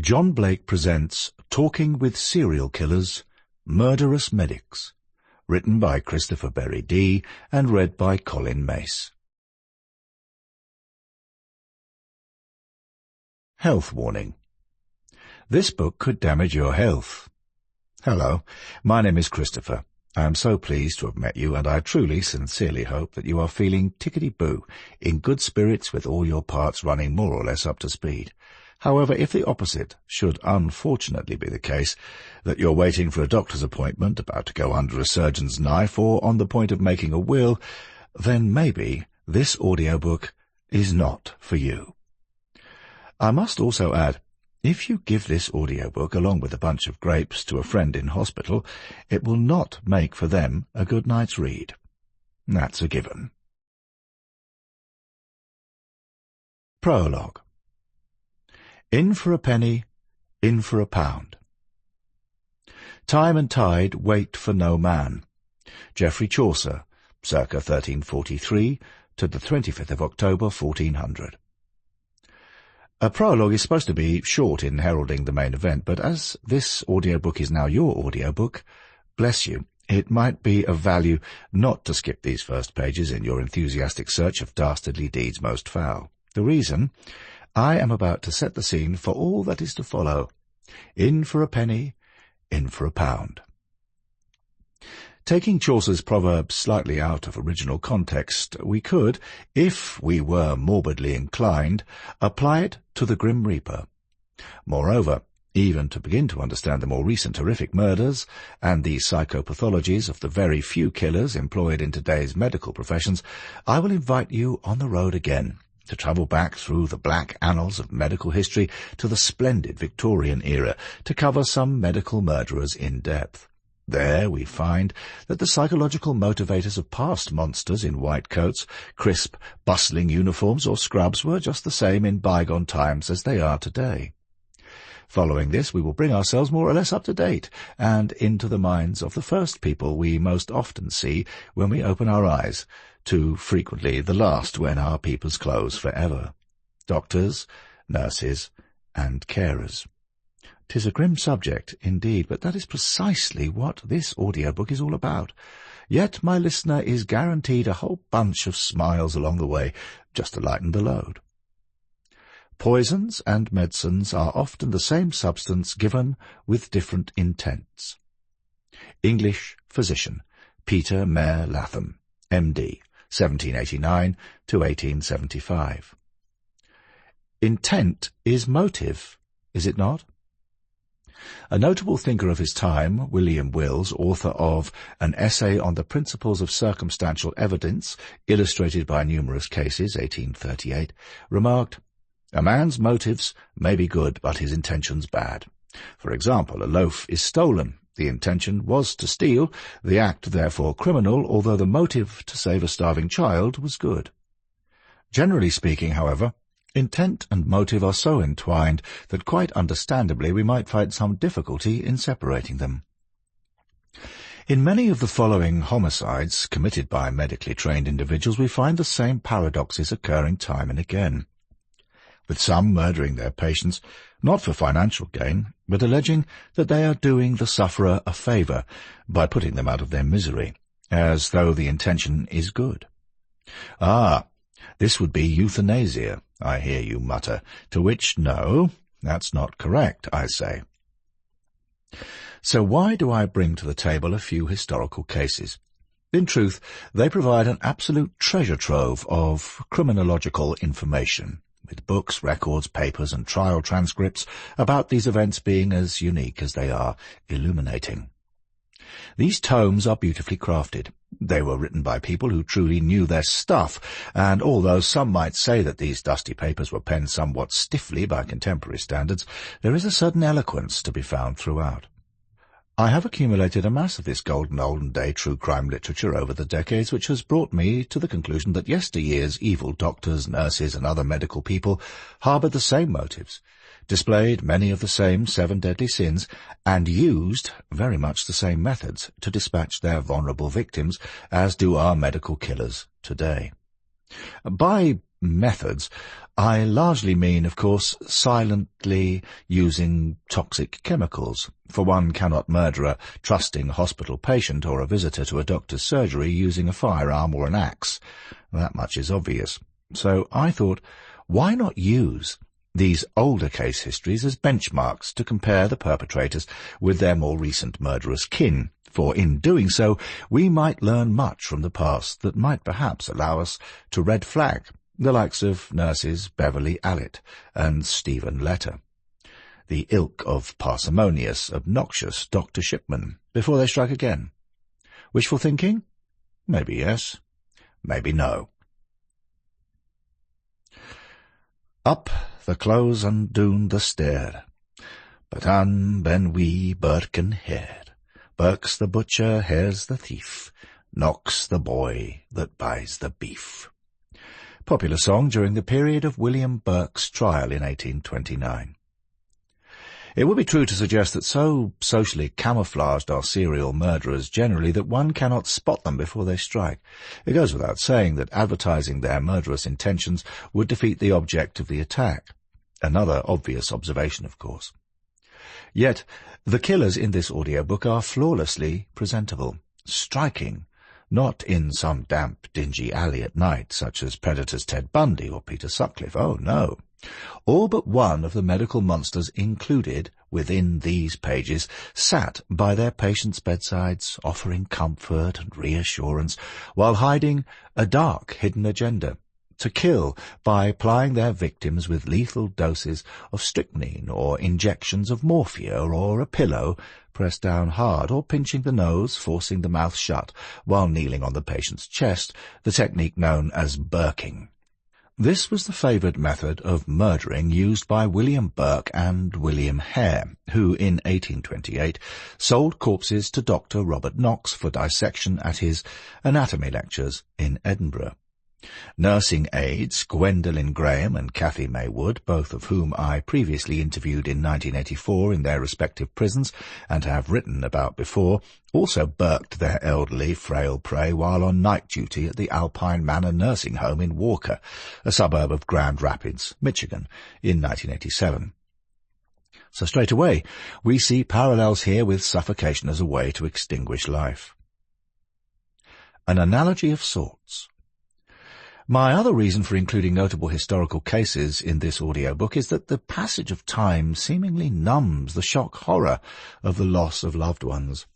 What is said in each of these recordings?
John Blake presents Talking with Serial Killers, Murderous Medics, written by Christopher BerryDee and read by Colin Mace. Health warning. This book could damage your health. Hello, my name is Christopher. I am so pleased to have met you, and I truly, sincerely hope that you are feeling tickety-boo, in good spirits with all your parts running more or less up to speed. However, if the opposite should unfortunately be the case, that you're waiting for a doctor's appointment, about to go under a surgeon's knife, or on the point of making a will, then maybe this audiobook is not for you. I must also add, if you give this audiobook along with a bunch of grapes to a friend in hospital, it will not make for them a good night's read. That's a given. Prologue. In for a penny, in for a pound. Time and tide wait for no man. Geoffrey Chaucer, circa 1343 to the 25th of October 1400. A prologue is supposed to be short in heralding the main event, but as this audiobook is now your audiobook, bless you, it might be of value not to skip these first pages in your enthusiastic search of dastardly deeds most foul. The reason? I am about to set the scene for all that is to follow. In for a penny, in for a pound. Taking Chaucer's proverb slightly out of original context, we could, if we were morbidly inclined, apply it to the Grim Reaper. Moreover, even to begin to understand the more recent horrific murders and the psychopathologies of the very few killers employed in today's medical professions, I will invite you on the road again, to travel back through the black annals of medical history to the splendid Victorian era, to cover some medical murderers in depth. There we find that the psychological motivators of past monsters in white coats, crisp, bustling uniforms or scrubs were just the same in bygone times as they are today. Following this, we will bring ourselves more or less up to date and into the minds of the first people we most often see when we open our eyes, too frequently the last when our peepers close forever. Doctors, nurses, and carers. 'Tis a grim subject, indeed, but that is precisely what this audiobook is all about. Yet my listener is guaranteed a whole bunch of smiles along the way, just to lighten the load. Poisons and medicines are often the same substance given with different intents. English physician, Peter Mayor Latham, M.D., 1789 to 1875. Intent is motive, is it not? A notable thinker of his time, William Wills, author of An Essay on the Principles of Circumstantial Evidence, illustrated by numerous cases, 1838, remarked, "A man's motives may be good, but his intentions bad. For example, a loaf is stolen. The intention was to steal, the act therefore criminal, although the motive to save a starving child was good." Generally speaking, however, intent and motive are so entwined that quite understandably we might find some difficulty in separating them. In many of the following homicides committed by medically trained individuals we find the same paradoxes occurring time and again, with some murdering their patients, not for financial gain, but alleging that they are doing the sufferer a favour by putting them out of their misery, as though the intention is good. Ah, this would be euthanasia, I hear you mutter, to which, no, that's not correct, I say. So why do I bring to the table a few historical cases? In truth, they provide an absolute treasure trove of criminological information, with books, records, papers, and trial transcripts about these events being as unique as they are illuminating. These tomes are beautifully crafted. They were written by people who truly knew their stuff, and although some might say that these dusty papers were penned somewhat stiffly by contemporary standards, there is a certain eloquence to be found throughout. I have accumulated a mass of this golden olden-day true crime literature over the decades, which has brought me to the conclusion that yesteryear's evil doctors, nurses, and other medical people harboured the same motives, displayed many of the same 7 deadly sins, and used very much the same methods to dispatch their vulnerable victims as do our medical killers today. By methods, I largely mean, of course, silently using toxic chemicals, for one cannot murder a trusting hospital patient or a visitor to a doctor's surgery using a firearm or an axe. That much is obvious. So I thought, why not use these older case histories as benchmarks to compare the perpetrators with their more recent murderous kin? For in doing so, we might learn much from the past that might perhaps allow us to red flag the likes of nurses Beverly, Allitt, and Stephen Letter, the ilk of parsimonious, obnoxious Dr. Shipman, before they strike again. Wishful thinking? Maybe yes, maybe no. Up the close and doon the stair, but an ben we Bodkin hare. Burke's the butcher, hare's the thief, knocks the boy that buys the beef. Popular song during the period of William Burke's trial in 1829. It would be true to suggest that so socially camouflaged are serial murderers generally that one cannot spot them before they strike. It goes without saying that advertising their murderous intentions would defeat the object of the attack. Another obvious observation, of course. Yet, the killers in this audiobook are flawlessly presentable, striking, not in some damp, dingy alley at night, such as predators Ted Bundy or Peter Sutcliffe. Oh, no. All but one of the medical monsters included within these pages sat by their patients' bedsides, offering comfort and reassurance, while hiding a dark, hidden agenda, to kill by plying their victims with lethal doses of strychnine or injections of morphia or a pillow pressed down hard, or pinching the nose, forcing the mouth shut while kneeling on the patient's chest, the technique known as burking. This was the favoured method of murdering used by William Burke and William Hare, who in 1828 sold corpses to Dr. Robert Knox for dissection at his anatomy lectures in Edinburgh. Nursing aides Gwendolen Graham and Cathy Maywood, both of whom I previously interviewed in 1984 in their respective prisons and have written about before, also burked their elderly, frail prey while on night duty at the Alpine Manor Nursing Home in Walker, a suburb of Grand Rapids, Michigan, in 1987. So straight away, we see parallels here with suffocation as a way to extinguish life. An analogy of sorts. My other reason for including notable historical cases in this audiobook is that the passage of time seemingly numbs the shock horror of the loss of loved ones.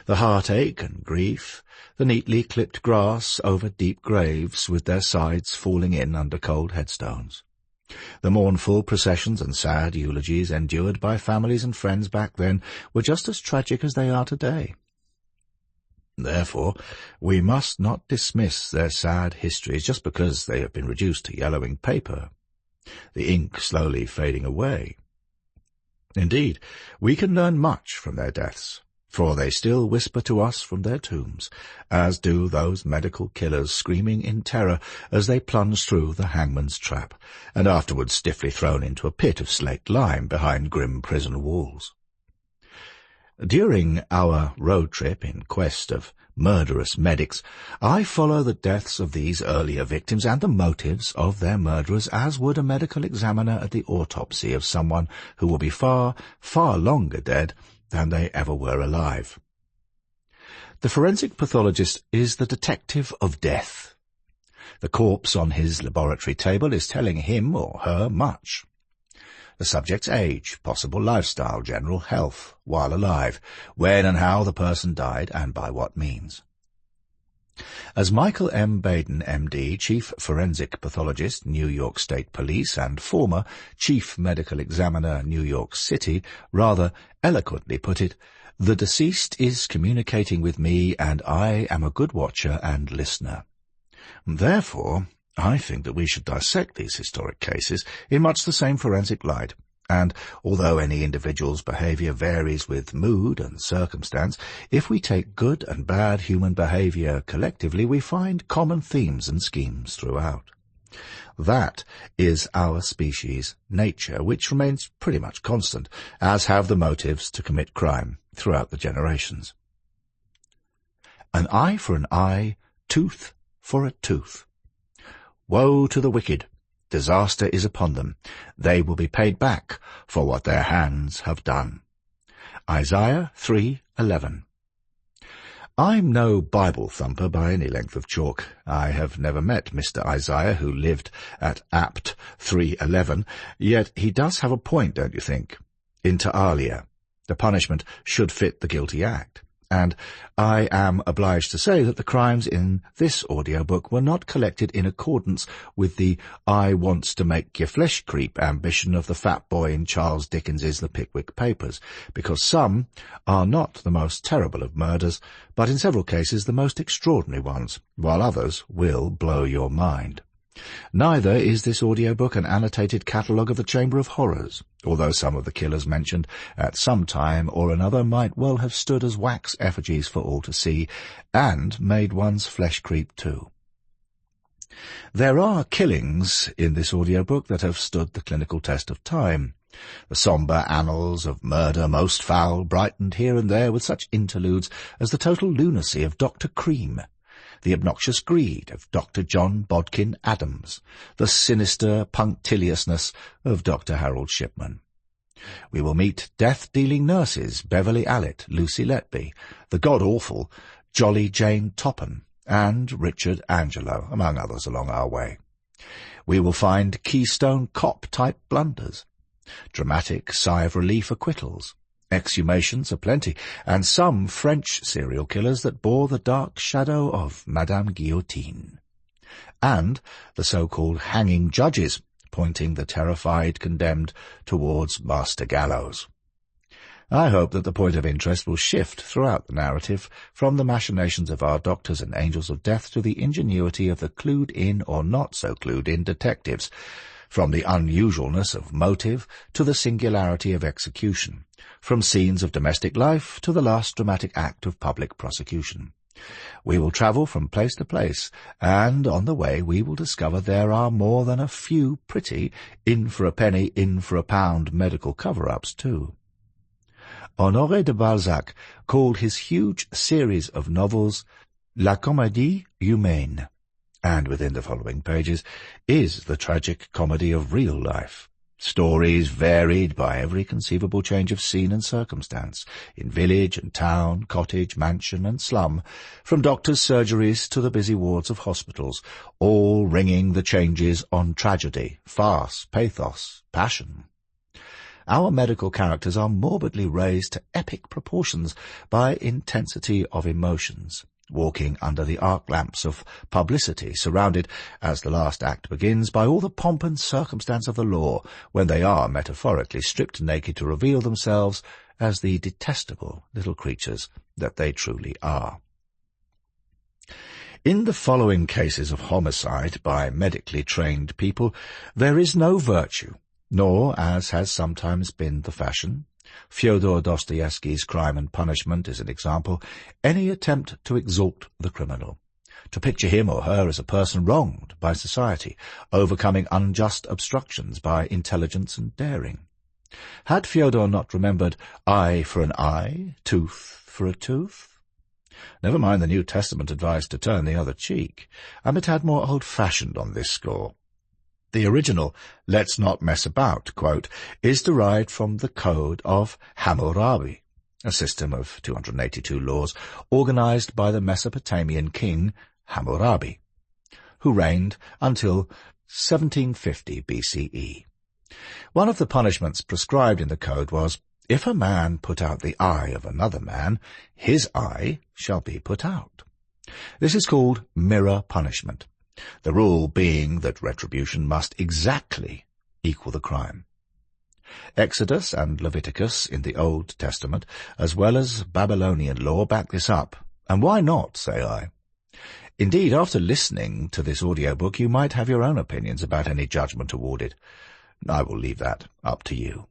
The heartache and grief, the neatly clipped grass over deep graves with their sides falling in under cold headstones. The mournful processions and sad eulogies endured by families and friends back then were just as tragic as they are today. Therefore, we must not dismiss their sad histories just because they have been reduced to yellowing paper, the ink slowly fading away. Indeed, we can learn much from their deaths, for they still whisper to us from their tombs, as do those medical killers screaming in terror as they plunge through the hangman's trap, and afterwards stiffly thrown into a pit of slaked lime behind grim prison walls. During our road trip in quest of murderous medics, I follow the deaths of these earlier victims and the motives of their murderers as would a medical examiner at the autopsy of someone who will be far, far longer dead than they ever were alive. The forensic pathologist is the detective of death. The corpse on his laboratory table is telling him or her much. The subject's age, possible lifestyle, general health, while alive, when and how the person died, and by what means. As Michael M. Baden, M.D., Chief Forensic Pathologist, New York State Police, and former Chief Medical Examiner, New York City, rather eloquently put it, the deceased is communicating with me, and I am a good watcher and listener. Therefore, I think that we should dissect these historic cases in much the same forensic light, and although any individual's behaviour varies with mood and circumstance, if we take good and bad human behaviour collectively, we find common themes and schemes throughout. That is our species' nature, which remains pretty much constant, as have the motives to commit crime throughout the generations. An eye for an eye, tooth for a tooth. Woe to the wicked! Disaster is upon them. They will be paid back for what their hands have done. Isaiah 3:11. I'm no Bible thumper by any length of chalk. I have never met Mr. Isaiah, who lived at Apt 3:11, yet he does have a point, don't you think? Inter alia, the punishment should fit the guilty act. And I am obliged to say that the crimes in this audiobook were not collected in accordance with the I wants to make your flesh creep ambition of the fat boy in Charles Dickens's The Pickwick Papers, because some are not the most terrible of murders, but in several cases the most extraordinary ones, while others will blow your mind. Neither is this audiobook an annotated catalogue of the Chamber of Horrors, although some of the killers mentioned at some time or another might well have stood as wax effigies for all to see, and made one's flesh creep too. There are killings in this audiobook that have stood the clinical test of time. The sombre annals of murder most foul brightened here and there with such interludes as the total lunacy of Dr. Cream, the obnoxious greed of Dr. John Bodkin Adams, the sinister punctiliousness of Dr. Harold Shipman. We will meet death-dealing nurses Beverly Allitt, Lucy Letby, the god-awful Jolly Jane Toppan, and Richard Angelo, among others along our way. We will find Keystone Cop-type blunders, dramatic sigh-of-relief acquittals, exhumations aplenty, and some French serial killers that bore the dark shadow of Madame Guillotine, and the so-called hanging judges, pointing the terrified condemned towards Master Gallows. I hope that the point of interest will shift throughout the narrative from the machinations of our doctors and angels of death to the ingenuity of the clued-in or not-so-clued-in detectives, from the unusualness of motive to the singularity of execution, from scenes of domestic life to the last dramatic act of public prosecution. We will travel from place to place, and on the way we will discover there are more than a few pretty in-for-a-penny, in-for-a-pound medical cover-ups too. Honoré de Balzac called his huge series of novels La Comédie Humaine, and within the following pages is the tragic comedy of real life. Stories varied by every conceivable change of scene and circumstance, in village and town, cottage, mansion and slum, from doctors' surgeries to the busy wards of hospitals, all ringing the changes on tragedy, farce, pathos, passion. Our medical characters are morbidly raised to epic proportions by intensity of emotions, walking under the arc lamps of publicity, surrounded, as the last act begins, by all the pomp and circumstance of the law, when they are, metaphorically, stripped naked to reveal themselves as the detestable little creatures that they truly are. In the following cases of homicide by medically trained people, there is no virtue, nor, as has sometimes been the fashion, Fyodor Dostoevsky's Crime and Punishment is an example, any attempt to exalt the criminal, to picture him or her as a person wronged by society, overcoming unjust obstructions by intelligence and daring. Had Fyodor not remembered eye for an eye, tooth for a tooth? Never mind the New Testament advice to turn the other cheek. I'm a tad more old-fashioned on this score. The original, let's not mess about, quote, is derived from the Code of Hammurabi, a system of 282 laws organized by the Mesopotamian king Hammurabi, who reigned until 1750 BCE. One of the punishments prescribed in the code was, if a man put out the eye of another man, his eye shall be put out. This is called mirror punishment, the rule being that retribution must exactly equal the crime. Exodus and Leviticus in the Old Testament, as well as Babylonian law, back this up. And why not, say I? Indeed, after listening to this audiobook, you might have your own opinions about any judgment awarded. I will leave that up to you.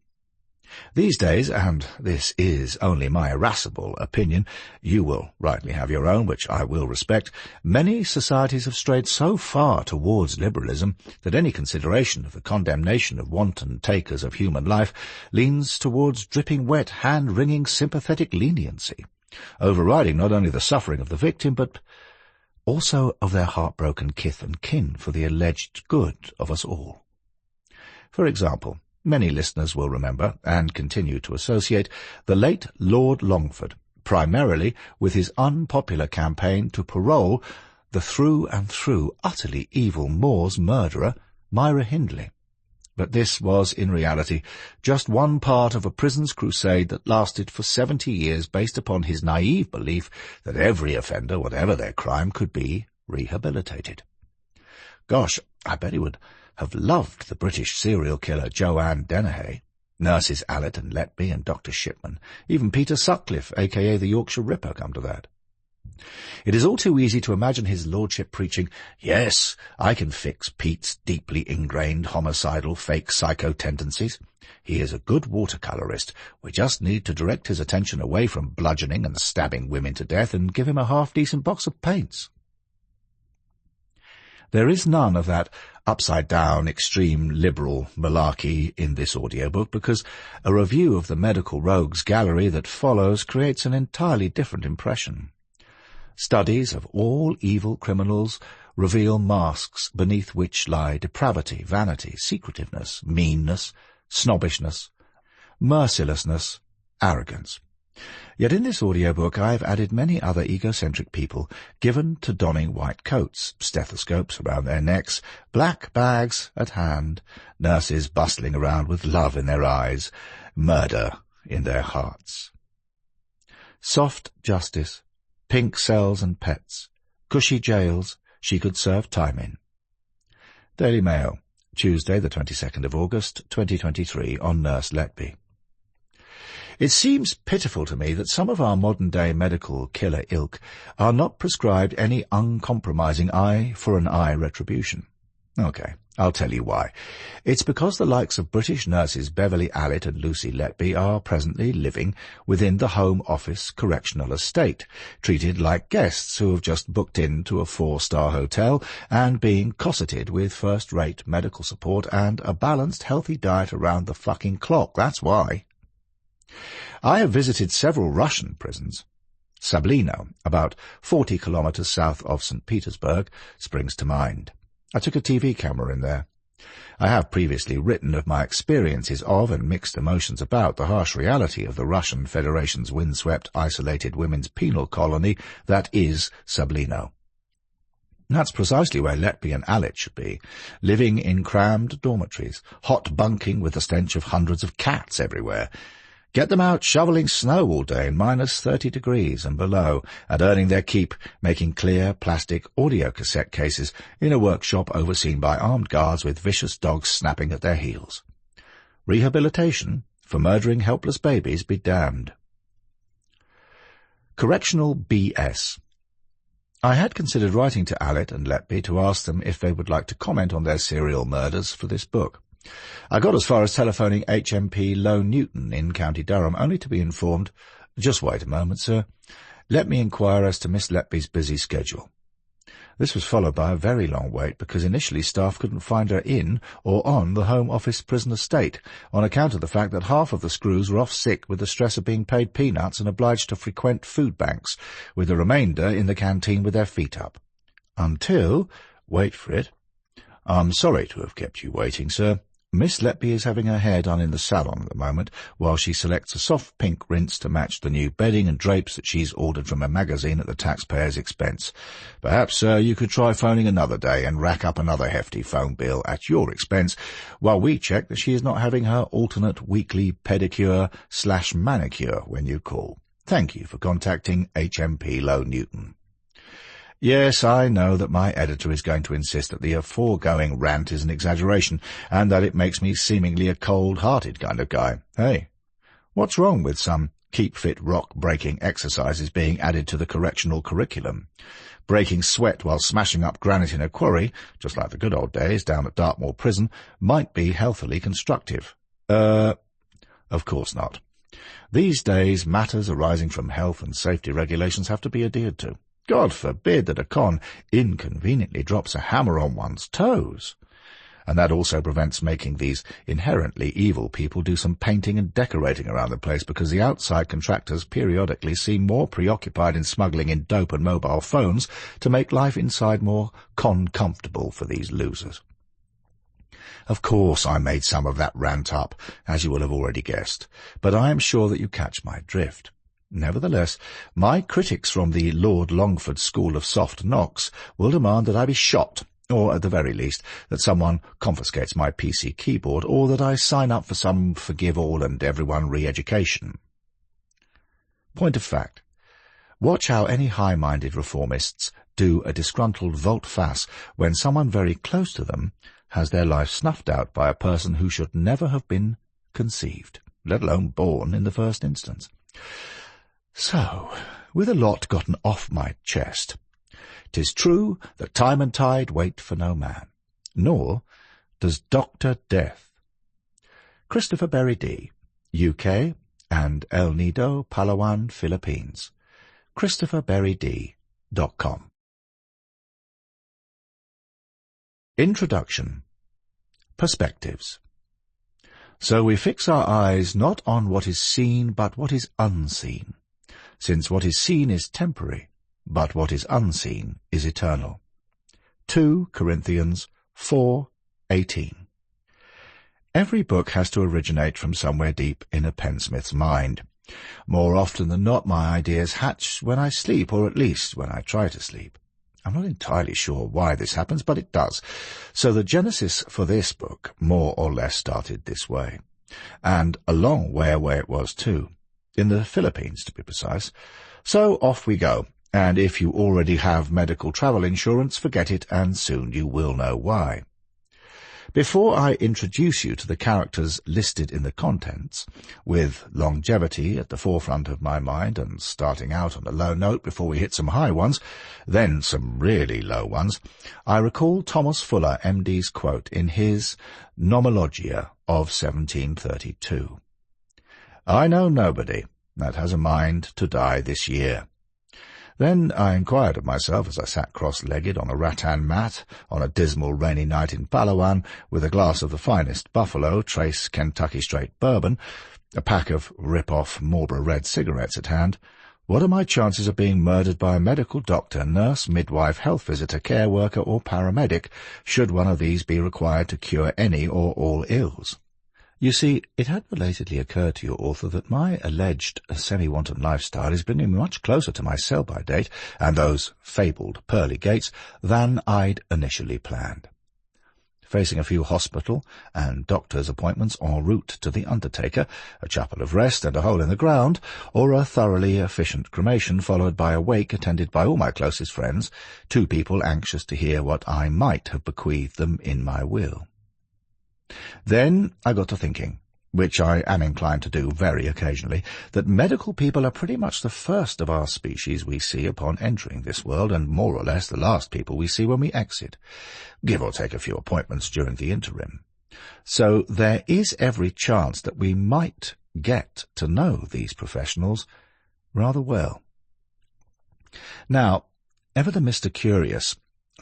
These days, and this is only my irascible opinion, you will rightly have your own, which I will respect, many societies have strayed so far towards liberalism that any consideration of the condemnation of wanton takers of human life leans towards dripping wet, hand-wringing sympathetic leniency, overriding not only the suffering of the victim, but also of their heartbroken kith and kin for the alleged good of us all. For example, many listeners will remember, and continue to associate, the late Lord Longford, primarily with his unpopular campaign to parole the through and through utterly evil Moor's murderer, Myra Hindley. But this was, in reality, just one part of a prison's crusade that lasted for 70 years based upon his naive belief that every offender, whatever their crime, could be rehabilitated. Gosh, I bet he would have loved the British serial killer Joanne Dennehy, nurses Allitt and Letby and Dr. Shipman, even Peter Sutcliffe, a.k.a. the Yorkshire Ripper, come to that. It is all too easy to imagine his lordship preaching, "Yes, I can fix Pete's deeply ingrained homicidal fake psycho tendencies. He is a good watercolourist. We just need to direct his attention away from bludgeoning and stabbing women to death and give him a half-decent box of paints." There is none of that upside-down, extreme liberal malarkey in this audiobook, because a review of the medical rogues gallery that follows creates an entirely different impression. Studies of all evil criminals reveal masks beneath which lie depravity, vanity, secretiveness, meanness, snobbishness, mercilessness, arrogance. Yet in this audiobook I have added many other egocentric people given to donning white coats, stethoscopes around their necks, black bags at hand, nurses bustling around with love in their eyes, murder in their hearts. Soft justice, pink cells and pets, cushy jails she could serve time in. Daily Mail, Tuesday the 22nd of August, 2023, on Nurse Letby. It seems pitiful to me that some of our modern-day medical killer ilk are not prescribed any uncompromising eye-for-an-eye retribution. Okay, I'll tell you why. It's because the likes of British nurses Beverly, Allitt and Lucy Letby are presently living within the Home Office correctional estate, treated like guests who have just booked into a 4-star hotel and being cosseted with first-rate medical support and a balanced, healthy diet around the fucking clock. That's why. I have visited several Russian prisons. Sablino, about 40 kilometers south of St. Petersburg, springs to mind. I took a TV camera in there. I have previously written of my experiences of and mixed emotions about the harsh reality of the Russian Federation's windswept, isolated women's penal colony that is Sablino. That's precisely where Letby and Allitt should be, living in crammed dormitories, hot bunking with the stench of hundreds of cats everywhere. Get them out shoveling snow all day in minus 30 degrees and below, and earning their keep making clear plastic audio cassette cases in a workshop overseen by armed guards with vicious dogs snapping at their heels. Rehabilitation for murdering helpless babies be damned. Correctional BS. I had considered writing to Allitt and Letby to ask them if they would like to comment on their serial murders for this book. I got as far as telephoning HMP Low Newton in County Durham, only to be informed, "Just wait a moment, sir. Let me inquire as to Miss Letby's busy schedule." This was followed by a very long wait, because initially staff couldn't find her in or on the Home Office prison estate, on account of the fact that half of the screws were off sick with the stress of being paid peanuts and obliged to frequent food banks, with the remainder in the canteen with their feet up. Until, wait for it, "I'm sorry to have kept you waiting, sir. Miss Letby is having her hair done in the salon at the moment, while she selects a soft pink rinse to match the new bedding and drapes that she's ordered from a magazine at the taxpayer's expense. Perhaps, sir, you could try phoning another day and rack up another hefty phone bill at your expense, while we check that she is not having her alternate weekly pedicure/manicure when you call. Thank you for contacting HMP Low Newton." Yes, I know that my editor is going to insist that the aforegoing rant is an exaggeration, and that it makes me seemingly a cold-hearted kind of guy. Hey, what's wrong with some keep-fit rock-breaking exercises being added to the correctional curriculum? Breaking sweat while smashing up granite in a quarry, just like the good old days down at Dartmoor Prison, might be healthily constructive. Of course not. These days, matters arising from health and safety regulations have to be adhered to. God forbid that a con inconveniently drops a hammer on one's toes. and that also prevents making these inherently evil people do some painting and decorating around the place, because the outside contractors periodically seem more preoccupied in smuggling in dope and mobile phones to make life inside more comfortable for these losers. Of course I made some of that rant up, as you will have already guessed, but I am sure that you catch my drift. Nevertheless, my critics from the Lord Longford School of Soft Knocks will demand that I be shot, or at the very least that someone confiscates my PC keyboard, or that I sign up for some forgive all and everyone re-education. Point of fact. Watch how any high-minded reformists do a disgruntled volte-face when someone very close to them has their life snuffed out by a person who should never have been conceived, let alone born in the first instance. So, with a lot gotten off my chest, 'tis true that time and tide wait for no man, nor does Dr. Death. Christopher BerryDee, UK and El Nido, Palawan, Philippines. ChristopherBerryDee.com. Introduction. Perspectives. So we fix our eyes not on what is seen, but what is unseen, since what is seen is temporary, but what is unseen is eternal. 2 Corinthians 4:18. Every book has to originate from somewhere deep in a pensmith's mind. More often than not, my ideas hatch when I sleep, or at least when I try to sleep. I'm not entirely sure why this happens, but it does. So the genesis for this book more or less started this way, and a long way away it was too, in the Philippines to be precise. So off we go, and if you already have medical travel insurance, forget it, and soon you will know why. Before I introduce you to the characters listed in the contents, with longevity at the forefront of my mind and starting out on a low note before we hit some high ones, then some really low ones, I recall Thomas Fuller, MD's quote in his Nomologia of 1732. "I know nobody that has a mind to die this year." Then I inquired of myself as I sat cross-legged on a rattan mat on a dismal rainy night in Palawan, with a glass of the finest Buffalo Trace Kentucky Straight bourbon, a pack of rip-off Marlboro Red cigarettes at hand, what are my chances of being murdered by a medical doctor, nurse, midwife, health visitor, care worker, or paramedic, should one of these be required to cure any or all ills? You see, it had belatedly occurred to your author that my alleged semi-wanton lifestyle is bringing me much closer to my sell-by date and those fabled pearly gates than I'd initially planned. Facing a few hospital and doctor's appointments en route to the undertaker, a chapel of rest and a hole in the ground, or a thoroughly efficient cremation followed by a wake attended by all my closest friends, 2 people anxious to hear what I might have bequeathed them in my will. Then I got to thinking, which I am inclined to do very occasionally, that medical people are pretty much the first of our species we see upon entering this world, and more or less the last people we see when we exit, give or take a few appointments during the interim. So there is every chance that we might get to know these professionals rather well. Now, ever the Mr. Curious,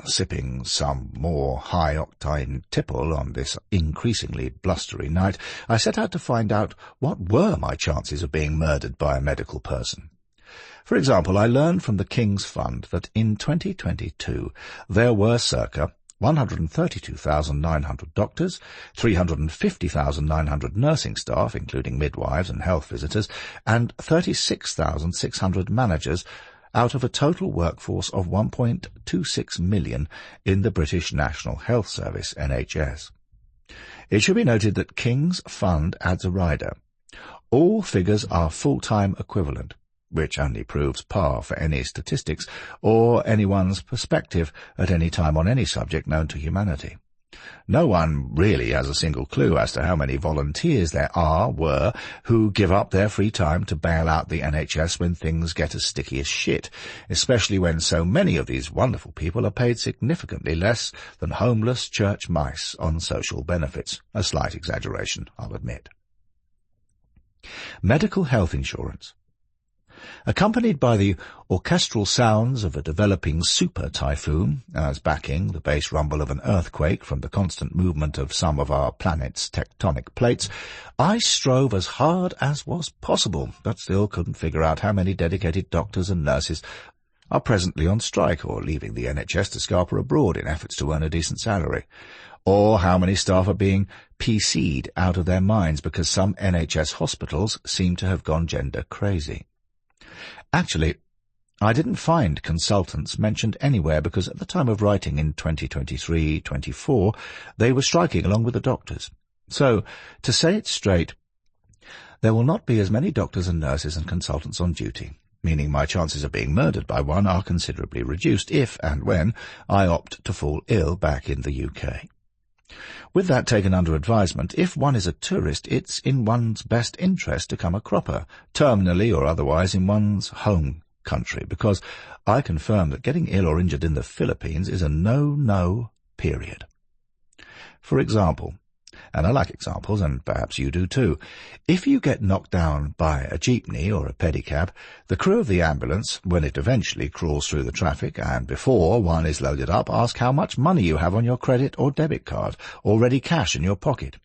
sipping some more high-octane tipple on this increasingly blustery night, I set out to find out what were my chances of being murdered by a medical person. For example, I learned from the King's Fund that in 2022 there were circa 132,900 doctors, 350,900 nursing staff, including midwives and health visitors, and 36,600 managers, out of a total workforce of 1.26 million in the British National Health Service, NHS. It should be noted that King's Fund adds a rider. All figures are full-time equivalent, which only proves par for any statistics or anyone's perspective at any time on any subject known to humanity. No one really has a single clue as to how many volunteers there were, who give up their free time to bail out the NHS when things get as sticky as shit, especially when so many of these wonderful people are paid significantly less than homeless church mice on social benefits. A slight exaggeration, I'll admit. Medical health insurance. Accompanied by the orchestral sounds of a developing super-typhoon, as backing the bass rumble of an earthquake from the constant movement of some of our planet's tectonic plates, I strove as hard as was possible, but still couldn't figure out how many dedicated doctors and nurses are presently on strike or leaving the NHS to scarper abroad in efforts to earn a decent salary, or how many staff are being PC'd out of their minds because some NHS hospitals seem to have gone gender crazy. Actually, I didn't find consultants mentioned anywhere because at the time of writing in 2023-24, they were striking along with the doctors. So, to say it straight, there will not be as many doctors and nurses and consultants on duty, meaning my chances of being murdered by one are considerably reduced if and when I opt to fall ill back in the UK. With that taken under advisement, if one is a tourist, it's in one's best interest to come a cropper, terminally or otherwise, in one's home country, because I confirm that getting ill or injured in the Philippines is a no-no, period. For example, and I like examples, and perhaps you do too, if you get knocked down by a jeepney or a pedicab, the crew of the ambulance, when it eventually crawls through the traffic, and before one is loaded up, ask how much money you have on your credit or debit card, or ready cash in your pocket.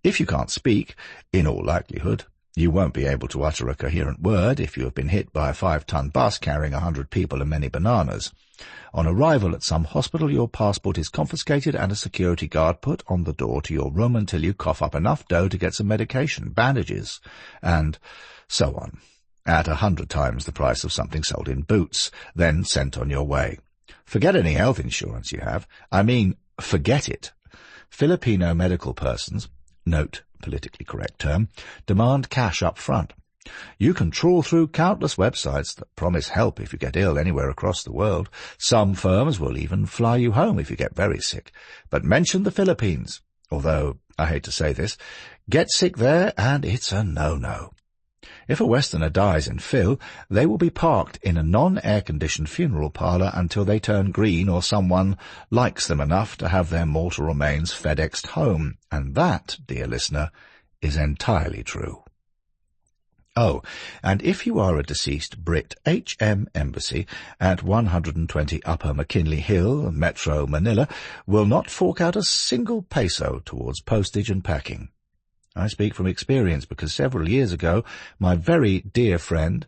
If you can't speak, in all likelihood, you won't be able to utter a coherent word if you have been hit by a 5-ton bus carrying 100 people and many bananas. On arrival at some hospital, your passport is confiscated and a security guard put on the door to your room until you cough up enough dough to get some medication, bandages, and so on, at 100 times the price of something sold in Boots, then sent on your way. Forget any health insurance you have. I mean, forget it. Filipino medical persons, note politically correct term, demand cash up front. You can trawl through countless websites that promise help if you get ill anywhere across the world. Some firms will even fly you home if you get very sick. But mention the Philippines, although, I hate to say this, get sick there and it's a no-no. If a Westerner dies in Phil, they will be parked in a non-air-conditioned funeral parlour until they turn green or someone likes them enough to have their mortal remains FedExed home. And that, dear listener, is entirely true. Oh, and if you are a deceased Brit, HM Embassy at 120 Upper McKinley Hill, Metro Manila, will not fork out a single peso towards postage and packing. I speak from experience because several years ago, my very dear friend,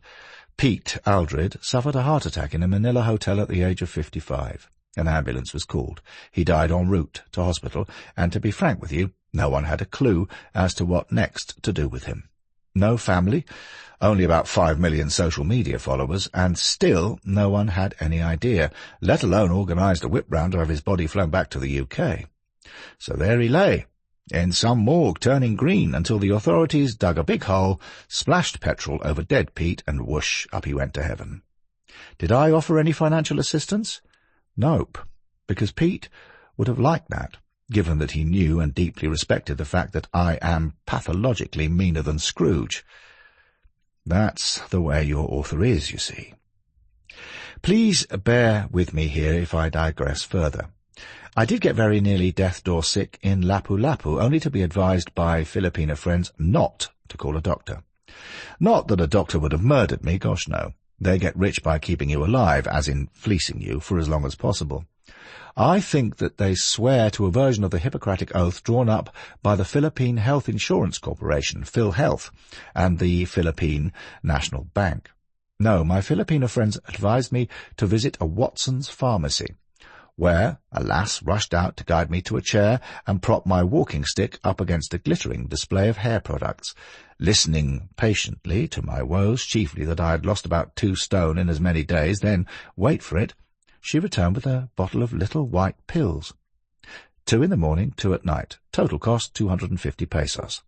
Pete Aldred, suffered a heart attack in a Manila hotel at the age of 55. An ambulance was called. He died en route to hospital, and to be frank with you, no one had a clue as to what next to do with him. No family, only about 5 million social media followers, and still no one had any idea, let alone organised a whip round to have his body flown back to the UK. So there he lay, in some morgue turning green until the authorities dug a big hole, splashed petrol over dead Pete, and whoosh, up he went to heaven. Did I offer any financial assistance? Nope, because Pete would have liked that, given that he knew and deeply respected the fact that I am pathologically meaner than Scrooge. That's the way your author is, you see. Please bear with me here if I digress further. I did get very nearly death-door sick in Lapu-Lapu, only to be advised by Filipino friends not to call a doctor. Not that a doctor would have murdered me, gosh no. They get rich by keeping you alive, as in fleecing you, for as long as possible. I think that they swear to a version of the Hippocratic Oath drawn up by the Philippine Health Insurance Corporation, PhilHealth, and the Philippine National Bank. No, my Filipino friends advised me to visit a Watson's pharmacy, where a lass rushed out to guide me to a chair and prop my walking stick up against a glittering display of hair products, listening patiently to my woes, chiefly that I had lost about 2 stone in as many days. Then, wait for it, she returned with a bottle of little white pills. 2 in the morning, 2 at night. Total cost 250 pesos.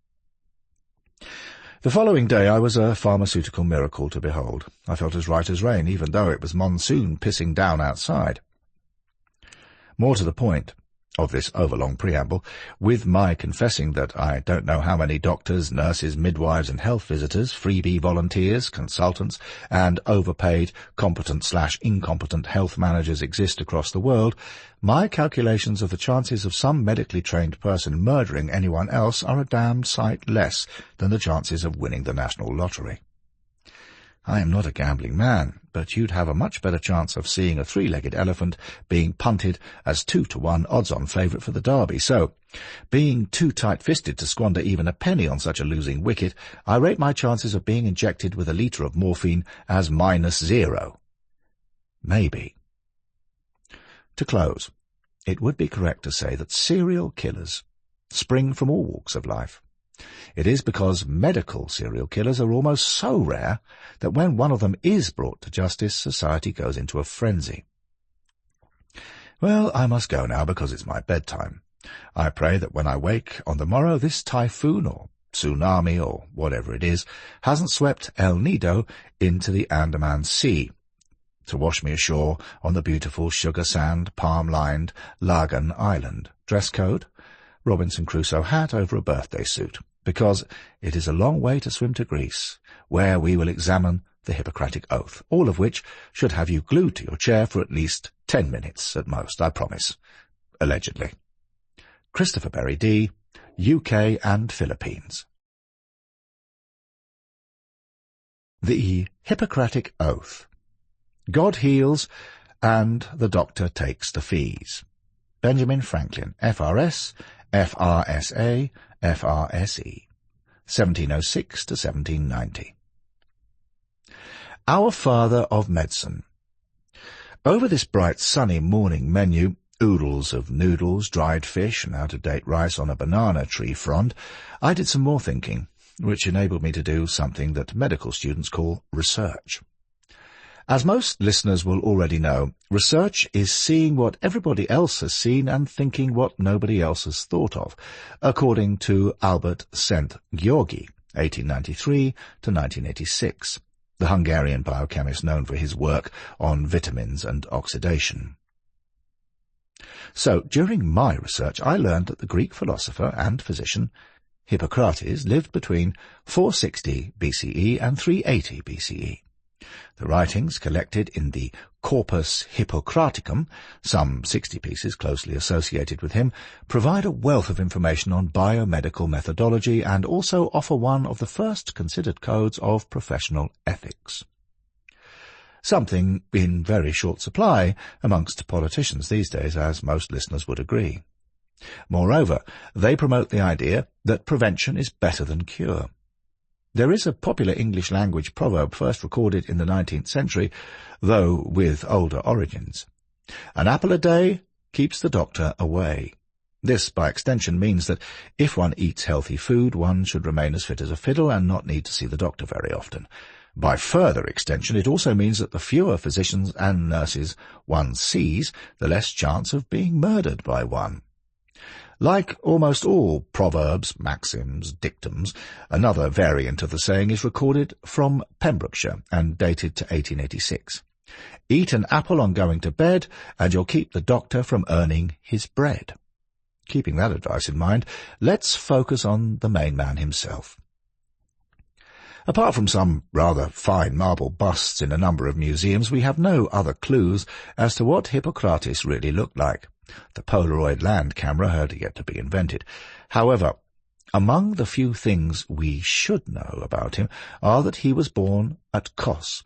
The following day I was a pharmaceutical miracle to behold. I felt as right as rain, even though it was monsoon pissing down outside. More to the point of this overlong preamble, with my confessing that I don't know how many doctors, nurses, midwives and health visitors, freebie volunteers, consultants, and overpaid, competent/incompetent health managers exist across the world, my calculations of the chances of some medically trained person murdering anyone else are a damned sight less than the chances of winning the national lottery. I am not a gambling man, but you'd have a much better chance of seeing a three-legged elephant being punted as 2-to-1 odds-on favourite for the Derby. So, being too tight-fisted to squander even a penny on such a losing wicket, I rate my chances of being injected with a litre of morphine as -0. Maybe. To close, it would be correct to say that serial killers spring from all walks of life. It is because medical serial killers are almost so rare that when one of them is brought to justice, society goes into a frenzy. Well, I must go now because it's my bedtime. I pray that when I wake on the morrow this typhoon or tsunami or whatever it is hasn't swept El Nido into the Andaman Sea to wash me ashore on the beautiful sugar-sand, palm-lined Lagan Island. Dress code? Robinson Crusoe hat over a birthday suit, because it is a long way to swim to Greece, where we will examine the Hippocratic Oath, all of which should have you glued to your chair for at least 10 minutes at most, I promise. Allegedly. Christopher BerryDee, UK and Philippines. The Hippocratic Oath. God heals, and the doctor takes the fees. Benjamin Franklin, FRS, FRSA, FRSE, 1706 to 1790. Our Father of Medicine. Over this bright sunny morning menu, oodles of noodles, dried fish, and out-of-date rice on a banana tree frond, I did some more thinking, which enabled me to do something that medical students call research. As most listeners will already know, research is seeing what everybody else has seen and thinking what nobody else has thought of, according to Albert Szent-Györgyi, 1893 to 1986, the Hungarian biochemist known for his work on vitamins and oxidation. So, during my research, I learned that the Greek philosopher and physician Hippocrates lived between 460 BCE and 380 BCE. The writings collected in the Corpus Hippocraticum, some 60 pieces closely associated with him, provide a wealth of information on biomedical methodology and also offer one of the first considered codes of professional ethics. Something in very short supply amongst politicians these days, as most listeners would agree. Moreover, they promote the idea that prevention is better than cure. There is a popular English-language proverb first recorded in the 19th century, though with older origins. An apple a day keeps the doctor away. This, by extension, means that if one eats healthy food, one should remain as fit as a fiddle and not need to see the doctor very often. By further extension, it also means that the fewer physicians and nurses one sees, the less chance of being murdered by one. Like almost all proverbs, maxims, dictums, another variant of the saying is recorded from Pembrokeshire and dated to 1886. Eat an apple on going to bed, and you'll keep the doctor from earning his bread. Keeping that advice in mind, let's focus on the main man himself. Apart from some rather fine marble busts in a number of museums, we have no other clues as to what Hippocrates really looked like. The Polaroid land camera had yet to be invented. However, among the few things we should know about him are that he was born at Kos,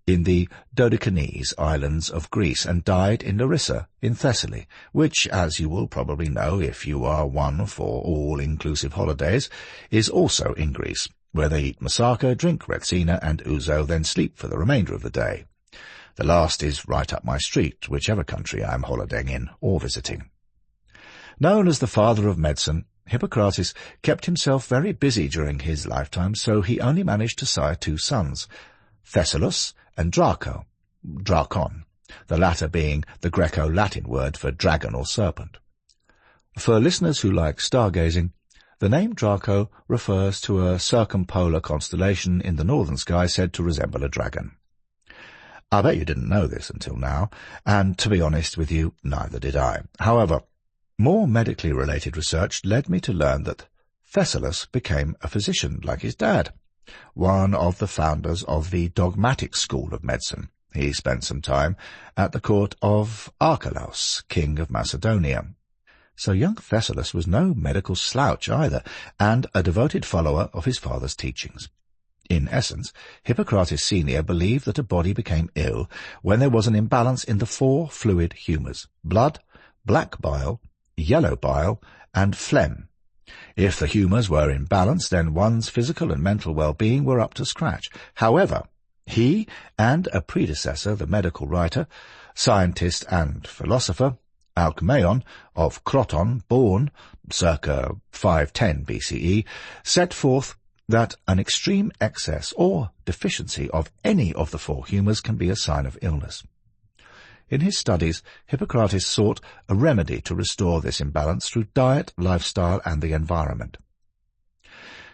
in the Dodecanese islands of Greece, and died in Larissa, in Thessaly, which, as you will probably know if you are one for all-inclusive holidays, is also in Greece, where they eat moussaka, drink retsina and ouzo, then sleep for the remainder of the day. The last is right up my street, whichever country I am holidaying in or visiting. Known as the father of medicine, Hippocrates kept himself very busy during his lifetime, so he only managed to sire 2 sons, Thessalus and Drakon, the latter being the Greco-Latin word for dragon or serpent. For listeners who like stargazing, the name Draco refers to a circumpolar constellation in the northern sky said to resemble a dragon. I bet you didn't know this until now, and to be honest with you, neither did I. However, more medically related research led me to learn that Thessalus became a physician like his dad, one of the founders of the dogmatic school of medicine. He spent some time at the court of Archelaus, king of Macedonia. So young Thessalus was no medical slouch either, and a devoted follower of his father's teachings. In essence, Hippocrates Senior believed that a body became ill when there was an imbalance in the 4 fluid humours: blood, black bile, yellow bile, and phlegm. If the humours were in balance, then one's physical and mental well-being were up to scratch. However, he and a predecessor, the medical writer, scientist and philosopher, Alcmaeon of Croton, born circa 510 BCE, set forth that an extreme excess or deficiency of any of the 4 humours can be a sign of illness. In his studies, Hippocrates sought a remedy to restore this imbalance through diet, lifestyle, and the environment.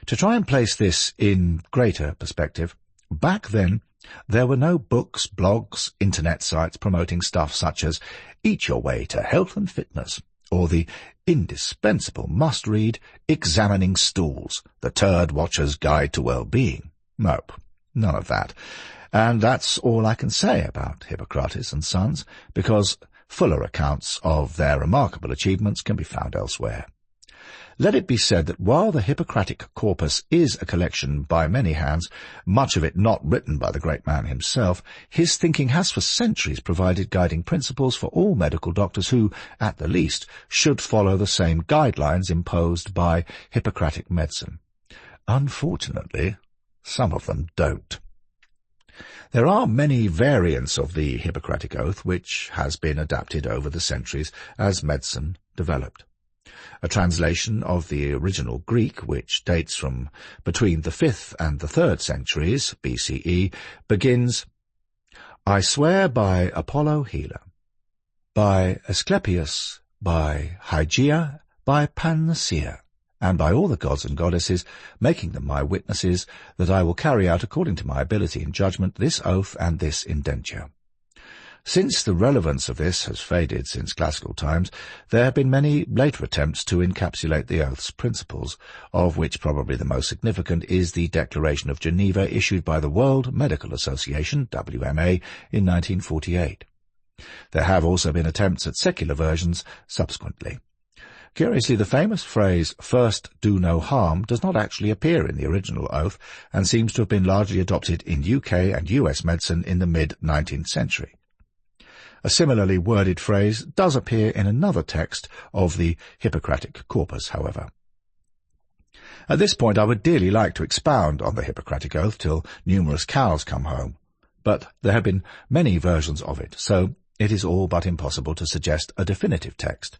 To try and place this in greater perspective, back then there were no books, blogs, internet sites promoting stuff such as Eat Your Way to Health and Fitness, or the indispensable must-read Examining Stools, the Turd Watcher's Guide to Well-Being. Nope, none of that. And that's all I can say about Hippocrates and Sons, because fuller accounts of their remarkable achievements can be found elsewhere. Let it be said that while the Hippocratic corpus is a collection by many hands, much of it not written by the great man himself, his thinking has for centuries provided guiding principles for all medical doctors who, at the least, should follow the same guidelines imposed by Hippocratic medicine. Unfortunately, some of them don't. There are many variants of the Hippocratic Oath which has been adapted over the centuries as medicine developed. A translation of the original Greek, which dates from between the 5th and the 3rd centuries BCE, begins, "I swear by Apollo Healer, by Asclepius, by Hygeia, by Panacea, and by all the gods and goddesses, making them my witnesses, that I will carry out according to my ability and judgment this oath and this indenture." Since the relevance of this has faded since classical times, there have been many later attempts to encapsulate the oath's principles, of which probably the most significant is the Declaration of Geneva issued by the World Medical Association, WMA, in 1948. There have also been attempts at secular versions subsequently. Curiously, the famous phrase, "first do no harm," does not actually appear in the original oath and seems to have been largely adopted in UK and US medicine in the mid-19th century. A similarly worded phrase does appear in another text of the Hippocratic corpus, however. At this point I would dearly like to expound on the Hippocratic Oath till numerous cows come home, but there have been many versions of it, so it is all but impossible to suggest a definitive text.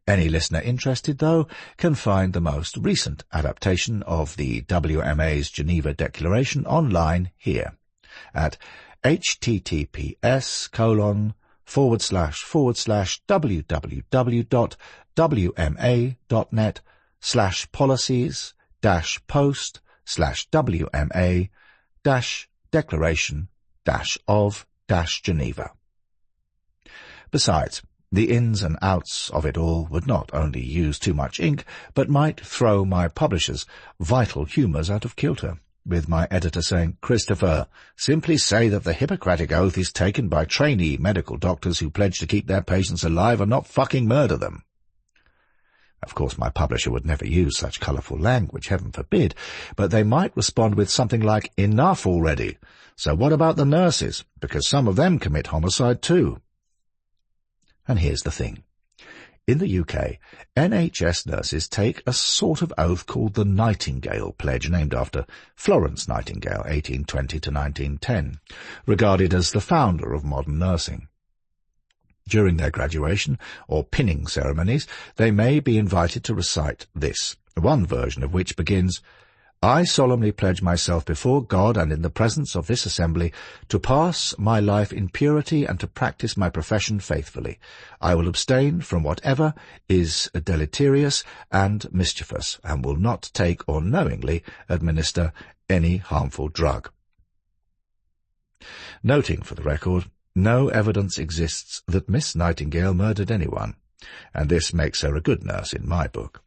Any listener interested, though, can find the most recent adaptation of the WMA's Geneva Declaration online here at https://www.wma.net/policies-post/WMA-declaration-of-Geneva. Besides, the ins and outs of it all would not only use too much ink, but might throw my publisher's vital humours out of kilter, with my editor saying, "Christopher, simply say that the Hippocratic Oath is taken by trainee medical doctors who pledge to keep their patients alive and not fucking murder them." Of course, my publisher would never use such colourful language, heaven forbid, but they might respond with something like, "Enough already. So what about the nurses? Because some of them commit homicide too." And here's the thing. In the UK, NHS nurses take a sort of oath called the Nightingale Pledge, named after Florence Nightingale, 1820 to 1910, regarded as the founder of modern nursing. During their graduation or pinning ceremonies, they may be invited to recite this, one version of which begins, "I solemnly pledge myself before God and in the presence of this assembly to pass my life in purity and to practice my profession faithfully. I will abstain from whatever is deleterious and mischievous, and will not take or knowingly administer any harmful drug." Noting for the record, no evidence exists that Miss Nightingale murdered anyone, and this makes her a good nurse in my book.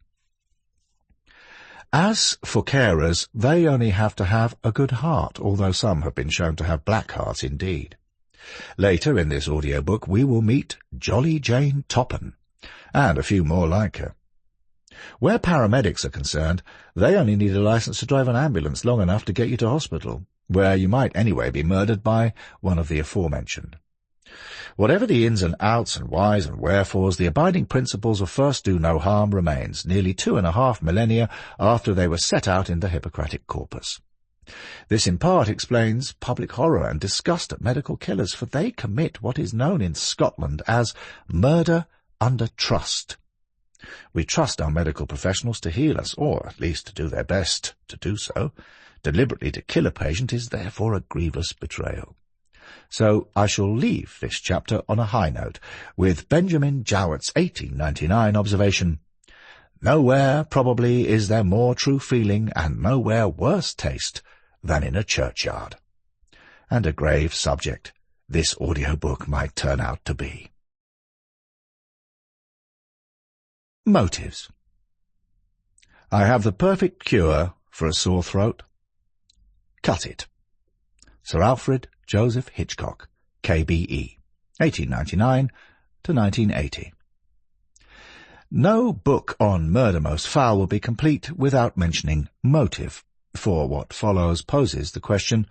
As for carers, they only have to have a good heart, although some have been shown to have black hearts indeed. Later in this audiobook we will meet Jolly Jane Toppan, and a few more like her. Where paramedics are concerned, they only need a license to drive an ambulance long enough to get you to hospital, where you might anyway be murdered by one of the aforementioned. Whatever the ins and outs and whys and wherefores, the abiding principles of first do no harm remains nearly 2.5 millennia after they were set out in the Hippocratic corpus. This in part explains public horror and disgust at medical killers, for they commit what is known in Scotland as murder under trust. We trust our medical professionals to heal us, or at least to do their best to do so. Deliberately to kill a patient is therefore a grievous betrayal. So I shall leave this chapter on a high note, with Benjamin Jowett's 1899 observation, "Nowhere, probably, is there more true feeling, and nowhere worse taste, than in a churchyard." And a grave subject this audiobook might turn out to be. Motives. I have the perfect cure for a sore throat. Cut it. Sir Alfred Joseph Hitchcock, K.B.E., 1899 to 1980. No book on Murder Most Foul will be complete without mentioning motive, for what follows poses the question,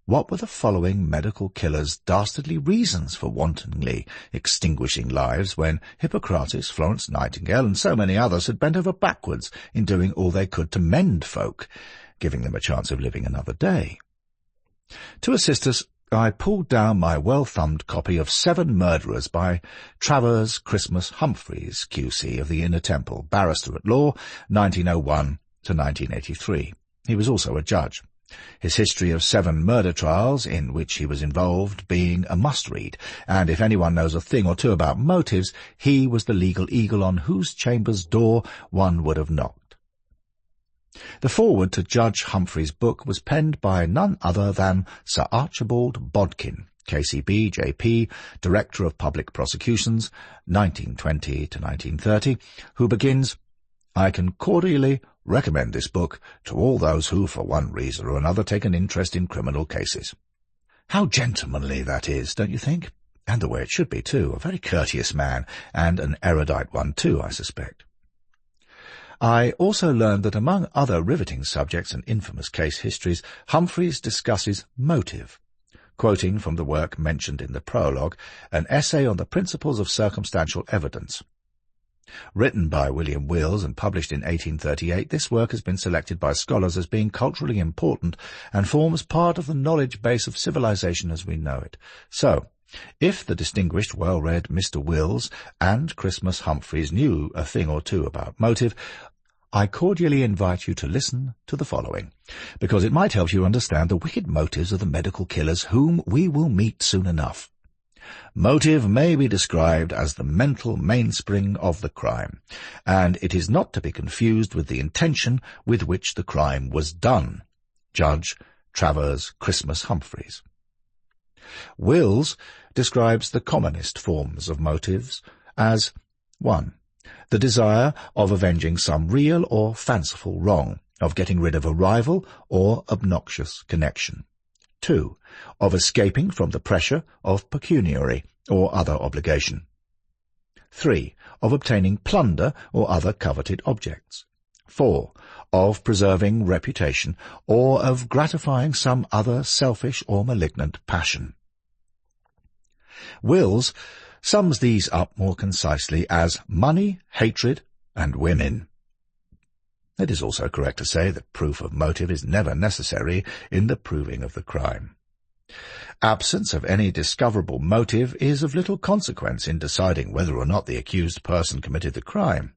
what were the following medical killers' dastardly reasons for wantonly extinguishing lives when Hippocrates, Florence Nightingale, and so many others had bent over backwards in doing all they could to mend folk, giving them a chance of living another day? To assist us, I pulled down my well-thumbed copy of 7 Murderers by Travers Christmas Humphreys, Q.C. of the Inner Temple, barrister at law, 1901 to 1983. He was also a judge. His history of 7 murder trials in which he was involved being a must-read, and if anyone knows a thing or two about motives, he was the legal eagle on whose chamber's door one would have knocked. The foreword to Judge Humphrey's book was penned by none other than Sir Archibald Bodkin, KCB, JP, Director of Public Prosecutions, 1920 to 1930, who begins, "I can cordially recommend this book to all those who, for one reason or another, take an interest in criminal cases." How gentlemanly that is, don't you think? And the way it should be, too. A very courteous man, and an erudite one, too, I suspect. I also learned that among other riveting subjects and infamous case histories, Humphreys discusses motive, quoting from the work mentioned in the prologue, an essay on the principles of circumstantial evidence. Written by William Wills and published in 1838, this work has been selected by scholars as being culturally important and forms part of the knowledge base of civilization as we know it. So, if the distinguished, well-read Mr. Wills and Christmas Humphreys knew a thing or two about motive, I cordially invite you to listen to the following, because it might help you understand the wicked motives of the medical killers whom we will meet soon enough. Motive may be described as the mental mainspring of the crime, and it is not to be confused with the intention with which the crime was done. Judge Travers Christmas Humphreys. Wills describes the commonest forms of motives as 1. The desire of avenging some real or fanciful wrong, of getting rid of a rival or obnoxious connection. 2. Of escaping from the pressure of pecuniary or other obligation. 3. Of obtaining plunder or other coveted objects. 4. Of preserving reputation or of gratifying some other selfish or malignant passion. Wills sums these up more concisely as money, hatred, and women. It is also correct to say that proof of motive is never necessary in the proving of the crime. Absence of any discoverable motive is of little consequence in deciding whether or not the accused person committed the crime,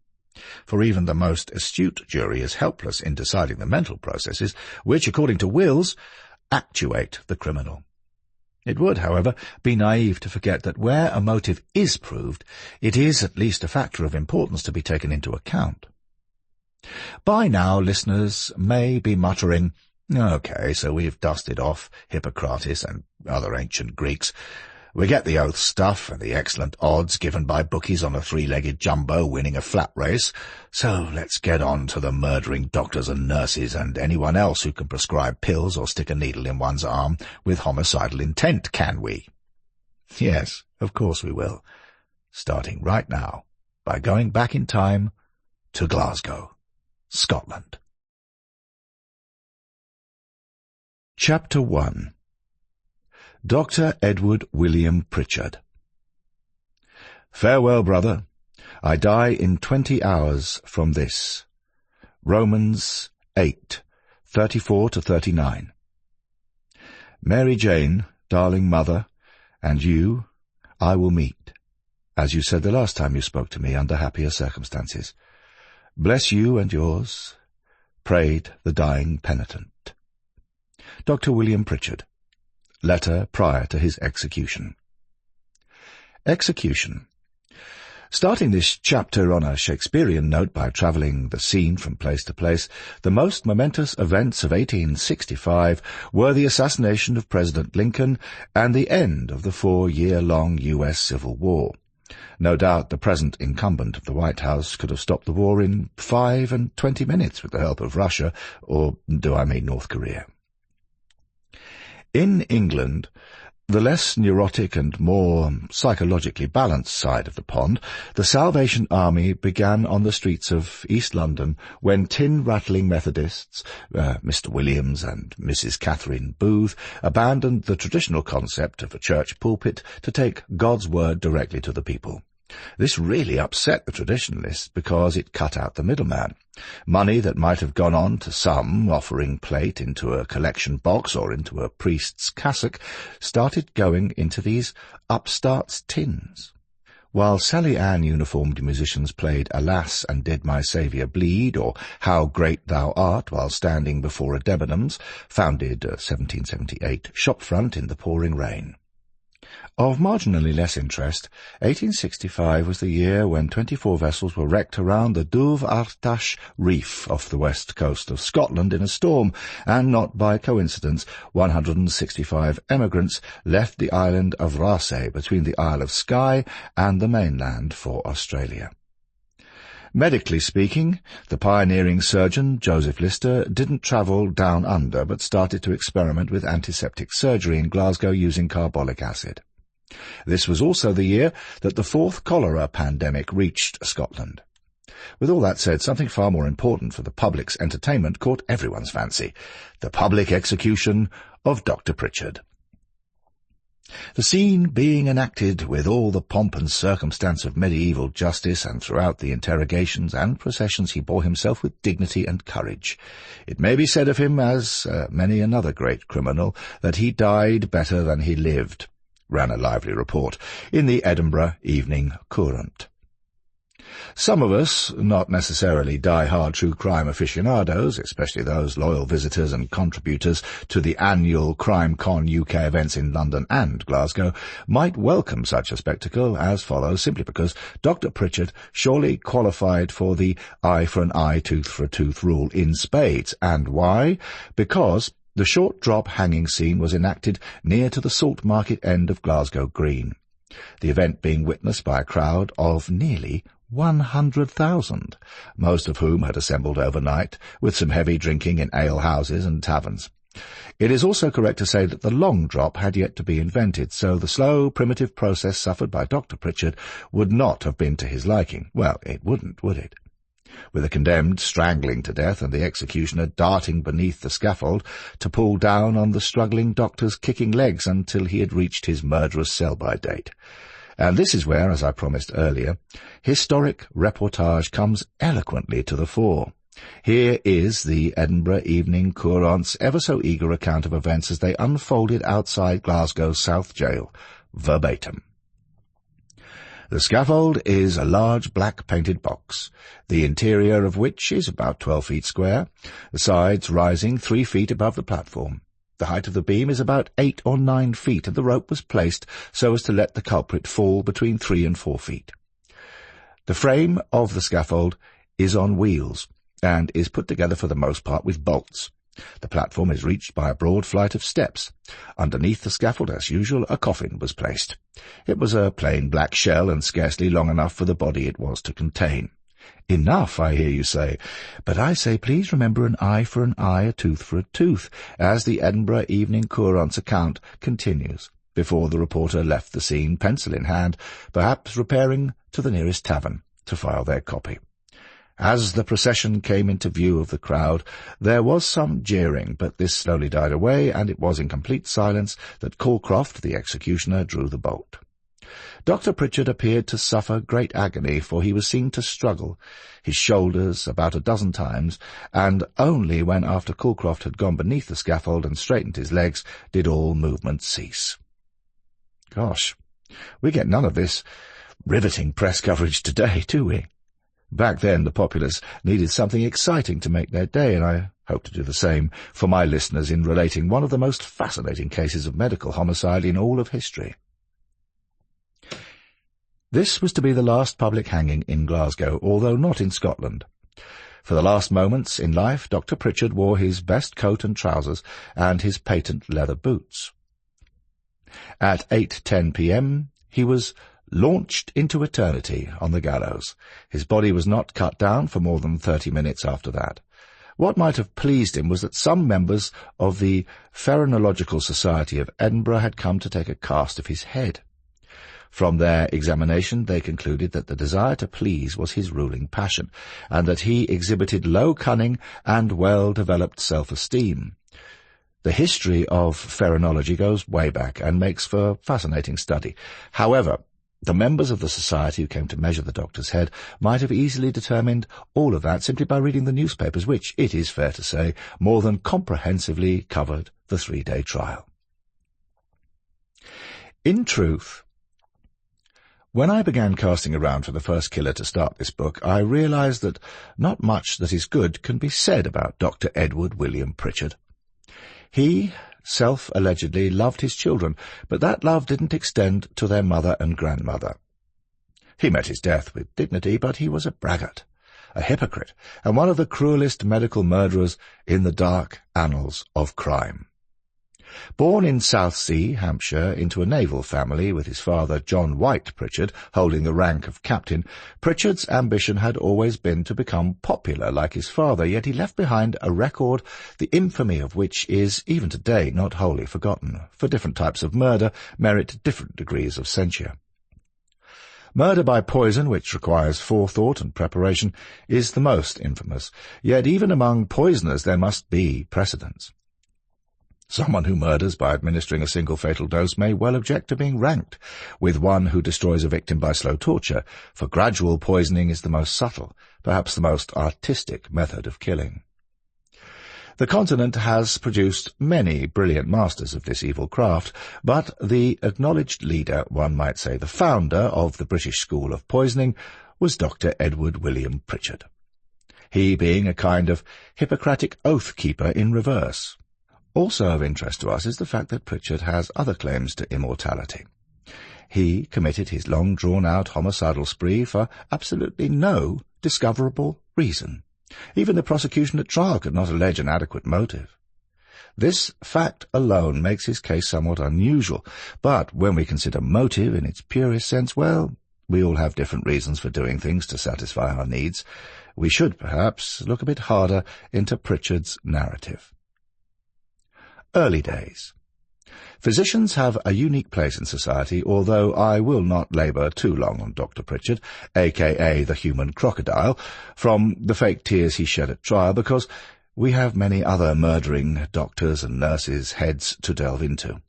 for even the most astute jury is helpless in deciding the mental processes which, according to Wills, actuate the criminal. It would, however, be naive to forget that where a motive is proved, it is at least a factor of importance to be taken into account. By now, listeners may be muttering, "Okay, so we've dusted off Hippocrates and other ancient Greeks. We get the oath stuff and the excellent odds given by bookies on a 3-legged jumbo winning a flat race, so let's get on to the murdering doctors and nurses and anyone else who can prescribe pills or stick a needle in one's arm with homicidal intent, can we?" Yes, of course we will, starting right now by going back in time to Glasgow, Scotland. Chapter 1. Dr. Edward William Pritchard. Farewell, brother. I die in 20 hours from this. Romans 8:34-39. Mary Jane, darling mother, and you, I will meet, as you said the last time you spoke to me under happier circumstances. Bless you and yours, prayed the dying penitent. Dr. William Pritchard. Letter prior to his execution. Execution. Starting this chapter on a Shakespearean note by travelling the scene from place to place, the most momentous events of 1865 were the assassination of President Lincoln and the end of the 4-year-long U.S. Civil War. No doubt the present incumbent of the White House could have stopped the war in 5 and 20 minutes with the help of Russia, or do I mean North Korea? In England, the less neurotic and more psychologically balanced side of the pond, the Salvation Army began on the streets of East London when tin-rattling Methodists, Mr. Williams and Mrs. Catherine Booth, abandoned the traditional concept of a church pulpit to take God's word directly to the people. This really upset the traditionalists because it cut out the middleman. Money that might have gone on to some offering plate into a collection box or into a priest's cassock started going into these upstarts' tins. While Sally Ann uniformed musicians played Alas and Did My Saviour Bleed, or How Great Thou Art, while standing before a Debenhams, founded 1778, shopfront in the pouring rain. Of marginally less interest, 1865 was the year when 24 vessels were wrecked around the Douve Artache reef off the west coast of Scotland in a storm, and not by coincidence 165 emigrants left the island of Raasay between the Isle of Skye and the mainland for Australia. Medically speaking, the pioneering surgeon, Joseph Lister, didn't travel down under but started to experiment with antiseptic surgery in Glasgow using carbolic acid. This was also the year that the fourth cholera pandemic reached Scotland. With all that said, something far more important for the public's entertainment caught everyone's fancy: the public execution of Dr. Pritchard. The scene being enacted with all the pomp and circumstance of medieval justice, and throughout the interrogations and processions he bore himself with dignity and courage. It may be said of him, as many another great criminal, that he died better than he lived, ran a lively report in the Edinburgh Evening Courant. Some of us, not necessarily die-hard true crime aficionados, especially those loyal visitors and contributors to the annual CrimeCon UK events in London and Glasgow, might welcome such a spectacle as follows, simply because Dr. Pritchard surely qualified for the eye for an eye, tooth for a tooth rule in spades. And why? Because the short drop hanging scene was enacted near to the Salt Market end of Glasgow Green, the event being witnessed by a crowd of nearly 100,000, most of whom had assembled overnight, with some heavy drinking in ale-houses and taverns. It is also correct to say that the long drop had yet to be invented, so the slow, primitive process suffered by Dr. Pritchard would not have been to his liking. Well, it wouldn't, would it? With the condemned strangling to death and the executioner darting beneath the scaffold to pull down on the struggling doctor's kicking legs until he had reached his murderous sell-by date. And this is where, as I promised earlier, historic reportage comes eloquently to the fore. Here is the Edinburgh Evening Courant's ever so eager account of events as they unfolded outside Glasgow's South Jail, verbatim. The scaffold is a large black painted box, the interior of which is about 12 feet square, the sides rising 3 feet above the platform. The height of the beam is about 8 or 9 feet, and the rope was placed so as to let the culprit fall between 3 and 4 feet. The frame of the scaffold is on wheels, and is put together for the most part with bolts. The platform is reached by a broad flight of steps. Underneath the scaffold, as usual, a coffin was placed. It was a plain black shell, and scarcely long enough for the body it was to contain. Enough, I hear you say. But I say, please remember an eye for an eye, a tooth for a tooth, as the Edinburgh Evening Courant's account continues, before the reporter left the scene, pencil in hand, perhaps repairing to the nearest tavern to file their copy. As the procession came into view of the crowd, there was some jeering, but this slowly died away, and it was in complete silence that Calcraft, the executioner, drew the bolt. Dr. Pritchard appeared to suffer great agony, for he was seen to struggle his shoulders about a dozen times, and only when after Calcraft had gone beneath the scaffold and straightened his legs did all movement cease. Gosh, we get none of this riveting press coverage today, do we? Back then the populace needed something exciting to make their day, and I hope to do the same for my listeners in relating one of the most fascinating cases of medical homicide in all of history. This was to be the last public hanging in Glasgow, although not in Scotland. For the last moments in life, Dr. Pritchard wore his best coat and trousers and his patent leather boots. At 8:10 p.m. he was launched into eternity on the gallows. His body was not cut down for more than 30 minutes after that. What might have pleased him was that some members of the Phrenological Society of Edinburgh had come to take a cast of his head. From their examination they concluded that the desire to please was his ruling passion, and that he exhibited low cunning and well-developed self-esteem. The history of phrenology goes way back and makes for fascinating study. However, the members of the society who came to measure the doctor's head might have easily determined all of that simply by reading the newspapers, which, it is fair to say, more than comprehensively covered the 3-day trial. In truth, when I began casting around for the first killer to start this book, I realized that not much that is good can be said about Dr. Edward William Pritchard. He self-allegedly loved his children, but that love didn't extend to their mother and grandmother. He met his death with dignity, but he was a braggart, a hypocrite, and one of the cruelest medical murderers in the dark annals of crime. Born in Southsea, Hampshire, into a naval family with his father John White Pritchard holding the rank of captain, Pritchard's ambition had always been to become popular like his father, yet he left behind a record the infamy of which is, even today, not wholly forgotten, for different types of murder merit different degrees of censure. Murder by poison, which requires forethought and preparation, is the most infamous, yet even among poisoners there must be precedents. Someone who murders by administering a single fatal dose may well object to being ranked with one who destroys a victim by slow torture, for gradual poisoning is the most subtle, perhaps the most artistic method of killing. The continent has produced many brilliant masters of this evil craft, but the acknowledged leader, one might say the founder, of the British school of poisoning was Dr. Edward William Pritchard, he being a kind of Hippocratic Oath keeper in reverse. Also of interest to us is the fact that Pritchard has other claims to immortality. He committed his long-drawn-out homicidal spree for absolutely no discoverable reason. Even the prosecution at trial could not allege an adequate motive. This fact alone makes his case somewhat unusual, but when we consider motive in its purest sense, well, we all have different reasons for doing things to satisfy our needs. We should, perhaps, look a bit harder into Pritchard's narrative. Early days. Physicians have a unique place in society, although I will not labour too long on Dr. Pritchard, a.k.a. the Human Crocodile, from the fake tears he shed at trial, because we have many other murdering doctors' and nurses' heads to delve into.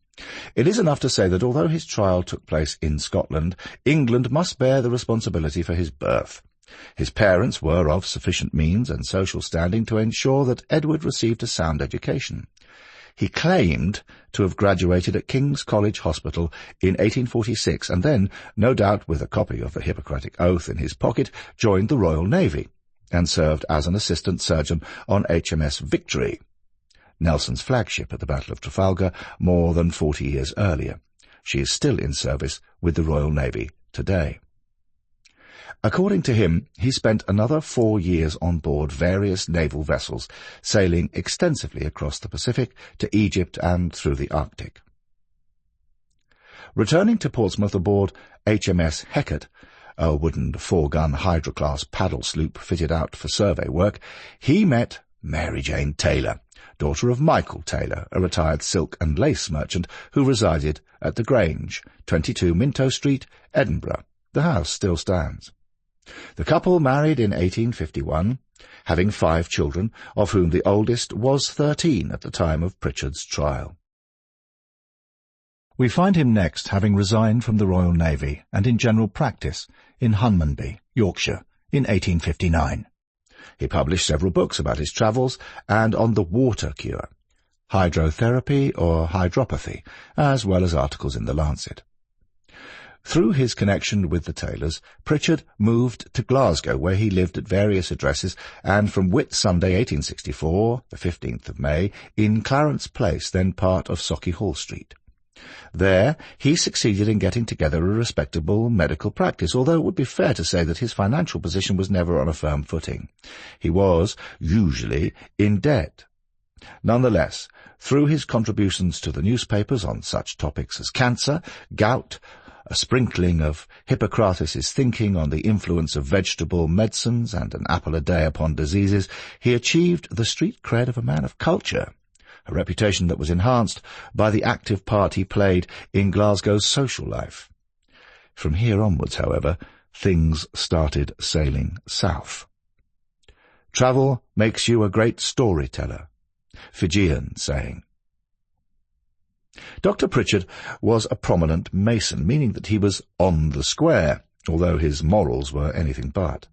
It is enough to say that although his trial took place in Scotland, England must bear the responsibility for his birth. His parents were of sufficient means and social standing to ensure that Edward received a sound education. He claimed to have graduated at King's College Hospital in 1846 and then, no doubt with a copy of the Hippocratic Oath in his pocket, joined the Royal Navy and served as an assistant surgeon on HMS Victory, Nelson's flagship at the Battle of Trafalgar, more than 40 years earlier. She is still in service with the Royal Navy today. According to him, he spent another 4 years on board various naval vessels, sailing extensively across the Pacific to Egypt and through the Arctic. Returning to Portsmouth aboard HMS Hecate, a wooden 4-gun hydro-class paddle sloop fitted out for survey work, he met Mary Jane Taylor, daughter of Michael Taylor, a retired silk and lace merchant who resided at the Grange, 22 Minto Street, Edinburgh. The house still stands. The couple married in 1851, having 5 children, of whom the oldest was 13 at the time of Pritchard's trial. We find him next having resigned from the Royal Navy and in general practice in Hunmanby, Yorkshire, in 1859. He published several books about his travels and on the water cure, hydrotherapy or hydropathy, as well as articles in the Lancet. Through his connection with the Taylors, Pritchard moved to Glasgow, where he lived at various addresses, and from Whit Sunday 1864, the 15th of May, in Clarence Place, then part of Sauchiehall Street. There he succeeded in getting together a respectable medical practice, although it would be fair to say that his financial position was never on a firm footing. He was, usually, in debt. Nonetheless, through his contributions to the newspapers on such topics as cancer, gout, a sprinkling of Hippocrates' thinking on the influence of vegetable medicines, and an apple a day upon diseases, he achieved the street cred of a man of culture, a reputation that was enhanced by the active part he played in Glasgow's social life. From here onwards, however, things started sailing south. Travel makes you a great storyteller, Fijian saying. Dr. Pritchard was a prominent Mason, meaning that he was on the square, although his morals were anything but.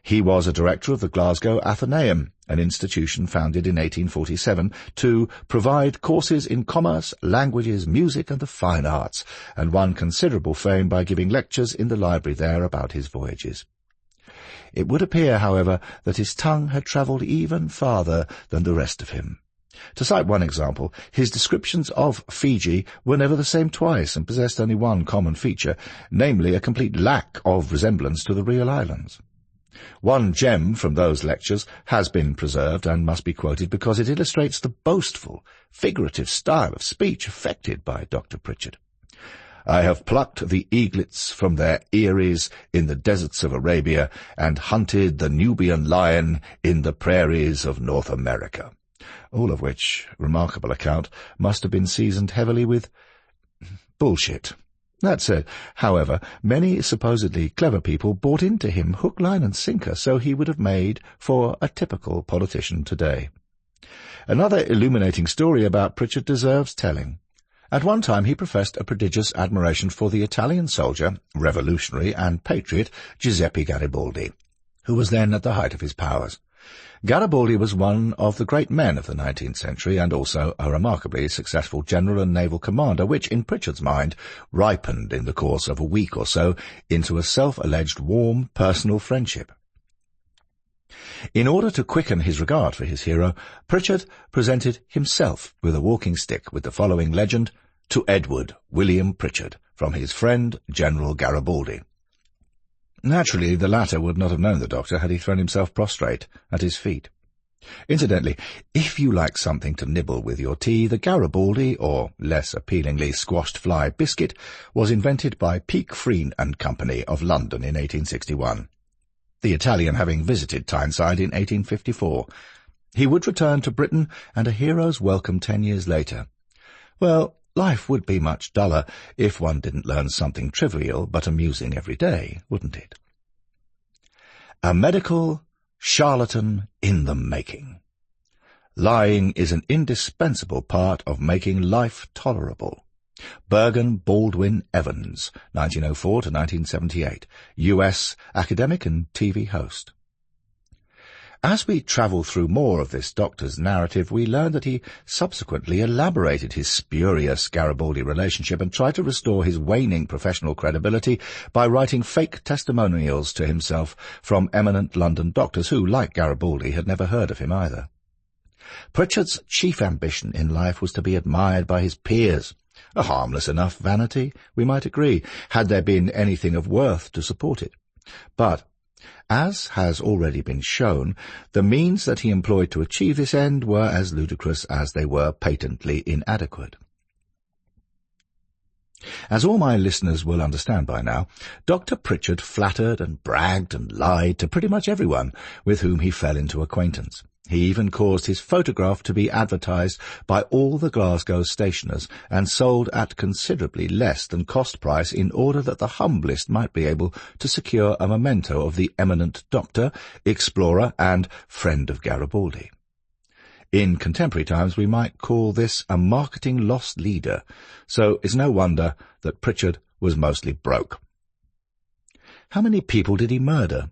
He was a director of the Glasgow Athenaeum, an institution founded in 1847 to provide courses in commerce, languages, music, and the fine arts, and won considerable fame by giving lectures in the library there about his voyages. It would appear, however, that his tongue had travelled even farther than the rest of him. To cite one example, his descriptions of Fiji were never the same twice and possessed only one common feature, namely a complete lack of resemblance to the real islands. One gem from those lectures has been preserved and must be quoted because it illustrates the boastful, figurative style of speech affected by Dr. Pritchard. "I have plucked the eaglets from their eyries in the deserts of Arabia and hunted the Nubian lion in the prairies of North America," all of which remarkable account must have been seasoned heavily with bullshit. That said, however, many supposedly clever people bought into him hook, line, and sinker, so he would have made for a typical politician today. Another illuminating story about Pritchard deserves telling. At one time he professed a prodigious admiration for the Italian soldier, revolutionary, and patriot Giuseppe Garibaldi, who was then at the height of his powers. Garibaldi was one of the great men of the 19th century and also a remarkably successful general and naval commander, which, in Pritchard's mind, ripened in the course of a week or so into a self-alleged warm personal friendship. In order to quicken his regard for his hero, Pritchard presented himself with a walking stick with the following legend, "To Edward William Pritchard, from his friend General Garibaldi." Naturally, the latter would not have known the doctor had he thrown himself prostrate at his feet. Incidentally, if you like something to nibble with your tea, the Garibaldi, or less appealingly squashed fly biscuit, was invented by Peake, Freen and Company of London in 1861, the Italian having visited Tyneside in 1854. He would return to Britain and a hero's welcome 10 years later. Well, life would be much duller if one didn't learn something trivial but amusing every day, wouldn't it? A medical charlatan in the making. Lying is an indispensable part of making life tolerable. Bergen Baldwin Evans, 1904 to 1978, U.S. academic and TV host. As we travel through more of this doctor's narrative, we learn that he subsequently elaborated his spurious Garibaldi relationship and tried to restore his waning professional credibility by writing fake testimonials to himself from eminent London doctors who, like Garibaldi, had never heard of him either. Pritchard's chief ambition in life was to be admired by his peers. A harmless enough vanity, we might agree, had there been anything of worth to support it. But as has already been shown, the means that he employed to achieve this end were as ludicrous as they were patently inadequate. As all my listeners will understand by now, Dr. Pritchard flattered and bragged and lied to pretty much everyone with whom he fell into acquaintance. He even caused his photograph to be advertised by all the Glasgow stationers and sold at considerably less than cost price in order that the humblest might be able to secure a memento of the eminent doctor, explorer, and friend of Garibaldi. In contemporary times we might call this a marketing loss leader, so it's no wonder that Pritchard was mostly broke. How many people did he murder?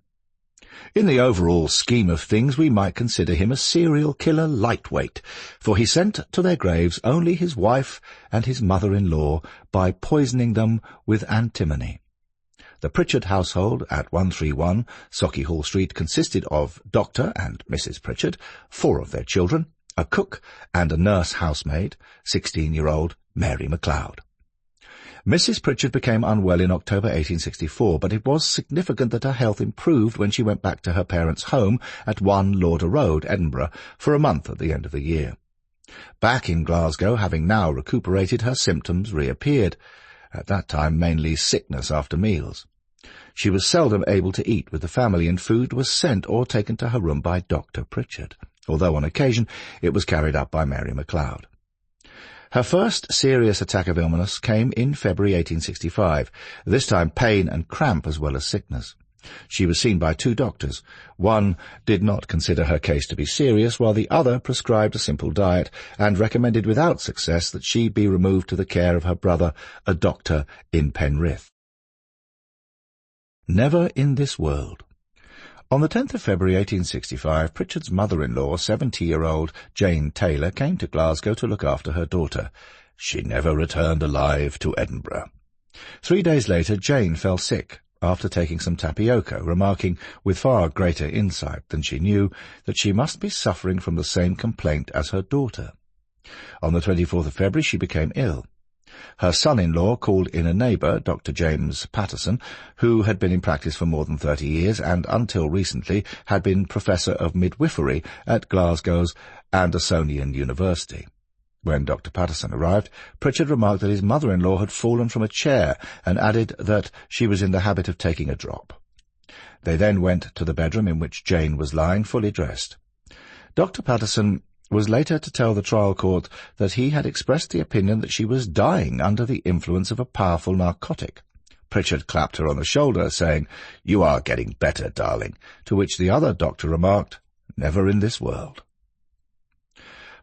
In the overall scheme of things, we might consider him a serial killer lightweight, for he sent to their graves only his wife and his mother-in-law by poisoning them with antimony. The Pritchard household at 131 Sauchiehall Street consisted of Dr. and Mrs. Pritchard, 4 of their children, a cook and a nurse housemaid, 16-year-old Mary MacLeod. Mrs. Pritchard became unwell in October 1864, but it was significant that her health improved when she went back to her parents' home at 1 Lauder Road, Edinburgh, for a month at the end of the year. Back in Glasgow, having now recuperated, her symptoms reappeared, at that time mainly sickness after meals. She was seldom able to eat with the family, and food was sent or taken to her room by Dr. Pritchard, although on occasion it was carried up by Mary MacLeod. Her first serious attack of illness came in February 1865, this time pain and cramp as well as sickness. She was seen by 2 doctors. One did not consider her case to be serious, while the other prescribed a simple diet and recommended without success that she be removed to the care of her brother, a doctor in Penrith. Never in this world. On the 10th of February 1865, Pritchard's mother-in-law, 70-year-old Jane Taylor, came to Glasgow to look after her daughter. She never returned alive to Edinburgh. 3 days later, Jane fell sick after taking some tapioca, remarking with far greater insight than she knew that she must be suffering from the same complaint as her daughter. On the 24th of February, she became ill. Her son-in-law called in a neighbour, Dr. James Patterson, who had been in practice for more than 30 years and until recently had been Professor of Midwifery at Glasgow's Andersonian University. When Dr. Patterson arrived, Pritchard remarked that his mother-in-law had fallen from a chair and added that she was in the habit of taking a drop. They then went to the bedroom in which Jane was lying, fully dressed. Dr. Patterson was later to tell the trial court that he had expressed the opinion that she was dying under the influence of a powerful narcotic. Pritchard clapped her on the shoulder, saying, "You are getting better, darling," to which the other doctor remarked, "Never in this world."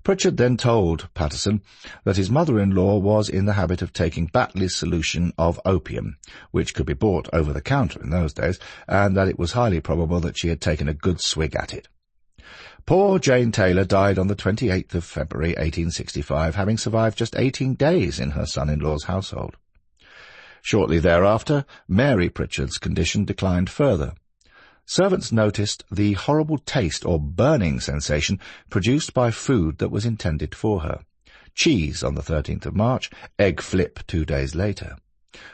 Pritchard then told Patterson that his mother-in-law was in the habit of taking Batley's solution of opium, which could be bought over the counter in those days, and that it was highly probable that she had taken a good swig at it. Poor Jane Taylor died on the 28th of February 1865, having survived just 18 days in her son-in-law's household. Shortly thereafter, Mary Pritchard's condition declined further. Servants noticed the horrible taste or burning sensation produced by food that was intended for her. Cheese on the 13th of March, egg flip 2 days later.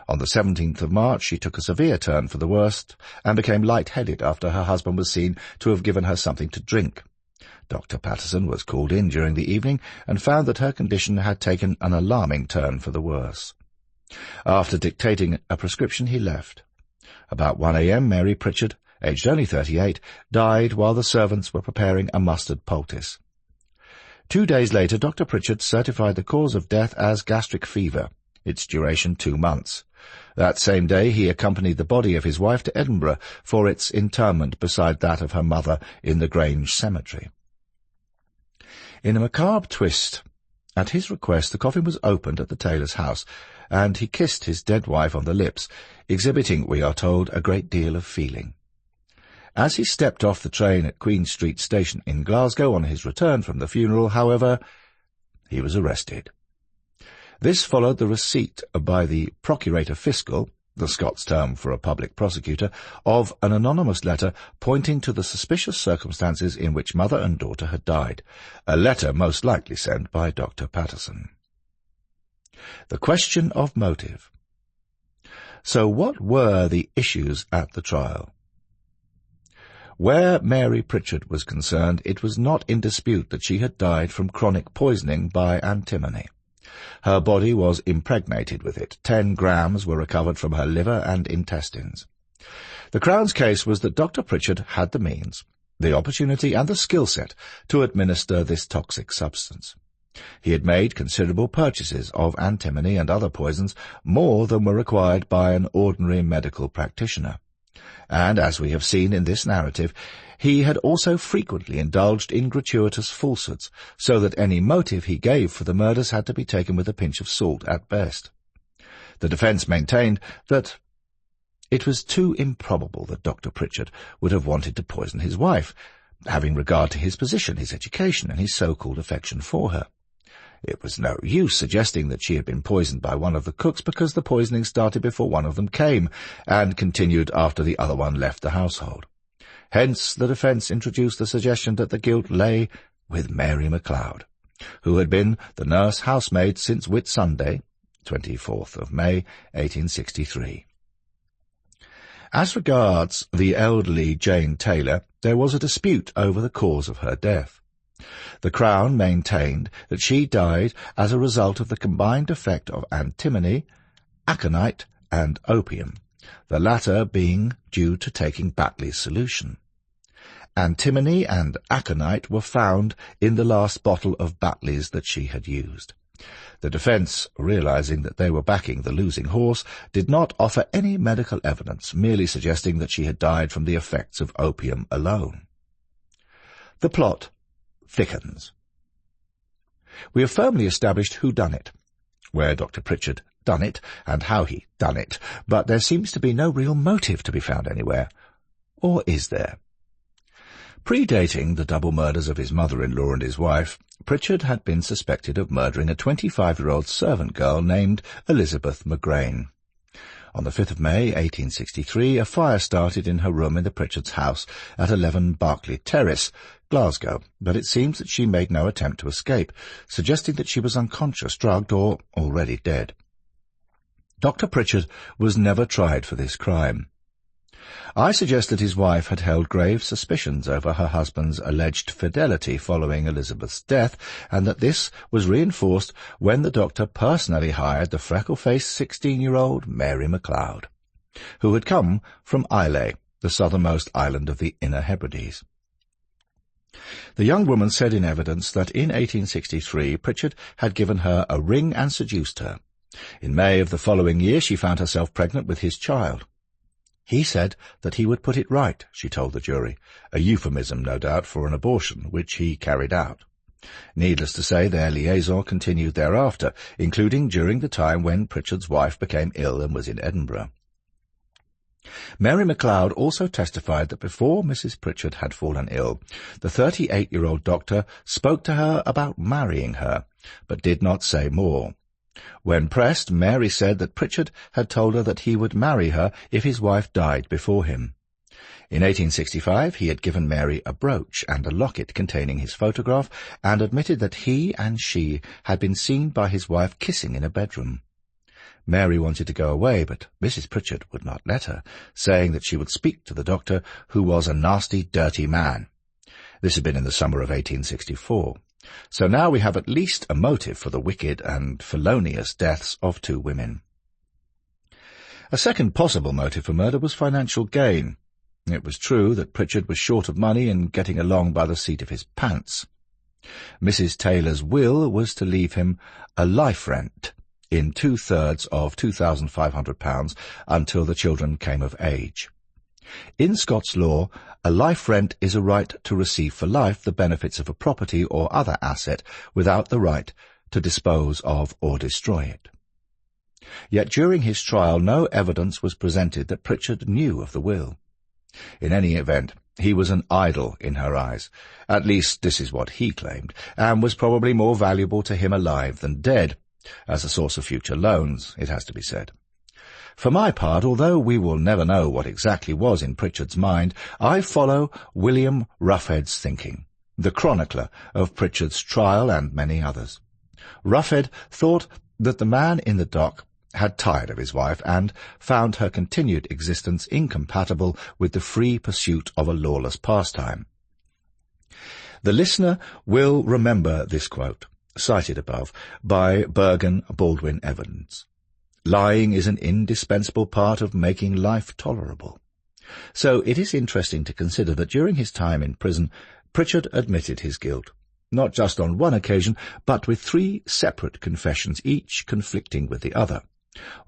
On the 17th of March she took a severe turn for the worst and became light-headed after her husband was seen to have given her something to drink. Dr. Patterson was called in during the evening and found that her condition had taken an alarming turn for the worse. After dictating a prescription, he left. About 1 a.m. Mary Pritchard, aged only 38, died while the servants were preparing a mustard poultice. 2 days later, Dr. Pritchard certified the cause of death as gastric fever, its duration 2 months. That same day he accompanied the body of his wife to Edinburgh for its interment beside that of her mother in the Grange Cemetery. In a macabre twist, at his request, the coffin was opened at the tailor's house, and he kissed his dead wife on the lips, exhibiting, we are told, a great deal of feeling. As he stepped off the train at Queen Street Station in Glasgow on his return from the funeral, however, he was arrested. This followed the receipt by the Procurator Fiscal, the Scots term for a public prosecutor, of an anonymous letter pointing to the suspicious circumstances in which mother and daughter had died, a letter most likely sent by Dr. Patterson. The question of motive. So what were the issues at the trial? Where Mary Pritchard was concerned, it was not in dispute that she had died from chronic poisoning by antimony. Her body was impregnated with it. 10 grams were recovered from her liver and intestines. The Crown's case was that Dr. Pritchard had the means, the opportunity and the skill set to administer this toxic substance. He had made considerable purchases of antimony and other poisons, more than were required by an ordinary medical practitioner. And, as we have seen in this narrative, he had also frequently indulged in gratuitous falsehoods, so that any motive he gave for the murders had to be taken with a pinch of salt at best. The defence maintained that it was too improbable that Dr. Pritchard would have wanted to poison his wife, having regard to his position, his education, and his so-called affection for her. It was no use suggesting that she had been poisoned by one of the cooks, because the poisoning started before one of them came, and continued after the other one left the household. Hence the defence introduced the suggestion that the guilt lay with Mary MacLeod, who had been the nurse housemaid since Whit Sunday, 24th of May, 1863. As regards the elderly Jane Taylor, there was a dispute over the cause of her death. The Crown maintained that she died as a result of the combined effect of antimony, aconite, and opium, the latter being due to taking Batley's solution. Antimony and aconite were found in the last bottle of Batley's that she had used. The defence, realizing that they were backing the losing horse, did not offer any medical evidence, merely suggesting that she had died from the effects of opium alone. The plot thickens. We have firmly established who done it, where Dr. Pritchard done it, and how he done it, but there seems to be no real motive to be found anywhere. Or is there? Predating the double murders of his mother-in-law and his wife, Pritchard had been suspected of murdering a 25-year-old servant girl named Elizabeth McGrain. On the 5th of May, 1863, a fire started in her room in the Pritchards' house at 11 Berkeley Terrace, Glasgow, but it seems that she made no attempt to escape, suggesting that she was unconscious, drugged, or already dead. Dr. Pritchard was never tried for this crime. I suggest that his wife had held grave suspicions over her husband's alleged fidelity following Elizabeth's death, and that this was reinforced when the doctor personally hired the freckle-faced 16-year-old Mary MacLeod, who had come from Allitt, the southernmost island of the Inner Hebrides. The young woman said in evidence that in 1863 Pritchard had given her a ring and seduced her. In May of the following year she found herself pregnant with his child. He said that he would put it right, she told the jury, a euphemism, no doubt, for an abortion, which he carried out. Needless to say, their liaison continued thereafter, including during the time when Pritchard's wife became ill and was in Edinburgh. Mary MacLeod also testified that before Mrs. Pritchard had fallen ill, the 38-year-old doctor spoke to her about marrying her, but did not say more. When pressed, Mary said that Pritchard had told her that he would marry her if his wife died before him. In 1865 he had given Mary a brooch and a locket containing his photograph, and admitted that he and she had been seen by his wife kissing in a bedroom. Mary wanted to go away, but Mrs. Pritchard would not let her, saying that she would speak to the doctor, who was a nasty, dirty man. This had been in the summer of 1864. So now we have at least a motive for the wicked and felonious deaths of two women. A second possible motive for murder was financial gain. It was true that Pritchard was short of money and getting along by the seat of his pants. Mrs. Taylor's will was to leave him a life rent in 2/3 of £2,500 until the children came of age. In Scots law, a life rent is a right to receive for life the benefits of a property or other asset without the right to dispose of or destroy it. Yet during his trial no evidence was presented that Pritchard knew of the will. In any event, he was an idol in her eyes. At least this is what he claimed, and was probably more valuable to him alive than dead, as a source of future loans, it has to be said. For my part, although we will never know what exactly was in Pritchard's mind, I follow William Ruffhead's thinking, the chronicler of Pritchard's trial and many others. Ruffhead thought that the man in the dock had tired of his wife and found her continued existence incompatible with the free pursuit of a lawless pastime. The listener will remember this quote, cited above, by Bergen Baldwin Evans. Lying is an indispensable part of making life tolerable. So it is interesting to consider that during his time in prison, Pritchard admitted his guilt, not just on one occasion, but with 3 separate confessions, each conflicting with the other.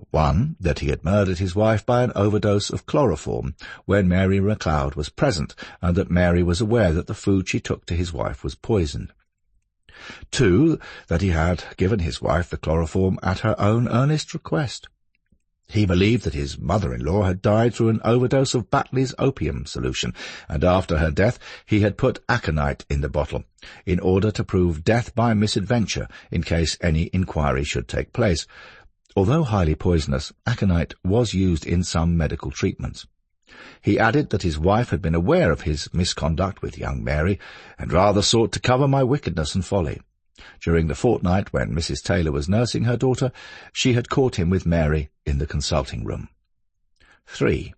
One, that he had murdered his wife by an overdose of chloroform when Mary MacLeod was present, and that Mary was aware that the food she took to his wife was poisoned. 2, that he had given his wife the chloroform at her own earnest request. He believed that his mother-in-law had died through an overdose of Batley's opium solution, and after her death he had put aconite in the bottle, in order to prove death by misadventure in case any inquiry should take place. Although highly poisonous, aconite was used in some medical treatments. He added that his wife had been aware of his misconduct with young Mary, and rather sought to cover my wickedness and folly. During the fortnight when Mrs. Taylor was nursing her daughter, she had caught him with Mary in the consulting room. 3.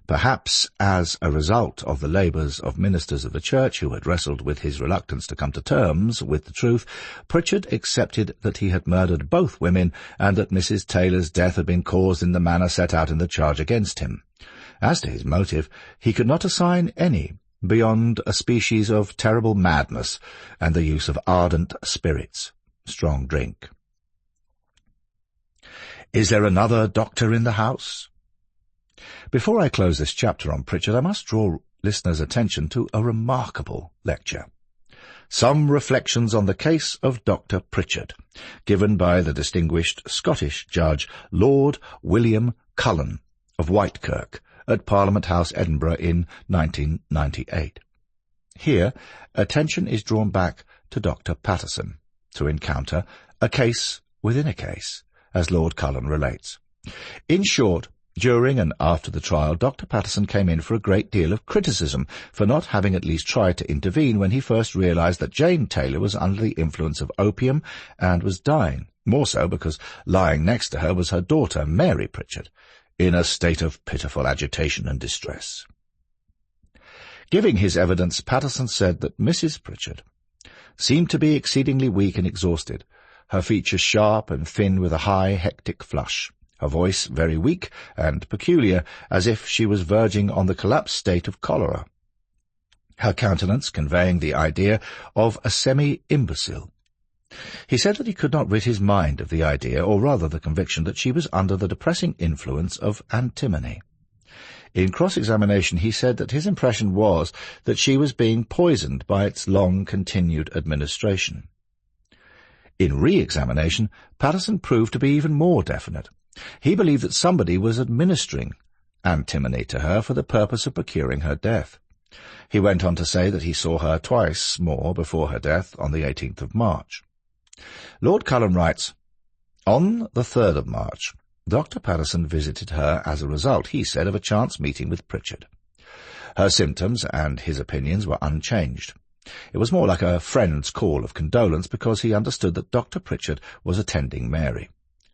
Perhaps as a result of the labours of ministers of the Church who had wrestled with his reluctance to come to terms with the truth, Pritchard accepted that he had murdered both women and that Mrs. Taylor's death had been caused in the manner set out in the charge against him. As to his motive, he could not assign any beyond a species of terrible madness and the use of ardent spirits, strong drink. Is there another doctor in the house? Before I close this chapter on Pritchard, I must draw listeners' attention to a remarkable lecture. Some Reflections on the Case of Dr. Pritchard, given by the distinguished Scottish judge Lord William Cullen of Whitekirk at Parliament House, Edinburgh in 1998. Here, attention is drawn back to Dr. Patterson to encounter a case within a case, as Lord Cullen relates. In short, during and after the trial, Dr. Patterson came in for a great deal of criticism for not having at least tried to intervene when he first realized that Jane Taylor was under the influence of opium and was dying, more so because lying next to her was her daughter, Mary Pritchard, in a state of pitiful agitation and distress. Giving his evidence, Patterson said that Mrs. Pritchard seemed to be exceedingly weak and exhausted, her features sharp and thin with a high, hectic flush, her voice very weak and peculiar, as if she was verging on the collapsed state of cholera, her countenance conveying the idea of a semi-imbecile. He said that he could not rid his mind of the idea, or rather the conviction, that she was under the depressing influence of antimony. In cross-examination he said that his impression was that she was being poisoned by its long-continued administration. In re-examination, Patterson proved to be even more definite. He believed that somebody was administering antimony to her for the purpose of procuring her death. He went on to say that he saw her twice more before her death on the 18th of March. Lord Cullen writes, on the 3rd of March, Dr. Patterson visited her as a result, he said, of a chance meeting with Pritchard. Her symptoms and his opinions were unchanged. It was more like a friend's call of condolence because he understood that Dr. Pritchard was attending Mary.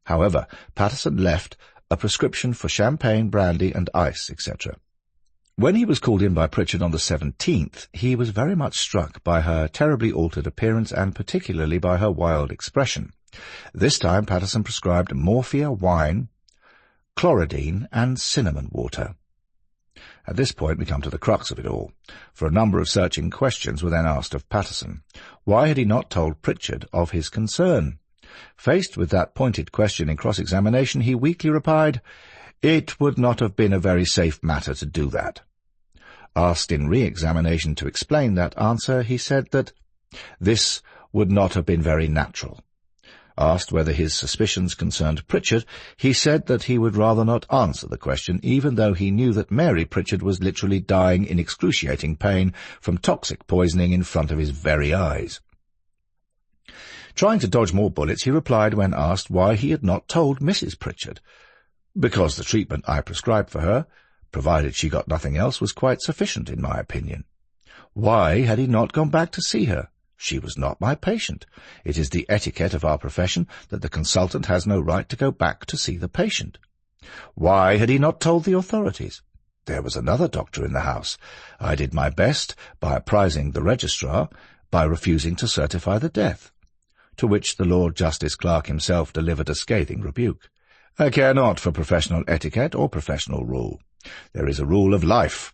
However, Patterson left a prescription for champagne, brandy, and ice, etc. When he was called in by Pritchard on the 17th, he was very much struck by her terribly altered appearance and particularly by her wild expression. This time Patterson prescribed morphia, wine, chlorodyne, and cinnamon water. At this point we come to the crux of it all, for a number of searching questions were then asked of Patterson. Why had he not told Pritchard of his concern? Faced with that pointed question in cross-examination, he weakly replied, "It would not have been a very safe matter to do that." Asked in re-examination to explain that answer, he said that this would not have been very natural. Asked whether his suspicions concerned Pritchard, he said that he would rather not answer the question, even though he knew that Mary Pritchard was literally dying in excruciating pain from toxic poisoning in front of his very eyes. Trying to dodge more bullets, he replied when asked why he had not told Mrs. Pritchard. Because the treatment I prescribed for her, provided she got nothing else, was quite sufficient, in my opinion. Why had he not gone back to see her? She was not my patient. It is the etiquette of our profession that the consultant has no right to go back to see the patient. Why had he not told the authorities? There was another doctor in the house. I did my best by apprising the registrar, by refusing to certify the death. To which the Lord Justice Clerk himself delivered a scathing rebuke. I care not for professional etiquette or professional rule. There is a rule of life,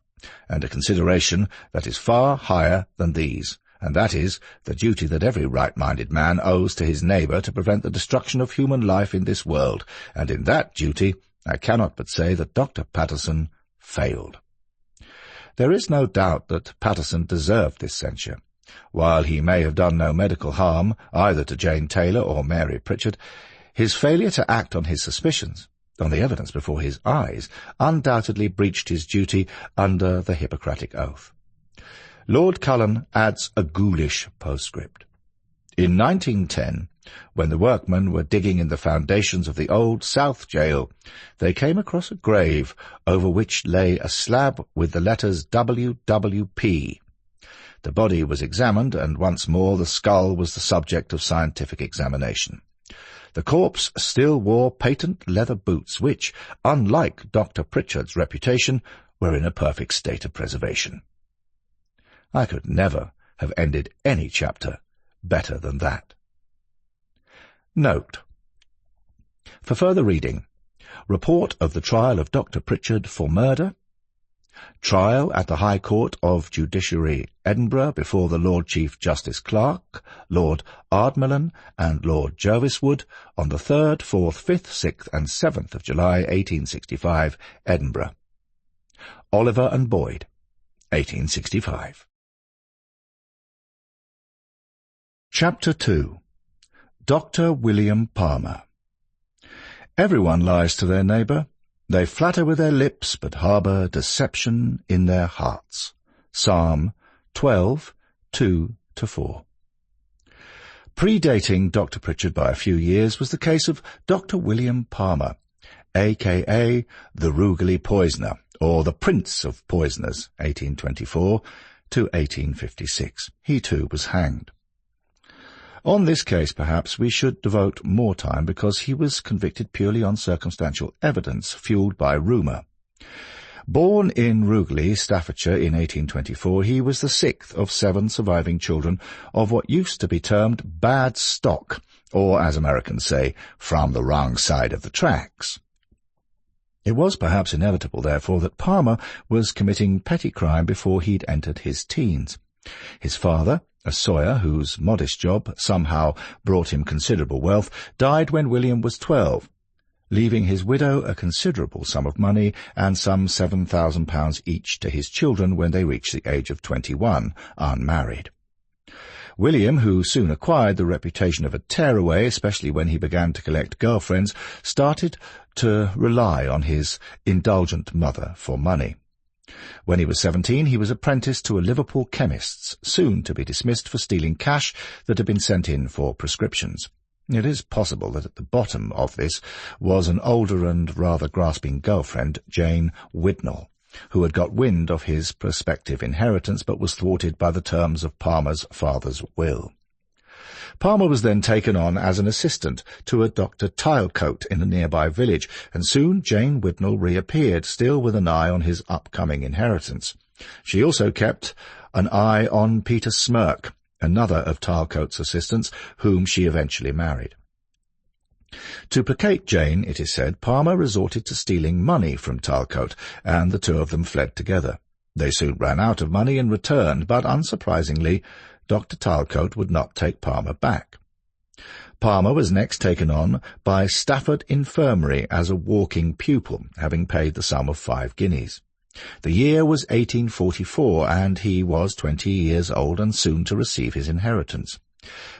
and a consideration that is far higher than these, and that is the duty that every right-minded man owes to his neighbour to prevent the destruction of human life in this world, and in that duty I cannot but say that Dr. Patterson failed. There is no doubt that Patterson deserved this censure. While he may have done no medical harm either to Jane Taylor or Mary Pritchard, his failure to act on his suspicions, on the evidence before his eyes, undoubtedly breached his duty under the Hippocratic Oath. Lord Cullen adds a ghoulish postscript. In 1910, when the workmen were digging in the foundations of the old South Jail, they came across a grave over which lay a slab with the letters WWP. The body was examined, and once more the skull was the subject of scientific examination. The corpse still wore patent leather boots which, unlike Dr. Pritchard's reputation, were in a perfect state of preservation. I could never have ended any chapter better than that. Note: for further reading, Report of the Trial of Dr. Pritchard for Murder, Trial at the High Court of Judiciary, Edinburgh, before the Lord Chief Justice Clerk, Lord Ardmillan and Lord Jerviswood, on the 3rd, 4th, 5th, 6th and 7th of July, 1865, Edinburgh. Oliver and Boyd, 1865. Chapter 2. Dr. William Palmer. Everyone lies to their neighbour. They flatter with their lips, but harbour deception in their hearts. Psalm 12, 2-4. Predating Dr. Pritchard by a few years was the case of Dr. William Palmer, a.k.a. the Rugelly Poisoner, or the Prince of Poisoners, 1824 to 1856. He too was hanged. On this case, perhaps, we should devote more time because he was convicted purely on circumstantial evidence fuelled by rumour. Born in Rugelly, Staffordshire, in 1824, he was the 6th of 7 surviving children of what used to be termed bad stock, or, as Americans say, from the wrong side of the tracks. It was perhaps inevitable, therefore, that Palmer was committing petty crime before he'd entered his teens. His father, a sawyer whose modest job somehow brought him considerable wealth, died when William was 12, leaving his widow a considerable sum of money and some £7,000 each to his children when they reached the age of 21, unmarried. William, who soon acquired the reputation of a tearaway, especially when he began to collect girlfriends, started to rely on his indulgent mother for money. When he was 17, he was apprenticed to a Liverpool chemist's, soon to be dismissed for stealing cash that had been sent in for prescriptions. It is possible that at the bottom of this was an older and rather grasping girlfriend, Jane Widnall, who had got wind of his prospective inheritance but was thwarted by the terms of Palmer's father's will. Palmer was then taken on as an assistant to a Dr. Tilecote in a nearby village, and soon Jane Widnall reappeared, still with an eye on his upcoming inheritance. She also kept an eye on Peter Smirk, another of Tilecote's assistants, whom she eventually married. To placate Jane, it is said, Palmer resorted to stealing money from Tilecote, and the two of them fled together. They soon ran out of money and returned, but unsurprisingly, Dr. Tilecote would not take Palmer back. Palmer was next taken on by Stafford Infirmary as a walking pupil, having paid the sum of 5 guineas. The year was 1844, and he was 20 years old and soon to receive his inheritance.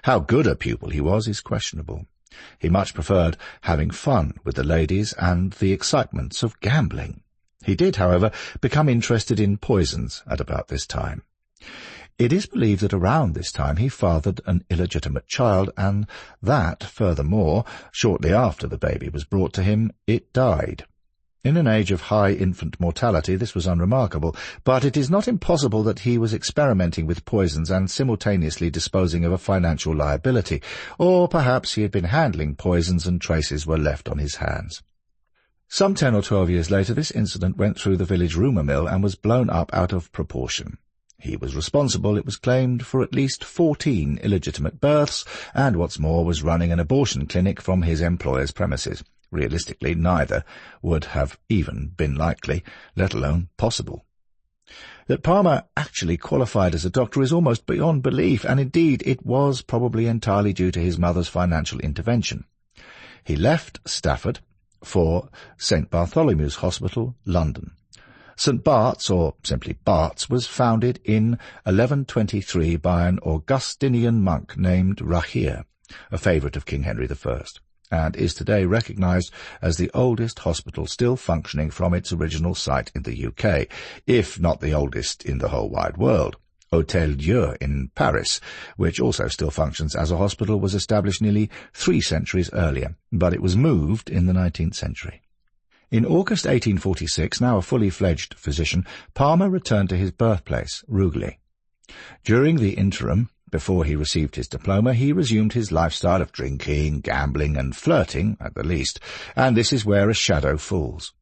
How good a pupil he was is questionable. He much preferred having fun with the ladies and the excitements of gambling. He did, however, become interested in poisons at about this time. It is believed that around this time he fathered an illegitimate child, and that, furthermore, shortly after the baby was brought to him, it died. In an age of high infant mortality, this was unremarkable, but it is not impossible that he was experimenting with poisons and simultaneously disposing of a financial liability, or perhaps he had been handling poisons and traces were left on his hands. Some 10 or 12 years later, this incident went through the village rumour mill and was blown up out of proportion. He was responsible, it was claimed, for at least 14 illegitimate births, and what's more, was running an abortion clinic from his employer's premises. Realistically, neither would have even been likely, let alone possible. That Palmer actually qualified as a doctor is almost beyond belief, and indeed it was probably entirely due to his mother's financial intervention. He left Stafford for St. Bartholomew's Hospital, London. St. Bart's, or simply Bart's, was founded in 1123 by an Augustinian monk named Rahir, a favourite of King Henry I, and is today recognised as the oldest hospital still functioning from its original site in the UK, if not the oldest in the whole wide world. Hôtel Dieu in Paris, which also still functions as a hospital, was established nearly 3 centuries earlier, but it was moved in the 19th century. In August 1846, now a fully fledged physician, Palmer returned to his birthplace, Rugeley. During the interim, before he received his diploma, he resumed his lifestyle of drinking, gambling, and flirting, at the least, and this is where a shadow falls.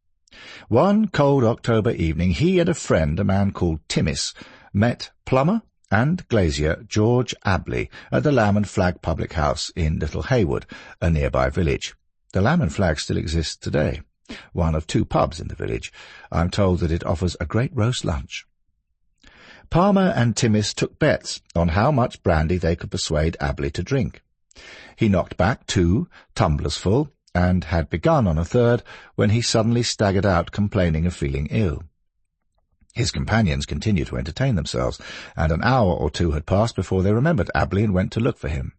One cold October evening, he and a friend, a man called Timmis, met plumber and glazier George Abley at the Lamb and Flag public house in Little Haywood, a nearby village. The Lamb and Flag still exists today, one of 2 pubs in the village. I'm told that it offers a great roast lunch. Palmer and Timmis took bets on how much brandy they could persuade Abley to drink. He knocked back 2 tumblers full, and had begun on a 3rd when he suddenly staggered out, complaining of feeling ill. His companions continued to entertain themselves, and an hour or 2 had passed before they remembered Abley and went to look for him.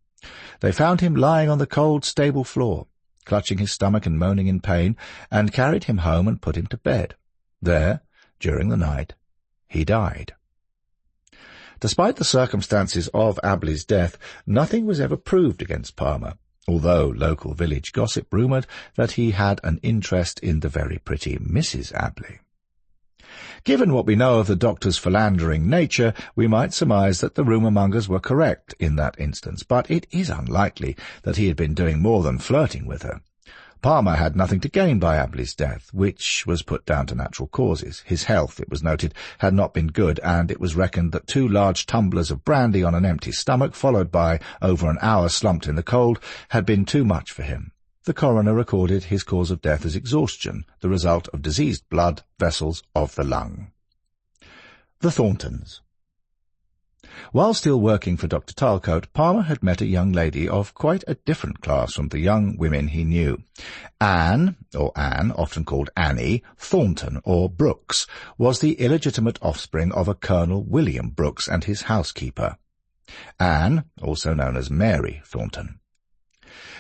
They found him lying on the cold stable floor, clutching his stomach and moaning in pain, and carried him home and put him to bed. There, during the night, he died. Despite the circumstances of Abley's death, nothing was ever proved against Palmer, although local village gossip rumoured that he had an interest in the very pretty Mrs. Abley. Given what we know of the doctor's philandering nature, we might surmise that the rumour-mongers were correct in that instance, but it is unlikely that he had been doing more than flirting with her. Palmer had nothing to gain by Abley's death, which was put down to natural causes. His health, it was noted, had not been good, and it was reckoned that 2 large tumblers of brandy on an empty stomach, followed by over an hour slumped in the cold, had been too much for him. The coroner recorded his cause of death as exhaustion, the result of diseased blood vessels of the lung. The Thorntons. While still working for Dr. Talcote, Palmer had met a young lady of quite a different class from the young women he knew. Anne, often called Annie, Thornton, or Brooks, was the illegitimate offspring of a Colonel William Brooks and his housekeeper. Anne, also known as Mary Thornton.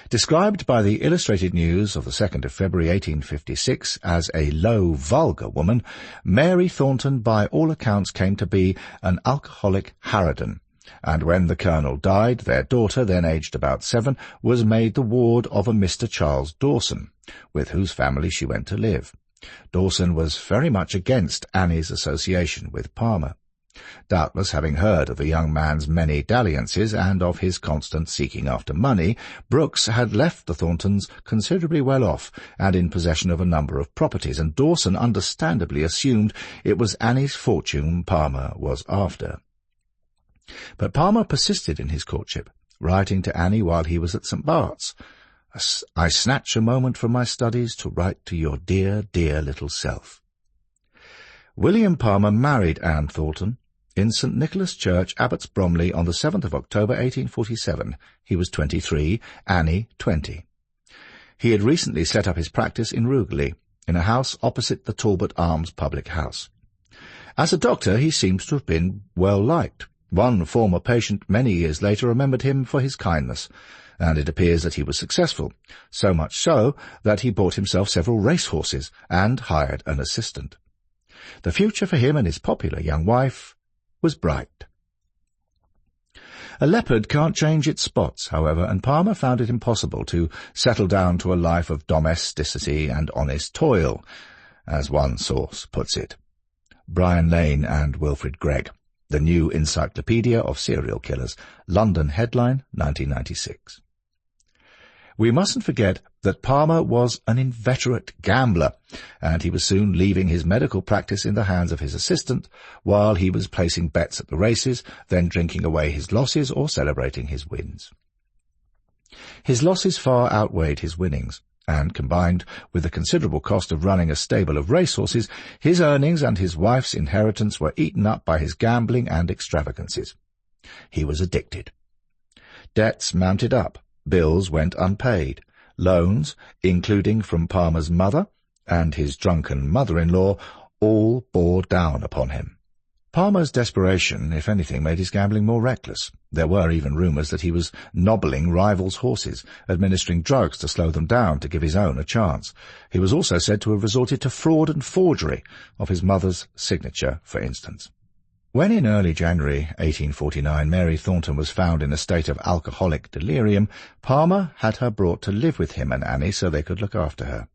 Described by the Illustrated News of the 2nd of February 1856 as a low, vulgar woman, Mary Thornton by all accounts came to be an alcoholic harridan, and when the Colonel died, their daughter, then aged about 7, was made the ward of a Mr. Charles Dawson, with whose family she went to live. Dawson was very much against Annie's association with Palmer. Doubtless having heard of the young man's many dalliances and of his constant seeking after money, Brooks had left the Thorntons considerably well off and in possession of a number of properties, and Dawson understandably assumed it was Annie's fortune Palmer was after. But Palmer persisted in his courtship, writing to Annie while he was at St. Bart's. "I snatch a moment from my studies to write to your dear, dear little self." William Palmer married Anne Thornton in St. Nicholas Church, Abbots Bromley, on the 7th of October 1847. He was 23, Annie 20. He had recently set up his practice in Rugeley, in a house opposite the Talbot Arms public house. As a doctor he seems to have been well liked. One former patient many years later remembered him for his kindness, and it appears that he was successful, so much so that he bought himself several racehorses and hired an assistant. The future for him and his popular young wife was bright. A leopard can't change its spots, however, and Palmer found it impossible to settle down to a life of domesticity and honest toil, as one source puts it. Brian Lane and Wilfred Gregg, The New Encyclopedia of Serial Killers, London headline, 1996. We mustn't forget that Palmer was an inveterate gambler, and he was soon leaving his medical practice in the hands of his assistant, while he was placing bets at the races, then drinking away his losses or celebrating his wins. His losses far outweighed his winnings, and combined with the considerable cost of running a stable of racehorses, his earnings and his wife's inheritance were eaten up by his gambling and extravagances. He was addicted. Debts mounted up, bills went unpaid, loans, including from Palmer's mother and his drunken mother-in-law, all bore down upon him. Palmer's desperation, if anything, made his gambling more reckless. There were even rumours that he was nobbling rivals' horses, administering drugs to slow them down to give his own a chance. He was also said to have resorted to fraud and forgery of his mother's signature, for instance. When in early January 1849 Mary Thornton was found in a state of alcoholic delirium, Palmer had her brought to live with him and Annie so they could look after her.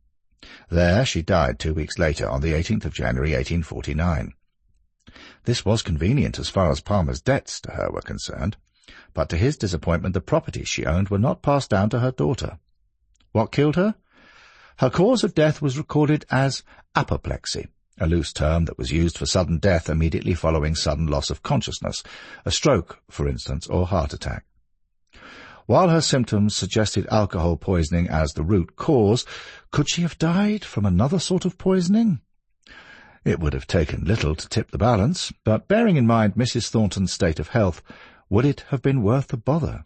There she died 2 weeks later, on the 18th of January 1849. This was convenient as far as Palmer's debts to her were concerned, but to his disappointment the properties she owned were not passed down to her daughter. What killed her? Her cause of death was recorded as apoplexy, a loose term that was used for sudden death immediately following sudden loss of consciousness, a stroke, for instance, or heart attack. While her symptoms suggested alcohol poisoning as the root cause, could she have died from another sort of poisoning? It would have taken little to tip the balance, but bearing in mind Mrs. Thornton's state of health, would it have been worth the bother?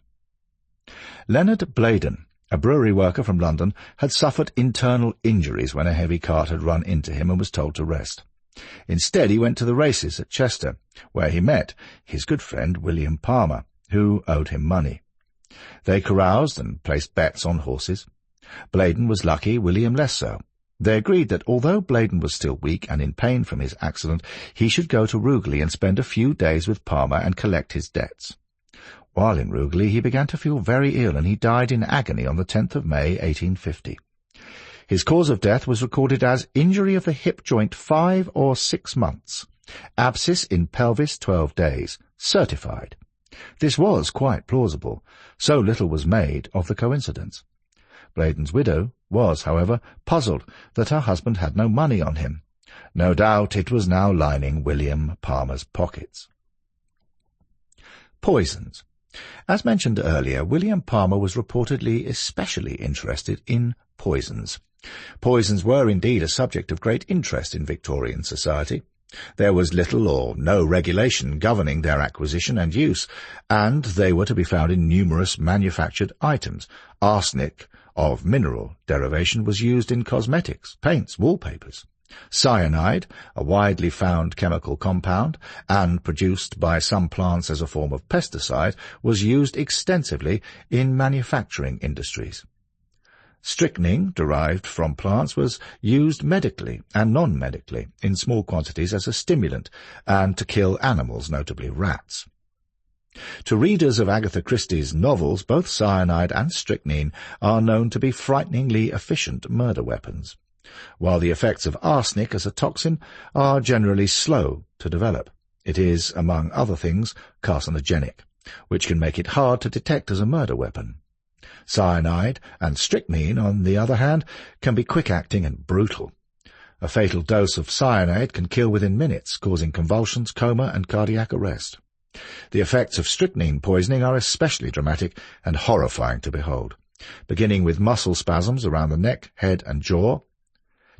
Leonard Bladen, a brewery worker from London, had suffered internal injuries when a heavy cart had run into him and was told to rest. Instead he went to the races at Chester, where he met his good friend William Palmer, who owed him money. They caroused and placed bets on horses. Bladen was lucky, William less so. They agreed that although Bladen was still weak and in pain from his accident, he should go to Rugeley and spend a few days with Palmer and collect his debts. While in Rugeley he began to feel very ill, and he died in agony on the 10th of May 1850. His cause of death was recorded as injury of the hip joint 5 or 6 months, abscess in pelvis 12 days, certified. This was quite plausible, so little was made of the coincidence. Bladen's widow was, however, puzzled that her husband had no money on him. No doubt it was now lining William Palmer's pockets. Poisons. As mentioned earlier, William Palmer was reportedly especially interested in poisons. Poisons were indeed a subject of great interest in Victorian society. There was little or no regulation governing their acquisition and use, and they were to be found in numerous manufactured items. Arsenic, of mineral derivation, was used in cosmetics, paints, wallpapers. Cyanide, a widely found chemical compound, and produced by some plants as a form of pesticide, was used extensively in manufacturing industries. Strychnine, derived from plants, was used medically and non-medically in small quantities as a stimulant and to kill animals, notably rats. To readers of Agatha Christie's novels, both cyanide and strychnine are known to be frighteningly efficient murder weapons, while the effects of arsenic as a toxin are generally slow to develop. It is, among other things, carcinogenic, which can make it hard to detect as a murder weapon. Cyanide and strychnine, on the other hand, can be quick-acting and brutal. A fatal dose of cyanide can kill within minutes, causing convulsions, coma, and cardiac arrest. The effects of strychnine poisoning are especially dramatic and horrifying to behold, beginning with muscle spasms around the neck, head, and jaw,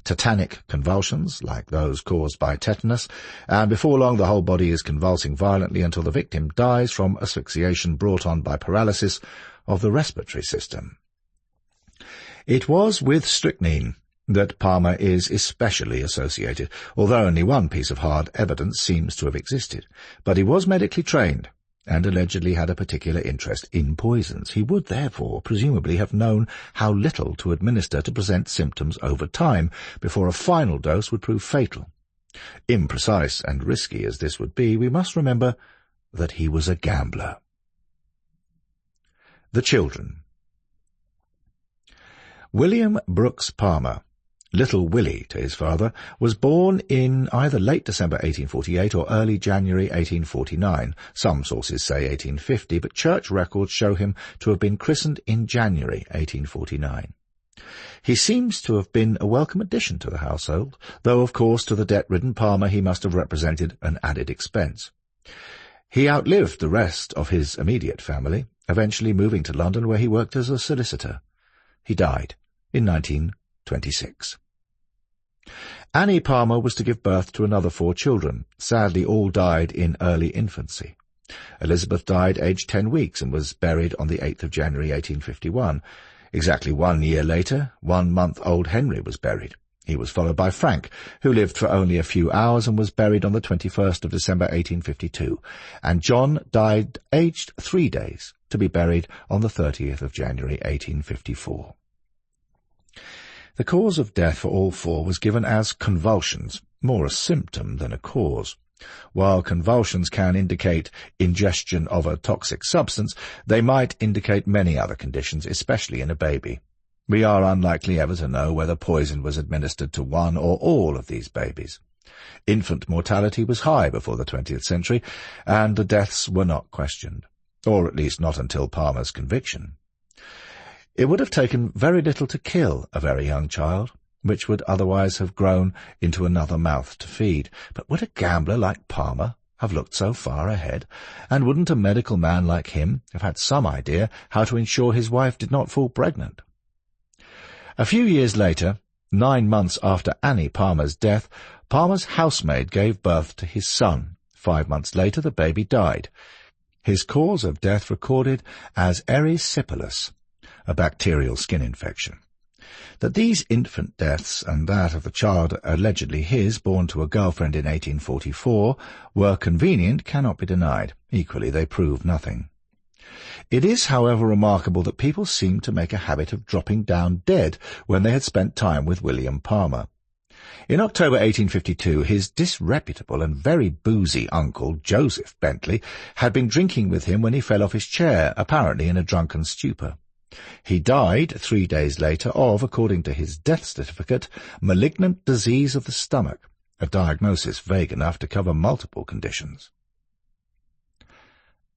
tetanic convulsions, like those caused by tetanus, and before long the whole body is convulsing violently until the victim dies from asphyxiation brought on by paralysis of the respiratory system. It was with strychnine that Palmer is especially associated, although only one piece of hard evidence seems to have existed. But he was medically trained, and allegedly had a particular interest in poisons. He would therefore presumably have known how little to administer to present symptoms over time, before a final dose would prove fatal. Imprecise and risky as this would be, we must remember that he was a gambler. The children. William Brooks Palmer, Little Willie to his father, was born in either late December 1848 or early January 1849. Some sources say 1850, but church records show him to have been christened in January 1849. He seems to have been a welcome addition to the household, though of course to the debt-ridden Palmer he must have represented an added expense. He outlived the rest of his immediate family, eventually moving to London, where he worked as a solicitor. He died in 1926. Annie Palmer was to give birth to another 4 children. Sadly, all died in early infancy. Elizabeth died aged 10 weeks and was buried on the 8th of January 1851. Exactly 1 year later, 1-month-old Henry was buried. He was followed by Frank, who lived for only a few hours and was buried on the 21st of December 1852, and John died aged 3 days, to be buried on the 30th of January 1854. The cause of death for all 4 was given as convulsions, more a symptom than a cause. While convulsions can indicate ingestion of a toxic substance, they might indicate many other conditions, especially in a baby. We are unlikely ever to know whether poison was administered to one or all of these babies. Infant mortality was high before the 20th century, and the deaths were not questioned, or at least not until Palmer's conviction. It would have taken very little to kill a very young child, which would otherwise have grown into another mouth to feed. But would a gambler like Palmer have looked so far ahead? And wouldn't a medical man like him have had some idea how to ensure his wife did not fall pregnant? A few years later, 9 months after Annie Palmer's death, Palmer's housemaid gave birth to his son. 5 months later, the baby died. His cause of death recorded as erysipelas, a bacterial skin infection. That these infant deaths and that of the child allegedly his, born to a girlfriend in 1844, were convenient cannot be denied. Equally, they prove nothing. It is, however, remarkable that people seemed to make a habit of dropping down dead when they had spent time with William Palmer. In October 1852, his disreputable and very boozy uncle, Joseph Bentley, had been drinking with him when he fell off his chair, apparently in a drunken stupor. He died 3 days later of, according to his death certificate, malignant disease of the stomach, a diagnosis vague enough to cover multiple conditions.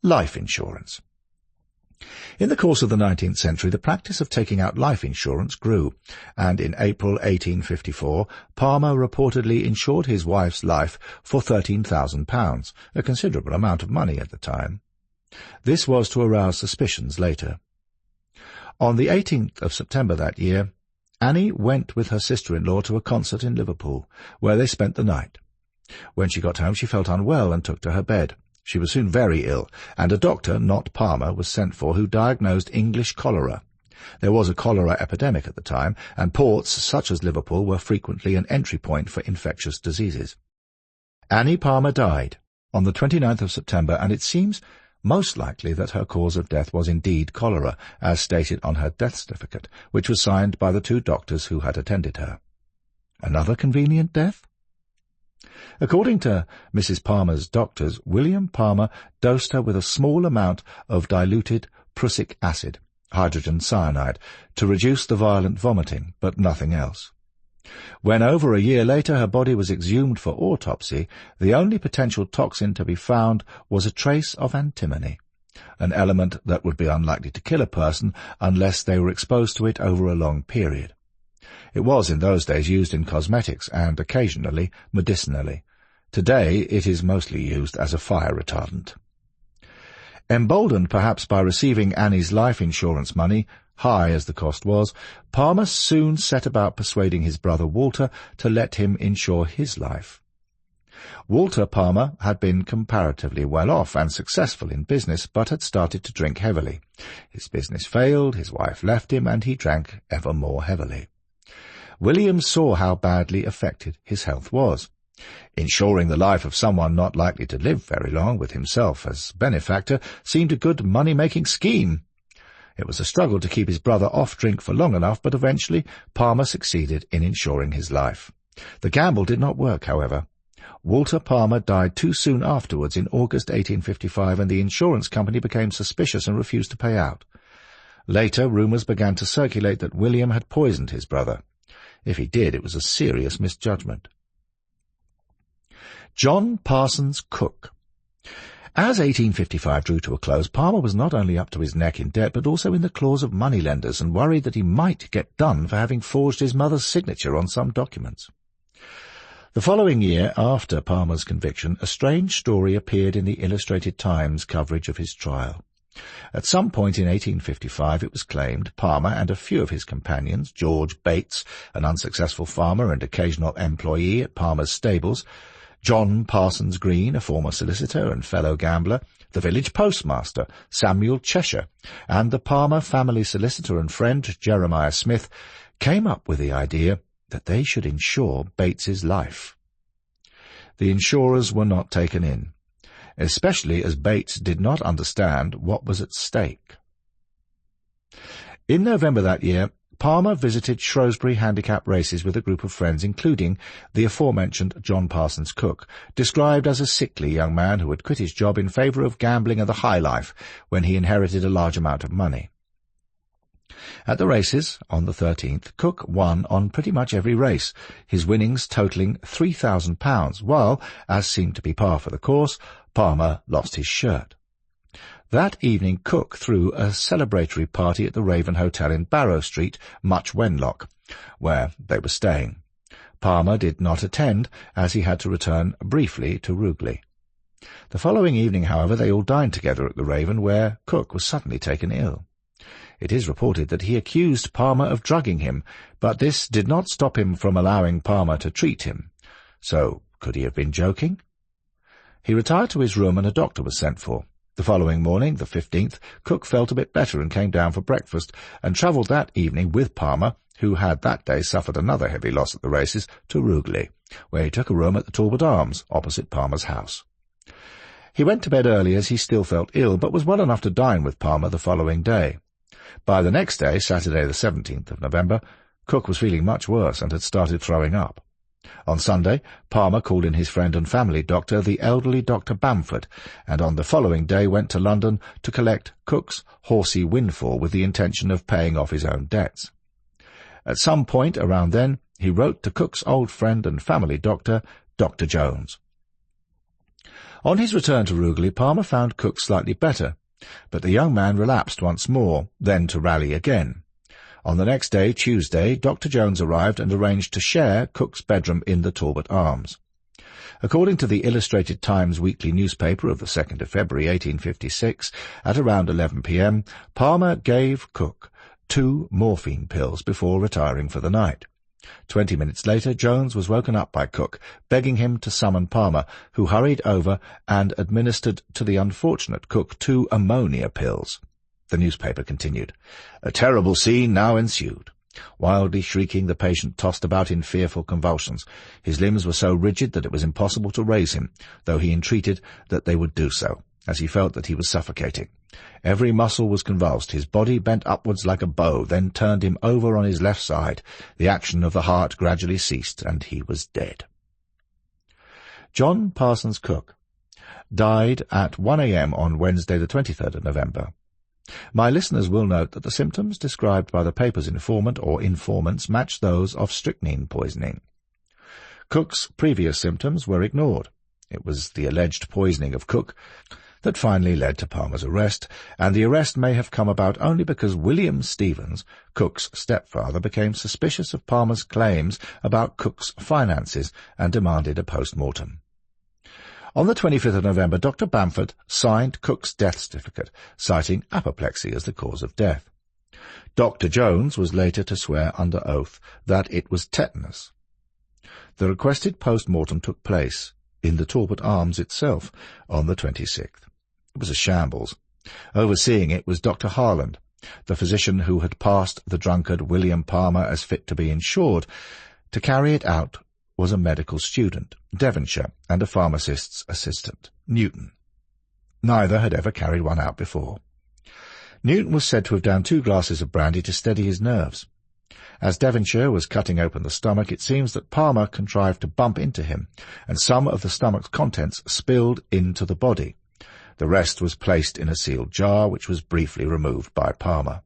Life insurance. In the course of the 19th century, the practice of taking out life insurance grew, and in April 1854, Palmer reportedly insured his wife's life for £13,000, a considerable amount of money at the time. This was to arouse suspicions later. On the 18th of September that year, Annie went with her sister-in-law to a concert in Liverpool, where they spent the night. When she got home, she felt unwell and took to her bed. She was soon very ill, and a doctor, not Palmer, was sent for, who diagnosed English cholera. There was a cholera epidemic at the time, and ports such as Liverpool were frequently an entry point for infectious diseases. Annie Palmer died on the 29th of September, and it seems most likely that her cause of death was indeed cholera, as stated on her death certificate, which was signed by the 2 doctors who had attended her. Another convenient death? According to Mrs. Palmer's doctors, William Palmer dosed her with a small amount of diluted prussic acid, hydrogen cyanide, to reduce the violent vomiting, but nothing else. When over a year later her body was exhumed for autopsy, the only potential toxin to be found was a trace of antimony, an element that would be unlikely to kill a person unless they were exposed to it over a long period. It was in those days used in cosmetics and occasionally medicinally. Today it is mostly used as a fire retardant. Emboldened perhaps by receiving Annie's life insurance money, high as the cost was, Palmer soon set about persuading his brother Walter to let him insure his life. Walter Palmer had been comparatively well off and successful in business, but had started to drink heavily. His business failed, his wife left him, and he drank ever more heavily. William saw how badly affected his health was. Insuring the life of someone not likely to live very long, with himself as benefactor, seemed a good money-making scheme. It was a struggle to keep his brother off drink for long enough, but eventually Palmer succeeded in insuring his life. The gamble did not work, however. Walter Palmer died too soon afterwards in August 1855, and the insurance company became suspicious and refused to pay out. Later, rumours began to circulate that William had poisoned his brother. If he did, it was a serious misjudgment. John Parsons Cook. As 1855 drew to a close, Palmer was not only up to his neck in debt, but also in the claws of moneylenders, and worried that he might get done for having forged his mother's signature on some documents. The following year, after Palmer's conviction, a strange story appeared in the Illustrated Times coverage of his trial. At some point in 1855, it was claimed, Palmer and a few of his companions, George Bates, an unsuccessful farmer and occasional employee at Palmer's stables, John Parsons Green, a former solicitor and fellow gambler, the village postmaster, Samuel Cheshire, and the Palmer family solicitor and friend, Jeremiah Smith, came up with the idea that they should insure Bates's life. The insurers were not taken in, especially as Bates did not understand what was at stake. In November that year, Palmer visited Shrewsbury handicap races with a group of friends, including the aforementioned John Parsons Cook, described as a sickly young man who had quit his job in favour of gambling and the high life when he inherited a large amount of money. At the races, on the 13th, Cook won on pretty much every race, his winnings totalling £3,000, while, as seemed to be par for the course, Palmer lost his shirt. That evening Cook threw a celebratory party at the Raven Hotel in Barrow Street, Much Wenlock, where they were staying. Palmer did not attend, as he had to return briefly to Rugeley. The following evening, however, they all dined together at the Raven, where Cook was suddenly taken ill. It is reported that he accused Palmer of drugging him, but this did not stop him from allowing Palmer to treat him. So, could he have been joking? He retired to his room and a doctor was sent for. The following morning, the 15th, Cook felt a bit better and came down for breakfast, and travelled that evening with Palmer, who had that day suffered another heavy loss at the races, to Rugeley, where he took a room at the Talbot Arms, opposite Palmer's house. He went to bed early as he still felt ill, but was well enough to dine with Palmer the following day. By the next day, Saturday the 17th of November, Cook was feeling much worse and had started throwing up. On Sunday, Palmer called in his friend and family doctor, the elderly Dr. Bamford, and on the following day went to London to collect Cook's horsey windfall with the intention of paying off his own debts. At some point around then, he wrote to Cook's old friend and family doctor, Dr. Jones. On his return to Rugeley, Palmer found Cook slightly better, but the young man relapsed once more, then to rally again. On the next day, Tuesday, Dr. Jones arrived and arranged to share Cook's bedroom in the Talbot Arms. According to the Illustrated Times weekly newspaper of the 2nd of February 1856, at around 11 p.m., Palmer gave Cook 2 morphine pills before retiring for the night. 20 minutes later, Jones was woken up by Cook, begging him to summon Palmer, who hurried over and administered to the unfortunate Cook 2 ammonia pills. The newspaper continued. A terrible scene now ensued. Wildly shrieking, the patient tossed about in fearful convulsions. His limbs were so rigid that it was impossible to raise him, though he entreated that they would do so, as he felt that he was suffocating. Every muscle was convulsed. His body bent upwards like a bow, then turned him over on his left side. The action of the heart gradually ceased, and he was dead. John Parsons Cook died at 1 a.m. on Wednesday the 23rd of November. My listeners will note that the symptoms described by the paper's informant or informants match those of strychnine poisoning. Cook's previous symptoms were ignored. It was the alleged poisoning of Cook that finally led to Palmer's arrest, and the arrest may have come about only because William Stevens, Cook's stepfather, became suspicious of Palmer's claims about Cook's finances and demanded a post-mortem. On the 25th of November, Dr. Bamford signed Cook's death certificate, citing apoplexy as the cause of death. Dr. Jones was later to swear under oath that it was tetanus. The requested post-mortem took place in the Talbot Arms itself on the 26th. It was a shambles. Overseeing it was Dr. Harland, the physician who had passed the drunkard William Palmer as fit to be insured. To carry it out was a medical student, Devonshire, and a pharmacist's assistant, Newton. Neither had ever carried one out before. Newton was said to have downed 2 glasses of brandy to steady his nerves. As Devonshire was cutting open the stomach, it seems that Palmer contrived to bump into him, and some of the stomach's contents spilled into the body. The rest was placed in a sealed jar, which was briefly removed by Palmer.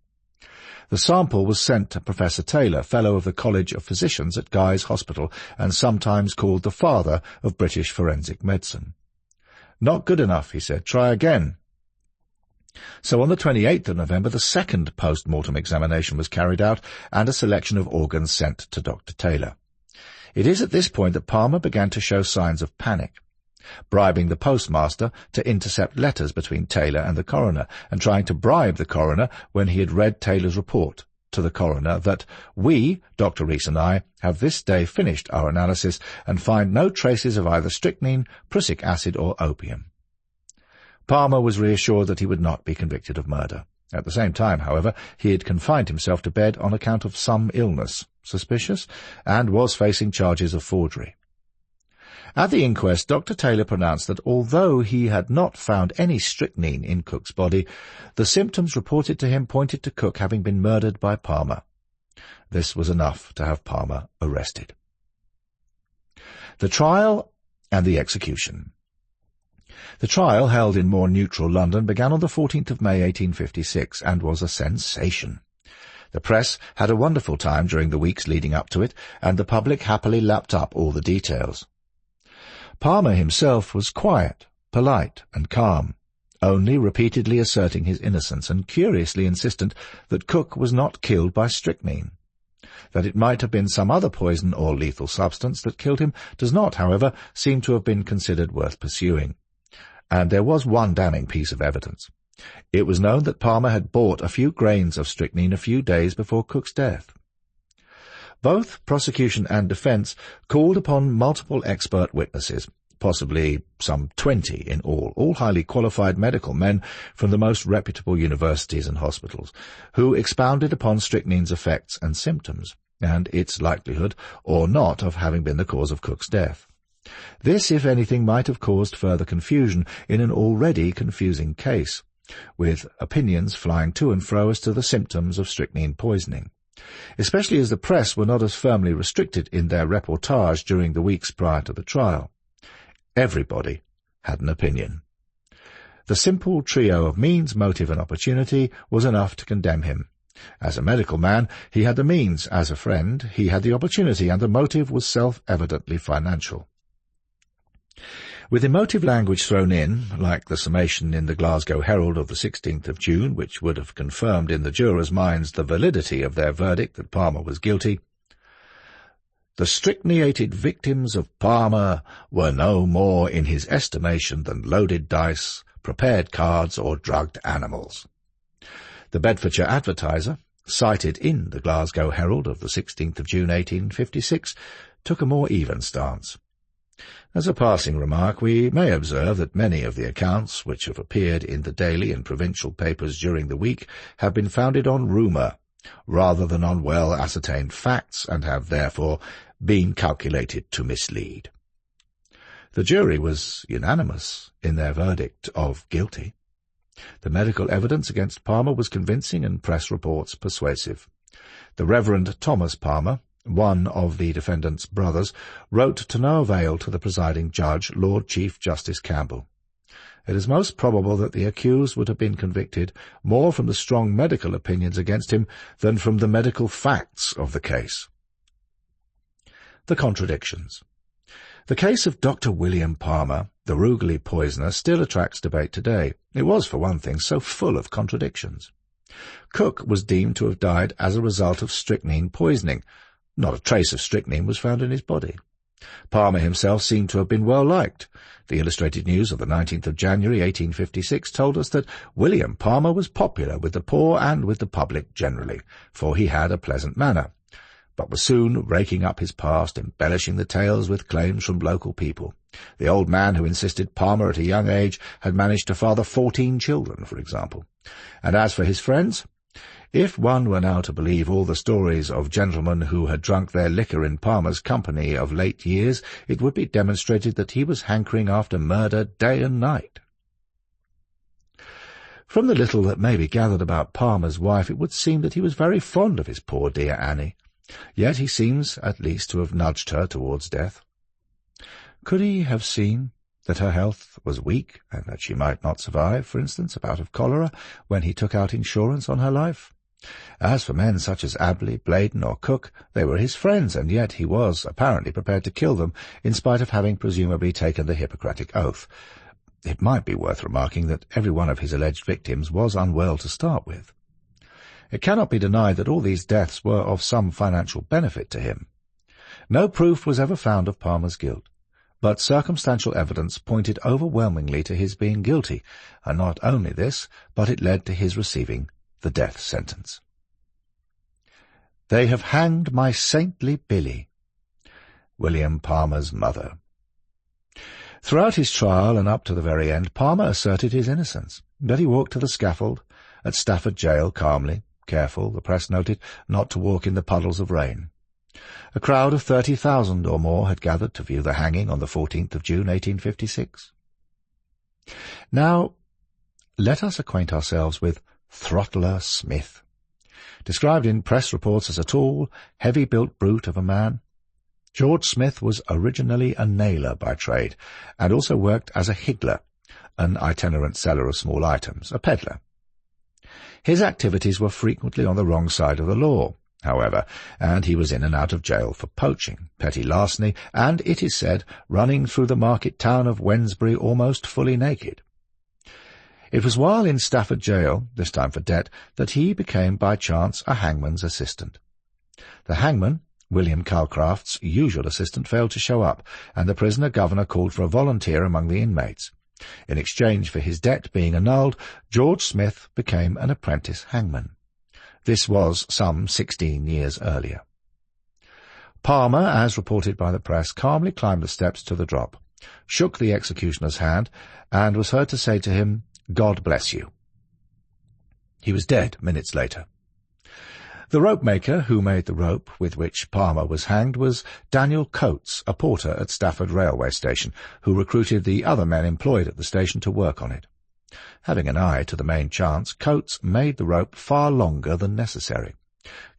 The sample was sent to Professor Taylor, Fellow of the College of Physicians at Guy's Hospital, and sometimes called the father of British forensic medicine. "Not good enough," he said. "Try again." So on the 28th of November, the second post-mortem examination was carried out, and a selection of organs sent to Dr. Taylor. It is at this point that Palmer began to show signs of panic. bribing the postmaster to intercept letters between Taylor and the coroner, and trying to bribe the coroner when he had read Taylor's report to the coroner that we, Dr. Rees and I, have this day finished our analysis and find no traces of either strychnine, prussic acid or opium. Palmer was reassured that he would not be convicted of murder. At the same time, however, he had confined himself to bed on account of some illness, suspicious, and was facing charges of forgery. At the inquest, Dr. Taylor pronounced that although he had not found any strychnine in Cook's body, the symptoms reported to him pointed to Cook having been murdered by Palmer. This was enough to have Palmer arrested. The trial and the execution. The trial, held in more neutral London, began on the 14th of May 1856, and was a sensation. The press had a wonderful time during the weeks leading up to it, and the public happily lapped up all the details. Palmer himself was quiet, polite, and calm, only repeatedly asserting his innocence and curiously insistent that Cook was not killed by strychnine. That it might have been some other poison or lethal substance that killed him does not, however, seem to have been considered worth pursuing. And there was one damning piece of evidence. It was known that Palmer had bought a few grains of strychnine a few days before Cook's death. Both prosecution and defence called upon multiple expert witnesses, possibly some 20 in all highly qualified medical men from the most reputable universities and hospitals, who expounded upon strychnine's effects and symptoms, and its likelihood or not of having been the cause of Cook's death. This, if anything, might have caused further confusion in an already confusing case, with opinions flying to and fro as to the symptoms of strychnine poisoning, especially as the press were not as firmly restricted in their reportage during the weeks prior to the trial. Everybody had an opinion. The simple trio of means, motive, and opportunity was enough to condemn him. As a medical man, he had the means; as a friend, he had the opportunity, and the motive was self-evidently financial. With emotive language thrown in, like the summation in the Glasgow Herald of the 16th of June, which would have confirmed in the jurors' minds the validity of their verdict that Palmer was guilty, the strychniated victims of Palmer were no more in his estimation than loaded dice, prepared cards, or drugged animals. The Bedfordshire Advertiser, cited in the Glasgow Herald of the 16th of June 1856, took a more even stance. As a passing remark, we may observe that many of the accounts which have appeared in the daily and provincial papers during the week have been founded on rumour, rather than on well-ascertained facts, and have therefore been calculated to mislead. The jury was unanimous in their verdict of guilty. The medical evidence against Palmer was convincing and press reports persuasive. The Reverend Thomas Palmer, one of the defendant's brothers, wrote to no avail to the presiding judge, Lord Chief Justice Campbell. It is most probable that the accused would have been convicted more from the strong medical opinions against him than from the medical facts of the case. The contradictions. The case of Dr. William Palmer, the Rugeley poisoner, still attracts debate today. It was, for one thing, so full of contradictions. Cook was deemed to have died as a result of strychnine poisoning. Not a trace of strychnine was found in his body. Palmer himself seemed to have been well liked. The Illustrated News of the 19th of January 1856 told us that William Palmer was popular with the poor and with the public generally, for he had a pleasant manner, but was soon raking up his past, embellishing the tales with claims from local people. The old man who insisted Palmer at a young age had managed to father 14 children, for example. And as for his friends, if one were now to believe all the stories of gentlemen who had drunk their liquor in Palmer's company of late years, it would be demonstrated that he was hankering after murder day and night. From the little that may be gathered about Palmer's wife, it would seem that he was very fond of his poor dear Annie. Yet he seems at least to have nudged her towards death. Could he have seen that her health was weak, and that she might not survive, for instance, a bout of cholera, when he took out insurance on her life? As for men such as Abley, Bladen, or Cook, they were his friends, and yet he was apparently prepared to kill them, in spite of having presumably taken the Hippocratic Oath. It might be worth remarking that every one of his alleged victims was unwell to start with. It cannot be denied that all these deaths were of some financial benefit to him. No proof was ever found of Palmer's guilt. but circumstantial evidence pointed overwhelmingly to his being guilty, and not only this, but it led to his receiving the death sentence. "They have hanged my saintly Billy," William Palmer's mother. Throughout his trial and up to the very end, Palmer asserted his innocence, but he walked to the scaffold at Stafford Jail calmly, careful, the press noted, not to walk in the puddles of rain. A crowd of 30,000 or more had gathered to view the hanging on the 14th of June, 1856. Now, let us acquaint ourselves with Throttler Smith. Described in press reports as a tall, heavy-built brute of a man, George Smith was originally a nailer by trade, and also worked as a higgler, an itinerant seller of small items, a peddler. His activities were frequently on the wrong side of the law, however, and he was in and out of jail for poaching, petty larceny, and, it is said, running through the market town of Wednesbury almost fully naked. It was while in Stafford Jail, this time for debt, that he became by chance a hangman's assistant. The hangman, William Calcraft's usual assistant, failed to show up, and the prisoner governor called for a volunteer among the inmates. In exchange for his debt being annulled, George Smith became an apprentice hangman. This was some 16 years earlier. Palmer, as reported by the press, calmly climbed the steps to the drop, shook the executioner's hand, and was heard to say to him, "God bless you." He was dead minutes later. The rope-maker who made the rope with which Palmer was hanged was Daniel Coates, a porter at Stafford Railway Station, who recruited the other men employed at the station to work on it. Having an eye to the main chance, Coates made the rope far longer than necessary,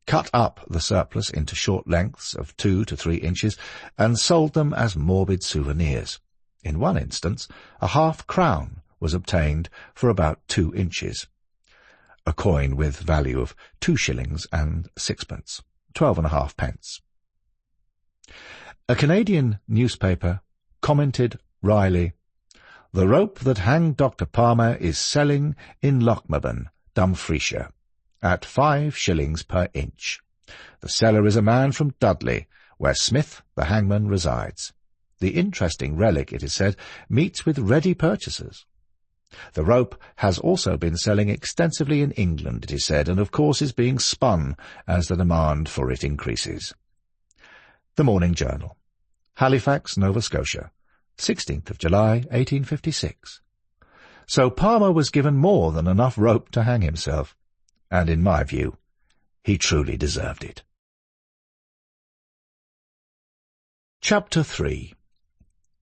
cut up the surplus into short lengths of 2 to 3 inches, and sold them as morbid souvenirs. In one instance, a half-crown was obtained for about 2 inches. A coin with value of 2 shillings and 6pence, 12.5 pence. A Canadian newspaper commented wryly, "The rope that hanged Dr. Palmer is selling in Lochmaben, Dumfriesshire, at 5 shillings per inch. The seller is a man from Dudley, where Smith, the hangman, resides. The interesting relic, it is said, meets with ready purchasers. The rope has also been selling extensively in England, it is said, and of course is being spun as the demand for it increases." The Morning Journal, Halifax, Nova Scotia, 16th of July, 1856. So Palmer was given more than enough rope to hang himself, and in my view, he truly deserved it. Chapter 3.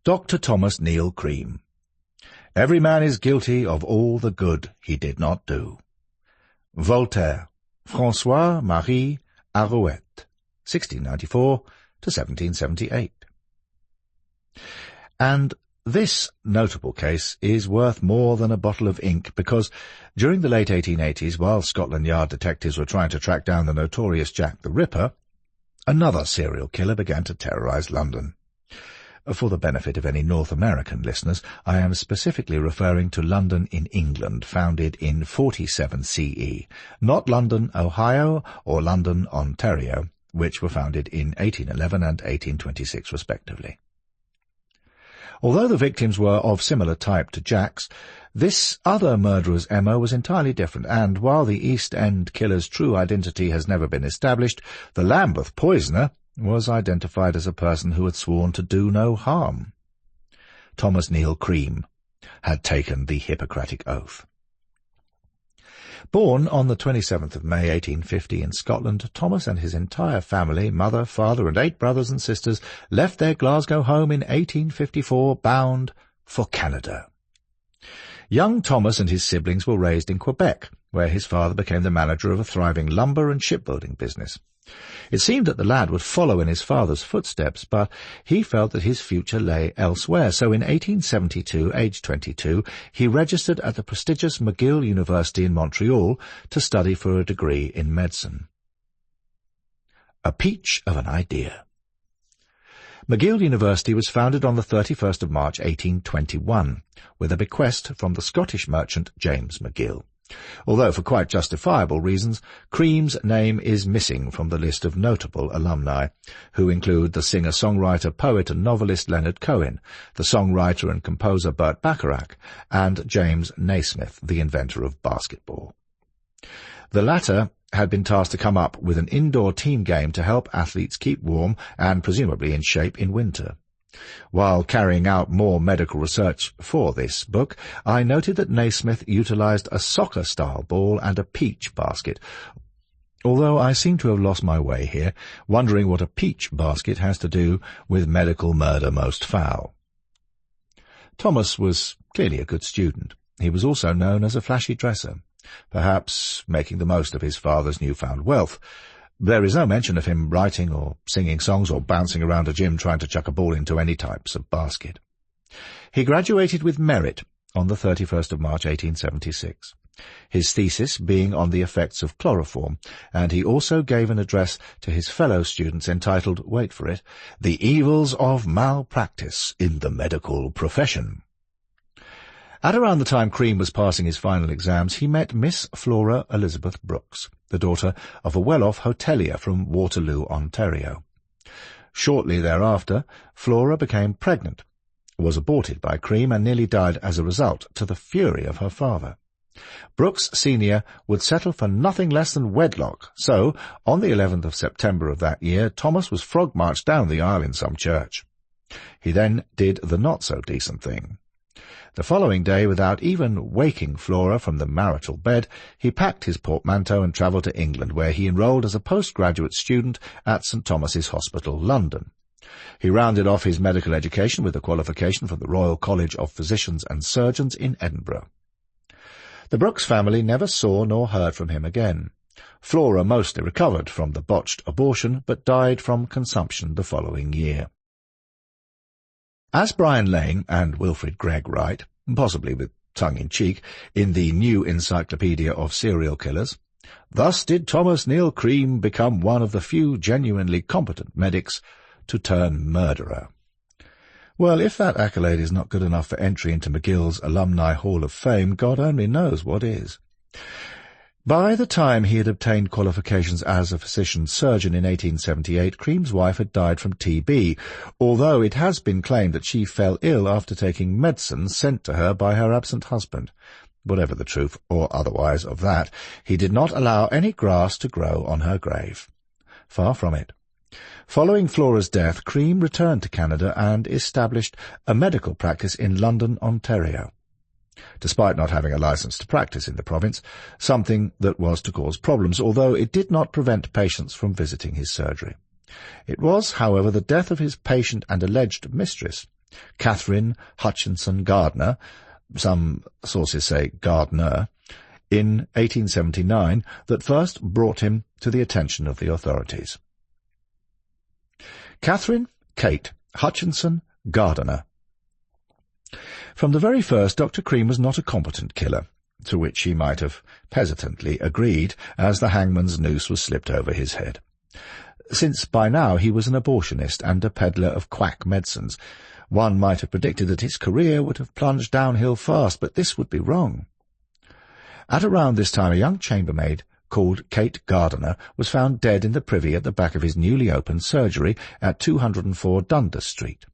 Dr. Thomas Neal Cream. Every man is guilty of all the good he did not do. Voltaire, François-Marie Arouet, 1694 to 1778. And this notable case is worth more than a bottle of ink, because during the late 1880s, while Scotland Yard detectives were trying to track down the notorious Jack the Ripper, another serial killer began to terrorize London. For the benefit of any North American listeners, I am specifically referring to London in England, founded in 47 CE, not London, Ohio, or London, Ontario, which were founded in 1811 and 1826 respectively. Although the victims were of similar type to Jack's, this other murderer's MO was entirely different, and while the East End killer's true identity has never been established, the Lambeth poisoner was identified as a person who had sworn to do no harm. Thomas Neal Cream had taken the Hippocratic Oath. Born on the 27th of May 1850 in Scotland, Thomas and his entire family, mother, father, and 8 brothers and sisters, left their Glasgow home in 1854, bound for Canada. Young Thomas and his siblings were raised in Quebec, where his father became the manager of a thriving lumber and shipbuilding business. It seemed that the lad would follow in his father's footsteps, but he felt that his future lay elsewhere, so in 1872, aged 22, he registered at the prestigious McGill University in Montreal to study for a degree in medicine. A peach of an idea. McGill University was founded on the 31st of March 1821, with a bequest from the Scottish merchant James McGill. Although for quite justifiable reasons, Cream's name is missing from the list of notable alumni, who include the singer-songwriter, poet and novelist Leonard Cohen, the songwriter and composer Burt Bacharach, and James Naismith, the inventor of basketball. The latter had been tasked to come up with an indoor team game to help athletes keep warm and presumably in shape in winter. While carrying out more medical research for this book, I noted that Naismith utilized a soccer-style ball and a peach basket, although I seem to have lost my way here, wondering what a peach basket has to do with medical murder most foul. Thomas was clearly a good student. He was also known as a flashy dresser, perhaps making the most of his father's newfound wealth. There is no mention of him writing or singing songs or bouncing around a gym trying to chuck a ball into any types of basket. He graduated with merit on the 31st of March 1876, his thesis being on the effects of chloroform, and he also gave an address to his fellow students entitled, wait for it, The Evils of Malpractice in the Medical Profession. At around the time Cream was passing his final exams, he met Miss Flora Elizabeth Brooks, the daughter of a well-off hotelier from Waterloo, Ontario. Shortly thereafter, Flora became pregnant, was aborted by Cream, and nearly died as a result, to the fury of her father. Brooks Sr. would settle for nothing less than wedlock, so, on the 11th of September of that year, Thomas was frog-marched down the aisle in some church. He then did the not-so-decent thing. The following day, without even waking Flora from the marital bed, he packed his portmanteau and travelled to England, where he enrolled as a postgraduate student at St. Thomas's Hospital, London. He rounded off his medical education with a qualification from the Royal College of Physicians and Surgeons in Edinburgh. The Brooks family never saw nor heard from him again. Flora mostly recovered from the botched abortion, but died from consumption the following year. As Brian Lane and Wilfred Gregg write, possibly with tongue-in-cheek, in the New Encyclopedia of Serial Killers, thus did Thomas Neal Cream become one of the few genuinely competent medics to turn murderer. Well, if that accolade is not good enough for entry into McGill's Alumni Hall of Fame, God only knows what is. By the time he had obtained qualifications as a physician-surgeon in 1878, Cream's wife had died from TB, although it has been claimed that she fell ill after taking medicine sent to her by her absent husband. Whatever the truth, or otherwise, of that, he did not allow any grass to grow on her grave. Far from it. Following Flora's death, Cream returned to Canada and established a medical practice in London, Ontario, despite not having a license to practice in the province, something that was to cause problems, although it did not prevent patients from visiting his surgery. It was, however, the death of his patient and alleged mistress, Catherine Hutchinson Gardner, some sources say Gardner, in 1879 that first brought him to the attention of the authorities. Catherine Kate Hutchinson Gardner. From the very first, Dr. Cream was not a competent killer, to which he might have hesitantly agreed, as the hangman's noose was slipped over his head. Since by now he was an abortionist and a peddler of quack medicines, one might have predicted that his career would have plunged downhill fast, but this would be wrong. At around this time, a young chambermaid called Kate Gardner was found dead in the privy at the back of his newly opened surgery at 204 Dundas Street.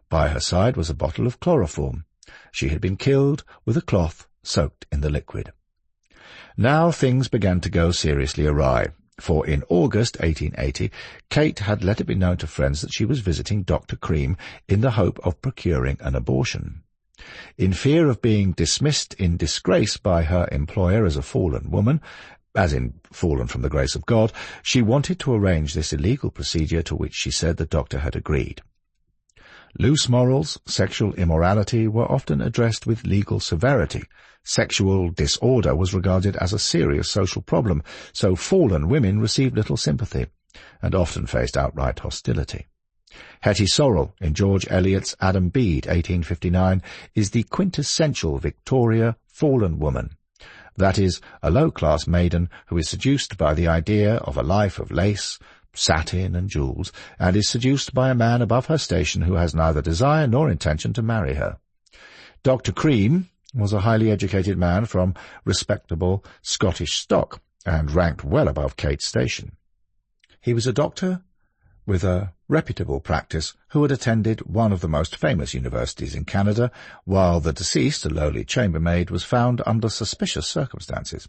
By her side was a bottle of chloroform. She had been killed with a cloth soaked in the liquid. Now things began to go seriously awry, for in August 1880 Kate had let it be known to friends that she was visiting Dr. Cream in the hope of procuring an abortion. In fear of being dismissed in disgrace by her employer as a fallen woman, as in fallen from the grace of God, she wanted to arrange this illegal procedure, to which she said the doctor had agreed. Loose morals, sexual immorality were often addressed with legal severity. Sexual disorder was regarded as a serious social problem, so fallen women received little sympathy, and often faced outright hostility. Hetty Sorrel, in George Eliot's Adam Bede, 1859, is the quintessential Victoria fallen woman. That is, a low-class maiden who is seduced by the idea of a life of lace, satin and jewels, and is seduced by a man above her station who has neither desire nor intention to marry her. Dr. Cream was a highly educated man from respectable Scottish stock and ranked well above Kate's station. He was a doctor with a reputable practice who had attended one of the most famous universities in Canada, while the deceased, a lowly chambermaid, was found under suspicious circumstances.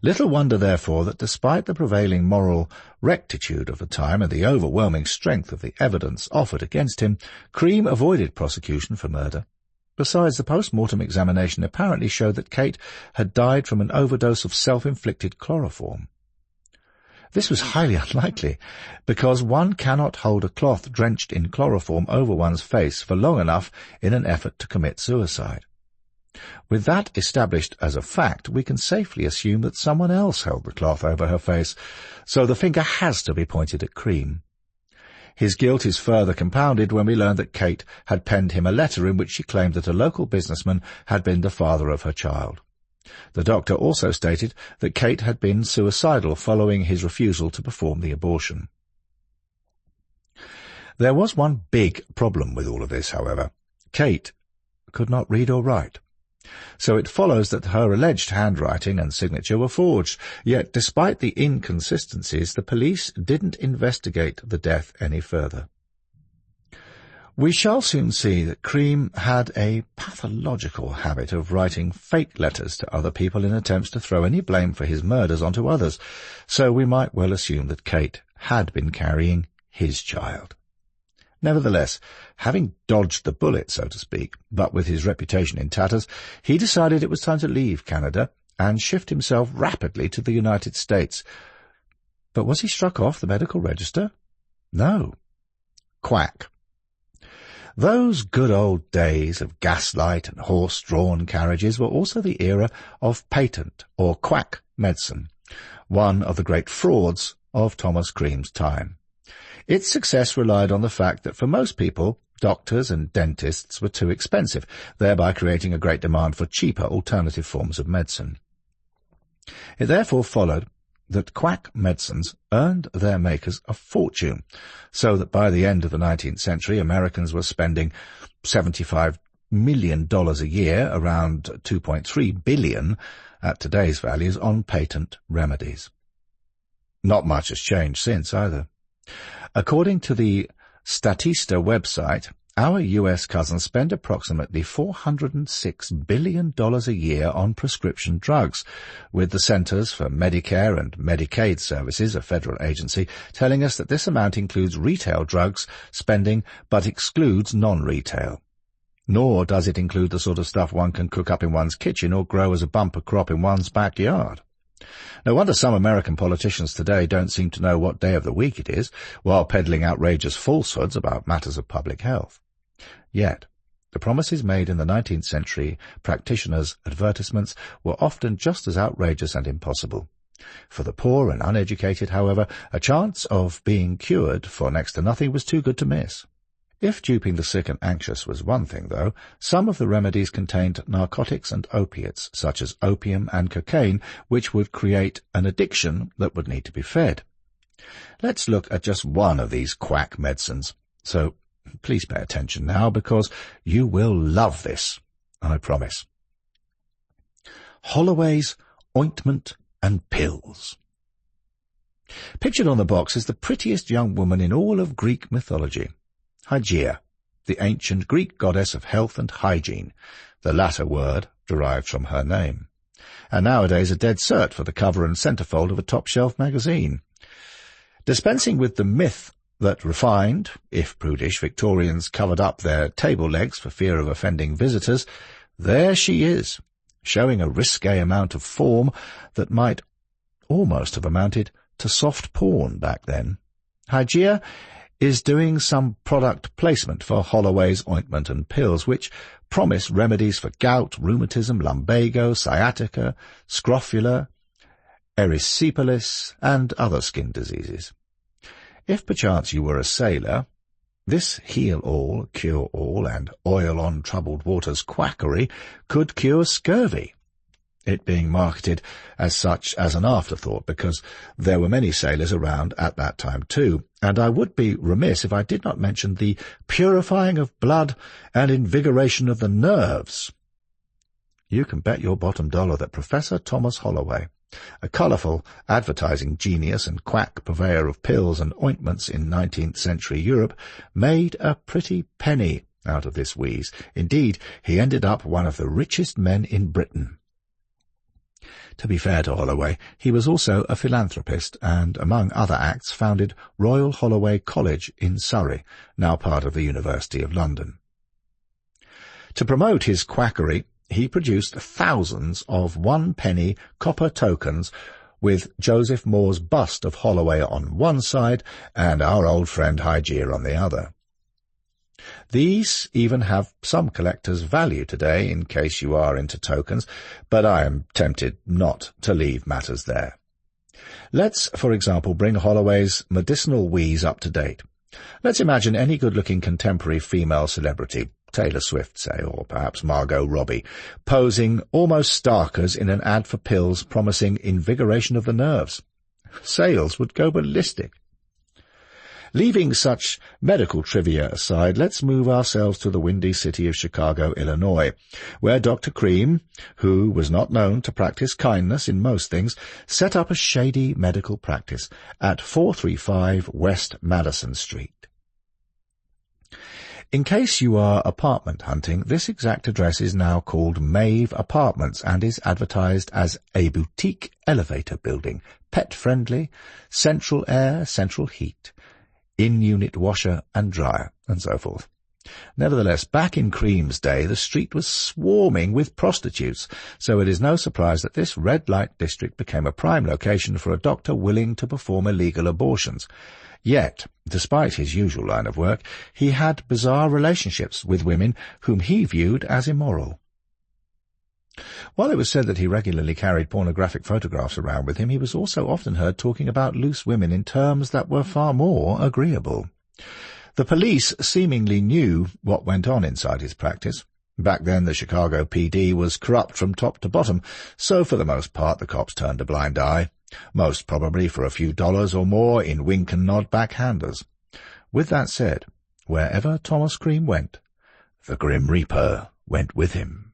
Little wonder, therefore, that despite the prevailing moral rectitude of the time and the overwhelming strength of the evidence offered against him, Cream avoided prosecution for murder. Besides, the post-mortem examination apparently showed that Kate had died from an overdose of self-inflicted chloroform. This was highly unlikely, because one cannot hold a cloth drenched in chloroform over one's face for long enough in an effort to commit suicide. With that established as a fact, we can safely assume that someone else held the cloth over her face, so the finger has to be pointed at Cream. His guilt is further compounded when we learn that Kate had penned him a letter in which she claimed that a local businessman had been the father of her child. The doctor also stated that Kate had been suicidal following his refusal to perform the abortion. There was one big problem with all of this, however. Kate could not read or write, so it follows that her alleged handwriting and signature were forged. Yet, despite the inconsistencies, the police didn't investigate the death any further. We shall soon see that Cream had a pathological habit of writing fake letters to other people in attempts to throw any blame for his murders onto others, so we might well assume that Kate had been carrying his child. Nevertheless, having dodged the bullet, so to speak, but with his reputation in tatters, he decided it was time to leave Canada and shift himself rapidly to the United States. But was he struck off the medical register? No. Quack. Those good old days of gaslight and horse-drawn carriages were also the era of patent or quack medicine, one of the great frauds of Thomas Cream's time. Its success relied on the fact that for most people, doctors and dentists were too expensive, thereby creating a great demand for cheaper alternative forms of medicine. It therefore followed that quack medicines earned their makers a fortune, so that by the end of the 19th century, Americans were spending $75 million a year, around $2.3 billion at today's values, on patent remedies. Not much has changed since, either. According to the Statista website, our U.S. cousins spend approximately $406 billion a year on prescription drugs, with the Centers for Medicare and Medicaid Services, a federal agency, telling us that this amount includes retail drugs spending but excludes non-retail. Nor does it include the sort of stuff one can cook up in one's kitchen or grow as a bumper crop in one's backyard. No wonder some American politicians today don't seem to know what day of the week it is, while peddling outrageous falsehoods about matters of public health. Yet, the promises made in the 19th century practitioners' advertisements were often just as outrageous and impossible. For the poor and uneducated, however, a chance of being cured for next to nothing was too good to miss. If duping the sick and anxious was one thing, though, some of the remedies contained narcotics and opiates, such as opium and cocaine, which would create an addiction that would need to be fed. Let's look at just one of these quack medicines. So please pay attention now, because you will love this, I promise. Holloway's Ointment and Pills. Pictured on the box is the prettiest young woman in all of Greek mythology, Hygeia, the ancient Greek goddess of health and hygiene, the latter word derived from her name, and nowadays a dead cert for the cover and centerfold of a top-shelf magazine. Dispensing with the myth that refined, if prudish, Victorians covered up their table legs for fear of offending visitors, there she is, showing a risque amount of form that might almost have amounted to soft porn back then. Hygeia is doing some product placement for Holloway's Ointment and Pills, which promise remedies for gout, rheumatism, lumbago, sciatica, scrofula, erysipelas, and other skin diseases. If perchance you were a sailor, this heal-all, cure-all, and oil-on-troubled-waters quackery could cure scurvy, it being marketed as such as an afterthought, because there were many sailors around at that time too, and I would be remiss if I did not mention the purifying of blood and invigoration of the nerves. You can bet your bottom dollar that Professor Thomas Holloway, a colourful advertising genius and quack purveyor of pills and ointments in 19th century Europe, made a pretty penny out of this wheeze. Indeed, he ended up one of the richest men in Britain. To be fair to Holloway, he was also a philanthropist and, among other acts, founded Royal Holloway College in Surrey, now part of the University of London. To promote his quackery, he produced thousands of one-penny copper tokens with Joseph Moore's bust of Holloway on one side and our old friend Hygeia on the other. These even have some collector's value today, in case you are into tokens, but I am tempted not to leave matters there. Let's, for example, bring Holloway's medicinal wheeze up to date. Let's imagine any good-looking contemporary female celebrity, Taylor Swift, say, or perhaps Margot Robbie, posing almost starkers in an ad for pills promising invigoration of the nerves. Sales would go ballistic. Leaving such medical trivia aside, let's move ourselves to the windy city of Chicago, Illinois, where Dr. Cream, who was not known to practice kindness in most things, set up a shady medical practice at 435 West Madison Street. In case you are apartment hunting, this exact address is now called Mave Apartments and is advertised as a boutique elevator building, pet-friendly, central air, central heat, in-unit washer and dryer, and so forth. Nevertheless, back in Cream's day, the street was swarming with prostitutes, so it is no surprise that this red-light district became a prime location for a doctor willing to perform illegal abortions. Yet, despite his usual line of work, he had bizarre relationships with women whom he viewed as immoral. While it was said that he regularly carried pornographic photographs around with him, he was also often heard talking about loose women in terms that were far more agreeable. The police seemingly knew what went on inside his practice. Back then the Chicago PD was corrupt from top to bottom, so for the most part the cops turned a blind eye, most probably for a few dollars or more in wink-and-nod backhanders. With that said, wherever Thomas Cream went, the Grim Reaper went with him.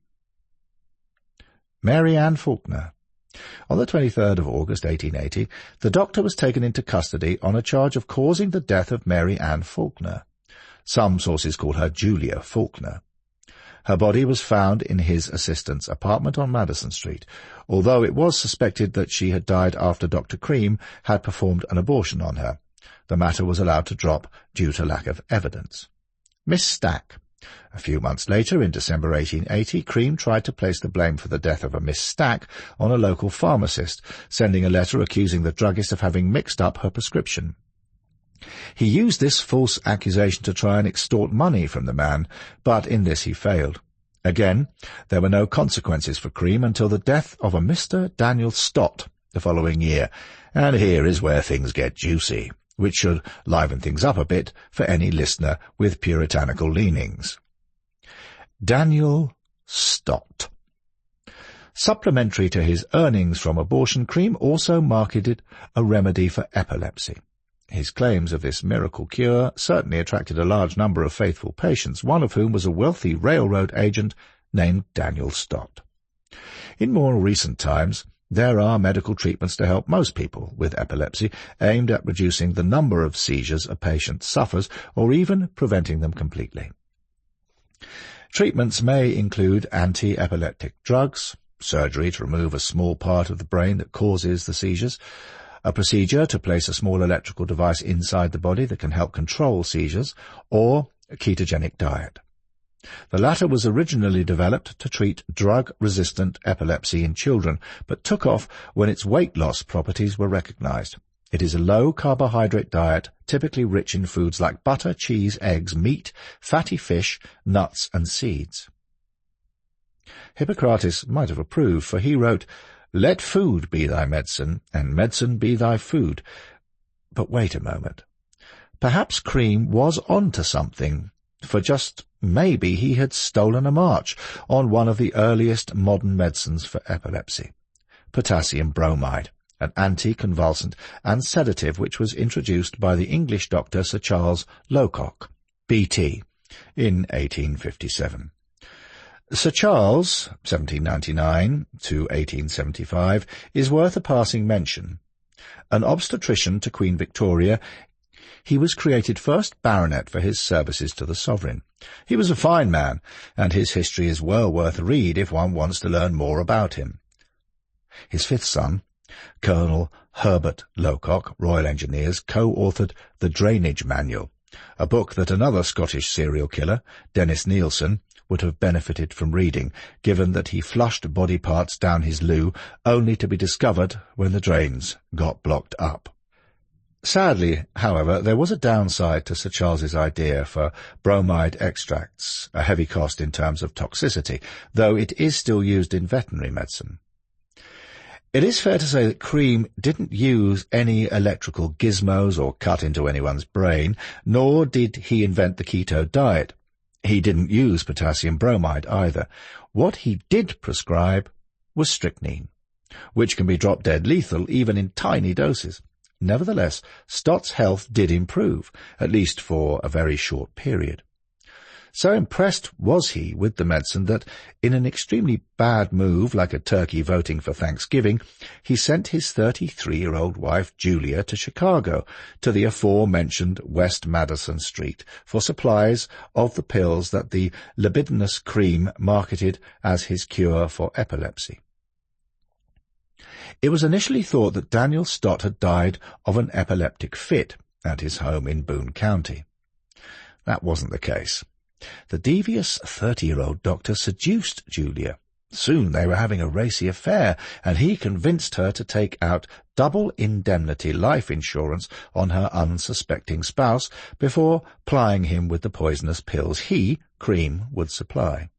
Mary Ann Faulkner. On the 23rd of August, 1880, the doctor was taken into custody on a charge of causing the death of Mary Ann Faulkner. Some sources call her Julia Faulkner. Her body was found in his assistant's apartment on Madison Street, although it was suspected that she had died after Dr. Cream had performed an abortion on her. The matter was allowed to drop due to lack of evidence. Miss Stack. A few months later, in December 1880, Cream tried to place the blame for the death of a Miss Stack on a local pharmacist, sending a letter accusing the druggist of having mixed up her prescription. He used this false accusation to try and extort money from the man, but in this he failed. Again, there were no consequences for Cream until the death of a Mr. Daniel Stott the following year, and here is where things get juicy, which should liven things up a bit for any listener with puritanical leanings. Daniel Stott. Supplementary to his earnings from abortion, Cream also marketed a remedy for epilepsy. His claims of this miracle cure certainly attracted a large number of faithful patients, one of whom was a wealthy railroad agent named Daniel Stott. In more recent times, there are medical treatments to help most people with epilepsy, aimed at reducing the number of seizures a patient suffers, or even preventing them completely. Treatments may include anti-epileptic drugs, surgery to remove a small part of the brain that causes the seizures, a procedure to place a small electrical device inside the body that can help control seizures, or a ketogenic diet. The latter was originally developed to treat drug-resistant epilepsy in children, but took off when its weight loss properties were recognized. It is a low-carbohydrate diet, typically rich in foods like butter, cheese, eggs, meat, fatty fish, nuts, and seeds. Hippocrates might have approved, for he wrote, "Let food be thy medicine, and medicine be thy food." But wait a moment. Perhaps Cream was on to something, for just maybe he had stolen a march on one of the earliest modern medicines for epilepsy, potassium bromide, an anti-convulsant and sedative which was introduced by the English doctor Sir Charles Locock, B.T., in 1857. Sir Charles, 1799 to 1875, is worth a passing mention. An obstetrician to Queen Victoria, he was created first baronet for his services to the sovereign. He was a fine man, and his history is well worth a read if one wants to learn more about him. His fifth son, Colonel Herbert Locock, Royal Engineers, co-authored The Drainage Manual, a book that another Scottish serial killer, Dennis Nielsen, would have benefited from reading, given that he flushed body parts down his loo only to be discovered when the drains got blocked up. Sadly, however, there was a downside to Sir Charles's idea for bromide extracts, a heavy cost in terms of toxicity, though it is still used in veterinary medicine. It is fair to say that Cream didn't use any electrical gizmos or cut into anyone's brain, nor did he invent the keto diet. He didn't use potassium bromide either. What he did prescribe was strychnine, which can be drop-dead lethal even in tiny doses. Nevertheless, Stott's health did improve, at least for a very short period. So impressed was he with the medicine that, in an extremely bad move like a turkey voting for Thanksgiving, he sent his 33-year-old wife Julia to Chicago, to the aforementioned West Madison Street, for supplies of the pills that the libidinous Cream marketed as his cure for epilepsy. It was initially thought that Daniel Stott had died of an epileptic fit at his home in Boone County. That wasn't the case. The devious 30-year-old doctor seduced Julia. Soon they were having a racy affair, and he convinced her to take out double indemnity life insurance on her unsuspecting spouse before plying him with the poisonous pills he, Cream, would supply.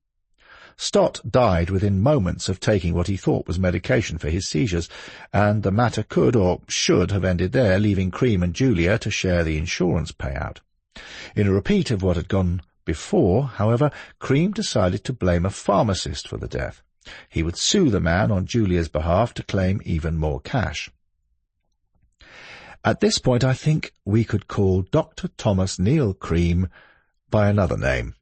Stott died within moments of taking what he thought was medication for his seizures, and the matter could or should have ended there, leaving Cream and Julia to share the insurance payout. In a repeat of what had gone before, however, Cream decided to blame a pharmacist for the death. He would sue the man on Julia's behalf to claim even more cash. At this point, I think we could call Dr. Thomas Neal Cream by another name.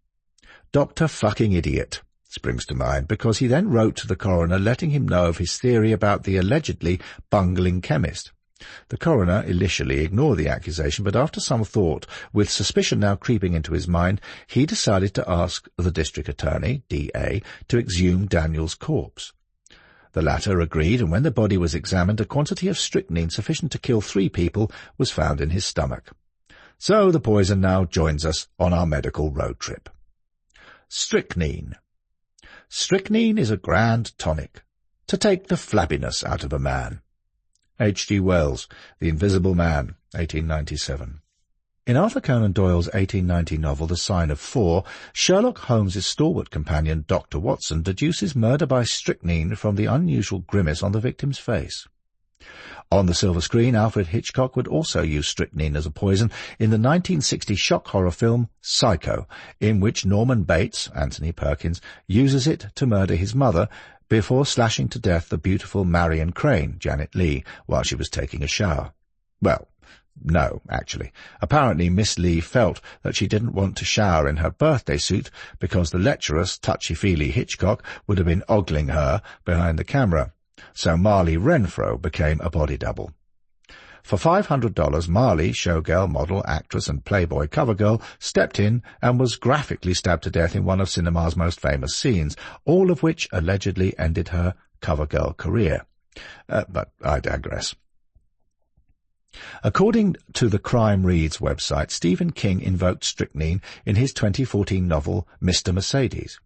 Dr. Fucking Idiot springs to mind, because he then wrote to the coroner letting him know of his theory about the allegedly bungling chemist. The coroner initially ignored the accusation, but after some thought, with suspicion now creeping into his mind, he decided to ask the district attorney, D.A., to exhume Daniel's corpse. The latter agreed, and when the body was examined, a quantity of strychnine sufficient to kill 3 people was found in his stomach. So the poison now joins us on our medical road trip. Strychnine. Strychnine is a grand tonic, to take the flabbiness out of a man. H.G. Wells, The Invisible Man, 1897. In Arthur Conan Doyle's 1890 novel The Sign of 4, Sherlock Holmes's stalwart companion, Dr. Watson, deduces murder by strychnine from the unusual grimace on the victim's face. On the silver screen, Alfred Hitchcock would also use strychnine as a poison in the 1960 shock horror film Psycho, in which Norman Bates, Anthony Perkins, uses it to murder his mother before slashing to death the beautiful Marion Crane, Janet Leigh, while she was taking a shower. Well, no, actually. Apparently Miss Leigh felt that she didn't want to shower in her birthday suit because the lecherous, touchy-feely Hitchcock would have been ogling her behind the camera. So Marley Renfro became a body double. For $500, Marley, showgirl, model, actress, and Playboy cover girl, stepped in and was graphically stabbed to death in one of cinema's most famous scenes, all of which allegedly ended her cover girl career. But I digress. According to the Crime Reads website, Stephen King invoked strychnine in his 2014 novel Mr. Mercedes.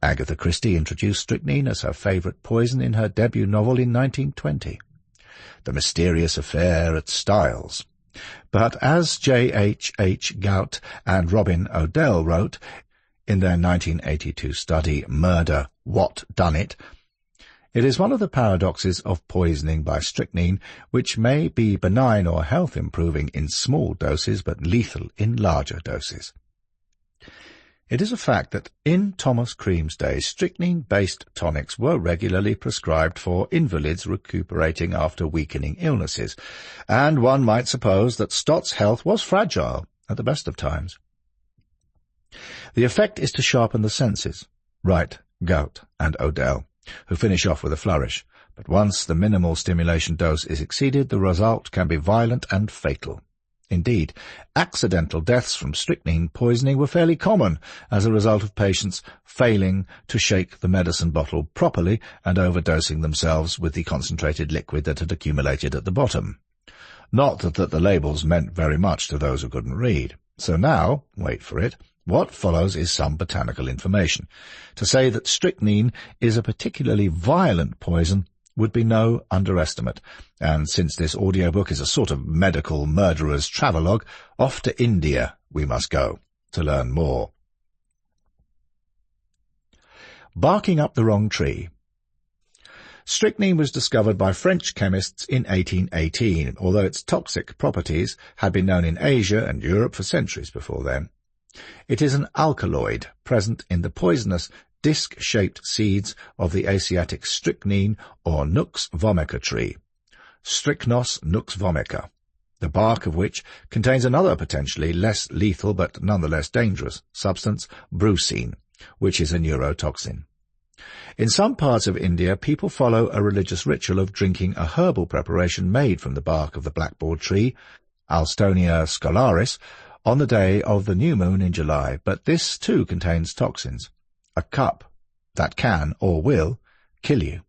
Agatha Christie introduced strychnine as her favourite poison in her debut novel in 1920. The Mysterious Affair at Styles. But as J.H.H. Gout and Robin Odell wrote in their 1982 study Murder, What Done It, it is one of the paradoxes of poisoning by strychnine, which may be benign or health-improving in small doses but lethal in larger doses. It is a fact that in Thomas Cream's day, strychnine-based tonics were regularly prescribed for invalids recuperating after weakening illnesses, and one might suppose that Stott's health was fragile at the best of times. The effect is to sharpen the senses. Right, Gout, and Odell, who finish off with a flourish, but once the minimal stimulation dose is exceeded, the result can be violent and fatal. Indeed, accidental deaths from strychnine poisoning were fairly common as a result of patients failing to shake the medicine bottle properly and overdosing themselves with the concentrated liquid that had accumulated at the bottom. Not that the labels meant very much to those who couldn't read. So now, wait for it, what follows is some botanical information. To say that strychnine is a particularly violent poison would be no underestimate, and since this audiobook is a sort of medical murderer's travelogue, off to India we must go to learn more. Barking up the wrong tree. Strychnine was discovered by French chemists in 1818, although its toxic properties had been known in Asia and Europe for centuries before then. It is an alkaloid present in the poisonous disc-shaped seeds of the Asiatic strychnine or nux vomica tree, Strychnos nux vomica, the bark of which contains another potentially less lethal but nonetheless dangerous substance, brucine, which is a neurotoxin. In some parts of India, people follow a religious ritual of drinking a herbal preparation made from the bark of the blackboard tree, Alstonia scolaris, on the day of the new moon in July, but this too contains toxins. A cup that can, or will, kill you.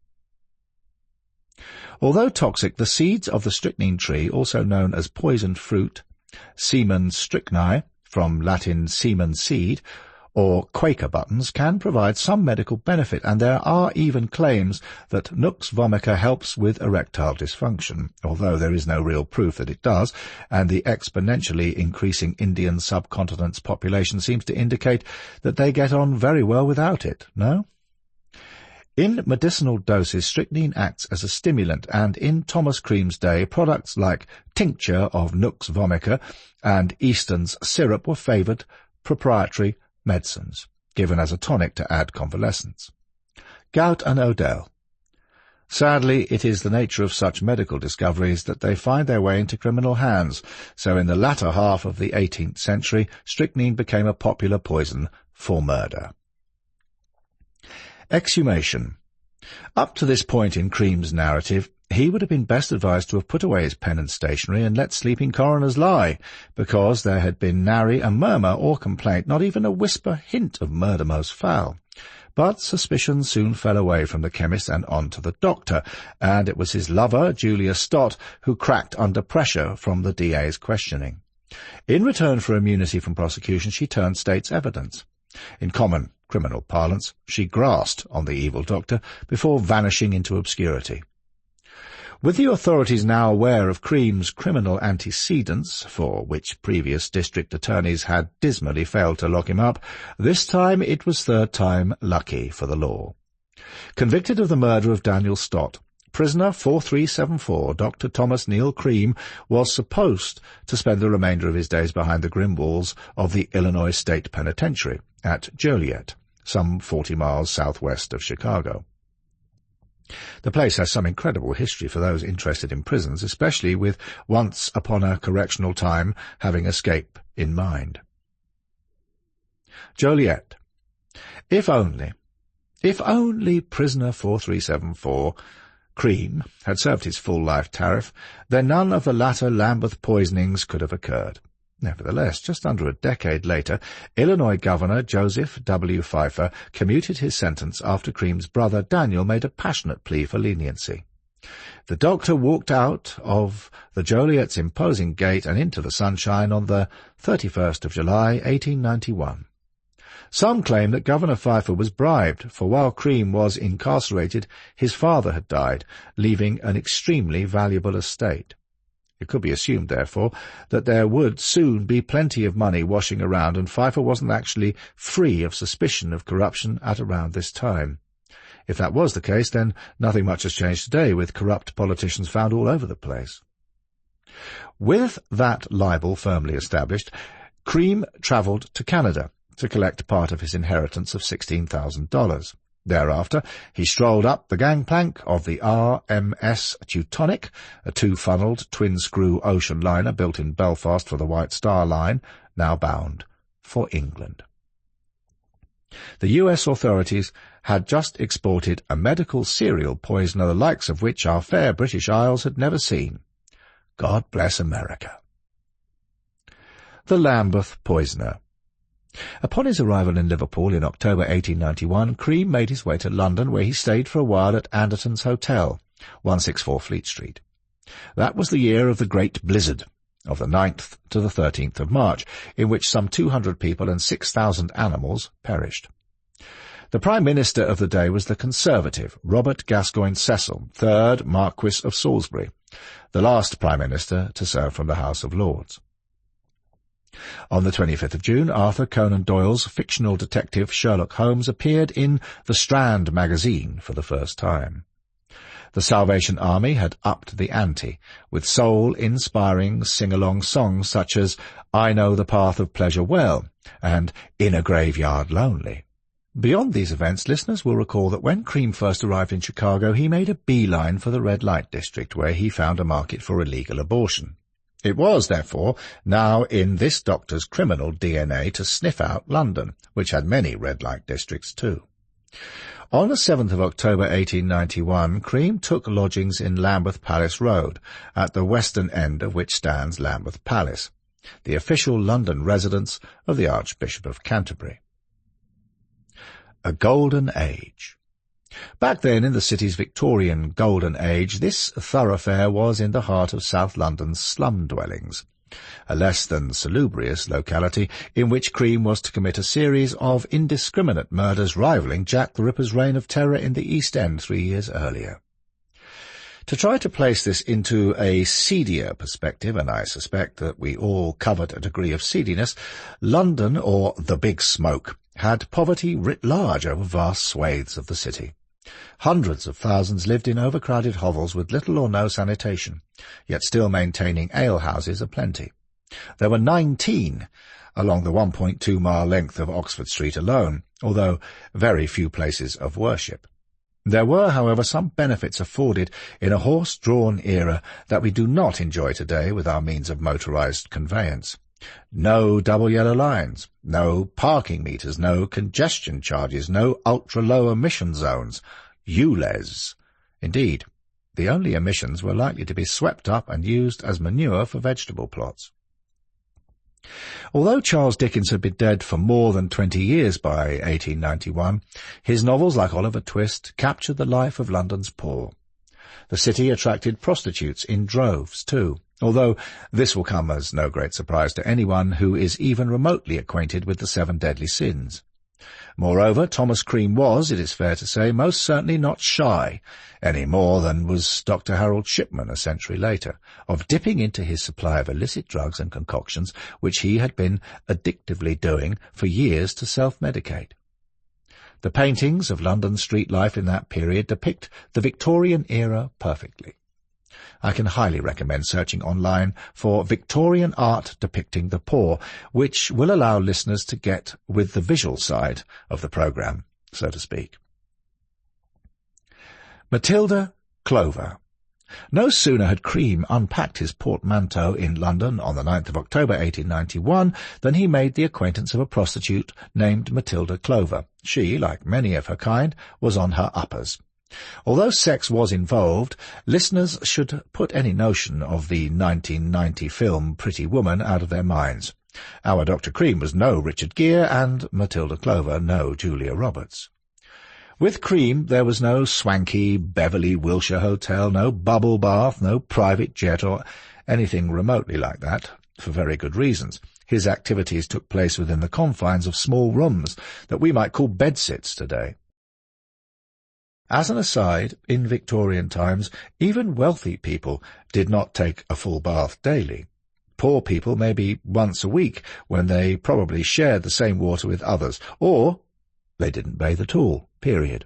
Although toxic, the seeds of the strychnine tree, also known as poisoned fruit, semen strychni, from Latin semen seed, or Quaker buttons, can provide some medical benefit, and there are even claims that nux vomica helps with erectile dysfunction, although there is no real proof that it does, and the exponentially increasing Indian subcontinent's population seems to indicate that they get on very well without it, no? In medicinal doses, strychnine acts as a stimulant, and in Thomas Cream's day, products like tincture of nux vomica and Easton's syrup were favoured proprietary medicines, given as a tonic to add convalescence. Gout and Odell. Sadly, it is the nature of such medical discoveries that they find their way into criminal hands, so in the latter half of the 18th century, strychnine became a popular poison for murder. Exhumation. Up to this point in Cream's narrative, he would have been best advised to have put away his pen and stationery and let sleeping coroners lie, because there had been nary a murmur or complaint, not even a whisper hint of murder most foul. But suspicion soon fell away from the chemist and on to the doctor, and it was his lover, Julia Stott, who cracked under pressure from the DA's questioning. In return for immunity from prosecution, she turned state's evidence. In common criminal parlance, she grasped on the evil doctor before vanishing into obscurity. With the authorities now aware of Cream's criminal antecedents, for which previous district attorneys had dismally failed to lock him up, this time it was third time lucky for the law. Convicted of the murder of Daniel Stott, prisoner 4374, Dr. Thomas Neal Cream, was supposed to spend the remainder of his days behind the grim walls of the Illinois State Penitentiary at Joliet, some 40 miles southwest of Chicago. The place has some incredible history for those interested in prisons, especially with once upon a correctional time having escape in mind. Joliet. If only prisoner 4374 Cream had served his full life tariff, then none of the latter Lambeth poisonings could have occurred. Nevertheless, just under a decade later, Illinois Governor Joseph W. Pfeiffer commuted his sentence after Cream's brother Daniel made a passionate plea for leniency. The doctor walked out of the Joliet's imposing gate and into the sunshine on the 31st of July, 1891. Some claim that Governor Pfeiffer was bribed, for while Cream was incarcerated, his father had died, leaving an extremely valuable estate. It could be assumed, therefore, that there would soon be plenty of money washing around, and Pfeiffer wasn't actually free of suspicion of corruption at around this time. If that was the case, then nothing much has changed today, with corrupt politicians found all over the place. With that libel firmly established, Cream travelled to Canada to collect part of his inheritance of $16,000. Thereafter, he strolled up the gangplank of the RMS Teutonic, a two-funnelled, twin-screw ocean liner built in Belfast for the White Star Line, now bound for England. the US authorities had just exported a medical cereal poisoner the likes of which our fair British Isles had never seen. God bless America. The Lambeth Poisoner. Upon his arrival in Liverpool in October 1891, Cream made his way to London, where he stayed for a while at Anderton's Hotel, 164 Fleet Street. That was the year of the Great Blizzard, of the 9th to the 13th of March, in which some 200 people and 6,000 animals perished. The Prime Minister of the day was the Conservative, Robert Gascoigne Cecil, 3rd Marquis of Salisbury, the last Prime Minister to serve from the House of Lords. On the 25th of June, Arthur Conan Doyle's fictional detective Sherlock Holmes appeared in The Strand magazine for the first time. The Salvation Army had upped the ante, with soul-inspiring sing-along songs such as I Know the Path of Pleasure Well and In a Graveyard Lonely. Beyond these events, listeners will recall that when Cream first arrived in Chicago, he made a beeline for the red light district, where he found a market for illegal abortion. It was, therefore, now in this doctor's criminal DNA to sniff out London, which had many red-light districts too. On the 7th of October 1891, Cream took lodgings in Lambeth Palace Road, at the western end of which stands Lambeth Palace, the official London residence of the Archbishop of Canterbury. A Golden Age. Back then, in the city's Victorian Golden Age, this thoroughfare was in the heart of South London's slum dwellings, a less than salubrious locality in which Cream was to commit a series of indiscriminate murders rivaling Jack the Ripper's reign of terror in the East End 3 years earlier. To try to place this into a seedier perspective, and I suspect that we all covet a degree of seediness, London, or the Big Smoke, had poverty writ large over vast swathes of the city. Hundreds of thousands lived in overcrowded hovels with little or no sanitation, yet still maintaining alehouses aplenty. There were 19 along the 1.2-mile length of Oxford Street alone, although very few places of worship. There were, however, some benefits afforded in a horse-drawn era that we do not enjoy today with our means of motorized conveyance. No double yellow lines, no parking meters, no congestion charges, no ultra-low emission zones, ULEZ. Indeed, the only emissions were likely to be swept up and used as manure for vegetable plots. Although Charles Dickens had been dead for more than 20 years by 1891, his novels, like Oliver Twist, captured the life of London's poor. The city attracted prostitutes in droves, too, although this will come as no great surprise to anyone who is even remotely acquainted with the 7 deadly sins. Moreover, Thomas Cream was, it is fair to say, most certainly not shy, any more than was Dr. Harold Shipman a century later, of dipping into his supply of illicit drugs and concoctions, which he had been addictively doing for years to self-medicate. The paintings of London street life in that period depict the Victorian era perfectly. I can highly recommend searching online for Victorian art depicting the poor, which will allow listeners to get with the visual side of the programme, so to speak. Matilda Clover. No sooner had Cream unpacked his portmanteau in London on the 9th of October 1891 than he made the acquaintance of a prostitute named Matilda Clover. She, like many of her kind, was on her uppers. Although sex was involved, listeners should put any notion of the 1990 film Pretty Woman out of their minds. Our Dr. Cream was no Richard Gere, and Matilda Clover no Julia Roberts. With Cream there was no swanky Beverly Wilshire hotel, no bubble bath, no private jet, or anything remotely like that, for very good reasons. His activities took place within the confines of small rooms that we might call bedsits today. As an aside, in Victorian times, even wealthy people did not take a full bath daily. Poor people maybe once a week, when they probably shared the same water with others, or they didn't bathe at all, period.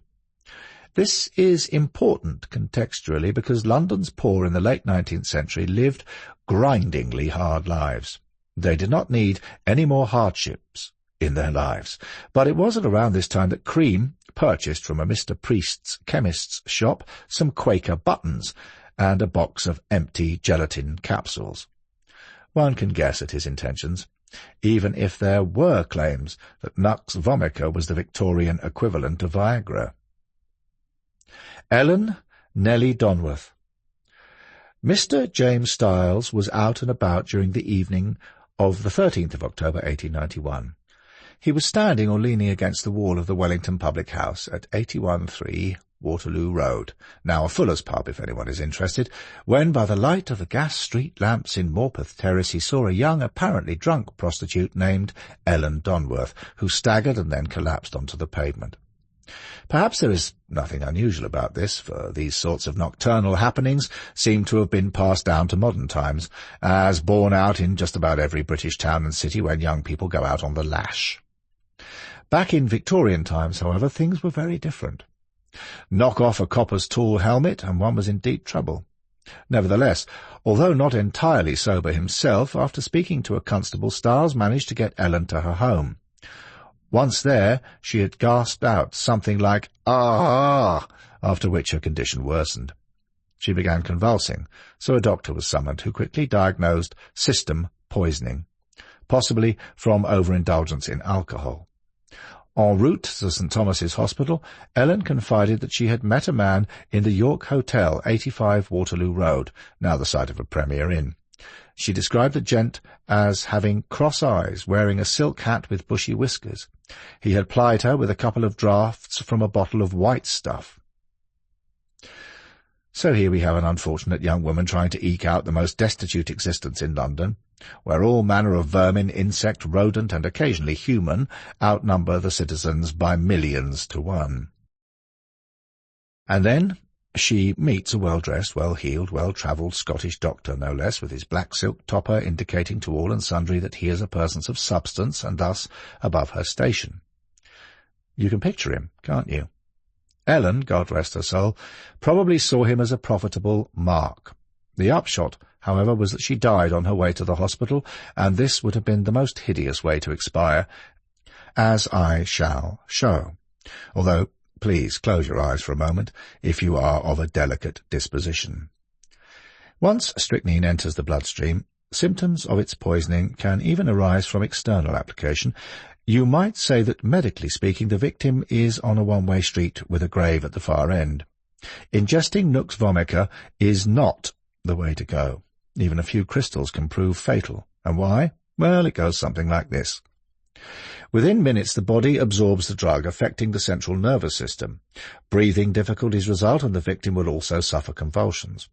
This is important contextually because London's poor in the late 19th century lived grindingly hard lives. They did not need any more hardships in their lives, but it was at around this time that Cream purchased from a Mr. Priest's chemist's shop some Quaker buttons and a box of empty gelatin capsules. One can guess at his intentions. even if there were claims that Nux vomica was the Victorian equivalent of Viagra. Ellen Nellie Donworth. Mr. James Stiles was out and about during the evening of the 13th of October 1891. He was standing or leaning against the wall of the Wellington public house at 81-3 Waterloo Road, now a Fuller's pub if anyone is interested, when by the light of the gas street lamps in Morpeth Terrace he saw a young, apparently drunk prostitute named Ellen Donworth, who staggered and then collapsed onto the pavement. Perhaps there is nothing unusual about this, for these sorts of nocturnal happenings seem to have been passed down to modern times, as borne out in just about every British town and city when young people go out on the lash. Back in Victorian times, however, things were very different. Knock off a copper's tall helmet, and one was in deep trouble. Nevertheless, although not entirely sober himself, after speaking to a constable, Stiles managed to get Ellen to her home. Once there, she had gasped out something like, "Ah!" after which her condition worsened. She began convulsing, so a doctor was summoned, who quickly diagnosed system poisoning, possibly from overindulgence in alcohol. En route to St. Thomas's Hospital, Ellen confided that she had met a man in the York Hotel, 85 Waterloo Road, now the site of a Premier Inn. She described the gent as having cross eyes, wearing a silk hat with bushy whiskers. He had plied her with a couple of draughts from a bottle of white stuff. So here we have an unfortunate young woman trying to eke out the most destitute existence in London, where all manner of vermin, insect, rodent, and occasionally human outnumber the citizens by millions to one. And then she meets a well-dressed, well-heeled, well-travelled Scottish doctor, no less, with his black silk topper indicating to all and sundry that he is a person of substance and thus above her station. You can picture him, can't you? Ellen, God rest her soul, probably saw him as a profitable mark. The upshot, however, was that she died on her way to the hospital, and this would have been the most hideous way to expire, as I shall show. Although, please close your eyes for a moment, if you are of a delicate disposition. Once strychnine enters the bloodstream, symptoms of its poisoning can even arise from external application. You might say that, medically speaking, the victim is on a one-way street with a grave at the far end. Ingesting Nux vomica is not the way to go. Even a few crystals can prove fatal. And why? Well, it goes something like this. Within minutes the body absorbs the drug, affecting the central nervous system. Breathing difficulties result, and the victim will also suffer convulsions.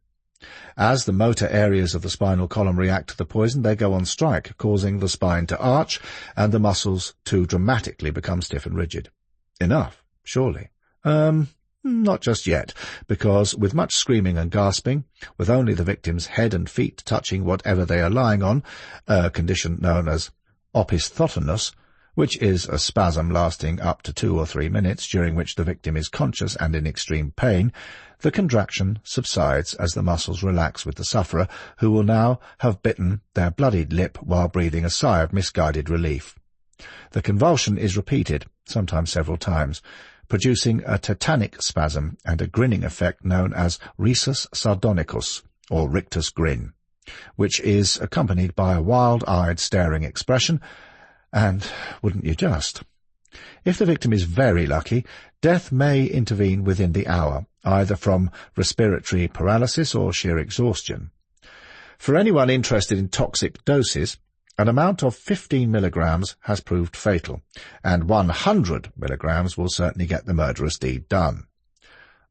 As the motor areas of the spinal column react to the poison, they go on strike, causing the spine to arch and the muscles to dramatically become stiff and rigid. Enough, surely. Not just yet, because with much screaming and gasping, with only the victim's head and feet touching whatever they are lying on, a condition known as opisthotonus, which is a spasm lasting up to 2 or 3 minutes, during which the victim is conscious and in extreme pain, the contraction subsides as the muscles relax with the sufferer, who will now have bitten their bloodied lip while breathing a sigh of misguided relief. The convulsion is repeated, sometimes several times, producing a tetanic spasm and a grinning effect known as rhesus sardonicus, or rictus grin, which is accompanied by a wild-eyed staring expression, and wouldn't you just? If the victim is very lucky, death may intervene within the hour, either from respiratory paralysis or sheer exhaustion. For anyone interested in toxic doses, an amount of 15 milligrams has proved fatal, and 100 milligrams will certainly get the murderous deed done.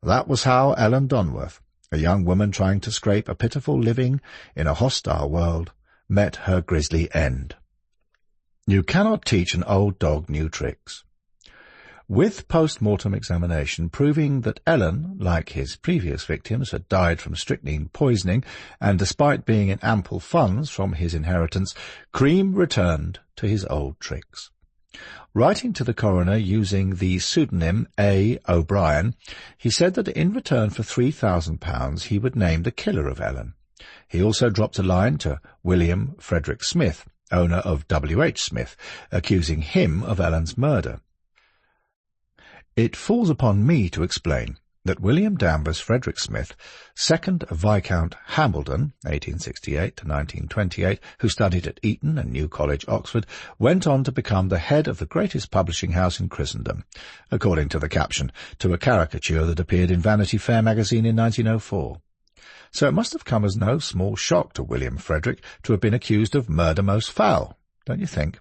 That was how Ellen Donworth, a young woman trying to scrape a pitiful living in a hostile world, met her grisly end. You cannot teach an old dog new tricks. With post-mortem examination proving that Ellen, like his previous victims, had died from strychnine poisoning, and despite being in ample funds from his inheritance, Cream returned to his old tricks. Writing to the coroner using the pseudonym A. O'Brien, he said that in return for £3,000 he would name the killer of Ellen. He also dropped a line to William Frederick Smith, owner of W.H. Smith, accusing him of Ellen's murder. It falls upon me to explain that William Danvers Frederick Smith, 2nd Viscount Hambledon, 1868 to 1928, who studied at Eton and New College, Oxford, went on to become the head of the greatest publishing house in Christendom, according to the caption to a caricature that appeared in Vanity Fair magazine in 1904. So it must have come as no small shock to William Frederick to have been accused of murder most foul, don't you think?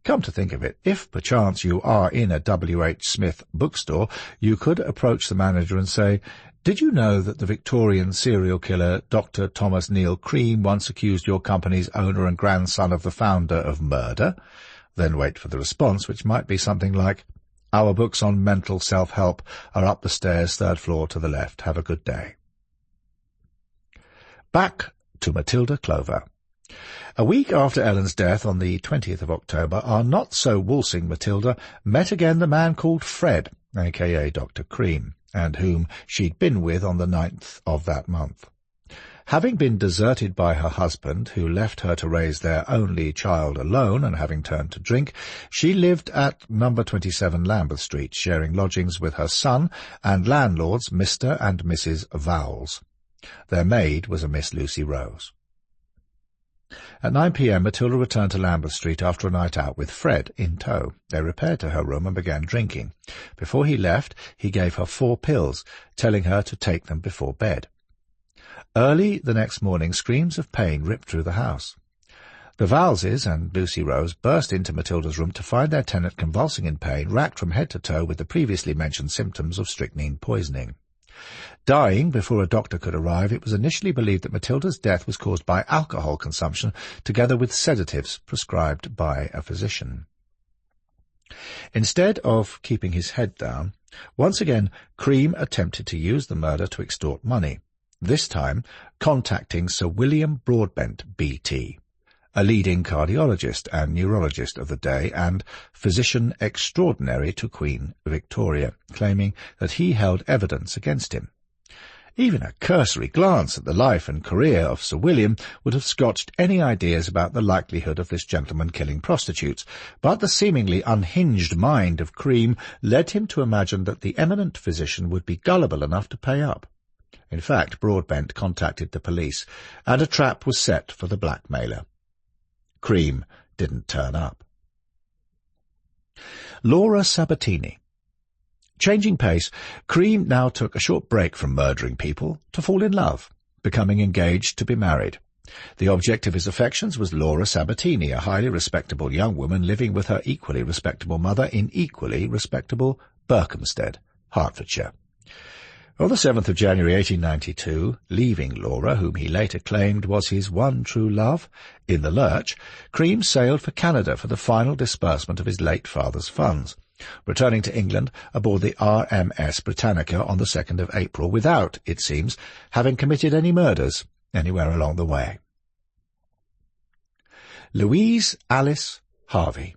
Come to think of it, if perchance you are in a W.H. Smith bookstore, you could approach the manager and say, "Did you know that the Victorian serial killer Dr. Thomas Neal Cream once accused your company's owner and grandson of the founder of murder?" Then wait for the response, which might be something like, "Our books on mental self-help are up the stairs, 3rd floor to the left. Have a good day." Back to Matilda Clover. A week after Ellen's death, on the 20th of October, our not-so-waltzing Matilda met again the man called Fred, a.k.a. Dr. Cream, and whom she'd been with on the 9th of that month. Having been deserted by her husband, who left her to raise their only child alone, and having turned to drink, she lived at No. 27 Lambeth Street, sharing lodgings with her son and landlords Mr. and Mrs. Vowles. Their maid was a Miss Lucy Rose. At 9 p.m. Matilda returned to Lambeth Street after a night out with Fred in tow. They repaired to her room and began drinking. Before he left, he gave her 4 pills, telling her to take them before bed. Early the next morning, screams of pain ripped through the house. The Vowleses and Lucy Rose burst into Matilda's room to find their tenant convulsing in pain, racked from head to toe with the previously mentioned symptoms of strychnine poisoning. Dying before a doctor could arrive, it was initially believed that Matilda's death was caused by alcohol consumption, together with sedatives prescribed by a physician. Instead of keeping his head down, once again Cream attempted to use the murder to extort money, this time contacting Sir William Broadbent, B.T., a leading cardiologist and neurologist of the day and physician extraordinary to Queen Victoria, claiming that he held evidence against him. Even a cursory glance at the life and career of Sir William would have scotched any ideas about the likelihood of this gentleman killing prostitutes, but the seemingly unhinged mind of Cream led him to imagine that the eminent physician would be gullible enough to pay up. In fact, Broadbent contacted the police, and a trap was set for the blackmailer. Cream didn't turn up. Laura Sabatini. Changing pace, Cream now took a short break from murdering people to fall in love, becoming engaged to be married. The object of his affections was Laura Sabatini, a highly respectable young woman living with her equally respectable mother in equally respectable Berkhamsted, Hertfordshire. On the 7th of January 1892, leaving Laura, whom he later claimed was his one true love, in the lurch, Cream sailed for Canada for the final disbursement of his late father's funds, returning to England aboard the RMS Britannica on the 2nd of April without, it seems, having committed any murders anywhere along the way. Louise Alice Harvey.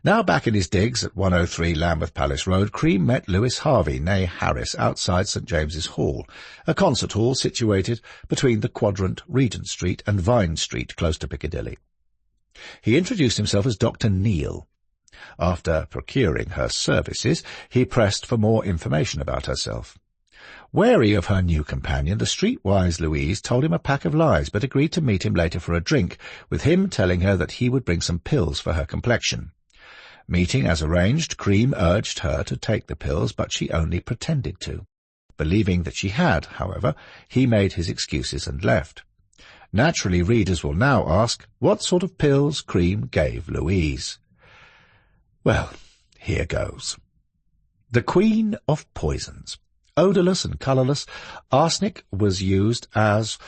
Now back in his digs at 103 Lambeth Palace Road, Cream met Lewis Harvey, née Harris, outside St. James's Hall, a concert hall situated between the quadrant Regent Street and Vine Street, close to Piccadilly. He introduced himself as Dr. Neal. After procuring her services, he pressed for more information about herself. Wary of her new companion, the streetwise Louise told him a pack of lies, but agreed to meet him later for a drink, with him telling her that he would bring some pills for her complexion. Meeting as arranged, Cream urged her to take the pills, but she only pretended to. Believing that she had, however, he made his excuses and left. Naturally, readers will now ask what sort of pills Cream gave Louise. Well, here goes. The Queen of Poisons. Odourless and colourless, arsenic was used as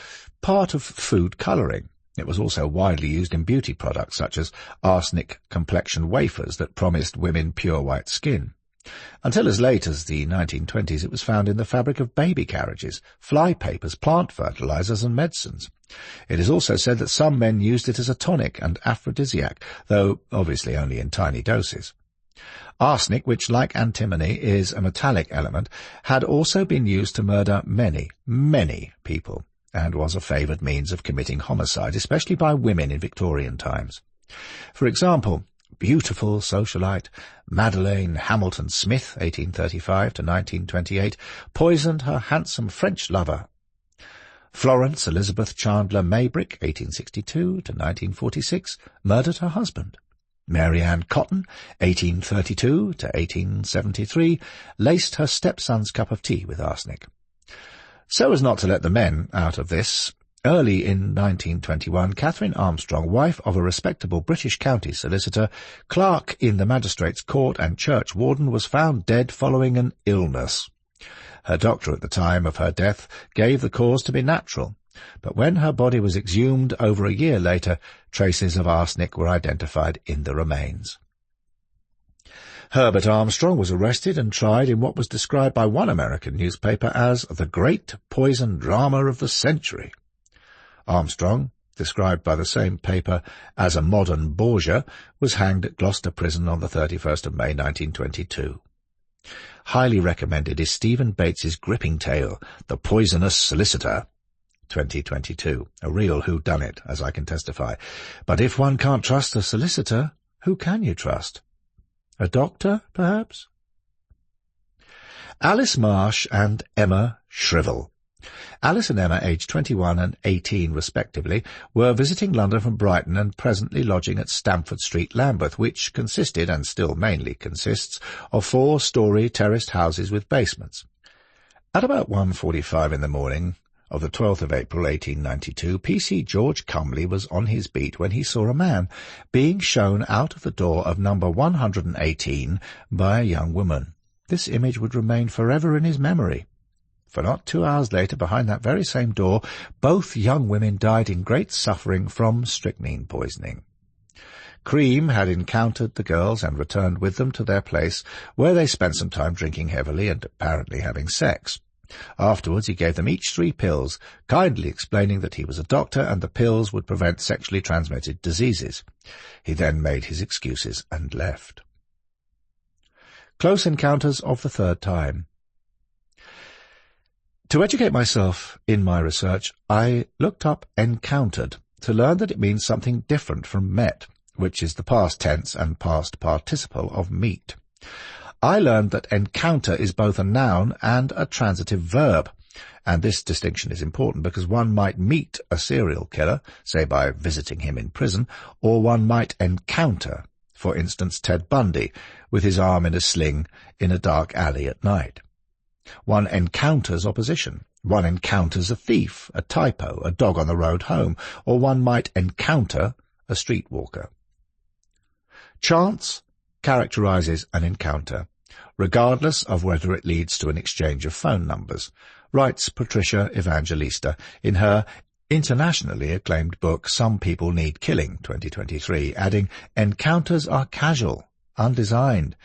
part of food colouring. It was also widely used in beauty products, such as arsenic complexion wafers that promised women pure white skin. Until as late as the 1920s, it was found in the fabric of baby carriages, fly papers, plant fertilizers, and medicines. It is also said that some men used it as a tonic and aphrodisiac, though obviously only in tiny doses. Arsenic, which, like antimony, is a metallic element, had also been used to murder many, many people, and was a favoured means of committing homicide, especially by women in Victorian times. For example, beautiful socialite Madeleine Hamilton Smith, 1835 to 1928, poisoned her handsome French lover. Florence Elizabeth Chandler Maybrick, 1862 to 1946, murdered her husband. Mary Ann Cotton, 1832 to 1873, laced her stepson's cup of tea with arsenic. So as not to let the men out of this, early in 1921, Catherine Armstrong, wife of a respectable British county solicitor, clerk in the magistrates' court and church warden, was found dead following an illness. Her doctor at the time of her death gave the cause to be natural, but when her body was exhumed over a year later, traces of arsenic were identified in the remains. Herbert Armstrong was arrested and tried in what was described by one American newspaper as the great poison drama of the century. Armstrong, described by the same paper as a modern Borgia, was hanged at Gloucester Prison on the 31st of May 1922. Highly recommended is Stephen Bates's gripping tale, The Poisonous Solicitor, 2022, a real whodunit, as I can testify. But if one can't trust a solicitor, who can you trust? A doctor, perhaps? Alice Marsh and Emma Shrivel. Alice and Emma, aged 21 and 18 respectively, were visiting London from Brighton and presently lodging at Stamford Street, Lambeth, which consisted, and still mainly consists, of 4-storey terraced houses with basements. At about 1:45 in the morning of the 12th of April 1892, PC George Cumley was on his beat when he saw a man being shown out of the door of number 118 by a young woman. This image would remain forever in his memory. For not 2 hours later, behind that very same door, both young women died in great suffering from strychnine poisoning. Cream had encountered the girls and returned with them to their place, where they spent some time drinking heavily and apparently having sex. Afterwards he gave them each 3 pills, kindly explaining that he was a doctor and the pills would prevent sexually transmitted diseases. He then made his excuses and left. Close encounters of the third time. To educate myself in my research, I looked up encountered to learn that it means something different from met, which is the past tense and past participle of meet. I learned that encounter is both a noun and a transitive verb, and this distinction is important because one might meet a serial killer, say by visiting him in prison, or one might encounter, for instance, Ted Bundy, with his arm in a sling in a dark alley at night. One encounters opposition. One encounters a thief, a typo, a dog on the road home, or one might encounter a streetwalker. Chance characterizes an encounter, regardless of whether it leads to an exchange of phone numbers, writes Patricia Evangelista in her internationally acclaimed book Some People Need Killing, 2023, adding, encounters are casual, undesigned.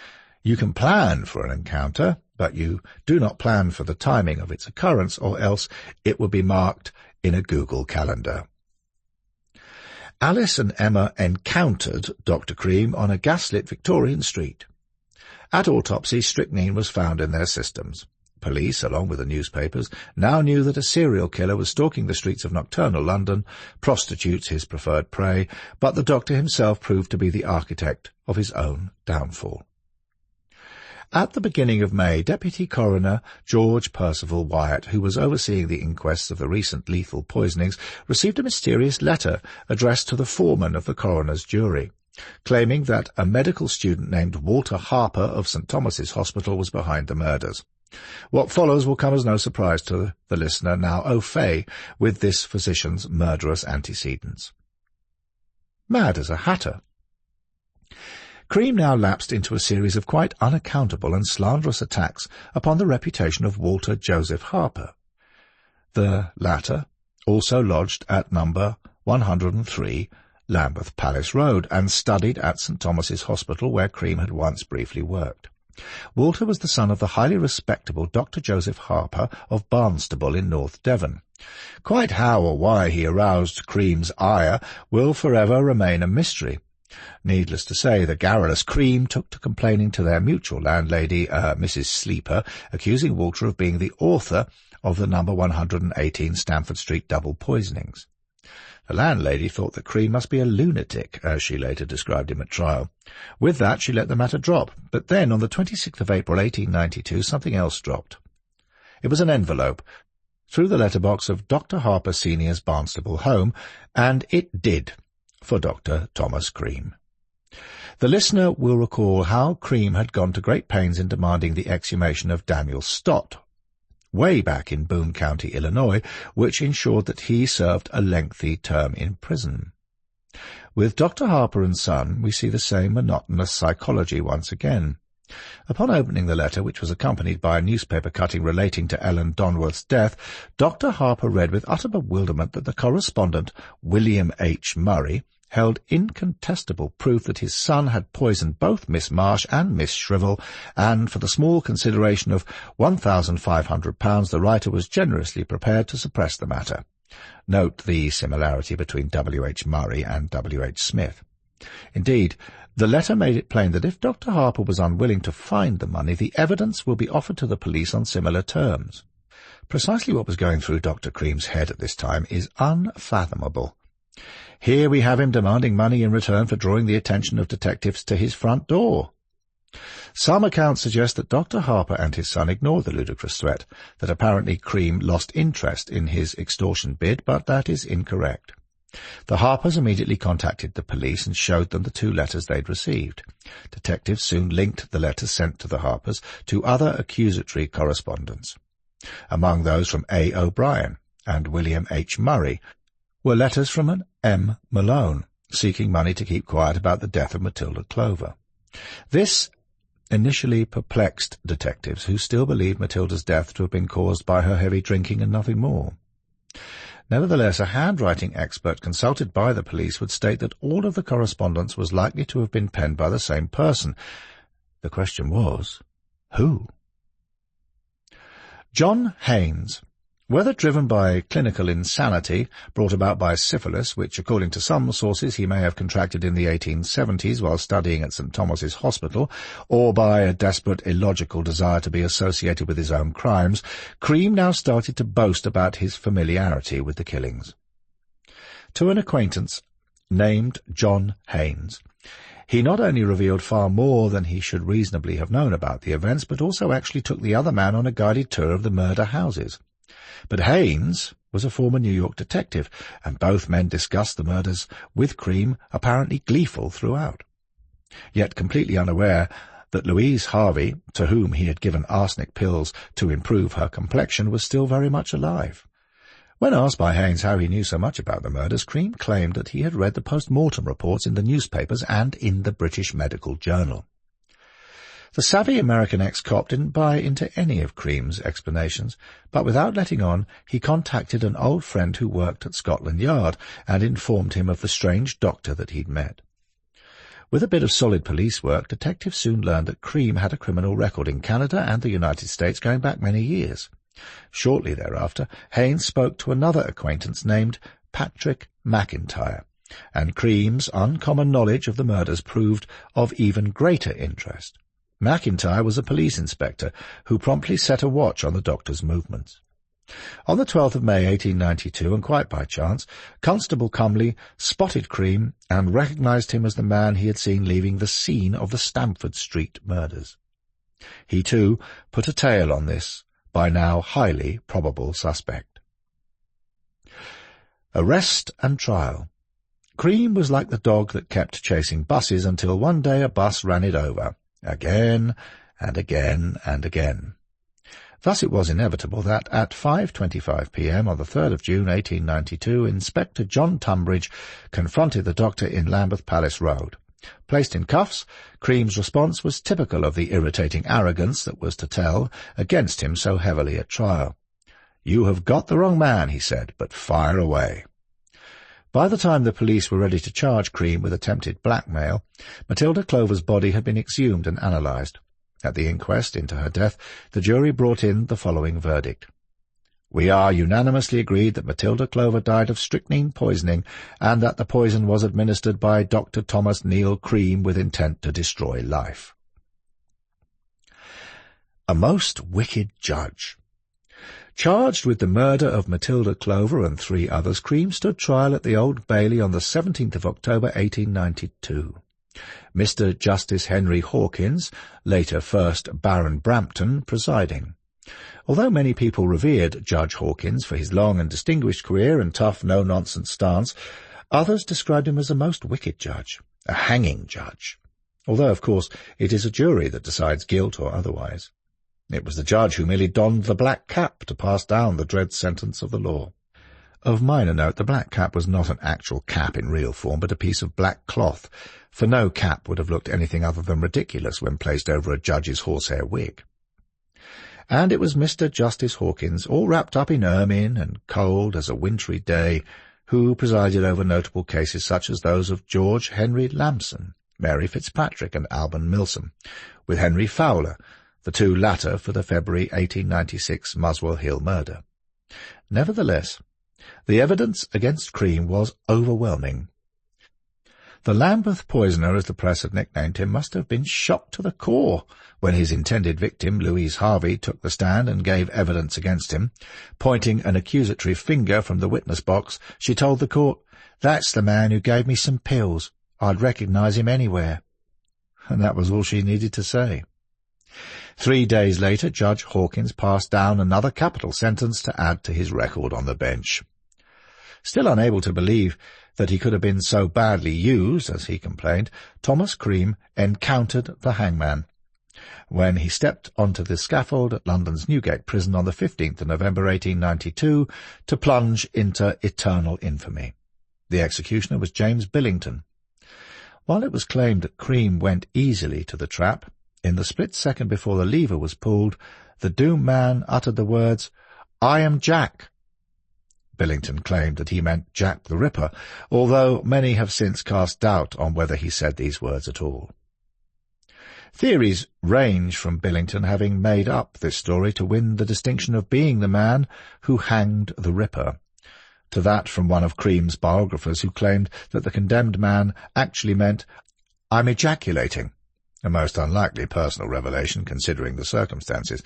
You can plan for an encounter, but you do not plan for the timing of its occurrence, or else it would be marked in a Google Calendar. Alice and Emma encountered Dr. Cream on a gaslit Victorian street. At autopsy, strychnine was found in their systems. Police, along with the newspapers, now knew that a serial killer was stalking the streets of nocturnal London, prostitutes his preferred prey, but the doctor himself proved to be the architect of his own downfall. At the beginning of May, Deputy Coroner George Percival Wyatt, who was overseeing the inquests of the recent lethal poisonings, received a mysterious letter addressed to the foreman of the coroner's jury, claiming that a medical student named Walter Harper of St. Thomas's Hospital was behind the murders. What follows will come as no surprise to the listener now au fait with this physician's murderous antecedents. Mad as a hatter. Cream now lapsed into a series of quite unaccountable and slanderous attacks upon the reputation of Walter Joseph Harper. The latter also lodged at number 103 Lambeth Palace Road and studied at St. Thomas's Hospital, where Cream had once briefly worked. Walter was the son of the highly respectable Dr. Joseph Harper of Barnstaple in North Devon. Quite how or why he aroused Cream's ire will forever remain a mystery. Needless to say, the garrulous Cream took to complaining to their mutual landlady, Mrs. Sleeper, accusing Walter of being the author of the number 118 Stamford Street double poisonings. The landlady thought that Cream must be a lunatic, as she later described him at trial. With that, she let the matter drop. But then, on the 26th of April 1892, something else dropped. It was an envelope, through the letterbox of Dr. Harper Sr.'s Barnstaple home, and it did, for Dr. Thomas Cream. The listener will recall how Cream had gone to great pains in demanding the exhumation of Daniel Stott, way back in Boone County, Illinois, which ensured that he served a lengthy term in prison. With Dr. Harper and Son, we see the same monotonous psychology once again. Upon opening the letter, which was accompanied by a newspaper cutting relating to Ellen Donworth's death, Dr. Harper read with utter bewilderment that the correspondent, William H. Murray, held incontestable proof that his son had poisoned both Miss Marsh and Miss Shrivel, and for the small consideration of £1,500 the writer was generously prepared to suppress the matter. Note the similarity between W. H. Murray and W. H. Smith. Indeed, the letter made it plain that if Dr. Harper was unwilling to find the money, the evidence will be offered to the police on similar terms. Precisely what was going through Dr. Cream's head at this time is unfathomable. Here we have him demanding money in return for drawing the attention of detectives to his front door. Some accounts suggest that Dr. Harper and his son ignored the ludicrous threat, that apparently Cream lost interest in his extortion bid, but that is incorrect. The Harpers immediately contacted the police and showed them the 2 letters they'd received. Detectives soon linked the letters sent to the Harpers to other accusatory correspondence. Among those from A. O'Brien and William H. Murray were letters from an M. Malone, seeking money to keep quiet about the death of Matilda Clover. This initially perplexed detectives, who still believed Matilda's death to have been caused by her heavy drinking and nothing more. Nevertheless, a handwriting expert consulted by the police would state that all of the correspondence was likely to have been penned by the same person. The question was, who? John Haynes, whether driven by clinical insanity brought about by syphilis, which according to some sources he may have contracted in the 1870s while studying at St. Thomas's Hospital, or by a desperate illogical desire to be associated with his own crimes, Cream now started to boast about his familiarity with the killings. To an acquaintance named John Haynes, he not only revealed far more than he should reasonably have known about the events, but also actually took the other man on a guided tour of the murder houses. But Haynes was a former New York detective, and both men discussed the murders with Cream, apparently gleeful throughout. Yet completely unaware that Louise Harvey, to whom he had given arsenic pills to improve her complexion, was still very much alive. When asked by Haynes how he knew so much about the murders, Cream claimed that he had read the post-mortem reports in the newspapers and in the British Medical Journal. The savvy American ex-cop didn't buy into any of Cream's explanations, but without letting on, he contacted an old friend who worked at Scotland Yard and informed him of the strange doctor that he'd met. With a bit of solid police work, detectives soon learned that Cream had a criminal record in Canada and the United States going back many years. Shortly thereafter, Haynes spoke to another acquaintance named Patrick McIntyre, and Cream's uncommon knowledge of the murders proved of even greater interest. McIntyre was a police inspector who promptly set a watch on the doctor's movements. On the 12th of May 1892, and quite by chance, Constable Cumley spotted Cream and recognized him as the man he had seen leaving the scene of the Stamford Street murders. He, too, put a tail on this, by now highly probable suspect. Arrest and trial. Cream was like the dog that kept chasing buses until one day a bus ran it over. Again, and again, and again. Thus it was inevitable that at 5:25 p.m. on the 3rd of June 1892, Inspector John Tunbridge confronted the doctor in Lambeth Palace Road. Placed in cuffs, Cream's response was typical of the irritating arrogance that was to tell against him so heavily at trial. "You have got the wrong man," he said, "but fire away." By the time the police were ready to charge Cream with attempted blackmail, Matilda Clover's body had been exhumed and analysed. At the inquest into her death, the jury brought in the following verdict. "We are unanimously agreed that Matilda Clover died of strychnine poisoning, and that the poison was administered by Dr. Thomas Neil Cream with intent to destroy life." A most wicked judge. Charged with the murder of Matilda Clover and 3 others, Cream stood trial at the Old Bailey on the 17th of October 1892. Mr. Justice Henry Hawkins, later 1st Baron Brampton, presiding. Although many people revered Judge Hawkins for his long and distinguished career and tough, no-nonsense stance, others described him as a most wicked judge, a hanging judge, although, of course, it is a jury that decides guilt or otherwise. It was the judge who merely donned the black cap to pass down the dread sentence of the law. Of minor note, the black cap was not an actual cap in real form, but a piece of black cloth, for no cap would have looked anything other than ridiculous when placed over a judge's horsehair wig. And it was Mr. Justice Hawkins, all wrapped up in ermine and cold as a wintry day, who presided over notable cases such as those of George Henry Lamson, Mary Fitzpatrick, and Alban Milsom, with Henry Fowler, the 2 latter for the February 1896 Muswell Hill murder. Nevertheless, the evidence against Cream was overwhelming. The Lambeth poisoner, as the press had nicknamed him, must have been shocked to the core when his intended victim, Louise Harvey, took the stand and gave evidence against him. Pointing an accusatory finger from the witness box, she told the court, "That's the man who gave me some pills. I'd recognise him anywhere." And that was all she needed to say. 3 days later, Judge Hawkins passed down another capital sentence to add to his record on the bench. Still unable to believe that he could have been so badly used, as he complained, Thomas Cream encountered the hangman when he stepped onto the scaffold at London's Newgate prison on the 15th of November 1892 to plunge into eternal infamy. The executioner was James Billington. While it was claimed that Cream went easily to the trap, in the split second before the lever was pulled, the doomed man uttered the words, "I am Jack." Billington claimed that he meant Jack the Ripper, although many have since cast doubt on whether he said these words at all. Theories range from Billington having made up this story to win the distinction of being the man who hanged the Ripper, to that from one of Cream's biographers who claimed that the condemned man actually meant, "I'm ejaculating," a most unlikely personal revelation considering the circumstances.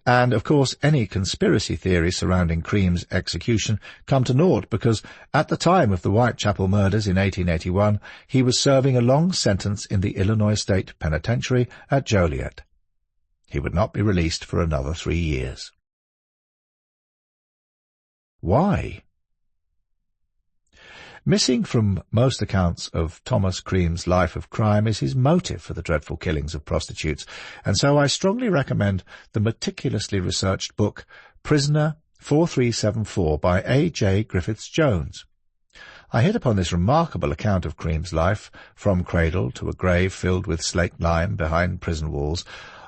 And, of course, any conspiracy theories surrounding Cream's execution come to naught because, at the time of the Whitechapel murders in 1881, he was serving a long sentence in the Illinois State Penitentiary at Joliet. He would not be released for another 3 years. Why? Missing from most accounts of Thomas Cream's life of crime is his motive for the dreadful killings of prostitutes, and so I strongly recommend the meticulously researched book Prisoner 4374 by A.J. Griffiths-Jones. I hit upon this remarkable account of Cream's life, from cradle to a grave filled with slate lime behind prison walls,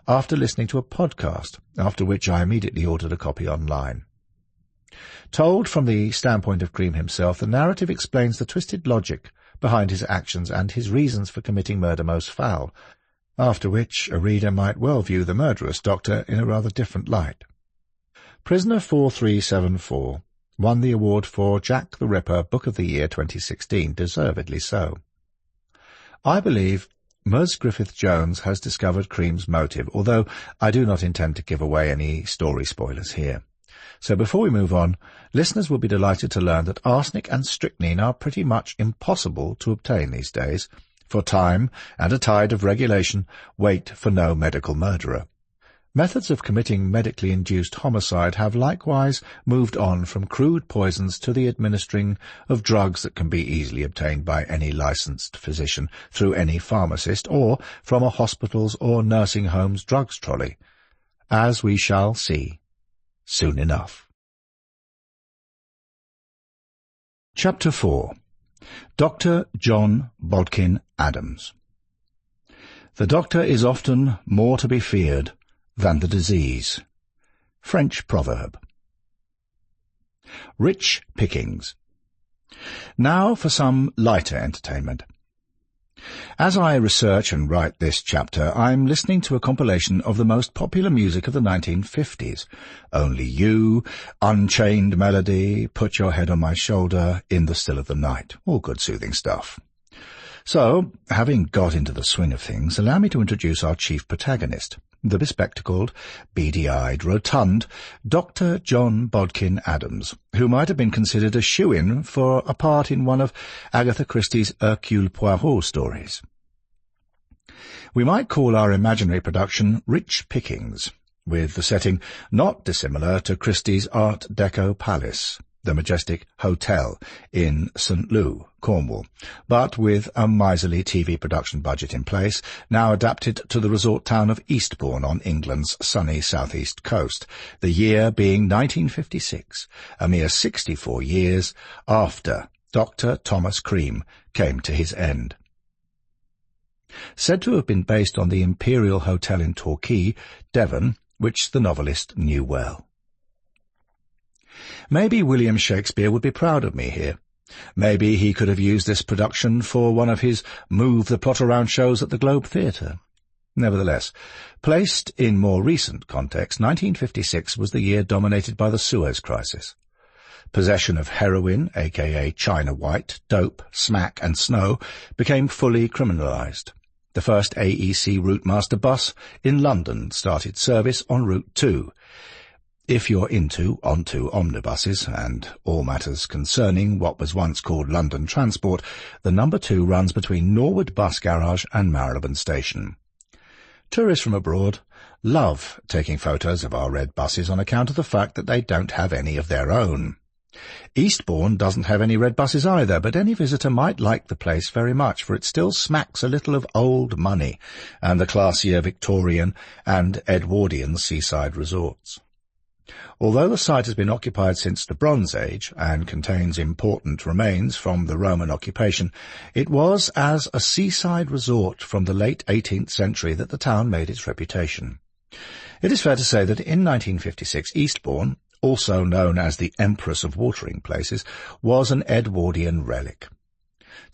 after listening to a podcast, after which I immediately ordered a copy online. Told from the standpoint of Cream himself, the narrative explains the twisted logic behind his actions and his reasons for committing murder most foul, after which a reader might well view the murderous doctor in a rather different light. Prisoner 4374 won the award for Jack the Ripper Book of the Year 2016, deservedly so. I believe Ms. Griffith-Jones has discovered Cream's motive, although I do not intend to give away any story spoilers here. So before we move on, listeners will be delighted to learn that arsenic and strychnine are pretty much impossible to obtain these days, for time and a tide of regulation wait for no medical murderer. Methods of committing medically induced homicide have likewise moved on from crude poisons to the administering of drugs that can be easily obtained by any licensed physician through any pharmacist or from a hospital's or nursing home's drugs trolley, as we shall see soon enough. Chapter 4. Dr. John Bodkin Adams. The doctor is often more to be feared than the disease. French proverb. Rich pickings. Now for some lighter entertainment. As I research and write this chapter, I'm listening to a compilation of the most popular music of the 1950s. Only You, Unchained Melody, Put Your Head on My Shoulder, In the Still of the Night. All good soothing stuff. So, having got into the swing of things, allow me to introduce our chief protagonist, the bespectacled, beady-eyed, rotund Dr. John Bodkin Adams, who might have been considered a shoo-in for a part in one of Agatha Christie's Hercule Poirot stories. We might call our imaginary production rich pickings, with the setting not dissimilar to Christie's Art Deco palace, the majestic hotel in St. Lou, Cornwall, but with a miserly TV production budget in place, now adapted to the resort town of Eastbourne on England's sunny southeast coast, the year being 1956, a mere 64 years after Dr. Thomas Cream came to his end. Said to have been based on the Imperial Hotel in Torquay, Devon, which the novelist knew well. Maybe William Shakespeare would be proud of me here. Maybe he could have used this production for one of his move-the-plot-around shows at the Globe Theatre. Nevertheless, placed in more recent context, 1956 was the year dominated by the Suez Crisis. Possession of heroin, aka China White, dope, smack and snow, became fully criminalised. The first AEC Routemaster bus in London started service en route 2. If you're onto omnibuses and all matters concerning what was once called London Transport, the number 2 runs between Norwood Bus Garage and Marylebone Station. Tourists from abroad love taking photos of our red buses on account of the fact that they don't have any of their own. Eastbourne doesn't have any red buses either, but any visitor might like the place very much, for it still smacks a little of old money and the classier Victorian and Edwardian seaside resorts. Although the site has been occupied since the Bronze Age and contains important remains from the Roman occupation, it was as a seaside resort from the late 18th century that the town made its reputation. It is fair to say that in 1956 Eastbourne, also known as the Empress of Watering Places, was an Edwardian relic.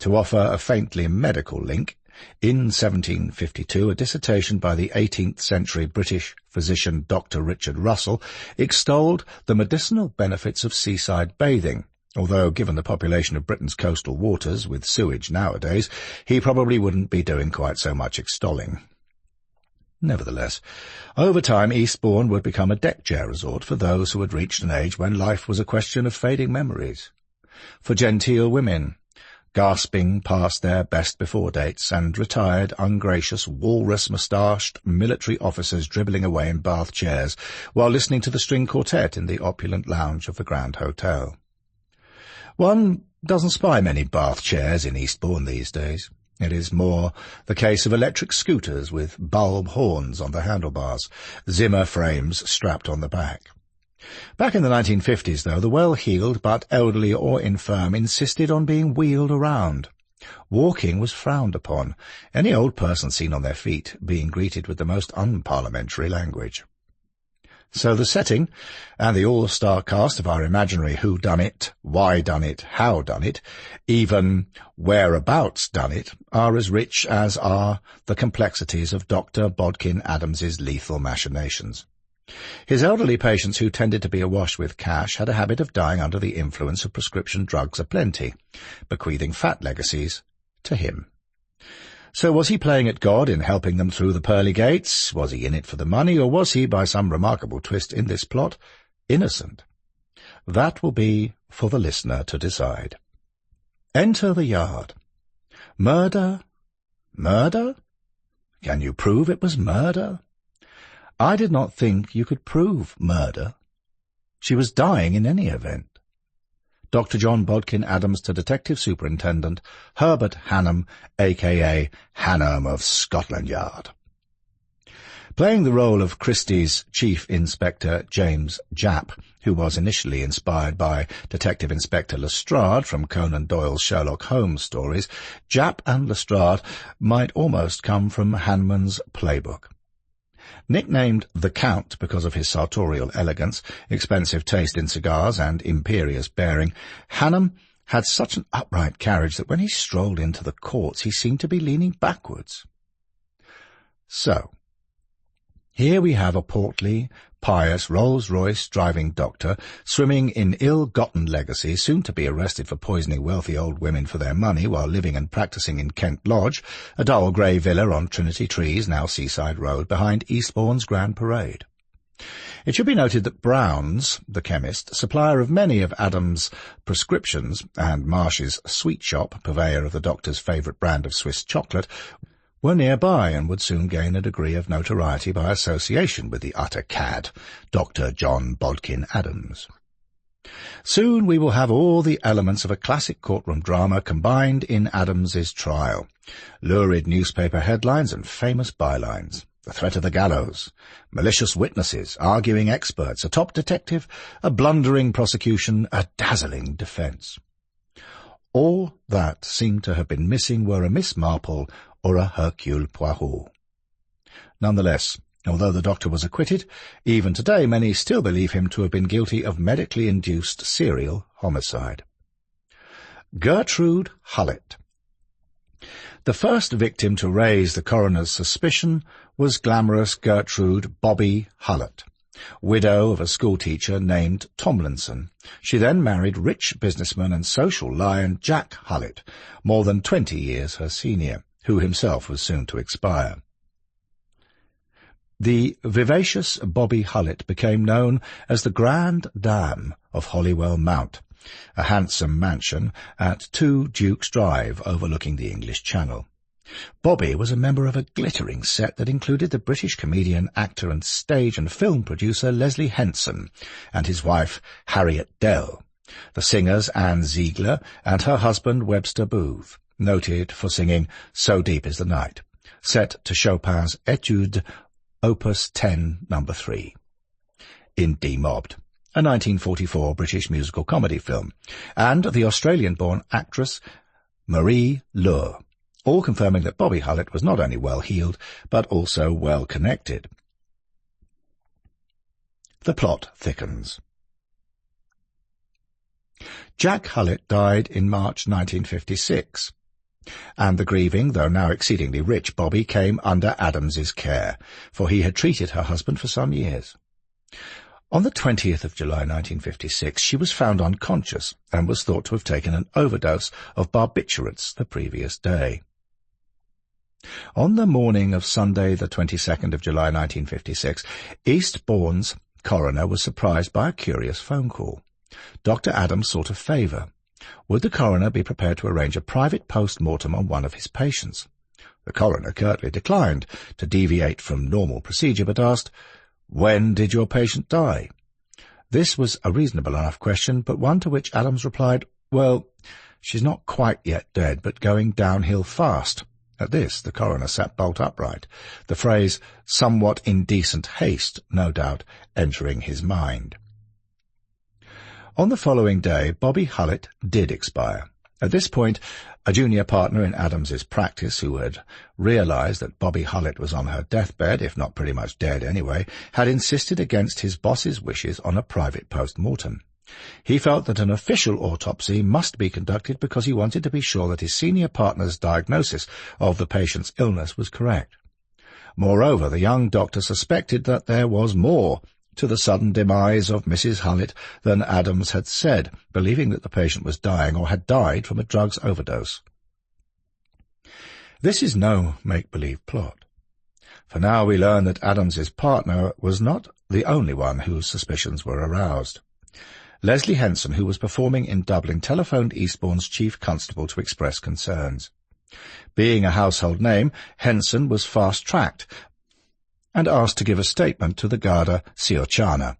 To offer a faintly medical link, in 1752 a dissertation by the 18th century British physician Dr. Richard Russell extolled the medicinal benefits of seaside bathing, although given the population of Britain's coastal waters with sewage nowadays, he probably wouldn't be doing quite so much extolling. Nevertheless, over time Eastbourne would become a deck-chair resort for those who had reached an age when life was a question of fading memories. For genteel women, gasping past their best-before dates, and retired, ungracious, walrus-moustached military officers dribbling away in bath chairs while listening to the string quartet in the opulent lounge of the Grand Hotel. One doesn't spy many bath chairs in Eastbourne these days. It is more the case of electric scooters with bulb horns on the handlebars, Zimmer frames strapped on the back. Back in the 1950s, though, the well-heeled but elderly or infirm insisted on being wheeled around. Walking was frowned upon, any old person seen on their feet being greeted with the most unparliamentary language. So the setting and the all-star cast of our imaginary who done it, why done it, how done it, even whereabouts done it, are as rich as are the complexities of Dr. Bodkin Adams's lethal machinations. His elderly patients, who tended to be awash with cash, had a habit of dying under the influence of prescription drugs aplenty, bequeathing fat legacies to him. So was he playing at God in helping them through the pearly gates? Was he in it for the money, or was he, by some remarkable twist in this plot, innocent? That will be for the listener to decide. Enter the yard. Murder? Murder? Can you prove it was murder? I did not think you could prove murder. She was dying in any event. Dr. John Bodkin Adams to Detective Superintendent Herbert Hannam, a.k.a. Hannam of Scotland Yard. Playing the role of Christie's Chief Inspector James Japp, who was initially inspired by Detective Inspector Lestrade from Conan Doyle's Sherlock Holmes stories, Japp and Lestrade might almost come from Hanman's playbook. Nicknamed the Count because of his sartorial elegance, expensive taste in cigars, and imperious bearing, Hannam had such an upright carriage that when he strolled into the courts he seemed to be leaning backwards. So, Here we have a portly, pious, Rolls-Royce driving doctor swimming in ill-gotten legacy, soon to be arrested for poisoning wealthy old women for their money while living and practising in Kent Lodge, a dull grey villa on Trinity Trees, now Seaside Road, behind Eastbourne's Grand Parade. It should be noted that Brown's, the chemist, supplier of many of Adam's prescriptions, and Marsh's sweet shop, purveyor of the doctor's favourite brand of Swiss chocolate, were nearby and would soon gain a degree of notoriety by association with the utter cad, Dr. John Bodkin Adams. Soon we will have all the elements of a classic courtroom drama combined in Adams's trial. Lurid newspaper headlines and famous bylines. The threat of the gallows, malicious witnesses, arguing experts, a top detective, a blundering prosecution, a dazzling defence. All that seemed to have been missing were a Miss Marple or a Hercule Poirot. Nonetheless, although the doctor was acquitted, even today many still believe him to have been guilty of medically induced serial homicide. Gertrude Allitt. The first victim to raise the coroner's suspicion was glamorous Gertrude Bobby Allitt, widow of a schoolteacher named Tomlinson. She then married rich businessman and social lion Jack Allitt, more than 20 years her senior, who himself was soon to expire. The vivacious Bobby Allitt became known as the Grand Dame of Holywell Mount, a handsome mansion at 2 Duke's Drive overlooking the English Channel. Bobby was a member of a glittering set that included the British comedian, actor and stage and film producer Leslie Henson and his wife Harriet Dell, the singers Anne Ziegler and her husband Webster Booth, noted for singing So Deep Is the Night, set to Chopin's Etude Opus 10 No. 3, in D-Mobbed, a 1944 British musical comedy film, and the Australian-born actress Marie Luer, all confirming that Bobby Allitt was not only well-heeled, but also well-connected. The plot thickens. Jack Allitt died in March 1956, and the grieving, though now exceedingly rich, Bobby came under Adams's care, for he had treated her husband for some years. On the 20th of July 1956, she was found unconscious and was thought to have taken an overdose of barbiturates the previous day. On the morning of Sunday, the 22nd of July 1956, Eastbourne's coroner was surprised by a curious phone call. Dr. Adams sought a favour. Would the coroner be prepared to arrange a private post-mortem on one of his patients? The coroner curtly declined to deviate from normal procedure, but asked, "When did your patient die?" This was a reasonable enough question, but one to which Adams replied, "Well, she's not quite yet dead, but going downhill fast." At this, the coroner sat bolt upright, the phrase, "somewhat indecent haste," no doubt, entering his mind. On the following day, Bobby Allitt did expire. At this point, a junior partner in Adams's practice, who had realized that Bobby Allitt was on her deathbed, if not pretty much dead anyway, had insisted against his boss's wishes on a private post-mortem. He felt that an official autopsy must be conducted because he wanted to be sure that his senior partner's diagnosis of the patient's illness was correct. Moreover, the young doctor suspected that there was more to the sudden demise of Mrs. Allitt than Adams had said, believing that the patient was dying or had died from a drugs overdose. This is no make-believe plot, for now we learn that Adams's partner was not the only one whose suspicions were aroused. Leslie Henson, who was performing in Dublin, telephoned Eastbourne's chief constable to express concerns. Being a household name, Henson was fast-tracked and asked to give a statement to the Garda Síochána,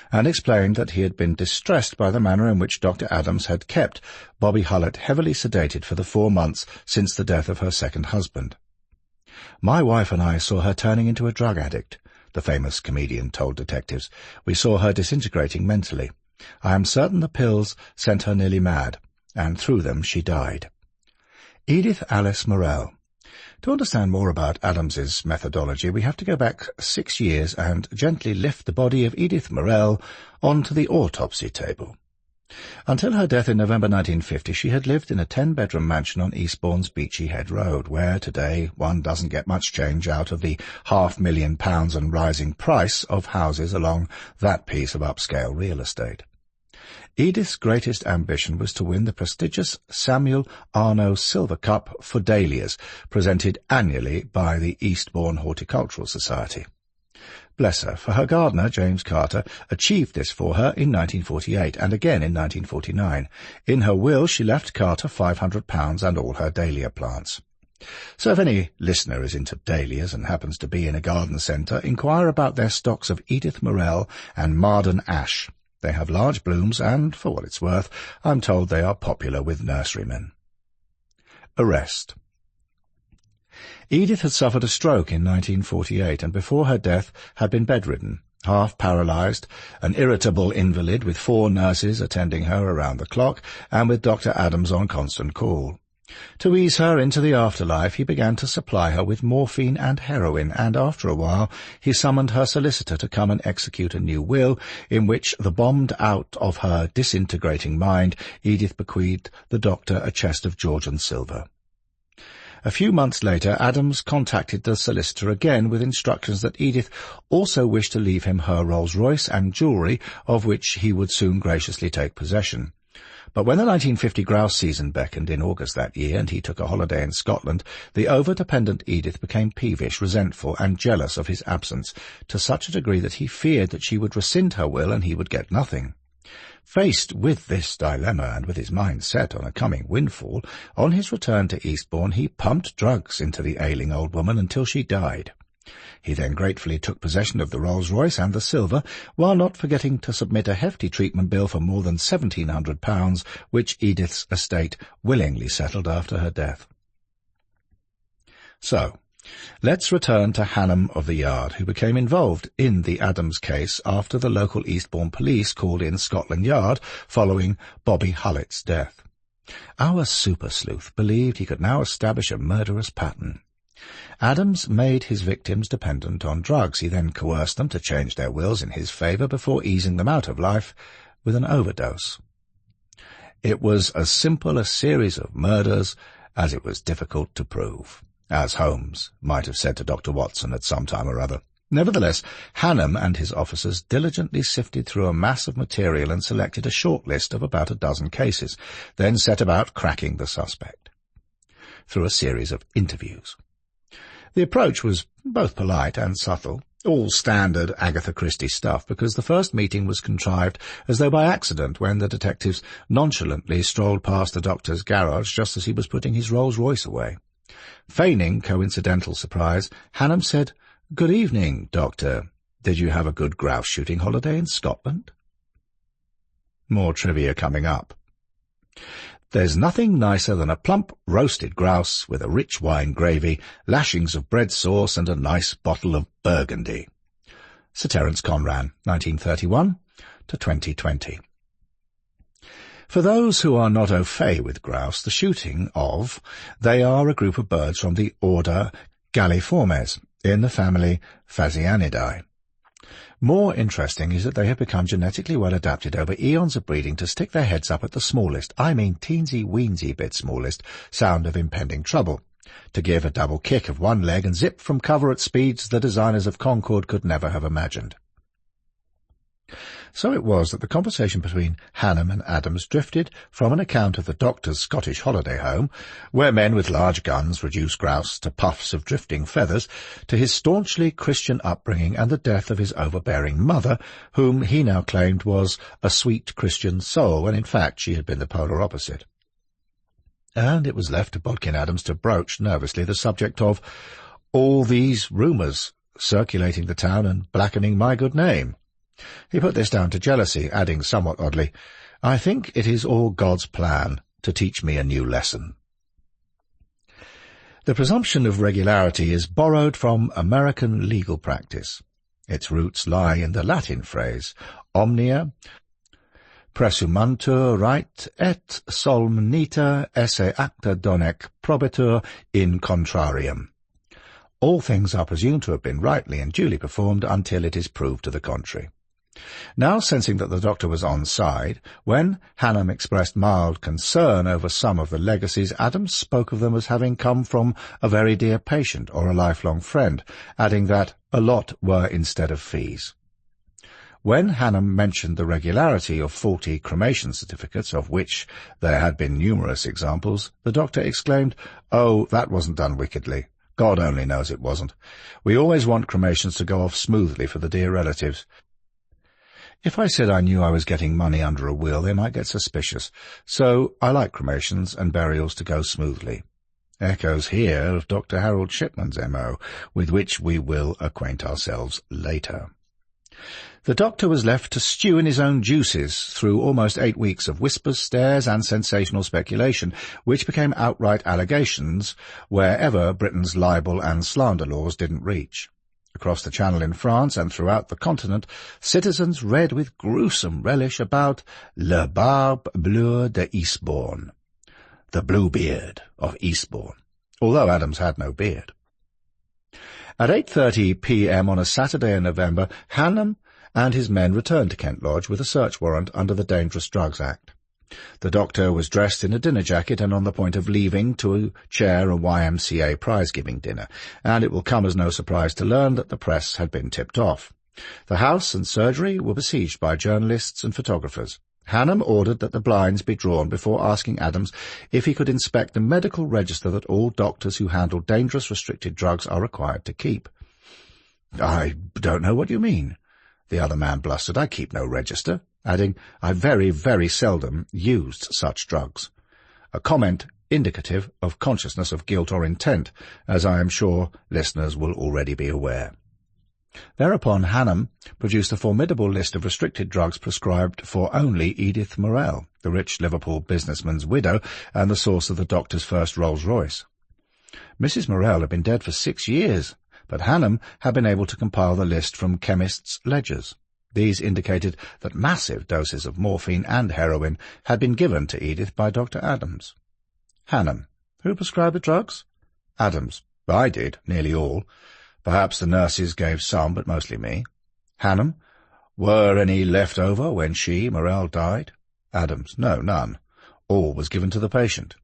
and explained that he had been distressed by the manner in which Dr. Adams had kept Bobby Allitt heavily sedated for the 4 months since the death of her second husband. "My wife and I saw her turning into a drug addict," the famous comedian told detectives. "We saw her disintegrating mentally. I am certain the pills sent her nearly mad, and through them she died." Edith Alice Morel. To understand more about Adams's methodology, we have to go back 6 years and gently lift the body of Edith Morel onto the autopsy table. Until her death in November 1950, she had lived in a 10-bedroom mansion on Eastbourne's Beachy Head Road, where today one doesn't get much change out of the £500,000 and rising price of houses along that piece of upscale real estate. Edith's greatest ambition was to win the prestigious Samuel Arno Silver Cup for dahlias, presented annually by the Eastbourne Horticultural Society. Bless her, for her gardener, James Carter, achieved this for her in 1948 and again in 1949. In her will she left Carter £500 and all her dahlia plants. So if any listener is into dahlias and happens to be in a garden centre, inquire about their stocks of Edith Morel and Marden Ash. They have large blooms and, for what it's worth, I'm told they are popular with nurserymen. Arrest. Edith had suffered a stroke in 1948 and before her death had been bedridden, half paralysed, an irritable invalid with 4 nurses attending her around the clock and with Dr. Adams on constant call. To ease her into the afterlife, he began to supply her with morphine and heroin, and after a while he summoned her solicitor to come and execute a new will, in which, the bombed out of her disintegrating mind, Edith bequeathed the doctor a chest of Georgian silver. A few months later, Adams contacted the solicitor again with instructions that Edith also wished to leave him her Rolls-Royce and jewellery, of which he would soon graciously take possession. But when the 1950 grouse season beckoned in August that year, and he took a holiday in Scotland, the over-dependent Edith became peevish, resentful, and jealous of his absence, to such a degree that he feared that she would rescind her will and he would get nothing. Faced with this dilemma, and with his mind set on a coming windfall, on his return to Eastbourne he pumped drugs into the ailing old woman until she died. He then gratefully took possession of the Rolls-Royce and the silver, while not forgetting to submit a hefty treatment bill for more than £1,700, which Edith's estate willingly settled after her death. So, let's return to Hannam of the Yard, who became involved in the Adams case after the local Eastbourne police called in Scotland Yard following Bobby Hullett's death. Our super-sleuth believed he could now establish a murderous pattern. Adams made his victims dependent on drugs. He then coerced them to change their wills in his favour before easing them out of life with an overdose. It was as simple a series of murders as it was difficult to prove, as Holmes might have said to Dr. Watson at some time or other. Nevertheless, Hannam and his officers diligently sifted through a mass of material and selected a short list of about a dozen cases, then set about cracking the suspect through a series of interviews. The approach was both polite and subtle, all standard Agatha Christie stuff, because the first meeting was contrived as though by accident when the detectives nonchalantly strolled past the doctor's garage just as he was putting his Rolls-Royce away. Feigning coincidental surprise, Hannam said, "Good evening, Doctor. Did you have a good grouse-shooting holiday in Scotland?" More trivia coming up. There's nothing nicer than a plump roasted grouse with a rich wine gravy, lashings of bread sauce, and a nice bottle of Burgundy. Sir Terence Conran, 1931 to 2020. For those who are not au fait with grouse, the shooting of, they are a group of birds from the order Galliformes, in the family Phasianidae. More interesting is that they have become genetically well adapted over eons of breeding to stick their heads up at the smallest, I mean teensy-weensy bit smallest, sound of impending trouble, to give a double kick of one leg and zip from cover at speeds the designers of Concorde could never have imagined. So it was that the conversation between Hannam and Adams drifted from an account of the doctor's Scottish holiday home, where men with large guns reduce grouse to puffs of drifting feathers, to his staunchly Christian upbringing and the death of his overbearing mother, whom he now claimed was a sweet Christian soul, when in fact she had been the polar opposite. And it was left to Bodkin Adams to broach nervously the subject of all these rumours circulating the town and blackening my good name. He put this down to jealousy, adding somewhat oddly, "I think it is all God's plan to teach me a new lesson." The presumption of regularity is borrowed from American legal practice. Its roots lie in the Latin phrase, omnia presumantur reit et solmnita esse acta donec probitur in contrarium. All things are presumed to have been rightly and duly performed until it is proved to the contrary. Now sensing that the doctor was on side, when Hannam expressed mild concern over some of the legacies, Adams spoke of them as having come from a very dear patient or a lifelong friend, adding that a lot were instead of fees. When Hannam mentioned the regularity of faulty cremation certificates, of which there had been numerous examples, the doctor exclaimed, "Oh, that wasn't done wickedly. God only knows it wasn't. We always want cremations to go off smoothly for the dear relatives. If I said I knew I was getting money under a will, they might get suspicious. So I like cremations and burials to go smoothly." Echoes here of Dr. Harold Shipman's M.O., with which we will acquaint ourselves later. The doctor was left to stew in his own juices through almost 8 weeks of whispers, stares, and sensational speculation, which became outright allegations wherever Britain's libel and slander laws didn't reach. Across the Channel in France and throughout the continent, citizens read with gruesome relish about Le Barbe Bleue de Eastbourne, the blue beard of Eastbourne, although Adams had no beard. At 8:30 p.m. on a Saturday in November, Hannam and his men returned to Kent Lodge with a search warrant under the Dangerous Drugs Act. The doctor was dressed in a dinner jacket and on the point of leaving to chair a YMCA prize-giving dinner, and it will come as no surprise to learn that the press had been tipped off. The house and surgery were besieged by journalists and photographers. Hannam ordered that the blinds be drawn before asking Adams if he could inspect the medical register that all doctors who handle dangerous restricted drugs are required to keep. "I don't know what you mean," the other man blustered. "I keep no register," adding, "I very, very seldom used such drugs," a comment indicative of consciousness of guilt or intent, as I am sure listeners will already be aware. Thereupon Hannam produced a formidable list of restricted drugs prescribed for only Edith Morel, the rich Liverpool businessman's widow and the source of the doctor's first Rolls-Royce. Mrs. Morel had been dead for 6 years, but Hannam had been able to compile the list from chemists' ledgers. These indicated that massive doses of morphine and heroin had been given to Edith by Dr. Adams. Hannam: "Who prescribed the drugs?" Adams: "I did, nearly all. Perhaps the nurses gave some, but mostly me." Hannam: "Were any left over when she, Morel, died?" Adams: "No, none. All was given to the patient."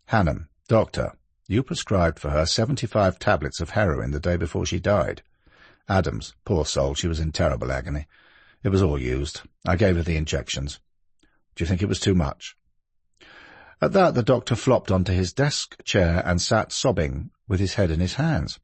Hannam: "Doctor, you prescribed for her 75 tablets of heroin the day before she died." Adams: "Poor soul, she was in terrible agony. It was all used. I gave her the injections. Do you think it was too much?" At that the doctor flopped onto his desk chair and sat sobbing with his head in his hands.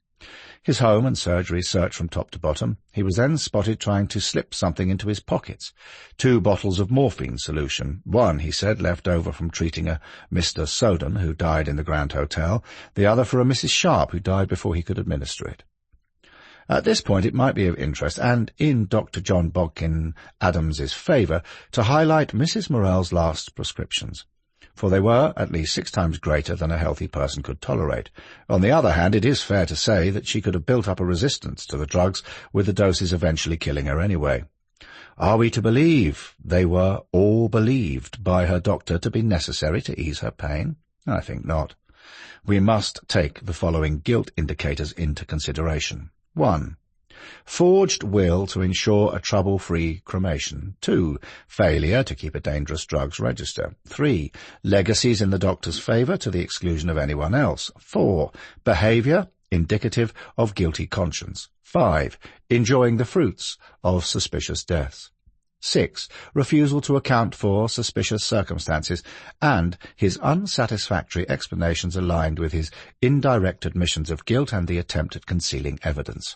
His home and surgery searched from top to bottom. He was then spotted trying to slip something into his pockets. 2 bottles of morphine solution. One, he said, left over from treating a Mr. Soden, who died in the Grand Hotel. The other for a Mrs. Sharp, who died before he could administer it. At this point it might be of interest, and in Dr. John Bodkin Adams's favour, to highlight Mrs. Morel's last prescriptions, for they were at least 6 times greater than a healthy person could tolerate. On the other hand, it is fair to say that she could have built up a resistance to the drugs, with the doses eventually killing her anyway. Are we to believe they were all believed by her doctor to be necessary to ease her pain? I think not. We must take the following guilt indicators into consideration. 1. Forged will to ensure a trouble-free cremation. 2. Failure to keep a dangerous drugs register. 3. Legacies in the doctor's favour to the exclusion of anyone else. 4. Behaviour indicative of guilty conscience. 5. Enjoying the fruits of suspicious deaths. 6. Refusal to account for suspicious circumstances, and his unsatisfactory explanations aligned with his indirect admissions of guilt and the attempt at concealing evidence.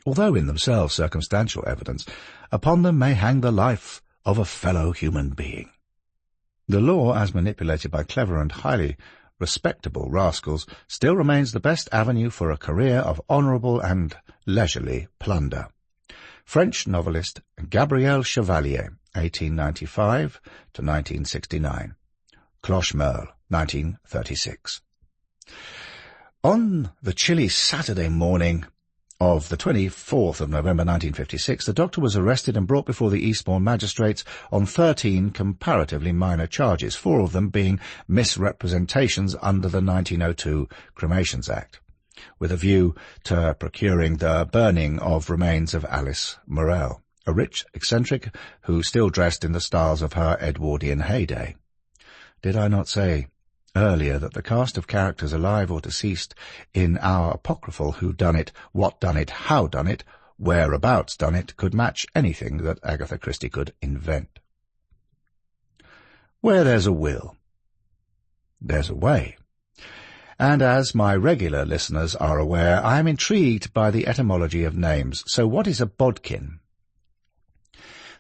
Although in themselves circumstantial evidence, upon them may hang the life of a fellow human being. The law, as manipulated by clever and highly respectable rascals, still remains the best avenue for a career of honourable and leisurely plunder. French novelist Gabriel Chevalier, 1895 to 1969. Cloche-Merle, 1936. On the chilly Saturday morning of the 24th of November 1956, the doctor was arrested and brought before the Eastbourne magistrates on 13 comparatively minor charges, 4 of them being misrepresentations under the 1902 Cremations Act, with a view to procuring the burning of remains of Alice Morel. a rich eccentric who still dressed in the styles of her Edwardian heyday. Did I not say earlier that the cast of characters alive or deceased in our apocryphal Who Done It, What Done It, How Done It, Whereabouts Done It could match anything that Agatha Christie could invent? Where there's a will, there's a way. And as my regular listeners are aware, I am intrigued by the etymology of names. So what is a bodkin?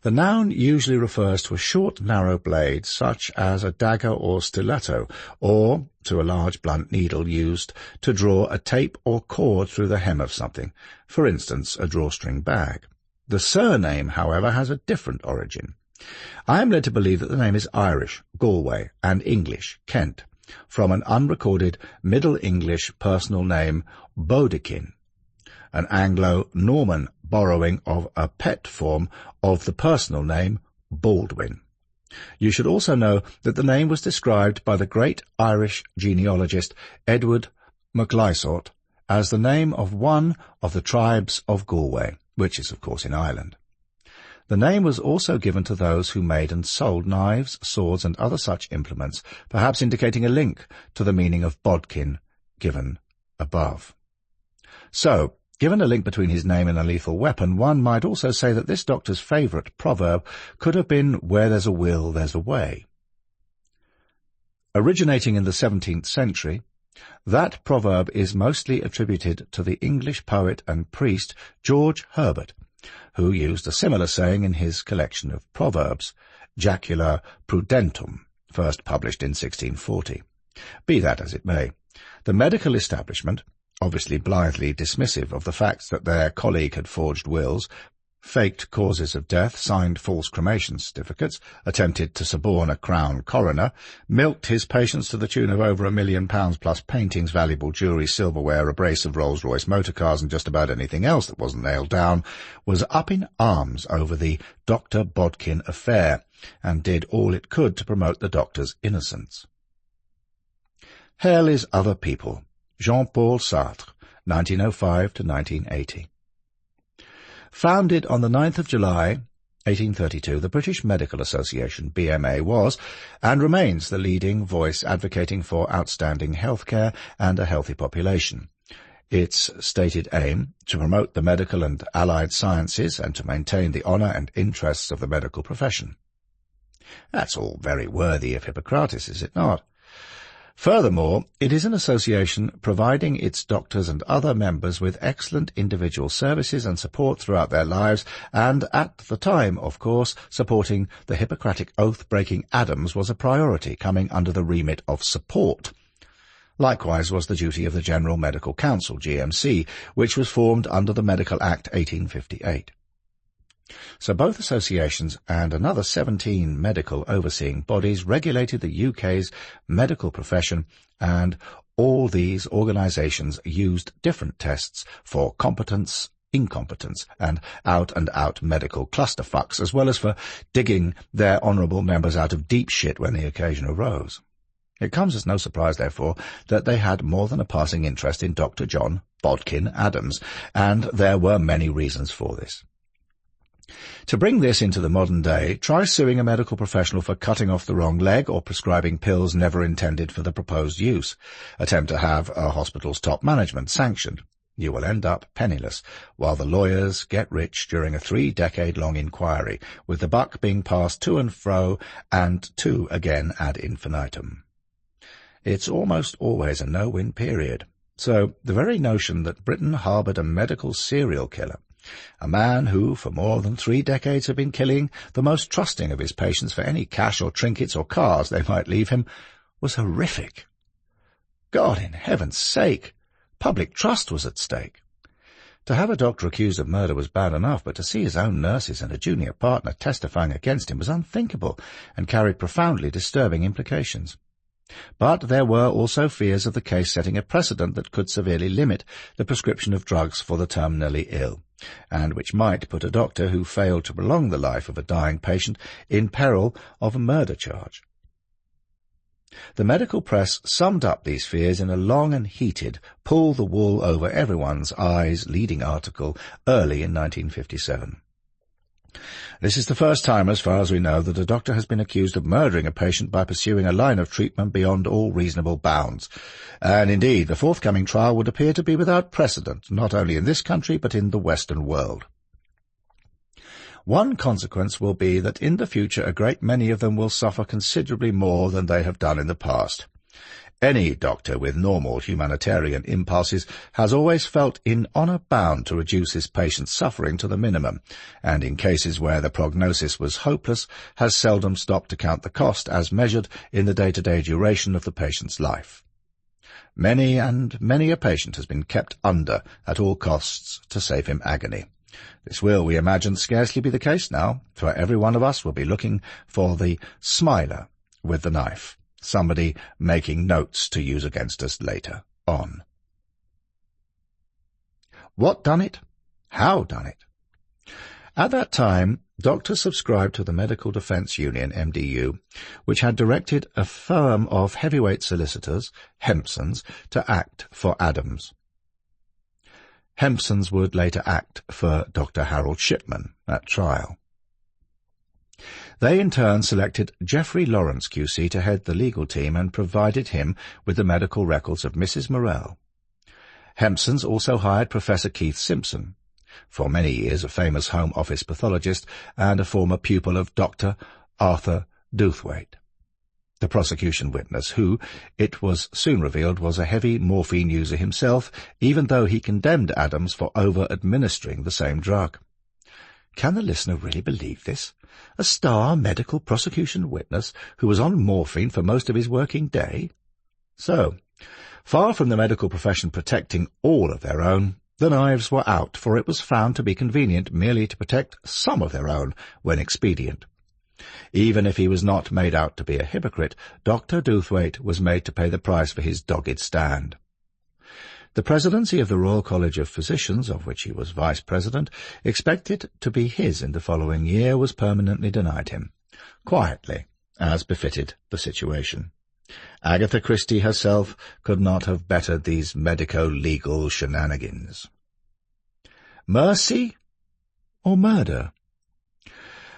The noun usually refers to a short, narrow blade, such as a dagger or stiletto, or to a large, blunt needle used to draw a tape or cord through the hem of something, for instance, a drawstring bag. The surname, however, has a different origin. I am led to believe that the name is Irish, Galway, and English, Kent, from an unrecorded Middle English personal name, Bodkin, an Anglo-Norman borrowing of a pet form of the personal name Baldwin. You should also know that the name was described by the great Irish genealogist Edward MacLysort as the name of one of the tribes of Galway, which is, of course, in Ireland. The name was also given to those who made and sold knives, swords, and other such implements, perhaps indicating a link to the meaning of bodkin given above. So, given a link between his name and a lethal weapon, one might also say that this doctor's favourite proverb could have been, where there's a will, there's a way. Originating in the 17th century, that proverb is mostly attributed to the English poet and priest George Herbert, who used a similar saying in his collection of proverbs, Jacula Prudentum, first published in 1640. Be that as it may, the medical establishment, obviously blithely dismissive of the facts that their colleague had forged wills, faked causes of death, signed false cremation certificates, attempted to suborn a crown coroner, milked his patients to the tune of over £1 million plus paintings, valuable jewellery, silverware, a brace of Rolls-Royce motor cars, and just about anything else that wasn't nailed down, was up in arms over the Dr. Bodkin affair, and did all it could to promote the doctor's innocence. Hell is Other People, Jean-Paul Sartre, 1905 to 1980. Founded on the 9th of July, 1832, the British Medical Association, BMA, was and remains the leading voice advocating for outstanding healthcare and a healthy population. Its stated aim, to promote the medical and allied sciences and to maintain the honour and interests of the medical profession. That's all very worthy of Hippocrates, is it not? Furthermore, it is an association providing its doctors and other members with excellent individual services and support throughout their lives, and at the time, of course, supporting the Hippocratic Oath-breaking Adams was a priority, coming under the remit of support. Likewise was the duty of the General Medical Council, GMC, which was formed under the Medical Act 1858. So both associations and another 17 medical overseeing bodies regulated the UK's medical profession, and all these organisations used different tests for competence, incompetence, and out-and-out medical clusterfucks, as well as for digging their honourable members out of deep shit when the occasion arose. It comes as no surprise, therefore, that they had more than a passing interest in Dr. John Bodkin Adams, and there were many reasons for this. To bring this into the modern day, try suing a medical professional for cutting off the wrong leg or prescribing pills never intended for the proposed use. Attempt to have a hospital's top management sanctioned. You will end up penniless, while the lawyers get rich during a 3-decade-long inquiry, with the buck being passed to and fro and to again ad infinitum. It's almost always a no-win period. So the very notion that Britain harboured a medical serial killer, a man who, for more than 3 decades, had been killing the most trusting of his patients for any cash or trinkets or cars they might leave him, was horrific. God in heaven's sake! Public trust was at stake. To have a doctor accused of murder was bad enough, but to see his own nurses and a junior partner testifying against him was unthinkable and carried profoundly disturbing implications. But there were also fears of the case setting a precedent that could severely limit the prescription of drugs for the terminally ill, and which might put a doctor who failed to prolong the life of a dying patient in peril of a murder charge. The medical press summed up these fears in a long and heated, pull-the-wool-over-everyone's-eyes leading article early in 1957. This is the first time, as far as we know, that a doctor has been accused of murdering a patient by pursuing a line of treatment beyond all reasonable bounds. And indeed, the forthcoming trial would appear to be without precedent, not only in this country but in the Western world. One consequence will be that in the future a great many of them will suffer considerably more than they have done in the past. Any doctor with normal humanitarian impulses has always felt in honour bound to reduce his patient's suffering to the minimum, and in cases where the prognosis was hopeless has seldom stopped to count the cost as measured in the day-to-day duration of the patient's life. Many a patient has been kept under at all costs to save him agony. This will, we imagine, scarcely be the case now, for every one of us will be looking for the smiler with the knife, somebody making notes to use against us later on. What done it? How done it? At that time, doctors subscribed to the Medical Defence Union, MDU, which had directed a firm of heavyweight solicitors, Hempsons, to act for Adams. Hempsons would later act for Dr. Harold Shipman at trial. They in turn selected Geoffrey Lawrence QC to head the legal team and provided him with the medical records of Mrs. Morel. Hempsons also hired Professor Keith Simpson, for many years a famous Home Office pathologist and a former pupil of Dr. Arthur Doothwaite, the prosecution witness, who, it was soon revealed, was a heavy morphine user himself, even though he condemned Adams for over-administering the same drug. Can the listener really believe this? A star medical prosecution witness who was on morphine for most of his working day? So, far from the medical profession protecting all of their own, the knives were out, for it was found to be convenient merely to protect some of their own when expedient. Even if he was not made out to be a hypocrite, Dr. Doothwaite was made to pay the price for his dogged stand. The presidency of the Royal College of Physicians, of which he was vice-president, expected to be his in the following year, was permanently denied him, quietly, as befitted the situation. Agatha Christie herself could not have bettered these medico-legal shenanigans. Mercy or murder?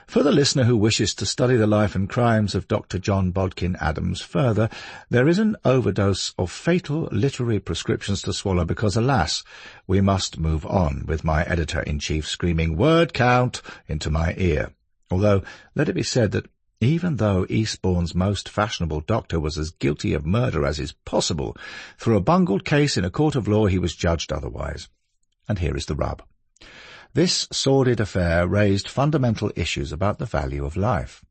For the listener who wishes to study the life and crimes of Dr. John Bodkin Adams further, there is an overdose of fatal literary prescriptions to swallow because, alas, we must move on, with my editor-in-chief screaming "word count" into my ear. Although, let it be said that even though Eastbourne's most fashionable doctor was as guilty of murder as is possible, through a bungled case in a court of law he was judged otherwise. And here is the rub. This sordid affair raised fundamental issues about the value of life.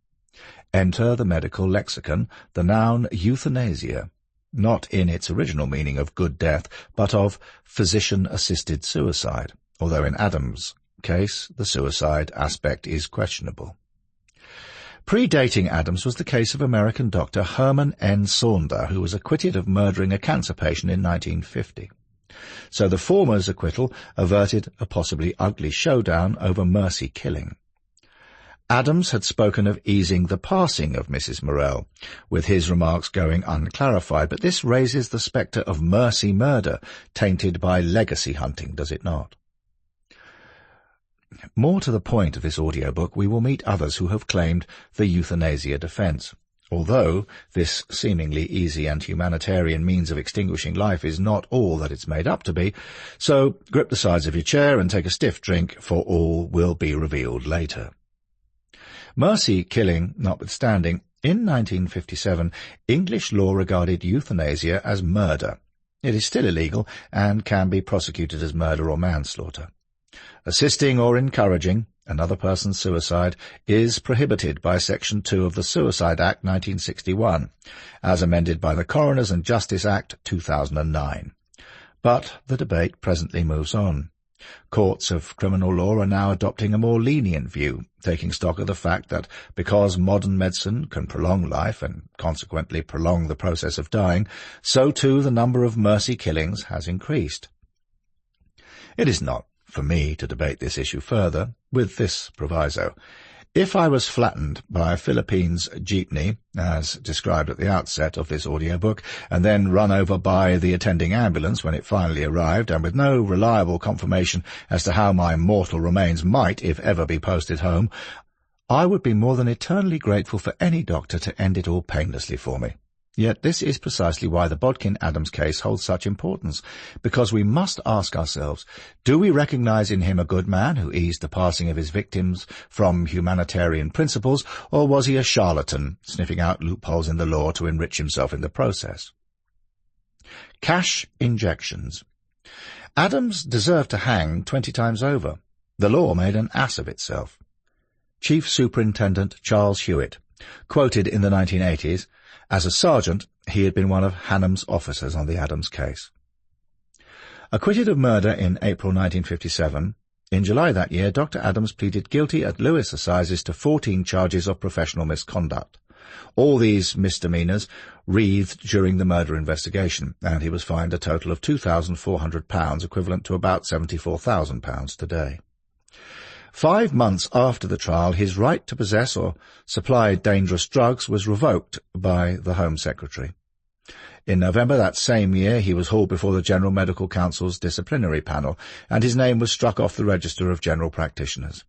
Enter the medical lexicon the noun euthanasia, not in its original meaning of good death, but of physician-assisted suicide, although in Adams' case the suicide aspect is questionable. Predating Adams was the case of American doctor Herman N. Saunder, who was acquitted of murdering a cancer patient in 1950. So the former's acquittal averted a possibly ugly showdown over mercy killing. Adams had spoken of easing the passing of Mrs. Morel, with his remarks going unclarified, but this raises the spectre of mercy murder, tainted by legacy hunting, does it not? More to the point of this audiobook, we will meet others who have claimed the euthanasia defence. Although this seemingly easy and humanitarian means of extinguishing life is not all that it's made up to be, so grip the sides of your chair and take a stiff drink, for all will be revealed later. Mercy killing notwithstanding, in 1957 English law regarded euthanasia as murder. It is still illegal and can be prosecuted as murder or manslaughter. Assisting or encouraging another person's suicide is prohibited by Section 2 of the Suicide Act 1961, as amended by the Coroners and Justice Act 2009. But the debate presently moves on. Courts of criminal law are now adopting a more lenient view, taking stock of the fact that because modern medicine can prolong life and consequently prolong the process of dying, so too the number of mercy killings has increased. It is not for me to debate this issue further, with this proviso. If I was flattened by a Philippines jeepney, as described at the outset of this audiobook, and then run over by the attending ambulance when it finally arrived, and with no reliable confirmation as to how my mortal remains might, if ever, be posted home, I would be more than eternally grateful for any doctor to end it all painlessly for me. Yet this is precisely why the Bodkin-Adams case holds such importance, because we must ask ourselves, do we recognize in him a good man who eased the passing of his victims from humanitarian principles, or was he a charlatan, sniffing out loopholes in the law to enrich himself in the process? Cash injections. Adams deserved to hang 20 times over. The law made an ass of itself. Chief Superintendent Charles Hewitt, quoted in the 1980s, as a sergeant, he had been one of Hannam's officers on the Adams case. Acquitted of murder in April 1957, in July that year Dr. Adams pleaded guilty at Lewis Assizes to 14 charges of professional misconduct. All these misdemeanours wreathed during the murder investigation, and he was fined a total of £2,400, equivalent to about £74,000 today. 5 months after the trial, his right to possess or supply dangerous drugs was revoked by the Home Secretary. In November that same year, he was hauled before the General Medical Council's disciplinary panel, and his name was struck off the register of general practitioners.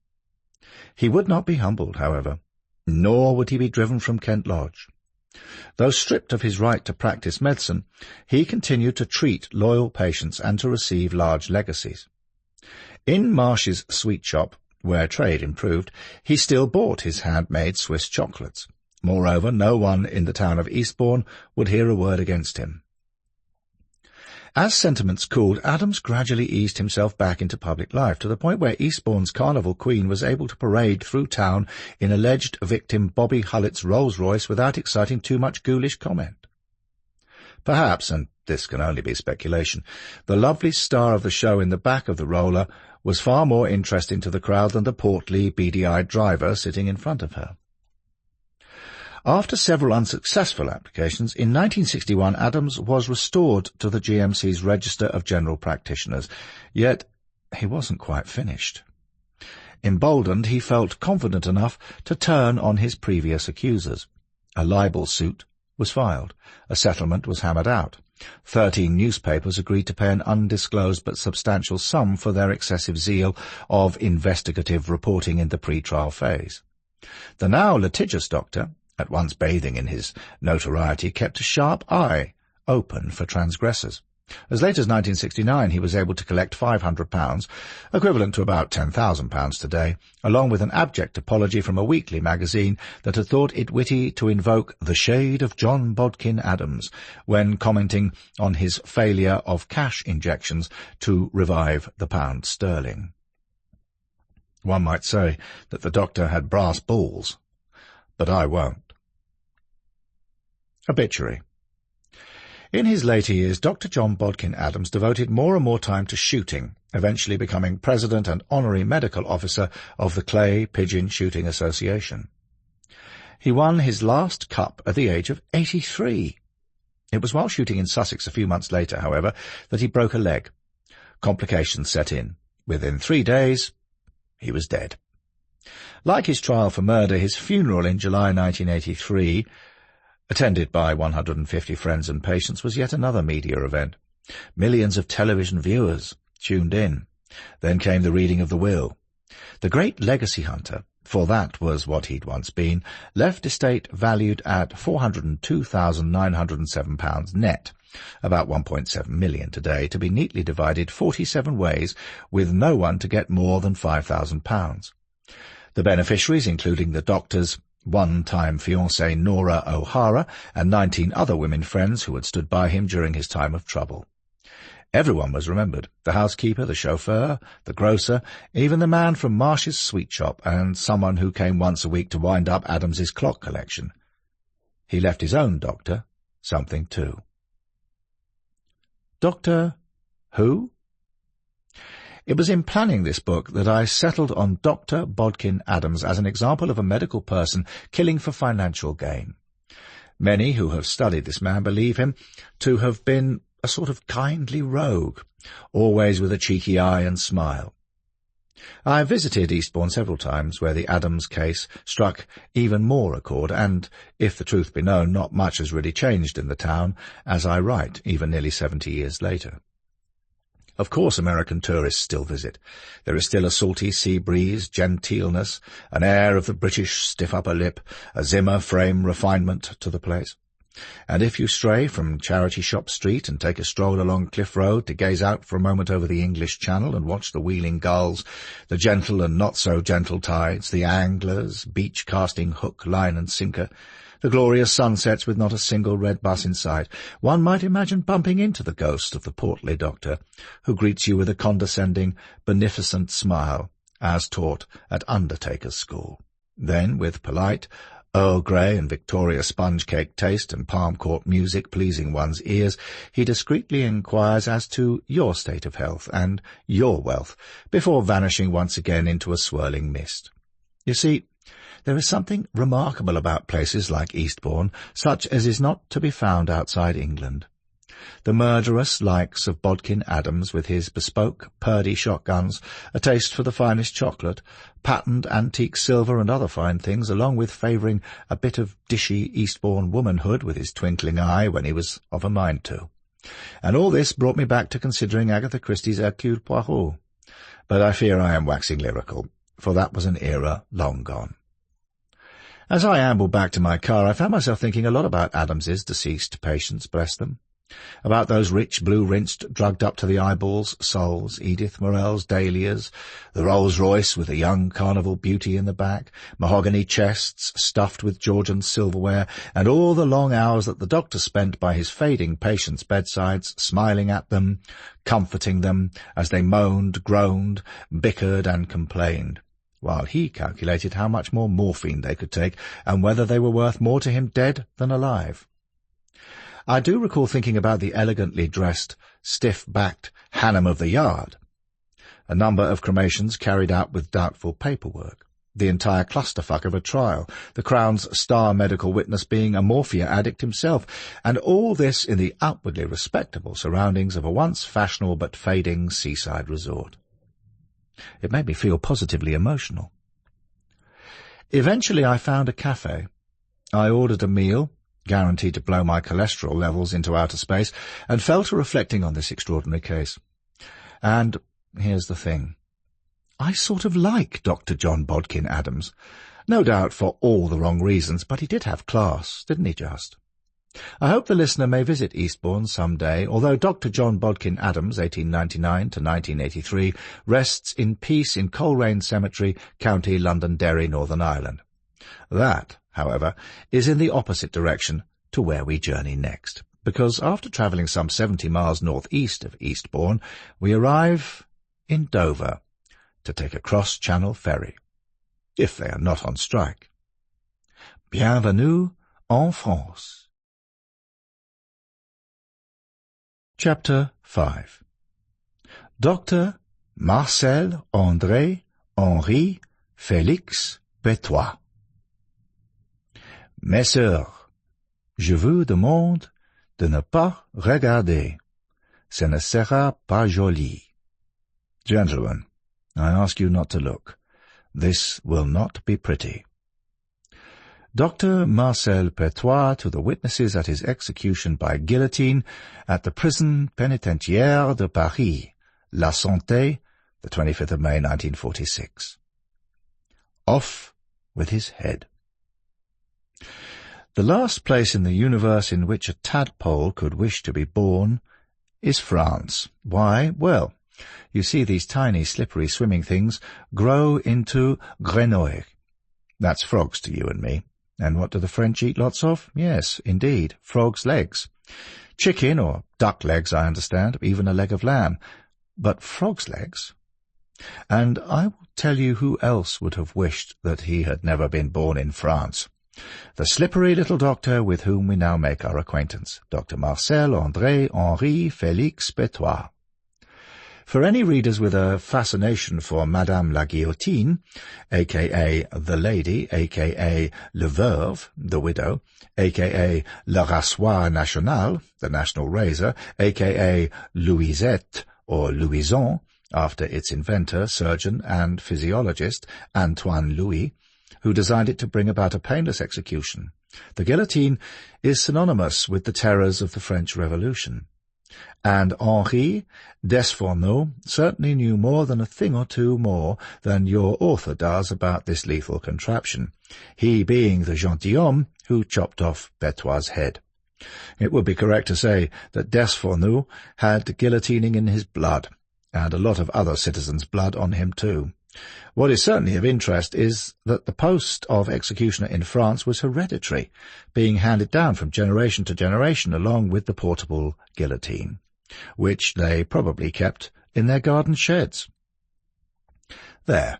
He would not be humbled, however, nor would he be driven from Kent Lodge. Though stripped of his right to practice medicine, he continued to treat loyal patients and to receive large legacies. In Marsh's sweet shop, where trade improved, he still bought his handmade Swiss chocolates. Moreover, no one in the town of Eastbourne would hear a word against him. As sentiments cooled, Adams gradually eased himself back into public life, to the point where Eastbourne's carnival queen was able to parade through town in alleged victim Bobby Hullett's Rolls-Royce without exciting too much ghoulish comment. Perhaps, and this can only be speculation, the lovely star of the show in the back of the roller was far more interesting to the crowd than the portly, beady-eyed driver sitting in front of her. After several unsuccessful applications, in 1961 Adams was restored to the GMC's Register of General Practitioners, yet he wasn't quite finished. Emboldened, he felt confident enough to turn on his previous accusers. A libel suit was filed. A settlement was hammered out. 13 newspapers agreed to pay an undisclosed but substantial sum for their excessive zeal of investigative reporting in the pre-trial phase. The now litigious doctor, at once bathing in his notoriety, kept a sharp eye open for transgressors. As late as 1969 he was able to collect £500, equivalent to about £10,000 today, along with an abject apology from a weekly magazine that had thought it witty to invoke the shade of John Bodkin Adams when commenting on his failure of cash injections to revive the pound sterling. One might say that the doctor had brass balls, but I won't. Obituary. In his later years, Dr. John Bodkin Adams devoted more and more time to shooting, eventually becoming president and honorary medical officer of the Clay Pigeon Shooting Association. He won his last cup at the age of 83. It was while shooting in Sussex a few months later, however, that he broke a leg. Complications set in. Within 3 days, he was dead. Like his trial for murder, his funeral in July 1983, attended by 150 friends and patients, was yet another media event. Millions of television viewers tuned in. Then came the reading of the will. The great legacy hunter, for that was what he'd once been, left estate valued at £402,907 net, about £1.7 million today, to be neatly divided 47 ways, with no one to get more than £5,000. The beneficiaries, including the doctor's one-time fiancée Nora O'Hara and 19 other women friends who had stood by him during his time of trouble. Everyone was remembered: the housekeeper, the chauffeur, the grocer, even the man from Marsh's sweet shop, and someone who came once a week to wind up Adams's clock collection. He left his own doctor something too. Doctor who? It was in planning this book that I settled on Dr. Bodkin Adams as an example of a medical person killing for financial gain. Many who have studied this man believe him to have been a sort of kindly rogue, always with a cheeky eye and smile. I visited Eastbourne several times, where the Adams case struck even more a chord, and, if the truth be known, not much has really changed in the town as I write, even nearly 70 years later. Of course American tourists still visit. There is still a salty sea breeze, genteelness, an air of the British stiff upper lip, a Zimmer frame refinement to the place. And if you stray from Charity Shop Street and take a stroll along Cliff Road to gaze out for a moment over the English Channel and watch the wheeling gulls, the gentle and not-so-gentle tides, the anglers, beach casting hook, line and sinker, the glorious sunsets with not a single red bus in sight, one might imagine bumping into the ghost of the portly doctor, who greets you with a condescending, beneficent smile, as taught at undertaker's school. Then, with polite, Earl Grey and Victoria sponge cake taste and palm court music pleasing one's ears, he discreetly inquires as to your state of health and your wealth, before vanishing once again into a swirling mist. You see, there is something remarkable about places like Eastbourne, such as is not to be found outside England. The murderous likes of Bodkin Adams, with his bespoke Purdy shotguns, a taste for the finest chocolate, patterned antique silver and other fine things, along with favouring a bit of dishy Eastbourne womanhood with his twinkling eye when he was of a mind to. And all this brought me back to considering Agatha Christie's Hercule Poirot. But I fear I am waxing lyrical, for that was an era long gone. As I ambled back to my car, I found myself thinking a lot about Adams's deceased patients, bless them. About those rich, blue-rinsed, drugged-up-to-the-eyeballs souls, Edith Morell's dahlias, the Rolls-Royce with a young carnival beauty in the back, mahogany chests stuffed with Georgian silverware, and all the long hours that the doctor spent by his fading patients' bedsides, smiling at them, comforting them, as they moaned, groaned, bickered, and complained, while he calculated how much more morphine they could take, and whether they were worth more to him dead than alive. I do recall thinking about the elegantly dressed, stiff-backed Hannum of the Yard, a number of cremations carried out with doubtful paperwork, the entire clusterfuck of a trial, the Crown's star medical witness being a morphia addict himself, and all this in the outwardly respectable surroundings of a once fashionable but fading seaside resort. It made me feel positively emotional. Eventually I found a cafe. I ordered a meal, guaranteed to blow my cholesterol levels into outer space, and fell to reflecting on this extraordinary case. And here's the thing. I sort of like Dr. John Bodkin Adams. No doubt for all the wrong reasons, but he did have class, didn't he just? I hope the listener may visit Eastbourne some day, although Dr. John Bodkin Adams, 1899 to 1983, rests in peace in Coleraine Cemetery, County Londonderry, Northern Ireland. That, however, is in the opposite direction to where we journey next, because after travelling some 70 miles north-east of Eastbourne, we arrive in Dover to take a cross-channel ferry, if they are not on strike. Bienvenue en France. Chapter 5. Dr. Marcel André Henri Félix Petiot. Messieurs, je vous demande de ne pas regarder. Ce ne sera pas joli. Gentlemen, I ask you not to look. This will not be pretty. Dr. Marcel Petiot to the witnesses at his execution by guillotine at the prison pénitentiaire de Paris, La Santé, the 25th of May, 1946. Off with his head. The last place in the universe in which a tadpole could wish to be born is France. Why? Well, you see these tiny, slippery swimming things grow into grenouilles. That's frogs to you and me. And what do the French eat lots of? Yes, indeed, frogs' legs. Chicken or duck legs, I understand, even a leg of lamb. But frogs' legs? And I will tell you who else would have wished that he had never been born in France. The slippery little doctor with whom we now make our acquaintance, Dr. Marcel André Henri Félix Petiot. For any readers with a fascination for Madame la Guillotine, a.k.a. the lady, a.k.a. le veuve, the widow, a.k.a. le rasoir national, the national razor, a.k.a. Louisette or Louison, after its inventor, surgeon and physiologist, Antoine Louis, who designed it to bring about a painless execution. The guillotine is synonymous with the terrors of the French Revolution. And Henri Desfourneaux certainly knew more than a thing or two more than your author does about this lethal contraption, he being the gentilhomme who chopped off Petioit's head. It would be correct to say that Desfourneaux had guillotining in his blood, and a lot of other citizens' blood on him too. What is certainly of interest is that the post of executioner in France was hereditary, being handed down from generation to generation along with the portable guillotine, which they probably kept in their garden sheds. There.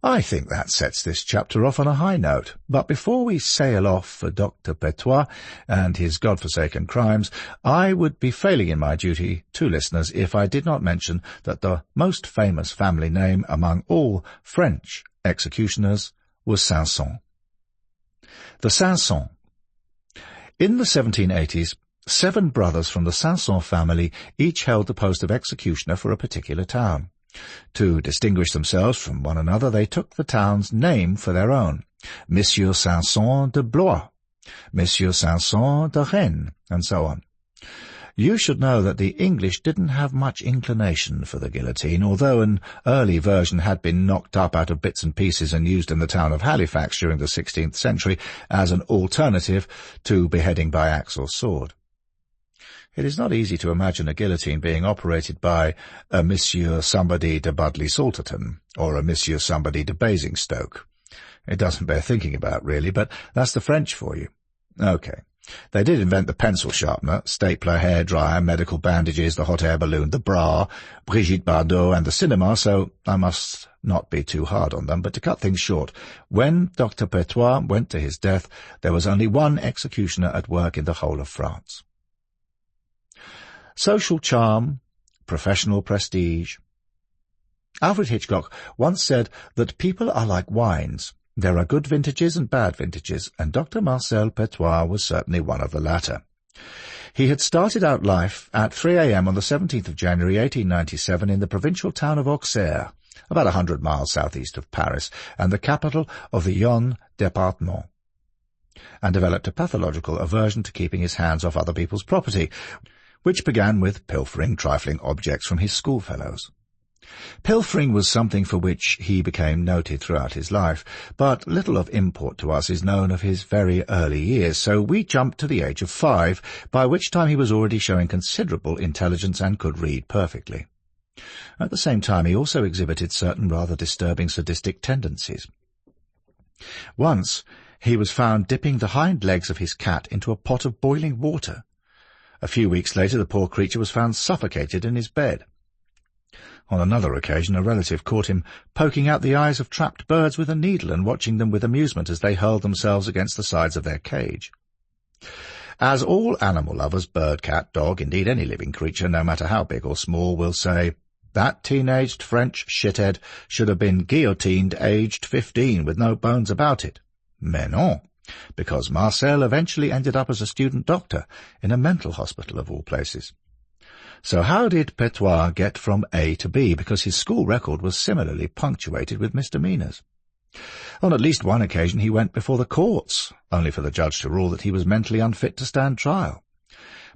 I think that sets this chapter off on a high note, but before we sail off for Dr. Petiot and his godforsaken crimes, I would be failing in my duty to listeners if I did not mention that the most famous family name among all French executioners was Sanson. The Sanson. In the 1780s, 7 brothers from the Sanson family each held the post of executioner for a particular town. To distinguish themselves from one another, they took the town's name for their own: Monsieur Sanson de Blois, Monsieur Sanson de Rennes, and so on. You should know that the English didn't have much inclination for the guillotine, although an early version had been knocked up out of bits and pieces and used in the town of Halifax during the 16th century as an alternative to beheading by axe or sword. It is not easy to imagine a guillotine being operated by a Monsieur somebody de Budley Salterton or a Monsieur somebody de Basingstoke. It doesn't bear thinking about, really, but that's the French for you. Okay. They did invent the pencil sharpener, stapler, hairdryer, medical bandages, the hot air balloon, the bra, Brigitte Bardot, and the cinema, so I must not be too hard on them. But to cut things short, when Dr. Petiot went to his death, there was only one executioner at work in the whole of France. Social charm, professional prestige. Alfred Hitchcock once said that people are like wines. There are good vintages and bad vintages, and Dr. Marcel Petiot was certainly one of the latter. He had started out life at 3 a.m. on the 17th of January 1897 in the provincial town of Auxerre, about 100 miles southeast of Paris, and the capital of the Yonne department, and developed a pathological aversion to keeping his hands off other people's property, which began with pilfering trifling objects from his schoolfellows. Pilfering was something for which he became noted throughout his life, but little of import to us is known of his very early years, so we jump to the age of 5, by which time he was already showing considerable intelligence and could read perfectly. At the same time, he also exhibited certain rather disturbing sadistic tendencies. Once, he was found dipping the hind legs of his cat into a pot of boiling water. A few weeks later, the poor creature was found suffocated in his bed. On another occasion, a relative caught him poking out the eyes of trapped birds with a needle and watching them with amusement as they hurled themselves against the sides of their cage. As all animal lovers, bird, cat, dog, indeed any living creature, no matter how big or small, will say, that teenaged French shithead should have been guillotined aged 15 with no bones about it. Mais non, because Marcel eventually ended up as a student doctor in a mental hospital of all places. So how did Petiot get from A to B? Because his school record was similarly punctuated with misdemeanours. On at least one occasion he went before the courts, only for the judge to rule that he was mentally unfit to stand trial.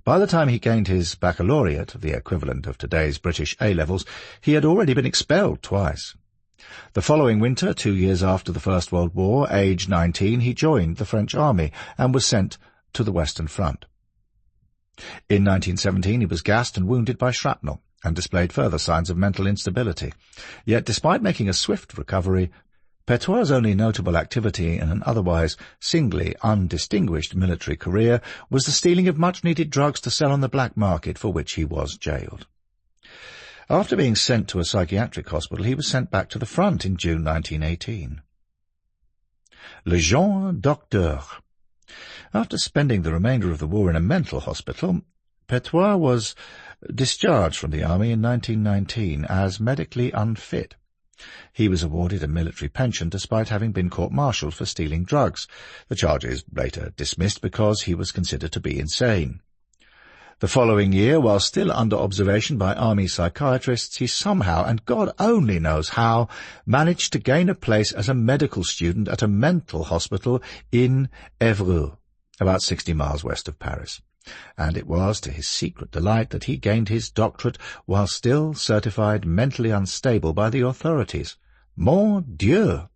By the time he gained his baccalaureate, the equivalent of today's British A-levels, he had already been expelled twice. The following winter, 2 years after the First World War, aged 19, he joined the French army and was sent to the Western Front. In 1917 he was gassed and wounded by shrapnel, and displayed further signs of mental instability. Yet despite making a swift recovery, Petiot's only notable activity in an otherwise singly undistinguished military career was the stealing of much-needed drugs to sell on the black market, for which he was jailed. After being sent to a psychiatric hospital, he was sent back to the front in June 1918. Le Jeune Docteur. After spending the remainder of the war in a mental hospital, Petiot was discharged from the army in 1919 as medically unfit. He was awarded a military pension despite having been court-martialed for stealing drugs. The charge is later dismissed because he was considered to be insane. The following year, while still under observation by army psychiatrists, he somehow, and God only knows how, managed to gain a place as a medical student at a mental hospital in Évreux, about 60 miles west of Paris. And it was to his secret delight that he gained his doctorate while still certified mentally unstable by the authorities. Mon Dieu!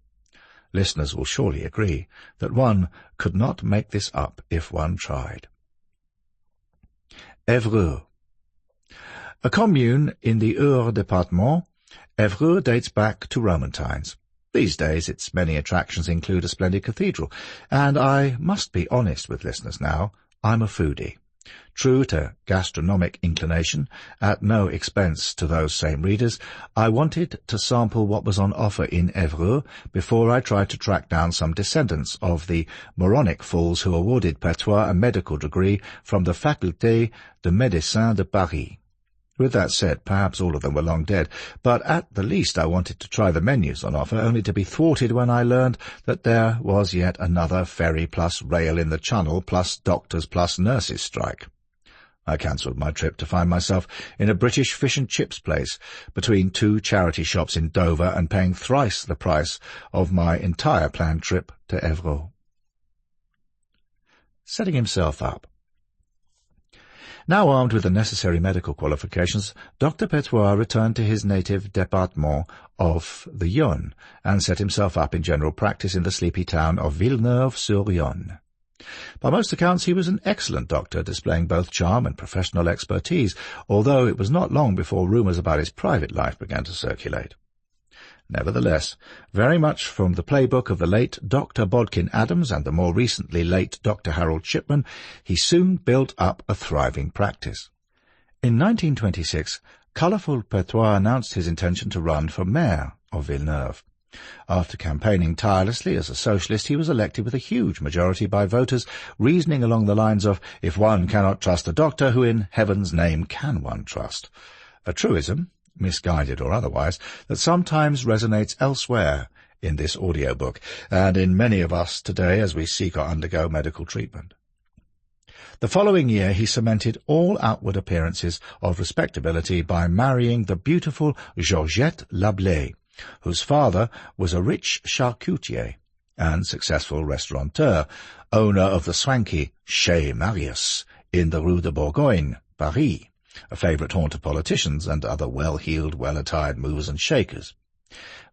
Listeners will surely agree that one could not make this up if one tried. Évreux. A commune in the Eure department, Évreux dates back to Roman times. These days its many attractions include a splendid cathedral, and I must be honest with listeners now, I'm a foodie. True to gastronomic inclination, at no expense to those same readers, I wanted to sample what was on offer in Évreux before I tried to track down some descendants of the moronic fools who awarded Petiot a medical degree from the Faculté de Médecine de Paris. With that said, perhaps all of them were long dead, but at the least I wanted to try the menus on offer, only to be thwarted when I learned that there was yet another ferry plus rail in the Channel plus doctors plus nurses strike. I cancelled my trip to find myself in a British fish and chips place between two charity shops in Dover and paying thrice the price of my entire planned trip to Évreux. Setting himself up. Now armed with the necessary medical qualifications, Dr. Petiot returned to his native département of the Yonne and set himself up in general practice in the sleepy town of Villeneuve-sur-Yonne. By most accounts he was an excellent doctor, displaying both charm and professional expertise, although it was not long before rumours about his private life began to circulate. Nevertheless, very much from the playbook of the late Dr. Bodkin Adams and the more recently late Dr. Harold Shipman, he soon built up a thriving practice. In 1926, colourful Petiot announced his intention to run for mayor of Villeneuve. After campaigning tirelessly as a socialist, he was elected with a huge majority by voters, reasoning along the lines of, if one cannot trust a doctor, who in heaven's name can one trust? A truism, misguided or otherwise, that sometimes resonates elsewhere in this audiobook, and in many of us today as we seek or undergo medical treatment. The following year he cemented all outward appearances of respectability by marrying the beautiful Georgette Lablé, whose father was a rich charcutier and successful restaurateur, owner of the swanky Chez Marius in the Rue de Bourgogne, Paris, a favourite haunt of politicians and other well-heeled, well-attired movers and shakers.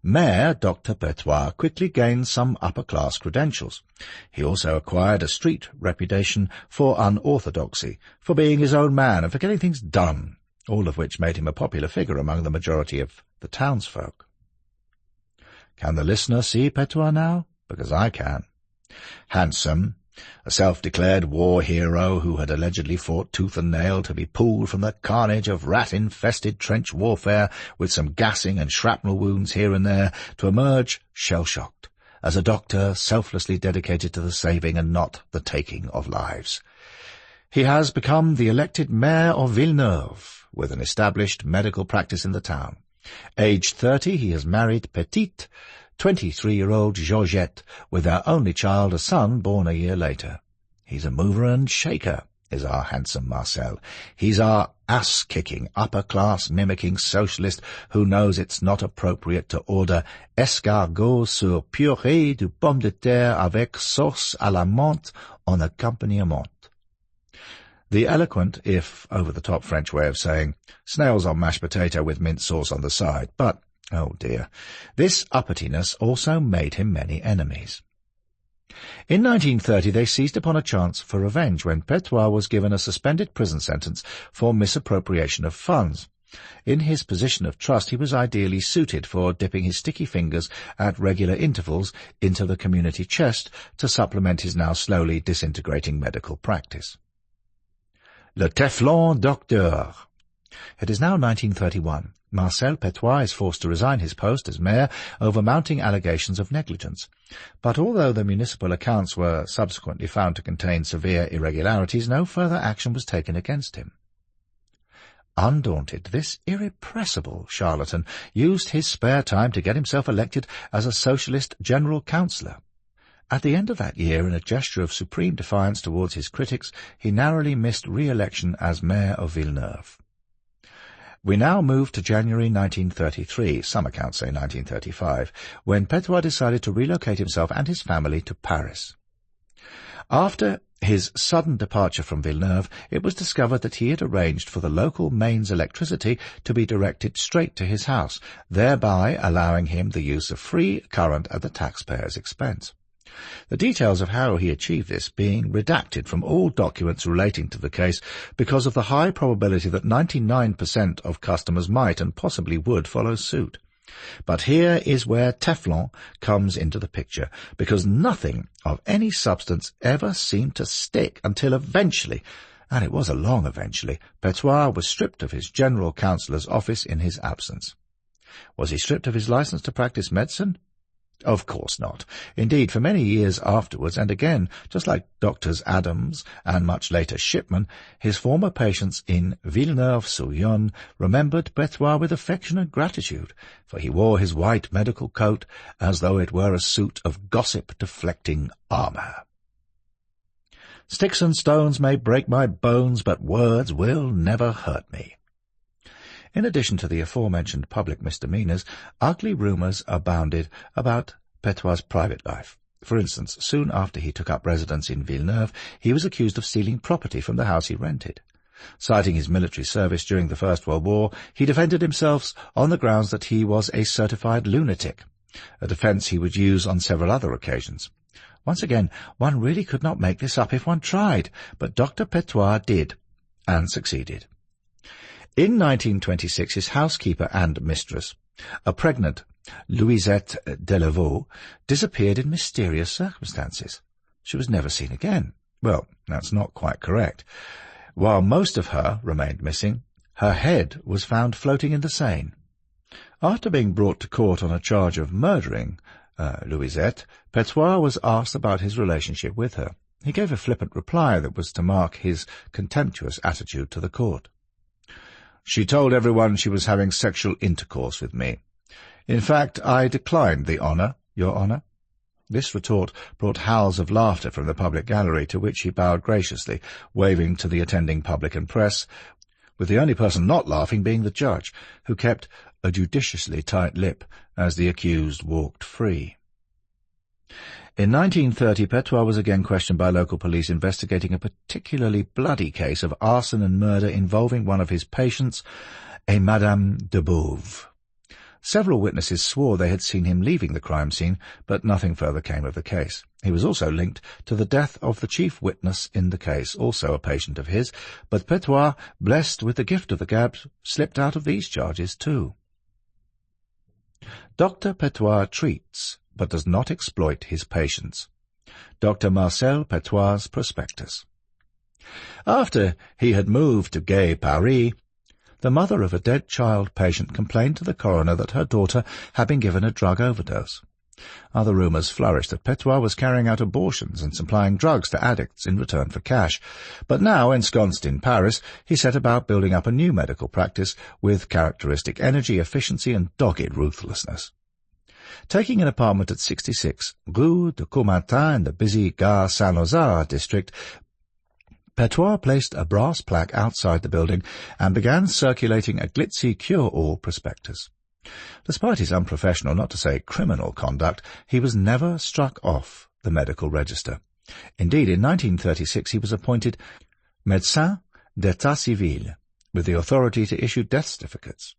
Mayor Dr. Petiot quickly gained some upper-class credentials. He also acquired a street reputation for unorthodoxy, for being his own man and for getting things done, all of which made him a popular figure among the majority of the townsfolk. Can the listener see Petiot now? Because I can. Handsome, a self-declared war hero who had allegedly fought tooth and nail to be pulled from the carnage of rat-infested trench warfare with some gassing and shrapnel wounds here and there, to emerge shell-shocked, as a doctor selflessly dedicated to the saving and not the taking of lives. He has become the elected mayor of Villeneuve, with an established medical practice in the town. Aged 30, he has married petite, 23-year-old Georgette, with their only child, a son, born a year later. He's a mover and shaker, is our handsome Marcel. He's our ass-kicking, upper-class mimicking socialist who knows it's not appropriate to order escargot sur purée de pommes de terre avec sauce à la menthe en accompagnement. The eloquent, if over-the-top French way of saying, snails on mashed potato with mint sauce on the side, but, oh dear, this uppityness also made him many enemies. In 1930 they seized upon a chance for revenge when Petiot was given a suspended prison sentence for misappropriation of funds. In his position of trust he was ideally suited for dipping his sticky fingers at regular intervals into the community chest to supplement his now slowly disintegrating medical practice. Le Teflon Docteur. It is now 1931. Marcel Petiot is forced to resign his post as mayor over mounting allegations of negligence. But although the municipal accounts were subsequently found to contain severe irregularities, no further action was taken against him. Undaunted, this irrepressible charlatan used his spare time to get himself elected as a socialist general councillor. At the end of that year, in a gesture of supreme defiance towards his critics, he narrowly missed re-election as mayor of Villeneuve. We now move to January 1933, some accounts say 1935, when Petiot decided to relocate himself and his family to Paris. After his sudden departure from Villeneuve, it was discovered that he had arranged for the local mains electricity to be directed straight to his house, thereby allowing him the use of free current at the taxpayer's expense. The details of how he achieved this being redacted from all documents relating to the case because of the high probability that 99% of customers might and possibly would follow suit. But here is where Teflon comes into the picture, because nothing of any substance ever seemed to stick until eventually, and it was a long eventually, Petiot was stripped of his general counsellor's office in his absence. Was he stripped of his licence to practice medicine? Of course not. Indeed, for many years afterwards, and again, just like Doctors Adams and much later Shipman, his former patients in Villeneuve-sur-Yonne remembered Petiot with affectionate gratitude, for he wore his white medical coat as though it were a suit of gossip-deflecting armour. "Sticks and stones may break my bones, but words will never hurt me." In addition to the aforementioned public misdemeanours, ugly rumours abounded about Petiot's private life. For instance, soon after he took up residence in Villeneuve, he was accused of stealing property from the house he rented. Citing his military service during the First World War, he defended himself on the grounds that he was a certified lunatic, a defence he would use on several other occasions. Once again, one really could not make this up if one tried, but Dr. Petiot did, and succeeded. In 1926, his housekeeper and mistress, a pregnant Louisette Delaveau, disappeared in mysterious circumstances. She was never seen again. Well, that's not quite correct. While most of her remained missing, her head was found floating in the Seine. After being brought to court on a charge of murdering Louisette, Petiot was asked about his relationship with her. He gave a flippant reply that was to mark his contemptuous attitude to the court. "She told everyone she was having sexual intercourse with me. In fact, I declined the honour, Your Honour." This retort brought howls of laughter from the public gallery, to which he bowed graciously, waving to the attending public and press, with the only person not laughing being the judge, who kept a judiciously tight lip as the accused walked free. In 1930, Petiot was again questioned by local police investigating a particularly bloody case of arson and murder involving one of his patients, a Madame de Beauve. Several witnesses swore they had seen him leaving the crime scene, but nothing further came of the case. He was also linked to the death of the chief witness in the case, also a patient of his, but Petiot, blessed with the gift of the gab, slipped out of these charges too. Dr. Petiot treats, but does not exploit his patients. Dr. Marcel Petiot's prospectus. After he had moved to Gay Paris, the mother of a dead child patient complained to the coroner that her daughter had been given a drug overdose. Other rumours flourished that Petiot was carrying out abortions and supplying drugs to addicts in return for cash, but now, ensconced in Paris, he set about building up a new medical practice with characteristic energy, efficiency, and dogged ruthlessness. Taking an apartment at 66 Rue de Courmartin in the busy Gare Saint-Lazare district, Petiot placed a brass plaque outside the building and began circulating a glitzy cure-all prospectus. Despite his unprofessional, not to say criminal conduct, he was never struck off the medical register. Indeed, in 1936 he was appointed médecin d'état civil, with the authority to issue death certificates.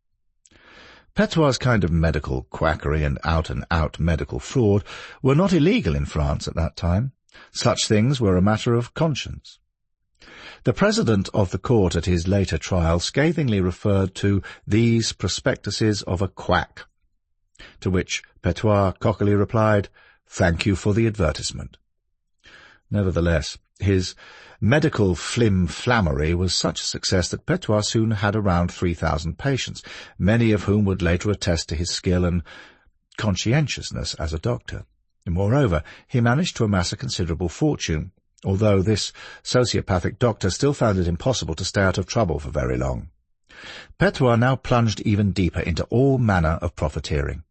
Petiot's kind of medical quackery and out-and-out medical fraud were not illegal in France at that time. Such things were a matter of conscience. The president of the court at his later trial scathingly referred to these prospectuses of a quack, to which Petiot cockily replied, "Thank you for the advertisement." Nevertheless, his medical flim-flammery was such a success that Petiot soon had around 3,000 patients, many of whom would later attest to his skill and conscientiousness as a doctor. Moreover, he managed to amass a considerable fortune, although this sociopathic doctor still found it impossible to stay out of trouble for very long. Petiot now plunged even deeper into all manner of profiteering.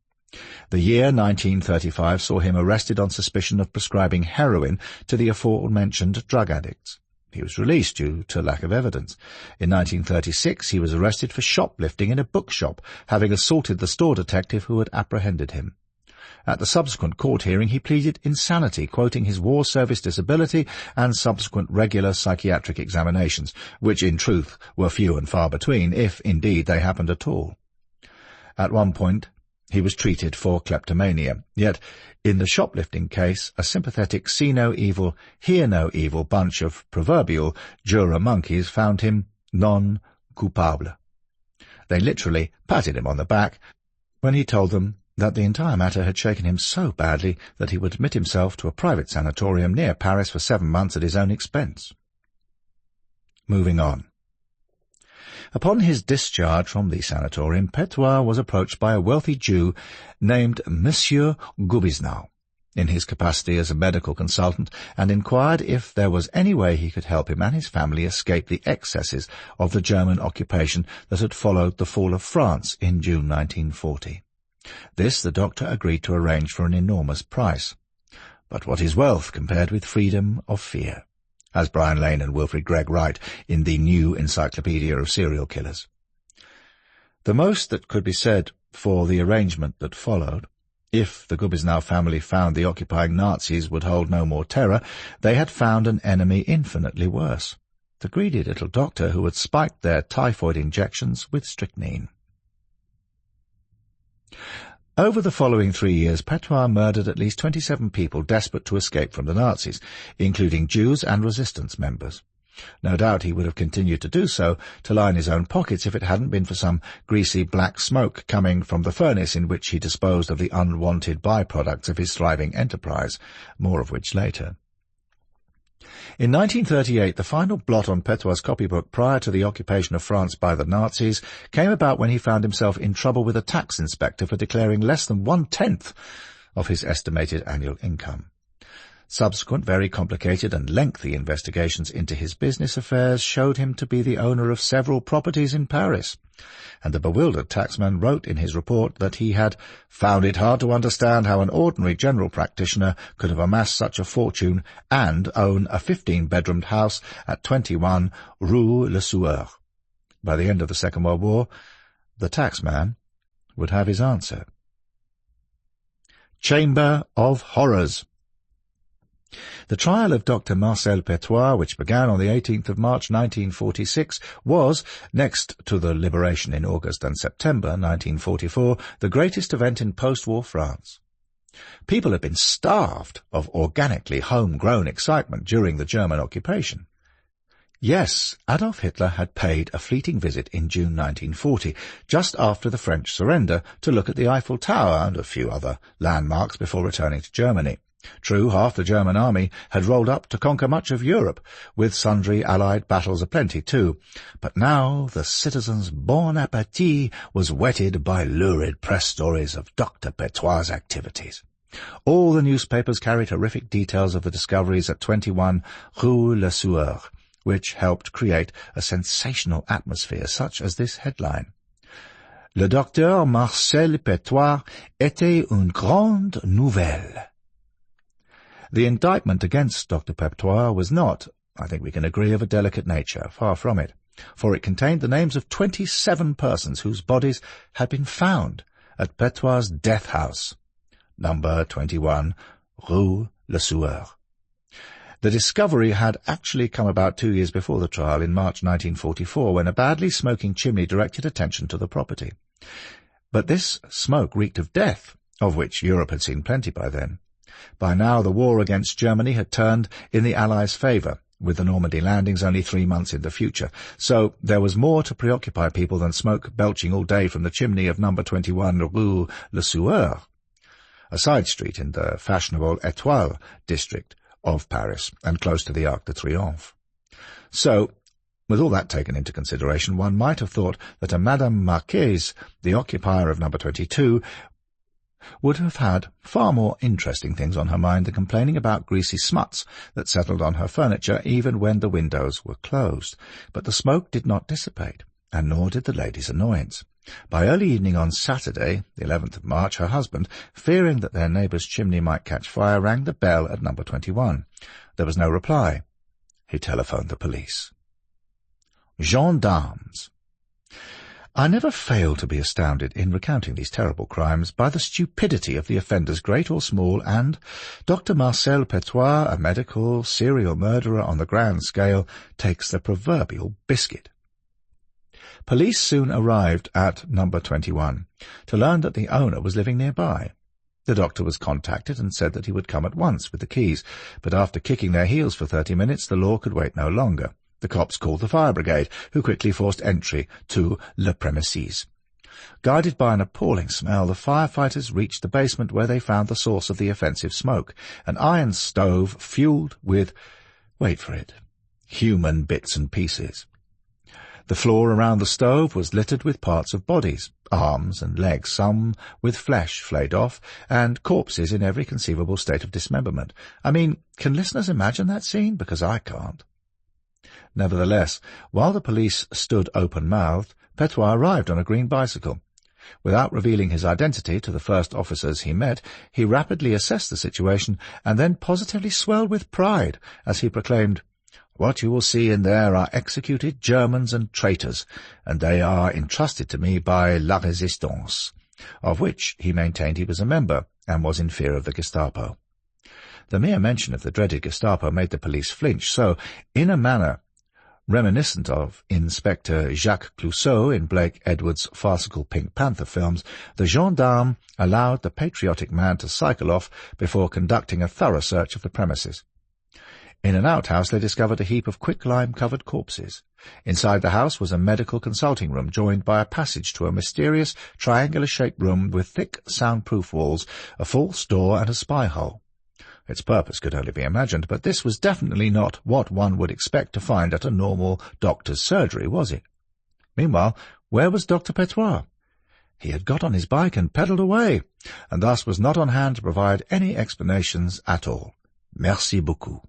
The year 1935 saw him arrested on suspicion of prescribing heroin to the aforementioned drug addicts. He was released due to lack of evidence. In 1936 he was arrested for shoplifting in a bookshop, having assaulted the store detective who had apprehended him. At the subsequent court hearing he pleaded insanity, quoting his war service disability and subsequent regular psychiatric examinations, which in truth were few and far between, if indeed they happened at all. At one point he was treated for kleptomania, yet in the shoplifting case a sympathetic see no evil, hear no evil bunch of proverbial juror monkeys found him non coupable. They literally patted him on the back when he told them that the entire matter had shaken him so badly that he would admit himself to a private sanatorium near Paris for 7 months at his own expense. Moving on. Upon his discharge from the sanatorium, Petiot was approached by a wealthy Jew named Monsieur Gubisnau, in his capacity as a medical consultant, and inquired if there was any way he could help him and his family escape the excesses of the German occupation that had followed the fall of France in June 1940. This the doctor agreed to arrange for an enormous price. But what is wealth compared with freedom of fear? As Brian Lane and Wilfred Gregg write in the New Encyclopedia of Serial Killers. The most that could be said for the arrangement that followed, if the Gubisnau family found the occupying Nazis would hold no more terror, they had found an enemy infinitely worse, the greedy little doctor who had spiked their typhoid injections with strychnine. Over the following 3 years, Petiot murdered at least 27 people desperate to escape from the Nazis, including Jews and resistance members. No doubt he would have continued to do so, to line his own pockets, if it hadn't been for some greasy black smoke coming from the furnace in which he disposed of the unwanted byproducts of his thriving enterprise, more of which later. In 1938, the final blot on Petiot's copybook prior to the occupation of France by the Nazis came about when he found himself in trouble with a tax inspector for declaring less than 1/10 of his estimated annual income. Subsequent very complicated and lengthy investigations into his business affairs showed him to be the owner of several properties in Paris, and the bewildered taxman wrote in his report that he had found it hard to understand how an ordinary general practitioner could have amassed such a fortune and own a 15-bedroomed house at 21 Rue Luer. By the end of the Second World War, the taxman would have his answer. Chamber of Horrors. The trial of Dr. Marcel Petiot, which began on the 18th of March 1946, was, next to the liberation in August and September 1944, the greatest event in post-war France. People had been starved of organically home-grown excitement during the German occupation. Yes, Adolf Hitler had paid a fleeting visit in June 1940, just after the French surrender, to look at the Eiffel Tower and a few other landmarks before returning to Germany. True, half the German army had rolled up to conquer much of Europe, with sundry Allied battles aplenty too. But now the citizens' bon appétit was whetted by lurid press stories of Dr. Petiot's activities. All the newspapers carried horrific details of the discoveries at 21 Rue Luer, which helped create a sensational atmosphere such as this headline. Le docteur Marcel Petiot était une grande nouvelle. The indictment against Dr. Petiot was not, I think we can agree, of a delicate nature, far from it, for it contained the names of 27 persons whose bodies had been found at Petiot's death house, number 21, Rue Luer. The discovery had actually come about 2 years before the trial, in March 1944, when a badly smoking chimney directed attention to the property. But this smoke reeked of death, of which Europe had seen plenty by then. By now the war against Germany had turned in the Allies' favour, with the Normandy landings only 3 months in the future, so there was more to preoccupy people than smoke belching all day from the chimney of number 21 Rue Luer, a side street in the fashionable Étoile district of Paris, and close to the Arc de Triomphe. So, with all that taken into consideration, one might have thought that a Madame Marquise, the occupier of number 22, would have had far more interesting things on her mind than complaining about greasy smuts that settled on her furniture even when the windows were closed. But the smoke did not dissipate, and nor did the lady's annoyance. By early evening on Saturday, the 11th of March, her husband, fearing that their neighbour's chimney might catch fire, rang the bell at number 21. There was no reply. He telephoned the police. Gendarmes. I never fail to be astounded in recounting these terrible crimes by the stupidity of the offenders, great or small, and Dr. Marcel Petiot, a medical serial murderer on the grand scale, takes the proverbial biscuit. Police soon arrived at number 21 to learn that the owner was living nearby. The doctor was contacted and said that he would come at once with the keys, but after kicking their heels for 30 minutes, the law could wait no longer. The cops called the fire brigade, who quickly forced entry to le premises. Guided by an appalling smell, the firefighters reached the basement where they found the source of the offensive smoke, an iron stove fueled with, wait for it, human bits and pieces. The floor around the stove was littered with parts of bodies, arms and legs, some with flesh flayed off, and corpses in every conceivable state of dismemberment. I mean, can listeners imagine that scene? Because I can't. Nevertheless, while the police stood open-mouthed, Petiot arrived on a green bicycle. Without revealing his identity to the first officers he met, he rapidly assessed the situation and then positively swelled with pride as he proclaimed, "What you will see in there are executed Germans and traitors, and they are entrusted to me by La Résistance," of which he maintained he was a member and was in fear of the Gestapo. The mere mention of the dreaded Gestapo made the police flinch, so, in a manner reminiscent of Inspector Jacques Clouseau in Blake Edwards' farcical Pink Panther films, the gendarme allowed the patriotic man to cycle off before conducting a thorough search of the premises. In an outhouse they discovered a heap of quicklime-covered corpses. Inside the house was a medical consulting room joined by a passage to a mysterious triangular-shaped room with thick, soundproof walls, a false door and a spy hole. Its purpose could only be imagined, but this was definitely not what one would expect to find at a normal doctor's surgery, was it? Meanwhile, where was Dr. Petiot? He had got on his bike and pedalled away, and thus was not on hand to provide any explanations at all. Merci beaucoup.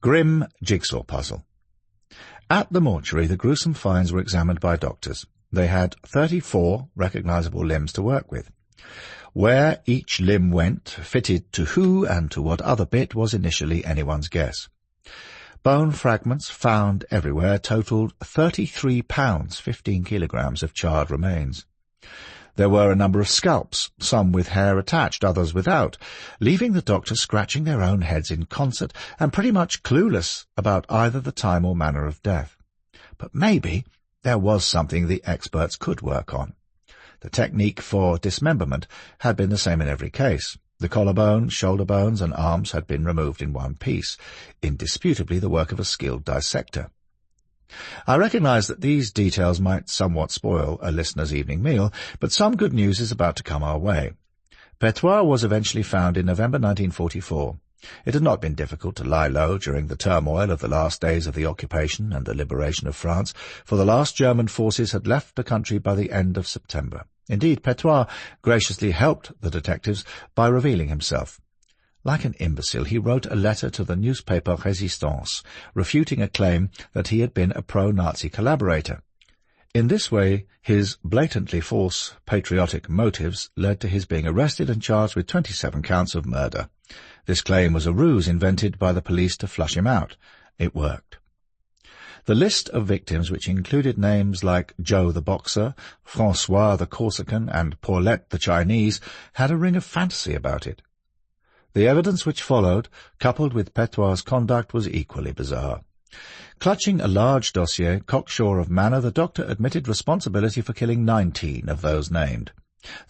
Grim jigsaw puzzle. At the mortuary, the gruesome finds were examined by doctors. They had 34 recognizable limbs to work with. Where each limb went, fitted to who and to what other bit, was initially anyone's guess. Bone fragments found everywhere totaled 33 pounds, 15 kilograms of charred remains. There were a number of scalps, some with hair attached, others without, leaving the doctors scratching their own heads in concert and pretty much clueless about either the time or manner of death. But maybe there was something the experts could work on. The technique for dismemberment had been the same in every case. The collarbone, shoulder bones, and arms had been removed in one piece, indisputably the work of a skilled dissector. I recognize that these details might somewhat spoil a listener's evening meal, but some good news is about to come our way. Petiot was eventually found in November 1944. It had not been difficult to lie low during the turmoil of the last days of the occupation and the liberation of France, for the last German forces had left the country by the end of September. Indeed, Petiot graciously helped the detectives by revealing himself. Like an imbecile, he wrote a letter to the newspaper Résistance, refuting a claim that he had been a pro-Nazi collaborator. In this way, his blatantly false patriotic motives led to his being arrested and charged with 27 counts of murder. This claim was a ruse invented by the police to flush him out. It worked. The list of victims, which included names like Joe the Boxer, François the Corsican, and Paulette the Chinese, had a ring of fantasy about it. The evidence which followed, coupled with Petiot's conduct, was equally bizarre. Clutching a large dossier, cocksure of manner, the doctor admitted responsibility for killing 19 of those named.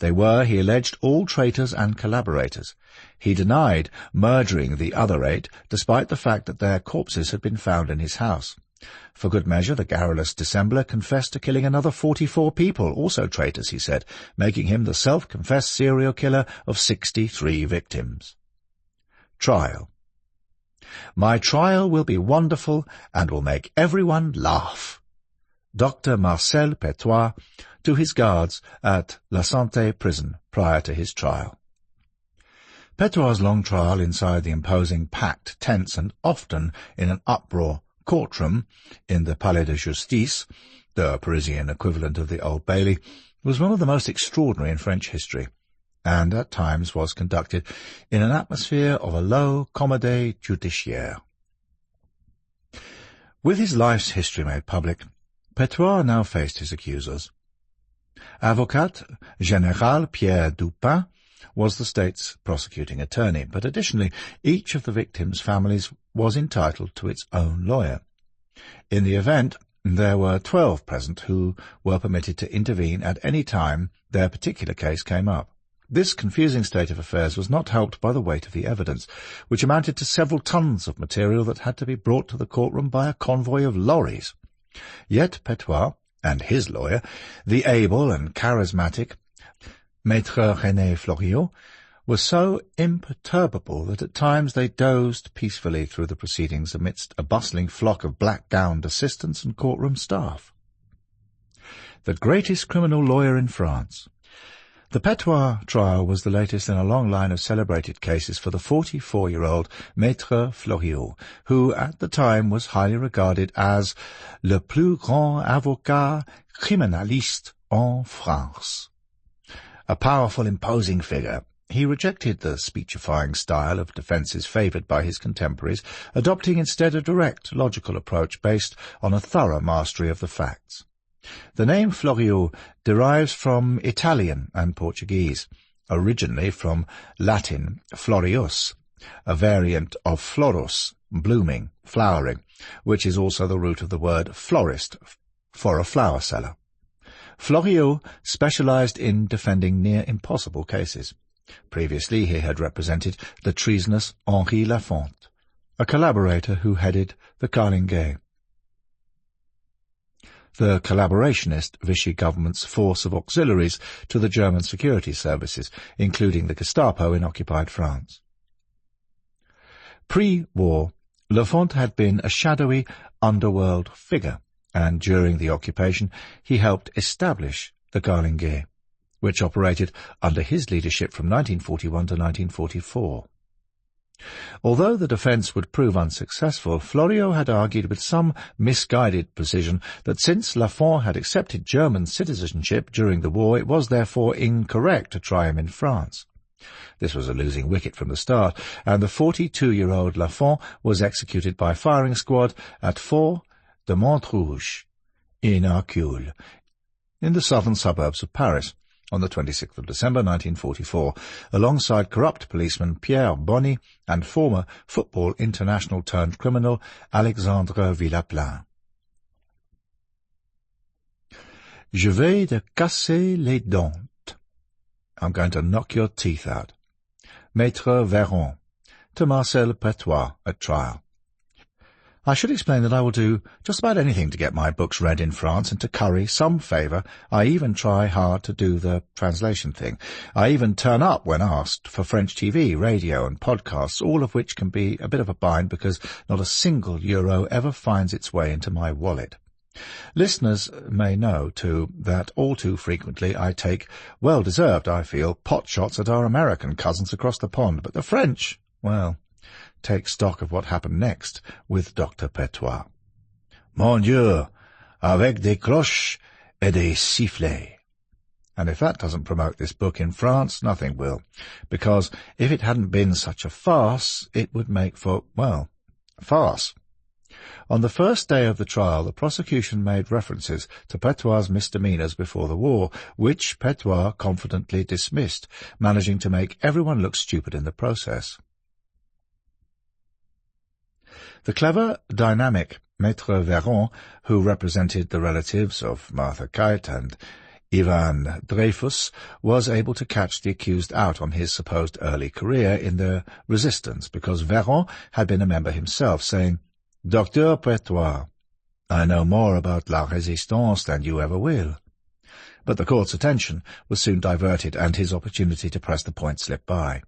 They were, he alleged, all traitors and collaborators. He denied murdering the other 8, despite the fact that their corpses had been found in his house. For good measure, the garrulous dissembler confessed to killing another 44 people, also traitors, he said, making him the self-confessed serial killer of 63 victims. Trial. My trial will be wonderful and will make everyone laugh. Dr. Marcel Petiot to his guards at La Santé prison prior to his trial. Petiot's long trial inside the imposing, packed, tense, and often in an uproar courtroom in the Palais de Justice, the Parisian equivalent of the Old Bailey, was one of the most extraordinary in French history, and at times was conducted in an atmosphere of a low comédie judiciaire. With his life's history made public, Petiot now faced his accusers. Avocat Général Pierre Dupin was the state's prosecuting attorney, but additionally each of the victims' families was entitled to its own lawyer. In the event, there were 12 present who were permitted to intervene at any time their particular case came up. This confusing state of affairs was not helped by the weight of the evidence, which amounted to several tons of material that had to be brought to the courtroom by a convoy of lorries. Yet Petiot and his lawyer, the able and charismatic Maître René Fleuriot, were so imperturbable that at times they dozed peacefully through the proceedings amidst a bustling flock of black-gowned assistants and courtroom staff. The greatest criminal lawyer in France. The Petiot trial was the latest in a long line of celebrated cases for the 44-year-old Maître Fleuriot, who at the time was highly regarded as le plus grand avocat criminaliste en France. A powerful, imposing figure, he rejected the speechifying style of defences favoured by his contemporaries, adopting instead a direct, logical approach based on a thorough mastery of the facts. The name Fleuriot derives from Italian and Portuguese, originally from Latin florius, a variant of florus, blooming, flowering, which is also the root of the word florist, for a flower seller. Fleuriot specialized in defending near-impossible cases. Previously he had represented the treasonous Henri Lafont, a collaborator who headed the Carlingay, the collaborationist Vichy government's force of auxiliaries to the German security services, including the Gestapo in occupied France. Pre-war, Lafont had been a shadowy underworld figure, and during the occupation he helped establish the Carlingay, which operated under his leadership from 1941 to 1944. Although the defence would prove unsuccessful, Fleuriot had argued with some misguided precision that since Lafont had accepted German citizenship during the war, it was therefore incorrect to try him in France. This was a losing wicket from the start, and the 42-year-old Lafont was executed by firing squad at Fort de Montrouge, in Hercule, in the southern suburbs of Paris, on the 26th of December 1944, alongside corrupt policeman Pierre Bonny and former football international-turned-criminal Alexandre Villaplane. Je vais te casser les dents. I'm going to knock your teeth out. Maître Véron, to Marcel Petiot at trial. I should explain that I will do just about anything to get my books read in France, and to curry some favour I even try hard to do the translation thing. I even turn up when asked for French TV, radio and podcasts, all of which can be a bit of a bind because not a single euro ever finds its way into my wallet. Listeners may know, too, that all too frequently I take, well-deserved, I feel, pot shots at our American cousins across the pond, but the French, well, take stock of what happened next with Dr. Petiot. Mon Dieu, avec des cloches et des sifflets. And if that doesn't promote this book in France, nothing will, because if it hadn't been such a farce, it would make for, well, farce. On the first day of the trial, the prosecution made references to Petiot's misdemeanours before the war, which Petiot confidently dismissed, managing to make everyone look stupid in the process. The clever, dynamic Maître Véron, who represented the relatives of Martha Kite and Ivan Dreyfus, was able to catch the accused out on his supposed early career in the resistance, because Véron had been a member himself, saying, "Dr. Petiot, I know more about la résistance than you ever will." But the court's attention was soon diverted, and his opportunity to press the point slipped by.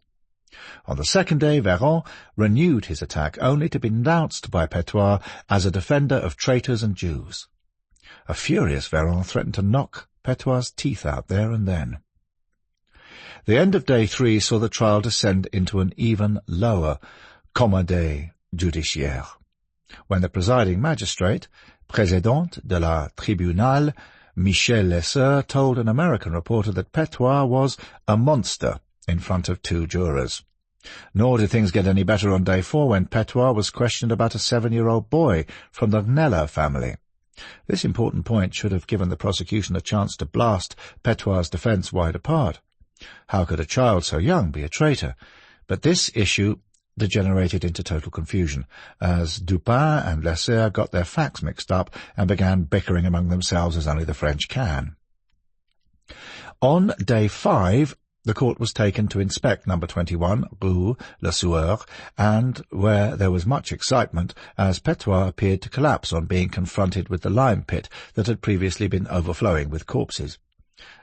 On the second day, Véron renewed his attack, only to be denounced by Petiot as a defender of traitors and Jews. A furious Véron threatened to knock Petiot's teeth out there and then. The end of day 3 saw the trial descend into an even lower comédie judiciaire, when the presiding magistrate, Président de la Tribunal, Michel Lesser, told an American reporter that Petiot was a monster in front of 2 jurors. Nor did things get any better on day 4 when Petiot was questioned about a 7-year-old boy from the Kneller family. This important point should have given the prosecution a chance to blast Petiot's defence wide apart. How could a child so young be a traitor? But this issue degenerated into total confusion, as Dupin and Lesser got their facts mixed up and began bickering among themselves as only the French can. On day 5, the court was taken to inspect number 21, Rue Le Sueur, and where there was much excitement, as Petiot appeared to collapse on being confronted with the lime pit that had previously been overflowing with corpses.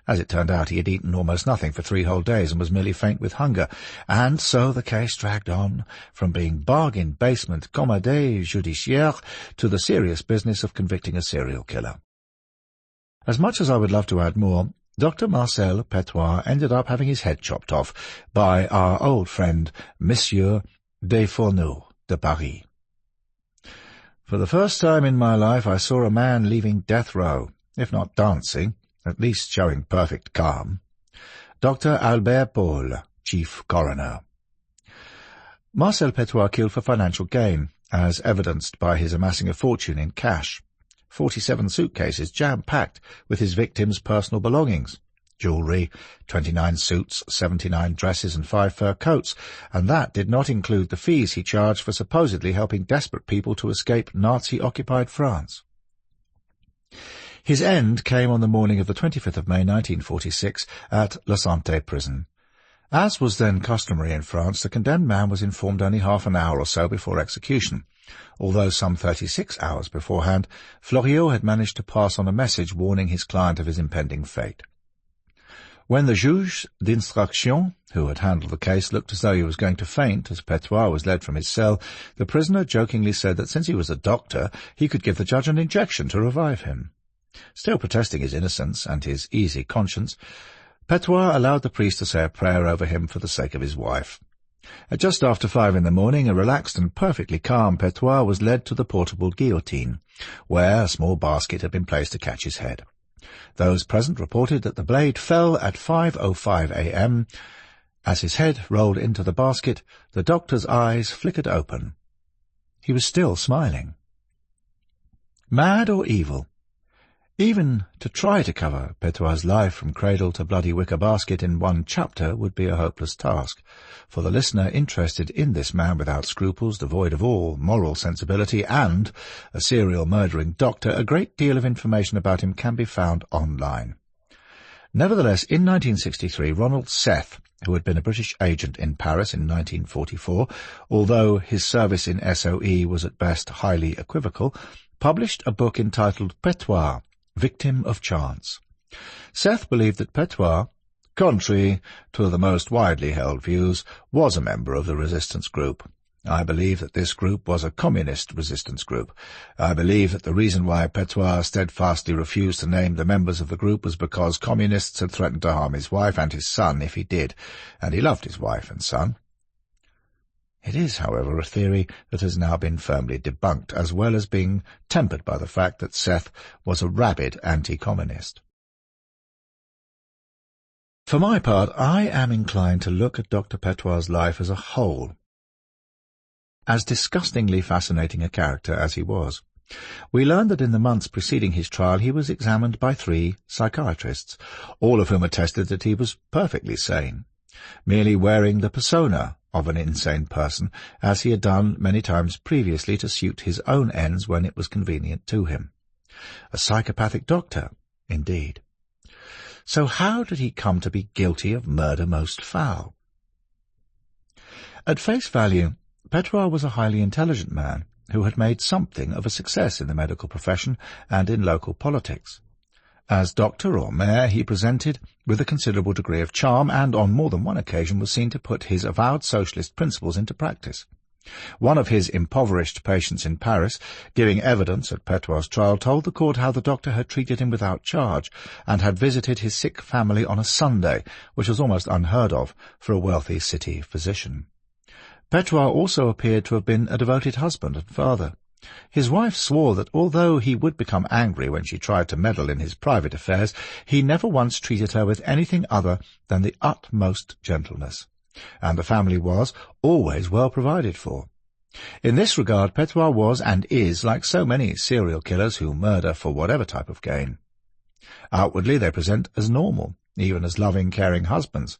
As it turned out, he had eaten almost nothing for 3 whole days and was merely faint with hunger, and so the case dragged on, from being bargain basement comédie judiciaire to the serious business of convicting a serial killer. As much as I would love to add more, Dr. Marcel Petiot ended up having his head chopped off by our old friend, Monsieur Desfourneaux de Paris. For the first time in my life I saw a man leaving death row, if not dancing, at least showing perfect calm. Dr. Albert Paul, chief coroner. Marcel Petiot killed for financial gain, as evidenced by his amassing a fortune in cash. 47 suitcases jam-packed with his victims' personal belongings. Jewellery, 29 suits, 79 dresses and 5 fur coats, and that did not include the fees he charged for supposedly helping desperate people to escape Nazi-occupied France. His end came on the morning of the 25th of May 1946 at La Santé prison. As was then customary in France, the condemned man was informed only half an hour or so before execution, although some 36 hours beforehand Fleuriot had managed to pass on a message warning his client of his impending fate. When the juge d'instruction, who had handled the case, looked as though he was going to faint as Petiot was led from his cell, the prisoner jokingly said that since he was a doctor, he could give the judge an injection to revive him. Still protesting his innocence and his easy conscience, Petiot allowed the priest to say a prayer over him for the sake of his wife. At just after 5 in the morning, a relaxed and perfectly calm Petiot was led to the portable guillotine, where a small basket had been placed to catch his head. Those present reported that the blade fell at 5:05 a.m. As his head rolled into the basket, the doctor's eyes flickered open. He was still smiling. Mad or evil? Even to try to cover Petiot's life from cradle to bloody wicker basket in one chapter would be a hopeless task. For the listener interested in this man without scruples, devoid of all moral sensibility, and a serial murdering doctor, a great deal of information about him can be found online. Nevertheless, in 1963, Ronald Seth, who had been a British agent in Paris in 1944, although his service in SOE was at best highly equivocal, published a book entitled Petiot, Victim of Chance. Seth believed that Petiot, contrary to the most widely held views, was a member of the resistance group. I believe that this group was a communist resistance group. I believe that the reason why Petiot steadfastly refused to name the members of the group was because communists had threatened to harm his wife and his son if he did, and he loved his wife and son. It is, however, a theory that has now been firmly debunked, as well as being tempered by the fact that Seth was a rabid anti-communist. For my part, I am inclined to look at Dr. Petiot's life as a whole, as disgustingly fascinating a character as he was. We learned that in the months preceding his trial he was examined by 3 psychiatrists, all of whom attested that he was perfectly sane, merely wearing the persona of an insane person, as he had done many times previously to suit his own ends when it was convenient to him. A psychopathic doctor, indeed. So how did he come to be guilty of murder most foul? At face value, Petiot was a highly intelligent man who had made something of a success in the medical profession and in local politics. As doctor or mayor, he presented with a considerable degree of charm and on more than one occasion was seen to put his avowed socialist principles into practice. One of his impoverished patients in Paris, giving evidence at Petiot's trial, told the court how the doctor had treated him without charge and had visited his sick family on a Sunday, which was almost unheard of for a wealthy city physician. Petiot also appeared to have been a devoted husband and father. His wife swore that although he would become angry when she tried to meddle in his private affairs, he never once treated her with anything other than the utmost gentleness, and the family was always well provided for. In this regard, Petiot was and is like so many serial killers who murder for whatever type of gain. Outwardly they present as normal, even as loving, caring husbands,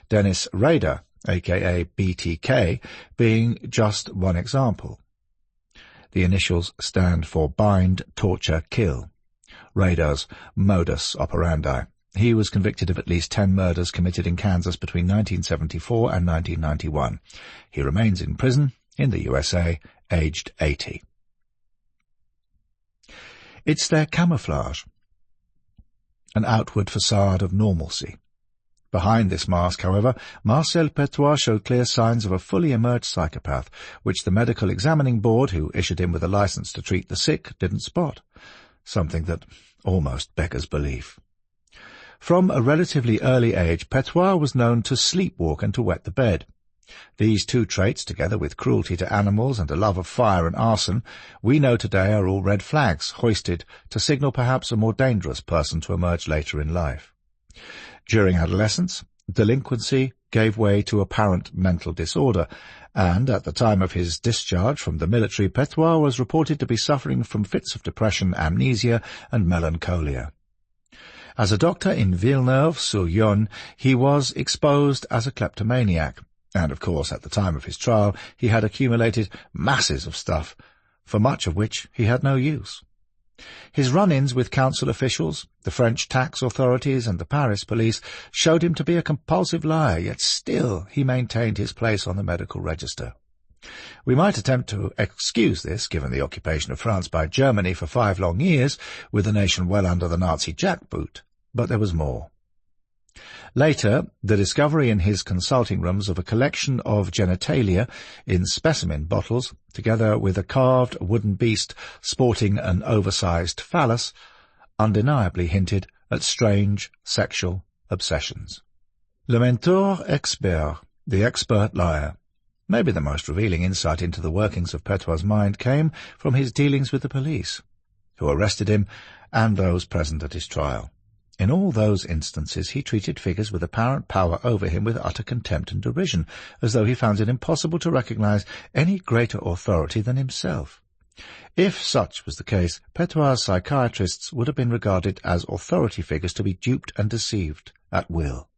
Dennis Rader, a.k.a. BTK, being just one example. The initials stand for Bind, Torture, Kill. Rader's modus operandi. He was convicted of at least 10 murders committed in Kansas between 1974 and 1991. He remains in prison in the USA, aged 80. It's their camouflage, an outward facade of normalcy. Behind this mask, however, Marcel Petiot showed clear signs of a fully emerged psychopath, which the medical examining board, who issued him with a license to treat the sick, didn't spot, something that almost beggars belief. From a relatively early age, Petiot was known to sleepwalk and to wet the bed. These two traits, together with cruelty to animals and a love of fire and arson, we know today are all red flags hoisted to signal perhaps a more dangerous person to emerge later in life. During adolescence, delinquency gave way to apparent mental disorder, and at the time of his discharge from the military, Petiot was reported to be suffering from fits of depression, amnesia, and melancholia. As a doctor in Villeneuve-sur-Yonne, he was exposed as a kleptomaniac, and of course at the time of his trial he had accumulated masses of stuff, for much of which he had no use. His run-ins with council officials, the French tax authorities and the Paris police showed him to be a compulsive liar, yet still he maintained his place on the medical register. We might attempt to excuse this, given the occupation of France by Germany for 5 long years, with the nation well under the Nazi jackboot, but there was more. Later, the discovery in his consulting rooms of a collection of genitalia in specimen bottles, together with a carved wooden beast sporting an oversized phallus, undeniably hinted at strange sexual obsessions. Le menteur expert, the expert liar. Maybe the most revealing insight into the workings of Petiot's mind came from his dealings with the police, who arrested him and those present at his trial. In all those instances he treated figures with apparent power over him with utter contempt and derision, as though he found it impossible to recognize any greater authority than himself. If such was the case, Petiot's psychiatrists would have been regarded as authority figures to be duped and deceived at will.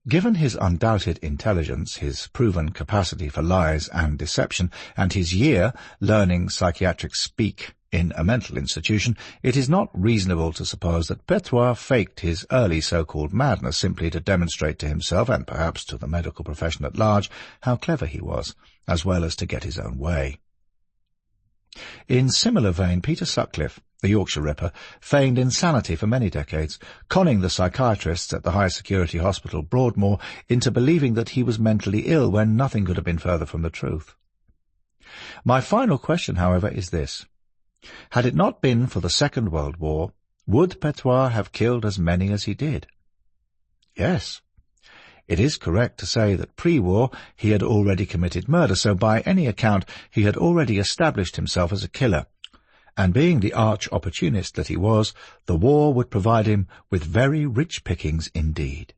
Given his undoubted intelligence, his proven capacity for lies and deception, and his year learning psychiatric speak in a mental institution, it is not reasonable to suppose that Petiot faked his early so-called madness simply to demonstrate to himself, and perhaps to the medical profession at large, how clever he was, as well as to get his own way. In similar vein, Peter Sutcliffe, the Yorkshire Ripper, feigned insanity for many decades, conning the psychiatrists at the high-security hospital Broadmoor into believing that he was mentally ill when nothing could have been further from the truth. My final question, however, is this. Had it not been for the Second World War, would Petiot have killed as many as he did? Yes. It is correct to say that pre-war he had already committed murder, so by any account he had already established himself as a killer, and being the arch-opportunist that he was, the war would provide him with very rich pickings indeed.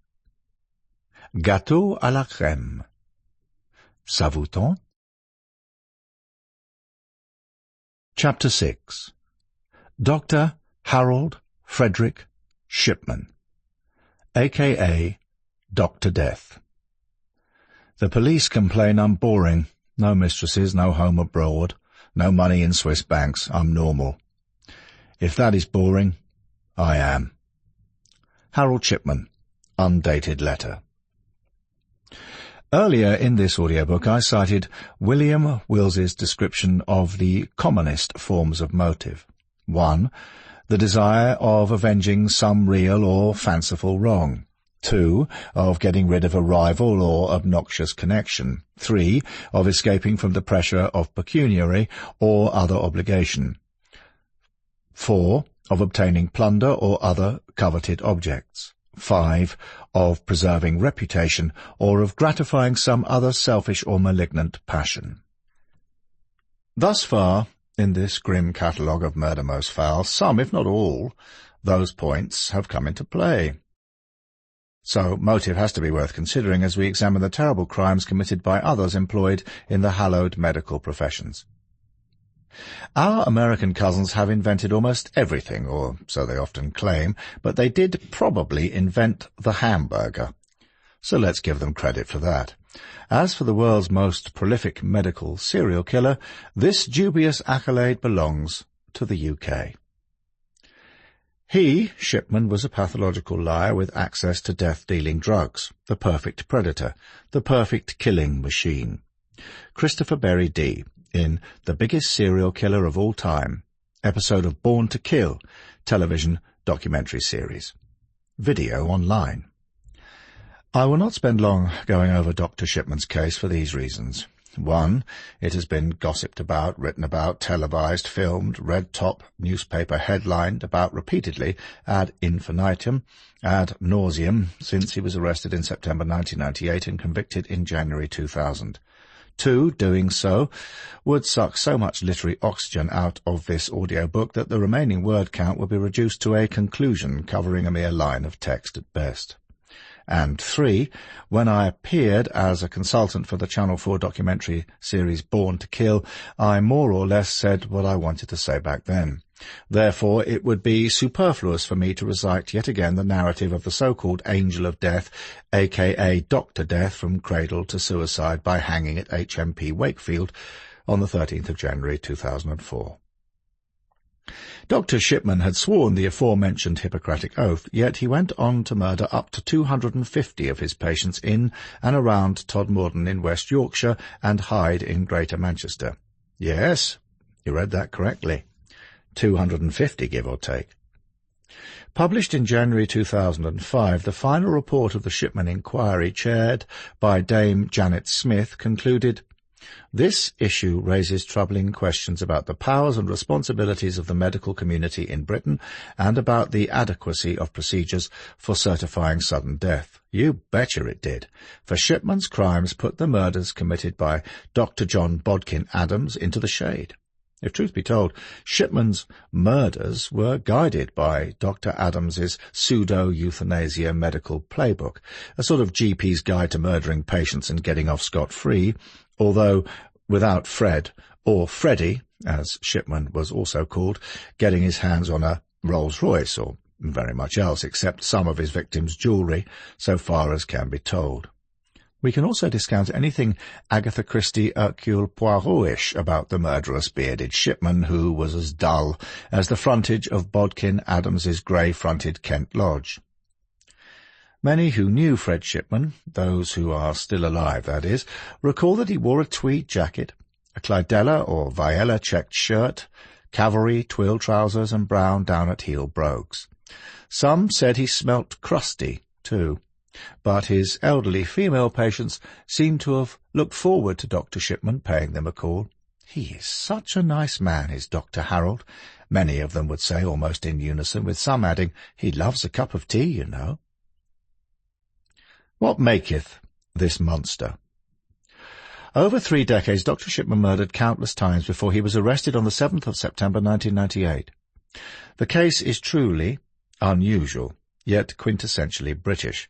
Gâteau à la crème. Ça vous tente? Chapter 6. Dr. Harold Frederick Shipman, a.k.a. Dr. Death. The police complain I'm boring. No mistresses, no home abroad, no money in Swiss banks. I'm normal. If that is boring, I am. Harold Shipman, undated letter. Earlier in this audiobook I cited William Wills's description of the commonest forms of motive. 1. The desire of avenging some real or fanciful wrong. 2. Of getting rid of a rival or obnoxious connection. 3. Of escaping from the pressure of pecuniary or other obligation. 4. Of obtaining plunder or other coveted objects. 5. Of preserving reputation, or of gratifying some other selfish or malignant passion. Thus far, In this grim catalogue of murder most foul, some, if not all, those points have come into play. So motive has to be worth considering as we examine the terrible crimes committed by others employed in the hallowed medical professions. Our American cousins have invented almost everything, or so they often claim, but they did probably invent the hamburger. So let's give them credit for that. As for the world's most prolific medical serial killer, this dubious accolade belongs to the UK. He, Shipman, was a pathological liar with access to death-dealing drugs, the perfect predator, the perfect killing machine. Christopher BerryDee, in The Biggest Serial Killer of All Time, episode of Born to Kill, television documentary series. Video online. I will not spend long going over Dr. Shipman's case for these reasons. 1. It has been gossiped about, written about, televised, filmed, red top, newspaper headlined about repeatedly, ad infinitum, ad nauseum, since he was arrested in September 1998 and convicted in January 2000. 2. Doing so would suck so much literary oxygen out of this audiobook that the remaining word count would be reduced to a conclusion covering a mere line of text at best. And 3, when I appeared as a consultant for the Channel 4 documentary series Born to Kill, I more or less said what I wanted to say back then. Therefore, it would be superfluous for me to recite yet again the narrative of the so-called Angel of Death, aka Dr. Death, from cradle to suicide by hanging at HMP Wakefield on the 13th of January 2004. Dr. Shipman had sworn the aforementioned Hippocratic Oath, yet he went on to murder up to 250 of his patients in and around Todmorden in West Yorkshire and Hyde in Greater Manchester. Yes, you read that correctly. 250, give or take. Published in January 2005, the final report of the Shipman inquiry, chaired by Dame Janet Smith, concluded, "This issue raises troubling questions about the powers and responsibilities of the medical community in Britain and about the adequacy of procedures for certifying sudden death." You betcha it did, for Shipman's crimes put the murders committed by Dr. John Bodkin Adams into the shade. If truth be told, Shipman's murders were guided by Dr. Adams's pseudo-euthanasia medical playbook, a sort of GP's guide to murdering patients and getting off scot-free, although without Fred, or Freddy, as Shipman was also called, getting his hands on a Rolls-Royce, or very much else except some of his victims' jewellery, so far as can be told. We can also discount anything Agatha Christie Hercule Poirot-ish about the murderous bearded Shipman, who was as dull as the frontage of Bodkin Adams's grey-fronted Kent Lodge. Many who knew Fred Shipman, those who are still alive, that is, recall that he wore a tweed jacket, a Clidella or Viella checked shirt, cavalry twill trousers and brown down-at-heel brogues. Some said he smelt crusty, too, but his elderly female patients seemed to have looked forward to Dr. Shipman paying them a call. "He is such a nice man, is Dr. Harold," many of them would say almost in unison, with some adding, "He loves a cup of tea, you know." What maketh this monster? Over 3 decades, Dr. Shipman murdered countless times before he was arrested on the 7th of September 1998. The case is truly unusual, yet quintessentially British,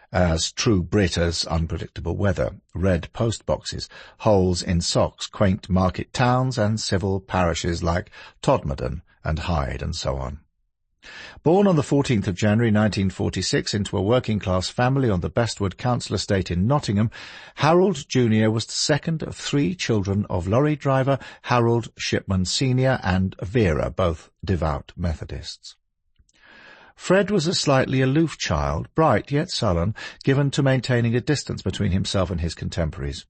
as true Brit as unpredictable weather, red post boxes, holes in socks, quaint market towns, and civil parishes like Todmorden and Hyde, and so on. Born on the 14th of January 1946 into a working-class family on the Bestwood Council estate in Nottingham, Harold Jr. was the second of 3 children of lorry driver Harold Shipman Sr. and Vera, both devout Methodists. Fred was a slightly aloof child, bright yet sullen, given to maintaining a distance between himself and his contemporaries.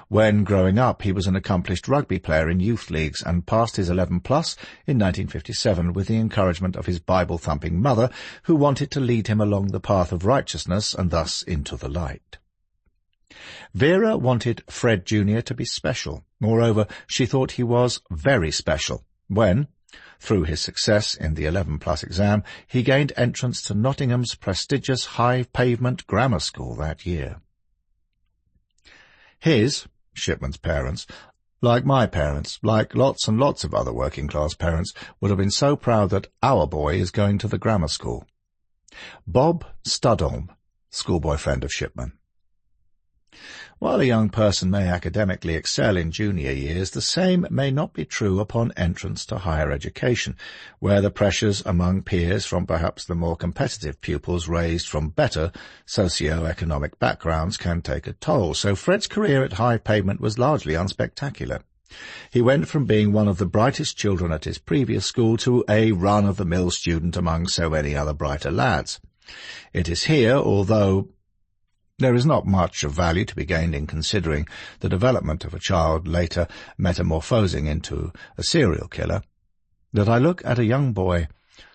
When growing up, he was an accomplished rugby player in youth leagues and passed his 11+ in 1957 with the encouragement of his Bible-thumping mother, who wanted to lead him along the path of righteousness and thus into the light. Vera wanted Fred Jr. to be special. Moreover, she thought he was very special when, through his success in the 11+ exam, he gained entrance to Nottingham's prestigious high-pavement grammar school that year. His, Shipman's parents, like my parents, like lots and lots of other working-class parents, would have been so proud that our boy is going to the grammar school. Bob Studholme, schoolboy friend of Shipman. While a young person may academically excel in junior years, the same may not be true upon entrance to higher education, where the pressures among peers from perhaps the more competitive pupils raised from better socio-economic backgrounds can take a toll. So Fred's career at High Pavement was largely unspectacular. He went from being one of the brightest children at his previous school to a run-of-the-mill student among so many other brighter lads. It is here, although there is not much of value to be gained in considering the development of a child later metamorphosing into a serial killer, that I look at a young boy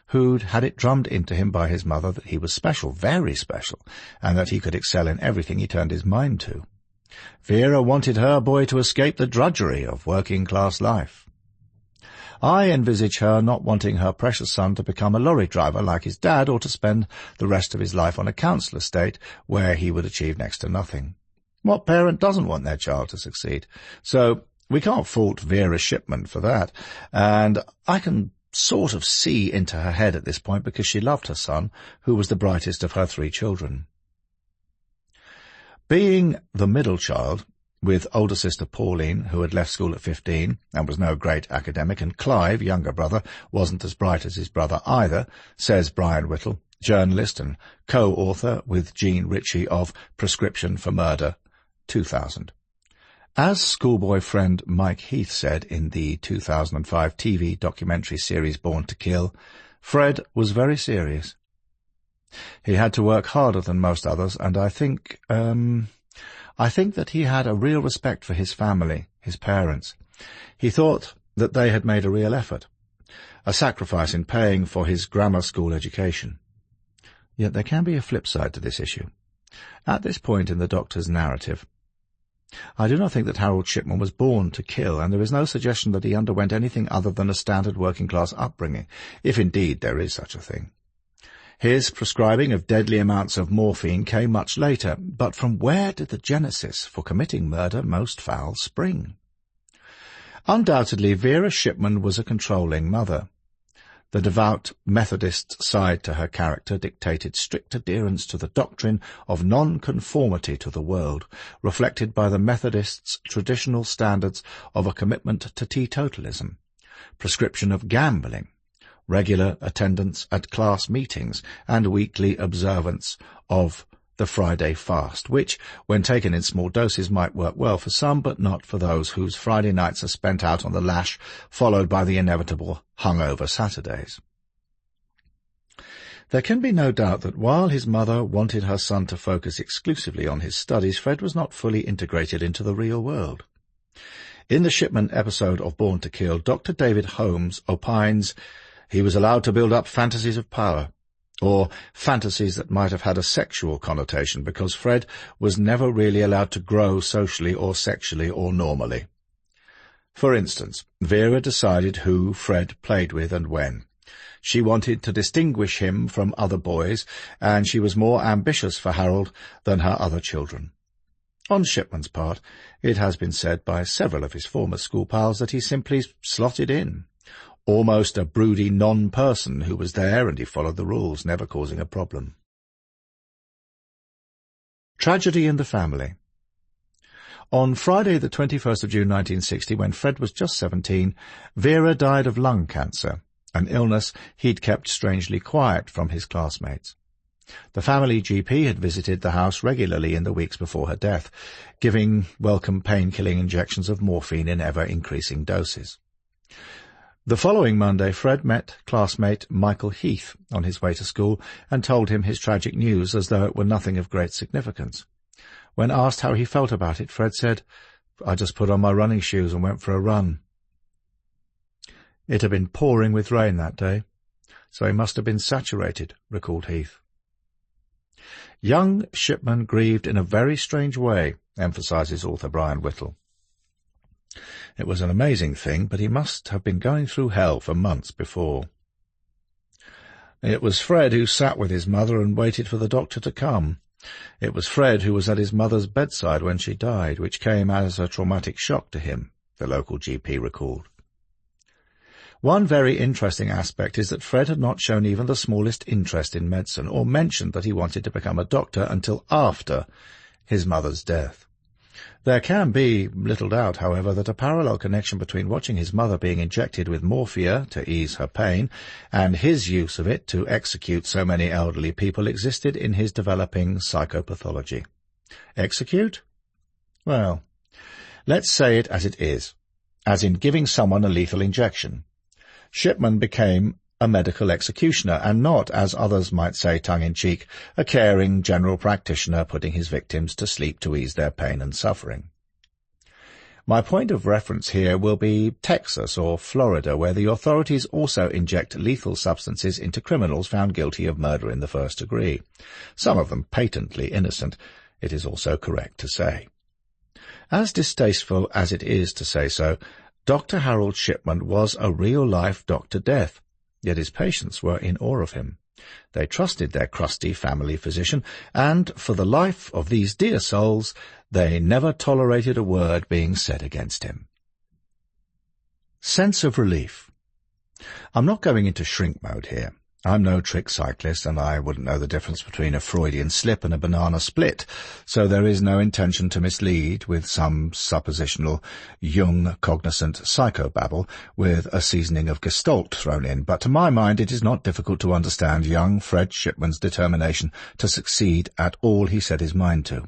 who'd had it drummed into him by his mother that he was special, very special, and that he could excel in everything he turned his mind to. Vera wanted her boy to escape the drudgery of working-class life. I envisage her not wanting her precious son to become a lorry driver like his dad, or to spend the rest of his life on a council estate where he would achieve next to nothing. What parent doesn't want their child to succeed? So we can't fault Vera Shipman for that, and I can sort of see into her head at this point because she loved her son, who was the brightest of her 3 children. Being the middle child, with older sister Pauline, who had left school at 15 and was no great academic, and Clive, younger brother, wasn't as bright as his brother either, says Brian Whittle, journalist and co-author with Jean Ritchie of Prescription for Murder, 2000. As schoolboy friend Mike Heath said in the 2005 TV documentary series Born to Kill, Fred was very serious. He had to work harder than most others, and I think that he had a real respect for his family, his parents. He thought that they had made a real effort, a sacrifice in paying for his grammar school education. Yet there can be a flip side to this issue. At this point in the Doctor's narrative, I do not think that Harold Shipman was born to kill, and there is no suggestion that he underwent anything other than a standard working-class upbringing, if indeed there is such a thing. His prescribing of deadly amounts of morphine came much later, but from where did the genesis for committing murder most foul spring? Undoubtedly, Vera Shipman was a controlling mother. The devout Methodist side to her character dictated strict adherence to the doctrine of non-conformity to the world, reflected by the Methodists' traditional standards of a commitment to teetotalism, prescription of gambling, regular attendance at class meetings, and weekly observance of the Friday fast, which, when taken in small doses, might work well for some, but not for those whose Friday nights are spent out on the lash, followed by the inevitable hungover Saturdays. There can be no doubt that while his mother wanted her son to focus exclusively on his studies, Fred was not fully integrated into the real world. In the Shipman episode of Born to Kill, Dr. David Holmes opines he was allowed to build up fantasies of power, or fantasies that might have had a sexual connotation, because Fred was never really allowed to grow socially or sexually or normally. For instance, Vera decided who Fred played with and when. She wanted to distinguish him from other boys, and she was more ambitious for Harold than her other children. On Shipman's part, it has been said by several of his former school pals that he simply slotted in, almost a broody non-person who was there and he followed the rules, never causing a problem. Tragedy in the family. On Friday the 21st of June 1960, when Fred was just 17, Vera died of lung cancer, an illness he'd kept strangely quiet from his classmates. The family GP had visited the house regularly in the weeks before her death, giving welcome pain-killing injections of morphine in ever-increasing doses. The following Monday, Fred met classmate Michael Heath on his way to school and told him his tragic news as though it were nothing of great significance. When asked how he felt about it, Fred said, "I just put on my running shoes and went for a run." It had been pouring with rain that day, so he must have been saturated, recalled Heath. Young Shipman grieved in a very strange way, emphasises author Brian Whittle. It was an amazing thing, but he must have been going through hell for months before. It was Fred who sat with his mother and waited for the doctor to come. It was Fred who was at his mother's bedside when she died, which came as a traumatic shock to him. the local GP recalled. One very interesting aspect is that Fred had not shown even the smallest interest in medicine, or mentioned that he wanted to become a doctor until after his mother's death. There can be little doubt, however, that a parallel connection between watching his mother being injected with morphia to ease her pain and his use of it to execute so many elderly people existed in his developing psychopathology. Execute? Well, let's say it as it is, as in giving someone a lethal injection. Shipman became a medical executioner, and not, as others might say tongue-in-cheek, a caring general practitioner putting his victims to sleep to ease their pain and suffering. My point of reference here will be Texas or Florida, where the authorities also inject lethal substances into criminals found guilty of murder in the first degree, some of them patently innocent, it is also correct to say. As distasteful as it is to say so, Dr. Harold Shipman was a real-life Dr. Death, yet his patients were in awe of him. They trusted their crusty family physician, and for the life of these dear souls, they never tolerated a word being said against him. Sense of relief. I'm not going into shrink mode here. I'm no trick cyclist, and I wouldn't know the difference between a Freudian slip and a banana split, so there is no intention to mislead with some suppositional Jung-cognizant psychobabble with a seasoning of Gestalt thrown in, but to my mind it is not difficult to understand young Fred Shipman's determination to succeed at all he set his mind to.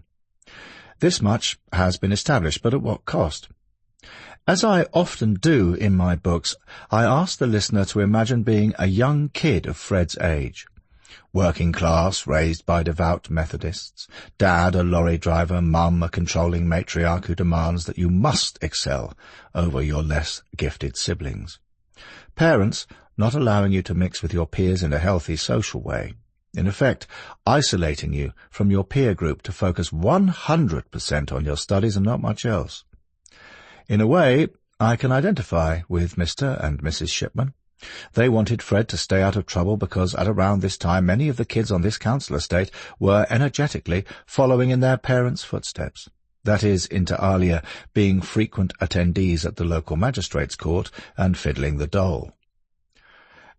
This much has been established, but at what cost? As I often do in my books, I ask the listener to imagine being a young kid of Fred's age. Working class, raised by devout Methodists, dad a lorry driver, mum a controlling matriarch who demands that you must excel over your less gifted siblings. Parents not allowing you to mix with your peers in a healthy social way, in effect isolating you from your peer group to focus 100% on your studies and not much else. In a way, I can identify with Mr. and Mrs. Shipman. They wanted Fred to stay out of trouble because at around this time many of the kids on this council estate were energetically following in their parents' footsteps. That is, inter alia, being frequent attendees at the local magistrates' court and fiddling the dole.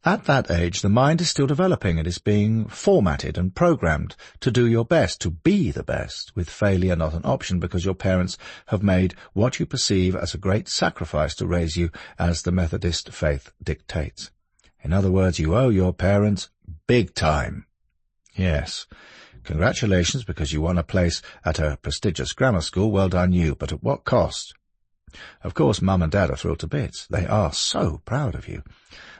At that age, the mind is still developing and is being formatted and programmed to do your best, to be the best, with failure not an option because your parents have made what you perceive as a great sacrifice to raise you as the Methodist faith dictates. In other words, you owe your parents big time. Yes, congratulations because you won a place at a prestigious grammar school, well done you, but at what cost? Of course, Mum and Dad are thrilled to bits. They are so proud of you.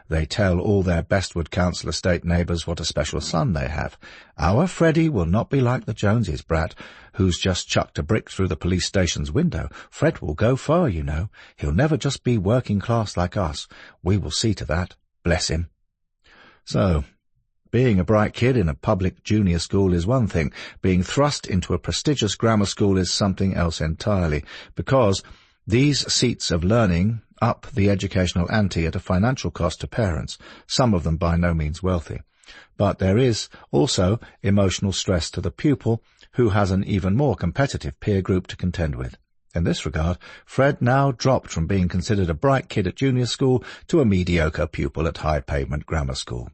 They tell all their Bestwood Council estate neighbours what a special son they have. Our Freddie will not be like the Joneses' brat, who's just chucked a brick through the police station's window. Fred will go far, you know. He'll never just be working class like us. We will see to that. Bless him. So, being a bright kid in a public junior school is one thing. Being thrust into a prestigious grammar school is something else entirely, because these seats of learning up the educational ante at a financial cost to parents, some of them by no means wealthy. But there is also emotional stress to the pupil, who has an even more competitive peer group to contend with. In this regard, Fred now dropped from being considered a bright kid at junior school to a mediocre pupil at high-pavement grammar school.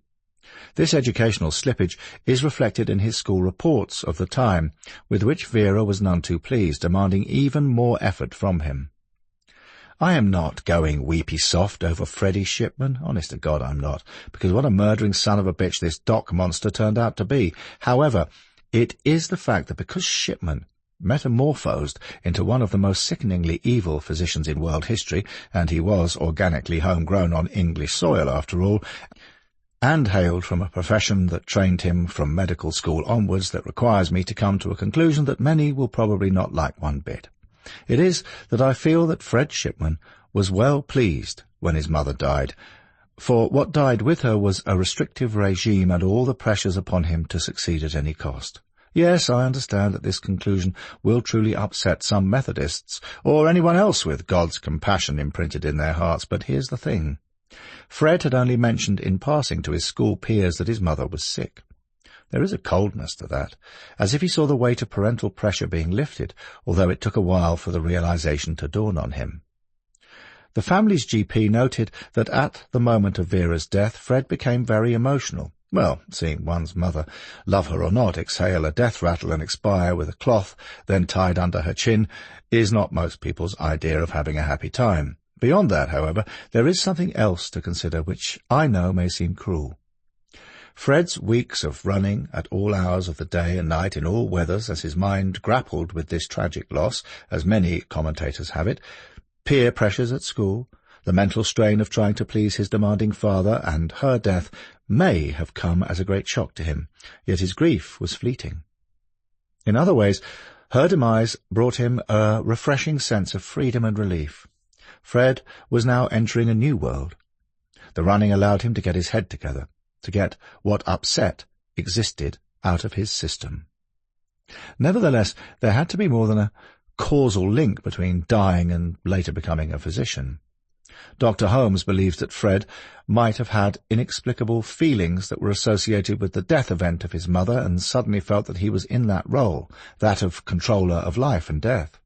This educational slippage is reflected in his school reports of the time, with which Vera was none too pleased, demanding even more effort from him. I am not going weepy soft over Freddie Shipman. Honest to God, I'm not, because what a murdering son of a bitch this doc monster turned out to be. However, it is the fact that because Shipman metamorphosed into one of the most sickeningly evil physicians in world history, and he was organically homegrown on English soil after all, and hailed from a profession that trained him from medical school onwards, that requires me to come to a conclusion that many will probably not like one bit. It is that I feel that Fred Shipman was well pleased when his mother died, for what died with her was a restrictive regime and all the pressures upon him to succeed at any cost. Yes, I understand that this conclusion will truly upset some Methodists, or anyone else with God's compassion imprinted in their hearts, but here's the thing. Fred had only mentioned in passing to his school peers that his mother was sick. There is a coldness to that, as if he saw the weight of parental pressure being lifted, although it took a while for the realization to dawn on him. The family's GP noted that at the moment of Vera's death, Fred became very emotional. Well, seeing one's mother, love her or not, exhale a death rattle and expire with a cloth then tied under her chin is not most people's idea of having a happy time. Beyond that, however, there is something else to consider which I know may seem cruel. Fred's weeks of running at all hours of the day and night in all weathers as his mind grappled with this tragic loss, as many commentators have it, peer pressures at school, the mental strain of trying to please his demanding father, and her death may have come as a great shock to him, yet his grief was fleeting. In other ways, her demise brought him a refreshing sense of freedom and relief. Fred was now entering a new world. The running allowed him to get his head together, to get what upset existed out of his system. Nevertheless, there had to be more than a causal link between dying and later becoming a physician. Dr. Holmes believes that Fred might have had inexplicable feelings that were associated with the death event of his mother and suddenly felt that he was in that role, that of controller of life and death.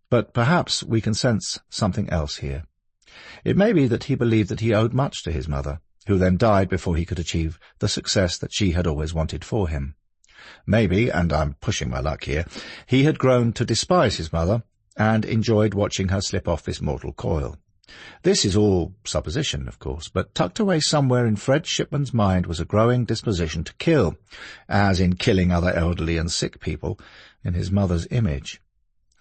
But perhaps we can sense something else here. It may be that he believed that he owed much to his mother, who then died before he could achieve the success that she had always wanted for him. Maybe, and I'm pushing my luck here, he had grown to despise his mother and enjoyed watching her slip off this mortal coil. This is all supposition, of course, but tucked away somewhere in Fred Shipman's mind was a growing disposition to kill, as in killing other elderly and sick people in his mother's image.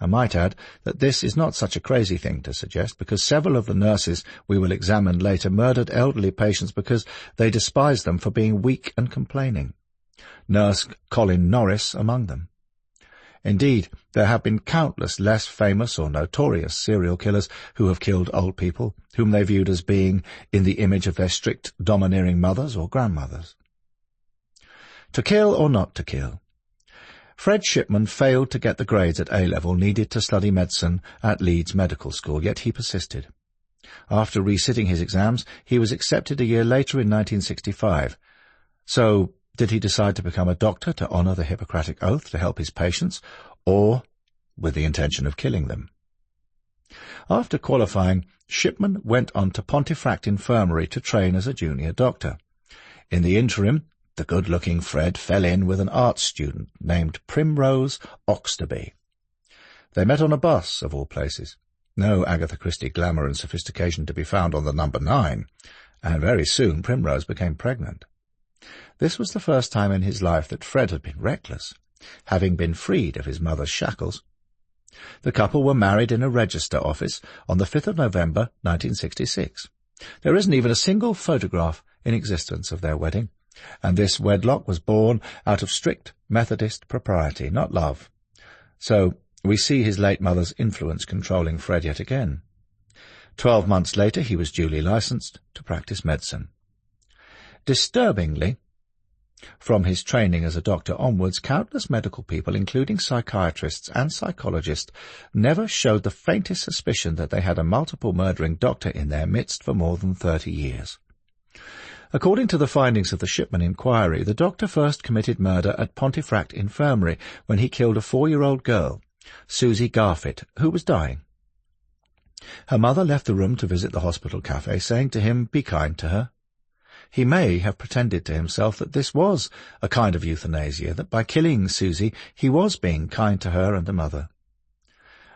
I might add that this is not such a crazy thing to suggest, because several of the nurses we will examine later murdered elderly patients because they despised them for being weak and complaining. Nurse Colin Norris among them. Indeed, there have been countless less famous or notorious serial killers who have killed old people, whom they viewed as being in the image of their strict domineering mothers or grandmothers. To kill or not to kill? Fred Shipman failed to get the grades at A-level needed to study medicine at Leeds Medical School, yet he persisted. After resitting his exams, he was accepted a year later in 1965. So, did he decide to become a doctor to honour the Hippocratic Oath to help his patients, or with the intention of killing them? After qualifying, Shipman went on to Pontefract Infirmary to train as a junior doctor. In the interim, the good-looking Fred fell in with an art student named Primrose Oxterby. They met on a bus, of all places. No Agatha Christie glamour and sophistication to be found on the number 9, and very soon Primrose became pregnant. This was the first time in his life that Fred had been reckless, having been freed of his mother's shackles. The couple were married in a register office on the 5th of November, 1966. There isn't even a single photograph in existence of their wedding, and this wedlock was born out of strict Methodist propriety, not love. So we see his late mother's influence controlling Fred yet again. 12 months later he was duly licensed to practice medicine. Disturbingly, from his training as a doctor onwards, countless medical people, including psychiatrists and psychologists, never showed the faintest suspicion that they had a multiple murdering doctor in their midst for more than 30 years. According to the findings of the Shipman inquiry, the doctor first committed murder at Pontefract Infirmary when he killed a 4-year-old girl, Susie Garfit, who was dying. Her mother left the room to visit the hospital cafe, saying to him, "Be kind to her." He may have pretended to himself that this was a kind of euthanasia, that by killing Susie he was being kind to her and the mother.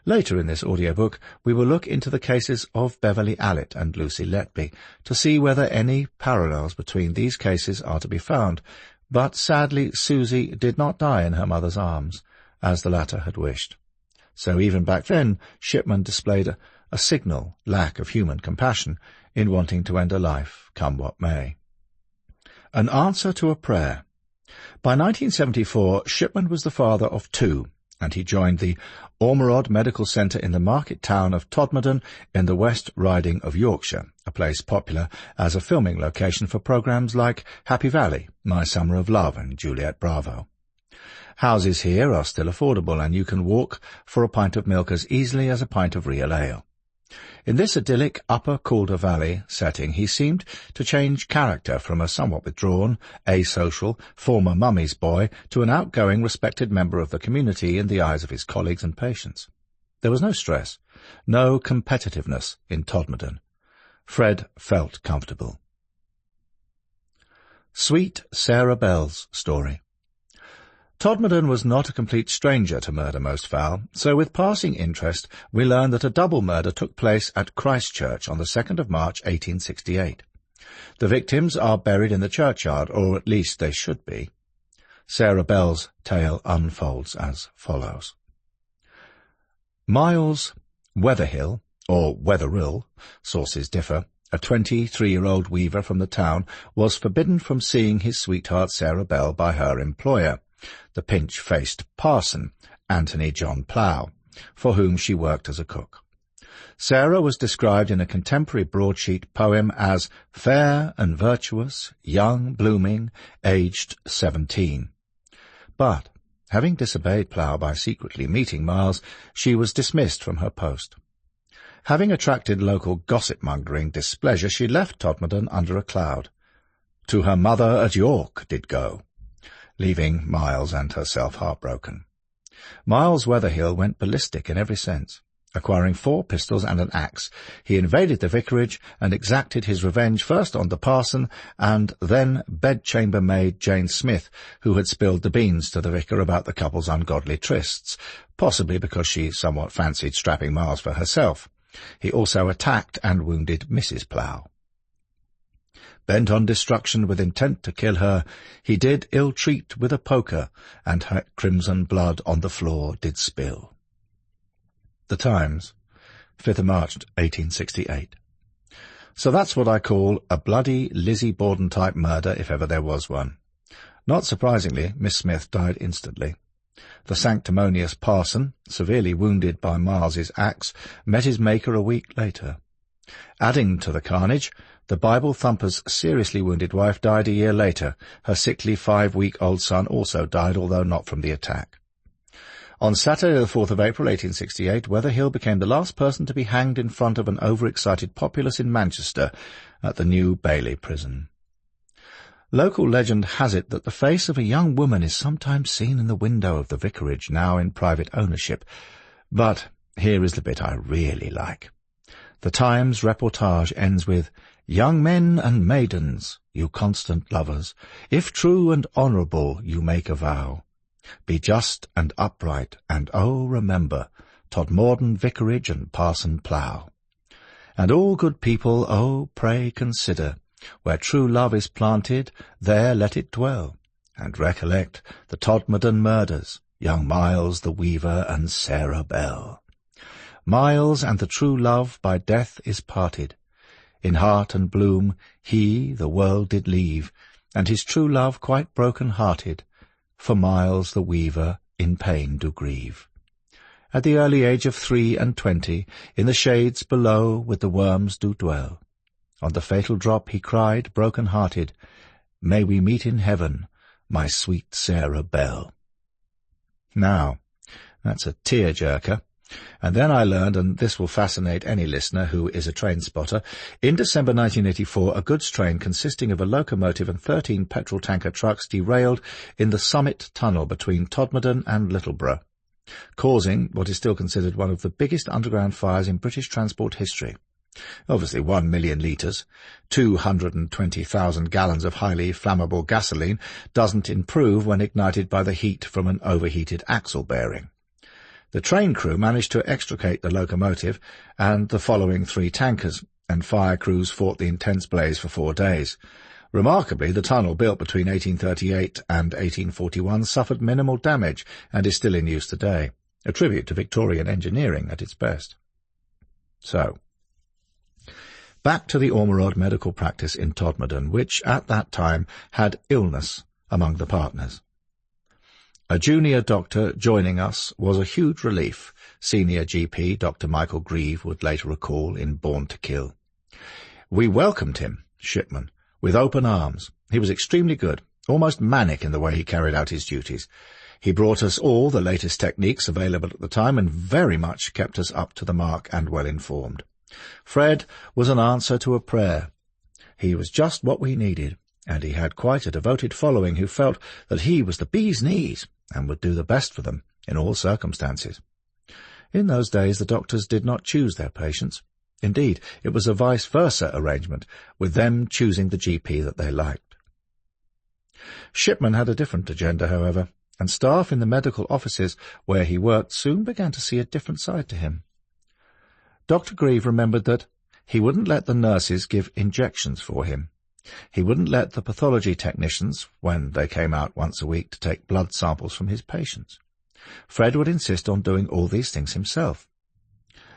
Later in this audiobook, we will look into the cases of Beverly Allitt and Lucy Letby to see whether any parallels between these cases are to be found, but sadly Susie did not die in her mother's arms, as the latter had wished. So even back then, Shipman displayed a signal lack of human compassion in wanting to end a life, come what may. An answer to a prayer. By 1974, Shipman was the father of 2, and he joined the Ormerod Medical Centre in the market town of Todmorden in the West Riding of Yorkshire, a place popular as a filming location for programmes like Happy Valley, My Summer of Love and Juliet Bravo. Houses here are still affordable, and you can walk for a pint of milk as easily as a pint of real ale. In this idyllic Upper Calder Valley setting, he seemed to change character from a somewhat withdrawn, asocial, former mummy's boy to an outgoing, respected member of the community in the eyes of his colleagues and patients. There was no stress, no competitiveness in Todmorden. Fred felt comfortable. Sweet Sarah Bell's story. Todmorden was not a complete stranger to Murder Most Foul, so with passing interest we learn that a double murder took place at Christchurch on the 2nd of March 1868. The victims are buried in the churchyard, or at least they should be. Sarah Bell's tale unfolds as follows. Miles Wetherhill, or Wetherill, sources differ, a 23-year-old weaver from the town, was forbidden from seeing his sweetheart Sarah Bell by her employer, the pinch-faced parson, Anthony John Plough, for whom she worked as a cook. Sarah was described in a contemporary broadsheet poem as fair and virtuous, young, blooming, aged 17. But, having disobeyed Plough by secretly meeting Miles, she was dismissed from her post. Having attracted local gossip-mongering displeasure, she left Todmorden under a cloud. To her mother at York did go, leaving Miles and herself heartbroken. Miles Wetherhill went ballistic in every sense. Acquiring 4 pistols and an axe, he invaded the vicarage and exacted his revenge first on the parson and then bedchamber maid Jane Smith, who had spilled the beans to the vicar about the couple's ungodly trysts, possibly because she somewhat fancied strapping Miles for herself. He also attacked and wounded Mrs. Plough. Bent on destruction with intent to kill her, he did ill-treat with a poker, and her crimson blood on the floor did spill. The Times, 5th of March, 1868. So that's what I call a bloody Lizzie Borden-type murder, if ever there was one. Not surprisingly, Miss Smith died instantly. The sanctimonious parson, severely wounded by Miles's axe, met his maker a week later. Adding to the carnage, the Bible thumper's seriously wounded wife died a year later. Her sickly 5-week-old son also died, although not from the attack. On Saturday the 4th of April 1868, Wetherhill became the last person to be hanged in front of an overexcited populace in Manchester at the New Bailey prison. Local legend has it that the face of a young woman is sometimes seen in the window of the vicarage, now in private ownership. But here is the bit I really like. The Times reportage ends with, "Young men and maidens, you constant lovers, if true and honourable you make a vow, be just and upright, and oh, remember Todmorden Vicarage and Parson Plough. And all good people, oh, pray consider, where true love is planted, there let it dwell, and recollect the Todmorden murders, young Miles the weaver and Sarah Bell. Miles and the true love by death is parted. In heart and bloom he the world did leave, and his true love quite broken-hearted, for Miles the weaver in pain do grieve. At the early age of 23, in the shades below with the worms do dwell. On the fatal drop he cried, broken-hearted, May we meet in heaven, my sweet Sarah Bell." Now, that's a tear-jerker. And then I learned, and this will fascinate any listener who is a train spotter, in December 1984 a goods train consisting of a locomotive and 13 petrol tanker trucks derailed in the Summit Tunnel between Todmorden and Littleborough, causing what is still considered one of the biggest underground fires in British transport history. Obviously 1 million litres, 220,000 gallons of highly flammable gasoline doesn't improve when ignited by the heat from an overheated axle bearing. The train crew managed to extricate the locomotive and the following 3 tankers, and fire crews fought the intense blaze for 4 days. Remarkably, the tunnel, built between 1838 and 1841, suffered minimal damage and is still in use today, a tribute to Victorian engineering at its best. So, back to the Ormerod medical practice in Todmorden, which at that time had illness among the partners. A junior doctor joining us was a huge relief, senior GP Dr. Michael Grieve would later recall in Born to Kill. We welcomed him, Shipman, with open arms. He was extremely good, almost manic in the way he carried out his duties. He brought us all the latest techniques available at the time and very much kept us up to the mark and well informed. Fred was an answer to a prayer. He was just what we needed, and he had quite a devoted following who felt that he was the bee's knees and would do the best for them in all circumstances. In those days the doctors did not choose their patients. Indeed, it was a vice versa arrangement, with them choosing the GP that they liked. Shipman had a different agenda, however, and staff in the medical offices where he worked soon began to see a different side to him. Dr. Grieve remembered that he wouldn't let the nurses give injections for him. He wouldn't let the pathology technicians, when they came out once a week to take blood samples from his patients. Fred would insist on doing all these things himself.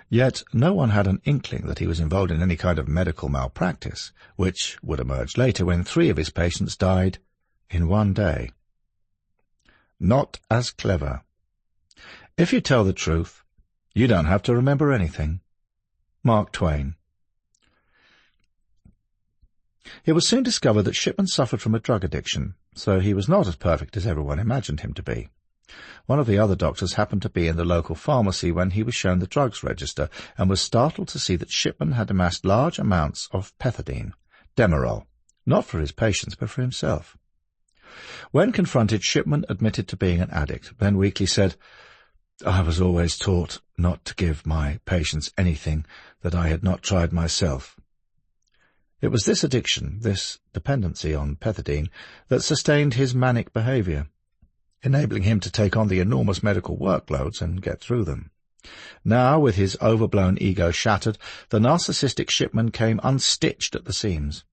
Yet no one had an inkling that he was involved in any kind of medical malpractice, which would emerge later when 3 of his patients died in one day. Not as clever. If you tell the truth, you don't have to remember anything. Mark Twain. It was soon discovered that Shipman suffered from a drug addiction, so he was not as perfect as everyone imagined him to be. One of the other doctors happened to be in the local pharmacy when he was shown the drugs register, and was startled to see that Shipman had amassed large amounts of pethidine, Demerol, not for his patients but for himself. When confronted, Shipman admitted to being an addict, then weakly said, "I was always taught not to give my patients anything that I had not tried myself." It was this addiction, this dependency on pethidine, that sustained his manic behaviour, enabling him to take on the enormous medical workloads and get through them. Now, with his overblown ego shattered, the narcissistic Shipman came unstitched at the seams.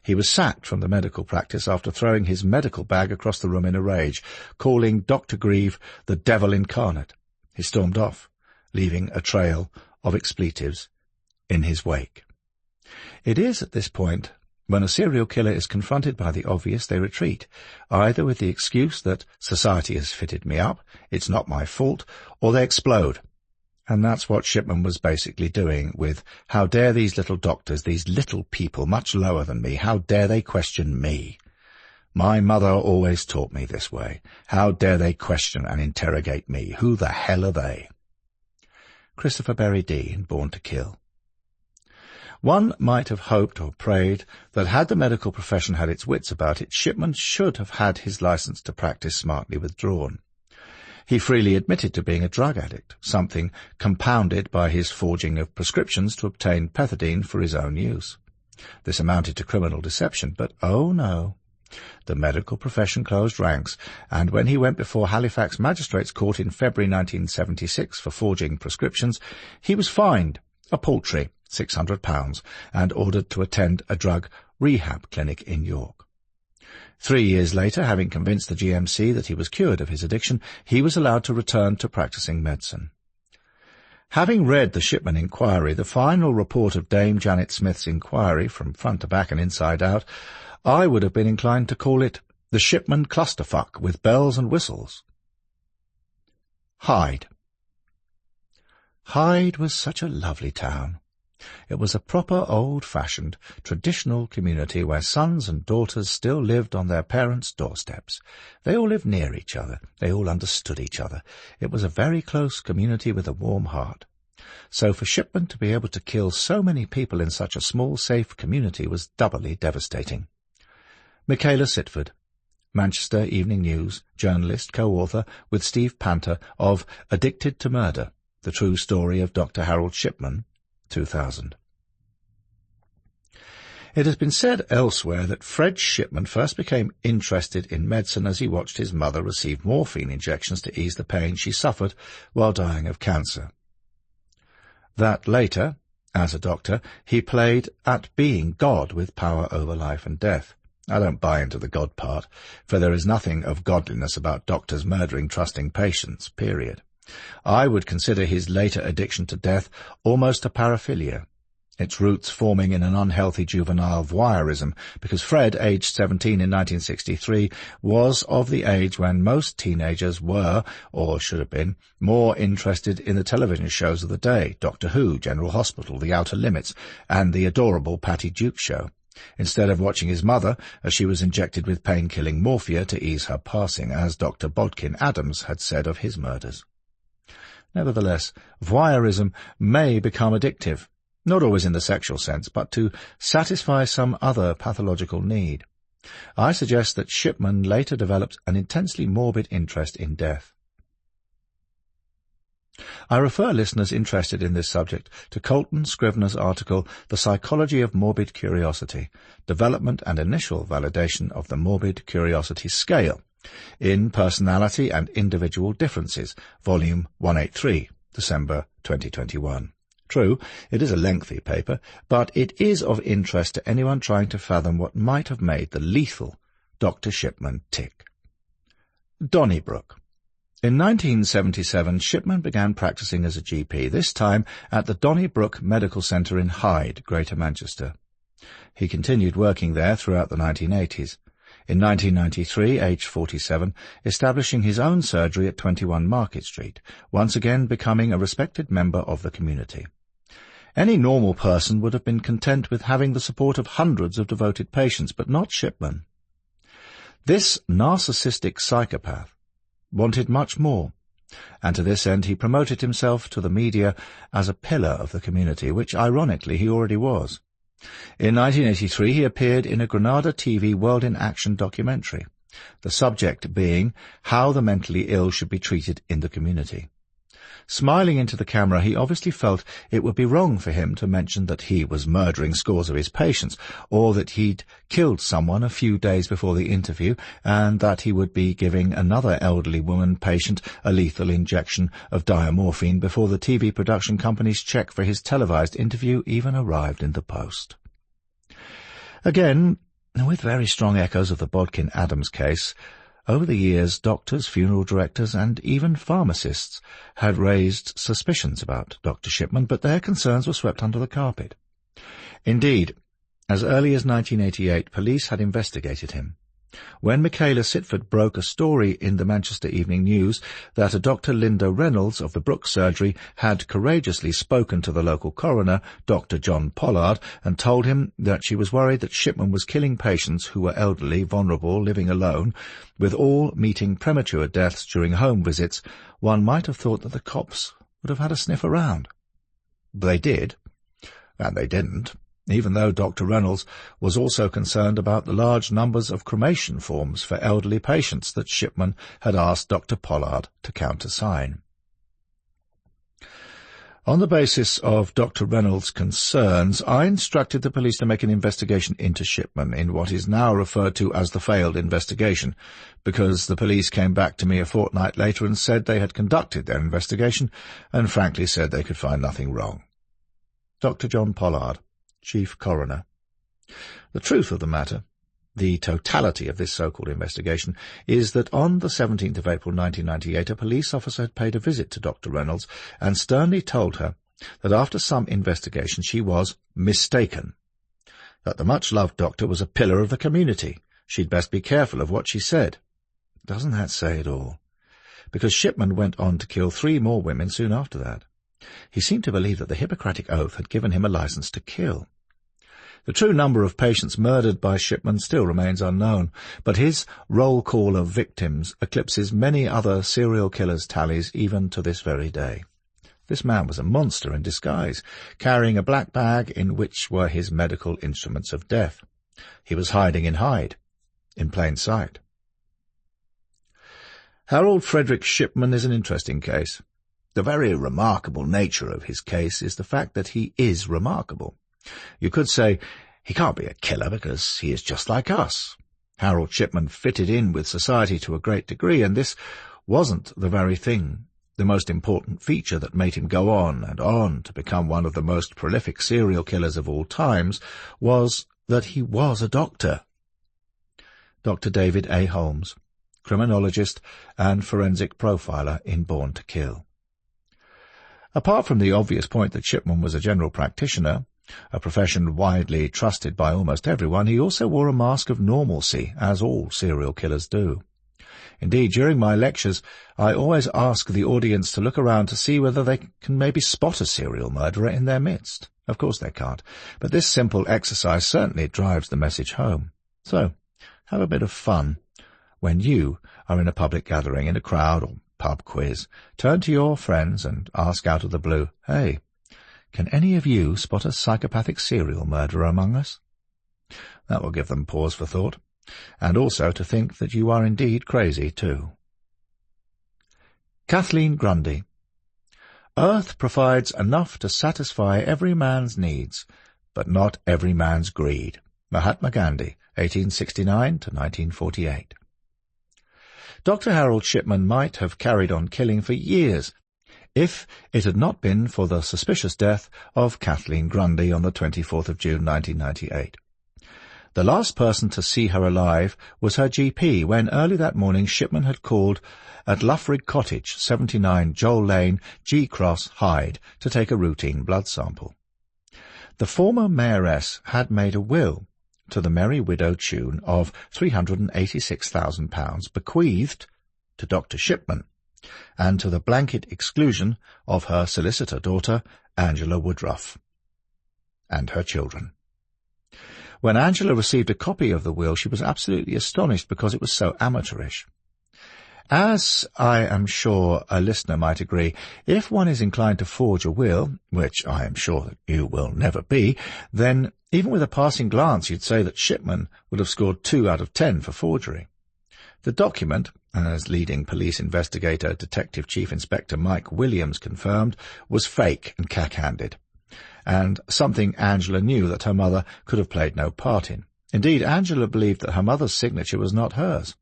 He was sacked from the medical practice after throwing his medical bag across the room in a rage, calling Dr. Grieve the devil incarnate. He stormed off, leaving a trail of expletives in his wake. It is at this point, when a serial killer is confronted by the obvious, they retreat, either with the excuse that society has fitted me up, it's not my fault, or they explode. And that's what Shipman was basically doing with, how dare these little doctors, these little people much lower than me, how dare they question me? My mother always taught me this way. How dare they question and interrogate me? Who the hell are they? Christopher BerryDee in Born to Kill. One might have hoped or prayed that had the medical profession had its wits about it, Shipman should have had his license to practice smartly withdrawn. He freely admitted to being a drug addict, something compounded by his forging of prescriptions to obtain pethidine for his own use. This amounted to criminal deception, but oh no. The medical profession closed ranks, and when he went before Halifax Magistrates' Court in February 1976 for forging prescriptions, he was fined a paltry £600 and ordered to attend a drug rehab clinic in York. 3 years later, having convinced the GMC that he was cured of his addiction, he was allowed to return to practicing medicine. Having read the Shipman inquiry, the final report of Dame Janet Smith's inquiry from front to back and inside out, I would have been inclined to call it the Shipman clusterfuck with bells and whistles. Hyde. Hyde was such a lovely town. It was a proper, old-fashioned, traditional community where sons and daughters still lived on their parents' doorsteps. They all lived near each other. They all understood each other. It was a very close community with a warm heart. So for Shipman to be able to kill so many people in such a small, safe community was doubly devastating. Michaela Sitford, Manchester Evening News, journalist, co-author with Steve Panter of Addicted to Murder, the true story of Dr. Harold Shipman, 2000. It has been said elsewhere that Fred Shipman first became interested in medicine as he watched his mother receive morphine injections to ease the pain she suffered while dying of cancer. That later, as a doctor, he played at being God with power over life and death. I don't buy into the God part, for there is nothing of godliness about doctors murdering trusting patients, period. I would consider his later addiction to death almost a paraphilia, its roots forming in an unhealthy juvenile voyeurism, because Fred, aged 17 in 1963, was of the age when most teenagers were, or should have been, more interested in the television shows of the day, Doctor Who, General Hospital, The Outer Limits, and the adorable Patty Duke Show, instead of watching his mother as she was injected with pain-killing morphia to ease her passing, as Dr. Bodkin Adams had said of his murders. Nevertheless, voyeurism may become addictive, not always in the sexual sense, but to satisfy some other pathological need. I suggest that Shipman later developed an intensely morbid interest in death. I refer listeners interested in this subject to Colton Scrivener's article, The Psychology of Morbid Curiosity, Development and Initial Validation of the Morbid Curiosity Scale, in Personality and Individual Differences, Volume 183, December 2021. True, it is a lengthy paper, but it is of interest to anyone trying to fathom what might have made the lethal Dr. Shipman tick. Donnybrook. In 1977, Shipman began practicing as a GP, this time at the Donnybrook Medical Centre in Hyde, Greater Manchester. He continued working there throughout the 1980s. In 1993, aged 47, establishing his own surgery at 21 Market Street, once again becoming a respected member of the community. Any normal person would have been content with having the support of hundreds of devoted patients, but not Shipman. This narcissistic psychopath wanted much more, and to this end he promoted himself to the media as a pillar of the community, which ironically he already was. In 1983 he appeared in a Granada TV World in Action documentary, the subject being how the mentally ill should be treated in the community. Smiling into the camera, he obviously felt it would be wrong for him to mention that he was murdering scores of his patients, or that he'd killed someone a few days before the interview, and that he would be giving another elderly woman patient a lethal injection of diamorphine before the TV production company's check for his televised interview even arrived in the post. Again, with very strong echoes of the Bodkin Adams case, over the years, doctors, funeral directors, and even pharmacists had raised suspicions about Dr. Shipman, but their concerns were swept under the carpet. Indeed, as early as 1988, police had investigated him. When Michaela Sitford broke a story in the Manchester Evening News that a Dr. Linda Reynolds of the Brook Surgery had courageously spoken to the local coroner, Dr. John Pollard, and told him that she was worried that Shipman was killing patients who were elderly, vulnerable, living alone, with all meeting premature deaths during home visits, one might have thought that the cops would have had a sniff around. They did, and they didn't, even though Dr. Reynolds was also concerned about the large numbers of cremation forms for elderly patients that Shipman had asked Dr. Pollard to countersign. On the basis of Dr. Reynolds' concerns, I instructed the police to make an investigation into Shipman in what is now referred to as the failed investigation, because the police came back to me a fortnight later and said they had conducted their investigation and frankly said they could find nothing wrong. Dr. John Pollard, Chief Coroner. The truth of the matter, the totality of this so-called investigation, is that on the 17th of April 1998 a police officer had paid a visit to Dr. Reynolds and sternly told her that after some investigation she was mistaken, that the much-loved doctor was a pillar of the community. She'd best be careful of what she said. Doesn't that say it all? Because Shipman went on to kill 3 more women soon after that. He seemed to believe that the Hippocratic Oath had given him a license to kill. The true number of patients murdered by Shipman still remains unknown, but his roll call of victims eclipses many other serial killers' tallies even to this very day. This man was a monster in disguise, carrying a black bag in which were his medical instruments of death. He was hiding in Hyde, in plain sight. Harold Frederick Shipman is an interesting case. The very remarkable nature of his case is the fact that he is remarkable. You could say, he can't be a killer because he is just like us. Harold Shipman fitted in with society to a great degree, and this wasn't the very thing. The most important feature that made him go on and on to become one of the most prolific serial killers of all times was that he was a doctor. Dr. David A. Holmes, criminologist and forensic profiler in Born to Kill. Apart from the obvious point that Shipman was a general practitioner, a profession widely trusted by almost everyone, he also wore a mask of normalcy, as all serial killers do. Indeed, during my lectures, I always ask the audience to look around to see whether they can maybe spot a serial murderer in their midst. Of course they can't, but this simple exercise certainly drives the message home. So, have a bit of fun when you are in a public gathering, in a crowd or pub quiz. Turn to your friends and ask out of the blue, "Hey, can any of you spot a psychopathic serial murderer among us?" That will give them pause for thought, and also to think that you are indeed crazy too. Kathleen Grundy. Earth provides enough to satisfy every man's needs, but not every man's greed. Mahatma Gandhi, 1869 to 1948. Dr. Harold Shipman might have carried on killing for years if it had not been for the suspicious death of Kathleen Grundy on the 24th of June 1998. The last person to see her alive was her GP when early that morning Shipman had called at Luffrig Cottage, 79 Joel Lane, G Cross, Hyde, to take a routine blood sample. The former mayoress had made a will to the merry widow tune of £386,000 bequeathed to Dr. Shipman, and to the blanket exclusion of her solicitor daughter, Angela Woodruff, and her children. When Angela received a copy of the will, she was absolutely astonished because it was so amateurish. As I am sure a listener might agree, if one is inclined to forge a will, which I am sure that you will never be, then even with a passing glance you'd say that Shipman would have scored 2 out of 10 for forgery. The document, as leading police investigator Detective Chief Inspector Mike Williams confirmed, was fake and cack-handed, and something Angela knew that her mother could have played no part in. Indeed, Angela believed that her mother's signature was not hers.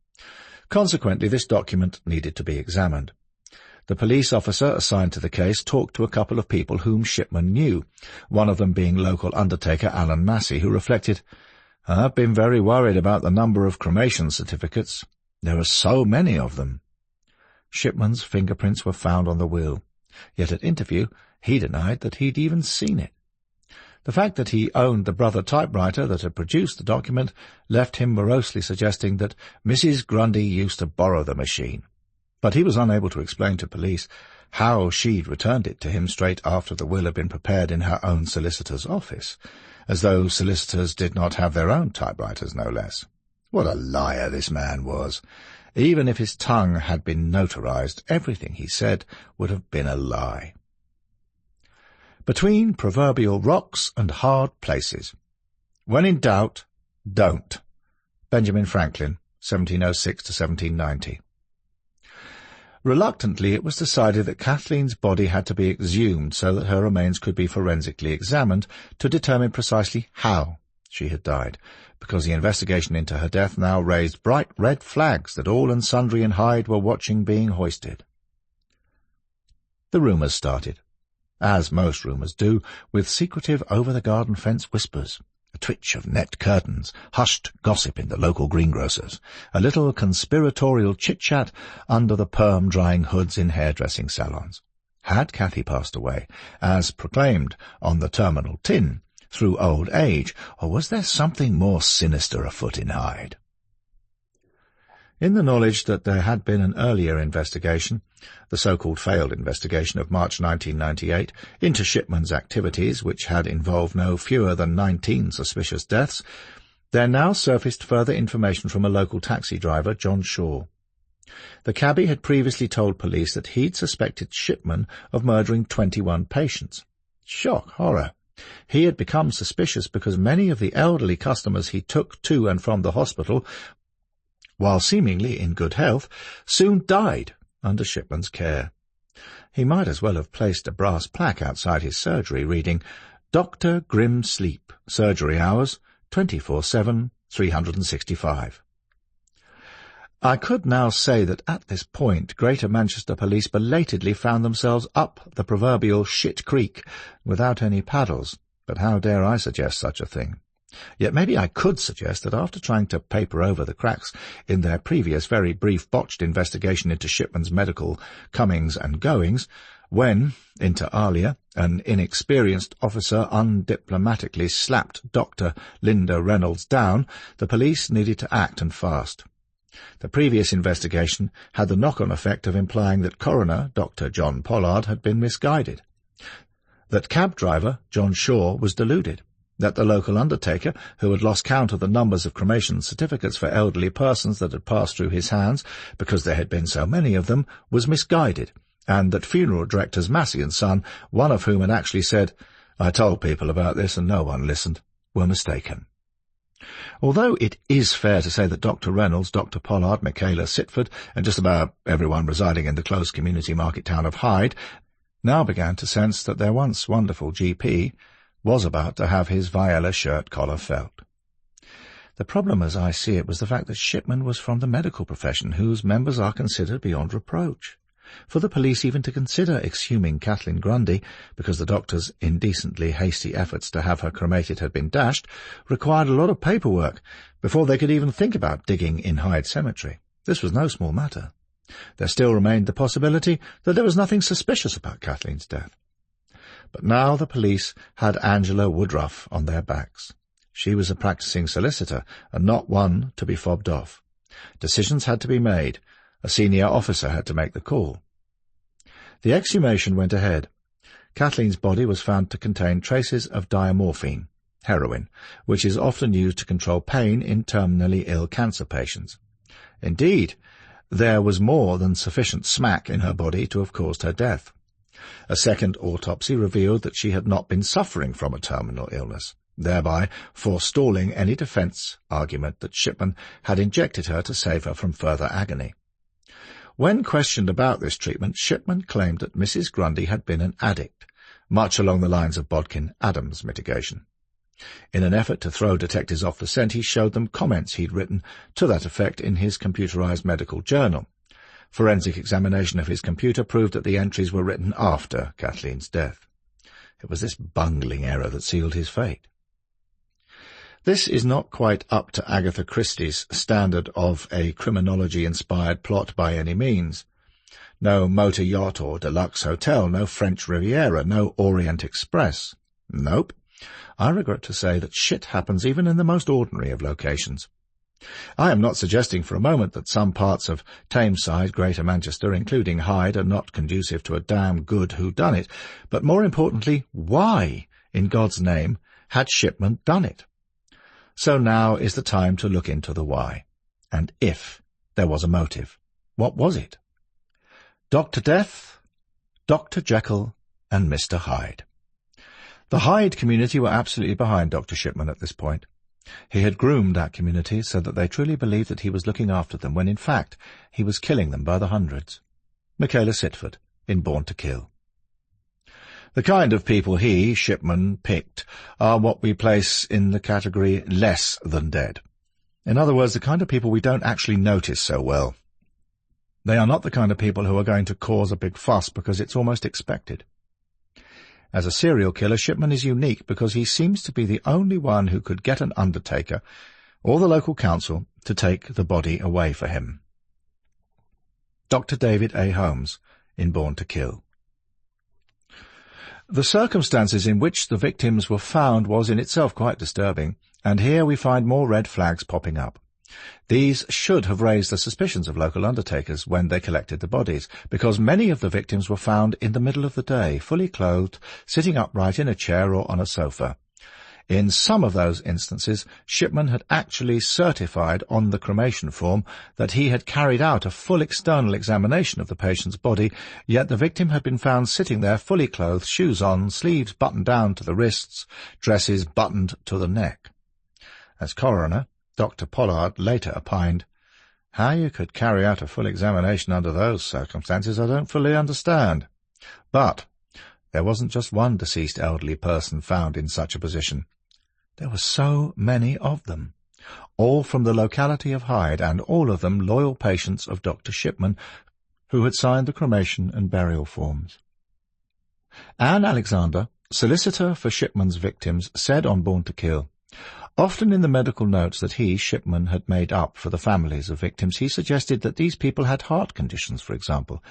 Consequently, this document needed to be examined. The police officer assigned to the case talked to a couple of people whom Shipman knew, one of them being local undertaker Alan Massey, who reflected, "I've been very worried about the number of cremation certificates. There are so many of them." Shipman's fingerprints were found on the will, yet at interview he denied that he'd even seen it. The fact that he owned the Brother typewriter that had produced the document left him morosely suggesting that Mrs. Grundy used to borrow the machine, but he was unable to explain to police how she'd returned it to him straight after the will had been prepared in her own solicitor's office, as though solicitors did not have their own typewriters, no less. What a liar this man was! Even if his tongue had been notarized, everything he said would have been a lie. Between proverbial rocks and hard places. When in doubt, don't. Benjamin Franklin, 1706 to 1790. Reluctantly, it was decided that Kathleen's body had to be exhumed so that her remains could be forensically examined to determine precisely how she had died, because the investigation into her death now raised bright red flags that all and sundry in Hyde were watching being hoisted. The rumours started, as most rumours do, with secretive over-the-garden fence whispers, a twitch of net curtains, hushed gossip in the local greengrocers, a little conspiratorial chit-chat under the perm-drying hoods in hairdressing salons. Had Cathy passed away, as proclaimed on the terminal tin, through old age, or was there something more sinister afoot in Hyde? In the knowledge that there had been an earlier investigation, the so-called failed investigation of March 1998, into Shipman's activities, which had involved no fewer than 19 suspicious deaths, there now surfaced further information from a local taxi driver, John Shaw. The cabbie had previously told police that he'd suspected Shipman of murdering 21 patients. Shock, horror! He had become suspicious because many of the elderly customers he took to and from the hospital, while seemingly in good health, soon died under Shipman's care. He might as well have placed a brass plaque outside his surgery reading, "Dr. Grim Sleep, surgery hours, 24/7, 365. I could now say that at this point Greater Manchester Police belatedly found themselves up the proverbial shit creek without any paddles, but how dare I suggest such a thing? Yet maybe I could suggest that after trying to paper over the cracks in their previous very brief botched investigation into Shipman's medical comings and goings, when, inter alia, an inexperienced officer undiplomatically slapped Dr. Linda Reynolds down, the police needed to act, and fast. The previous investigation had the knock-on effect of implying that coroner, Dr. John Pollard, had been misguided, that cab driver, John Shaw, was deluded, that the local undertaker, who had lost count of the numbers of cremation certificates for elderly persons that had passed through his hands, because there had been so many of them, was misguided, and that funeral directors Massey and Son, one of whom had actually said, "I told people about this and no one listened," were mistaken. Although it is fair to say that Dr. Reynolds, Dr. Pollard, Michaela Sitford, and just about everyone residing in the close community market town of Hyde now began to sense that their once wonderful GP was about to have his Viella shirt collar felt. The problem, as I see it, was the fact that Shipman was from the medical profession, whose members are considered beyond reproach. For the police even to consider exhuming Kathleen Grundy, because the doctor's indecently hasty efforts to have her cremated had been dashed, required a lot of paperwork before they could even think about digging in Hyde Cemetery. This was no small matter. There still remained the possibility that there was nothing suspicious about Kathleen's death. But now the police had Angelo Woodruff on their backs. She was a practising solicitor, and not one to be fobbed off. Decisions had to be made. A senior officer had to make the call. The exhumation went ahead. Kathleen's body was found to contain traces of diamorphine, heroin, which is often used to control pain in terminally ill cancer patients. Indeed, there was more than sufficient smack in her body to have caused her death. A second autopsy revealed that she had not been suffering from a terminal illness, thereby forestalling any defence argument that Shipman had injected her to save her from further agony. When questioned about this treatment, Shipman claimed that Mrs. Grundy had been an addict, much along the lines of Bodkin-Adams mitigation. In an effort to throw detectives off the scent, he showed them comments he'd written to that effect in his computerized medical journal. Forensic examination of his computer proved that the entries were written after Kathleen's death. It was this bungling error that sealed his fate. This is not quite up to Agatha Christie's standard of a criminology-inspired plot by any means. No motor yacht or deluxe hotel, no French Riviera, no Orient Express. Nope. I regret to say that shit happens even in the most ordinary of locations. I am not suggesting for a moment that some parts of Tameside, Greater Manchester, including Hyde, are not conducive to a damn good whodunit, but more importantly, why, in God's name, had Shipman done it? So now is the time to look into the why. And if there was a motive, what was it? Dr. Death, Dr. Jekyll, and Mr. Hyde. The Hyde community were absolutely behind Dr. Shipman at this point. He had groomed that community so that they truly believed that he was looking after them, when in fact he was killing them by the hundreds. Michaela Sitford, in Born to Kill. The kind of people he, Shipman, picked are what we place in the category less than dead. In other words, the kind of people we don't actually notice so well. They are not the kind of people who are going to cause a big fuss because it's almost expected. As a serial killer, Shipman is unique because he seems to be the only one who could get an undertaker or the local council to take the body away for him. Dr. David A. Holmes, in Born to Kill. The circumstances in which the victims were found was in itself quite disturbing, and here we find more red flags popping up. These should have raised the suspicions of local undertakers when they collected the bodies, because many of the victims were found in the middle of the day, fully clothed, sitting upright in a chair or on a sofa. In some of those instances, Shipman had actually certified on the cremation form that he had carried out a full external examination of the patient's body, yet the victim had been found sitting there fully clothed, shoes on, sleeves buttoned down to the wrists, dresses buttoned to the neck. As coroner, Dr. Pollard later opined, "How you could carry out a full examination under those circumstances I don't fully understand." But there wasn't just one deceased elderly person found in such a position. There were so many of them, all from the locality of Hyde, and all of them loyal patients of Dr. Shipman, who had signed the cremation and burial forms. Anne Alexander, solicitor for Shipman's victims, said on Born to Kill, often in the medical notes that he, Shipman, had made up for the families of victims, he suggested that these people had heart conditions, for example,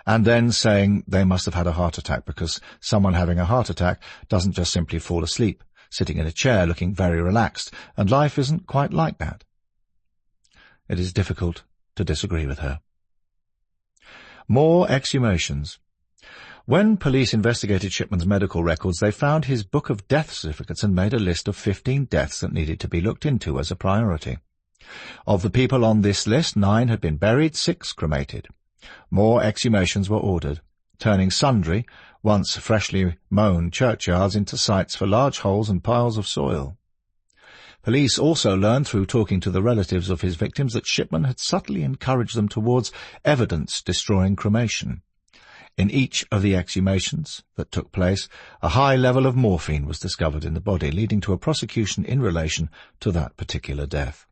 and then saying they must have had a heart attack because someone having a heart attack doesn't just simply fall asleep, sitting in a chair looking very relaxed, and life isn't quite like that. It is difficult to disagree with her. More exhumations. When police investigated Shipman's medical records, they found his book of death certificates and made a list of 15 deaths that needed to be looked into as a priority. Of the people on this list, 9 had been buried, 6 cremated. More exhumations were ordered, turning sundry, once freshly mown churchyards into sites for large holes and piles of soil. Police also learned through talking to the relatives of his victims that Shipman had subtly encouraged them towards evidence-destroying cremation. In each of the exhumations that took place, a high level of morphine was discovered in the body, leading to a prosecution in relation to that particular death.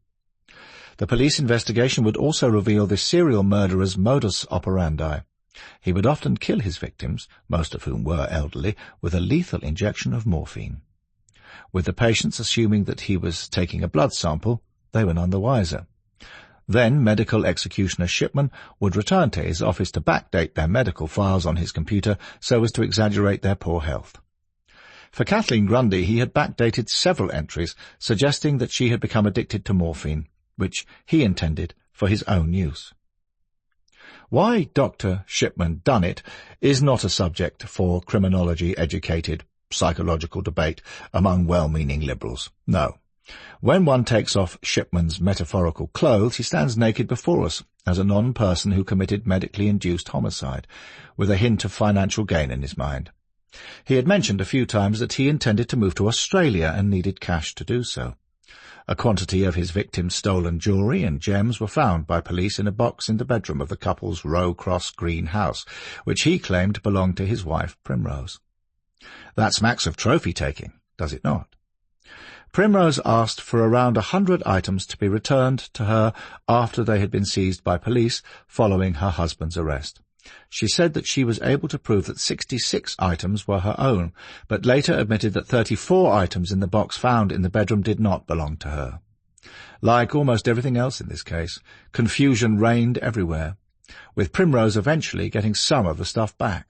The police investigation would also reveal this serial murderer's modus operandi. He would often kill his victims, most of whom were elderly, with a lethal injection of morphine. With the patients assuming that he was taking a blood sample, they were none the wiser. Then medical executioner Shipman would return to his office to backdate their medical files on his computer so as to exaggerate their poor health. For Kathleen Grundy he had backdated several entries suggesting that she had become addicted to morphine, which he intended for his own use. Why Dr. Shipman done it is not a subject for criminology-educated psychological debate among well-meaning liberals. No. When one takes off Shipman's metaphorical clothes, he stands naked before us as a non-person who committed medically induced homicide, with a hint of financial gain in his mind. He had mentioned a few times that he intended to move to Australia and needed cash to do so. A quantity of his victim's stolen jewellery and gems were found by police in a box in the bedroom of the couple's Row Cross Green house, which he claimed belonged to his wife Primrose. That smacks of trophy-taking, does it not? Primrose asked for around 100 items to be returned to her after they had been seized by police following her husband's arrest. She said that she was able to prove that 66 items were her own, but later admitted that 34 items in the box found in the bedroom did not belong to her. Like almost everything else in this case, confusion reigned everywhere, with Primrose eventually getting some of the stuff back.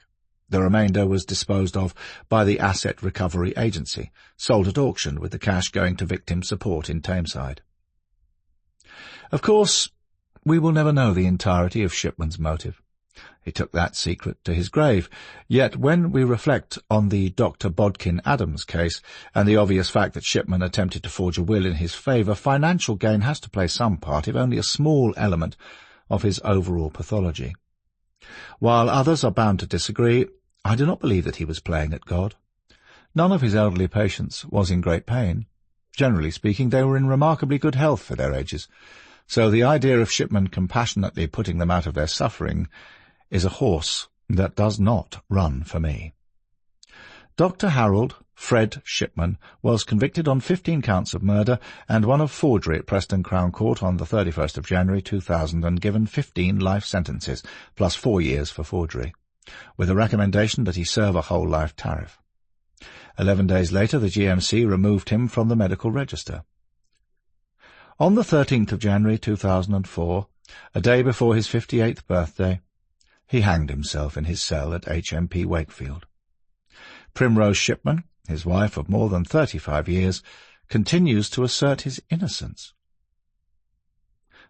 The remainder was disposed of by the Asset Recovery Agency, sold at auction with the cash going to victim support in Tameside. Of course, we will never know the entirety of Shipman's motive. He took that secret to his grave, yet when we reflect on the Dr. Bodkin Adams case and the obvious fact that Shipman attempted to forge a will in his favour, financial gain has to play some part, if only a small element, of his overall pathology. While others are bound to disagree, I do not believe that he was playing at God. None of his elderly patients was in great pain. Generally speaking, they were in remarkably good health for their ages, so the idea of Shipman compassionately putting them out of their suffering is a horse that does not run for me. Dr. Harold Fred Shipman was convicted on 15 counts of murder and one of forgery at Preston Crown Court on the 31st of January 2000 and given 15 life sentences, plus 4 years for forgery, with a recommendation that he serve a whole life tariff. 11 days later, the GMC removed him from the medical register. On the 13th of January 2004, a day before his 58th birthday, he hanged himself in his cell at HMP Wakefield. Primrose Shipman, his wife of more than 35 years, continues to assert his innocence.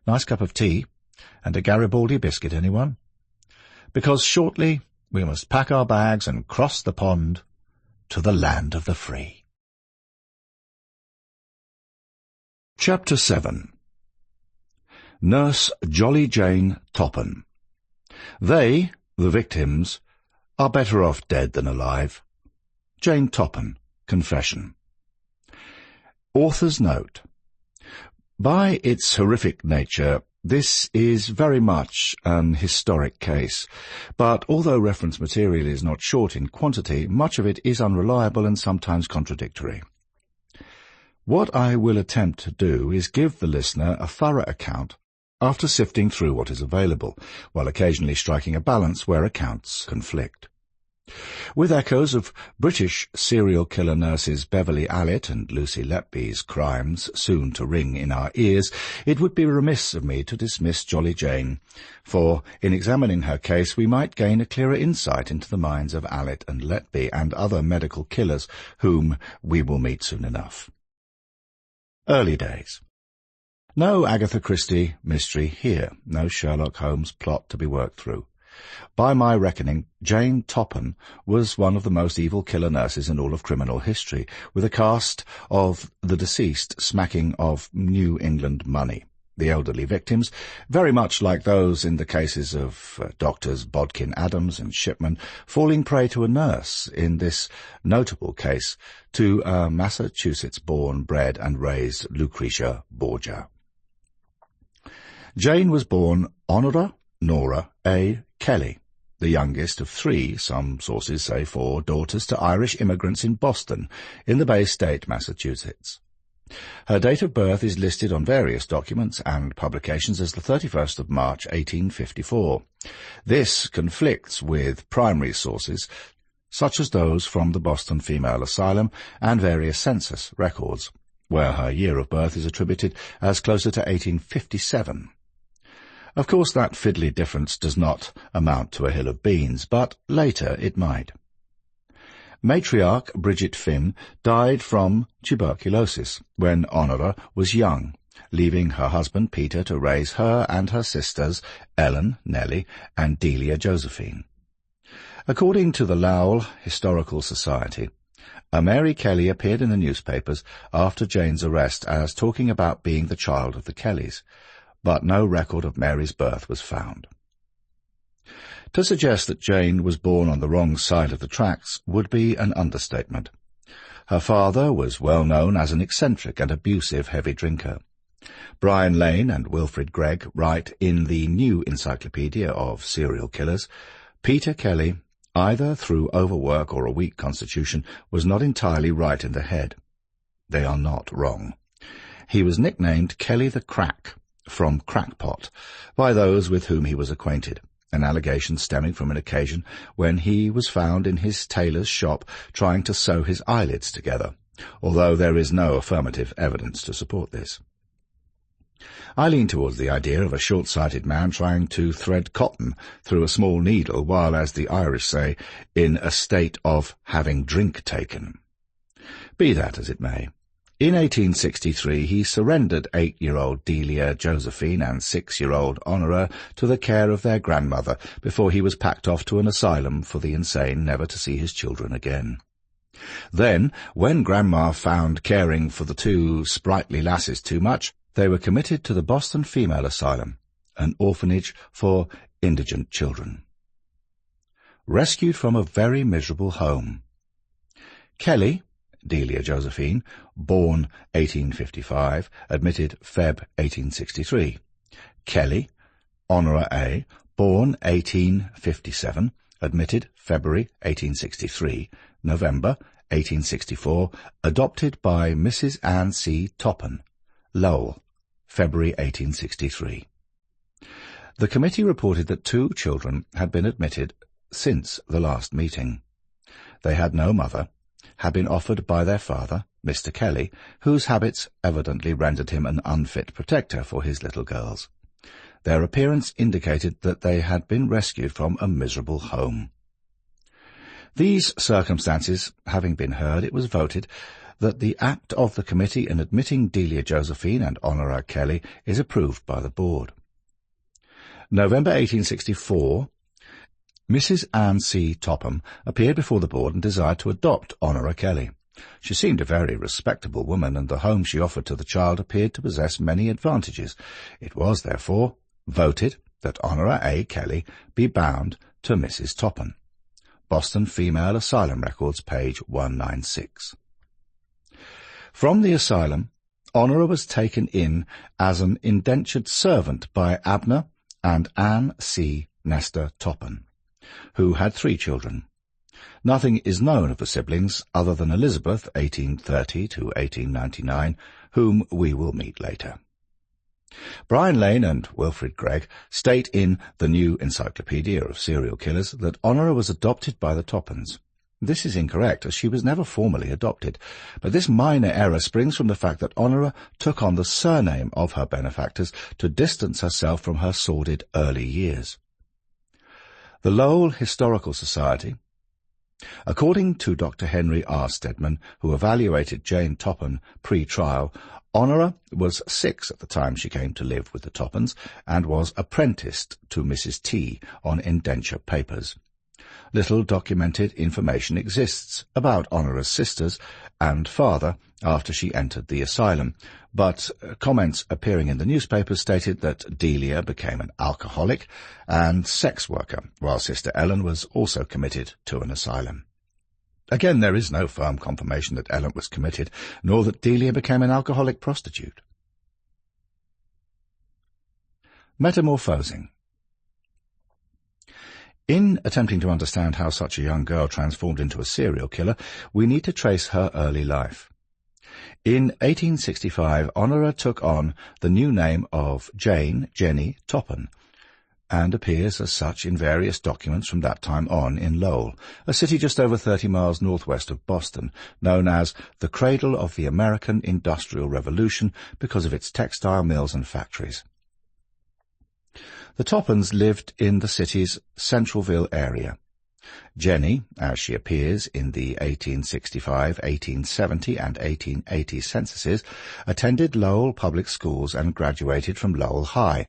Nice cup of tea and a Garibaldi biscuit, anyone? Because shortly we must pack our bags and cross the pond to the land of the free. Chapter 7. Nurse Jolly Jane Toppan. They, the victims, are better off dead than alive. Jane Toppan, Confession. Author's note. By its horrific nature, this is very much an historic case, but although reference material is not short in quantity, much of it is unreliable and sometimes contradictory. What I will attempt to do is give the listener a thorough account after sifting through what is available, while occasionally striking a balance where accounts conflict. With echoes of British serial killer nurses Beverly Allitt and Lucy Letby's crimes soon to ring in our ears, it would be remiss of me to dismiss Jolly Jane, for in examining her case we might gain a clearer insight into the minds of Allitt and Letby and other medical killers whom we will meet soon enough. Early days. No Agatha Christie mystery here, no Sherlock Holmes plot to be worked through. By my reckoning, Jane Toppan was one of the most evil killer nurses in all of criminal history, with a cast of the deceased smacking of New England money. The elderly victims, very much like those in the cases of Doctors Bodkin Adams and Shipman, falling prey to a nurse, in this notable case, to a Massachusetts-born, bred and raised Lucretia Borgia. Jane was born Honora Nora A. Kelly the youngest of 3, some sources say 4, daughters to Irish immigrants in Boston, in the Bay State, Massachusetts. Her date of birth is listed on various documents and publications as the 31st of March 1854. This conflicts with primary sources, such as those from the Boston Female Asylum and various census records, where her year of birth is attributed as closer to 1857. Of course, that fiddly difference does not amount to a hill of beans, but later it might. Matriarch Bridget Finn died from tuberculosis when Honora was young, leaving her husband Peter to raise her and her sisters Ellen, Nellie, and Delia Josephine. According to the Lowell Historical Society, a Mary Kelly appeared in the newspapers after Jane's arrest as talking about being the child of the Kellys, but no record of Mary's birth was found. To suggest that Jane was born on the wrong side of the tracks would be an understatement. Her father was well known as an eccentric and abusive heavy drinker. Brian Lane and Wilfred Gregg write in the New Encyclopedia of Serial Killers, Peter Kelly, either through overwork or a weak constitution, was not entirely right in the head. They are not wrong. He was nicknamed Kelly the Crack, from crackpot, by those with whom he was acquainted, an allegation stemming from an occasion when he was found in his tailor's shop trying to sew his eyelids together, although there is no affirmative evidence to support this. I lean towards the idea of a short-sighted man trying to thread cotton through a small needle while, as the Irish say, in a state of having drink taken. Be that as it may, in 1863 he surrendered 8-year-old Delia Josephine and 6-year-old Honora to the care of their grandmother before he was packed off to an asylum for the insane, never to see his children again. Then, when Grandma found caring for the 2 sprightly lasses too much, they were committed to the Boston Female Asylum, an orphanage for indigent children. Rescued from a very miserable home. Kelly, Delia Josephine, born 1855, admitted Feb. 1863. Kelly, Honora A., born 1857, admitted February 1863, November 1864, adopted by Mrs. Anne C. Toppan, Lowell, February 1863. The committee reported that 2 children had been admitted since the last meeting. They had no mother, had been offered by their father, Mr. Kelly, whose habits evidently rendered him an unfit protector for his little girls. Their appearance indicated that they had been rescued from a miserable home. These circumstances having been heard, it was voted that the act of the committee in admitting Delia Josephine and Honora Kelly is approved by the board. November 1864, Mrs. Anne C. Topham appeared before the board and desired to adopt Honora Kelly. She seemed a very respectable woman, and the home she offered to the child appeared to possess many advantages. It was, therefore, voted that Honora A. Kelly be bound to Mrs. Toppan. Boston Female Asylum Records, page 196. From the asylum, Honora was taken in as an indentured servant by Abner and Anne C. Nestor Toppan, who had 3 children. Nothing is known of the siblings other than Elizabeth, 1830 to 1899, whom we will meet later. Brian Lane and Wilfred Gregg state in the New Encyclopedia of Serial Killers that Honora was adopted by the Toppans. This is incorrect, as she was never formally adopted, but this minor error springs from the fact that Honora took on the surname of her benefactors to distance herself from her sordid early years. The Lowell Historical Society. According to Dr. Henry R. Stedman, who evaluated Jane Toppan pre-trial, Honora was 6 at the time she came to live with the Toppans and was apprenticed to Mrs. T. on indenture papers. Little documented information exists about Honora's sisters and father after she entered the asylum, but comments appearing in the newspapers stated that Delia became an alcoholic and sex worker, while Sister Ellen was also committed to an asylum. Again, there is no firm confirmation that Ellen was committed, nor that Delia became an alcoholic prostitute. Metamorphosing. In attempting to understand how such a young girl transformed into a serial killer, we need to trace her early life. In 1865, Honora took on the new name of Jenny Toppan, and appears as such in various documents from that time on in Lowell, a city just over 30 miles northwest of Boston, known as the cradle of the American Industrial Revolution because of its textile mills and factories. The Toppans lived in the city's Centralville area. Jenny, as she appears in the 1865, 1870 and 1880 censuses, attended Lowell public schools and graduated from Lowell High,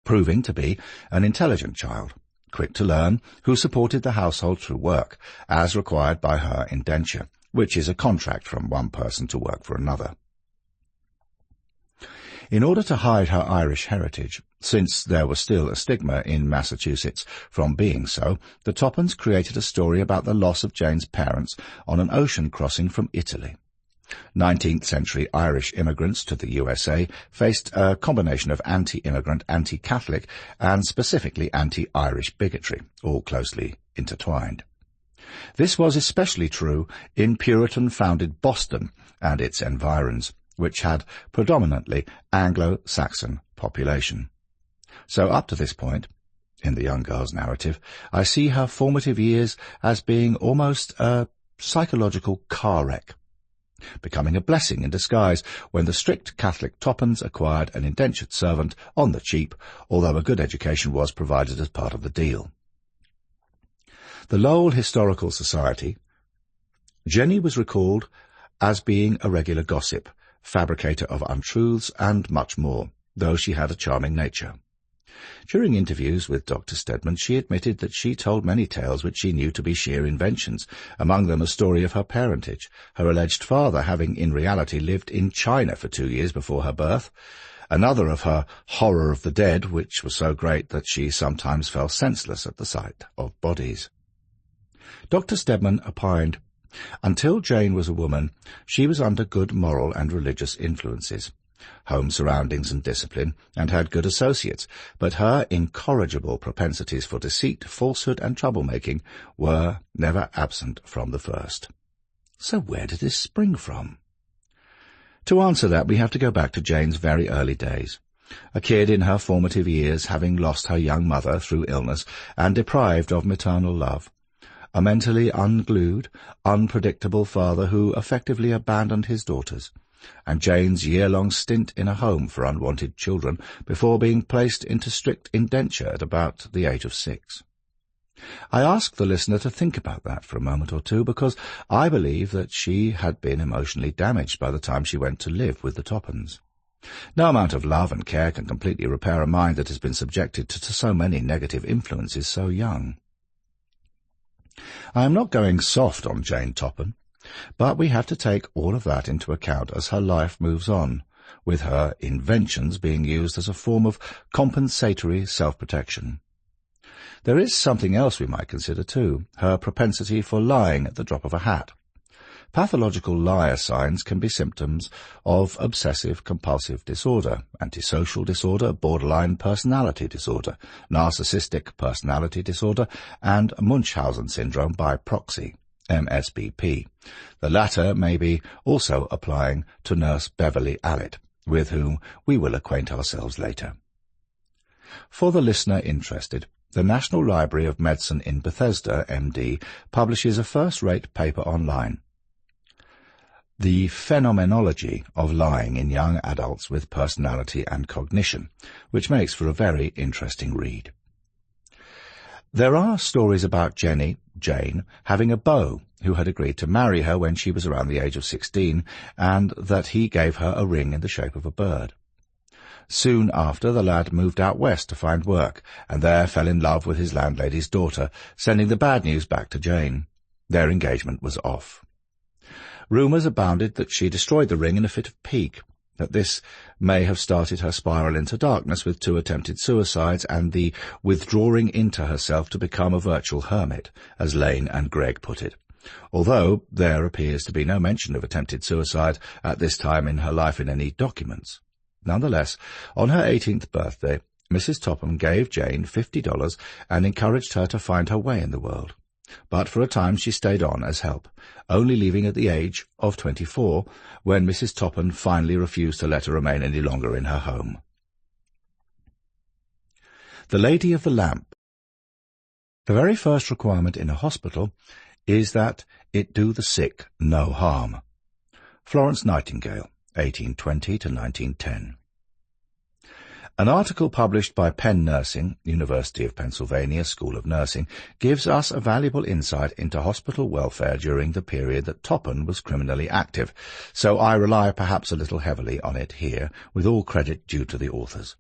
proving to be an intelligent child, quick to learn, who supported the household through work, as required by her indenture, which is a contract from one person to work for another. In order to hide her Irish heritage, since there was still a stigma in Massachusetts from being so, the Toppans created a story about the loss of Jane's parents on an ocean crossing from Italy. 19th-century Irish immigrants to the USA faced a combination of anti-immigrant, anti-Catholic, and specifically anti-Irish bigotry, all closely intertwined. This was especially true in Puritan-founded Boston and its environs, which had predominantly Anglo-Saxon population. So up to this point, in the young girl's narrative, I see her formative years as being almost a psychological car wreck, becoming a blessing in disguise when the strict Catholic Toppans acquired an indentured servant on the cheap, although a good education was provided as part of the deal. The Lowell Historical Society, Jenny was recalled as being a regular gossip, fabricator of untruths, and much more, though she had a charming nature. During interviews with Dr. Stedman, she admitted that she told many tales which she knew to be sheer inventions, among them a story of her parentage, her alleged father having in reality lived in China for 2 years before her birth, another of her horror of the dead, which was so great that she sometimes fell senseless at the sight of bodies. Dr. Stedman opined, "Until Jane was a woman, she was under good moral and religious influences, home surroundings and discipline, and had good associates, but her incorrigible propensities for deceit, falsehood, and troublemaking were never absent from the first." So where did this spring from? To answer that, we have to go back to Jane's very early days. A kid in her formative years, having lost her young mother through illness and deprived of maternal love. A mentally unglued, unpredictable father who effectively abandoned his daughters, and Jane's year-long stint in a home for unwanted children before being placed into strict indenture at about the age of 6. I ask the listener to think about that for a moment or two, because I believe that she had been emotionally damaged by the time she went to live with the Toppans. No amount of love and care can completely repair a mind that has been subjected to so many negative influences so young. I am not going soft on Jane Toppan, but we have to take all of that into account as her life moves on, with her inventions being used as a form of compensatory self-protection. There is something else we might consider too, her propensity for lying at the drop of a hat. Pathological liar signs can be symptoms of obsessive-compulsive disorder, antisocial disorder, borderline personality disorder, narcissistic personality disorder, and Munchausen syndrome by proxy, MSBP. The latter may be also applying to Nurse Beverly Allitt, with whom we will acquaint ourselves later. For the listener interested, the National Library of Medicine in Bethesda, MD, publishes a first-rate paper online, The Phenomenology of Lying in Young Adults with Personality and Cognition, which makes for a very interesting read. There are stories about Jane, having a beau who had agreed to marry her when she was around the age of 16, and that he gave her a ring in the shape of a bird. Soon after, the lad moved out west to find work, and there fell in love with his landlady's daughter, sending the bad news back to Jane. Their engagement was off. Rumours abounded that she destroyed the ring in a fit of pique, that this may have started her spiral into darkness with 2 attempted suicides and the withdrawing into herself to become a virtual hermit, as Lane and Gregg put it, although there appears to be no mention of attempted suicide at this time in her life in any documents. Nonetheless, on her 18th birthday, Mrs. Toppan gave Jane $50 and encouraged her to find her way in the world. But for a time she stayed on as help, only leaving at the age of 24, when Mrs. Toppan finally refused to let her remain any longer in her home. The Lady of the Lamp. The very first requirement in a hospital is that it do the sick no harm. Florence Nightingale, 1820 to 1910. An article published by Penn Nursing, University of Pennsylvania School of Nursing, gives us a valuable insight into hospital welfare during the period that Toppan was criminally active, so I rely perhaps a little heavily on it here, with all credit due to the authors.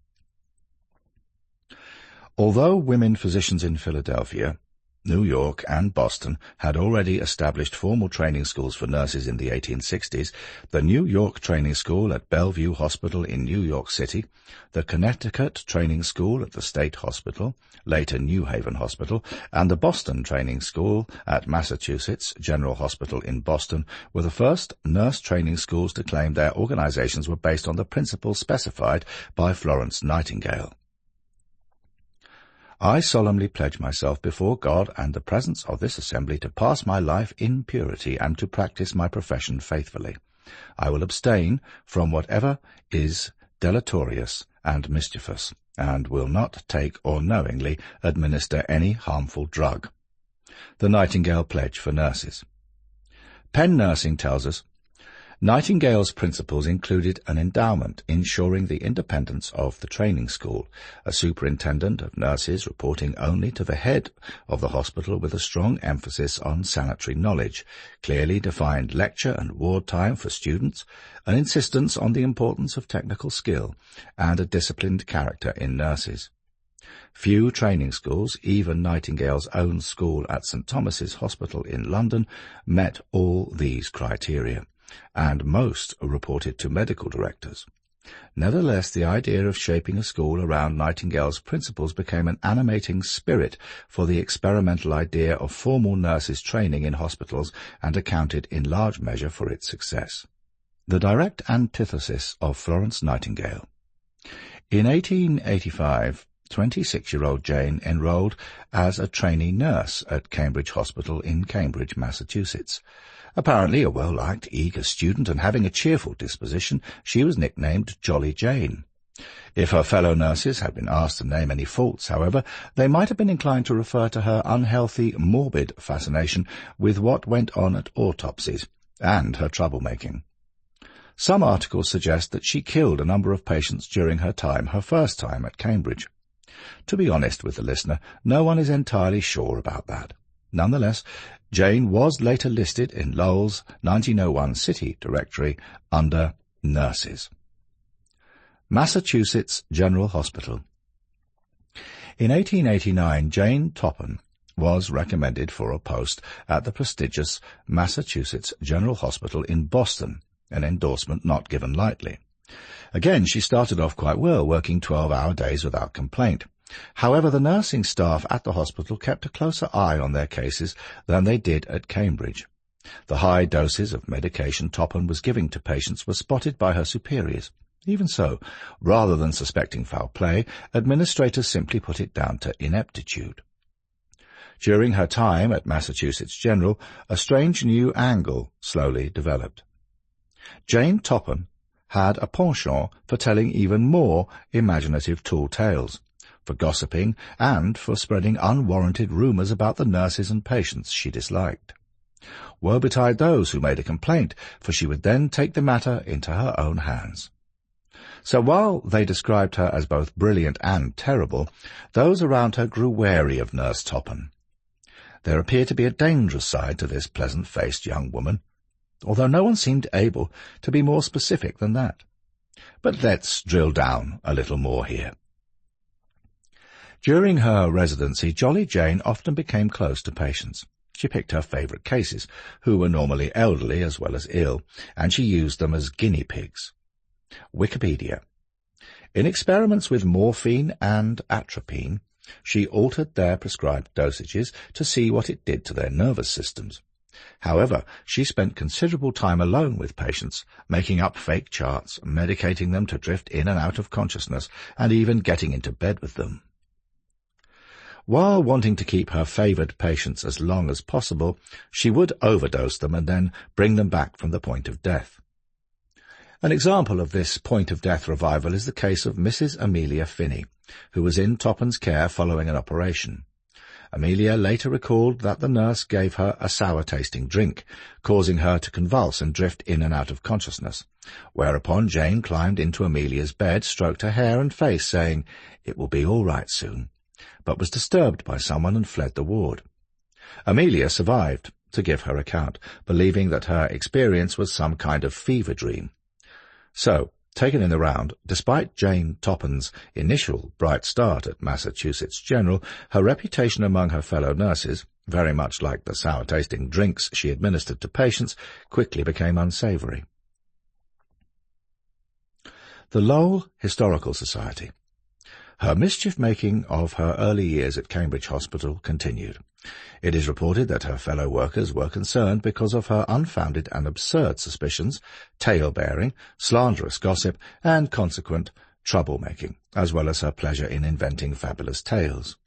Although women physicians in Philadelphia, New York and Boston had already established formal training schools for nurses in the 1860s, the New York Training School at Bellevue Hospital in New York City, the Connecticut Training School at the State Hospital, later New Haven Hospital, and the Boston Training School at Massachusetts General Hospital in Boston were the first nurse training schools to claim their organizations were based on the principles specified by Florence Nightingale. I solemnly pledge myself before God and the presence of this assembly to pass my life in purity and to practice my profession faithfully. I will abstain from whatever is deleterious and mischievous, and will not take or knowingly administer any harmful drug. The Nightingale Pledge for Nurses. Penn Nursing tells us, Nightingale's principles included an endowment ensuring the independence of the training school, a superintendent of nurses reporting only to the head of the hospital with a strong emphasis on sanitary knowledge, clearly defined lecture and ward time for students, an insistence on the importance of technical skill, and a disciplined character in nurses. Few training schools, even Nightingale's own school at St. Thomas's Hospital in London, met all these criteria, and most are reported to medical directors. Nevertheless, the idea of shaping a school around Nightingale's principles became an animating spirit for the experimental idea of formal nurses' training in hospitals and accounted in large measure for its success. The direct antithesis of Florence Nightingale. In 1885, 26-year-old Jane enrolled as a trainee nurse at Cambridge Hospital in Cambridge, Massachusetts. Apparently a well-liked, eager student and having a cheerful disposition, she was nicknamed Jolly Jane. If her fellow nurses had been asked to name any faults, however, they might have been inclined to refer to her unhealthy, morbid fascination with what went on at autopsies, and her troublemaking. Some articles suggest that she killed a number of patients during her first time at Cambridge. To be honest with the listener, no one is entirely sure about that. Nonetheless, Jane was later listed in Lowell's 1901 City Directory under Nurses. Massachusetts General Hospital. In 1889, Jane Toppan was recommended for a post at the prestigious Massachusetts General Hospital in Boston, an endorsement not given lightly. Again, she started off quite well, working 12-hour days without complaint. However, the nursing staff at the hospital kept a closer eye on their cases than they did at Cambridge. The high doses of medication Toppan was giving to patients were spotted by her superiors. Even so, rather than suspecting foul play, administrators simply put it down to ineptitude. During her time at Massachusetts General, a strange new angle slowly developed. Jane Toppan had a penchant for telling even more imaginative tall tales, for gossiping, and for spreading unwarranted rumours about the nurses and patients she disliked. Woe betide those who made a complaint, for she would then take the matter into her own hands. So while they described her as both brilliant and terrible, those around her grew wary of Nurse Toppan. There appeared to be a dangerous side to this pleasant-faced young woman, although no one seemed able to be more specific than that. But let's drill down a little more here. During her residency, Jolly Jane often became close to patients. She picked her favourite cases, who were normally elderly as well as ill, and she used them as guinea pigs. Wikipedia. In experiments with morphine and atropine, she altered their prescribed dosages to see what it did to their nervous systems. However, she spent considerable time alone with patients, making up fake charts, medicating them to drift in and out of consciousness, and even getting into bed with them. While wanting to keep her favoured patients as long as possible, she would overdose them and then bring them back from the point of death. An example of this point-of-death revival is the case of Mrs. Amelia Finney, who was in Toppan's care following an operation. Amelia later recalled that the nurse gave her a sour-tasting drink, causing her to convulse and drift in and out of consciousness, whereupon Jane climbed into Amelia's bed, stroked her hair and face, saying, "It will be all right soon," but was disturbed by someone and fled the ward. Amelia survived to give her account, believing that her experience was some kind of fever dream. So, taken in the round, despite Jane Toppan's initial bright start at Massachusetts General, her reputation among her fellow nurses, very much like the sour-tasting drinks she administered to patients, quickly became unsavoury. The Lowell Historical Society. Her mischief-making of her early years at Cambridge Hospital continued. It is reported that her fellow workers were concerned because of her unfounded and absurd suspicions, tale-bearing, slanderous gossip, and consequent trouble-making, as well as her pleasure in inventing fabulous tales.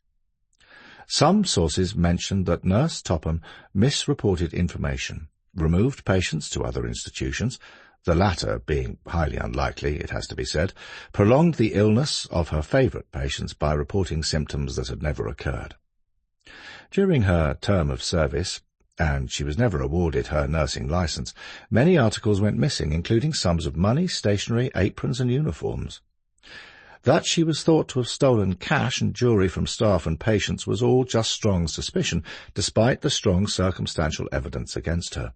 Some sources mentioned that Nurse Toppan misreported information, removed patients to other institutions, the latter being highly unlikely, it has to be said, prolonged the illness of her favourite patients by reporting symptoms that had never occurred. During her term of service, and she was never awarded her nursing licence, many articles went missing, including sums of money, stationery, aprons and uniforms. That she was thought to have stolen cash and jewellery from staff and patients was all just strong suspicion, despite the strong circumstantial evidence against her.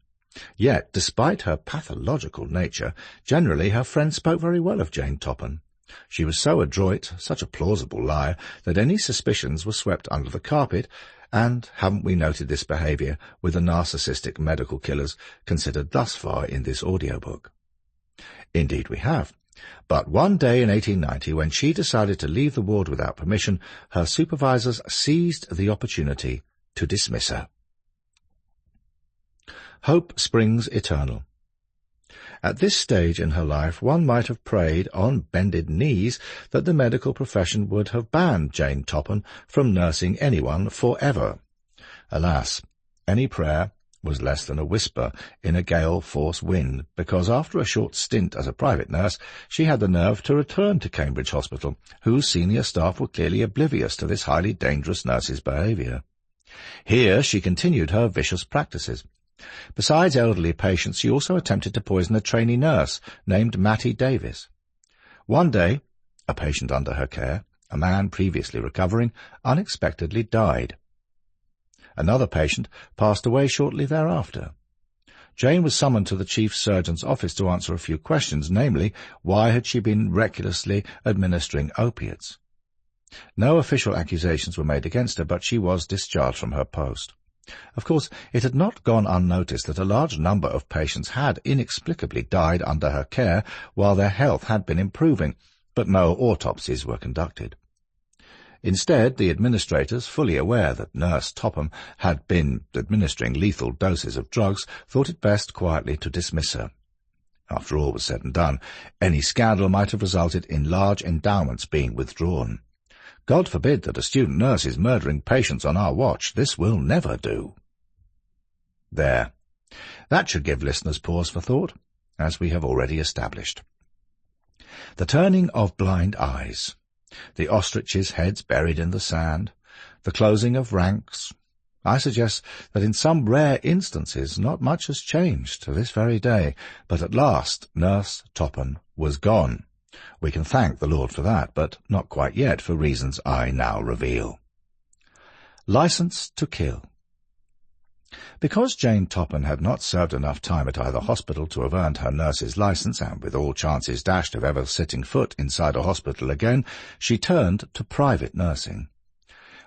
Yet, despite her pathological nature, generally her friends spoke very well of Jane Toppan. She was so adroit, such a plausible liar, that any suspicions were swept under the carpet, and haven't we noted this behaviour with the narcissistic medical killers considered thus far in this audiobook? Indeed we have. But one day in 1890, when she decided to leave the ward without permission, her supervisors seized the opportunity to dismiss her. Hope springs eternal. At this stage in her life, one might have prayed on bended knees that the medical profession would have banned Jane Toppan from nursing anyone forever. Alas, any prayer was less than a whisper in a gale-force wind, because after a short stint as a private nurse, she had the nerve to return to Cambridge Hospital, whose senior staff were clearly oblivious to this highly dangerous nurse's behaviour. Here she continued her vicious practices. Besides elderly patients, she also attempted to poison a trainee nurse named Mattie Davis. One day, a patient under her care, a man previously recovering, unexpectedly died. Another patient passed away shortly thereafter. Jane was summoned to the chief surgeon's office to answer a few questions, namely, why had she been recklessly administering opiates? No official accusations were made against her, but she was discharged from her post. Of course, it had not gone unnoticed that a large number of patients had inexplicably died under her care while their health had been improving, but no autopsies were conducted. Instead, the administrators, fully aware that Nurse Toppan had been administering lethal doses of drugs, thought it best quietly to dismiss her. After all was said and done, any scandal might have resulted in large endowments being withdrawn. God forbid that a student nurse is murdering patients on our watch. This will never do. There. That should give listeners pause for thought, as we have already established. The turning of blind eyes, the ostriches' heads buried in the sand, the closing of ranks. I suggest that in some rare instances not much has changed to this very day, but at last Nurse Toppan was gone. We can thank the Lord for that, but not quite yet for reasons I now reveal. License to kill. Because Jane Toppan had not served enough time at either hospital to have earned her nurse's license, and with all chances dashed of ever setting foot inside a hospital again, she turned to private nursing.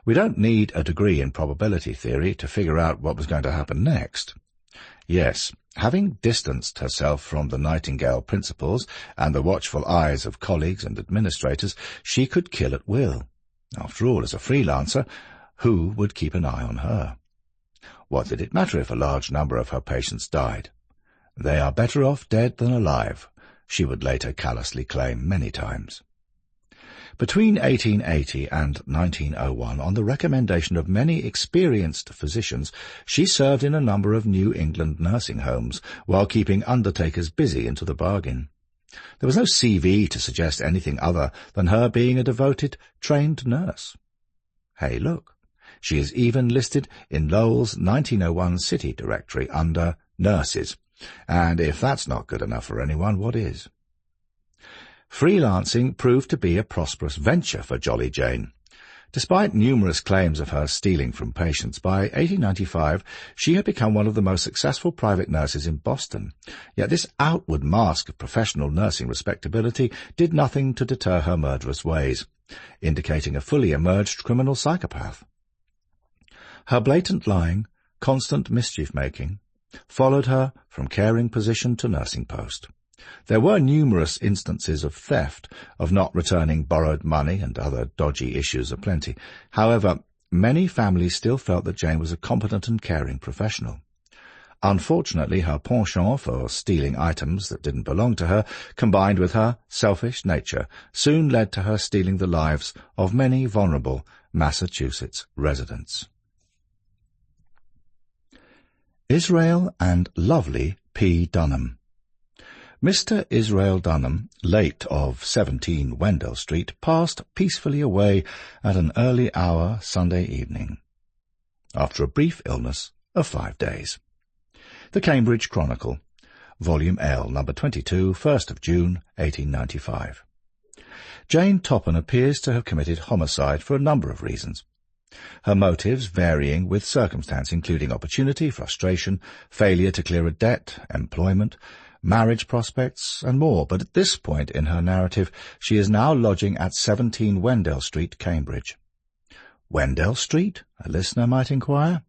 We don't need a degree in probability theory to figure out what was going to happen next. Yes, having distanced herself from the Nightingale principles and the watchful eyes of colleagues and administrators, she could kill at will. After all, as a freelancer, who would keep an eye on her? What did it matter if a large number of her patients died? They are better off dead than alive, she would later callously claim many times. Between 1880 and 1901, on the recommendation of many experienced physicians, she served in a number of New England nursing homes, while keeping undertakers busy into the bargain. There was no CV to suggest anything other than her being a devoted, trained nurse. Hey, look, she is even listed in Lowell's 1901 City Directory under Nurses, and if that's not good enough for anyone, what is? Freelancing proved to be a prosperous venture for Jolly Jane. Despite numerous claims of her stealing from patients, by 1895 she had become one of the most successful private nurses in Boston. Yet this outward mask of professional nursing respectability did nothing to deter her murderous ways, indicating a fully emerged criminal psychopath. Her blatant lying, constant mischief-making, followed her from caring position to nursing post. There were numerous instances of theft, of not returning borrowed money, and other dodgy issues aplenty. However, many families still felt that Jane was a competent and caring professional. Unfortunately, her penchant for stealing items that didn't belong to her, combined with her selfish nature, soon led to her stealing the lives of many vulnerable Massachusetts residents. Israel and lovely P. Dunham. Mr. Israel Dunham, late of 17 Wendell Street, passed peacefully away at an early hour Sunday evening, after a brief illness of 5 days. The Cambridge Chronicle, Volume L, No. 22, 1st of June, 1895. Jane Toppan appears to have committed homicide for a number of reasons, her motives varying with circumstance, including opportunity, frustration, failure to clear a debt, employment, marriage prospects, and more. But at this point in her narrative, she is now lodging at 17 Wendell Street, Cambridge. Wendell Street, a listener might inquire?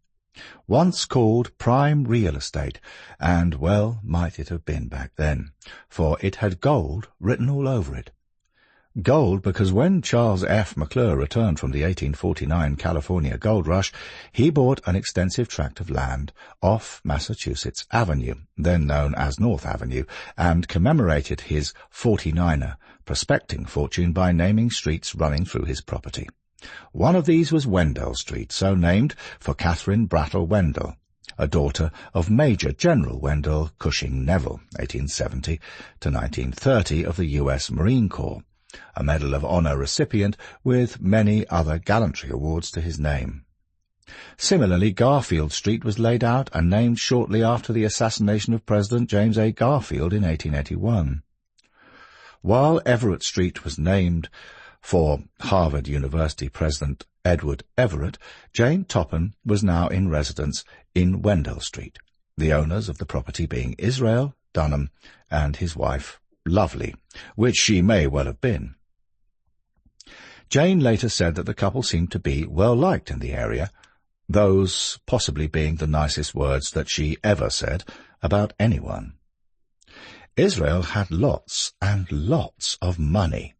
Once called prime real estate, and well might it have been back then, for it had gold written all over it. Gold because when Charles F. McClure returned from the 1849 California gold rush, he bought an extensive tract of land off Massachusetts Avenue, then known as North Avenue, and commemorated his 49er prospecting fortune by naming streets running through his property. One of these was Wendell Street, so named for Catherine Brattle Wendell, a daughter of Major General Wendell Cushing Neville, 1870 to 1930 of the U.S. Marine Corps, a Medal of Honor recipient with many other gallantry awards to his name. Similarly, Garfield Street was laid out and named shortly after the assassination of President James A. Garfield in 1881. While Everett Street was named for Harvard University President Edward Everett, Jane Toppan was now in residence in Wendell Street, the owners of the property being Israel Dunham and his wife Lovely, which she may well have been. Jane later said that the couple seemed to be well liked in the area, those possibly being the nicest words that she ever said about anyone. Israel had lots and lots of money.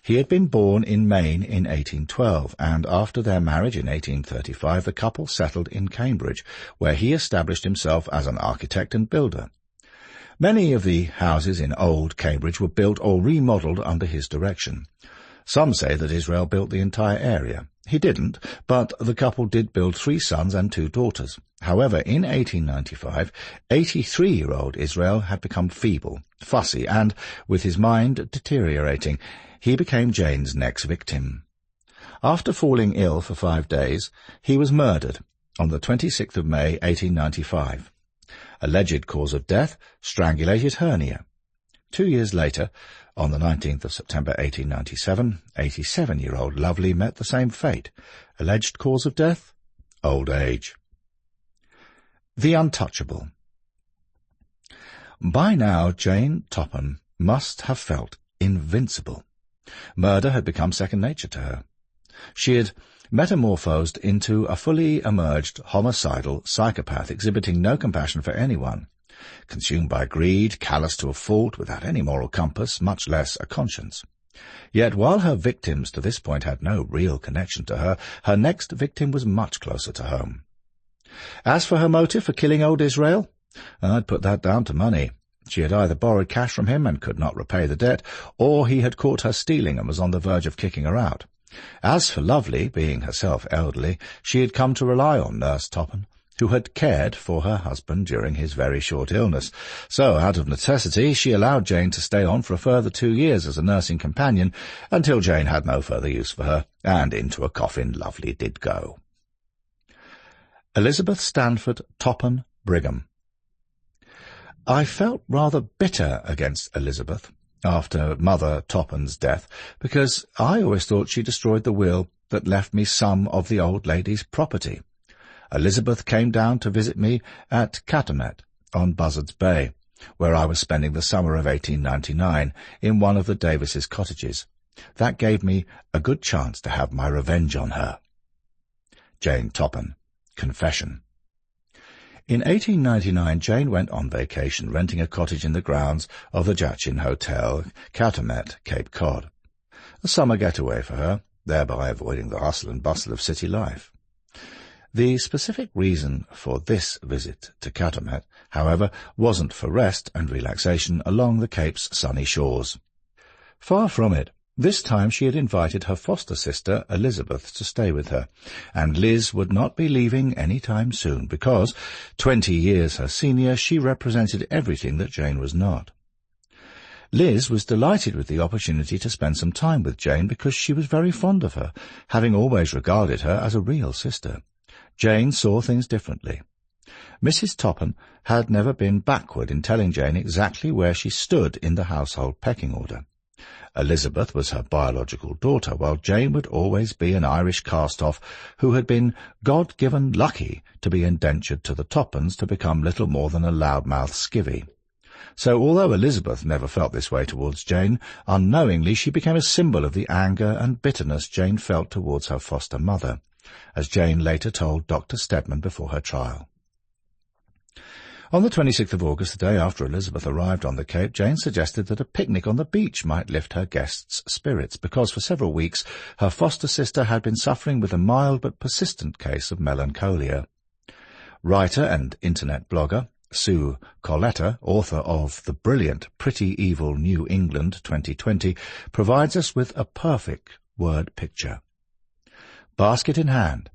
He had been born in Maine in 1812, and after their marriage in 1835 the couple settled in Cambridge, where he established himself as an architect and builder. Many of the houses in Old Cambridge were built or remodelled under his direction. Some say that Israel built the entire area. He didn't, but the couple did build 3 sons and 2 daughters. However, in 1895, 83-year-old Israel had become feeble, fussy, and, with his mind deteriorating, he became Jane's next victim. After falling ill for 5 days, he was murdered on the 26th of May, 1895. Alleged cause of death, strangulated hernia. 2 years later, on the 19th of September 1897, 87-year-old Lovely met the same fate. Alleged cause of death, old age. The Untouchable. By now Jane Toppan must have felt invincible. Murder had become second nature to her. She had metamorphosed into a fully emerged homicidal psychopath, exhibiting no compassion for anyone, consumed by greed, callous to a fault, without any moral compass, much less a conscience. Yet while her victims to this point had no real connection to her, her next victim was much closer to home. As for her motive for killing old Israel, I'd put that down to money. She had either borrowed cash from him and could not repay the debt, or he had caught her stealing and was on the verge of kicking her out. As for Lovely, being herself elderly, she had come to rely on Nurse Toppan, who had cared for her husband during his very short illness. So, out of necessity, she allowed Jane to stay on for a further 2 years as a nursing companion, until Jane had no further use for her, and into a coffin Lovely did go. Elizabeth Stanford Toppan Brigham. I felt rather bitter against Elizabeth after Mother Toppan's death, because I always thought she destroyed the will that left me some of the old lady's property. Elizabeth came down to visit me at Cavaness on Buzzards Bay, where I was spending the summer of 1899 in one of the Davises' cottages. That gave me a good chance to have my revenge on her. Jane Toppan. Confession. In 1899, Jane went on vacation, renting a cottage in the grounds of the Jachin Hotel, Cavaness, Cape Cod. A summer getaway for her, thereby avoiding the hustle and bustle of city life. The specific reason for this visit to Cavaness, however, wasn't for rest and relaxation along the Cape's sunny shores. Far from it. This time she had invited her foster sister, Elizabeth, to stay with her, and Liz would not be leaving any time soon because, 20 years her senior, she represented everything that Jane was not. Liz was delighted with the opportunity to spend some time with Jane because she was very fond of her, having always regarded her as a real sister. Jane saw things differently. Mrs. Toppan had never been backward in telling Jane exactly where she stood in the household pecking order. Elizabeth was her biological daughter, while Jane would always be an Irish cast-off who had been God-given lucky to be indentured to the Toppans to become little more than a loudmouth skivvy. So although Elizabeth never felt this way towards Jane, unknowingly she became a symbol of the anger and bitterness Jane felt towards her foster mother, as Jane later told Dr. Stedman before her trial. On the 26th of August, the day after Elizabeth arrived on the Cape, Jane suggested that a picnic on the beach might lift her guests' spirits, because for several weeks her foster sister had been suffering with a mild but persistent case of melancholia. Writer and internet blogger Sue Colletta, author of the brilliant Pretty Evil New England 2020, provides us with a perfect word picture. Basket in hand,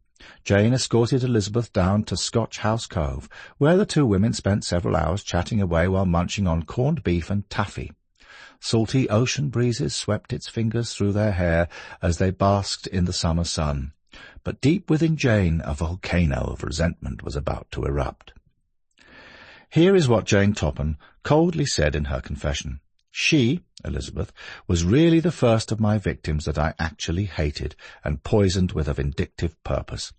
Jane escorted Elizabeth down to Scotch House Cove, where the two women spent several hours chatting away while munching on corned beef and taffy. Salty ocean breezes swept its fingers through their hair as they basked in the summer sun. But deep within Jane a volcano of resentment was about to erupt. Here is what Jane Toppan coldly said in her confession. She, Elizabeth, was really the first of my victims that I actually hated and poisoned with a vindictive purpose.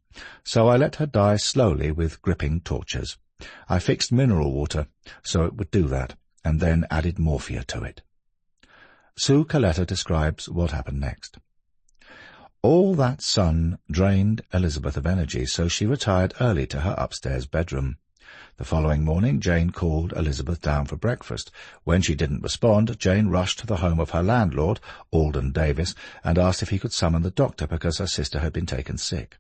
So I let her die slowly with gripping tortures. I fixed mineral water so it would do that, and then added morphia to it. Sue Colletta describes what happened next. All that sun drained Elizabeth of energy, so she retired early to her upstairs bedroom. The following morning, Jane called Elizabeth down for breakfast. When she didn't respond, Jane rushed to the home of her landlord, Alden Davis, and asked if he could summon the doctor because her sister had been taken sick.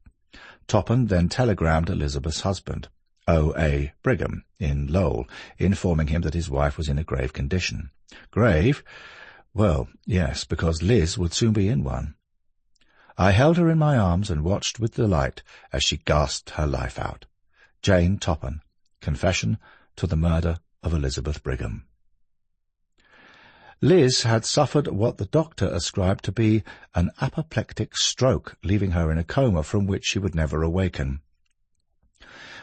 Toppan then telegrammed Elizabeth's husband, O.A. Brigham, in Lowell, informing him that his wife was in a grave condition. Grave? Well, yes, because Liz would soon be in one. I held her in my arms and watched with delight as she gasped her life out. Jane Toppan. Confession to the murder of Elizabeth Brigham. Liz had suffered what the doctor ascribed to be an apoplectic stroke, leaving her in a coma from which she would never awaken.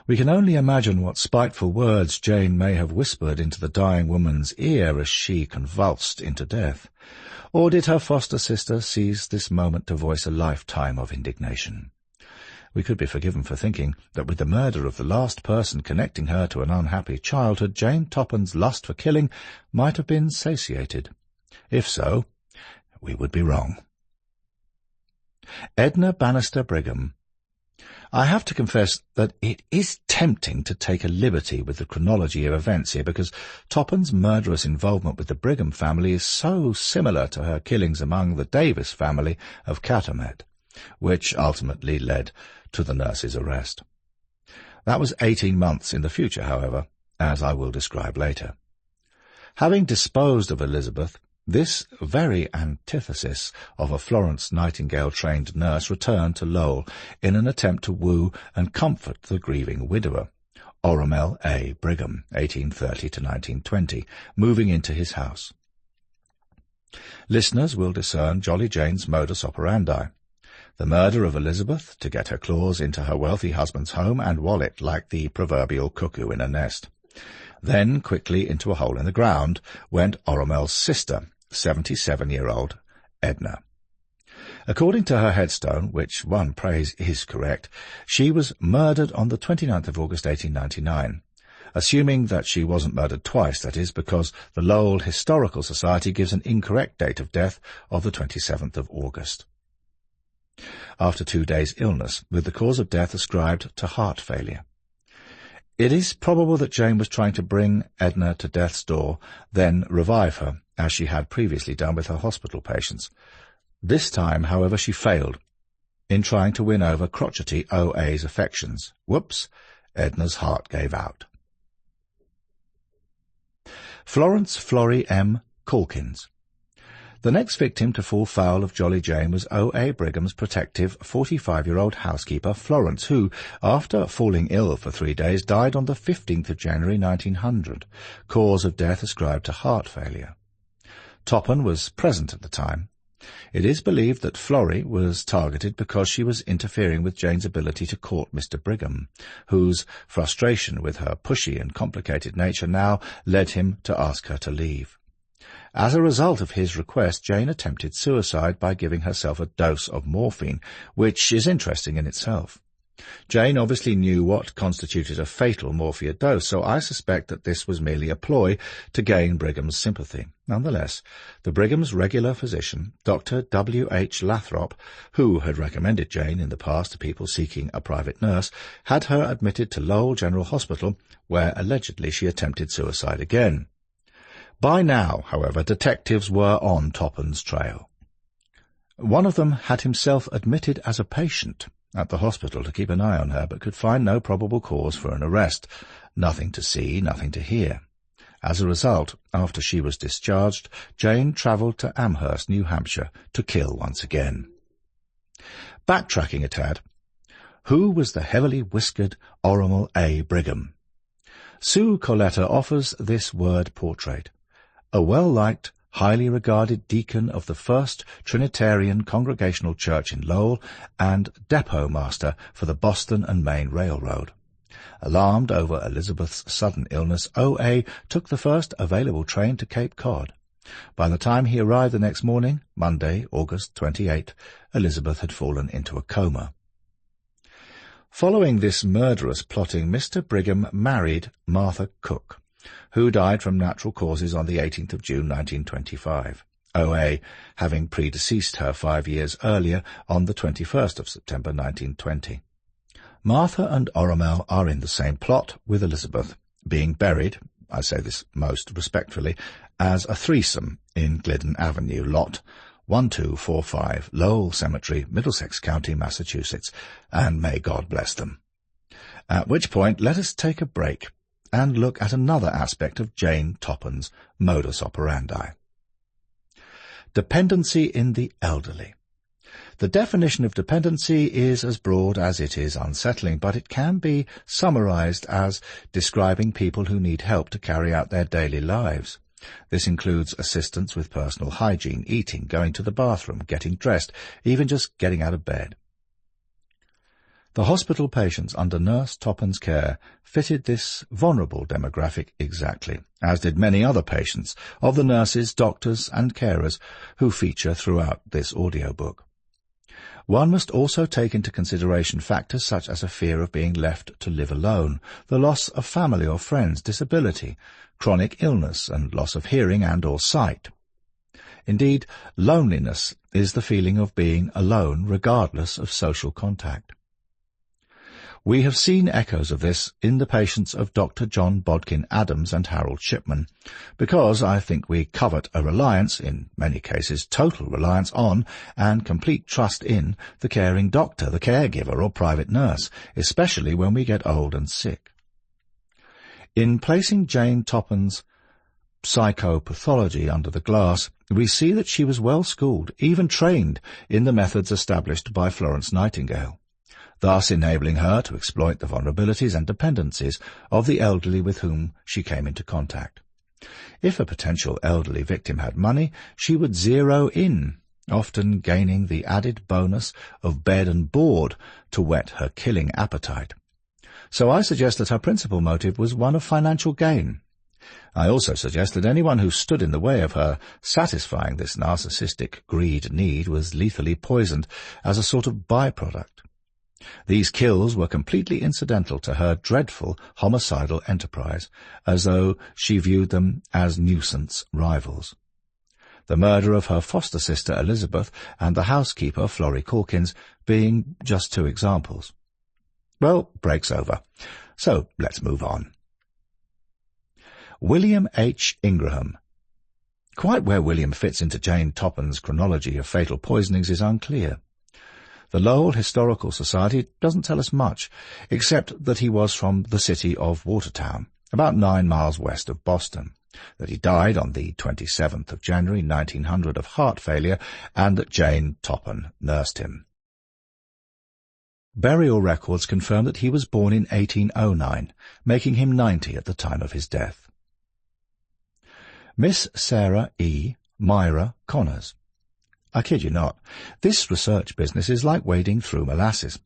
We can only imagine what spiteful words Jane may have whispered into the dying woman's ear as she convulsed into death. Or did her foster sister seize this moment to voice a lifetime of indignation? We could be forgiven for thinking that with the murder of the last person connecting her to an unhappy childhood, Jane Toppan's lust for killing might have been satiated. If so, we would be wrong. Edna Bannister Brigham. I have to confess that it is tempting to take a liberty with the chronology of events here, because Toppan's murderous involvement with the Brigham family is so similar to her killings among the Davis family of Cavaness, which ultimately led to the nurse's arrest. That was 18 months in the future, however, as I will describe later. Having disposed of Elizabeth, this very antithesis of a Florence Nightingale-trained nurse returned to Lowell in an attempt to woo and comfort the grieving widower, Orville A. Brigham, 1830 to 1920, moving into his house. Listeners will discern Jolly Jane's modus operandi. The murder of Elizabeth to get her claws into her wealthy husband's home and wallet like the proverbial cuckoo in a nest. Then, quickly into a hole in the ground, went Orville's sister, 77-year-old Edna. According to her headstone, which one prays is correct, she was murdered on the 29th of August 1899, assuming that she wasn't murdered twice, that is, because the Lowell Historical Society gives an incorrect date of death of the 27th of August. After 2 days' illness, with the cause of death ascribed to heart failure. It is probable that Jane was trying to bring Edna to death's door, then revive her, as she had previously done with her hospital patients. This time, however, she failed in trying to win over crotchety O.A.'s affections. Whoops! Edna's heart gave out. Florence Florrie M. Calkins. The next victim to fall foul of Jolly Jane was O.A. Brigham's protective 45-year-old housekeeper, Florence, who, after falling ill for 3 days, died on the 15th of January 1900, cause of death ascribed to heart failure. Toppan was present at the time. It is believed that Florrie was targeted because she was interfering with Jane's ability to court Mr. Brigham, whose frustration with her pushy and complicated nature now led him to ask her to leave. As a result of his request, Jane attempted suicide by giving herself a dose of morphine, which is interesting in itself. Jane obviously knew what constituted a fatal morphia dose, so I suspect that this was merely a ploy to gain Brigham's sympathy. Nonetheless, the Brigham's regular physician, Dr. W. H. Lathrop, who had recommended Jane in the past to people seeking a private nurse, had her admitted to Lowell General Hospital, where allegedly she attempted suicide again. By now, however, detectives were on Toppan's trail. One of them had himself admitted as a patient at the hospital to keep an eye on her, but could find no probable cause for an arrest. Nothing to see, nothing to hear. As a result, after she was discharged, Jane travelled to Amherst, New Hampshire, to kill once again. Backtracking a tad, who was the heavily whiskered Orville A. Brigham? Sue Colletta offers this word portrait. A well-liked, highly regarded deacon of the First Trinitarian Congregational Church in Lowell and depot master for the Boston and Maine Railroad. Alarmed over Elizabeth's sudden illness, O.A. took the first available train to Cape Cod. By the time he arrived the next morning, Monday, August 28, Elizabeth had fallen into a coma. Following this murderous plotting, Mr. Brigham married Martha Cook, who died from natural causes on the 18th of June 1925, O.A. having predeceased her 5 years earlier on the 21st of September 1920. Martha and Orville are in the same plot with Elizabeth, being buried, I say this most respectfully, as a threesome in Glidden Avenue, lot 1245, Lowell Cemetery, Middlesex County, Massachusetts, and may God bless them. At which point, let us take a break and look at another aspect of Jane Toppan's modus operandi. Dependency in the elderly. The definition of dependency is as broad as it is unsettling, but it can be summarized as describing people who need help to carry out their daily lives. This includes assistance with personal hygiene, eating, going to the bathroom, getting dressed, even just getting out of bed. The hospital patients under Nurse Toppan's care fitted this vulnerable demographic exactly, as did many other patients of the nurses, doctors, and carers who feature throughout this audiobook. One must also take into consideration factors such as a fear of being left to live alone, the loss of family or friends, disability, chronic illness, and loss of hearing and or sight. Indeed, loneliness is the feeling of being alone regardless of social contact. We have seen echoes of this in the patients of Dr. John Bodkin Adams and Harold Shipman, because I think we covet a reliance, in many cases total reliance on, and complete trust in, the caring doctor, the caregiver or private nurse, especially when we get old and sick. In placing Jane Toppan's psychopathology under the glass, we see that she was well schooled, even trained, in the methods established by Florence Nightingale, thus enabling her to exploit the vulnerabilities and dependencies of the elderly with whom she came into contact. If a potential elderly victim had money, she would zero in, often gaining the added bonus of bed and board to whet her killing appetite. So I suggest that her principal motive was one of financial gain. I also suggest that anyone who stood in the way of her satisfying this narcissistic greed need was lethally poisoned as a sort of byproduct. These kills were completely incidental to her dreadful homicidal enterprise, as though she viewed them as nuisance rivals. The murder of her foster sister Elizabeth and the housekeeper Florrie Calkins being just two examples. Well, break's over, so let's move on. William H. Ingraham. Quite where William fits into Jane Toppan's chronology of fatal poisonings is unclear. The Lowell Historical Society doesn't tell us much, except that he was from the city of Watertown, about 9 miles west of Boston, that he died on the 27th of January 1900 of heart failure, and that Jane Toppan nursed him. Burial records confirm that he was born in 1809, making him 90 at the time of his death. Miss Sarah E. Myra Connors. I kid you not, this research business is like wading through molasses,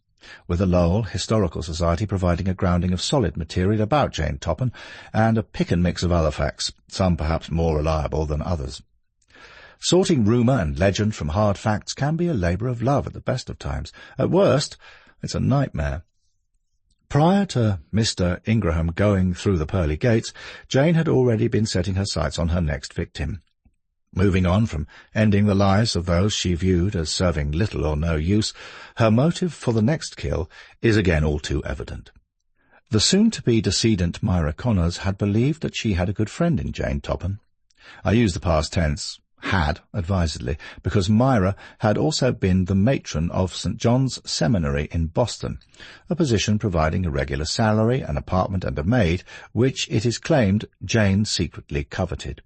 with the Lowell Historical Society providing a grounding of solid material about Jane Toppan and a pick and mix of other facts, some perhaps more reliable than others. Sorting rumour and legend from hard facts can be a labour of love at the best of times. At worst, it's a nightmare. Prior to Mr. Ingraham going through the pearly gates, Jane had already been setting her sights on her next victim. Moving on from ending the lives of those she viewed as serving little or no use, her motive for the next kill is again all too evident. The soon-to-be decedent Myra Connors had believed that she had a good friend in Jane Toppan. I use the past tense, had, advisedly, because Myra had also been the matron of St. John's Seminary in Boston, a position providing a regular salary, an apartment and a maid, which it is claimed Jane secretly coveted.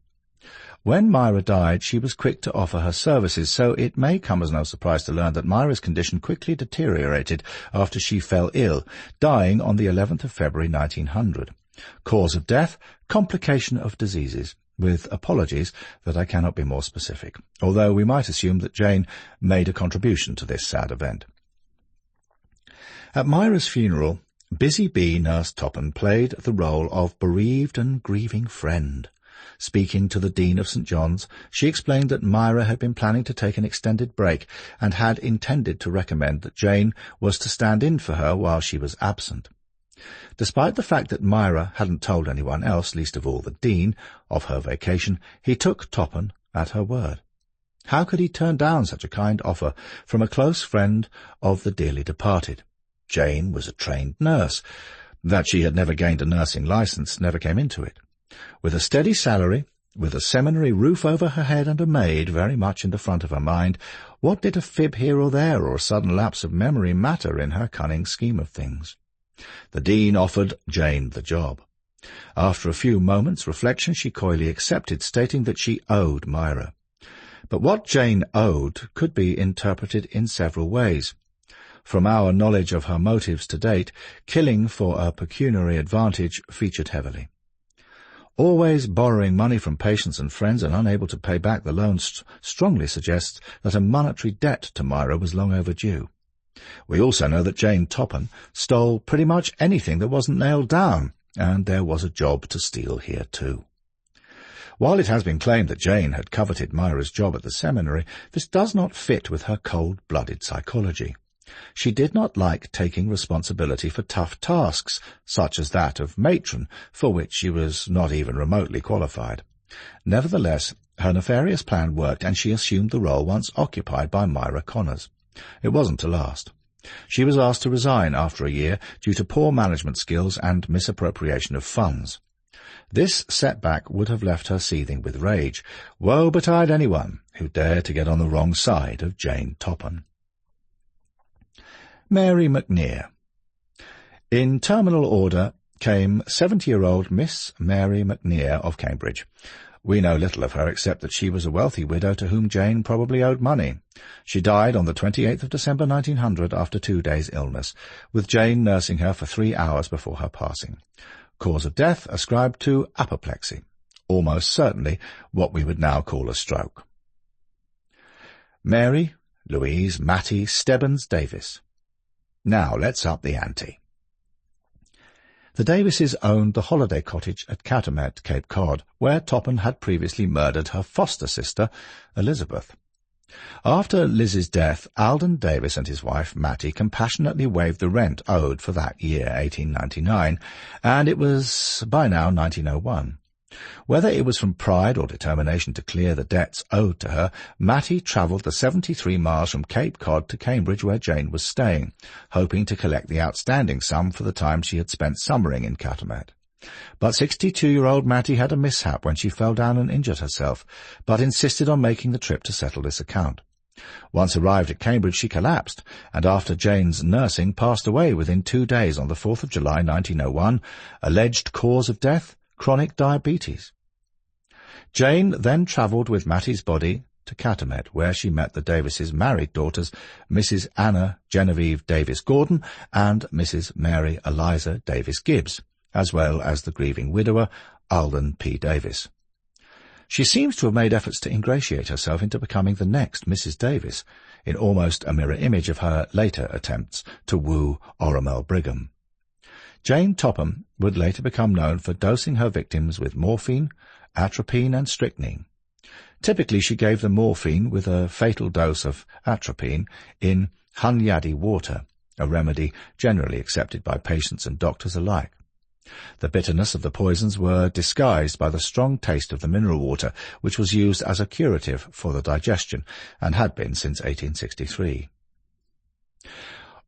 When Myra died, she was quick to offer her services, so it may come as no surprise to learn that Myra's condition quickly deteriorated after she fell ill, dying on the 11th of February 1900. Cause of death, complication of diseases, with apologies that I cannot be more specific, although we might assume that Jane made a contribution to this sad event. At Myra's funeral, Busy Bee Nurse Toppan played the role of bereaved and grieving friend. Speaking to the Dean of St. John's, she explained that Myra had been planning to take an extended break and had intended to recommend that Jane was to stand in for her while she was absent. Despite the fact that Myra hadn't told anyone else, least of all the Dean, of her vacation, he took Toppan at her word. How could he turn down such a kind offer from a close friend of the dearly departed? Jane was a trained nurse. That she had never gained a nursing license never came into it. With a steady salary, with a seminary roof over her head and a maid very much in the front of her mind, what did a fib here or there or a sudden lapse of memory matter in her cunning scheme of things? The Dean offered Jane the job. After a few moments' reflection, she coyly accepted, stating that she owed Myra. But what Jane owed could be interpreted in several ways. From our knowledge of her motives to date, killing for a pecuniary advantage featured heavily. Always borrowing money from patients and friends and unable to pay back the loans strongly suggests that a monetary debt to Myra was long overdue. We also know that Jane Toppan stole pretty much anything that wasn't nailed down, and there was a job to steal here too. While it has been claimed that Jane had coveted Myra's job at the seminary, this does not fit with her cold-blooded psychology. She did not like taking responsibility for tough tasks, such as that of matron, for which she was not even remotely qualified. Nevertheless, her nefarious plan worked, and she assumed the role once occupied by Myra Connors. It wasn't to last. She was asked to resign after a year due to poor management skills and misappropriation of funds. This setback would have left her seething with rage. Woe betide anyone who dared to get on the wrong side of Jane Toppan. Mary McNear. In terminal order came 70-year-old Miss Mary McNear of Cambridge. We know little of her except that she was a wealthy widow to whom Jane probably owed money. She died on the 28th of December 1900 after 2 days' illness, with Jane nursing her for 3 hours before her passing. Cause of death ascribed to apoplexy, almost certainly what we would now call a stroke. Mary Louise Mattie Stebbins Davis. Now let's up the ante. The Davises owned the holiday cottage at Cavaness, Cape Cod, where Toppan had previously murdered her foster sister, Elizabeth. After Liz's death, Alden Davis and his wife, Mattie, compassionately waived the rent owed for that year, 1899, and it was by now 1901. Whether it was from pride or determination to clear the debts owed to her, Mattie travelled the 73 miles from Cape Cod to Cambridge, where Jane was staying, hoping to collect the outstanding sum for the time she had spent summering in Cavaness. But 62-year-old Mattie had a mishap when she fell down and injured herself, but insisted on making the trip to settle this account. Once arrived at Cambridge, she collapsed, and after Jane's nursing, passed away within 2 days on the 4th of July 1901, alleged cause of death, chronic diabetes. Jane then travelled with Mattie's body to Cavaness, where she met the Davises' married daughters, Mrs. Anna Genevieve Davis Gordon and Mrs. Mary Eliza Davis Gibbs, as well as the grieving widower, Alden P. Davis. She seems to have made efforts to ingratiate herself into becoming the next Mrs. Davis, in almost a mirror image of her later attempts to woo Orville Brigham. Jane Toppan would later become known for dosing her victims with morphine, atropine and strychnine. Typically she gave them morphine with a fatal dose of atropine in Hunyadi water, a remedy generally accepted by patients and doctors alike. The bitterness of the poisons were disguised by the strong taste of the mineral water, which was used as a curative for the digestion, and had been since 1863.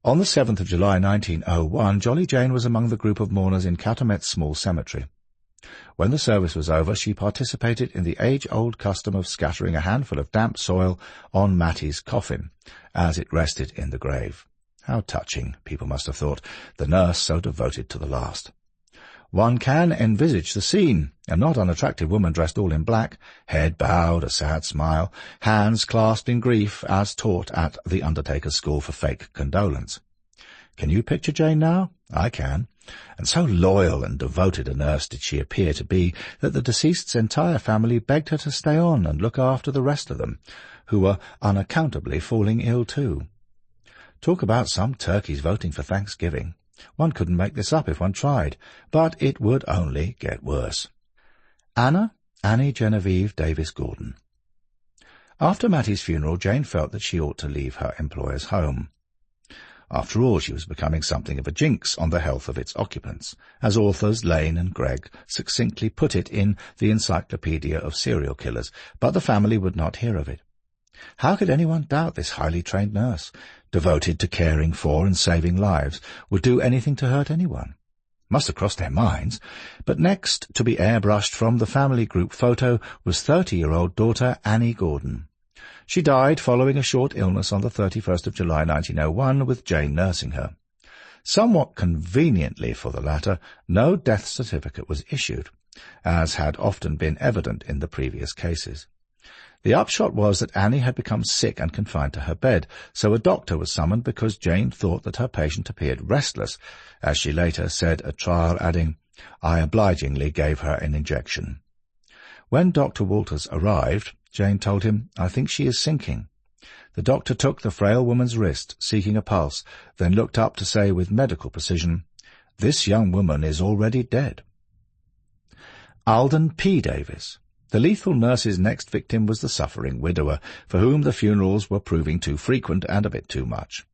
On the 7th of July 1901, Jolly Jane was among the group of mourners in Cavaness Small Cemetery. When the service was over, she participated in the age-old custom of scattering a handful of damp soil on Mattie's coffin, as it rested in the grave. How touching, people must have thought, the nurse so devoted to the last. One can envisage the scene, a not unattractive woman dressed all in black, head bowed, a sad smile, hands clasped in grief as taught at the undertaker's school for fake condolence. Can you picture Jane now? I can. And so loyal and devoted a nurse did she appear to be that the deceased's entire family begged her to stay on and look after the rest of them, who were unaccountably falling ill too. Talk about some turkeys voting for Thanksgiving. One couldn't make this up if one tried, but it would only get worse. Annie Genevieve Davis Gordon. After Mattie's funeral, Jane felt that she ought to leave her employer's home. After all, she was becoming something of a jinx on the health of its occupants, as authors Lane and Gregg succinctly put it in the Encyclopedia of Serial Killers, but the family would not hear of it. How could anyone doubt this highly trained nurse, devoted to caring for and saving lives, would do anything to hurt anyone? Must have crossed their minds. But next to be airbrushed from the family group photo was 30-year-old daughter Annie Gordon. She died following a short illness on the 31st of July 1901, with Jane nursing her. Somewhat conveniently for the latter, no death certificate was issued, as had often been evident in the previous cases. The upshot was that Annie had become sick and confined to her bed, so a doctor was summoned because Jane thought that her patient appeared restless, as she later said at trial, adding, "I obligingly gave her an injection." When Dr. Walters arrived, Jane told him, "I think she is sinking." The doctor took the frail woman's wrist, seeking a pulse, then looked up to say with medical precision, "This young woman is already dead." Alden P. Davis. The lethal nurse's next victim was the suffering widower, for whom the funerals were proving too frequent and a bit too much.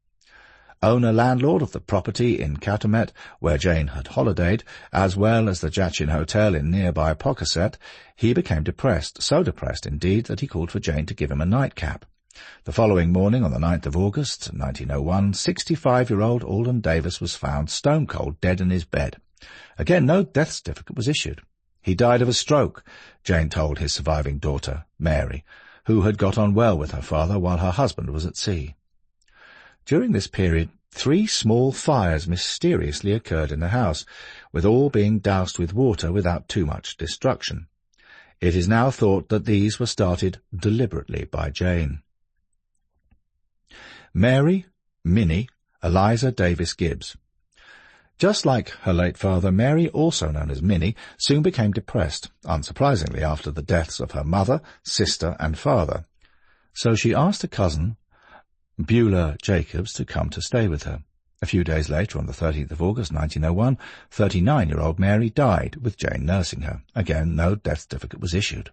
Owner-landlord of the property in Cavaness, where Jane had holidayed, as well as the Jachin Hotel in nearby Pocasset, he became depressed, so depressed indeed that he called for Jane to give him a nightcap. The following morning, on the 9th of August, 1901, 65-year-old Alden Davis was found stone-cold dead in his bed. Again, no death certificate was issued. He died of a stroke, Jane told his surviving daughter, Mary, who had got on well with her father while her husband was at sea. During this period, 3 small fires mysteriously occurred in the house, with all being doused with water without too much destruction. It is now thought that these were started deliberately by Jane. Mary, Minnie, Eliza Davis Gibbs. Just like her late father, Mary, also known as Minnie, soon became depressed, unsurprisingly after the deaths of her mother, sister, and father. So she asked a cousin, Beulah Jacobs, to come to stay with her. A few days later, on the 13th of August, 1901, 39-year-old Mary died, with Jane nursing her. Again, no death certificate was issued.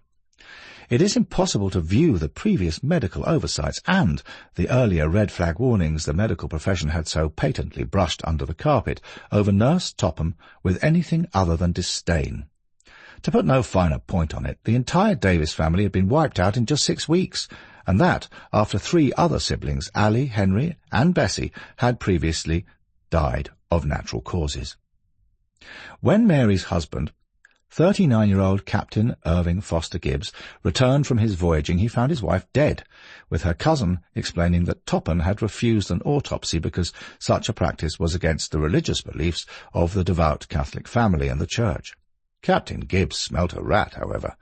It is impossible to view the previous medical oversights and the earlier red flag warnings the medical profession had so patently brushed under the carpet over Nurse Toppan with anything other than disdain. To put no finer point on it, the entire Davis family had been wiped out in just 6 weeks, and that after 3 other siblings, Allie, Henry, and Bessie, had previously died of natural causes. When Mary's husband, 39-year-old Captain Irving Foster Gibbs, returned from his voyaging, he found his wife dead, with her cousin explaining that Toppan had refused an autopsy because such a practice was against the religious beliefs of the devout Catholic family and the Church. Captain Gibbs smelt a rat, however.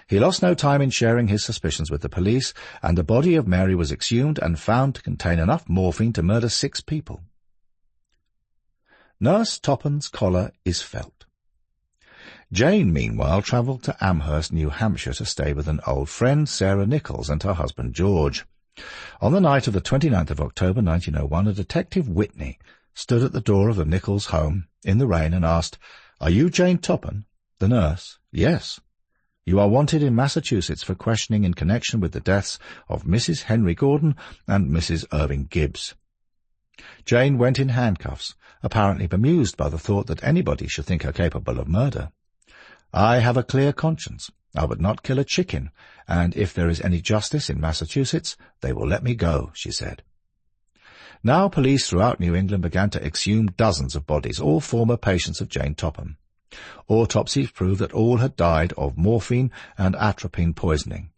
He lost no time in sharing his suspicions with the police, and the body of Mary was exhumed and found to contain enough morphine to murder 6 people. Nurse Toppan's collar is felt. Jane, meanwhile, travelled to Amherst, New Hampshire, to stay with an old friend, Sarah Nichols, and her husband, George. On the night of the 29th of October, 1901, a Detective Whitney stood at the door of the Nichols home in the rain and asked, "Are you Jane Toppan?" The nurse, "Yes." "You are wanted in Massachusetts for questioning in connection with the deaths of Mrs. Henry Gordon and Mrs. Irving Gibbs." Jane went in handcuffs, apparently bemused by the thought that anybody should think her capable of murder. "I have a clear conscience. I would not kill a chicken, and if there is any justice in Massachusetts, they will let me go," she said. Now police throughout New England began to exhume dozens of bodies, all former patients of Jane Toppan. Autopsies proved that all had died of morphine and atropine poisoning.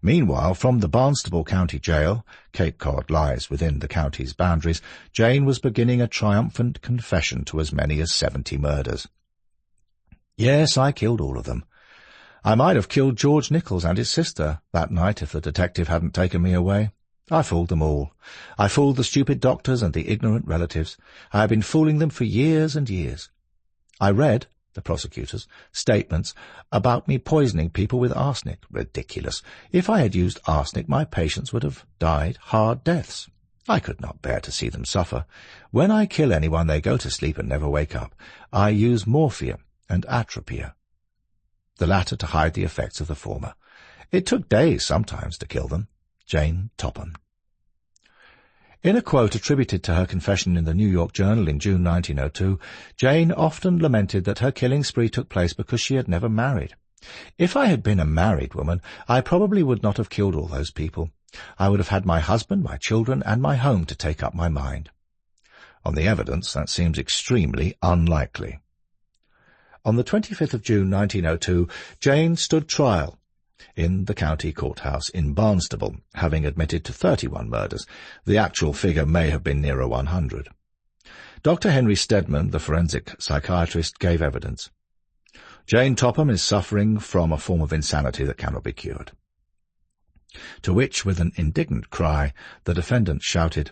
Meanwhile, from the Barnstable County Jail, Cape Cod lies within the county's boundaries, Jane was beginning a triumphant confession to as many as 70 murders. "Yes, I killed all of them. I might have killed George Nichols and his sister that night if the detective hadn't taken me away. I fooled them all. I fooled the stupid doctors and the ignorant relatives. I have been fooling them for years and years. I read, the prosecutors, statements about me poisoning people with arsenic. Ridiculous. If I had used arsenic, my patients would have died hard deaths. I could not bear to see them suffer. When I kill anyone, they go to sleep and never wake up. I use morphia and atropia, the latter to hide the effects of the former. It took days sometimes to kill them." Jane Toppan. In a quote attributed to her confession in the New York Journal in June 1902, Jane often lamented that her killing spree took place because she had never married. "If I had been a married woman, I probably would not have killed all those people. I would have had my husband, my children, and my home to take up my mind." On the evidence, that seems extremely unlikely. On the 25th of June 1902, Jane stood trial in the county courthouse in Barnstable, having admitted to 31 murders. The actual figure may have been nearer 100. Dr. Henry Stedman, the forensic psychiatrist, gave evidence. "Jane Toppan is suffering from a form of insanity that cannot be cured." To which, with an indignant cry, the defendant shouted,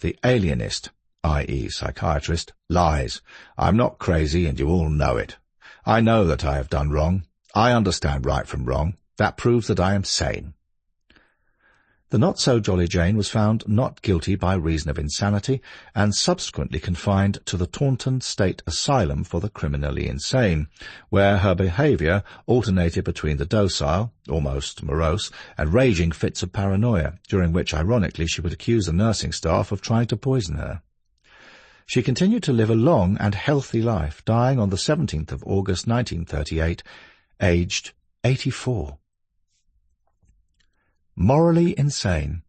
"The alienist, i.e. psychiatrist, lies. I'm not crazy, and you all know it. I know that I have done wrong. I understand right from wrong. That proves that I am sane." The not-so-jolly Jane was found not guilty by reason of insanity, and subsequently confined to the Taunton State Asylum for the criminally insane, where her behaviour alternated between the docile, almost morose, and raging fits of paranoia, during which, ironically, she would accuse the nursing staff of trying to poison her. She continued to live a long and healthy life, dying on the 17th of August 1938, aged 84. Morally insane.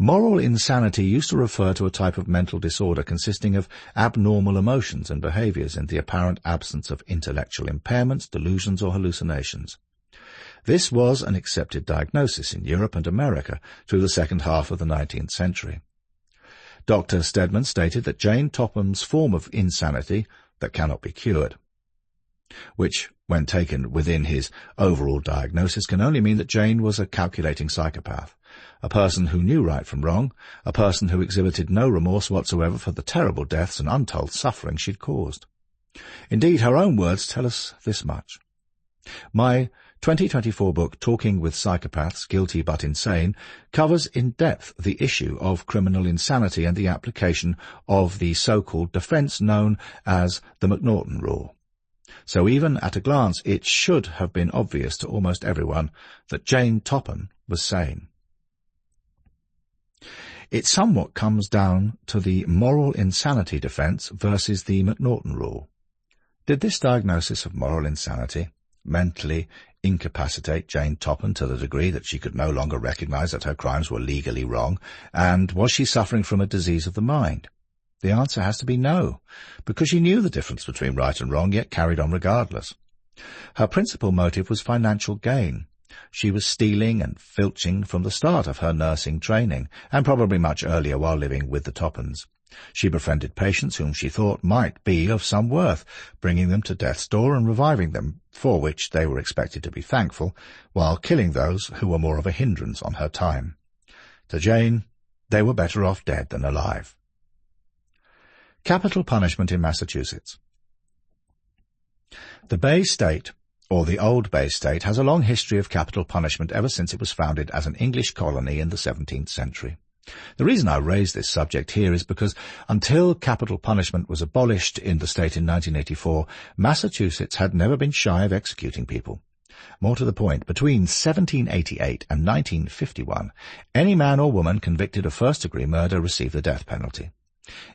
Moral insanity used to refer to a type of mental disorder consisting of abnormal emotions and behaviours in the apparent absence of intellectual impairments, delusions or hallucinations. This was an accepted diagnosis in Europe and America through the second half of the 19th century. Dr. Stedman stated that Jane Toppan's form of insanity that cannot be cured, which, when taken within his overall diagnosis, can only mean that Jane was a calculating psychopath, a person who knew right from wrong, a person who exhibited no remorse whatsoever for the terrible deaths and untold suffering she'd caused. Indeed, her own words tell us this much. My 2024 book, Talking with Psychopaths, Guilty but Insane, covers in depth the issue of criminal insanity and the application of the so-called defence known as the McNaughton Rule. So even at a glance, it should have been obvious to almost everyone that Jane Toppan was sane. It somewhat comes down to the moral insanity defence versus the McNaughton Rule. Did this diagnosis of moral insanity mentally incapacitate Jane Toppan to the degree that she could no longer recognise that her crimes were legally wrong, and was she suffering from a disease of the mind? The answer has to be no, because she knew the difference between right and wrong, yet carried on regardless. Her principal motive was financial gain. She was stealing and filching from the start of her nursing training, and probably much earlier while living with the Toppans. She befriended patients whom she thought might be of some worth, bringing them to death's door and reviving them, for which they were expected to be thankful, while killing those who were more of a hindrance on her time. To Jane, they were better off dead than alive. Capital punishment in Massachusetts. The Bay State, or the Old Bay State, has a long history of capital punishment ever since it was founded as an English colony in the 17th century. The reason I raise this subject here is because until capital punishment was abolished in the state in 1984, Massachusetts had never been shy of executing people. More to the point, between 1788 and 1951, any man or woman convicted of first-degree murder received the death penalty.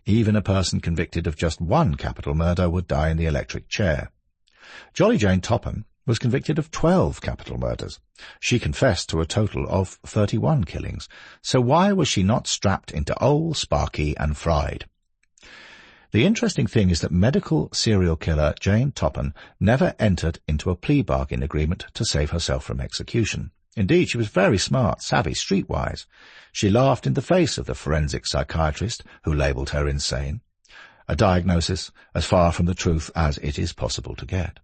Even a person convicted of just one capital murder would die in the electric chair. Jolly Jane Toppan was convicted of 12 capital murders. She confessed to a total of 31 killings. So why was she not strapped into Old Sparky and fried? The interesting thing is that medical serial killer Jane Toppan never entered into a plea bargain agreement to save herself from execution. Indeed, she was very smart, savvy, streetwise. She laughed in the face of the forensic psychiatrist who labelled her insane, a diagnosis as far from the truth as it is possible to get.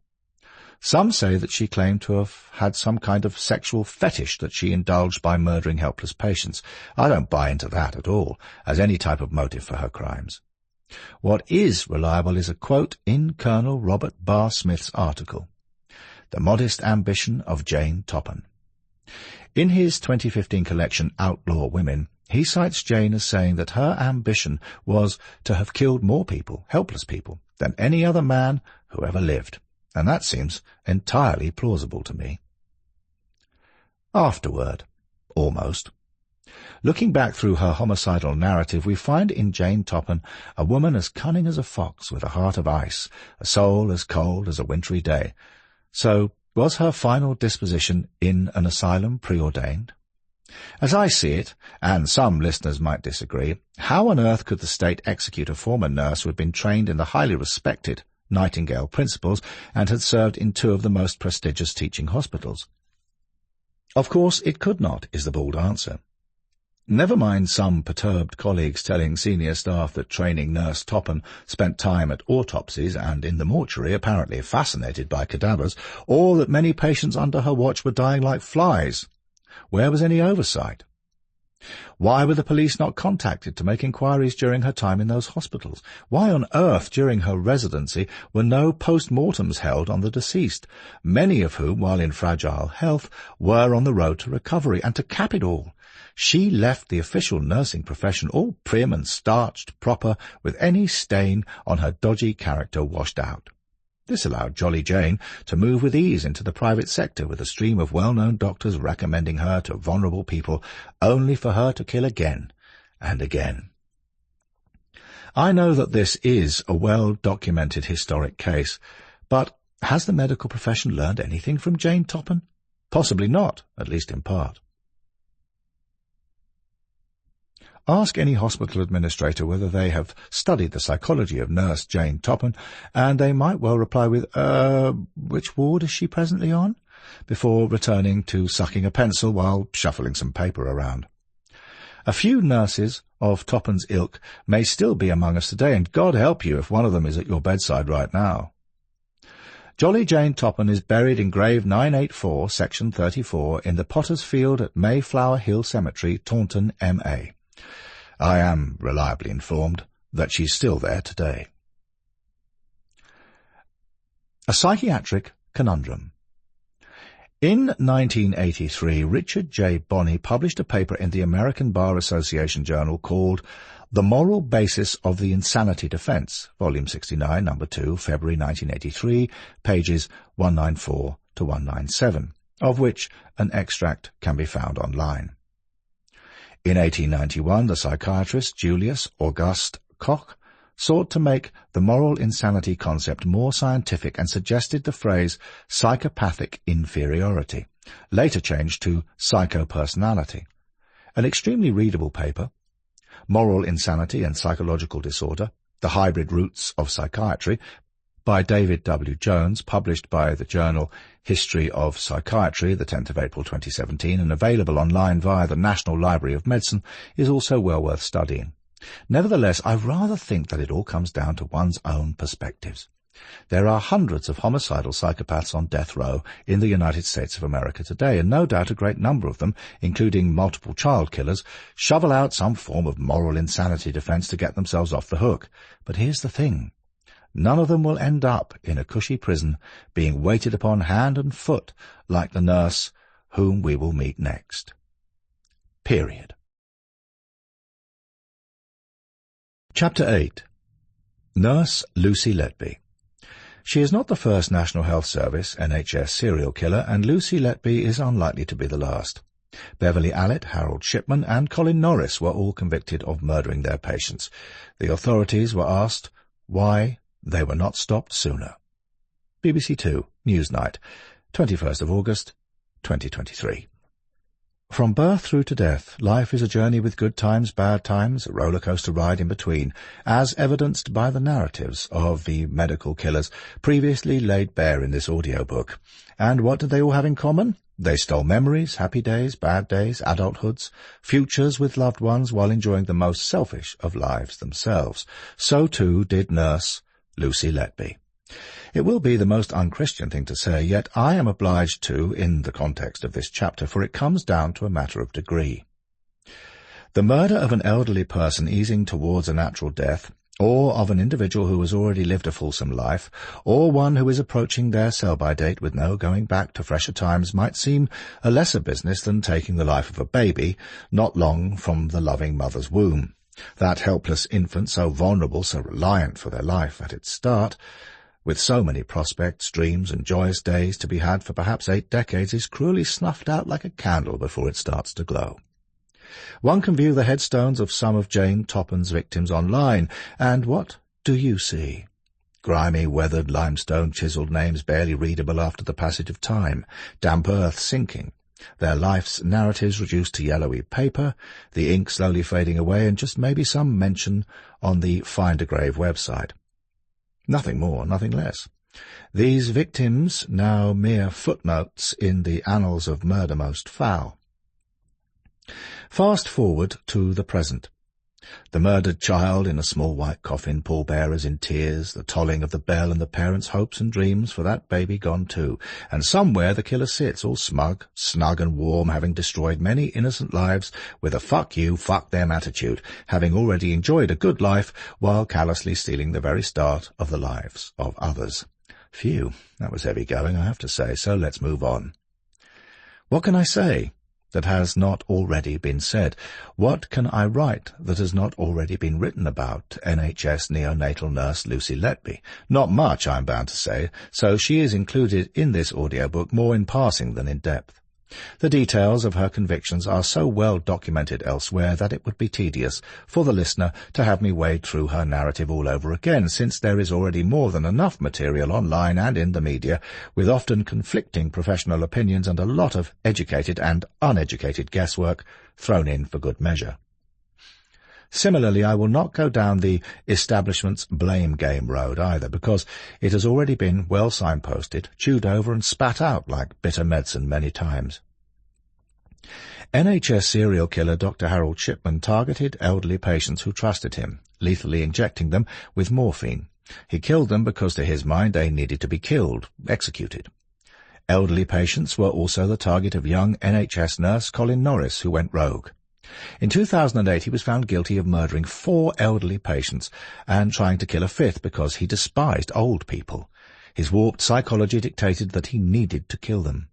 Some say that she claimed to have had some kind of sexual fetish that she indulged by murdering helpless patients. I don't buy into that at all, as any type of motive for her crimes. What is reliable is a quote in Colonel Robert Barr Smith's article, The Modest Ambition of Jane Toppan. In his 2015 collection, Outlaw Women, he cites Jane as saying that her ambition was to have killed more people, helpless people, than any other man who ever lived. And that seems entirely plausible to me. Afterward, almost. Looking back through her homicidal narrative, we find in Jane Toppan a woman as cunning as a fox with a heart of ice, a soul as cold as a wintry day. So, was her final disposition in an asylum preordained? As I see it, and some listeners might disagree, how on earth could the state execute a former nurse who had been trained in the highly respected Nightingale principles and had served in 2 of the most prestigious teaching hospitals? Of course it could not, is the bald answer. Never mind some perturbed colleagues telling senior staff that training nurse Toppan spent time at autopsies and in the mortuary, apparently fascinated by cadavers, or that many patients under her watch were dying like flies. Where was any oversight? Why were the police not contacted to make inquiries during her time in those hospitals? Why on earth, during her residency, were no post-mortems held on the deceased, many of whom, while in fragile health, were on the road to recovery? And to cap it all, she left the official nursing profession all prim and starched proper, with any stain on her dodgy character washed out. This allowed Jolly Jane to move with ease into the private sector, with a stream of well-known doctors recommending her to vulnerable people, only for her to kill again and again. I know that this is a well-documented historic case, but has the medical profession learned anything from Jane Toppan? Possibly not, at least in part. Ask any hospital administrator whether they have studied the psychology of Nurse Jane Toppan, and they might well reply with, which ward is she presently on?" before returning to sucking a pencil while shuffling some paper around. A few nurses of Toppan's ilk may still be among us today, and God help you if one of them is at your bedside right now. Jolly Jane Toppan is buried in grave 984, section 34, in the Potter's Field at Mayflower Hill Cemetery, Taunton, M.A. I am reliably informed that she's still there today. A psychiatric conundrum. In 1983, Richard J. Bonney published a paper in the American Bar Association Journal called The Moral Basis of the Insanity Defense, Volume 69, Number 2, February 1983, pages 194 to 197, of which an extract can be found online. In 1891, the psychiatrist Julius Auguste Koch sought to make the moral insanity concept more scientific and suggested the phrase psychopathic inferiority, later changed to psychopersonality. An extremely readable paper, Moral Insanity and Psychological Disorder, The Hybrid Roots of Psychiatry, by David W. Jones, published by the journal History of Psychiatry, the 10th of April 2017, and available online via the National Library of Medicine, is also well worth studying. Nevertheless, I rather think that it all comes down to one's own perspectives. There are hundreds of homicidal psychopaths on death row in the United States of America today, and no doubt a great number of them, including multiple child killers, shovel out some form of moral insanity defense to get themselves off the hook. But here's the thing. None of them will end up in a cushy prison being waited upon hand and foot like the nurse whom we will meet next. Period. Chapter 8. Nurse Lucy Letby. She is not the first National Health Service, NHS, serial killer, and Lucy Letby is unlikely to be the last. Beverly, Allitt, Harold Shipman, and Colin Norris were all convicted of murdering their patients. The authorities were asked why they were not stopped sooner. BBC Two, Newsnight, 21st of August, 2023. From birth through to death, life is a journey with good times, bad times, a roller-coaster ride in between, as evidenced by the narratives of the medical killers previously laid bare in this audiobook. And what did they all have in common? They stole memories, happy days, bad days, adulthoods, futures with loved ones while enjoying the most selfish of lives themselves. So too did Nurse Lucy Letby. It will be the most unchristian thing to say, yet I am obliged to, in the context of this chapter, for it comes down to a matter of degree. The murder of an elderly person easing towards a natural death, or of an individual who has already lived a fulsome life, or one who is approaching their sell-by date with no going back to fresher times, might seem a lesser business than taking the life of a baby, not long from the loving mother's womb. That helpless infant, so vulnerable, so reliant for their life at its start, with so many prospects, dreams, and joyous days to be had for perhaps 8 decades, is cruelly snuffed out like a candle before it starts to glow. One can view the headstones of some of Jane Toppan's victims online, and what do you see? Grimy, weathered, limestone-chiselled names barely readable after the passage of time, damp earth sinking, their life's narratives reduced to yellowy paper, the ink slowly fading away, and just maybe some mention on the Find a Grave website. Nothing more, nothing less. These victims now mere footnotes in the annals of murder most foul. Fast forward to the present. The murdered child in a small white coffin, pallbearers in tears, the tolling of the bell, and the parents' hopes and dreams for that baby gone too. And somewhere the killer sits, all smug, snug and warm, having destroyed many innocent lives with a fuck you, fuck them attitude, having already enjoyed a good life while callously stealing the very start of the lives of others. Phew, that was heavy going, I have to say, so let's move on. What can I say that has not already been said? What can I write that has not already been written about NHS neonatal nurse Lucy Letby? Not much, I'm bound to say, so she is included in this audiobook more in passing than in depth. The details of her convictions are so well documented elsewhere that it would be tedious for the listener to have me wade through her narrative all over again, since there is already more than enough material online and in the media, with often conflicting professional opinions and a lot of educated and uneducated guesswork thrown in for good measure. Similarly, I will not go down the establishment's blame game road either, because it has already been well signposted, chewed over and spat out like bitter medicine many times. NHS serial killer Dr. Harold Shipman targeted elderly patients who trusted him, lethally injecting them with morphine. He killed them because to his mind they needed to be killed, executed. Elderly patients were also the target of young NHS nurse Colin Norris, who went rogue. In 2008 he was found guilty of murdering 4 elderly patients and trying to kill a 5th because he despised old people. His warped psychology dictated that he needed to kill them.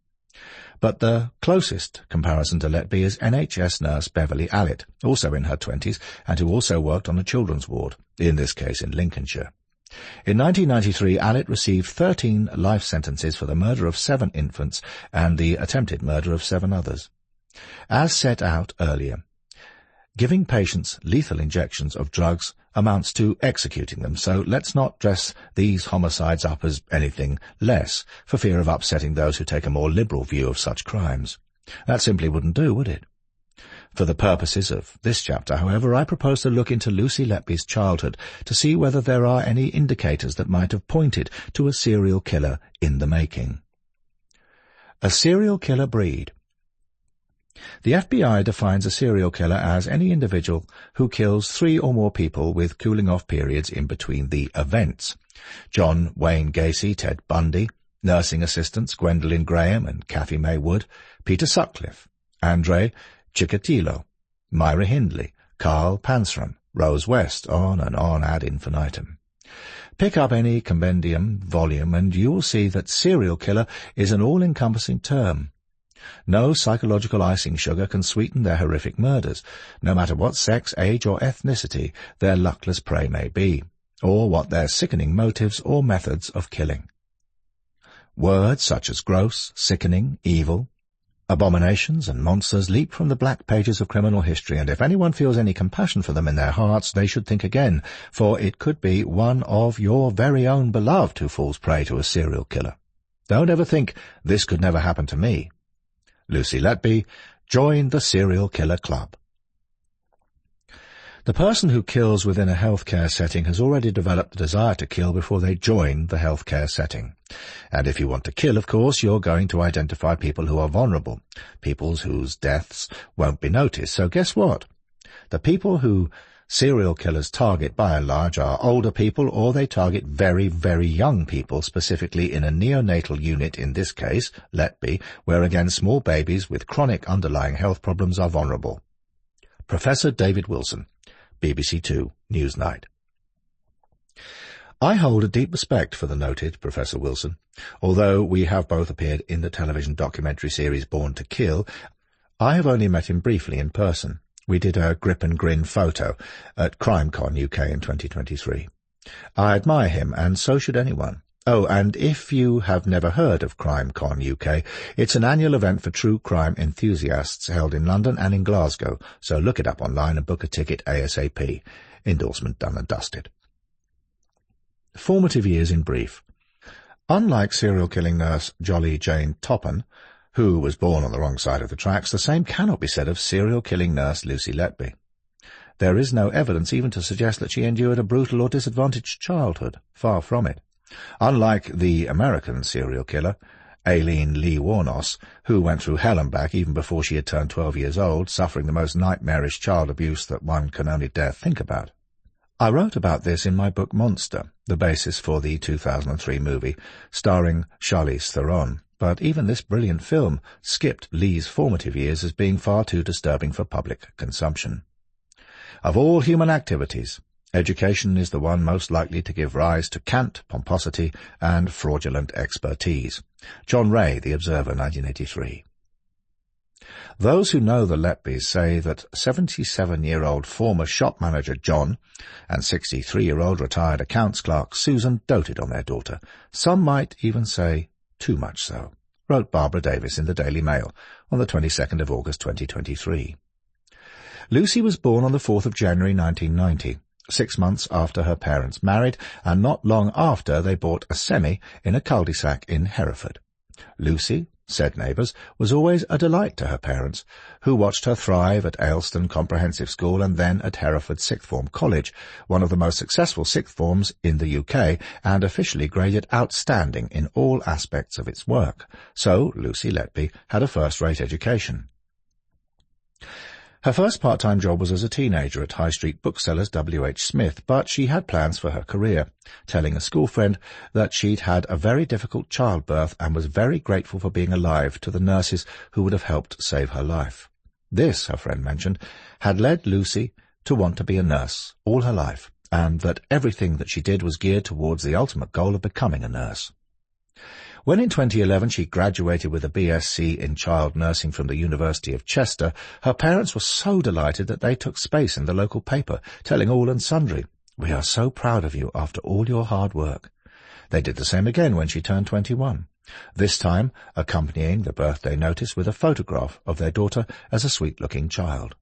But the closest comparison to Letby is NHS nurse Beverly Allitt, also in her 20s, and who also worked on a children's ward, in this case in Lincolnshire. In 1993, Allitt received 13 life sentences for the murder of 7 infants and the attempted murder of 7 others. As set out earlier, giving patients lethal injections of drugs amounts to executing them, so let's not dress these homicides up as anything less, for fear of upsetting those who take a more liberal view of such crimes. That simply wouldn't do, would it? For the purposes of this chapter, however, I propose to look into Lucy Letby's childhood to see whether there are any indicators that might have pointed to a serial killer in the making. A serial killer breed. The FBI defines a serial killer as any individual who kills 3 or more people with cooling-off periods in between the events. John Wayne Gacy, Ted Bundy, nursing assistants Gwendolyn Graham and Kathy May Wood, Peter Sutcliffe, Andre Chikatilo, Myra Hindley, Carl Panzram, Rose West, on and on ad infinitum. Pick up any compendium volume and you will see that serial killer is an all-encompassing term. No psychological icing sugar can sweeten their horrific murders, no matter what sex, age, or ethnicity their luckless prey may be, or what their sickening motives or methods of killing. Words such as gross, sickening, evil, abominations, and monsters leap from the black pages of criminal history, and if anyone feels any compassion for them in their hearts, they should think again, for it could be one of your very own beloved who falls prey to a serial killer. Don't ever think, this could never happen to me. Lucy Letby, join the Serial Killer Club. The person who kills within a healthcare setting has already developed the desire to kill before they join the healthcare setting. And if you want to kill, of course, you're going to identify people who are vulnerable, people whose deaths won't be noticed. So guess what? The people who serial killers target by and large are older people, or they target very, very young people, specifically in a neonatal unit, in this case, Letby, where again small babies with chronic underlying health problems are vulnerable. Professor David Wilson, BBC Two, Newsnight. I hold a deep respect for the noted Professor Wilson. Although we have both appeared in the television documentary series Born to Kill, I have only met him briefly in person. We did a grip and grin photo at CrimeCon UK in 2023. I admire him, and so should anyone. Oh, and if you have never heard of CrimeCon UK, it's an annual event for true crime enthusiasts held in London and in Glasgow, so look it up online and book a ticket ASAP. Endorsement done and dusted. Formative years in brief. Unlike serial killing nurse Jolly Jane Toppan, who was born on the wrong side of the tracks, the same cannot be said of serial killing nurse Lucy Letby. There is no evidence even to suggest that she endured a brutal or disadvantaged childhood. Far from it. Unlike the American serial killer, Aileen Lee Warnos, who went through hell and back even before she had turned 12 years old, suffering the most nightmarish child abuse that one can only dare think about. I wrote about this in my book Monster, the basis for the 2003 movie, starring Charlize Theron. But even this brilliant film skipped Lee's formative years as being far too disturbing for public consumption. Of all human activities, education is the one most likely to give rise to cant, pomposity, and fraudulent expertise. John Ray, The Observer, 1983. Those who know the Letbys say that 77-year-old former shop manager John and 63-year-old retired accounts clerk Susan doted on their daughter. Some might even say too much so, wrote Barbara Davis in the Daily Mail on the 22nd of August 2023. Lucy was born on the 4th of January 1990, 6 months after her parents married, and not long after they bought a semi in a cul-de-sac in Hereford. Lucy, said neighbours, was always a delight to her parents, who watched her thrive at Ayleston Comprehensive School and then at Hereford Sixth Form College, one of the most successful sixth forms in the UK, and officially graded outstanding in all aspects of its work. So Lucy Letby had a first-rate education. Her first part-time job was as a teenager at High Street booksellers W.H. Smith, but she had plans for her career, telling a school friend that she'd had a very difficult childbirth and was very grateful for being alive to the nurses who would have helped save her life. This, her friend mentioned, had led Lucy to want to be a nurse all her life, and that everything that she did was geared towards the ultimate goal of becoming a nurse. When in 2011 she graduated with a BSc in child nursing from the University of Chester, her parents were so delighted that they took space in the local paper, telling all and sundry, "We are so proud of you after all your hard work." They did the same again when she turned 21, this time accompanying the birthday notice with a photograph of their daughter as a sweet-looking child.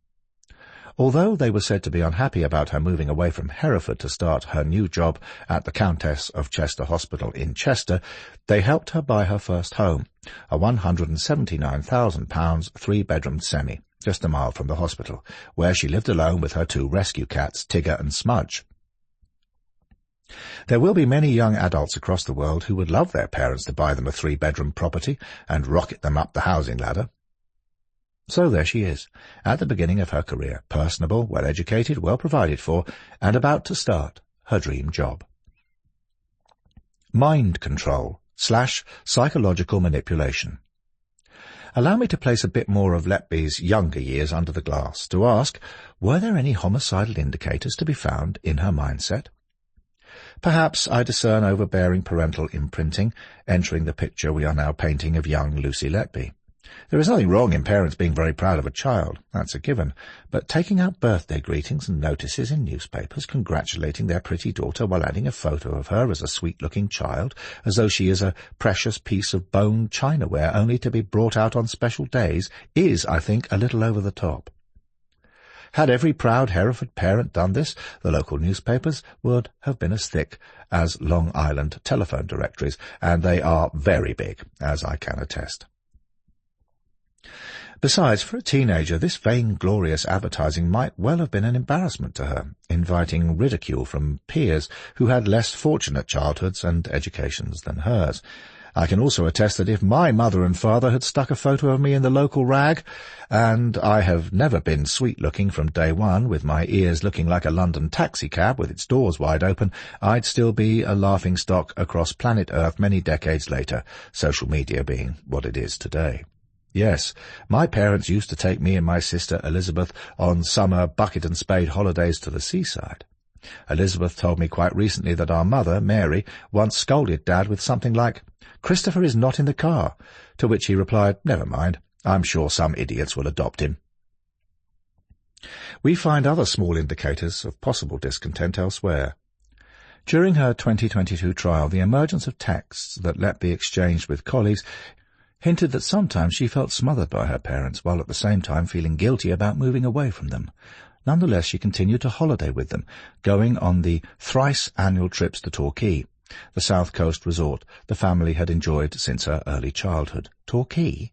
Although they were said to be unhappy about her moving away from Hereford to start her new job at the Countess of Chester Hospital in Chester, they helped her buy her first home, a £179,000 three-bedroom semi, just a mile from the hospital, where she lived alone with her two rescue cats, Tigger and Smudge. There will be many young adults across the world who would love their parents to buy them a three-bedroom property and rocket them up the housing ladder. So there she is, at the beginning of her career, personable, well-educated, well-provided for, and about to start her dream job. Mind control / psychological manipulation. Allow me to place a bit more of Letby's younger years under the glass, to ask, were there any homicidal indicators to be found in her mindset? Perhaps I discern overbearing parental imprinting, entering the picture we are now painting of young Lucy Letby. There is nothing wrong in parents being very proud of a child, that's a given, but taking out birthday greetings and notices in newspapers congratulating their pretty daughter while adding a photo of her as a sweet-looking child, as though she is a precious piece of bone chinaware only to be brought out on special days, is, I think, a little over the top. Had every proud Hereford parent done this, the local newspapers would have been as thick as Long Island telephone directories, and they are very big, as I can attest. Besides, for a teenager, this vainglorious advertising might well have been an embarrassment to her, inviting ridicule from peers who had less fortunate childhoods and educations than hers. I can also attest that if my mother and father had stuck a photo of me in the local rag, and I have never been sweet-looking from day one, with my ears looking like a London taxicab with its doors wide open, I'd still be a laughingstock across planet Earth many decades later, social media being what it is today. Yes, my parents used to take me and my sister Elizabeth on summer bucket and spade holidays to the seaside. Elizabeth told me quite recently that our mother, Mary, once scolded Dad with something like, "Christopher is not in the car," to which he replied, "Never mind, I'm sure some idiots will adopt him." We find other small indicators of possible discontent elsewhere. During her 2022 trial, the emergence of texts that Letby exchanged with colleagues hinted that sometimes she felt smothered by her parents, while at the same time feeling guilty about moving away from them. Nonetheless, she continued to holiday with them, going on the thrice-annual trips to Torquay, the South Coast resort the family had enjoyed since her early childhood. Torquay?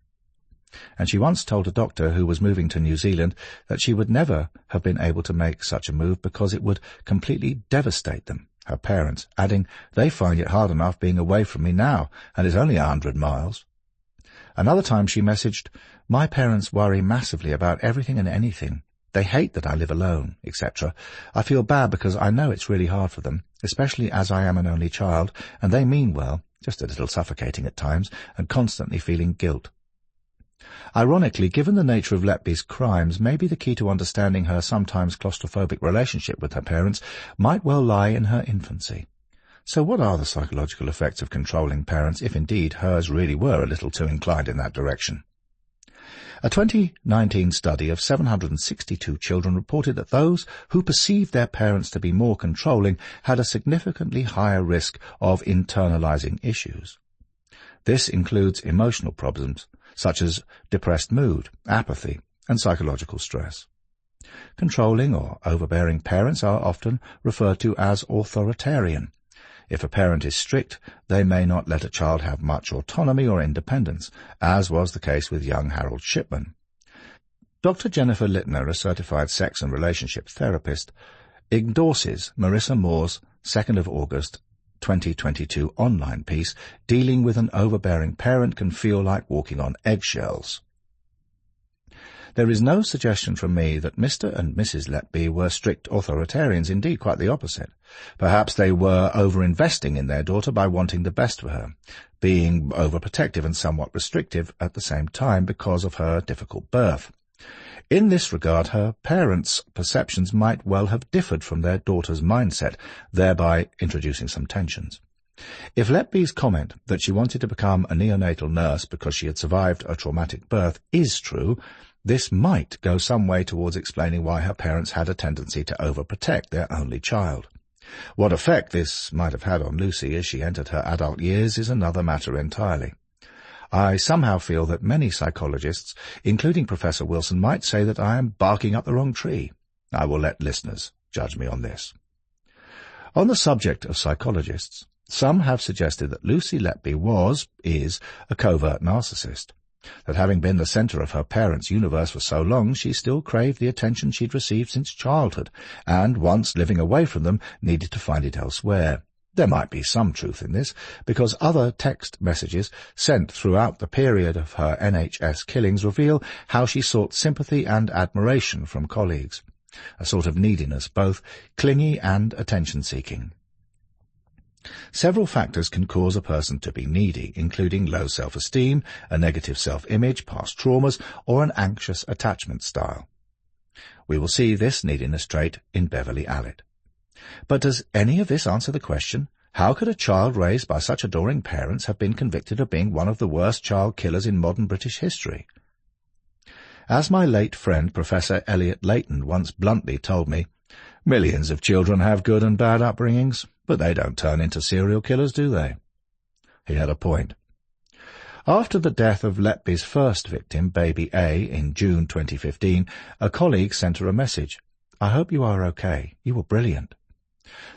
And she once told a doctor who was moving to New Zealand that she would never have been able to make such a move because it would completely devastate them, her parents, adding, "They find it hard enough being away from me now, and it's only 100 miles. Another time she messaged, "My parents worry massively about everything and anything. They hate that I live alone, etc. I feel bad because I know it's really hard for them, especially as I am an only child, and they mean well, just a little suffocating at times, and constantly feeling guilt." Ironically, given the nature of Letby's crimes, maybe the key to understanding her sometimes claustrophobic relationship with her parents might well lie in her infancy. So what are the psychological effects of controlling parents, if indeed hers really were a little too inclined in that direction? A 2019 study of 762 children reported that those who perceived their parents to be more controlling had a significantly higher risk of internalizing issues. This includes emotional problems, such as depressed mood, apathy, and psychological stress. Controlling or overbearing parents are often referred to as authoritarian, If a parent is strict, they may not let a child have much autonomy or independence, as was the case with young Harold Shipman. Dr. Jennifer Littner, a certified sex and relationship therapist, endorses Marissa Moore's 2nd of August 2022 online piece dealing with an overbearing parent can feel like walking on eggshells. There is no suggestion from me that Mr. and Mrs. Letby were strict authoritarians, indeed quite the opposite. Perhaps they were over-investing in their daughter by wanting the best for her, being overprotective and somewhat restrictive at the same time because of her difficult birth. In this regard, her parents' perceptions might well have differed from their daughter's mindset, thereby introducing some tensions. If Letby's comment that she wanted to become a neonatal nurse because she had survived a traumatic birth is true, this might go some way towards explaining why her parents had a tendency to overprotect their only child. What effect this might have had on Lucy as she entered her adult years is another matter entirely. I somehow feel that many psychologists, including Professor Wilson, might say that I am barking up the wrong tree. I will let listeners judge me on this. On the subject of psychologists, some have suggested that Lucy Letby is a covert narcissist, that having been the centre of her parents' universe for so long, she still craved the attention she'd received since childhood, and once living away from them, needed to find it elsewhere. There might be some truth in this, because other text messages sent throughout the period of her NHS killings reveal how she sought sympathy and admiration from colleagues, a sort of neediness, both clingy and attention-seeking. Several factors can cause a person to be needy, including low self-esteem, a negative self-image, past traumas, or an anxious attachment style. We will see this neediness trait in Beverly Allitt. But does any of this answer the question, how could a child raised by such adoring parents have been convicted of being one of the worst child killers in modern British history? As my late friend Professor Elliot Leighton once bluntly told me, millions of children have good and bad upbringings, but they don't turn into serial killers, do they? He had a point. After the death of Letby's first victim, baby A, in June 2015, a colleague sent her a message. I hope you are okay. You were brilliant.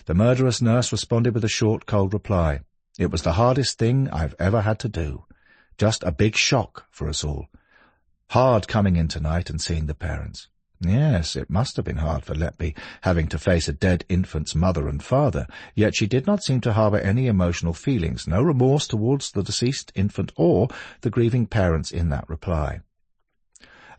The murderous nurse responded with a short, cold reply. It was the hardest thing I've ever had to do. Just a big shock for us all. Hard coming in tonight and seeing the parents. Yes, it must have been hard for Letby, having to face a dead infant's mother and father, yet she did not seem to harbour any emotional feelings, no remorse towards the deceased infant or the grieving parents in that reply.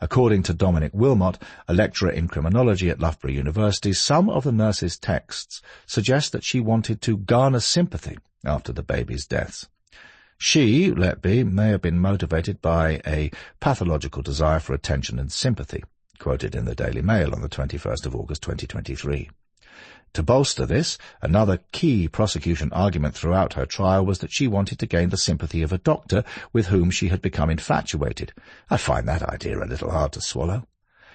According to Dominic Wilmot, a lecturer in criminology at Loughborough University, some of the nurse's texts suggest that she wanted to garner sympathy after the baby's deaths. She, Letby, may have been motivated by a pathological desire for attention and sympathy, quoted in the Daily Mail on the 21st of August 2023. To bolster this, another key prosecution argument throughout her trial was that she wanted to gain the sympathy of a doctor with whom she had become infatuated. I find that idea a little hard to swallow.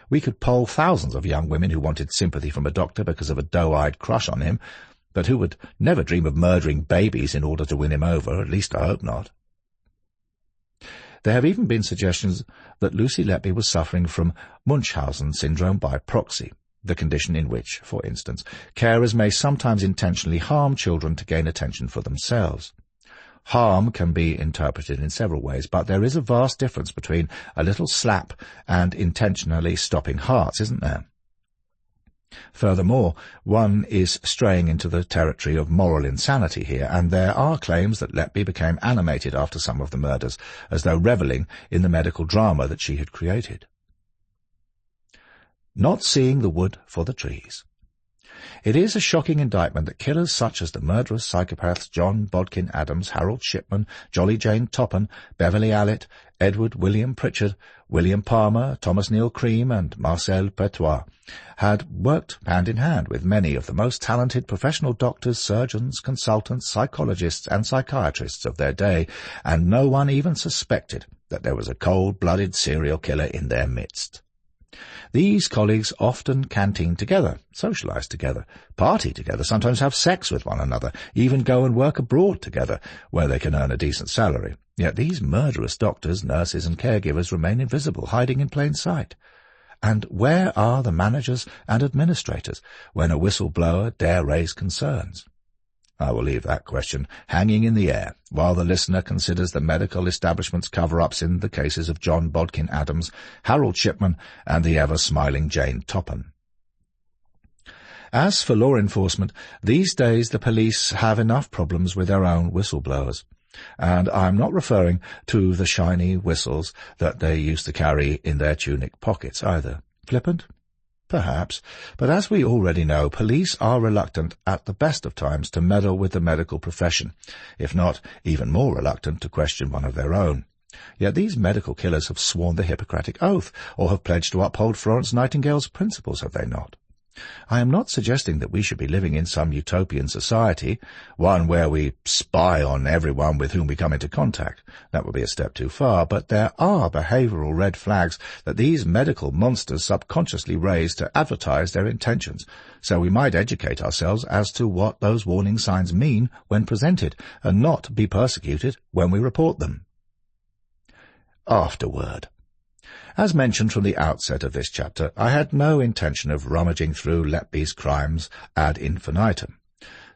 We could poll thousands of young women who wanted sympathy from a doctor because of a doe-eyed crush on him, but who would never dream of murdering babies in order to win him over, at least I hope not. There have even been suggestions that Lucy Letby was suffering from Munchausen syndrome by proxy, the condition in which, for instance, carers may sometimes intentionally harm children to gain attention for themselves. Harm can be interpreted in several ways, but there is a vast difference between a little slap and intentionally stopping hearts, isn't there? Furthermore, one is straying into the territory of moral insanity here, and there are claims that Letby became animated after some of the murders, as though revelling in the medical drama that she had created. Not seeing the wood for the trees. It is a shocking indictment that killers such as the murderous psychopaths John Bodkin Adams, Harold Shipman, Jolly Jane Toppan, Beverly Allitt, Edward William Pritchard, William Palmer, Thomas Neal Cream, and Marcel Petiot had worked hand in hand with many of the most talented professional doctors, surgeons, consultants, psychologists, and psychiatrists of their day, and no one even suspected that there was a cold-blooded serial killer in their midst. These colleagues often canteen together, socialize together, party together, sometimes have sex with one another, even go and work abroad together, where they can earn a decent salary. Yet these murderous doctors, nurses, and caregivers remain invisible, hiding in plain sight. And where are the managers and administrators when a whistleblower dare raise concerns? I will leave that question hanging in the air while the listener considers the medical establishment's cover-ups in the cases of John Bodkin Adams, Harold Shipman, and the ever-smiling Jane Toppan. As for law enforcement, these days the police have enough problems with their own whistleblowers, and I am not referring to the shiny whistles that they used to carry in their tunic pockets either. Flippant? Perhaps, but as we already know, police are reluctant at the best of times to meddle with the medical profession, if not even more reluctant to question one of their own. Yet these medical killers have sworn the Hippocratic Oath, or have pledged to uphold Florence Nightingale's principles, have they not? I am not suggesting that we should be living in some utopian society, one where we spy on everyone with whom we come into contact. That would be a step too far, but there are behavioural red flags that these medical monsters subconsciously raise to advertise their intentions, so we might educate ourselves as to what those warning signs mean when presented, and not be persecuted when we report them. Afterword. As mentioned from the outset of this chapter, I had no intention of rummaging through Letby's crimes ad infinitum.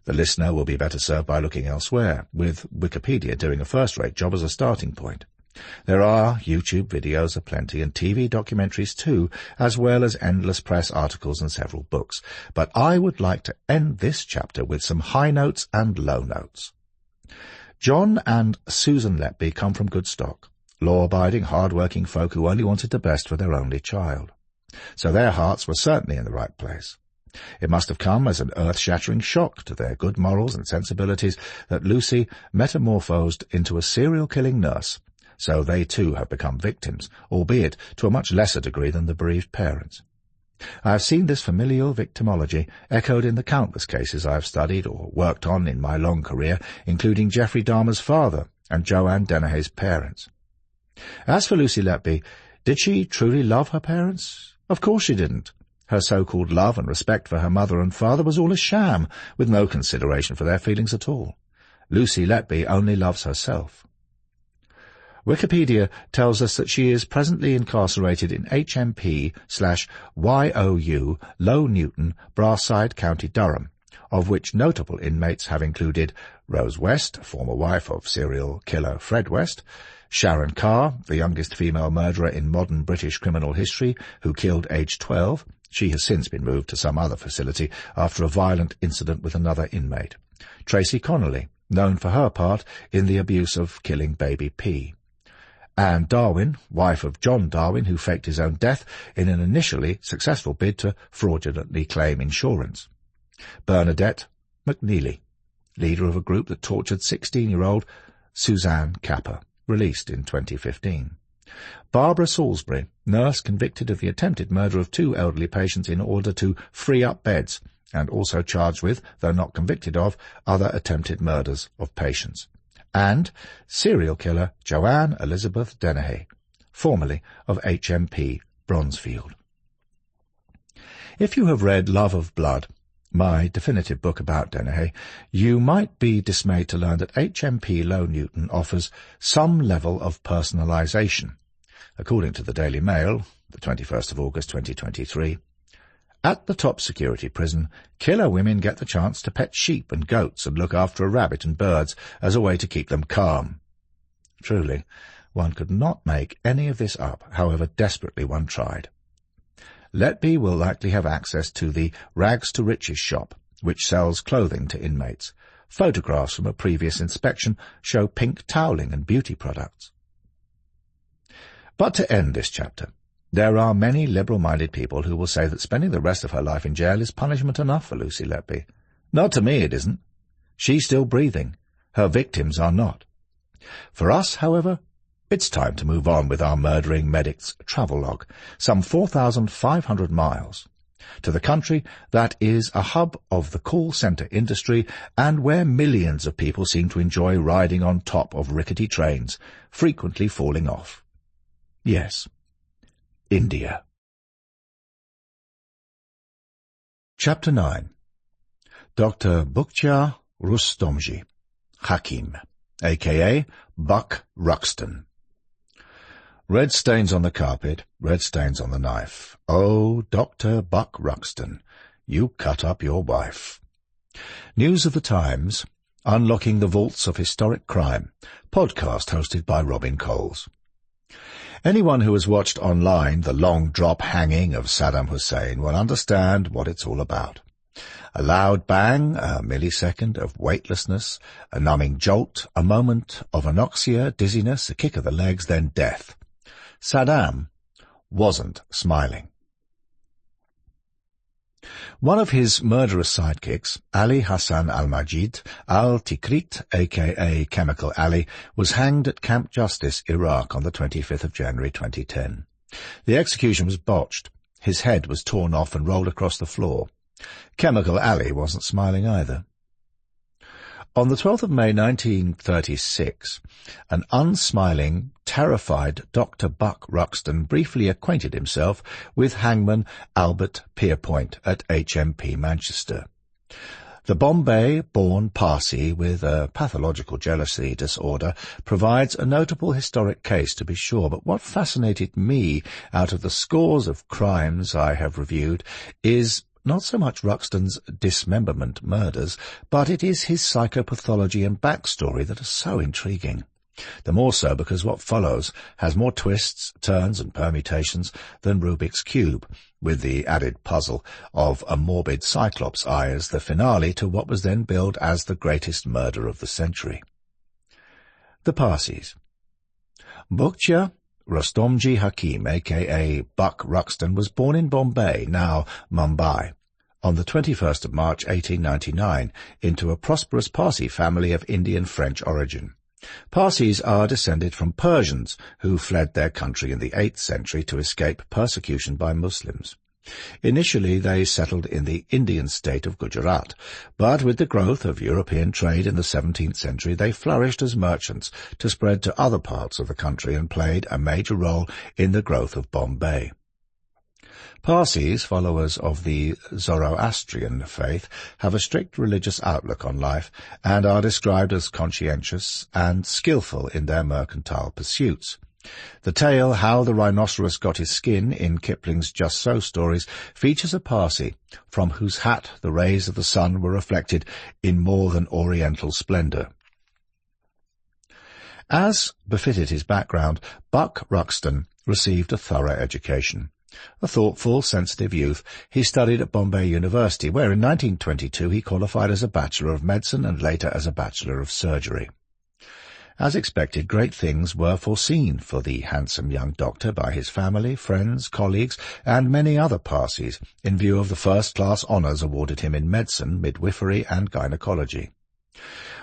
The listener will be better served by looking elsewhere, with Wikipedia doing a first-rate job as a starting point. There are YouTube videos aplenty and TV documentaries too, as well as endless press articles and several books. But I would like to end this chapter with some high notes and low notes. John and Susan Letby come from good stock. Law-abiding, hard-working folk who only wanted the best for their only child. So their hearts were certainly in the right place. It must have come as an earth-shattering shock to their good morals and sensibilities that Lucy metamorphosed into a serial-killing nurse, so they too have become victims, albeit to a much lesser degree than the bereaved parents. I have seen this familial victimology echoed in the countless cases I have studied or worked on in my long career, including Jeffrey Dahmer's father and Joanne Dennehy's parents. As for Lucy Letby, did she truly love her parents? Of course she didn't. Her so-called love and respect for her mother and father was all a sham, with no consideration for their feelings at all. Lucy Letby only loves herself. Wikipedia tells us that she is presently incarcerated in HMP/YOU, Low Newton, Brasside, County Durham, of which notable inmates have included Rose West, former wife of serial killer Fred West, Sharon Carr, the youngest female murderer in modern British criminal history, who killed aged 12. She has since been moved to some other facility after a violent incident with another inmate. Tracy Connolly, known for her part in the abuse of killing baby P. Anne Darwin, wife of John Darwin, who faked his own death in an initially successful bid to fraudulently claim insurance. Bernadette McNeely, leader of a group that tortured 16-year-old Suzanne Capper, released in 2015. Barbara Salisbury, nurse convicted of the attempted murder of 2 elderly patients in order to free up beds, and also charged with, though not convicted of, other attempted murders of patients. And serial killer Joanne Elizabeth Dennehy, formerly of HMP Bronzefield. If you have read Love of Blood, my definitive book about Dennehy, you might be dismayed to learn that HMP Low Newton offers some level of personalisation. According to the Daily Mail, the 21st of August 2023, at the top security prison, killer women get the chance to pet sheep and goats and look after a rabbit and birds as a way to keep them calm. Truly, one could not make any of this up, however desperately one tried. Letby will likely have access to the Rags to Riches shop, which sells clothing to inmates. Photographs from a previous inspection show pink toweling and beauty products. But to end this chapter, there are many liberal-minded people who will say that spending the rest of her life in jail is punishment enough for Lucy Letby. Not to me, it isn't. She's still breathing. Her victims are not. For us, however, it's time to move on with our murdering medic's travelogue, some 4,500 miles, to the country that is a hub of the call centre industry and where millions of people seem to enjoy riding on top of rickety trains, frequently falling off. Yes, India. Chapter 9. Dr. Bukcha Rustomji, Hakim, a.k.a. Buck Ruxton. Red stains on the carpet, red stains on the knife. Oh, Dr. Buck Ruxton, you cut up your wife. News of the Times, Unlocking the Vaults of Historic Crime, podcast hosted by Robin Coles. Anyone who has watched online the long drop hanging of Saddam Hussein will understand what it's all about. A loud bang, a millisecond of weightlessness, a numbing jolt, a moment of anoxia, dizziness, a kick of the legs, then death. Saddam wasn't smiling. One of his murderous sidekicks, Ali Hassan al-Majid al-Tikrit, a.k.a. Chemical Ali, was hanged at Camp Justice, Iraq on the 25th of January 2010. The execution was botched. His head was torn off and rolled across the floor. Chemical Ali wasn't smiling either. On the 12th of May 1936, an unsmiling, terrified Dr. Buck Ruxton briefly acquainted himself with hangman Albert Pierpoint at HMP Manchester. The Bombay-born Parsi with a pathological jealousy disorder provides a notable historic case, to be sure, but what fascinated me out of the scores of crimes I have reviewed is not so much Ruxton's dismemberment murders, but it is his psychopathology and backstory that are so intriguing. The more so because what follows has more twists, turns and permutations than Rubik's Cube, with the added puzzle of a morbid Cyclops eye as the finale to what was then billed as the greatest murder of the century. The Parsis. Bukcha Rostomji Hakim, a.k.a. Buck Ruxton, was born in Bombay, now Mumbai, on the 21st of March 1899, into a prosperous Parsi family of Indian-French origin. Parsis are descended from Persians who fled their country in the 8th century to escape persecution by Muslims. Initially they settled in the Indian state of Gujarat, but with the growth of European trade in the 17th century they flourished as merchants to spread to other parts of the country and played a major role in the growth of Bombay. Parsis, followers of the Zoroastrian faith, have a strict religious outlook on life and are described as conscientious and skillful in their mercantile pursuits. The tale How the Rhinoceros Got His Skin in Kipling's Just So stories features a Parsi from whose hat the rays of the sun were reflected in more than oriental splendour. As befitted his background, Buck Ruxton received a thorough education. A thoughtful, sensitive youth, he studied at Bombay University, where in 1922 he qualified as a Bachelor of Medicine and later as a Bachelor of Surgery. As expected, great things were foreseen for the handsome young doctor by his family, friends, colleagues, and many other Parsis, in view of the first-class honours awarded him in medicine, midwifery, and gynecology.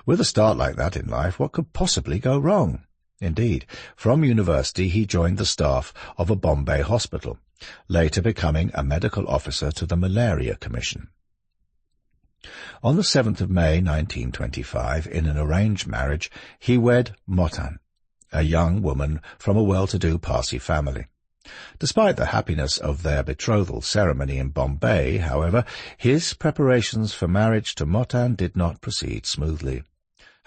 With a start like that in life, what could possibly go wrong? Indeed, from university he joined the staff of a Bombay hospital, later becoming a medical officer to the Malaria Commission. On the 7th of May 1925, in an arranged marriage, he wed Motan, a young woman from a well-to-do Parsi family. Despite the happiness of their betrothal ceremony in Bombay, however, his preparations for marriage to Motan did not proceed smoothly.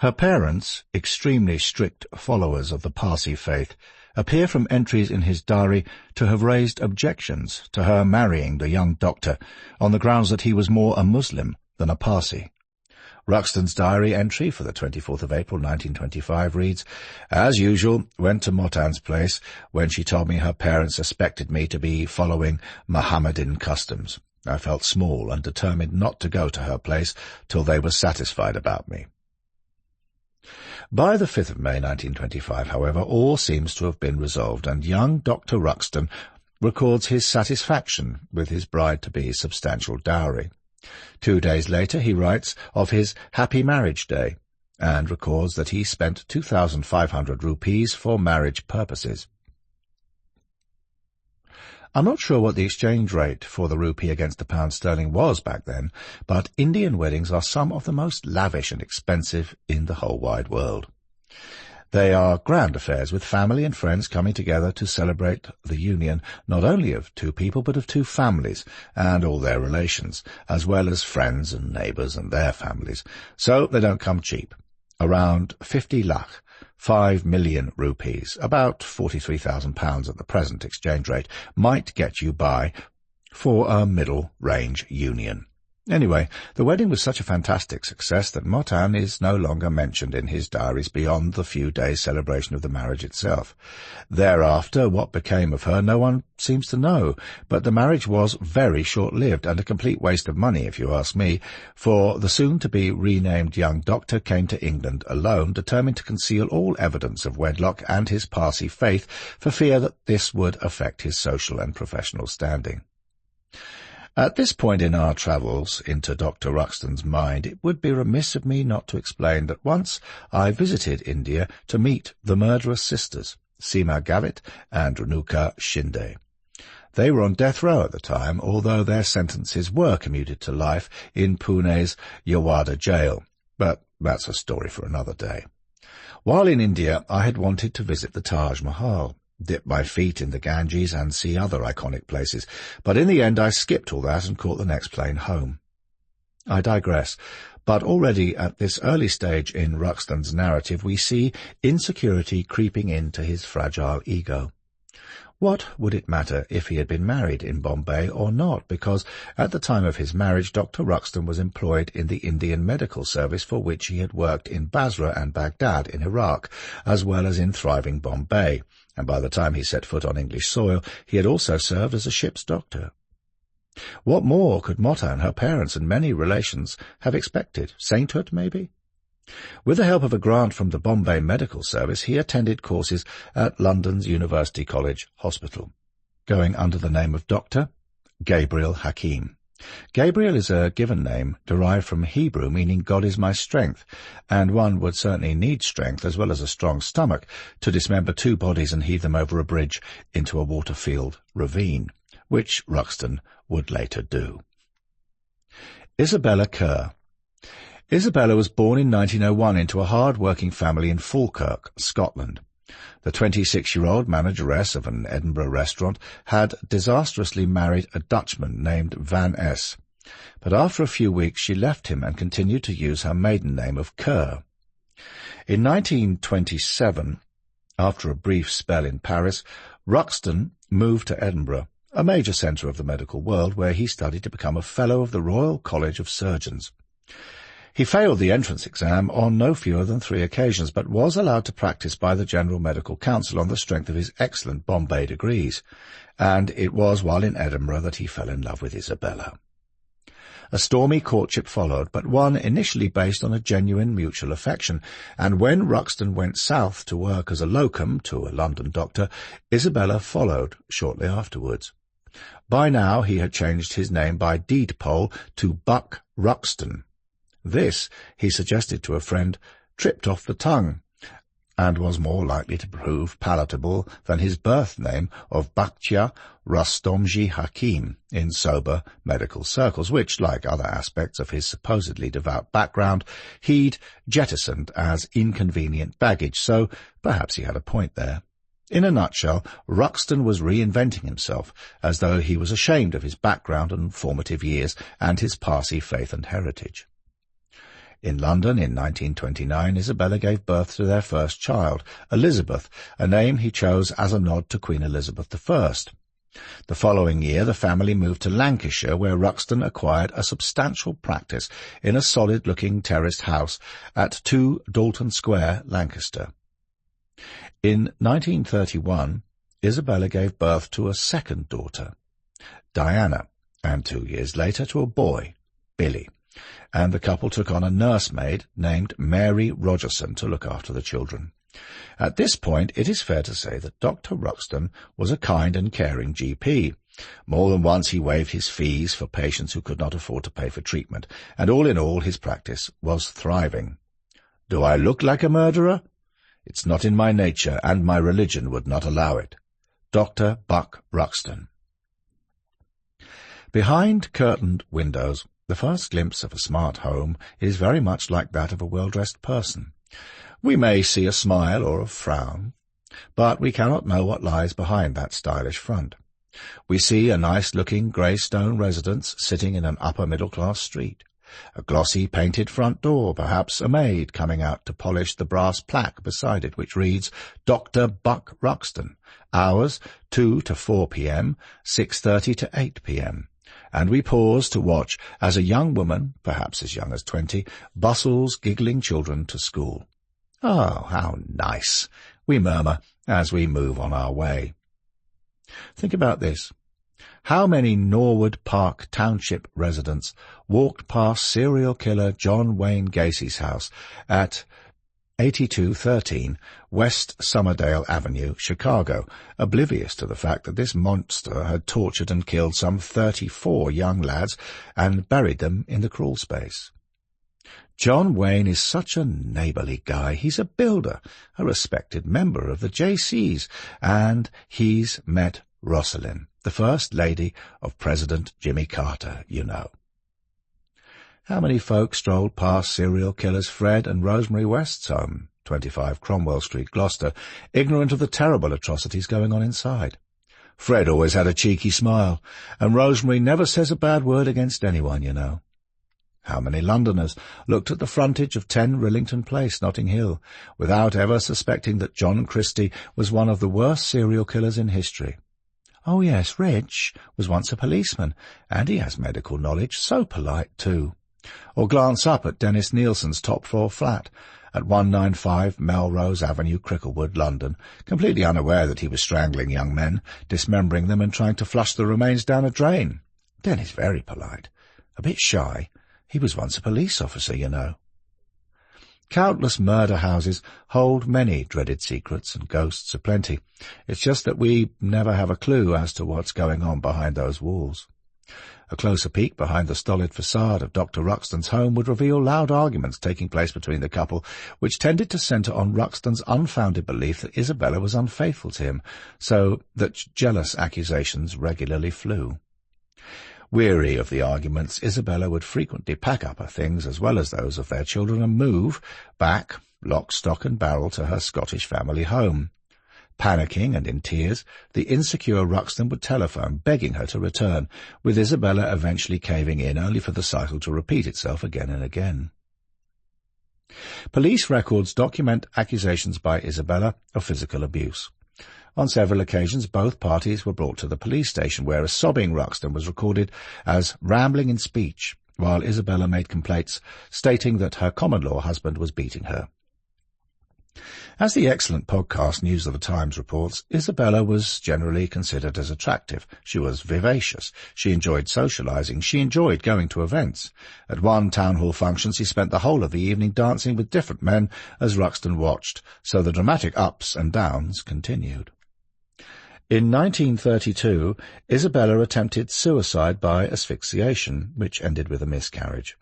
Her parents, extremely strict followers of the Parsi faith, appear from entries in his diary to have raised objections to her marrying the young doctor on the grounds that he was more a Muslim than a Parsi. Ruxton's diary entry for the 24th of April 1925 reads, "As usual, went to Motan's place when she told me her parents suspected me to be following Mohammedan customs. I felt small and determined not to go to her place till they were satisfied about me." By the 5th of May 1925, however, all seems to have been resolved, and young Dr. Ruxton records his satisfaction with his bride-to-be's substantial dowry. 2 days later he writes of his happy marriage day, and records that he spent 2,500 rupees for marriage purposes. I'm not sure what the exchange rate for the rupee against the pound sterling was back then, but Indian weddings are some of the most lavish and expensive in the whole wide world. They are grand affairs, with family and friends coming together to celebrate the union not only of two people but of two families and all their relations, as well as friends and neighbours and their families, so they don't come cheap. Around 50 lakh, 5 million rupees, about £43,000 at the present exchange rate, might get you by for a middle-range union. Anyway, the wedding was such a fantastic success that Motin is no longer mentioned in his diaries beyond the few days' celebration of the marriage itself. Thereafter, what became of her no one seems to know, but the marriage was very short-lived and a complete waste of money, if you ask me, for the soon-to-be renamed young doctor came to England alone, determined to conceal all evidence of wedlock and his Parsi faith for fear that this would affect his social and professional standing. At this point in our travels into Dr. Ruxton's mind, it would be remiss of me not to explain that once I visited India to meet the Murderous sisters, Seema Gavit and Renuka Shinde. They were on death row at the time, although their sentences were commuted to life in Pune's Yawada jail. But that's a story for another day. While in India, I had wanted to visit the Taj Mahal, dip my feet in the Ganges and see other iconic places, but in the end I skipped all that and caught the next plane home. I digress, but already at this early stage in Ruxton's narrative we see insecurity creeping into his fragile ego. What would it matter if he had been married in Bombay or not, because at the time of his marriage Dr. Ruxton was employed in the Indian Medical Service, for which he had worked in Basra and Baghdad in Iraq, as well as in thriving Bombay, and by the time he set foot on English soil he had also served as a ship's doctor. What more could Motin, her parents, and many relations have expected? Sainthood, maybe? With the help of a grant from the Bombay Medical Service, he attended courses at London's University College Hospital, going under the name of Dr. Gabriel Hakim. Gabriel is a given name derived from Hebrew meaning God is my strength, and one would certainly need strength as well as a strong stomach to dismember two bodies and heave them over a bridge into a water-filled ravine, which Ruxton would later do. Isabella Kerr. Isabella was born in 1901 into a hard-working family in Falkirk, Scotland. The 26-year-old manageress of an Edinburgh restaurant had disastrously married a Dutchman named Van S., but after a few weeks she left him and continued to use her maiden name of Kerr. In 1927, after a brief spell in Paris, Ruxton moved to Edinburgh, a major centre of the medical world, where he studied to become a Fellow of the Royal College of Surgeons. He failed the entrance exam on no fewer than 3 occasions, but was allowed to practice by the General Medical Council on the strength of his excellent Bombay degrees, and it was while in Edinburgh that he fell in love with Isabella. A stormy courtship followed, but one initially based on a genuine mutual affection, and when Ruxton went south to work as a locum to a London doctor, Isabella followed shortly afterwards. By now he had changed his name by deed poll to Buck Ruxton. This, he suggested to a friend, tripped off the tongue, and was more likely to prove palatable than his birth name of Bakhtia Rustomji Hakim in sober medical circles, which, like other aspects of his supposedly devout background, he'd jettisoned as inconvenient baggage, so perhaps he had a point there. In a nutshell, Ruxton was reinventing himself, as though he was ashamed of his background and formative years and his Parsi faith and heritage. In London in 1929, Isabella gave birth to their first child, Elizabeth, a name he chose as a nod to Queen Elizabeth I. The following year, the family moved to Lancashire, where Ruxton acquired a substantial practice in a solid-looking terraced house at 2 Dalton Square, Lancaster. In 1931, Isabella gave birth to a second daughter, Diana, and 2 years later to a boy, Billy, and the couple took on a nursemaid named Mary Rogerson to look after the children. At this point, it is fair to say that Dr. Ruxton was a kind and caring GP. More than once he waived his fees for patients who could not afford to pay for treatment, and all in all his practice was thriving. Do I look like a murderer? It's not in my nature, and my religion would not allow it. Dr. Buck Ruxton. Behind curtained windows, the first glimpse of a smart home is very much like that of a well-dressed person. We may see a smile or a frown, but we cannot know what lies behind that stylish front. We see a nice-looking grey stone residence sitting in an upper-middle-class street, a glossy painted front door, perhaps a maid coming out to polish the brass plaque beside it, which reads, Dr. Buck Ruxton, hours 2 to 4 p.m., 6:30 to 8 p.m., and we pause to watch as a young woman, perhaps as young as 20, bustles giggling children to school. "Oh, how nice," we murmur as we move on our way. Think about this. How many Norwood Park Township residents walked past serial killer John Wayne Gacy's house at 8213 West Summerdale Avenue, Chicago, oblivious to the fact that this monster had tortured and killed some 34 young lads and buried them in the crawl space? John Wayne is such a neighbourly guy. He's a builder, a respected member of the JCs, and he's met Rosalind, the First Lady of President Jimmy Carter, you know. How many folk strolled past serial killers Fred and Rosemary West's home, 25 Cromwell Street, Gloucester, ignorant of the terrible atrocities going on inside? Fred always had a cheeky smile, and Rosemary never says a bad word against anyone, you know. How many Londoners looked at the frontage of 10 Rillington Place, Notting Hill, without ever suspecting that John Christie was one of the worst serial killers in history? "Oh yes, Reg was once a policeman, and he has medical knowledge, so polite too." Or glance up at Dennis Nielson's top-floor flat at 195 Melrose Avenue, Cricklewood, London, completely unaware that he was strangling young men, dismembering them and trying to flush the remains down a drain. Dennis very polite, a bit shy. He was once a police officer, you know. Countless murder houses hold many dreaded secrets, and ghosts aplenty. It's just that we never have a clue as to what's going on behind those walls. A closer peek behind the stolid facade of Dr. Ruxton's home would reveal loud arguments taking place between the couple, which tended to centre on Ruxton's unfounded belief that Isabella was unfaithful to him, so that jealous accusations regularly flew. Weary of the arguments, Isabella would frequently pack up her things as well as those of their children and move back, lock, stock and barrel, to her Scottish family home. Panicking and in tears, the insecure Ruxton would telephone, begging her to return, with Isabella eventually caving in, only for the cycle to repeat itself again and again. Police records document accusations by Isabella of physical abuse. On several occasions, both parties were brought to the police station, where a sobbing Ruxton was recorded as rambling in speech, while Isabella made complaints, stating that her common-law husband was beating her. As the excellent podcast News of the Times reports, Isabella was generally considered as attractive. She was vivacious. She enjoyed socializing. She enjoyed going to events. At one town hall function, she spent the whole of the evening dancing with different men as Ruxton watched, so the dramatic ups and downs continued. In 1932, Isabella attempted suicide by asphyxiation, which ended with a miscarriage.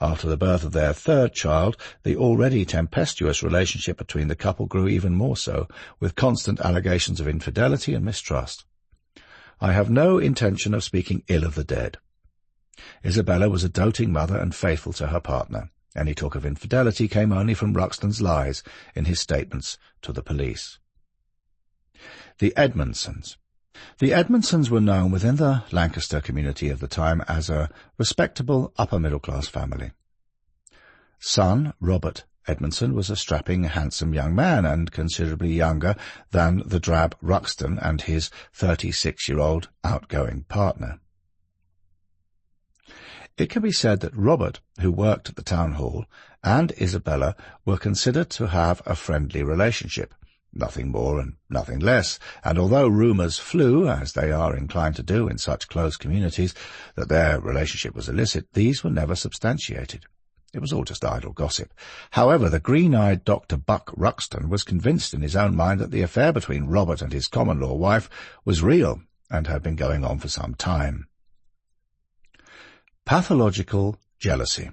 After the birth of their third child, the already tempestuous relationship between the couple grew even more so, with constant allegations of infidelity and mistrust. I have no intention of speaking ill of the dead. Isabella was a doting mother and faithful to her partner. Any talk of infidelity came only from Ruxton's lies in his statements to the police. The Edmondsons. The Edmondsons were known within the Lancaster community of the time as a respectable upper-middle-class family. Son, Robert Edmondson, was a strapping, handsome young man and considerably younger than the drab Ruxton and his 36-year-old outgoing partner. It can be said that Robert, who worked at the town hall, and Isabella were considered to have a friendly relationship. Nothing more and nothing less, and although rumours flew, as they are inclined to do in such close communities, that their relationship was illicit, these were never substantiated. It was all just idle gossip. However, the green-eyed Dr. Buck Ruxton was convinced in his own mind that the affair between Robert and his common-law wife was real and had been going on for some time. Pathological jealousy.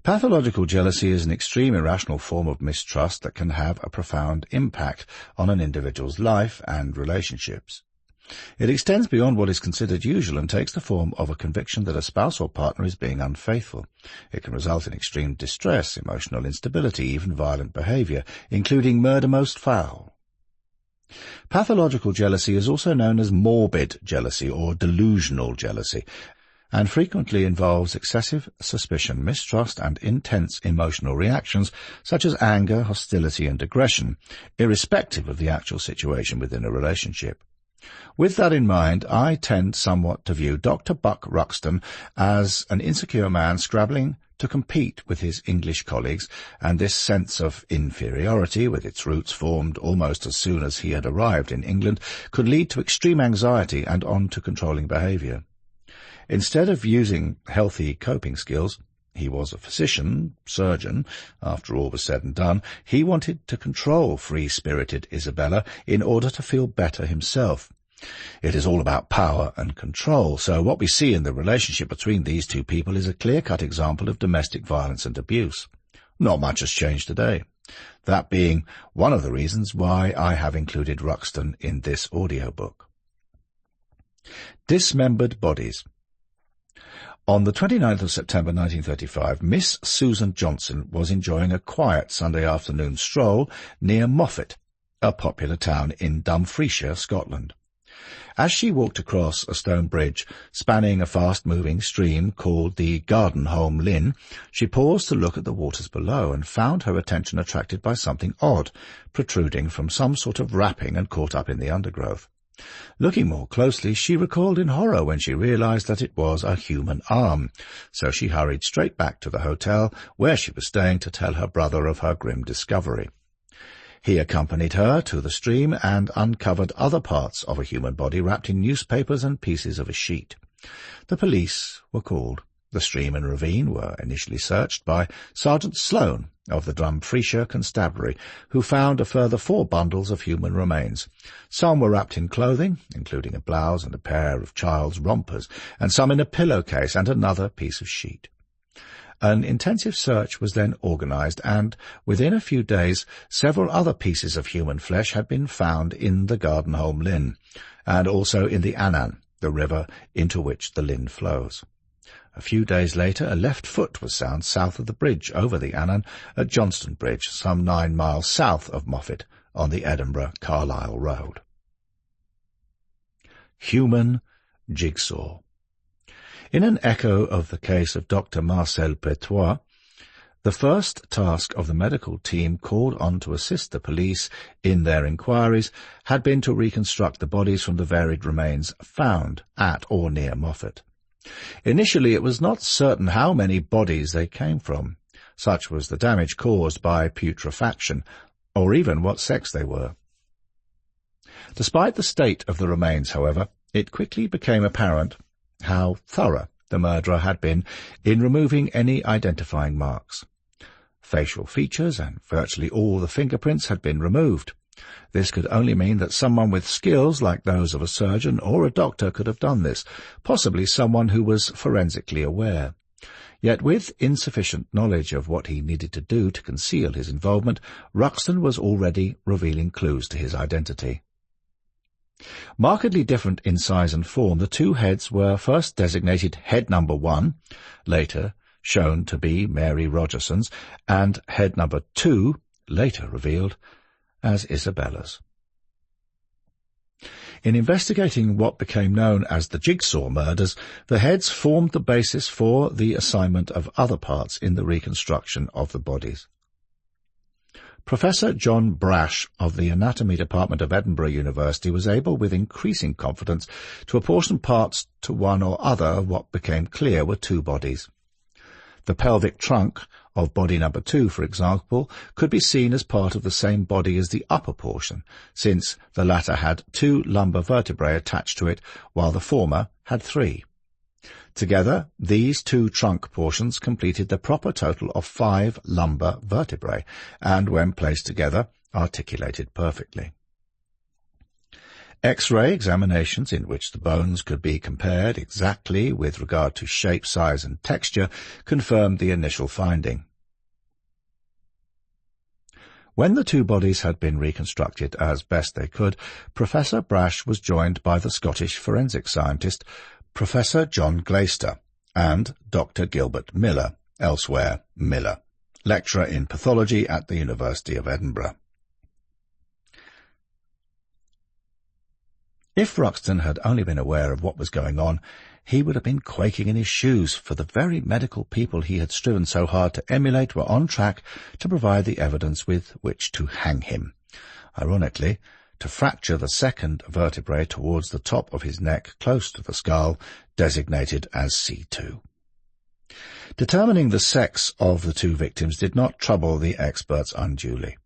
Pathological jealousy is an extreme irrational form of mistrust that can have a profound impact on an individual's life and relationships. It extends beyond what is considered usual and takes the form of a conviction that a spouse or partner is being unfaithful. It can result in extreme distress, emotional instability, even violent behaviour, including murder most foul. Pathological jealousy is also known as morbid jealousy or delusional jealousy, and frequently involves excessive suspicion, mistrust, and intense emotional reactions such as anger, hostility, and aggression, irrespective of the actual situation within a relationship. With that in mind, I tend somewhat to view Dr. Buck Ruxton as an insecure man scrabbling to compete with his English colleagues, and this sense of inferiority, with its roots formed almost as soon as he had arrived in England, could lead to extreme anxiety and on to controlling behaviour. Instead of using healthy coping skills, he was a physician, surgeon, after all was said and done, he wanted to control free-spirited Isabella in order to feel better himself. It is all about power and control, so what we see in the relationship between these two people is a clear-cut example of domestic violence and abuse. Not much has changed today, that being one of the reasons why I have included Ruxton in this audiobook. Dismembered bodies. On the 29th of September 1935, Miss Susan Johnson was enjoying a quiet Sunday afternoon stroll near Moffat, a popular town in Dumfriesshire, Scotland. As she walked across a stone bridge spanning a fast-moving stream called the Gardenholm Lynn, she paused to look at the waters below and found her attention attracted by something odd, protruding from some sort of wrapping and caught up in the undergrowth. Looking more closely, she recoiled in horror when she realized that it was a human arm, so she hurried straight back to the hotel where she was staying to tell her brother of her grim discovery. He accompanied her to the stream and uncovered other parts of a human body wrapped in newspapers and pieces of a sheet. The police were called. The stream and ravine were initially searched by Sergeant Sloane of the Dumfriesshire Constabulary, who found a further 4 bundles of human remains. Some were wrapped in clothing, including a blouse and a pair of child's rompers, and some in a pillowcase and another piece of sheet. An intensive search was then organised, and within a few days several other pieces of human flesh had been found in the Gardenholm Lynn, and also in the Annan, the river into which the Lynn flows. A few days later, a left foot was found south of the bridge over the Annan at Johnston Bridge, some 9 miles south of Moffat, on the Edinburgh-Carlisle Road. Human jigsaw. In an echo of the case of Dr. Marcel Petiot, the first task of the medical team called on to assist the police in their inquiries had been to reconstruct the bodies from the varied remains found at or near Moffat. Initially it was not certain how many bodies they came from. Such was the damage caused by putrefaction, or even what sex they were. Despite the state of the remains, however, it quickly became apparent how thorough the murderer had been in removing any identifying marks. Facial features and virtually all the fingerprints had been removed. This could only mean that someone with skills like those of a surgeon or a doctor could have done this, possibly someone who was forensically aware. Yet with insufficient knowledge of what he needed to do to conceal his involvement, Ruxton was already revealing clues to his identity. Markedly different in size and form, the two heads were first designated Head Number 1, later shown to be Mary Rogerson's, and Head Number 2, later revealed as Isabella's. In investigating what became known as the Jigsaw murders, the heads formed the basis for the assignment of other parts in the reconstruction of the bodies. Professor John Brash of the Anatomy Department of Edinburgh University was able, with increasing confidence, to apportion parts to one or other of what became clear were 2 bodies. The pelvic trunk of body number 2, for example, could be seen as part of the same body as the upper portion, since the latter had 2 lumbar vertebrae attached to it, while the former had 3. Together, these 2 trunk portions completed the proper total of 5 lumbar vertebrae, and when placed together, articulated perfectly. X-ray examinations in which the bones could be compared exactly with regard to shape, size and texture confirmed the initial finding. When the 2 bodies had been reconstructed as best they could, Professor Brash was joined by the Scottish forensic scientist Professor John Glaister and Dr. Gilbert Miller, elsewhere Miller, lecturer in pathology at the University of Edinburgh. If Ruxton had only been aware of what was going on, he would have been quaking in his shoes, for the very medical people he had striven so hard to emulate were on track to provide the evidence with which to hang him. Ironically, to fracture the second vertebrae towards the top of his neck close to the skull, designated as C2. Determining the sex of the two victims did not trouble the experts unduly.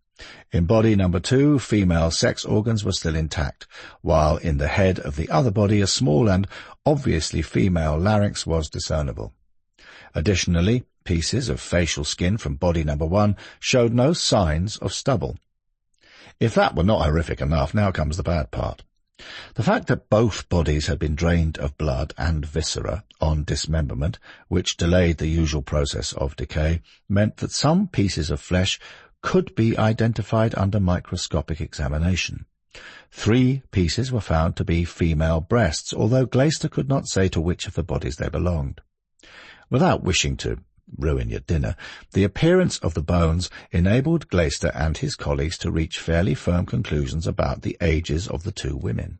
In body number 2, female sex organs were still intact, while in the head of the other body a small and obviously female larynx was discernible. Additionally, pieces of facial skin from body number 1 showed no signs of stubble. If that were not horrific enough, now comes the bad part. The fact that both bodies had been drained of blood and viscera on dismemberment, which delayed the usual process of decay, meant that some pieces of flesh could be identified under microscopic examination. 3 pieces were found to be female breasts, although Glaister could not say to which of the bodies they belonged. Without wishing to ruin your dinner, the appearance of the bones enabled Glaister and his colleagues to reach fairly firm conclusions about the ages of the two women.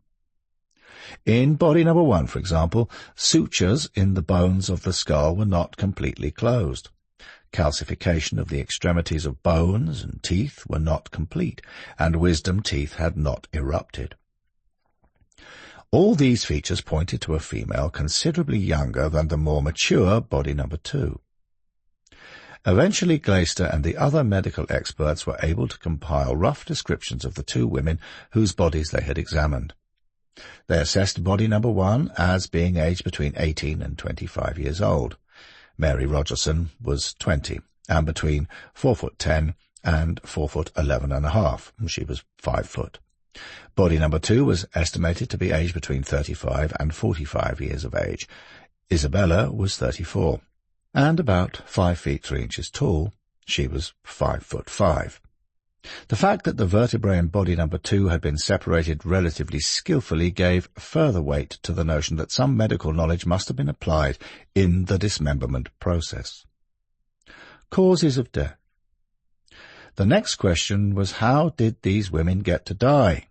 In body number 1, for example, sutures in the bones of the skull were not completely closed. Calcification of the extremities of bones and teeth were not complete, and wisdom teeth had not erupted. All these features pointed to a female considerably younger than the more mature body number 2. Eventually Glaister and the other medical experts were able to compile rough descriptions of the two women whose bodies they had examined. They assessed body number 1 as being aged between 18 and 25 years old. Mary Rogerson was 20, and between 4'10" and 4'11½". She was 5 foot. Body number 2 was estimated to be aged between 35 and 45 years of age. Isabella was 34, and about 5 feet 3 inches tall. She was 5'5". The fact that the vertebrae in body number 2 had been separated relatively skillfully gave further weight to the notion that some medical knowledge must have been applied in the dismemberment process. Causes of death. The next question was, how did these women get to die?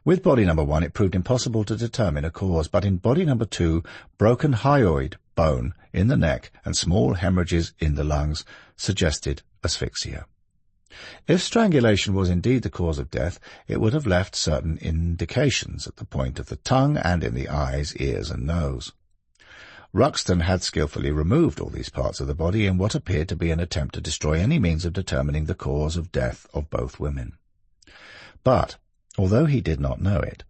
With body number 1 it proved impossible to determine a cause, but in body number 2 broken hyoid bone in the neck and small hemorrhages in the lungs suggested asphyxia. If strangulation was indeed the cause of death, it would have left certain indications at the point of the tongue and in the eyes, ears, and nose. Ruxton had skillfully removed all these parts of the body in what appeared to be an attempt to destroy any means of determining the cause of death of both women. But, although he did not know it,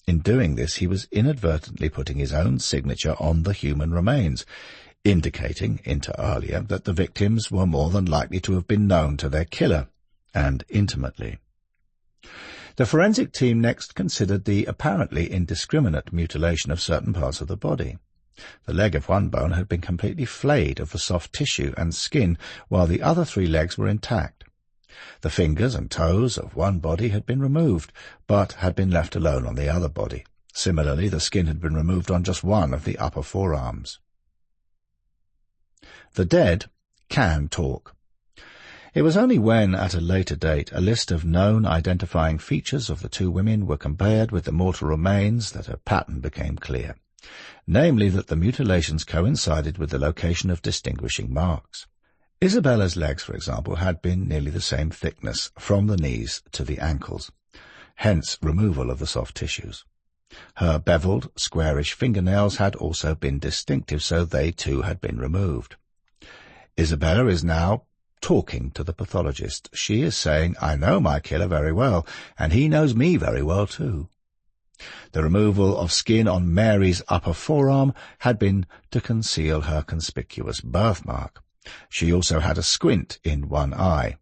in doing this he was inadvertently putting his own signature on the human remains, indicating, inter alia, that the victims were more than likely to have been known to their killer, and intimately. The forensic team next considered the apparently indiscriminate mutilation of certain parts of the body. The leg of one bone had been completely flayed of the soft tissue and skin, while the other 3 legs were intact. The fingers and toes of one body had been removed, but had been left alone on the other body. Similarly, the skin had been removed on just one of the upper forearms. The dead can talk. It was only when, at a later date, a list of known identifying features of the two women were compared with the mortal remains that a pattern became clear, namely that the mutilations coincided with the location of distinguishing marks. Isabella's legs, for example, had been nearly the same thickness from the knees to the ankles, hence removal of the soft tissues. Her beveled, squarish fingernails had also been distinctive, so they too had been removed. Isabella is now talking to the pathologist. She is saying, "I know my killer very well, and he knows me very well too." The removal of skin on Mary's upper forearm had been to conceal her conspicuous birthmark. She also had a squint in one eye.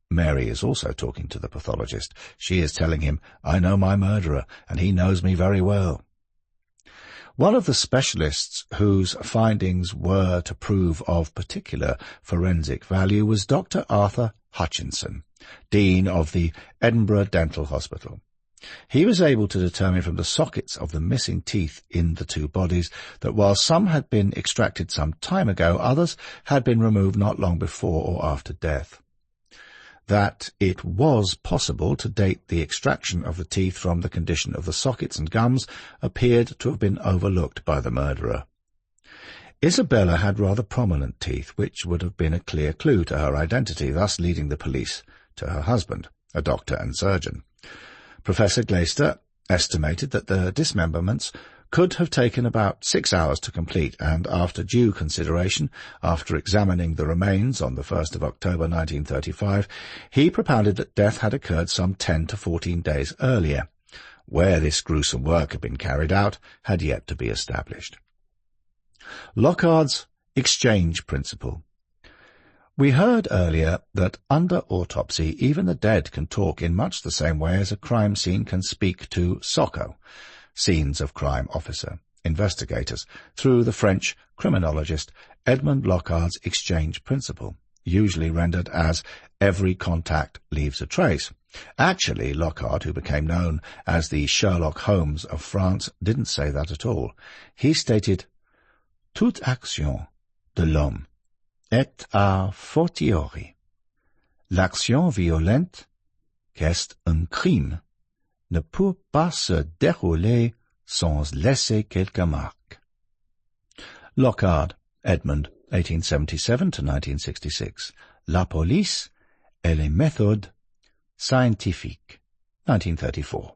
Mary is also talking to the pathologist. She is telling him, "I know my murderer, and he knows me very well." One of the specialists whose findings were to prove of particular forensic value was Dr. Arthur Hutchinson, Dean of the Edinburgh Dental Hospital. He was able to determine from the sockets of the missing teeth in the two bodies that while some had been extracted some time ago, others had been removed not long before or after death. That it was possible to date the extraction of the teeth from the condition of the sockets and gums appeared to have been overlooked by the murderer. Isabella had rather prominent teeth, which would have been a clear clue to her identity, thus leading the police to her husband, a doctor and surgeon. Professor Glaister estimated that the dismemberments could have taken about 6 hours to complete, and after due consideration, after examining the remains on the 1st of October 1935, he propounded that death had occurred some 10 to 14 days earlier. Where this gruesome work had been carried out had yet to be established. Locard's exchange principle. We heard earlier that under autopsy even the dead can talk in much the same way as a crime scene can speak to SOCO, Scenes of Crime Officer, investigators, through the French criminologist Edmond Locard's exchange principle, usually rendered as every contact leaves a trace. Actually, Locard, who became known as the Sherlock Holmes of France, didn't say that at all. He stated, toute action de l'homme est a fortiori. L'action violente, qu'est un crime, ne peut pas se dérouler sans laisser quelques marques. Locard, Edmund, 1877 to 1966. La police et les méthodes scientifiques, 1934.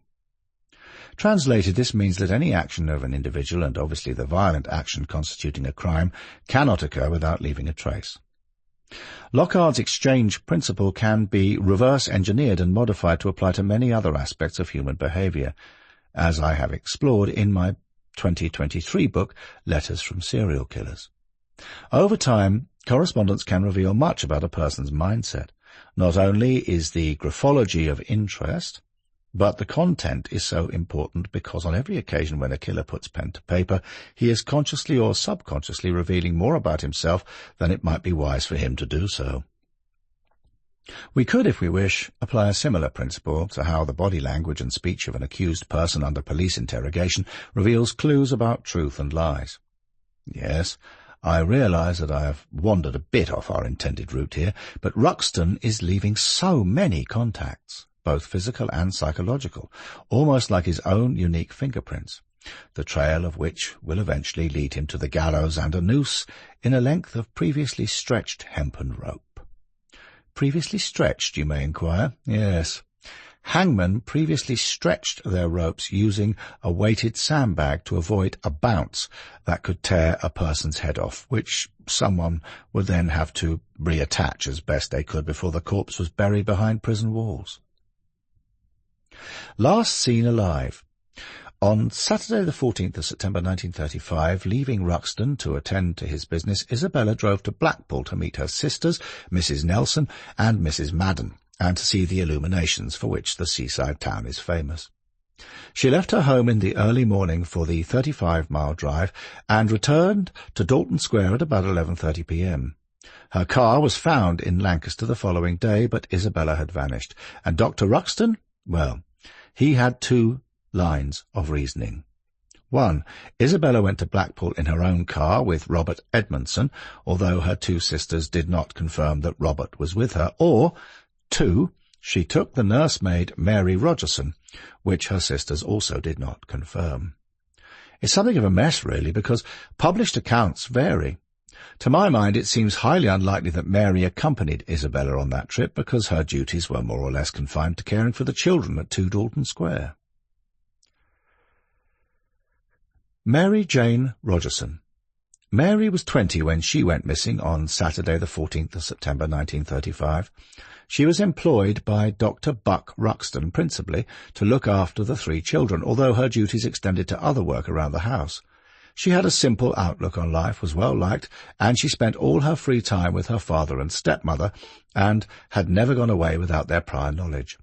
Translated, this means that any action of an individual, and obviously the violent action constituting a crime, cannot occur without leaving a trace. Locard's exchange principle can be reverse-engineered and modified to apply to many other aspects of human behavior, as I have explored in my 2023 book, Letters from Serial Killers. Over time, correspondence can reveal much about a person's mindset. Not only is the graphology of interest, but the content is so important because on every occasion when a killer puts pen to paper, he is consciously or subconsciously revealing more about himself than it might be wise for him to do so. We could, if we wish, apply a similar principle to how the body language and speech of an accused person under police interrogation reveals clues about truth and lies. Yes, I realize that I have wandered a bit off our intended route here, but Ruxton is leaving so many contacts, both physical and psychological, almost like his own unique fingerprints, the trail of which will eventually lead him to the gallows and a noose in a length of previously stretched hempen rope. Previously stretched, you may inquire? Yes. Hangmen previously stretched their ropes using a weighted sandbag to avoid a bounce that could tear a person's head off, which someone would then have to reattach as best they could before the corpse was buried behind prison walls. Last seen alive. On Saturday the 14th of September 1935, leaving Ruxton to attend to his business, Isabella drove to Blackpool to meet her sisters, Mrs. Nelson and Mrs. Madden, and to see the illuminations for which the seaside town is famous. She left her home in the early morning for the 35-mile drive and returned to Dalton Square at about 11:30 p.m. Her car was found in Lancaster the following day, but Isabella had vanished, and Dr. Ruxton, well, he had two lines of reasoning. 1. Isabella went to Blackpool in her own car with Robert Edmondson, although her two sisters did not confirm that Robert was with her. Or 2. She took the nursemaid Mary Rogerson, which her sisters also did not confirm. It's something of a mess, really, because published accounts vary. To my mind, it seems highly unlikely that Mary accompanied Isabella on that trip because her duties were more or less confined to caring for the children at 2 Dalton Square. Mary Jane Rogerson. Mary was 20 when she went missing on Saturday the 14th of September 1935. She was employed by Dr. Buck Ruxton principally to look after the 3 children, although her duties extended to other work around the house. She had a simple outlook on life, was well liked, and she spent all her free time with her father and stepmother, and had never gone away without their prior knowledge.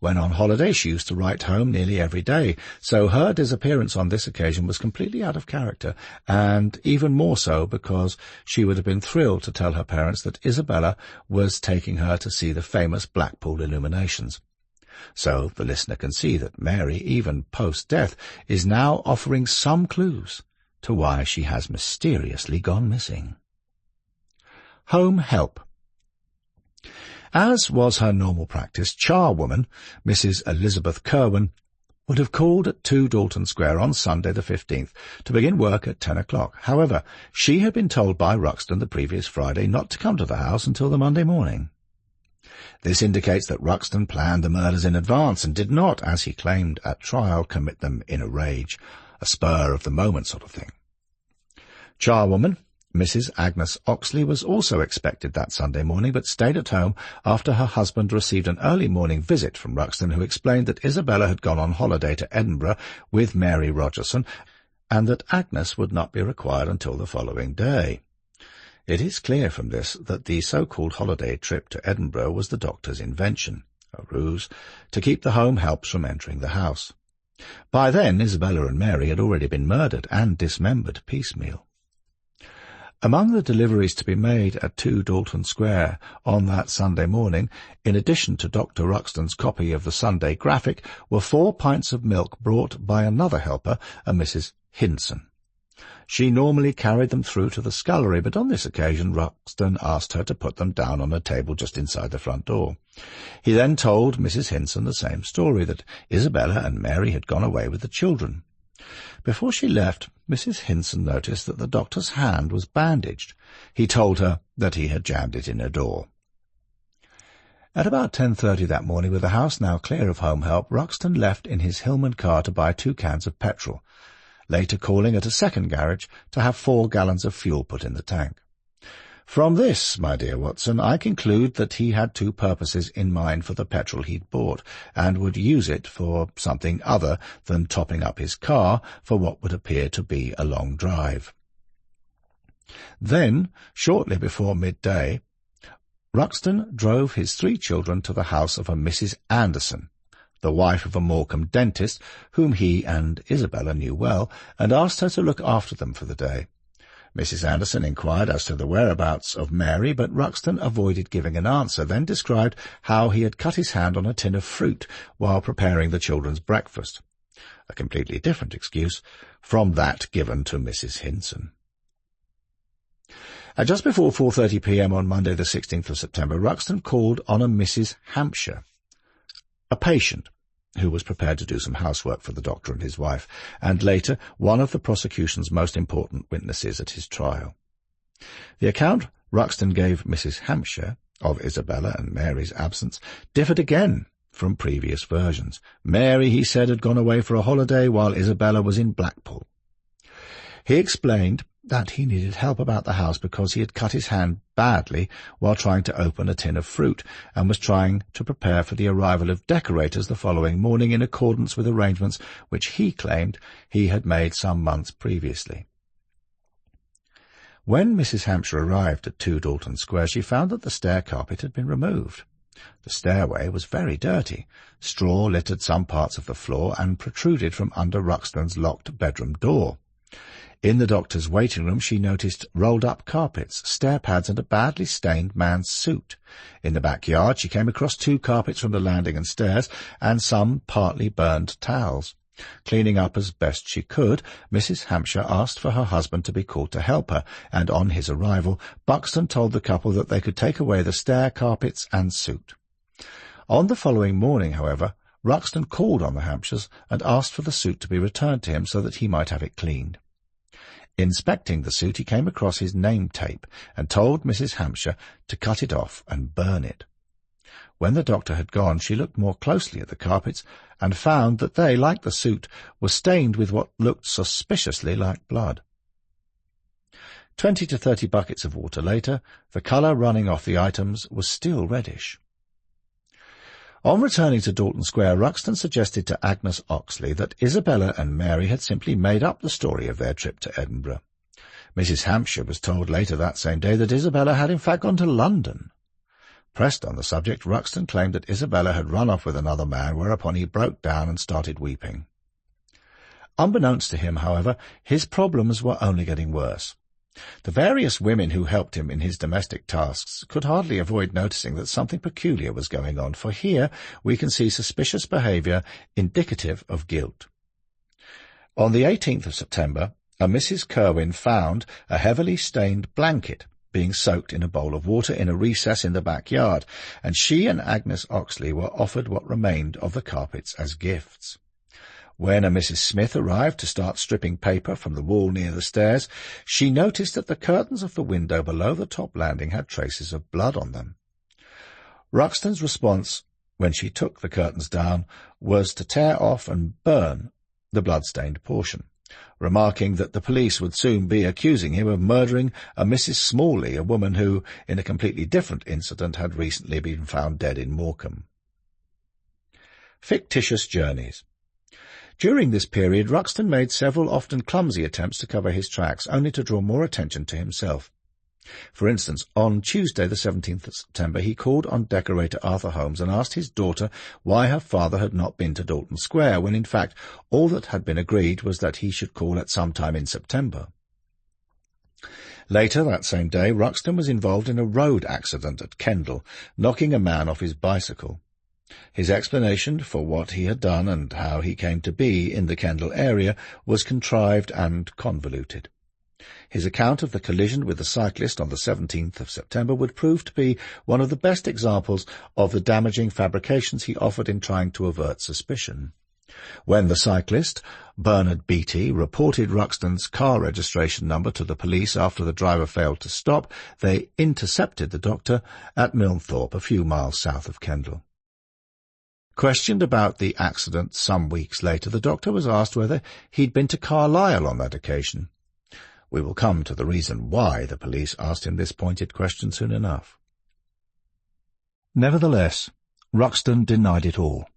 When on holiday, she used to write home nearly every day, so her disappearance on this occasion was completely out of character, and even more so because she would have been thrilled to tell her parents that Isabella was taking her to see the famous Blackpool illuminations. So the listener can see that Mary, even post-death, is now offering some clues to why she has mysteriously gone missing. Home help. As was her normal practice, charwoman, Mrs. Elizabeth Kerwin, would have called at 2 Dalton Square on Sunday the 15th to begin work at 10 o'clock. However, she had been told by Ruxton the previous Friday not to come to the house until the Monday morning. This indicates that Ruxton planned the murders in advance and did not, as he claimed at trial, commit them in a rage, a spur-of-the-moment sort of thing. Charwoman Mrs. Agnes Oxley was also expected that Sunday morning, but stayed at home after her husband received an early morning visit from Ruxton, who explained that Isabella had gone on holiday to Edinburgh with Mary Rogerson, and that Agnes would not be required until the following day. It is clear from this that the so-called holiday trip to Edinburgh was the doctor's invention, a ruse to keep the home helps from entering the house. By then, Isabella and Mary had already been murdered and dismembered piecemeal. Among the deliveries to be made at 2 Dalton Square on that Sunday morning, in addition to Dr. Ruxton's copy of the Sunday Graphic, were 4 pints of milk brought by another helper, a Mrs. Hinson. She normally carried them through to the scullery, but on this occasion Ruxton asked her to put them down on a table just inside the front door. He then told Mrs. Hinson the same story, that Isabella and Mary had gone away with the children. Before she left, Mrs. Hinson noticed that the doctor's hand was bandaged. He told her that he had jammed it in a door. At about 10:30 that morning, with the house now clear of home help, Ruxton left in his Hillman car to buy 2 cans of petrol, later calling at a second garage to have 4 gallons of fuel put in the tank. From this, my dear Watson, I conclude that he had 2 purposes in mind for the petrol he'd bought, and would use it for something other than topping up his car for what would appear to be a long drive. Then, shortly before midday, Ruxton drove his 3 children to the house of a Mrs. Anderson, the wife of a Morecambe dentist, whom he and Isabella knew well, and asked her to look after them for the day. Mrs. Anderson inquired as to the whereabouts of Mary, but Ruxton avoided giving an answer, then described how he had cut his hand on a tin of fruit while preparing the children's breakfast, a completely different excuse from that given to Mrs. Hinson. At just before 4:30 p.m. on Monday the 16th of September, Ruxton called on a Mrs. Hampshire, a patient who was prepared to do some housework for the doctor and his wife, and later one of the prosecution's most important witnesses at his trial. The account Ruxton gave Mrs. Hampshire of Isabella and Mary's absence differed again from previous versions. Mary, he said, had gone away for a holiday while Isabella was in Blackpool. He explained that he needed help about the house because he had cut his hand badly while trying to open a tin of fruit, and was trying to prepare for the arrival of decorators the following morning in accordance with arrangements which he claimed he had made some months previously. When Mrs. Hampshire arrived at 2 Dalton Square, she found that the stair carpet had been removed. The stairway was very dirty. Straw littered some parts of the floor and protruded from under Ruxton's locked bedroom door. In the doctor's waiting room she noticed rolled-up carpets, stair-pads, and a badly stained man's suit. In the backyard she came across 2 carpets from the landing and stairs, and some partly burned towels. Cleaning up as best she could, Mrs. Hampshire asked for her husband to be called to help her, and on his arrival, Buxton told the couple that they could take away the stair carpets and suit. On the following morning, however, Ruxton called on the Hampshires and asked for the suit to be returned to him so that he might have it cleaned. Inspecting the suit, he came across his name tape and told Mrs. Hampshire to cut it off and burn it. When the doctor had gone, she looked more closely at the carpets and found that they, like the suit, were stained with what looked suspiciously like blood. 20 to 30 buckets of water later, the colour running off the items was still reddish. On returning to Dalton Square, Ruxton suggested to Agnes Oxley that Isabella and Mary had simply made up the story of their trip to Edinburgh. Mrs. Hampshire was told later that same day that Isabella had in fact gone to London. Pressed on the subject, Ruxton claimed that Isabella had run off with another man, whereupon he broke down and started weeping. Unbeknownst to him, however, his problems were only getting worse. The various women who helped him in his domestic tasks could hardly avoid noticing that something peculiar was going on, for here we can see suspicious behaviour indicative of guilt. On the 18th of September, a Mrs. Kerwin found a heavily stained blanket being soaked in a bowl of water in a recess in the backyard, and she and Agnes Oxley were offered what remained of the carpets as gifts. When a Mrs. Smith arrived to start stripping paper from the wall near the stairs, she noticed that the curtains of the window below the top landing had traces of blood on them. Ruxton's response, when she took the curtains down, was to tear off and burn the blood-stained portion, remarking that the police would soon be accusing him of murdering a Mrs. Smalley, a woman who, in a completely different incident, had recently been found dead in Morecambe. Fictitious journeys. During this period, Ruxton made several often clumsy attempts to cover his tracks, only to draw more attention to himself. For instance, on Tuesday the 17th of September, he called on decorator Arthur Holmes and asked his daughter why her father had not been to Dalton Square, when in fact all that had been agreed was that he should call at some time in September. Later that same day, Ruxton was involved in a road accident at Kendal, knocking a man off his bicycle. His explanation for what he had done and how he came to be in the Kendal area was contrived and convoluted. His account of the collision with the cyclist on the 17th of September would prove to be one of the best examples of the damaging fabrications he offered in trying to avert suspicion. When the cyclist, Bernard Beattie, reported Ruxton's car registration number to the police after the driver failed to stop, they intercepted the doctor at Milnthorpe, a few miles south of Kendal. Questioned about the accident some weeks later, the doctor was asked whether he'd been to Carlisle on that occasion. We will come to the reason why the police asked him this pointed question soon enough. Nevertheless, Ruxton denied it all,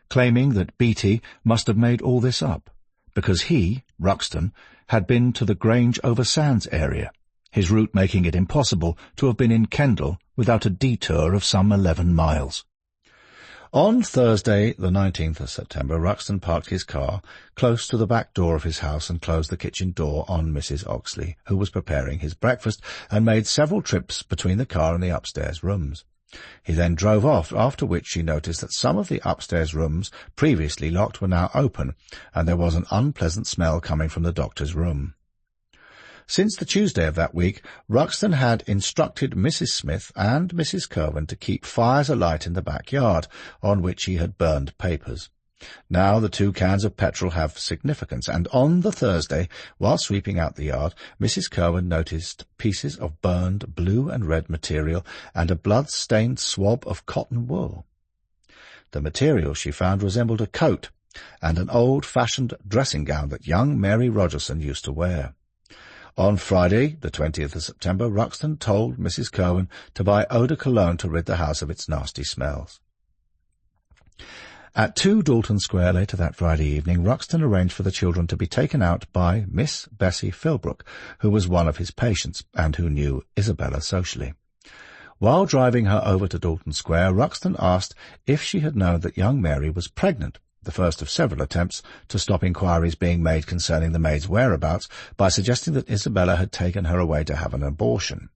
claiming that Beattie must have made all this up, because he, Ruxton, had been to the Grange-over-Sands area, his route making it impossible to have been in Kendal without a detour of some 11 miles. On Thursday, the 19th of September, Ruxton parked his car close to the back door of his house and closed the kitchen door on Mrs. Oxley, who was preparing his breakfast, and made several trips between the car and the upstairs rooms. He then drove off, after which she noticed that some of the upstairs rooms, previously locked, were now open, and there was an unpleasant smell coming from the doctor's room. Since the Tuesday of that week, Ruxton had instructed Mrs. Smith and Mrs. Kirwan to keep fires alight in the backyard, on which he had burned papers. Now the 2 cans of petrol have significance, and on the Thursday, while sweeping out the yard, Mrs. Kirwan noticed pieces of burned blue and red material and a blood-stained swab of cotton wool. The material she found resembled a coat and an old-fashioned dressing-gown that young Mary Rogerson used to wear. On Friday, the 20th of September, Ruxton told Mrs. Kirwan to buy eau de cologne to rid the house of its nasty smells. At 2 Dalton Square later that Friday evening, Ruxton arranged for the children to be taken out by Miss Bessie Philbrook, who was one of his patients and who knew Isabella socially. While driving her over to Dalton Square, Ruxton asked if she had known that young Mary was pregnant, the first of several attempts to stop inquiries being made concerning the maid's whereabouts by suggesting that Isabella had taken her away to have an abortion.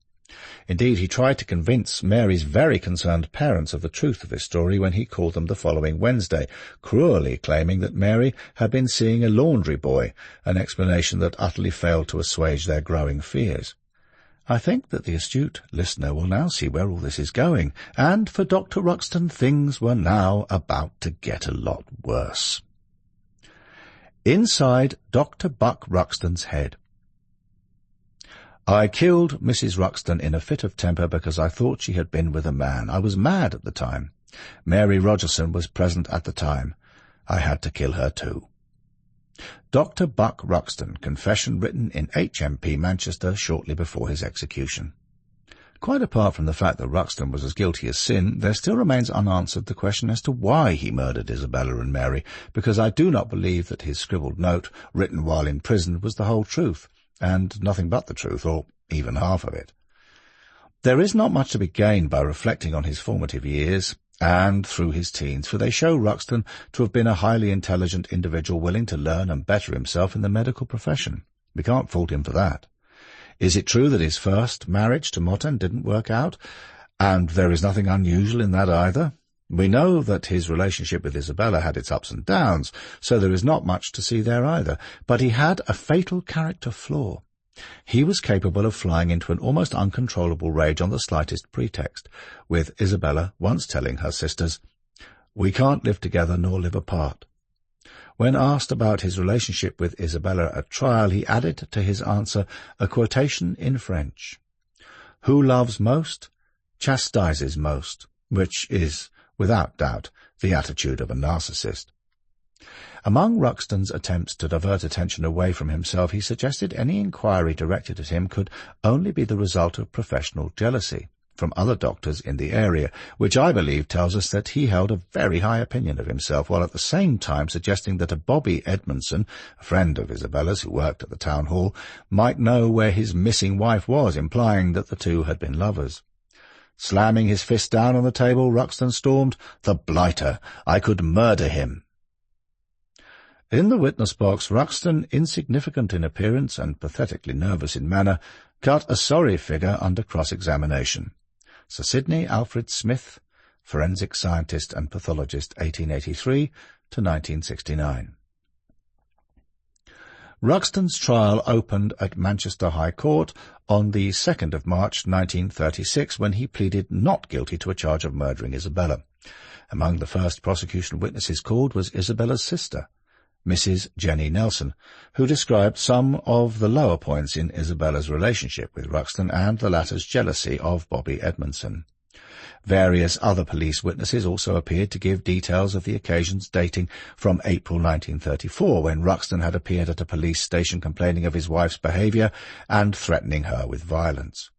Indeed, he tried to convince Mary's very concerned parents of the truth of this story when he called them the following Wednesday, cruelly claiming that Mary had been seeing a laundry boy, an explanation that utterly failed to assuage their growing fears. I think that the astute listener will now see where all this is going, and for Dr. Ruxton things were now about to get a lot worse. Inside Dr. Buck Ruxton's head. I killed Mrs. Ruxton in a fit of temper because I thought she had been with a man. I was mad at the time. Mary Rogerson was present at the time. I had to kill her too. Dr. Buck Ruxton, confession written in HMP Manchester shortly before his execution. Quite apart from the fact that Ruxton was as guilty as sin, there still remains unanswered the question as to why he murdered Isabella and Mary, because I do not believe that his scribbled note, written while in prison, was the whole truth, and nothing but the truth, or even half of it. There is not much to be gained by reflecting on his formative years, and through his teens, for they show Ruxton to have been a highly intelligent individual willing to learn and better himself in the medical profession. We can't fault him for that. Is it true that his first marriage to Motten didn't work out? And there is nothing unusual in that either. We know that his relationship with Isabella had its ups and downs, so there is not much to see there either. But he had a fatal character flaw. He was capable of flying into an almost uncontrollable rage on the slightest pretext, with Isabella once telling her sisters, "We can't live together nor live apart." When asked about his relationship with Isabella at trial, he added to his answer a quotation in French. "Who loves most, chastises most. which is, without doubt, the attitude of a narcissist. Among Ruxton's attempts to divert attention away from himself, he suggested any inquiry directed at him could only be the result of professional jealousy from other doctors in the area, which I believe tells us that he held a very high opinion of himself, while at the same time suggesting that a Bobby Edmondson, a friend of Isabella's who worked at the town hall, might know where his missing wife was, implying that the two had been lovers. Slamming his fist down on the table, Ruxton stormed, "The blighter! I could murder him!" In the witness box, Ruxton, insignificant in appearance and pathetically nervous in manner, cut a sorry figure under cross-examination. Sir Sidney Alfred Smith, forensic scientist and pathologist, 1883 to 1969. Ruxton's trial opened at Manchester High Court on the 2nd of March 1936, when he pleaded not guilty to a charge of murdering Isabella. Among the first prosecution witnesses called was Isabella's sister, Mrs. Jenny Nelson, who described some of the lower points in Isabella's relationship with Ruxton and the latter's jealousy of Bobby Edmondson. Various other police witnesses also appeared to give details of the occasions dating from April 1934, when Ruxton had appeared at a police station complaining of his wife's behaviour and threatening her with violence.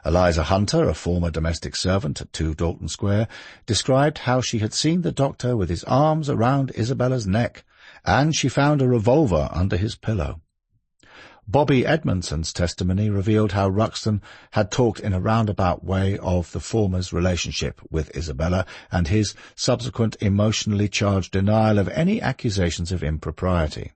Eliza Hunter, a former domestic servant at 2 Dalton Square, described how she had seen the doctor with his arms around Isabella's neck, and she found a revolver under his pillow. Bobby Edmondson's testimony revealed how Ruxton had talked in a roundabout way of the former's relationship with Isabella and his subsequent emotionally charged denial of any accusations of impropriety.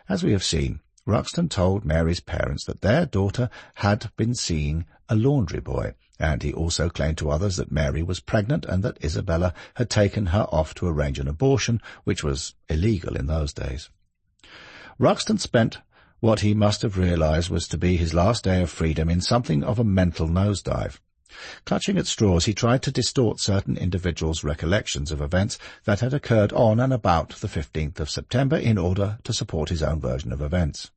As we have seen, Ruxton told Mary's parents that their daughter had been seeing a laundry boy, and he also claimed to others that Mary was pregnant and that Isabella had taken her off to arrange an abortion, which was illegal in those days. Ruxton spent what he must have realized was to be his last day of freedom in something of a mental nosedive. Clutching at straws, he tried to distort certain individuals' recollections of events that had occurred on and about the 15th of September in order to support his own version of events.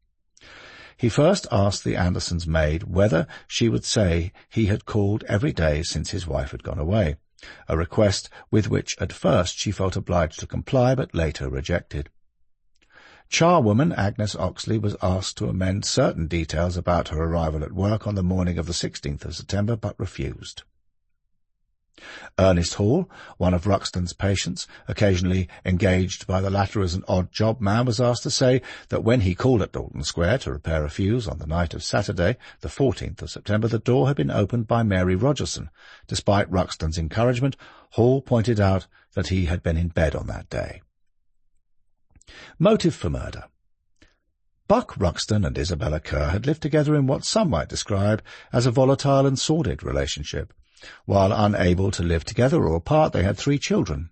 He first asked the Andersons' maid whether she would say he had called every day since his wife had gone away, a request with which at first she felt obliged to comply but later rejected. Charwoman Agnes Oxley was asked to amend certain details about her arrival at work on the morning of the 16th of September, but refused. Ernest Hall, one of Ruxton's patients, occasionally engaged by the latter as an odd job man, was asked to say that when he called at Dalton Square to repair a fuse on the night of Saturday, the 14th of September, the door had been opened by Mary Rogerson. Despite Ruxton's encouragement, Hall pointed out that he had been in bed on that day. Motive for murder. Buck Ruxton and Isabella Kerr had lived together in what some might describe as a volatile and sordid relationship. While unable to live together or apart, they had 3 children.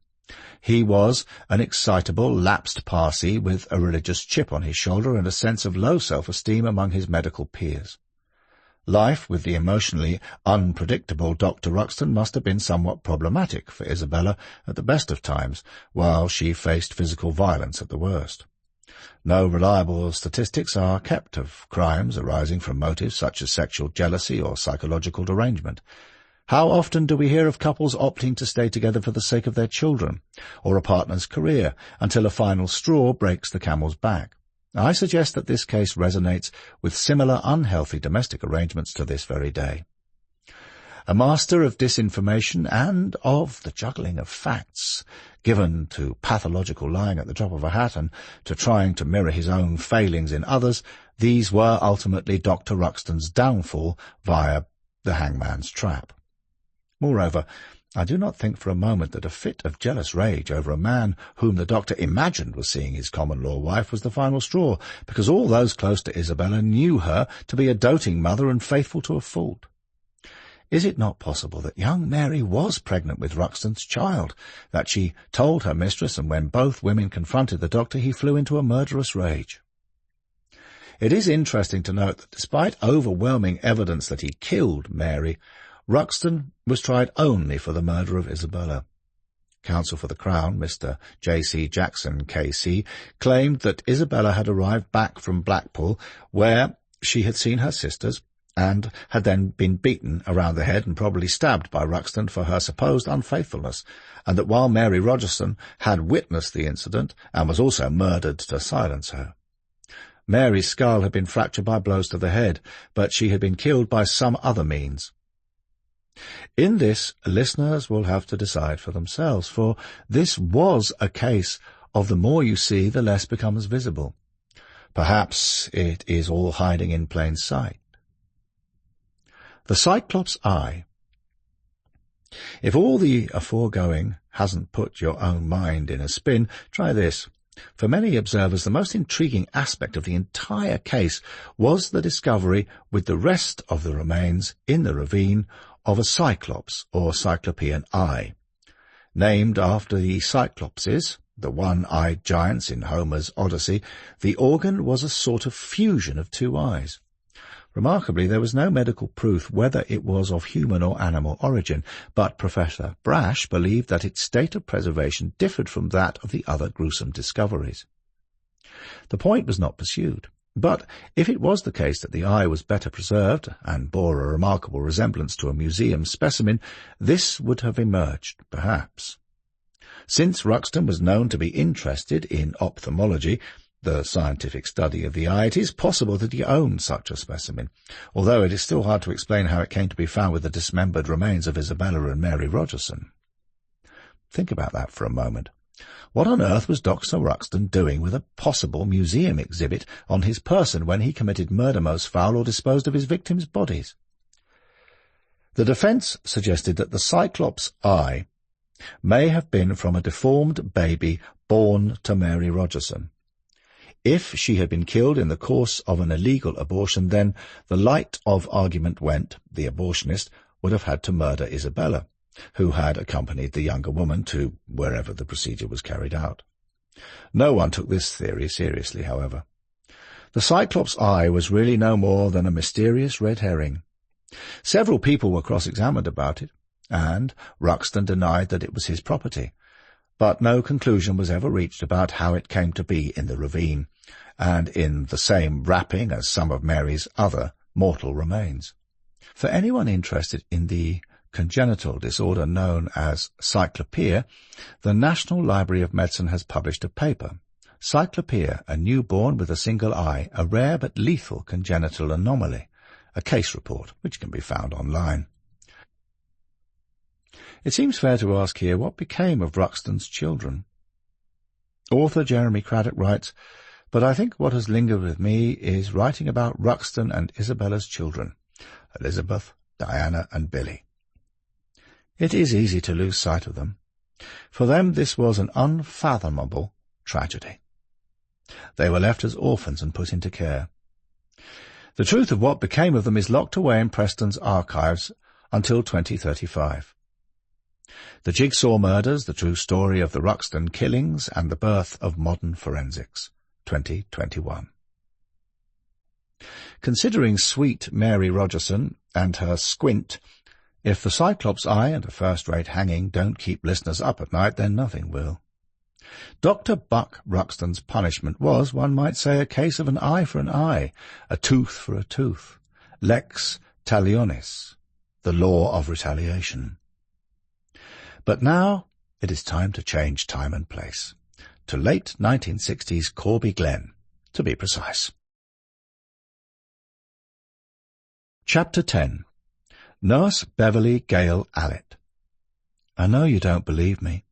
He was an excitable, lapsed Parsee with a religious chip on his shoulder and a sense of low self-esteem among his medical peers. Life with the emotionally unpredictable Dr. Ruxton must have been somewhat problematic for Isabella at the best of times, while she faced physical violence at the worst. No reliable statistics are kept of crimes arising from motives such as sexual jealousy or psychological derangement. How often do we hear of couples opting to stay together for the sake of their children, or a partner's career, until a final straw breaks the camel's back? I suggest that this case resonates with similar unhealthy domestic arrangements to this very day. A master of disinformation and of the juggling of facts, given to pathological lying at the drop of a hat and to trying to mirror his own failings in others, these were ultimately Dr. Ruxton's downfall via the hangman's trap. Moreover, I do not think for a moment that a fit of jealous rage over a man whom the doctor imagined was seeing his common-law wife was the final straw, because all those close to Isabella knew her to be a doting mother and faithful to a fault. Is it not possible that young Mary was pregnant with Ruxton's child, that she told her mistress, and when both women confronted the doctor, he flew into a murderous rage? It is interesting to note that despite overwhelming evidence that he killed Mary, Ruxton was tried only for the murder of Isabella. Counsel for the Crown, Mr. J.C. Jackson, K.C., claimed that Isabella had arrived back from Blackpool, where she had seen her sisters, and had then been beaten around the head and probably stabbed by Ruxton for her supposed unfaithfulness, and that while Mary Rogerson had witnessed the incident and was also murdered to silence her. Mary's skull had been fractured by blows to the head, but she had been killed by some other means. In this, listeners will have to decide for themselves, for this was a case of the more you see, the less becomes visible. Perhaps it is all hiding in plain sight. The Cyclops' Eye. If all the aforegoing hasn't put your own mind in a spin, try this. For many observers, the most intriguing aspect of the entire case was the discovery, with the rest of the remains in the ravine, of a cyclops or cyclopean eye. Named after the Cyclopses, the one-eyed giants in Homer's Odyssey, the organ was a sort of fusion of two eyes. Remarkably, there was no medical proof whether it was of human or animal origin, but Professor Brash believed that its state of preservation differed from that of the other gruesome discoveries. The point was not pursued, but if it was the case that the eye was better preserved and bore a remarkable resemblance to a museum specimen, this would have emerged, perhaps. Since Ruxton was known to be interested in ophthalmology, the scientific study of the eye, it is possible that he owned such a specimen, although it is still hard to explain how it came to be found with the dismembered remains of Isabella and Mary Rogerson. Think about that for a moment. What on earth was Dr. Ruxton doing with a possible museum exhibit on his person when he committed murder most foul or disposed of his victims' bodies? The defence suggested that the Cyclops' eye may have been from a deformed baby born to Mary Rogerson. If she had been killed in the course of an illegal abortion, then, the light of argument went, the abortionist would have had to murder Isabella, who had accompanied the younger woman to wherever the procedure was carried out. No one took this theory seriously, however. The Cyclops' eye was really no more than a mysterious red herring. Several people were cross-examined about it, and Ruxton denied that it was his property, but no conclusion was ever reached about how it came to be in the ravine, and in the same wrapping as some of Mary's other mortal remains. For anyone interested in the congenital disorder known as cyclopia, the National Library of Medicine has published a paper, Cyclopia, a newborn with a single eye, a rare but lethal congenital anomaly, a case report which can be found online. It seems fair to ask here what became of Ruxton's children. Author Jeremy Craddock writes, "But I think what has lingered with me is writing about Ruxton and Isabella's children, Elizabeth, Diana, and Billy. It is easy to lose sight of them. For them this was an unfathomable tragedy. They were left as orphans and put into care. The truth of what became of them is locked away in Preston's archives until 2035. The Jigsaw Murders, the true story of the Ruxton killings and the birth of modern forensics, 2021. Considering sweet Mary Rogerson and her squint, if the Cyclops' eye and a first-rate hanging don't keep listeners up at night, then nothing will. Dr. Buck Ruxton's punishment was, one might say, a case of an eye for an eye, a tooth for a tooth, lex talionis, the law of retaliation. But now it is time to change time and place, to late 1960s Corby Glen, to be precise. Chapter 10. Nurse Beverly Gale Allitt. I know you don't believe me.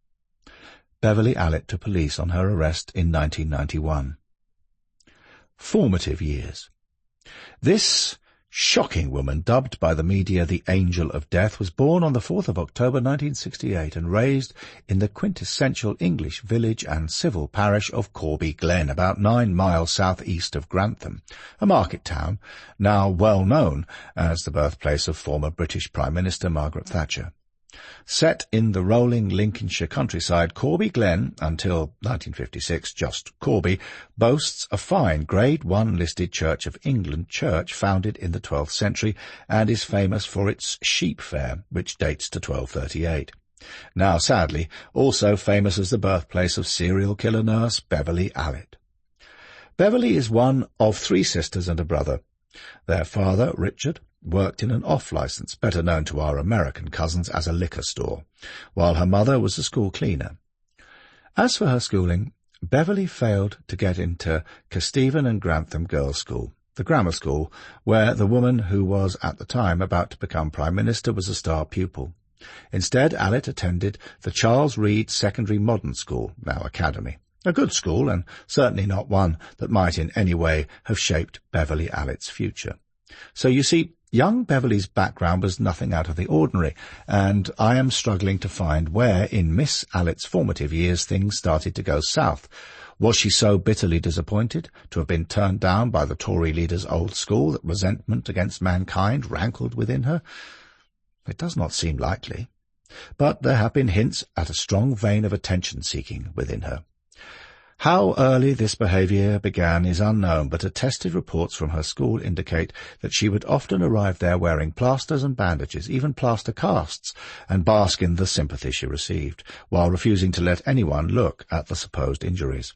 Beverly Allitt to police on her arrest in 1991. Formative years. This shocking woman, dubbed by the media the Angel of Death, was born on the 4th of October 1968 and raised in the quintessential English village and civil parish of Corby Glen, about 9 miles south-east of Grantham, a market town now well known as the birthplace of former British Prime Minister Margaret Thatcher. Set in the rolling Lincolnshire countryside, Corby Glen, until 1956 just Corby, boasts a fine Grade I listed Church of England church founded in the 12th century and is famous for its sheep fair, which dates to 1238. Now, sadly, also famous as the birthplace of serial killer nurse Beverly Allitt. Beverly is one of 3 sisters and a brother. Their father, Richard, worked in an off-licence, better known to our American cousins as a liquor store, while her mother was a school cleaner. As for her schooling, Beverly failed to get into Kesteven and Grantham Girls' School, the grammar school, where the woman who was at the time about to become Prime Minister was a star pupil. Instead, Allitt attended the Charles Reed Secondary Modern School, now Academy. A good school, and certainly not one that might in any way have shaped Beverly Allitt's future. So you see, young Beverly's background was nothing out of the ordinary, and I am struggling to find where, in Miss Allitt's formative years, things started to go south. Was she so bitterly disappointed to have been turned down by the Tory leader's old school that resentment against mankind rankled within her? It does not seem likely. But there have been hints at a strong vein of attention-seeking within her. How early this behaviour began is unknown, but attested reports from her school indicate that she would often arrive there wearing plasters and bandages, even plaster casts, and bask in the sympathy she received, while refusing to let anyone look at the supposed injuries.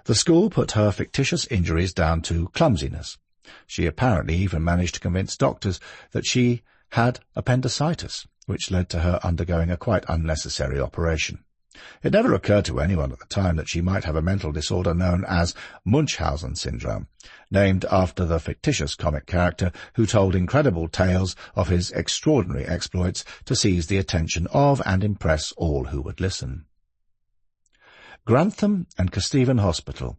The school put her fictitious injuries down to clumsiness. She apparently even managed to convince doctors that she had appendicitis, which led to her undergoing a quite unnecessary operation. It never occurred to anyone at the time that she might have a mental disorder known as Munchausen syndrome, named after the fictitious comic character who told incredible tales of his extraordinary exploits to seize the attention of and impress all who would listen. Grantham and Kesteven Hospital.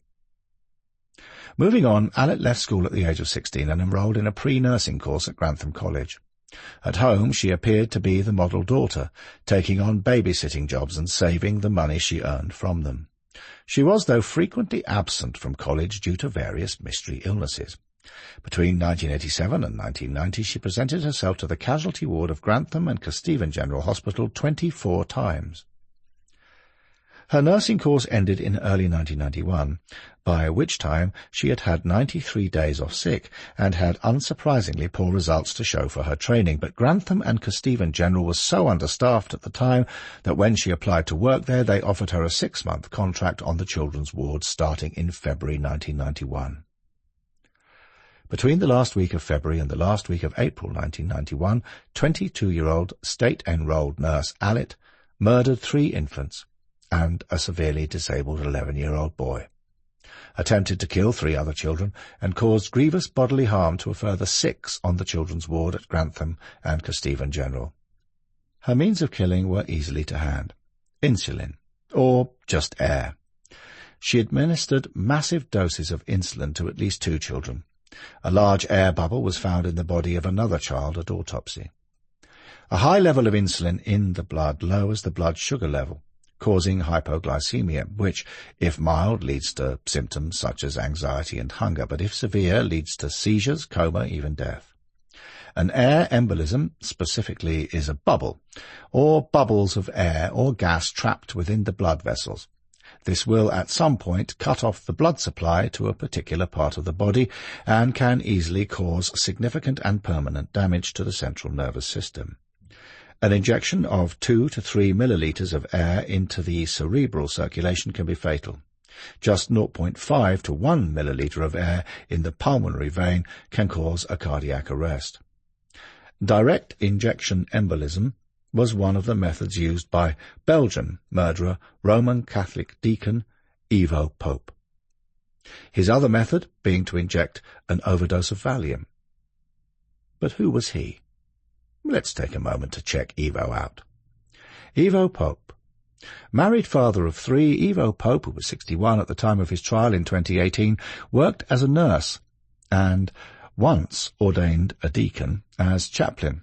Moving on, Allitt left school at the age of 16 and enrolled in a pre-nursing course at Grantham College. At home she appeared to be the model daughter, taking on babysitting jobs and saving the money she earned from them. She was, though, frequently absent from college due to various mystery illnesses. Between 1987 and 1990 she presented herself to the casualty ward of Grantham and Kesteven General Hospital 24 times. Her nursing course ended in early 1991, by which time she had had 93 days off sick and had unsurprisingly poor results to show for her training, but Grantham and Kesteven General was so understaffed at the time that when she applied to work there they offered her a 6-month contract on the children's ward starting in February 1991. Between the last week of February and the last week of April 1991, 22-year-old state-enrolled nurse Allitt murdered 3 infants and a severely disabled 11-year-old boy, attempted to kill 3 other children, and caused grievous bodily harm to a further 6 on the children's ward at Grantham and Kesteven General. Her means of killing were easily to hand: insulin, or just air. She administered massive doses of insulin to at least 2 children. A large air bubble was found in the body of another child at autopsy. A high level of insulin in the blood lowers the blood sugar level, causing hypoglycemia, which, if mild, leads to symptoms such as anxiety and hunger, but if severe, leads to seizures, coma, even death. An air embolism, specifically, is a bubble, or bubbles of air or gas trapped within the blood vessels. This will at some point cut off the blood supply to a particular part of the body and can easily cause significant and permanent damage to the central nervous system. An injection of 2 to 3 milliliters of air into the cerebral circulation can be fatal. Just 0.5 to 1 milliliter of air in the pulmonary vein can cause a cardiac arrest. Direct injection embolism was one of the methods used by Belgian murderer, Roman Catholic deacon Ivo Pope. His other method being to inject an overdose of Valium. But who was he? Let's take a moment to check Ivo out. Ivo Pope. Married father of 3, Ivo Pope, who was 61 at the time of his trial in 2018, worked as a nurse and once ordained a deacon as chaplain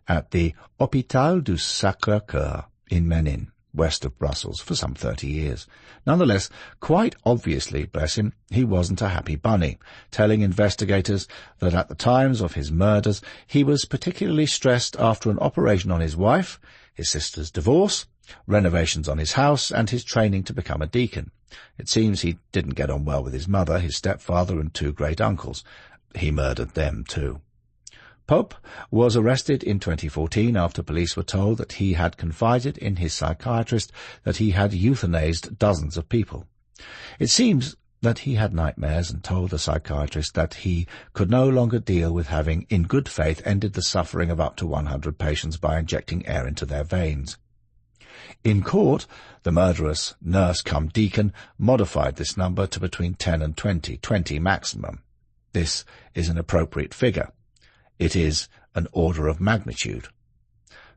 at the Hôpital du Sacré-Cœur in Menin, west of Brussels, for some 30 years. Nonetheless, quite obviously, bless him, he wasn't a happy bunny, telling investigators that at the times of his murders he was particularly stressed after an operation on his wife, his sister's divorce, renovations on his house, and his training to become a deacon. It seems he didn't get on well with his mother, his stepfather, and 2 great-uncles. He murdered them too. Pope was arrested in 2014 after police were told that he had confided in his psychiatrist that he had euthanized dozens of people. It seems that he had nightmares and told the psychiatrist that he could no longer deal with having, in good faith, ended the suffering of up to 100 patients by injecting air into their veins. In court, the murderous nurse-cum-deacon modified this number to between 10 and 20 maximum. This is an appropriate figure. It is an order of magnitude.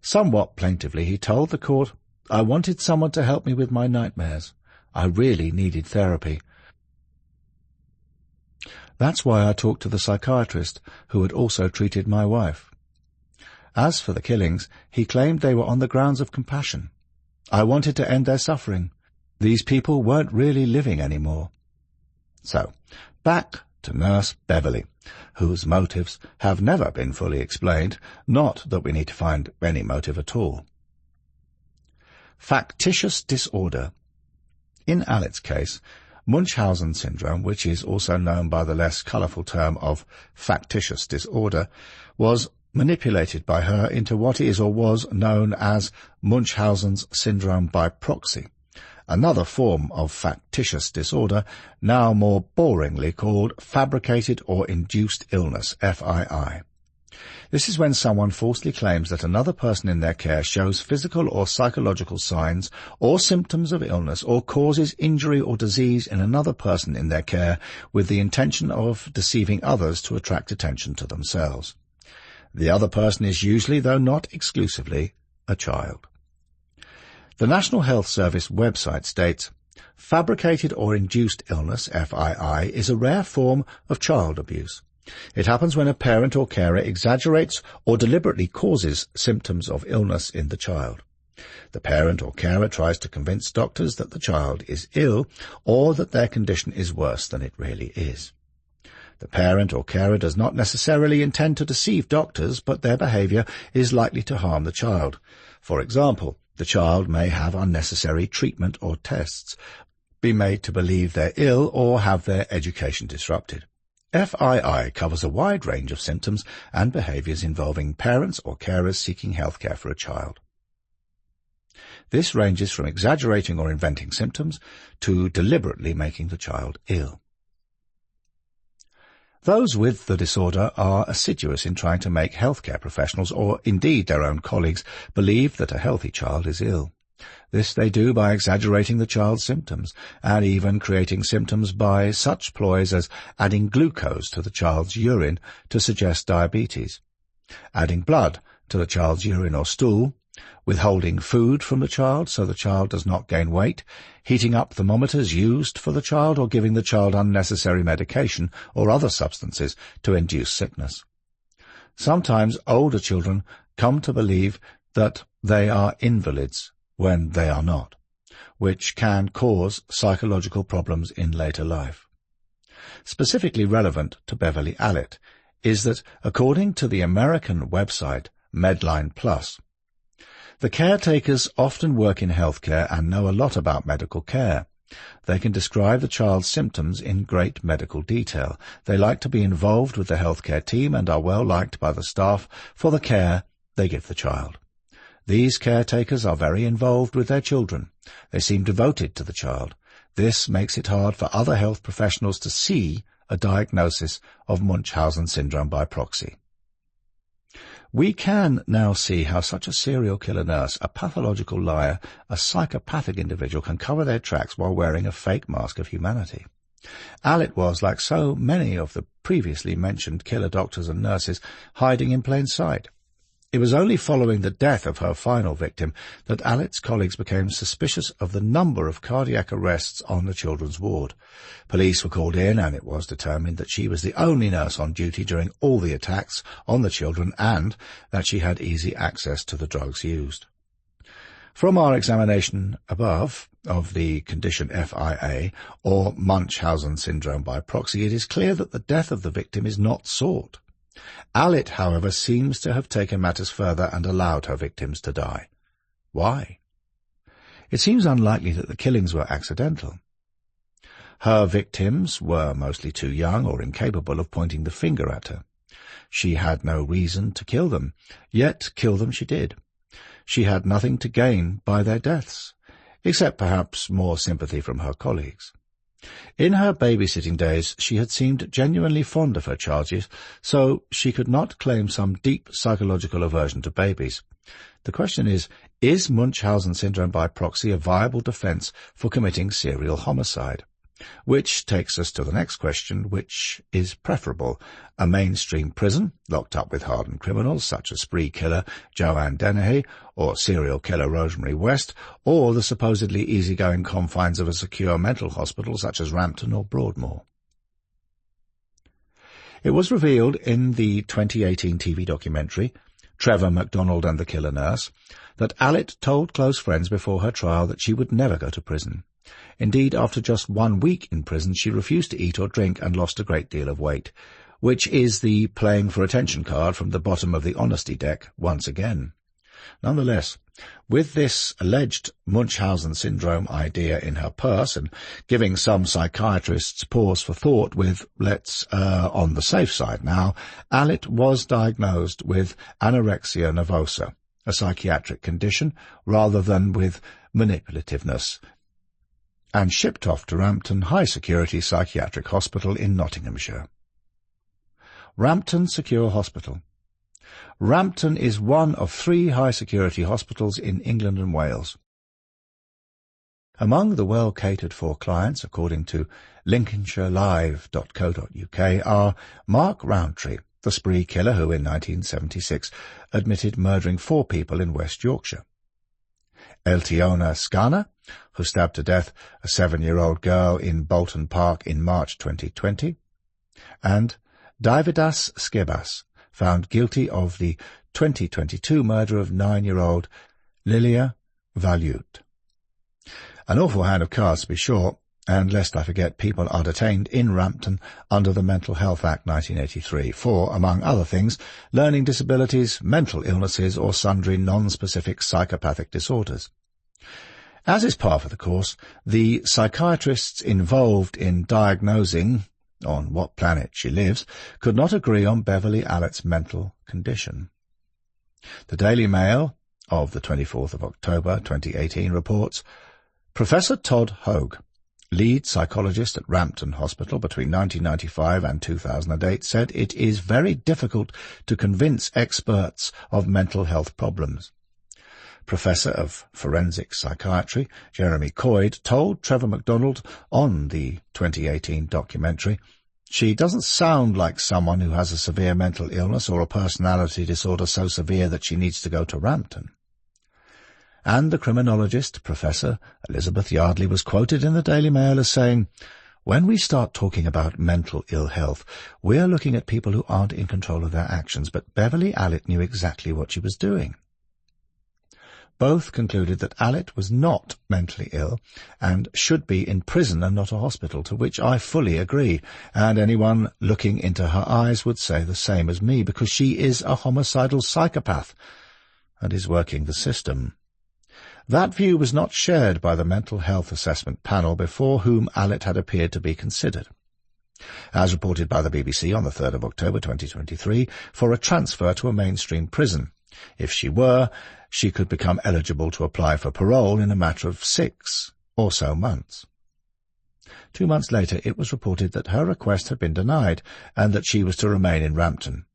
Somewhat plaintively he told the court, "I wanted someone to help me with my nightmares. I really needed therapy. That's why I talked to the psychiatrist, who had also treated my wife." As for the killings, he claimed they were on the grounds of compassion. "I wanted to end their suffering. These people weren't really living anymore." So, back to Nurse Beverly, whose motives have never been fully explained, not that we need to find any motive at all. Factitious disorder. In Allitt's case, Munchausen syndrome, which is also known by the less colourful term of factitious disorder, was manipulated by her into what is or was known as Munchausen's syndrome by proxy, another form of factitious disorder, now more boringly called fabricated or induced illness, FII. This is when someone falsely claims that another person in their care shows physical or psychological signs or symptoms of illness or causes injury or disease in another person in their care with the intention of deceiving others to attract attention to themselves. The other person is usually, though not exclusively, a child. The National Health Service website states, "Fabricated or induced illness, FII, is a rare form of child abuse. It happens when a parent or carer exaggerates or deliberately causes symptoms of illness in the child. The parent or carer tries to convince doctors that the child is ill or that their condition is worse than it really is. The parent or carer does not necessarily intend to deceive doctors, but their behavior is likely to harm the child. For example, the child may have unnecessary treatment or tests, be made to believe they're ill, or have their education disrupted. FII covers a wide range of symptoms and behaviors involving parents or carers seeking health care for a child. This ranges from exaggerating or inventing symptoms to deliberately making the child ill. Those with the disorder are assiduous in trying to make healthcare professionals, or indeed their own colleagues, believe that a healthy child is ill. This they do by exaggerating the child's symptoms, and even creating symptoms by such ploys as adding glucose to the child's urine to suggest diabetes, adding blood to the child's urine or stool, withholding food from the child so the child does not gain weight, heating up thermometers used for the child, or giving the child unnecessary medication or other substances to induce sickness. Sometimes older children come to believe that they are invalids when they are not, which can cause psychological problems in later life. Specifically relevant to Beverly Allitt is that, according to the American website Medline Plus, the caretakers often work in healthcare and know a lot about medical care. They can describe the child's symptoms in great medical detail. They like to be involved with the healthcare team and are well liked by the staff for the care they give the child. These caretakers are very involved with their children. They seem devoted to the child. This makes it hard for other health professionals to see a diagnosis of Munchausen syndrome by proxy. We can now see how such a serial killer nurse, a pathological liar, a psychopathic individual can cover their tracks while wearing a fake mask of humanity. Allitt was, like so many of the previously mentioned killer doctors and nurses, hiding in plain sight. It was only following the death of her final victim that Allitt's colleagues became suspicious of the number of cardiac arrests on the children's ward. Police were called in, and it was determined that she was the only nurse on duty during all the attacks on the children, and that she had easy access to the drugs used. From our examination above of the condition FIA, or Munchausen syndrome by proxy, it is clear that the death of the victim is not sought. Allitt, however, seems to have taken matters further and allowed her victims to die. Why? It seems unlikely that the killings were accidental. Her victims were mostly too young or incapable of pointing the finger at her. She had no reason to kill them, yet kill them she did. She had nothing to gain by their deaths, except perhaps more sympathy from her colleagues. In her babysitting days, she had seemed genuinely fond of her charges, so she could not claim some deep psychological aversion to babies. The question is Munchausen syndrome by proxy a viable defense for committing serial homicide? Which takes us to the next question, which is preferable: a mainstream prison, locked up with hardened criminals such as spree killer Joanne Dennehy or serial killer Rosemary West, or the supposedly easygoing confines of a secure mental hospital such as Rampton or Broadmoor? It was revealed in the 2018 TV documentary Trevor MacDonald and the Killer Nurse that Allitt told close friends before her trial that she would never go to prison. Indeed, after just 1 week in prison, she refused to eat or drink and lost a great deal of weight, which is the playing for attention card from the bottom of the honesty deck once again. Nonetheless, with this alleged Munchausen syndrome idea in her purse and giving some psychiatrists pause for thought with, let's on the safe side now, Allitt was diagnosed with anorexia nervosa, a psychiatric condition, rather than with manipulativeness, and shipped off to Rampton High-Security Psychiatric Hospital in Nottinghamshire. Rampton Secure Hospital. Rampton is one of 3 high-security hospitals in England and Wales. Among the well-catered-for clients, according to lincolnshirelive.co.uk, are Mark Rowntree, the spree killer who in 1976 admitted murdering 4 people in West Yorkshire; Eltiona Skana, who stabbed to death a 7-year-old girl in Bolton Park in March 2020, and Davidas Skebas, found guilty of the 2022 murder of 9-year-old Lilia Valut. An awful hand of cards, to be sure, and lest I forget, people are detained in Rampton under the Mental Health Act 1983 for, among other things, learning disabilities, mental illnesses, or sundry non-specific psychopathic disorders. As is par for the course, the psychiatrists involved in diagnosing on what planet she lives could not agree on Beverly Allitt's mental condition. The Daily Mail of the 24th of October 2018 reports, Professor Todd Högel, lead psychologist at Rampton Hospital between 1995 and 2008, said it is very difficult to convince experts of mental health problems. Professor of Forensic Psychiatry Jeremy Coyd told Trevor MacDonald on the 2018 documentary, "She doesn't sound like someone who has a severe mental illness or a personality disorder so severe that she needs to go to Rampton." And the criminologist, Professor Elizabeth Yardley, was quoted in the Daily Mail as saying, "When we start talking about mental ill health, we are looking at people who aren't in control of their actions, but Beverly Allitt knew exactly what she was doing." Both concluded that Allitt was not mentally ill and should be in prison and not a hospital, to which I fully agree, and anyone looking into her eyes would say the same as me, because she is a homicidal psychopath and is working the system. That view was not shared by the Mental Health Assessment Panel before whom Allitt had appeared to be considered. As reported by the BBC on the 3rd of October 2023, for a transfer to a mainstream prison. If she were, she could become eligible to apply for parole in a matter of 6 or so months. 2 months later, it was reported that her request had been denied and that she was to remain in Rampton.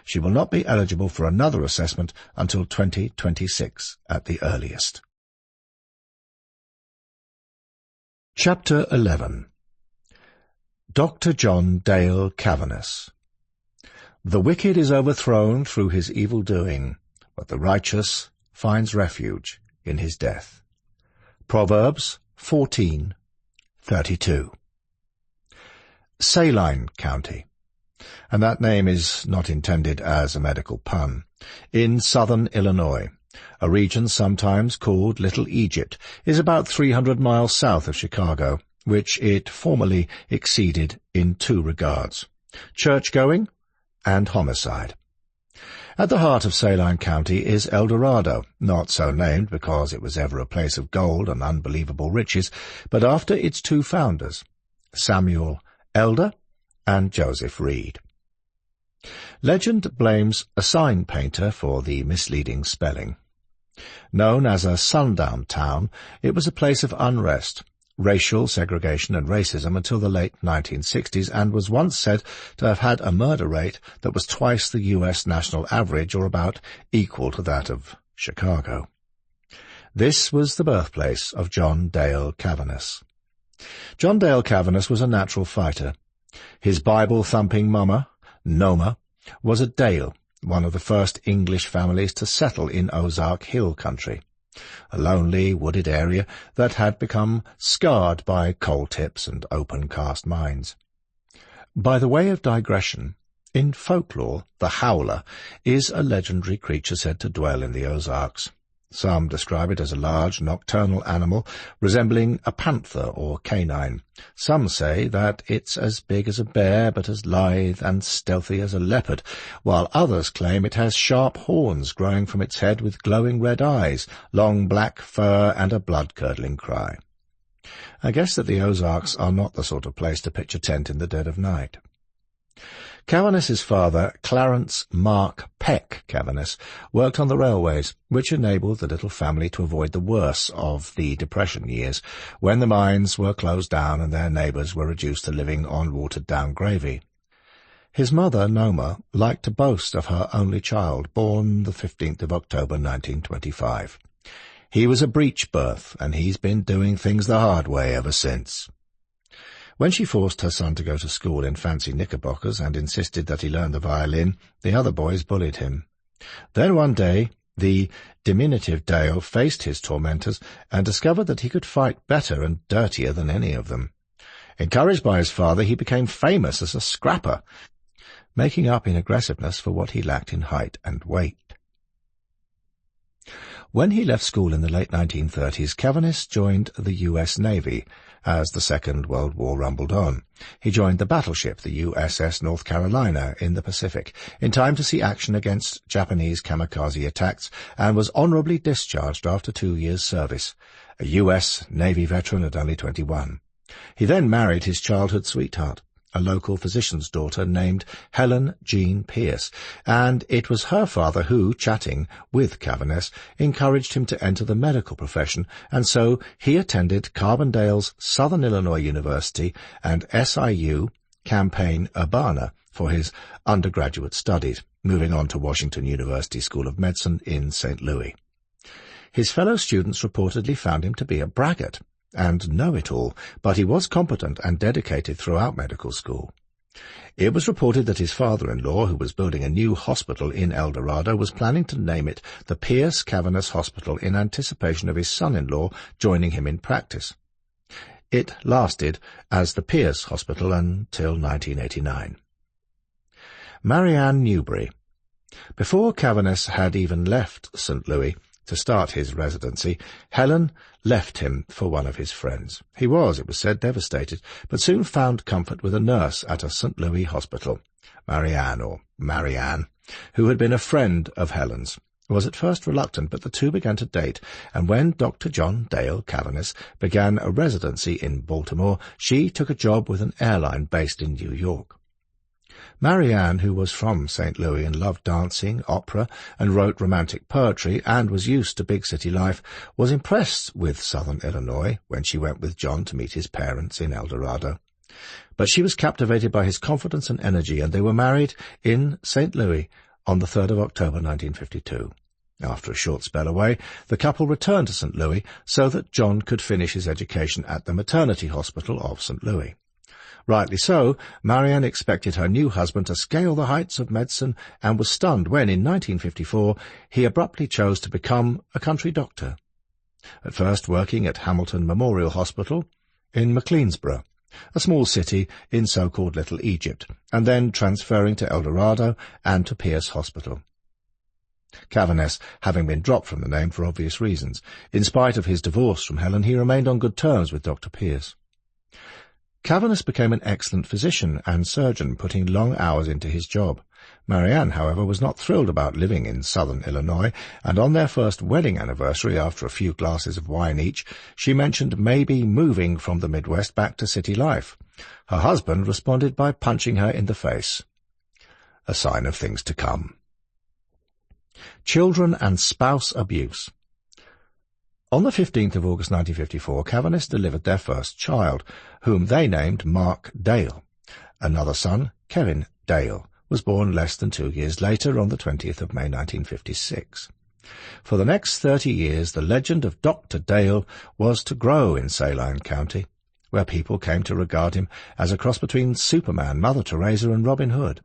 She will not be eligible for another assessment until 2026 at the earliest. Chapter 11. Dr. John Dale Cavaness. The wicked is overthrown through his evil doing, but the righteous finds refuge in his death. Proverbs 14:32. Saline County, and that name is not intended as a medical pun, in southern Illinois, a region sometimes called Little Egypt, is about 300 miles south of Chicago, which it formerly exceeded in 2 regards: church-going and homicide. At the heart of Saline County is El Dorado, not so named because it was ever a place of gold and unbelievable riches, but after its 2 founders, Samuel Elder and Joseph Reed. Legend blames a sign painter for the misleading spelling. Known as a sundown town, it was a place of unrest, racial segregation and racism until the late 1960s and was once said to have had a murder rate that was twice the U.S. national average, or about equal to that of Chicago. This was the birthplace of John Dale Cavaness. John Dale Cavaness was a natural fighter. His Bible-thumping mama, Noma, was a Dale, one of the first English families to settle in Ozark Hill country, a lonely, wooded area that had become scarred by coal tips and open-cast mines. By the way of digression, in folklore, the Howler is a legendary creature said to dwell in the Ozarks. Some describe it as a large, nocturnal animal resembling a panther or canine. Some say that it's as big as a bear but as lithe and stealthy as a leopard, while others claim it has sharp horns growing from its head with glowing red eyes, long black fur, and a blood-curdling cry. I guess that the Ozarks are not the sort of place to pitch a tent in the dead of night. Cavaness's father, Clarence Mark Peck Cavaness, worked on the railways, which enabled the little family to avoid the worst of the Depression years, when the mines were closed down and their neighbours were reduced to living on watered-down gravy. His mother, Noma, liked to boast of her only child, born the 15th of October 1925. He was a breech birth, and he's been doing things the hard way ever since. When she forced her son to go to school in fancy knickerbockers and insisted that he learn the violin, the other boys bullied him. Then one day, the diminutive Dale faced his tormentors and discovered that he could fight better and dirtier than any of them. Encouraged by his father, he became famous as a scrapper, making up in aggressiveness for what he lacked in height and weight. When he left school in the late 1930s, Cavaness joined the U.S. Navy. As the Second World War rumbled on, he joined the battleship, the USS North Carolina, in the Pacific, in time to see action against Japanese kamikaze attacks, and was honorably discharged after 2 years' service, a U.S. Navy veteran at only 21. He then married his childhood sweetheart, a local physician's daughter named Helen Jean Pierce, and it was her father who, chatting with Cavaness, encouraged him to enter the medical profession, and so he attended Carbondale's Southern Illinois University and SIU Champaign-Urbana for his undergraduate studies, moving on to Washington University School of Medicine in St. Louis. His fellow students reportedly found him to be a braggart and know-it-all, but he was competent and dedicated throughout medical school. It was reported that his father-in-law, who was building a new hospital in El Dorado, was planning to name it the Pierce Cavaness Hospital in anticipation of his son-in-law joining him in practice. It lasted as the Pierce Hospital until 1989. Marianne Newbury. Before Cavaness had even left St. Louis to start his residency, Helen left him for one of his friends. He was, it was said, devastated, but soon found comfort with a nurse at a St. Louis hospital. Marianne, who had been a friend of Helen's, was at first reluctant, but the two began to date, and when Dr. John Dale Cavaness began a residency in Baltimore, she took a job with an airline based in New York. Marianne, who was from St. Louis and loved dancing, opera, and wrote romantic poetry, and was used to big city life, was impressed with Southern Illinois when she went with John to meet his parents in El Dorado. But she was captivated by his confidence and energy, and they were married in St. Louis on the 3rd of October 1952. After a short spell away, the couple returned to St. Louis so that John could finish his education at the maternity hospital of St. Louis. Rightly so, Marianne expected her new husband to scale the heights of medicine and was stunned when, in 1954, he abruptly chose to become a country doctor. At first working at Hamilton Memorial Hospital in McLeansboro, a small city in so-called Little Egypt, and then transferring to El Dorado and to Pierce Hospital. Cavaness having been dropped from the name for obvious reasons. In spite of his divorce from Helen, he remained on good terms with Dr. Pierce. Cavaness became an excellent physician and surgeon, putting long hours into his job. Marianne, however, was not thrilled about living in southern Illinois, and on their first wedding anniversary, after a few glasses of wine each, she mentioned maybe moving from the Midwest back to city life. Her husband responded by punching her in the face. A sign of things to come. Children and spouse abuse. On the 15th of August 1954, Cavaness delivered their first child, whom they named Mark Dale. Another son, Kevin Dale, was born less than 2 years later on the 20th of May 1956. For the next 30 years, the legend of Dr. Dale was to grow in Saline County, where people came to regard him as a cross between Superman, Mother Teresa, and Robin Hood.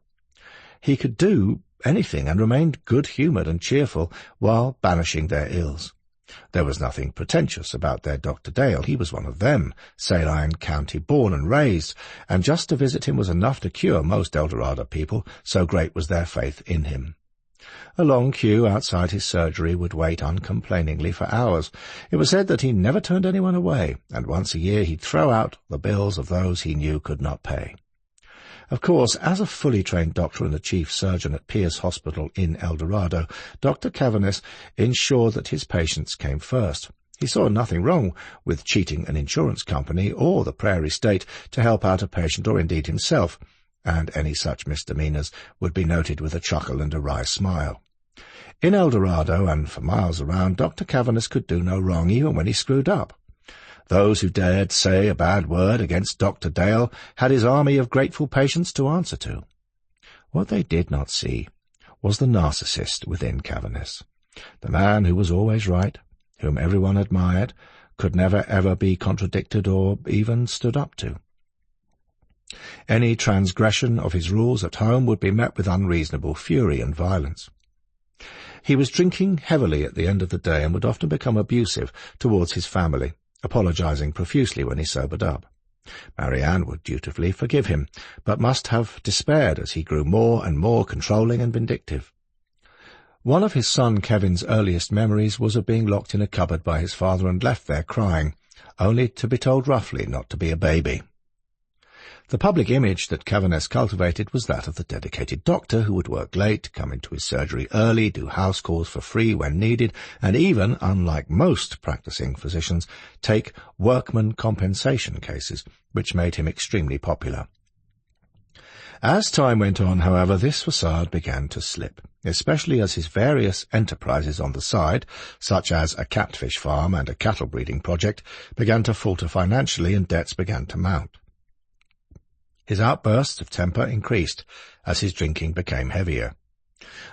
He could do anything and remained good-humoured and cheerful while banishing their ills. There was nothing pretentious about their Dr. Dale. He was one of them, Saline County born and raised, and just to visit him was enough to cure most Eldorado people, so great was their faith in him. A long queue outside his surgery would wait uncomplainingly for hours. It was said that he never turned anyone away, and once a year he'd throw out the bills of those he knew could not pay. Of course, as a fully trained doctor and the chief surgeon at Pierce Hospital in Eldorado, Dr. Cavaness ensured that his patients came first. He saw nothing wrong with cheating an insurance company or the Prairie State to help out a patient or indeed himself, and any such misdemeanors would be noted with a chuckle and a wry smile. In Eldorado and for miles around, Dr. Cavaness could do no wrong even when he screwed up. Those who dared say a bad word against Dr. Dale had his army of grateful patients to answer to. What they did not see was the narcissist within Cavaness, the man who was always right, whom everyone admired, could never ever be contradicted or even stood up to. Any transgression of his rules at home would be met with unreasonable fury and violence. He was drinking heavily at the end of the day and would often become abusive towards his family, apologizing profusely when he sobered up. Marianne would dutifully forgive him, but must have despaired as he grew more and more controlling and vindictive. One of his son Kevin's earliest memories was of being locked in a cupboard by his father and left there crying, only to be told roughly not to be a baby. The public image that Cavaness cultivated was that of the dedicated doctor who would work late, come into his surgery early, do house calls for free when needed, and even, unlike most practicing physicians, take workman compensation cases, which made him extremely popular. As time went on, however, this facade began to slip, especially as his various enterprises on the side, such as a catfish farm and a cattle breeding project, began to falter financially and debts began to mount. His outbursts of temper increased as his drinking became heavier.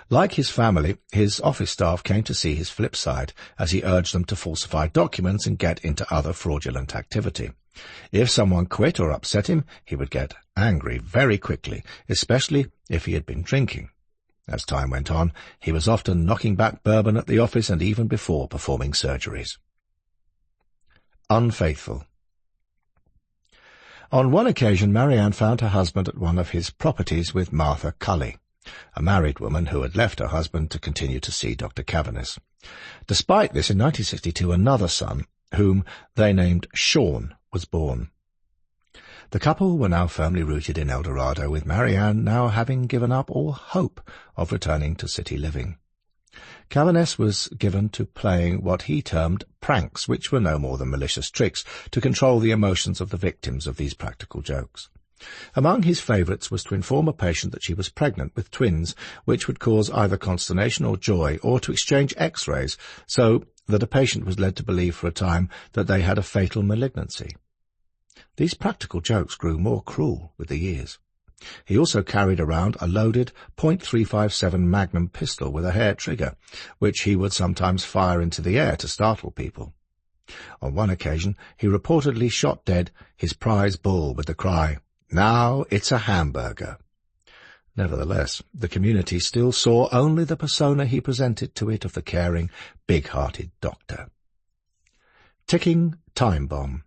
Like his family, his office staff came to see his flip side as he urged them to falsify documents and get into other fraudulent activity. If someone quit or upset him, he would get angry very quickly, especially if he had been drinking. As time went on, he was often knocking back bourbon at the office and even before performing surgeries. Unfaithful. On one occasion, Marianne found her husband at one of his properties with Martha Cully, a married woman who had left her husband to continue to see Dr. Cavaness. Despite this, in 1962, another son, whom they named Sean, was born. The couple were now firmly rooted in Eldorado, with Marianne now having given up all hope of returning to city living. Cavaness was given to playing what he termed pranks, which were no more than malicious tricks to control the emotions of the victims of these practical jokes. Among his favourites was to inform a patient that she was pregnant with twins, which would cause either consternation or joy, or to exchange X-rays, so that a patient was led to believe for a time that they had a fatal malignancy. These practical jokes grew more cruel with the years. He also carried around a loaded .357 Magnum pistol with a hair trigger, which he would sometimes fire into the air to startle people. On one occasion, he reportedly shot dead his prize bull with the cry, "Now it's a hamburger." Nevertheless, the community still saw only the persona he presented to it of the caring, big-hearted doctor. Ticking time bomb.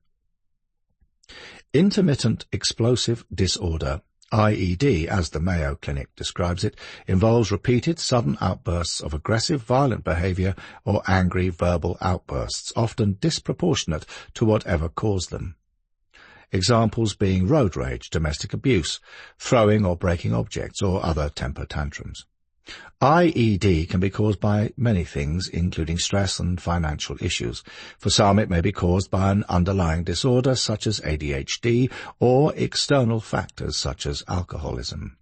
Intermittent explosive disorder, IED, as the Mayo Clinic describes it, involves repeated sudden outbursts of aggressive, violent behavior or angry verbal outbursts, often disproportionate to whatever caused them. Examples being road rage, domestic abuse, throwing or breaking objects, or other temper tantrums. IED can be caused by many things, including stress and financial issues. For some, it may be caused by an underlying disorder such as ADHD or external factors such as alcoholism.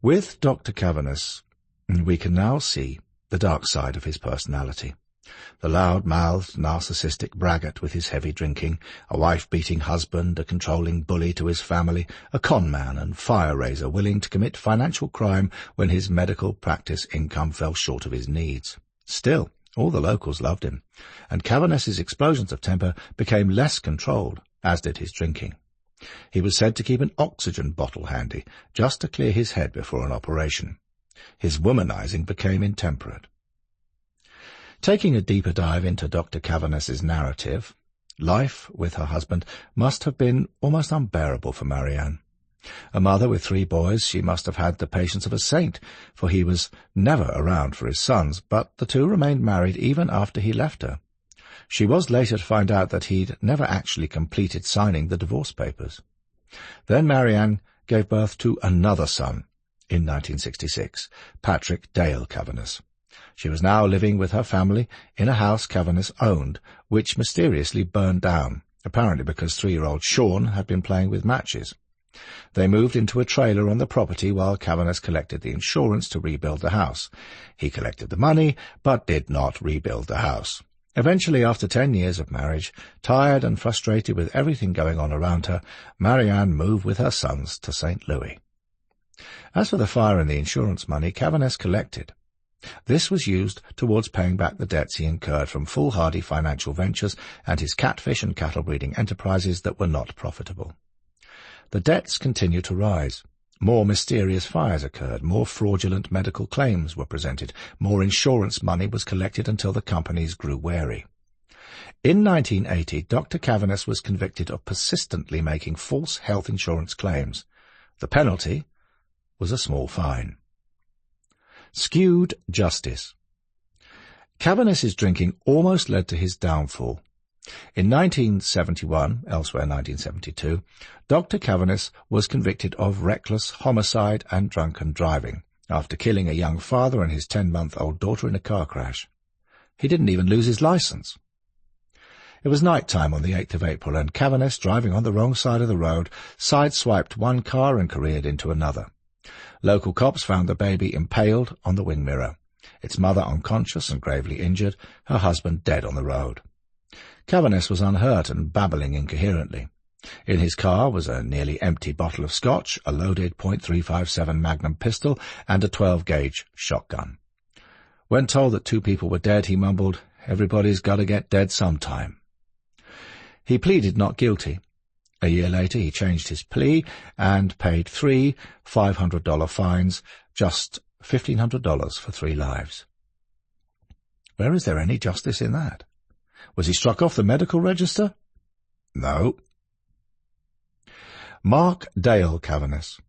With Dr. Cavaness, we can now see the dark side of his personality. The loud-mouthed, narcissistic braggart with his heavy drinking, a wife-beating husband, a controlling bully to his family, a con-man and fire-raiser willing to commit financial crime when his medical practice income fell short of his needs. Still, all the locals loved him, and Cavaness's explosions of temper became less controlled, as did his drinking. He was said to keep an oxygen bottle handy, just to clear his head before an operation. His womanizing became intemperate. Taking a deeper dive into Dr. Cavaness's narrative, life with her husband must have been almost unbearable for Marianne. A mother with 3 boys, she must have had the patience of a saint, for he was never around for his sons, but the 2 remained married even after he left her. She was later to find out that he'd never actually completed signing the divorce papers. Then Marianne gave birth to another son in 1966, Patrick Dale Cavaness. She was now living with her family in a house Cavaness owned, which mysteriously burned down, apparently because 3-year-old Sean had been playing with matches. They moved into a trailer on the property while Cavaness collected the insurance to rebuild the house. He collected the money, but did not rebuild the house. Eventually, after 10 years of marriage, tired and frustrated with everything going on around her, Marianne moved with her sons to St. Louis. As for the fire and the insurance money, Cavaness collected. This was used towards paying back the debts he incurred from foolhardy financial ventures and his catfish and cattle-breeding enterprises that were not profitable. The debts continued to rise. More mysterious fires occurred, more fraudulent medical claims were presented, more insurance money was collected until the companies grew wary. In 1980, Dr. Cavaness was convicted of persistently making false health insurance claims. The penalty was a small fine. Skewed justice. Cavaness's drinking almost led to his downfall. In 1971, elsewhere 1972, Dr. Cavaness was convicted of reckless homicide and drunken driving, after killing a young father and his 10-month-old daughter in a car crash. He didn't even lose his license. It was night time on the 8th of April, and Cavaness, driving on the wrong side of the road, sideswiped one car and careered into another. Local cops found the baby impaled on the wing mirror, its mother unconscious and gravely injured, her husband dead on the road. Cavaness was unhurt and babbling incoherently. In his car was a nearly empty bottle of scotch, a loaded .357 Magnum pistol, and a 12-gauge shotgun. When told that 2 people were dead, he mumbled, "Everybody's got to get dead sometime." He pleaded not guilty. A year later he changed his plea and paid 3 $500 fines, just $1,500 for 3 lives. Where is there any justice in that? Was he struck off the medical register? No. Mark Dale Cavaness.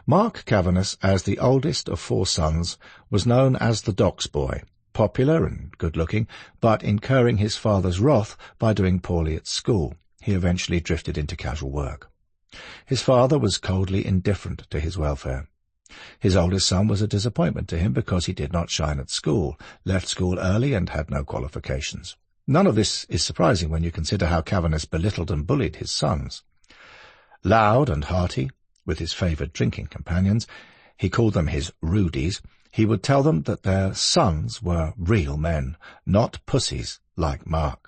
Mark Cavaness, as the oldest of 4 sons, was known as the Doc's boy, popular and good-looking, but incurring his father's wrath by doing poorly at school. He eventually drifted into casual work. His father was coldly indifferent to his welfare. His oldest son was a disappointment to him because he did not shine at school, left school early and had no qualifications. None of this is surprising when you consider how Cavaness belittled and bullied his sons. Loud and hearty, with his favoured drinking companions, he called them his rudies, he would tell them that their sons were real men, not pussies like Mark.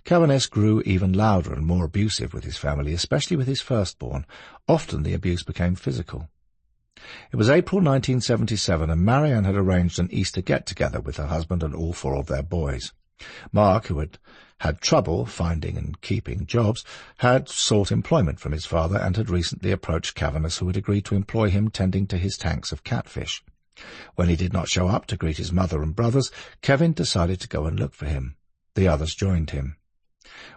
Cavaness grew even louder and more abusive with his family, especially with his firstborn. Often the abuse became physical. It was April 1977, and Marianne had arranged an Easter get-together with her husband and all 4 of their boys. Mark, who had had trouble finding and keeping jobs, had sought employment from his father and had recently approached Cavaness, who had agreed to employ him tending to his tanks of catfish. When he did not show up to greet his mother and brothers, Kevin decided to go and look for him. The others joined him,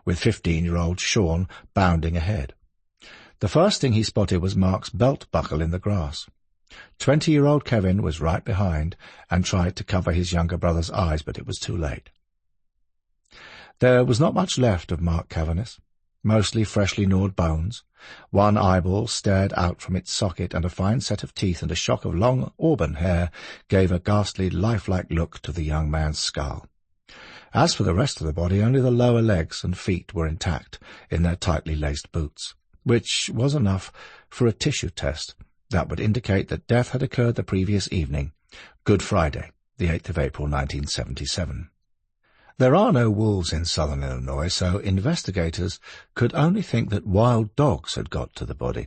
with 15-year-old Sean bounding ahead. The first thing he spotted was Mark's belt buckle in the grass. 20-year-old Kevin was right behind and tried to cover his younger brother's eyes, but it was too late. There was not much left of Mark Cavaness, mostly freshly gnawed bones. One eyeball stared out from its socket, and a fine set of teeth and a shock of long auburn hair gave a ghastly, lifelike look to the young man's skull. As for the rest of the body, only the lower legs and feet were intact in their tightly laced boots, which was enough for a tissue test that would indicate that death had occurred the previous evening, Good Friday, the 8th of April 1977. There are no wolves in southern Illinois, so investigators could only think that wild dogs had got to the body,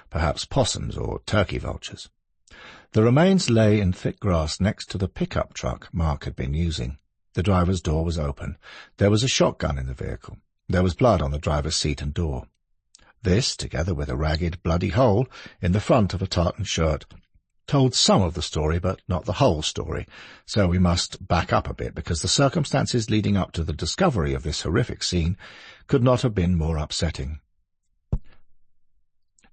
perhaps possums or turkey vultures. The remains lay in thick grass next to the pickup truck Mark had been using. The driver's door was open. There was a shotgun in the vehicle. There was blood on the driver's seat and door. This, together with a ragged, bloody hole in the front of a tartan shirt, told some of the story, but not the whole story, so we must back up a bit, because the circumstances leading up to the discovery of this horrific scene could not have been more upsetting.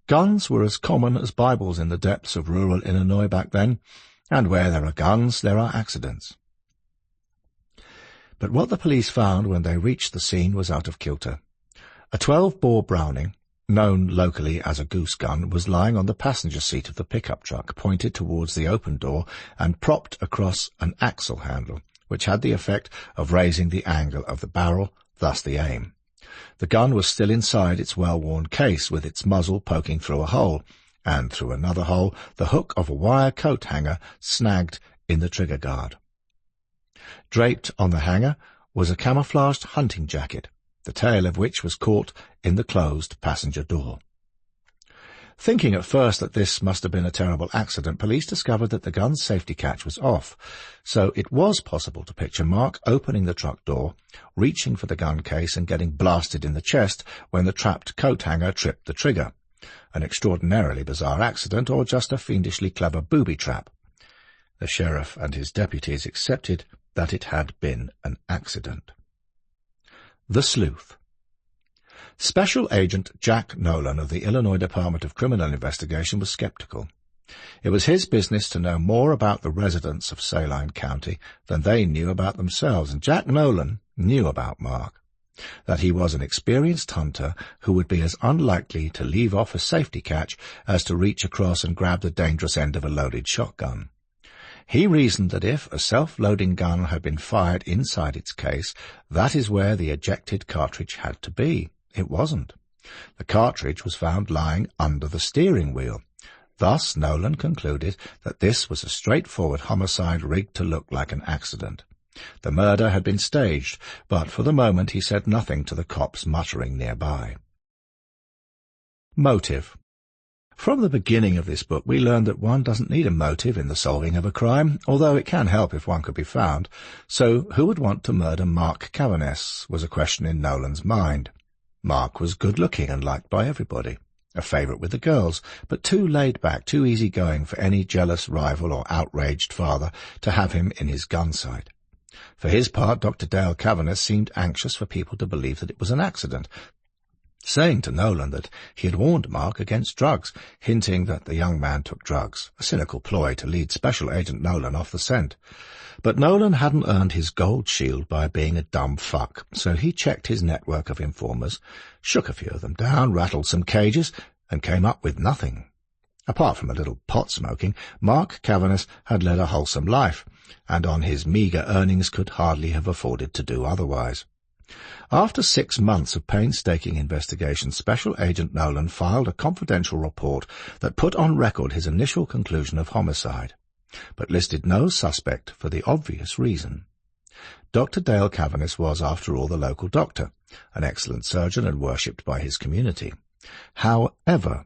Guns were as common as Bibles in the depths of rural Illinois back then, and where there are guns, there are accidents. But what the police found when they reached the scene was out of kilter. A 12-bore Browning, known locally as a goose gun, was lying on the passenger seat of the pickup truck, pointed towards the open door and propped across an axle handle, which had the effect of raising the angle of the barrel, thus the aim. The gun was still inside its well-worn case, with its muzzle poking through a hole, and through another hole the hook of a wire coat hanger snagged in the trigger guard. Draped on the hanger was a camouflaged hunting jacket, the tail of which was caught in the closed passenger door. Thinking at first that this must have been a terrible accident, police discovered that the gun's safety catch was off, so it was possible to picture Mark opening the truck door, reaching for the gun case and getting blasted in the chest when the trapped coat hanger tripped the trigger. An extraordinarily bizarre accident, or just a fiendishly clever booby trap. The sheriff and his deputies accepted that it had been an accident. The Sleuth. Special Agent Jack Nolan of the Illinois Department of Criminal Investigation was skeptical. It was his business to know more about the residents of Saline County than they knew about themselves, and Jack Nolan knew about Mark, that he was an experienced hunter who would be as unlikely to leave off a safety catch as to reach across and grab the dangerous end of a loaded shotgun. He reasoned that if a self-loading gun had been fired inside its case, that is where the ejected cartridge had to be. It wasn't. The cartridge was found lying under the steering wheel. Thus Nolan concluded that this was a straightforward homicide rigged to look like an accident. The murder had been staged, but for the moment he said nothing to the cops muttering nearby. Motive. From the beginning of this book we learned that one doesn't need a motive in the solving of a crime, although it can help if one could be found. So who would want to murder Mark Cavaness was a question in Nolan's mind. Mark was good-looking and liked by everybody, a favourite with the girls, but too laid-back, too easy-going for any jealous rival or outraged father to have him in his gun sight. For his part, Dr. Dale Cavaness seemed anxious for people to believe that it was an accident, saying to Nolan that he had warned Mark against drugs, hinting that the young man took drugs, a cynical ploy to lead Special Agent Nolan off the scent. But Nolan hadn't earned his gold shield by being a dumb fuck, so he checked his network of informers, shook a few of them down, rattled some cages, and came up with nothing. Apart from a little pot-smoking, Mark Cavaness had led a wholesome life, and on his meagre earnings could hardly have afforded to do otherwise. After 6 months of painstaking investigation, Special Agent Nolan filed a confidential report that put on record his initial conclusion of homicide, but listed no suspect for the obvious reason. Dr. Dale Cavaness was, after all, the local doctor, an excellent surgeon and worshipped by his community. However,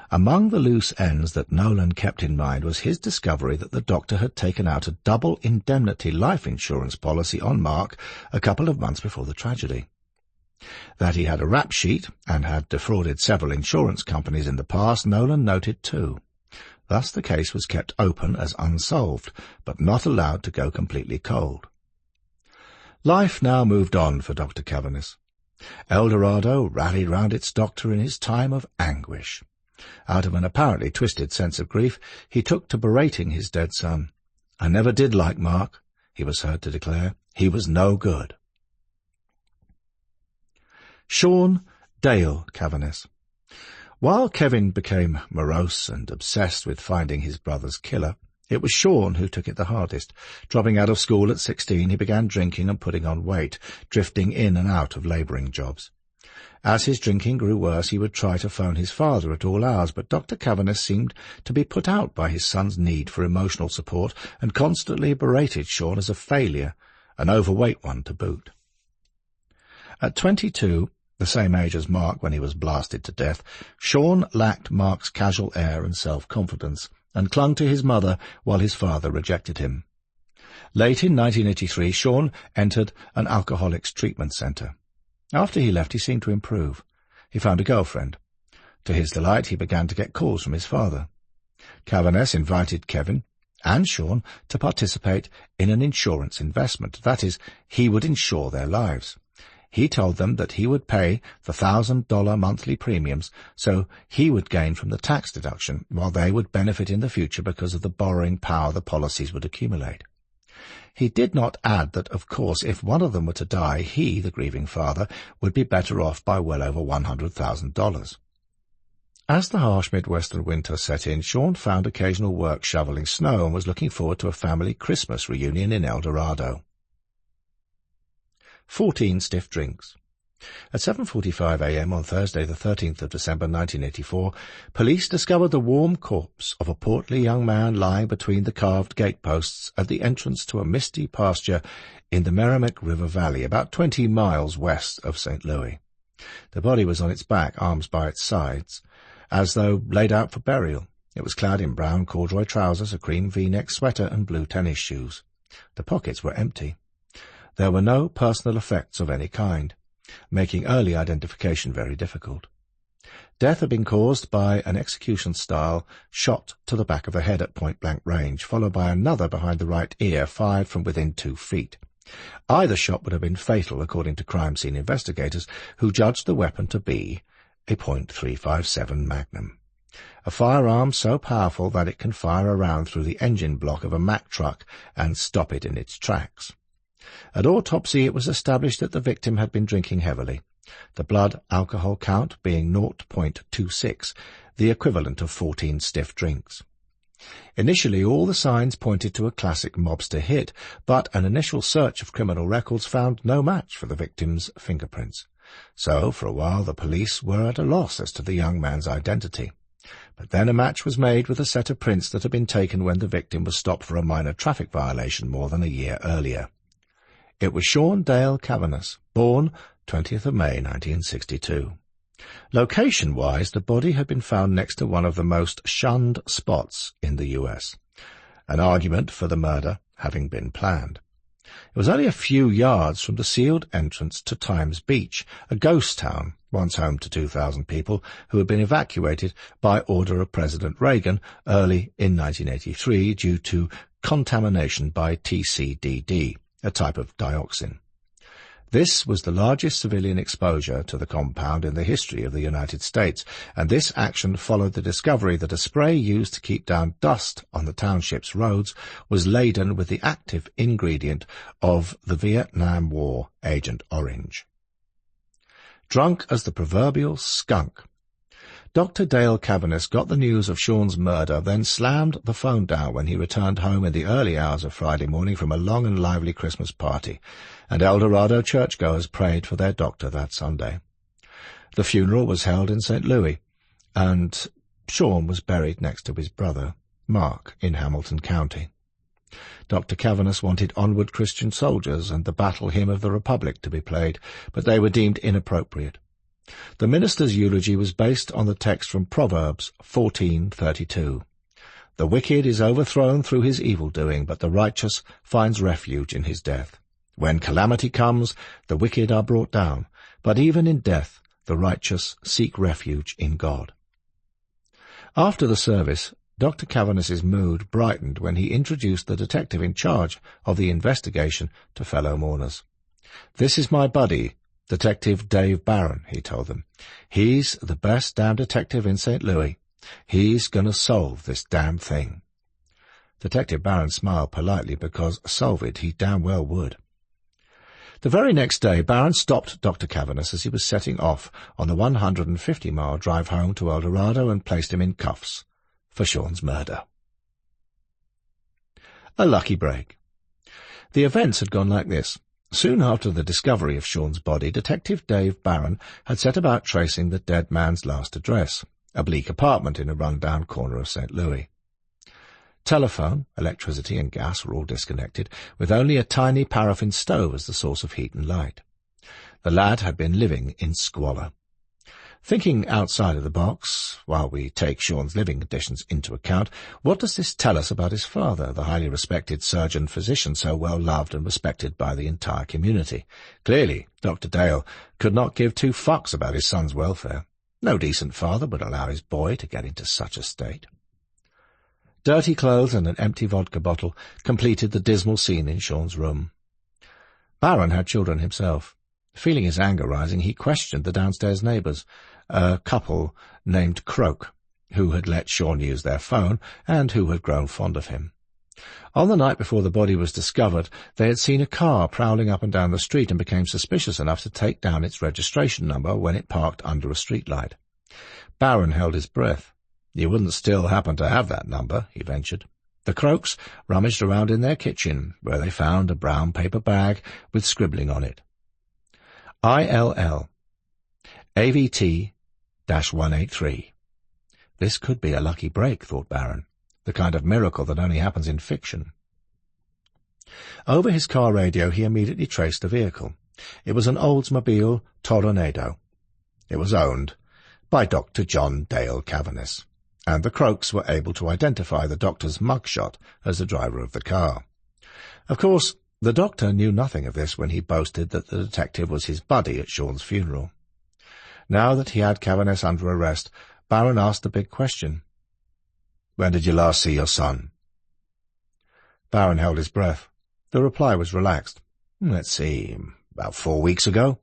among the loose ends that Nolan kept in mind was his discovery that the doctor had taken out a double indemnity life insurance policy on Mark a couple of months before the tragedy. That he had a rap sheet and had defrauded several insurance companies in the past, Nolan noted too. Thus the case was kept open as unsolved, but not allowed to go completely cold. Life now moved on for Dr. Cavaness. El Dorado rallied round its doctor in his time of anguish. Out of an apparently twisted sense of grief, he took to berating his dead son. "I never did like Mark," he was heard to declare. "He was no good." Sean Dale Cavaness. While Kevin became morose and obsessed with finding his brother's killer, it was Sean who took it the hardest. Dropping out of school at 16, he began drinking and putting on weight, drifting in and out of labouring jobs. As his drinking grew worse, he would try to phone his father at all hours, but Dr. Cavaness seemed to be put out by his son's need for emotional support and constantly berated Sean as a failure, an overweight one to boot. At 22, the same age as Mark when he was blasted to death, Sean lacked Mark's casual air and self-confidence, and clung to his mother while his father rejected him. Late in 1983, Sean entered an alcoholics treatment centre. After he left, he seemed to improve. He found a girlfriend. To his delight, he began to get calls from his father. Cavaness invited Kevin and Sean to participate in an insurance investment. That is, he would insure their lives. He told them that he would pay the $1,000 monthly premiums, so he would gain from the tax deduction, while they would benefit in the future because of the borrowing power the policies would accumulate. He did not add that, of course, if one of them were to die, he, the grieving father, would be better off by well over $100,000. As the harsh Midwestern winter set in, Sean found occasional work shoveling snow and was looking forward to a family Christmas reunion in El Dorado. 14 stiff drinks. At 7:45 a.m. on Thursday, the 13th of December 1984, police discovered the warm corpse of a portly young man lying between the carved gateposts at the entrance to a misty pasture in the Merrimack River Valley, about 20 miles west of St. Louis. The body was on its back, arms by its sides, as though laid out for burial. It was clad in brown corduroy trousers, a cream V-neck sweater, and blue tennis shoes. The pockets were empty. There were no personal effects of any kind, making early identification very difficult. Death had been caused by an execution-style shot to the back of the head at point-blank range, followed by another behind the right ear, fired from within 2 feet. Either shot would have been fatal, according to crime scene investigators, who judged the weapon to be a .357 Magnum, a firearm so powerful that it can fire a round through the engine block of a Mack truck and stop it in its tracks. At autopsy, it was established that the victim had been drinking heavily, the blood alcohol count being 0.26, the equivalent of 14 stiff drinks. Initially, all the signs pointed to a classic mobster hit, but an initial search of criminal records found no match for the victim's fingerprints. So, for a while, the police were at a loss as to the young man's identity. But then a match was made with a set of prints that had been taken when the victim was stopped for a minor traffic violation more than a year earlier. It was Sean Dale Cavaness, born 20th of May 1962. Location-wise, the body had been found next to one of the most shunned spots in the U.S., an argument for the murder having been planned. It was only a few yards from the sealed entrance to Times Beach, a ghost town, once home to 2,000 people, who had been evacuated by order of President Reagan early in 1983 due to contamination by TCDD, a type of dioxin. This was the largest civilian exposure to the compound in the history of the United States, and this action followed the discovery that a spray used to keep down dust on the township's roads was laden with the active ingredient of the Vietnam War Agent Orange. Drunk as the proverbial skunk, Dr. Dale Cavaness got the news of Sean's murder, then slammed the phone down when he returned home in the early hours of Friday morning from a long and lively Christmas party, and El Dorado churchgoers prayed for their doctor that Sunday. The funeral was held in St. Louis, and Sean was buried next to his brother, Mark, in Hamilton County. Dr. Cavaness wanted Onward Christian Soldiers and the Battle Hymn of the Republic to be played, but they were deemed inappropriate. The minister's eulogy was based on the text from Proverbs 14:32. The wicked is overthrown through his evil-doing, but the righteous finds refuge in his death. When calamity comes, the wicked are brought down, but even in death the righteous seek refuge in God. After the service, Dr. Cavaness's mood brightened when he introduced the detective in charge of the investigation to fellow mourners. "This is my buddy, Detective Dave Barron," he told them. "He's the best damn detective in St. Louis. He's going to solve this damn thing." Detective Barron smiled politely because solve it he damn well would. The very next day, Barron stopped Dr. Cavaness as he was setting off on the 150-mile drive home to El Dorado and placed him in cuffs for Sean's murder. A lucky break. The events had gone like this. Soon after the discovery of Sean's body, Detective Dave Barron had set about tracing the dead man's last address, a bleak apartment in a run-down corner of St. Louis. Telephone, electricity and gas were all disconnected, with only a tiny paraffin stove as the source of heat and light. The lad had been living in squalor. Thinking outside of the box, while we take Sean's living conditions into account, what does this tell us about his father, the highly respected surgeon-physician so well loved and respected by the entire community? Clearly, Dr. Dale could not give two fucks about his son's welfare. No decent father would allow his boy to get into such a state. Dirty clothes and an empty vodka bottle completed the dismal scene in Sean's room. Barron had children himself. Feeling his anger rising, he questioned the downstairs neighbours, a couple named Croak, who had let Sean use their phone and who had grown fond of him. On the night before the body was discovered, they had seen a car prowling up and down the street and became suspicious enough to take down its registration number when it parked under a streetlight. Barron held his breath. "You wouldn't still happen to have that number," he ventured. The Croaks rummaged around in their kitchen, where they found a brown paper bag with scribbling on it. ILL, AVT-183. This could be a lucky break, thought Barron, the kind of miracle that only happens in fiction. Over his car radio he immediately traced the vehicle. It was an Oldsmobile Toronado. It was owned by Dr. John Dale Cavaness, and the Croaks were able to identify the doctor's mugshot as the driver of the car. Of course, the doctor knew nothing of this when he boasted that the detective was his buddy at Sean's funeral. Now that he had Cavaness under arrest, Barron asked the big question. "When did you last see your son?" Barron held his breath. The reply was relaxed. "Let's see, about 4 weeks ago."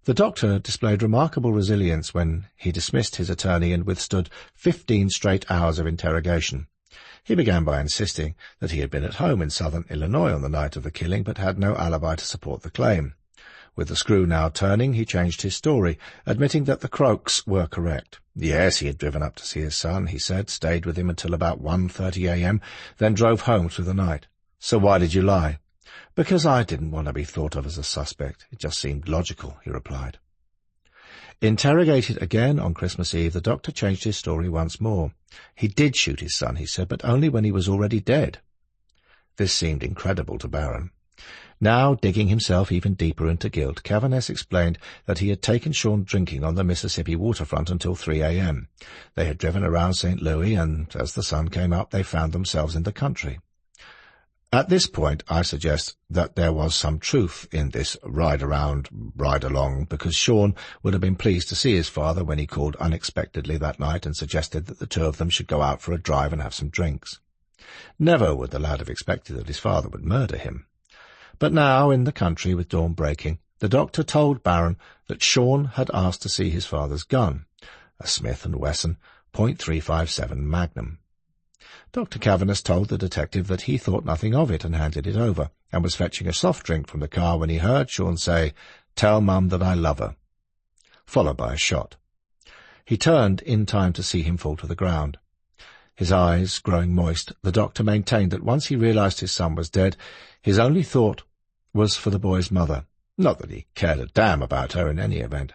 The doctor displayed remarkable resilience when he dismissed his attorney and withstood 15 straight hours of interrogation. He began by insisting that he had been at home in southern Illinois on the night of the killing, but had no alibi to support the claim. With the screw now turning, he changed his story, admitting that the Croaks were correct. Yes, he had driven up to see his son, he said, stayed with him until about 1:30 a.m., then drove home through the night. "So why did you lie?" "Because I didn't want to be thought of as a suspect. It just seemed logical," he replied. Interrogated again on Christmas Eve, the doctor changed his story once more. He did shoot his son, he said, but only when he was already dead. This seemed incredible to Barron. Now, digging himself even deeper into guilt, Cavaness explained that he had taken Sean drinking on the Mississippi waterfront until 3 a.m. They had driven around St. Louis, and as the sun came up, they found themselves in the country. At this point, I suggest that there was some truth in this ride-around, ride-along, because Sean would have been pleased to see his father when he called unexpectedly that night and suggested that the two of them should go out for a drive and have some drinks. Never would the lad have expected that his father would murder him. But now, in the country with dawn breaking, the doctor told Barron that Sean had asked to see his father's gun, a Smith & Wesson .357 Magnum. Dr. Cavaness told the detective that he thought nothing of it and handed it over, and was fetching a soft drink from the car when he heard Sean say, "Tell Mum that I love her," followed by a shot. He turned in time to see him fall to the ground. His eyes growing moist, the doctor maintained that once he realized his son was dead, his only thought was for the boy's mother. Not that he cared a damn about her in any event.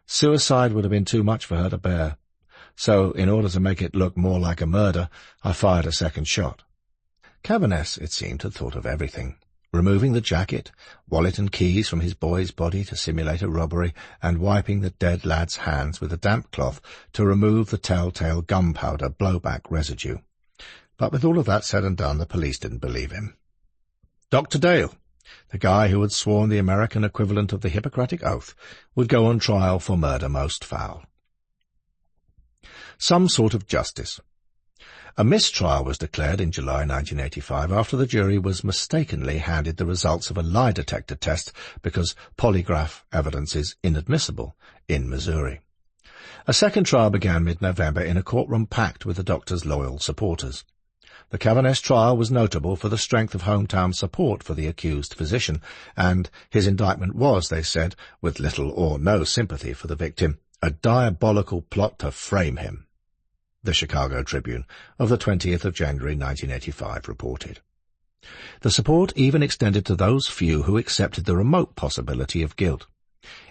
Suicide would have been too much for her to bear. So, in order to make it look more like a murder, I fired a second shot. Cavaness, it seemed, had thought of everything. Removing the jacket, wallet and keys from his boy's body to simulate a robbery, and wiping the dead lad's hands with a damp cloth to remove the telltale gunpowder blowback residue. But with all of that said and done, the police didn't believe him. Dr. Dale, the guy who had sworn the American equivalent of the Hippocratic Oath, would go on trial for murder most foul. Some sort of justice. A mistrial was declared in July 1985 after the jury was mistakenly handed the results of a lie detector test because polygraph evidence is inadmissible in Missouri. A second trial began mid-November in a courtroom packed with the doctor's loyal supporters. The Cavaness trial was notable for the strength of hometown support for the accused physician, and his indictment was, they said, with little or no sympathy for the victim, a diabolical plot to frame him. The Chicago Tribune of the 20th of January 1985 reported. The support even extended to those few who accepted the remote possibility of guilt.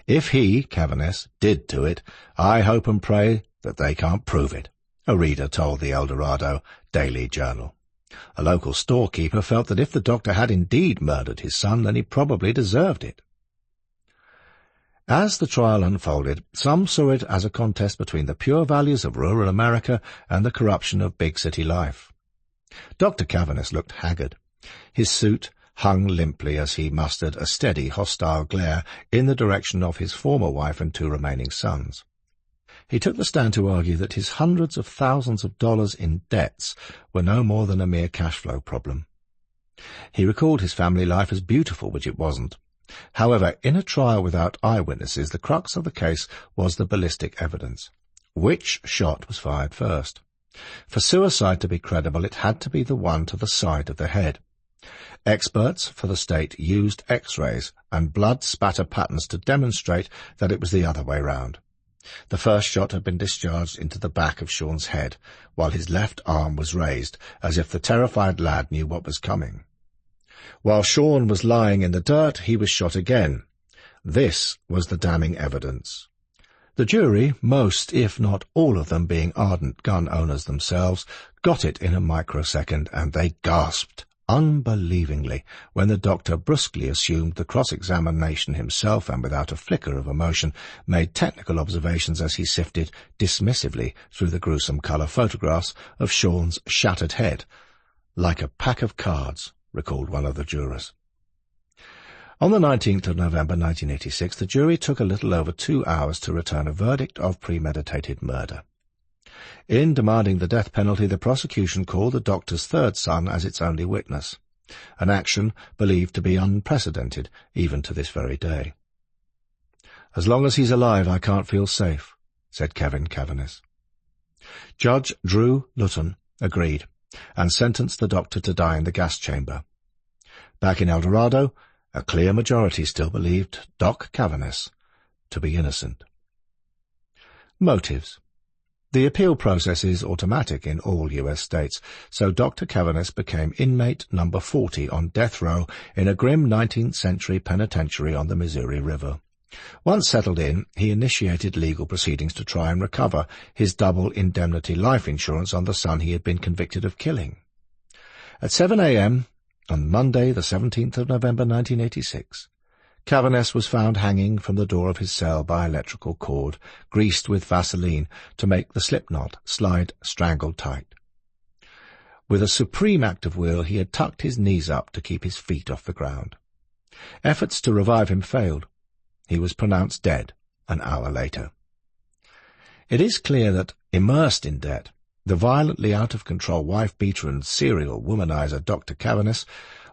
"If he, Cavaness, did do it, I hope and pray that they can't prove it," a reader told the El Dorado Daily Journal. A local storekeeper felt that if the doctor had indeed murdered his son, then he probably deserved it. As the trial unfolded, some saw it as a contest between the pure values of rural America and the corruption of big city life. Dr. Cavaness looked haggard. His suit hung limply as he mustered a steady, hostile glare in the direction of his former wife and 2 remaining sons. He took the stand to argue that his hundreds of thousands of dollars in debts were no more than a mere cash flow problem. He recalled his family life as beautiful, which it wasn't. However, in a trial without eyewitnesses, the crux of the case was the ballistic evidence. Which shot was fired first? For suicide to be credible, it had to be the one to the side of the head. Experts for the state used X-rays and blood spatter patterns to demonstrate that it was the other way round. The first shot had been discharged into the back of Sean's head, while his left arm was raised, as if the terrified lad knew what was coming. While Sean was lying in the dirt, he was shot again. This was the damning evidence. The jury, most, if not all of them being ardent gun owners themselves, got it in a microsecond, and they gasped unbelievingly when the doctor brusquely assumed the cross-examination himself and without a flicker of emotion made technical observations as he sifted dismissively through the gruesome colour photographs of Sean's shattered head. "Like a pack of cards," recalled one of the jurors. On the 19th of November 1986, the jury took a little over 2 hours to return a verdict of premeditated murder. In demanding the death penalty, the prosecution called the doctor's 3rd son as its only witness, an action believed to be unprecedented even to this very day. "As long as he's alive, I can't feel safe," said Cavaness. Judge Drew Luton agreed and sentenced the doctor to die in the gas chamber. Back in El Dorado, a clear majority still believed Doc Cavaness to be innocent. Motives. The appeal process is automatic in all U.S. states, so Dr. Cavaness became inmate number 40 on death row in a grim 19th-century penitentiary on the Missouri River. Once settled in, he initiated legal proceedings to try and recover his double indemnity life insurance on the son he had been convicted of killing. At 7 a.m. on Monday, the 17th of November 1986, Cavaness was found hanging from the door of his cell by electrical cord, greased with Vaseline to make the slipknot slide strangled tight. With a supreme act of will, he had tucked his knees up to keep his feet off the ground. Efforts to revive him failed. He was pronounced dead an hour later. It is clear that, immersed in debt, the violently out-of-control wife-beater and serial womanizer Dr. Cavaness,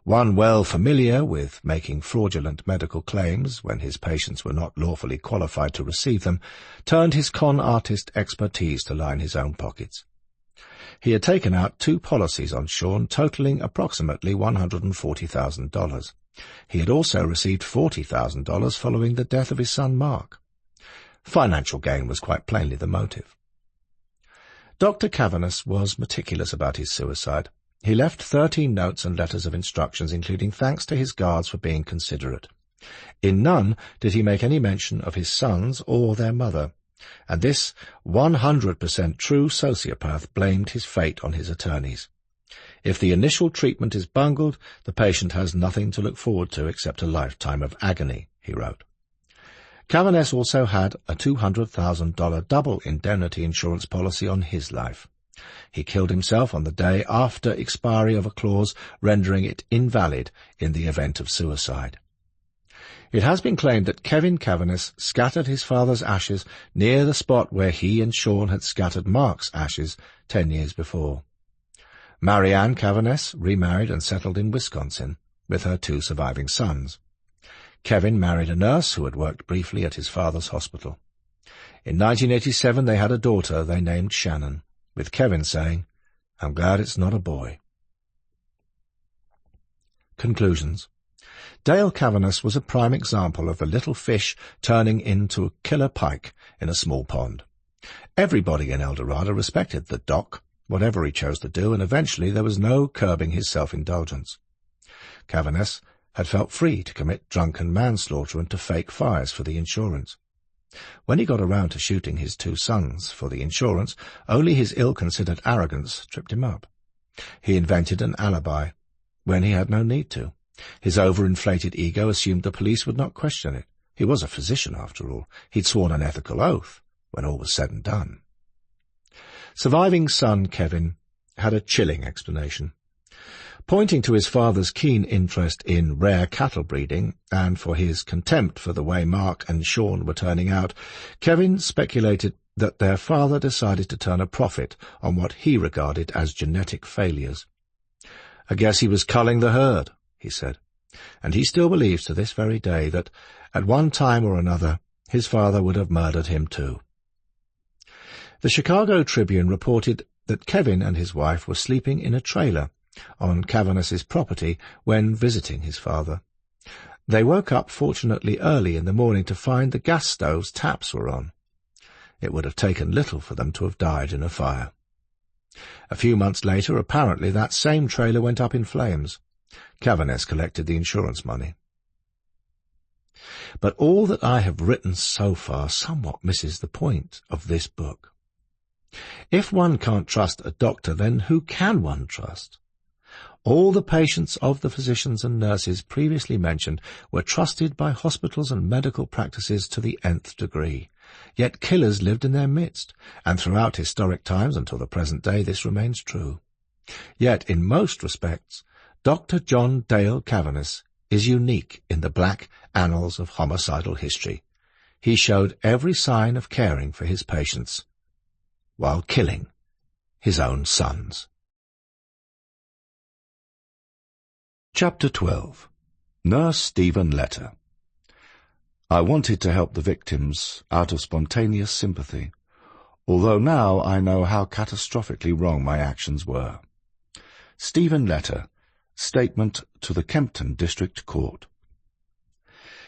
one well familiar with making fraudulent medical claims when his patients were not lawfully qualified to receive them, turned his con artist expertise to line his own pockets. He had taken out 2 policies on Sean, totaling approximately $140,000. He had also received $40,000 following the death of his son Mark. Financial gain was quite plainly the motive. Dr. Cavaness was meticulous about his suicide. He left 13 notes and letters of instructions, including thanks to his guards for being considerate. In none did he make any mention of his sons or their mother, and this 100% true sociopath blamed his fate on his attorneys. "If the initial treatment is bungled, the patient has nothing to look forward to except a lifetime of agony," he wrote. Cavaness also had a $200,000 double indemnity insurance policy on his life. He killed himself on the day after expiry of a clause rendering it invalid in the event of suicide. It has been claimed that Kevin Cavaness scattered his father's ashes near the spot where he and Sean had scattered Mark's ashes 10 years before. Marianne Cavaness remarried and settled in Wisconsin with her 2 surviving sons. Kevin married a nurse who had worked briefly at his father's hospital. In 1987 they had a daughter they named Shannon, with Kevin saying, "I'm glad it's not a boy." Conclusions. Dale Cavaness was a prime example of the little fish turning into a killer pike in a small pond. Everybody in El Dorado respected the doc, whatever he chose to do, and eventually there was no curbing his self-indulgence. Cavaness, had felt free to commit drunken manslaughter and to fake fires for the insurance. When he got around to shooting his 2 sons for the insurance, only his ill-considered arrogance tripped him up. He invented an alibi, when he had no need to. His overinflated ego assumed the police would not question it. He was a physician, after all. He'd sworn an ethical oath, when all was said and done. Surviving son Kevin had a chilling explanation. Pointing to his father's keen interest in rare cattle breeding, and for his contempt for the way Mark and Sean were turning out, Kevin speculated that their father decided to turn a profit on what he regarded as genetic failures. "I guess he was culling the herd," he said, and he still believes to this very day that, at one time or another, his father would have murdered him too. The Chicago Tribune reported that Kevin and his wife were sleeping in a trailer on Cavaness's property when visiting his father. They woke up fortunately early in the morning to find the gas stove's taps were on. It would have taken little for them to have died in a fire. A few months later, apparently, that same trailer went up in flames. Cavaness collected the insurance money. But all that I have written so far somewhat misses the point of this book. If one can't trust a doctor, then who can one trust? All the patients of the physicians and nurses previously mentioned were trusted by hospitals and medical practices to the nth degree. Yet killers lived in their midst, and throughout historic times until the present day this remains true. Yet, in most respects, Dr. John Dale Cavaness is unique in the black annals of homicidal history. He showed every sign of caring for his patients, while killing his own sons. Chapter 12. Nurse Stephen Letter. I wanted to help the victims out of spontaneous sympathy, although now I know how catastrophically wrong my actions were. Stephen Letter. Statement to the Kempton District Court.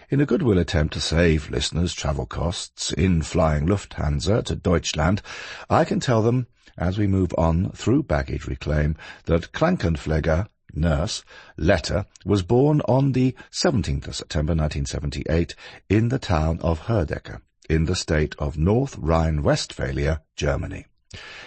In a goodwill attempt to save listeners travel costs in flying Lufthansa to Deutschland, I can tell them, as we move on through baggage reclaim, that Krankenpfleger nurse Letter was born on the 17th of September 1978 in the town of Högel, in the state of North Rhine-Westphalia, Germany.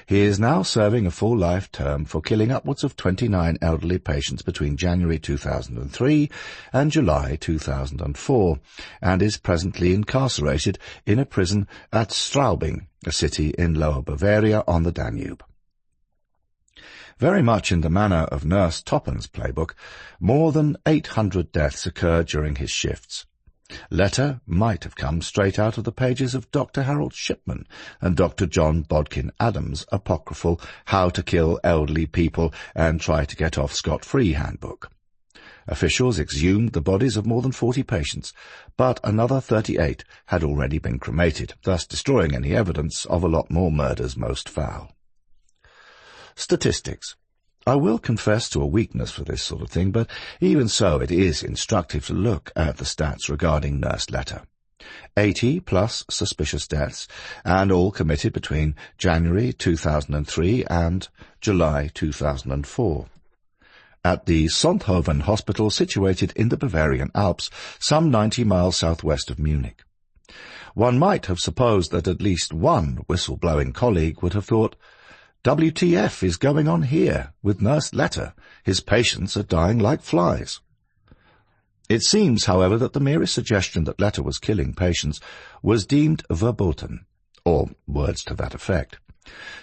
He is now serving a full life term for killing upwards of 29 elderly patients between January 2003 and July 2004, and is presently incarcerated in a prison at Straubing, a city in Lower Bavaria on the Danube. Very much in the manner of Nurse Toppan's playbook, more than 800 deaths occurred during his shifts. Letter might have come straight out of the pages of Dr. Harold Shipman and Dr. John Bodkin Adams' apocryphal How to Kill Elderly People and Try to Get Off Scot-Free handbook. Officials exhumed the bodies of more than 40 patients, but another 38 had already been cremated, thus destroying any evidence of a lot more murders most foul. Statistics. I will confess to a weakness for this sort of thing, but even so it is instructive to look at the stats regarding Nurse Letter. 80 plus suspicious deaths, and all committed between January 2003 and July 2004. At the Sonthofen Hospital, situated in the Bavarian Alps, some 90 miles southwest of Munich. One might have supposed that at least one whistle-blowing colleague would have thought, WTF is going on here with Nurse Letter? His patients are dying like flies. It seems, however, that the merest suggestion that Letter was killing patients was deemed verboten, or words to that effect.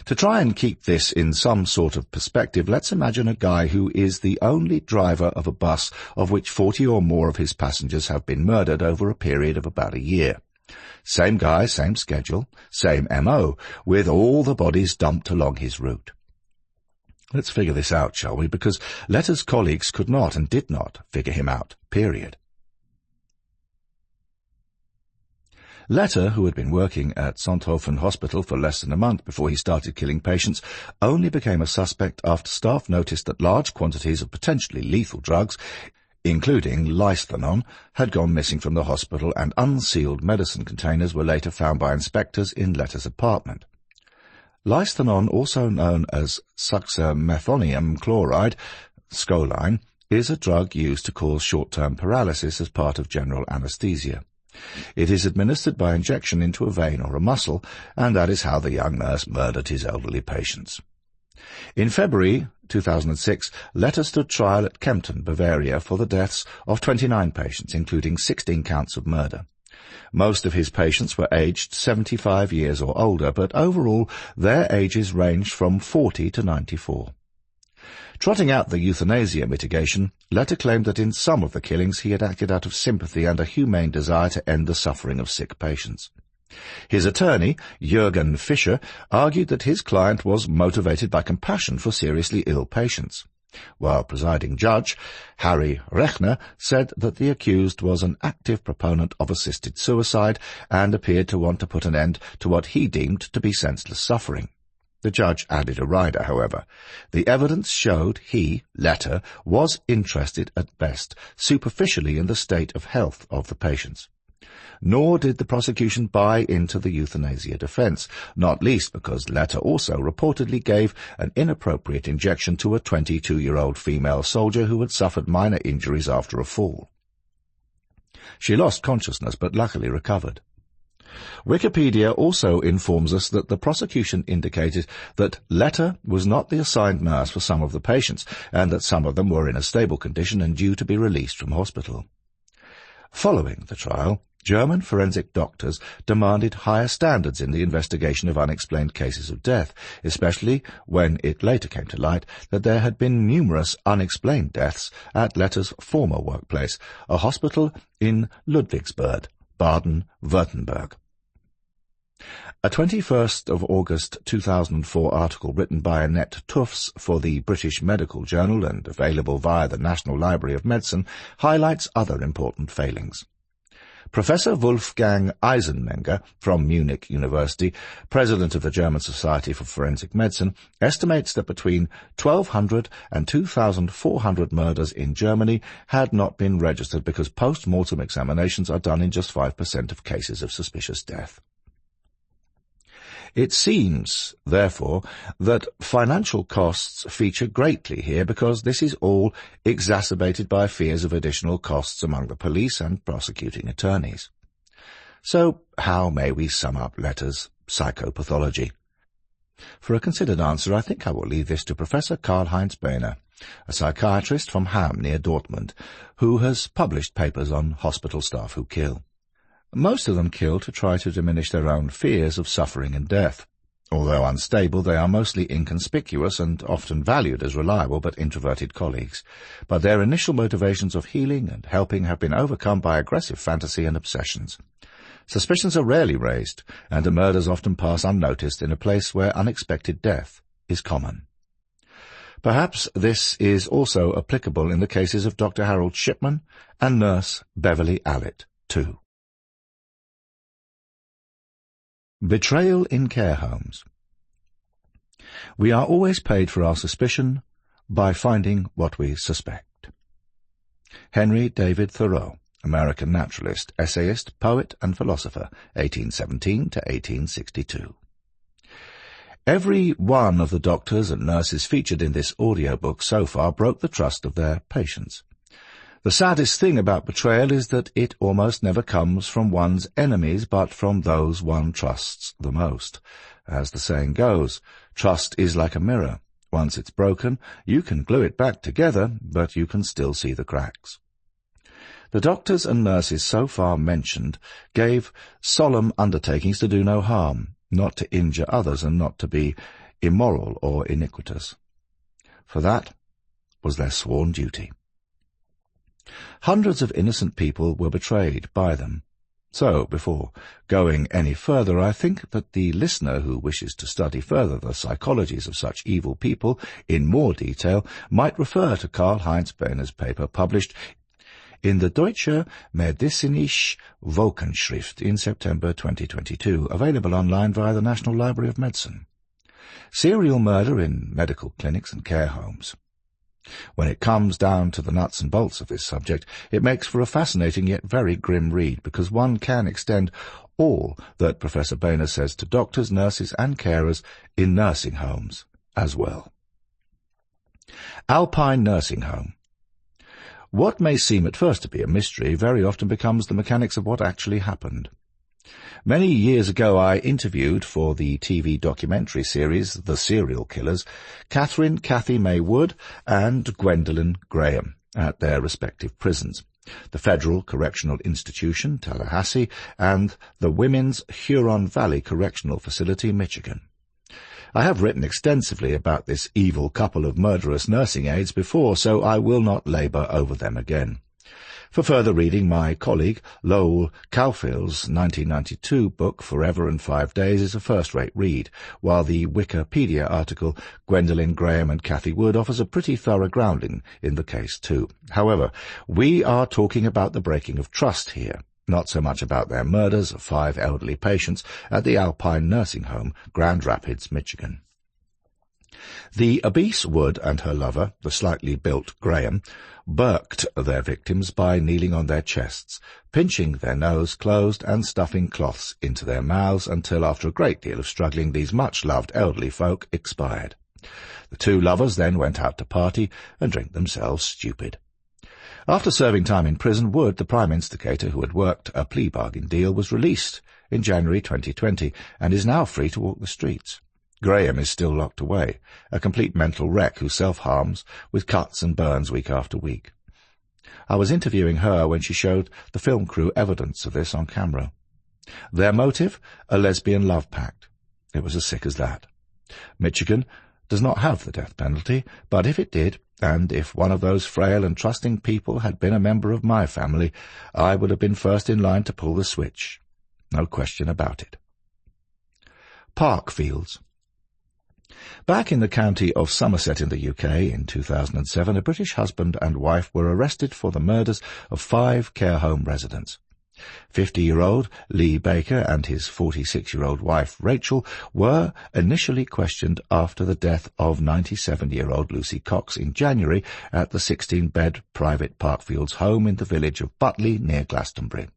To try and keep this in some sort of perspective, let's imagine a guy who is the only driver of a bus of which 40 or more of his passengers have been murdered over a period of about a year. Same guy, same schedule, same MO, with all the bodies dumped along his route. Let's figure this out, shall we? Because Letter's colleagues could not and did not figure him out, period. Letter, who had been working at Sonthofen Hospital for less than a month before he started killing patients, only became a suspect after staff noticed that large quantities of potentially lethal drugs, including lysthenon, had gone missing from the hospital, and unsealed medicine containers were later found by inspectors in Letter's apartment. Lysthenon, also known as succinylmethonium chloride, scoline, is a drug used to cause short-term paralysis as part of general anesthesia. It is administered by injection into a vein or a muscle, and that is how the young nurse murdered his elderly patients. In February 2006, Letty stood trial at Kempten, Bavaria, for the deaths of 29 patients, including 16 counts of murder. Most of his patients were aged 75 years or older, but overall their ages ranged from 40 to 94. Trotting out the euthanasia mitigation, Letty claimed that in some of the killings he had acted out of sympathy and a humane desire to end the suffering of sick patients. His attorney, Jürgen Fischer, argued that his client was motivated by compassion for seriously ill patients, while presiding judge, Harry Rechner, said that the accused was an active proponent of assisted suicide and appeared to want to put an end to what he deemed to be senseless suffering. The judge added a rider, however. The evidence showed he, Letty, was interested at best, superficially in the state of health of the patients. Nor did the prosecution buy into the euthanasia defense, not least because Letty also reportedly gave an inappropriate injection to a 22-year-old female soldier who had suffered minor injuries after a fall. She lost consciousness but luckily recovered. Wikipedia also informs us that the prosecution indicated that Letty was not the assigned nurse for some of the patients, and that some of them were in a stable condition and due to be released from hospital. Following the trial, German forensic doctors demanded higher standards in the investigation of unexplained cases of death, especially when it later came to light that there had been numerous unexplained deaths at Letty's former workplace, a hospital in Ludwigsburg, Baden-Württemberg. A 21st of August 2004 article written by Annette Tufts for the British Medical Journal and available via the National Library of Medicine highlights other important failings. Professor Wolfgang Eisenmenger from Munich University, president of the German Society for Forensic Medicine, estimates that between 1,200 and 2,400 murders in Germany had not been registered because post-mortem examinations are done in just 5% of cases of suspicious death. It seems, therefore, that financial costs feature greatly here because this is all exacerbated by fears of additional costs among the police and prosecuting attorneys. So, how may we sum up Letty's psychopathology? For a considered answer, I think I will leave this to Professor Karl-Heinz Behner, a psychiatrist from Hamm near Dortmund, who has published papers on hospital staff who kill. Most of them kill to try to diminish their own fears of suffering and death. Although unstable, they are mostly inconspicuous and often valued as reliable but introverted colleagues. But their initial motivations of healing and helping have been overcome by aggressive fantasy and obsessions. Suspicions are rarely raised, and the murders often pass unnoticed in a place where unexpected death is common. Perhaps this is also applicable in the cases of Dr. Harold Shipman and nurse Beverly Allitt, too. Betrayal in care homes. We are always paid for our suspicion by finding what we suspect. Henry David Thoreau, American naturalist, essayist, poet, and philosopher, 1817 to 1862. Every one of the doctors and nurses featured in this audiobook so far broke the trust of their patients. The saddest thing about betrayal is that it almost never comes from one's enemies, but from those one trusts the most. As the saying goes, trust is like a mirror. Once it's broken, you can glue it back together, but you can still see the cracks. The doctors and nurses so far mentioned gave solemn undertakings to do no harm, not to injure others, and not to be immoral or iniquitous. For that was their sworn duty. Hundreds of innocent people were betrayed by them. So, before going any further, I think that the listener who wishes to study further the psychologies of such evil people in more detail might refer to Karl-Heinz Behner's paper published in the Deutsche Medizinische Wochenschrift in September 2022, available online via the National Library of Medicine. Serial murder in medical clinics and care homes. When it comes down to the nuts and bolts of this subject, it makes for a fascinating yet very grim read, because one can extend all that Professor Behner says to doctors, nurses, and carers in nursing homes as well. Alpine Nursing Home. What may seem at first to be a mystery very often becomes the mechanics of what actually happened. Many years ago I interviewed, for the TV documentary series The Serial Killers, Cathy May Wood and Gwendolyn Graham at their respective prisons, the Federal Correctional Institution, Tallahassee, and the Women's Huron Valley Correctional Facility, Michigan. I have written extensively about this evil couple of murderous nursing aides before, so I will not labour over them again. For further reading, my colleague Lowell Caufield's 1992 book Forever and 5 Days is a first-rate read, while the Wikipedia article Gwendolyn Graham and Cathy Wood offers a pretty thorough grounding in the case too. However, we are talking about the breaking of trust here, not so much about their murders of 5 elderly patients at the Alpine Nursing Home, Grand Rapids, Michigan. The obese Wood and her lover, the slightly built Graham, burked their victims by kneeling on their chests, pinching their nose closed and stuffing cloths into their mouths until, after a great deal of struggling, these much-loved elderly folk expired. The 2 lovers then went out to party and drink themselves stupid. After serving time in prison, Wood, the prime instigator who had worked a plea bargain deal, was released in January 2020 and is now free to walk the streets. Graham is still locked away, a complete mental wreck who self-harms with cuts and burns week after week. I was interviewing her when she showed the film crew evidence of this on camera. Their motive? A lesbian love pact. It was as sick as that. Michigan does not have the death penalty, but if it did, and if one of those frail and trusting people had been a member of my family, I would have been first in line to pull the switch. No question about it. Parkfields. Back in the county of Somerset in the UK in 2007, a British husband and wife were arrested for the murders of 5 care home residents. 50-year-old Lee Baker and his 46-year-old wife Rachel were initially questioned after the death of 97-year-old Lucy Cox in January at the 16-bed private Parkfields home in the village of Butley near Glastonbury.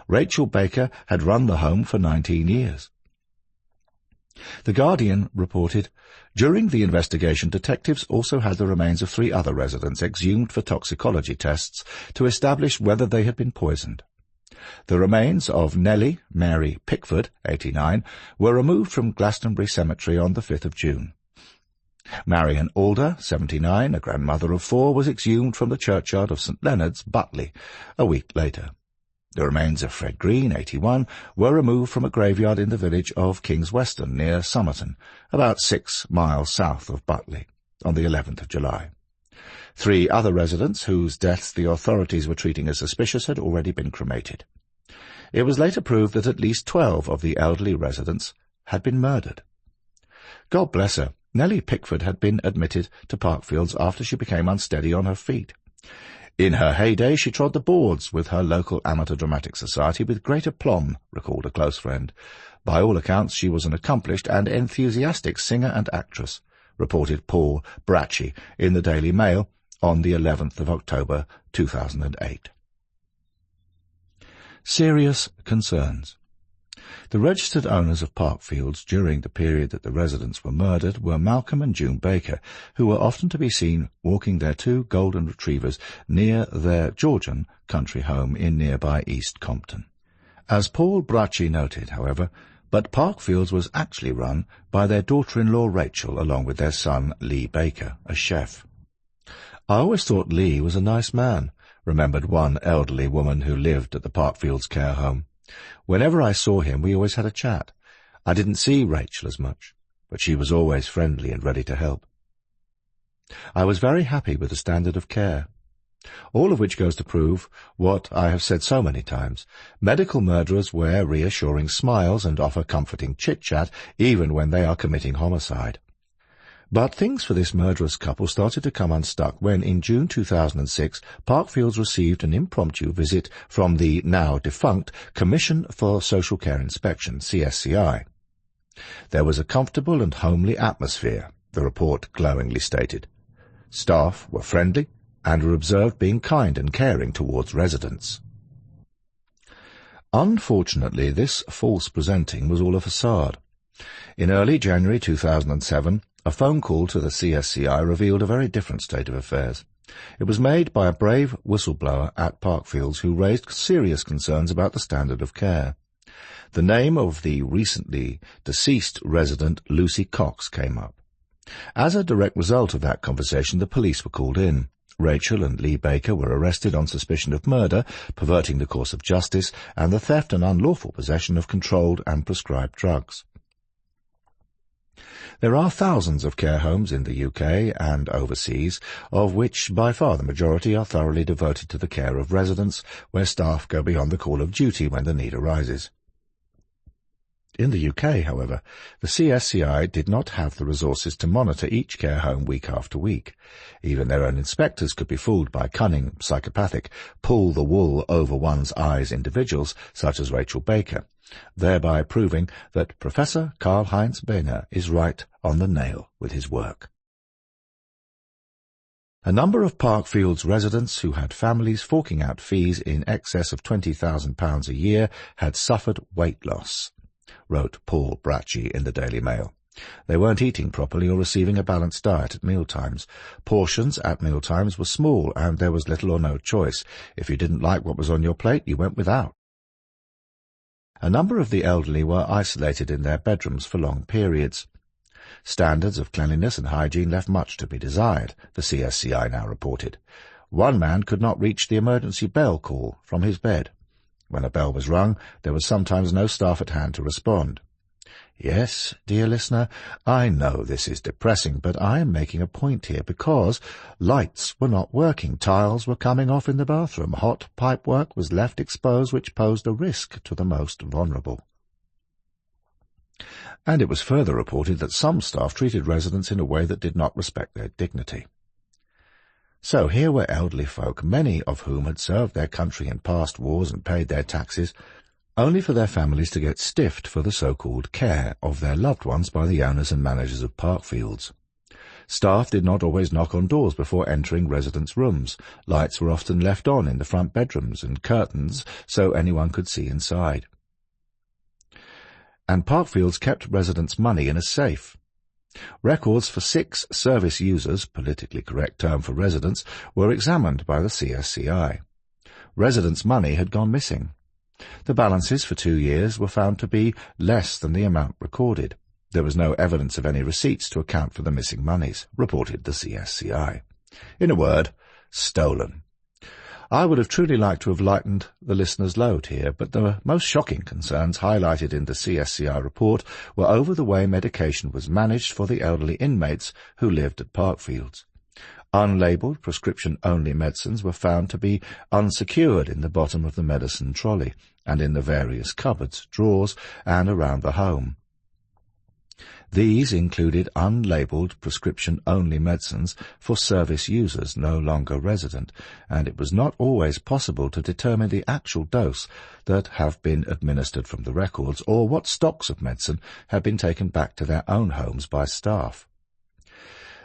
Rachel Baker had run the home for 19 years. The Guardian reported, during the investigation, detectives also had the remains of 3 other residents exhumed for toxicology tests to establish whether they had been poisoned. The remains of Nellie Mary Pickford, 89, were removed from Glastonbury Cemetery on the 5th of June. Marion Alder, 79, a grandmother of 4, was exhumed from the churchyard of St Leonard's, Butley, a week later. The remains of Fred Green, 81, were removed from a graveyard in the village of Kings Weston near Somerton, about 6 miles south of Butley, on the 11th of July. 3 other residents, whose deaths the authorities were treating as suspicious, had already been cremated. It was later proved that at least 12 of the elderly residents had been murdered. God bless her, Nellie Pickford had been admitted to Parkfields after she became unsteady on her feet. In her heyday, she trod the boards with her local amateur dramatic society with great aplomb, recalled a close friend. By all accounts, she was an accomplished and enthusiastic singer and actress, reported Paul Bracci in the Daily Mail on the 11th of October 2008. Serious concerns. The registered owners of Parkfields during the period that the residents were murdered were Malcolm and June Baker, who were often to be seen walking their 2 golden retrievers near their Georgian country home in nearby East Compton. As Paul Bracci noted, however, but Parkfields was actually run by their daughter-in-law Rachel along with their son Lee Baker, a chef. I always thought Lee was a nice man, remembered one elderly woman who lived at the Parkfields care home. Whenever I saw him, we always had a chat. I didn't see Rachel as much, but she was always friendly and ready to help. I was very happy with the standard of care. All of which goes to prove what I have said so many times. Medical murderers wear reassuring smiles and offer comforting chit-chat even when they are committing homicide. But things for this murderous couple started to come unstuck when, in June 2006, Parkfields received an impromptu visit from the now-defunct Commission for Social Care Inspection, CSCI. There was a comfortable and homely atmosphere, the report glowingly stated. Staff were friendly and were observed being kind and caring towards residents. Unfortunately, this false presenting was all a facade. In early January 2007, a phone call to the CSCI revealed a very different state of affairs. It was made by a brave whistleblower at Parkfields who raised serious concerns about the standard of care. The name of the recently deceased resident Lucy Cox came up. As a direct result of that conversation, the police were called in. Rachel and Lee Baker were arrested on suspicion of murder, perverting the course of justice, and the theft and unlawful possession of controlled and prescribed drugs. There are thousands of care homes in the UK and overseas, of which by far the majority are thoroughly devoted to the care of residents, where staff go beyond the call of duty when the need arises. In the UK, however, the CSCI did not have the resources to monitor each care home week after week. Even their own inspectors could be fooled by cunning, psychopathic, pull-the-wool-over-one's-eyes individuals such as Rachel Baker, thereby proving that Professor Karl-Heinz Behner is right on the nail with his work. A number of Parkfields residents who had families forking out fees in excess of £20,000 a year had suffered weight loss, wrote Paul Bracci in the Daily Mail. They weren't eating properly or receiving a balanced diet at mealtimes. Portions at mealtimes were small, and there was little or no choice. If you didn't like what was on your plate, you went without. A number of the elderly were isolated in their bedrooms for long periods. Standards of cleanliness and hygiene left much to be desired, the CSCI now reported. One man could not reach the emergency bell call from his bed. When a bell was rung, there was sometimes no staff at hand to respond. Yes, dear listener, I know this is depressing, but I am making a point here because lights were not working, tiles were coming off in the bathroom, hot pipework was left exposed which posed a risk to the most vulnerable. And it was further reported that some staff treated residents in a way that did not respect their dignity. So here were elderly folk, many of whom had served their country in past wars and paid their taxes, only for their families to get stiffed for the so-called care of their loved ones by the owners and managers of Parkfields. Staff did not always knock on doors before entering residents' rooms. Lights were often left on in the front bedrooms and curtains so anyone could see inside. And Parkfields kept residents' money in a safe. Records for 6 service users, politically correct term for residents, were examined by the CSCI. Residents' money had gone missing. The balances for 2 years were found to be less than the amount recorded. There was no evidence of any receipts to account for the missing monies, reported the CSCI. In a word, stolen. I would have truly liked to have lightened the listener's load here, but the most shocking concerns highlighted in the CSCI report were over the way medication was managed for the elderly inmates who lived at Parkfields. Unlabelled, prescription-only medicines were found to be unsecured in the bottom of the medicine trolley and in the various cupboards, drawers, and around the home. These included unlabelled prescription-only medicines for service users no longer resident, and it was not always possible to determine the actual dose that have been administered from the records or what stocks of medicine had been taken back to their own homes by staff.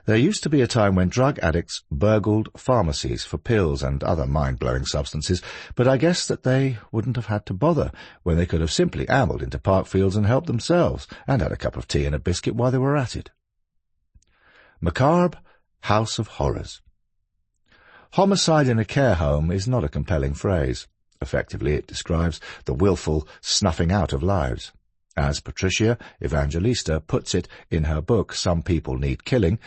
There used to be a time when drug addicts burgled pharmacies for pills and other mind-blowing substances, but I guess that they wouldn't have had to bother when they could have simply ambled into Parkfields and helped themselves, and had a cup of tea and a biscuit while they were at it. Macabre House of Horrors. Homicide in a care home is not a compelling phrase. Effectively, it describes the willful snuffing out of lives. As Patricia Evangelista puts it in her book Some People Need Killing,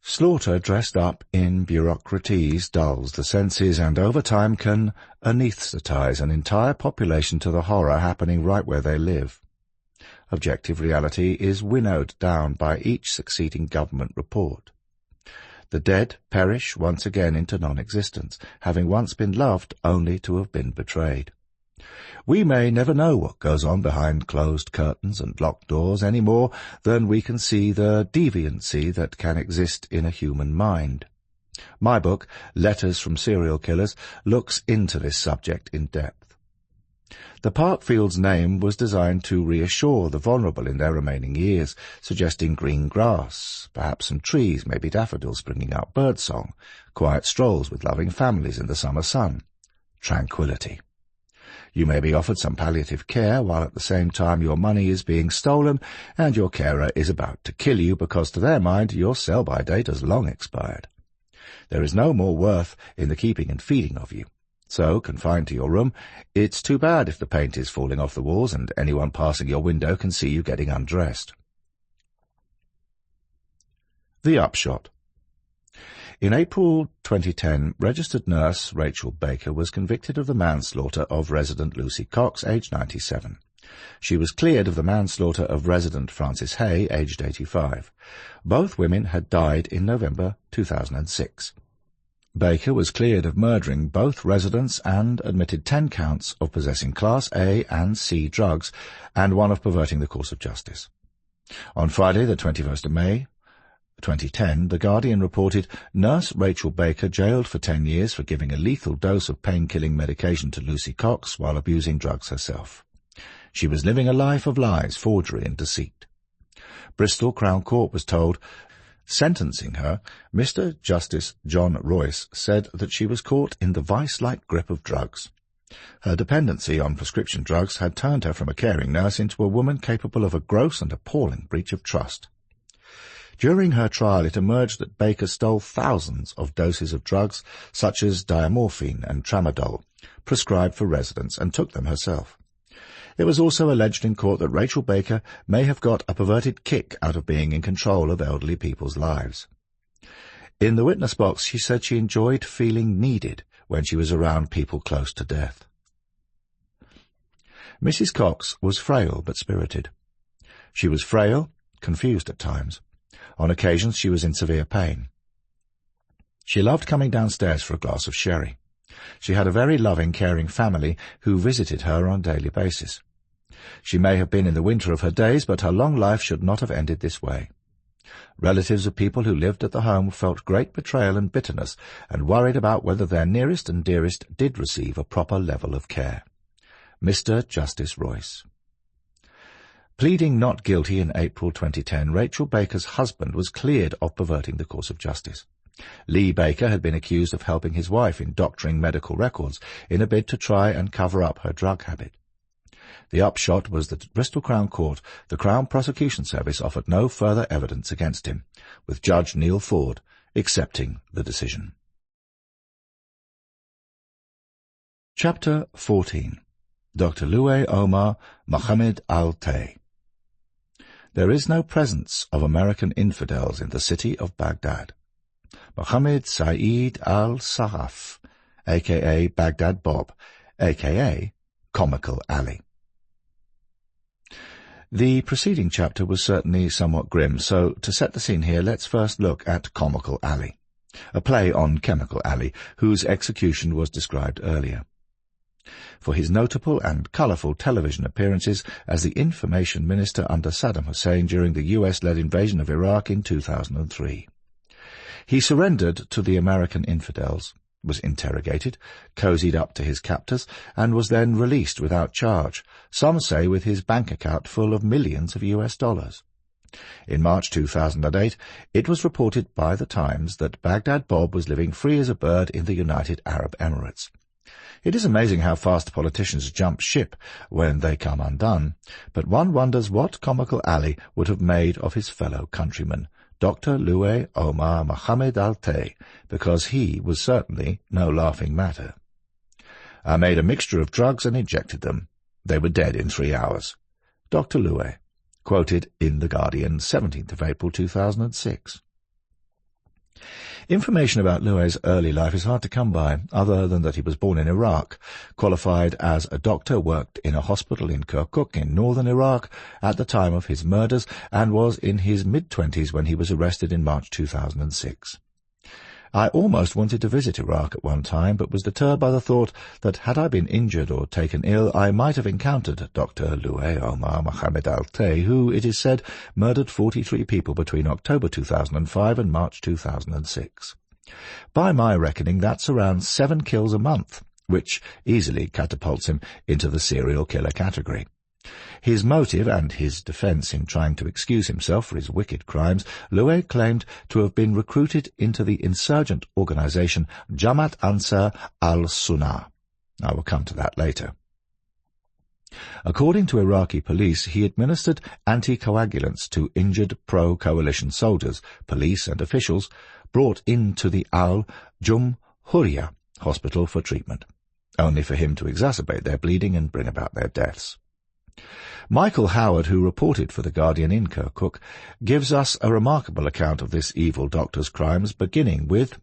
slaughter dressed up in bureaucraties dulls the senses and over time can anesthetize an entire population to the horror happening right where they live. Objective reality is winnowed down by each succeeding government report. The dead perish once again into non-existence, having once been loved only to have been betrayed. We may never know what goes on behind closed curtains and locked doors any more than we can see the deviancy that can exist in a human mind. My book, Letters from Serial Killers, looks into this subject in depth. The Parkfields name was designed to reassure the vulnerable in their remaining years, suggesting green grass, perhaps some trees, maybe daffodils bringing out birdsong, quiet strolls with loving families in the summer sun, tranquility. You may be offered some palliative care while at the same time your money is being stolen and your carer is about to kill you because to their mind your sell-by date has long expired. There is no more worth in the keeping and feeding of you. So, confined to your room, it's too bad if the paint is falling off the walls and anyone passing your window can see you getting undressed. The upshot. In April 2010, registered nurse Rachel Baker was convicted of the manslaughter of resident Lucy Cox, aged 97. She was cleared of the manslaughter of resident Frances Hay, aged 85. Both women had died in November 2006. Baker was cleared of murdering both residents and admitted 10 counts of possessing Class A and C drugs and one of perverting the course of justice. On Friday, the 21st of May, 2010, The Guardian reported nurse Rachel Baker jailed for 10 years for giving a lethal dose of pain-killing medication to Lucy Cox while abusing drugs herself. She was living a life of lies, forgery and deceit. Bristol Crown Court was told, sentencing her, Mr. Justice John Royce said that she was caught in the vice-like grip of drugs. Her dependency on prescription drugs had turned her from a caring nurse into a woman capable of a gross and appalling breach of trust. During her trial, it emerged that Baker stole thousands of doses of drugs, such as diamorphine and tramadol, prescribed for residents, and took them herself. It was also alleged in court that Rachel Baker may have got a perverted kick out of being in control of elderly people's lives. In the witness box, she said she enjoyed feeling needed when she was around people close to death. Mrs. Cox was frail but spirited. She was frail, confused at times. On occasions she was in severe pain. She loved coming downstairs for a glass of sherry. She had a very loving, caring family who visited her on a daily basis. She may have been in the winter of her days, but her long life should not have ended this way. Relatives of people who lived at the home felt great betrayal and bitterness and worried about whether their nearest and dearest did receive a proper level of care. Mr. Justice Royce. Pleading not guilty in April 2010, Rachel Baker's husband was cleared of perverting the course of justice. Lee Baker had been accused of helping his wife in doctoring medical records in a bid to try and cover up her drug habit. The upshot was that at Bristol Crown Court, the Crown Prosecution Service offered no further evidence against him, with Judge Neil Ford accepting the decision. Chapter 14. Dr. Luer Omar Mohammed Alte. There is no presence of American infidels in the city of Baghdad. Mohammed Saeed al-Sarraf, a.k.a. Baghdad Bob, a.k.a. Comical Ali. The preceding chapter was certainly somewhat grim, so to set the scene here, let's first look at Comical Ali, a play on Chemical Ali, whose execution was described earlier. For his notable and colourful television appearances as the information minister under Saddam Hussein during the US-led invasion of Iraq in 2003. He surrendered to the American infidels, was interrogated, cozied up to his captors, and was then released without charge, some say with his bank account full of millions of US dollars. In March 2008, it was reported by the Times that Baghdad Bob was living free as a bird in the United Arab Emirates. It is amazing how fast politicians jump ship when they come undone, but one wonders what Comical Ali would have made of his fellow countryman, Dr. Luer Omar Mohammed Alte, because he was certainly no laughing matter. I made a mixture of drugs and injected them. They were dead in 3 hours. Dr. Luer, quoted in The Guardian, 17th of April 2006. Information about Luer's early life is hard to come by, other than that he was born in Iraq, qualified as a doctor, worked in a hospital in Kirkuk in northern Iraq at the time of his murders, and was in his mid-20s when he was arrested in March 2006. I almost wanted to visit Iraq at one time, but was deterred by the thought that had I been injured or taken ill, I might have encountered Dr. Luer Omar Mohammed Alte, who, it is said, murdered 43 people between October 2005 and March 2006. By my reckoning, that's around 7 kills a month, which easily catapults him into the serial killer category. His motive and his defence in trying to excuse himself for his wicked crimes, Luer claimed to have been recruited into the insurgent organisation Jamaat Ansar al-Sunnah. I will come to that later. According to Iraqi police, he administered anticoagulants to injured pro-coalition soldiers, police and officials, brought into the Al-Jumhuriyah hospital for treatment, only for him to exacerbate their bleeding and bring about their deaths. Michael Howard, who reported for The Guardian in Kirkuk, gives us a remarkable account of this evil doctor's crimes, beginning with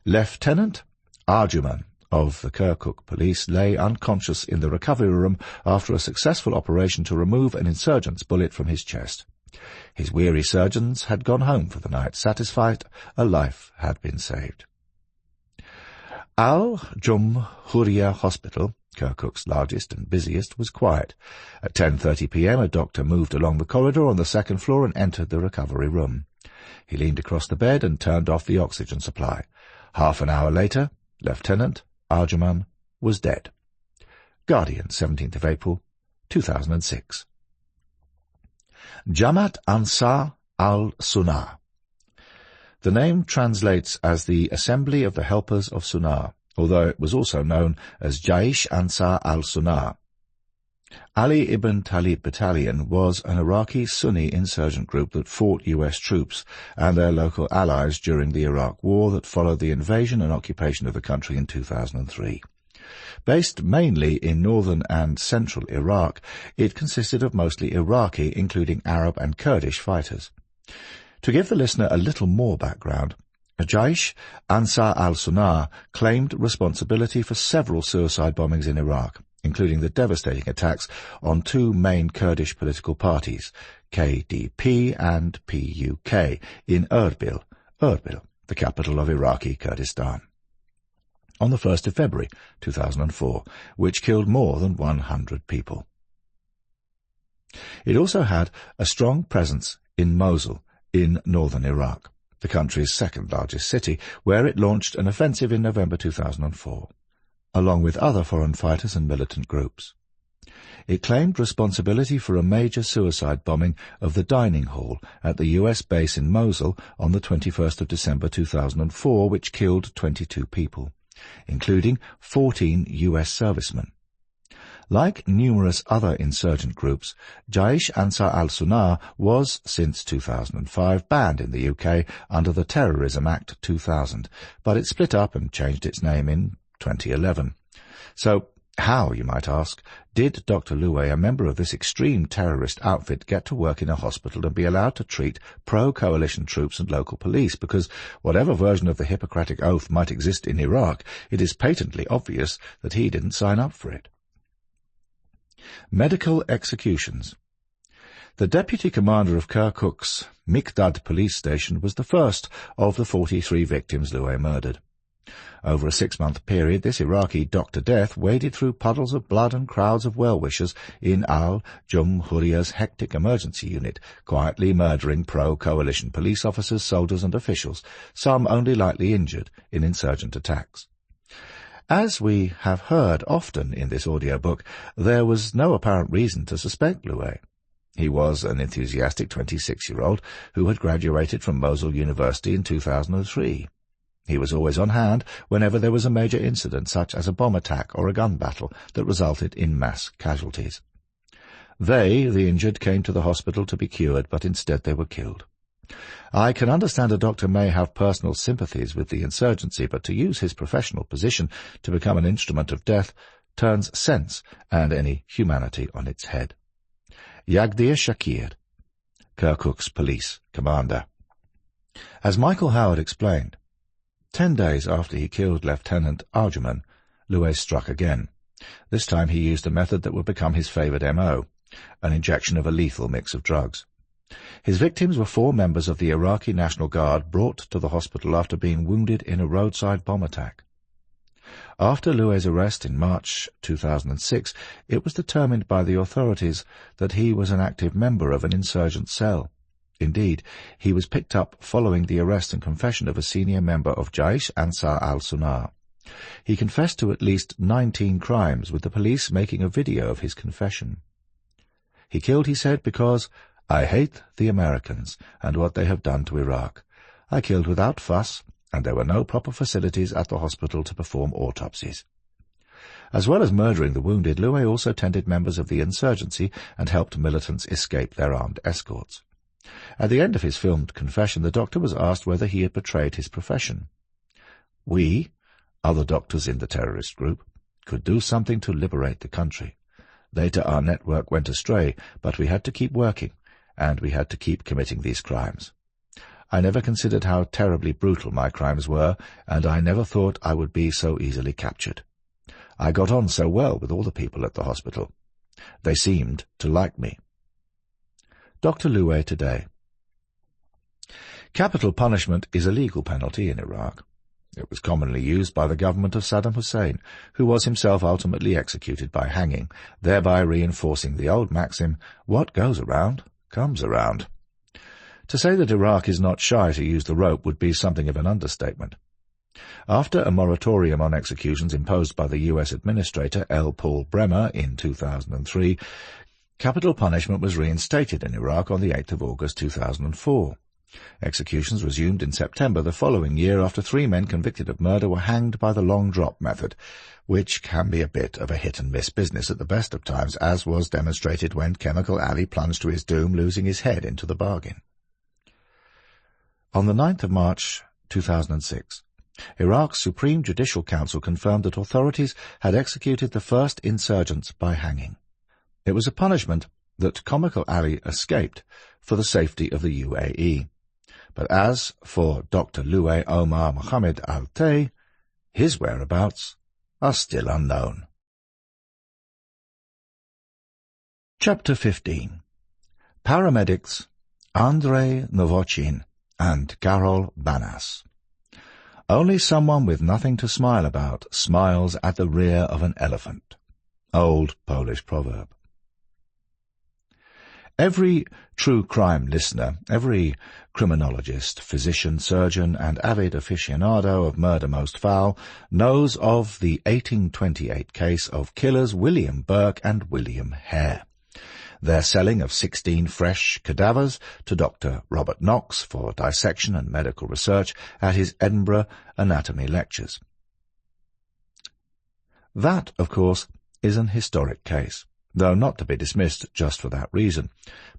Lieutenant Arguman of the Kirkuk police lay unconscious in the recovery room after a successful operation to remove an insurgent's bullet from his chest. His weary surgeons had gone home for the night, satisfied a life had been saved. Al-Jumhuriyah Hospital, Kirkuk's largest and busiest, was quiet. At 10:30 p.m. a doctor moved along the corridor on the second floor and entered the recovery room. He leaned across the bed and turned off the oxygen supply. Half an hour later, Lieutenant Arguman was dead. Guardian, 17th of April, 2006. Jamaat Ansar al-Sunnah. The name translates as the Assembly of the Helpers of Sunnah, although it was also known as Jaish Ansar al-Sunnah. Ali ibn Talib Battalion was an Iraqi Sunni insurgent group that fought U.S. troops and their local allies during the Iraq War that followed the invasion and occupation of the country in 2003. Based mainly in northern and central Iraq, it consisted of mostly Iraqi, including Arab and Kurdish fighters. To give the listener a little more background, Jaish Ansar al-Sunnah claimed responsibility for several suicide bombings in Iraq, including the devastating attacks on two main Kurdish political parties, KDP and PUK, in Erbil, the capital of Iraqi Kurdistan, on the 1st of February 2004, which killed more than 100 people. It also had a strong presence in Mosul, in northern Iraq, the country's second-largest city, where it launched an offensive in November 2004. Along with other foreign fighters and militant groups. It claimed responsibility for a major suicide bombing of the dining hall at the U.S. base in Mosul on the 21st of December 2004, which killed 22 people, including 14 U.S. servicemen. Like numerous other insurgent groups, Jaish Ansar al-Sunnah was, since 2005, banned in the UK under the Terrorism Act 2000, but it split up and changed its name in 2011. So, how, you might ask, did Dr. Luer, a member of this extreme terrorist outfit, get to work in a hospital and be allowed to treat pro-coalition troops and local police? Because whatever version of the Hippocratic Oath might exist in Iraq, it is patently obvious that he didn't sign up for it. Medical executions. The deputy commander of Kirkuk's Mikdad police station was the first of the 43 victims Luer murdered. Over a 6-month period, this Iraqi Dr. Death waded through puddles of blood and crowds of well-wishers in Al-Jumhuriyah's hectic emergency unit, quietly murdering pro-coalition police officers, soldiers and officials, some only lightly injured in insurgent attacks. As we have heard often in this audiobook, there was no apparent reason to suspect Luer. He was an enthusiastic 26-year-old who had graduated from Mosul University in 2003. He was always on hand whenever there was a major incident, such as a bomb attack or a gun battle that resulted in mass casualties. They, the injured, came to the hospital to be cured, but instead they were killed. I can understand a doctor may have personal sympathies with the insurgency, but to use his professional position to become an instrument of death turns sense and any humanity on its head. Yagdir Shakir, Kirkuk's police commander. As Michael Howard explained, 10 days after he killed Lieutenant Arguman, Luer struck again. This time he used a method that would become his favoured M.O., an injection of a lethal mix of drugs. His victims were 4 members of the Iraqi National Guard brought to the hospital after being wounded in a roadside bomb attack. After Luer's arrest in March 2006, it was determined by the authorities that he was an active member of an insurgent cell. Indeed, he was picked up following the arrest and confession of a senior member of Jaish Ansar al-Sunnah. He confessed to at least 19 crimes, with the police making a video of his confession. He killed, he said, because I hate the Americans and what they have done to Iraq. I killed without fuss, and there were no proper facilities at the hospital to perform autopsies. As well as murdering the wounded, Luer also tended members of the insurgency and helped militants escape their armed escorts. At the end of his filmed confession, the doctor was asked whether he had betrayed his profession. We, other doctors in the terrorist group, could do something to liberate the country. Later our network went astray, but we had to keep working, and we had to keep committing these crimes. I never considered how terribly brutal my crimes were, and I never thought I would be so easily captured. I got on so well with all the people at the hospital. They seemed to like me. Dr. Luer today. Capital punishment is a legal penalty in Iraq. It was commonly used by the government of Saddam Hussein, who was himself ultimately executed by hanging, thereby reinforcing the old maxim, what goes around comes around. To say that Iraq is not shy to use the rope would be something of an understatement. After a moratorium on executions imposed by the U.S. Administrator L. Paul Bremer in 2003, capital punishment was reinstated in Iraq on the 8th of August 2004. Executions resumed in September the following year after 3 men convicted of murder were hanged by the long drop method, which can be a bit of a hit-and-miss business at the best of times, as was demonstrated when Chemical Ali plunged to his doom, losing his head into the bargain. On the 9th of March 2006, Iraq's Supreme Judicial Council confirmed that authorities had executed the first insurgents by hanging. It was a punishment that Comical Ali escaped for the safety of the UAE. But as for Dr. Luer Omar Mohammed Alte, his whereabouts are still unknown. Chapter 15. Paramedics Andrei Novosin and Karol Banas. Only someone with nothing to smile about smiles at the rear of an elephant. Old Polish proverb. Every true crime listener, every criminologist, physician, surgeon, and avid aficionado of murder most foul knows of the 1828 case of killers William Burke and William Hare. Their selling of 16 fresh cadavers to Dr. Robert Knox for dissection and medical research at his Edinburgh anatomy lectures. That, of course, is an historic case, though not to be dismissed just for that reason.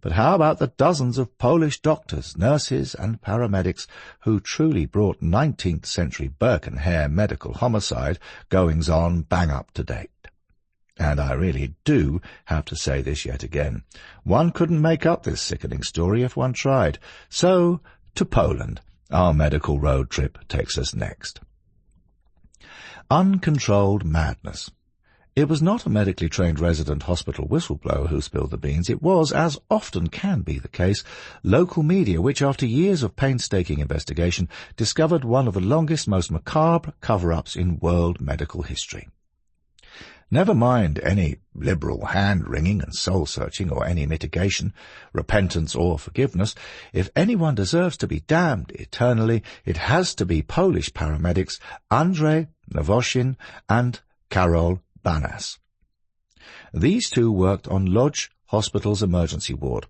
But how about the dozens of Polish doctors, nurses, and paramedics who truly brought 19th century Burke and Hare medical homicide goings-on bang up to date? And I really do have to say this yet again. One couldn't make up this sickening story if one tried. So, to Poland, our medical road trip takes us next. Uncontrolled madness. It was not a medically trained resident hospital whistleblower who spilled the beans. It was, as often can be the case, local media which, after years of painstaking investigation, discovered one of the longest, most macabre cover-ups in world medical history. Never mind any liberal hand-wringing and soul-searching or any mitigation, repentance or forgiveness. If anyone deserves to be damned eternally, it has to be Polish paramedics Andrei Novosin and Karol Banas. These two worked on Lodz Hospital's emergency ward,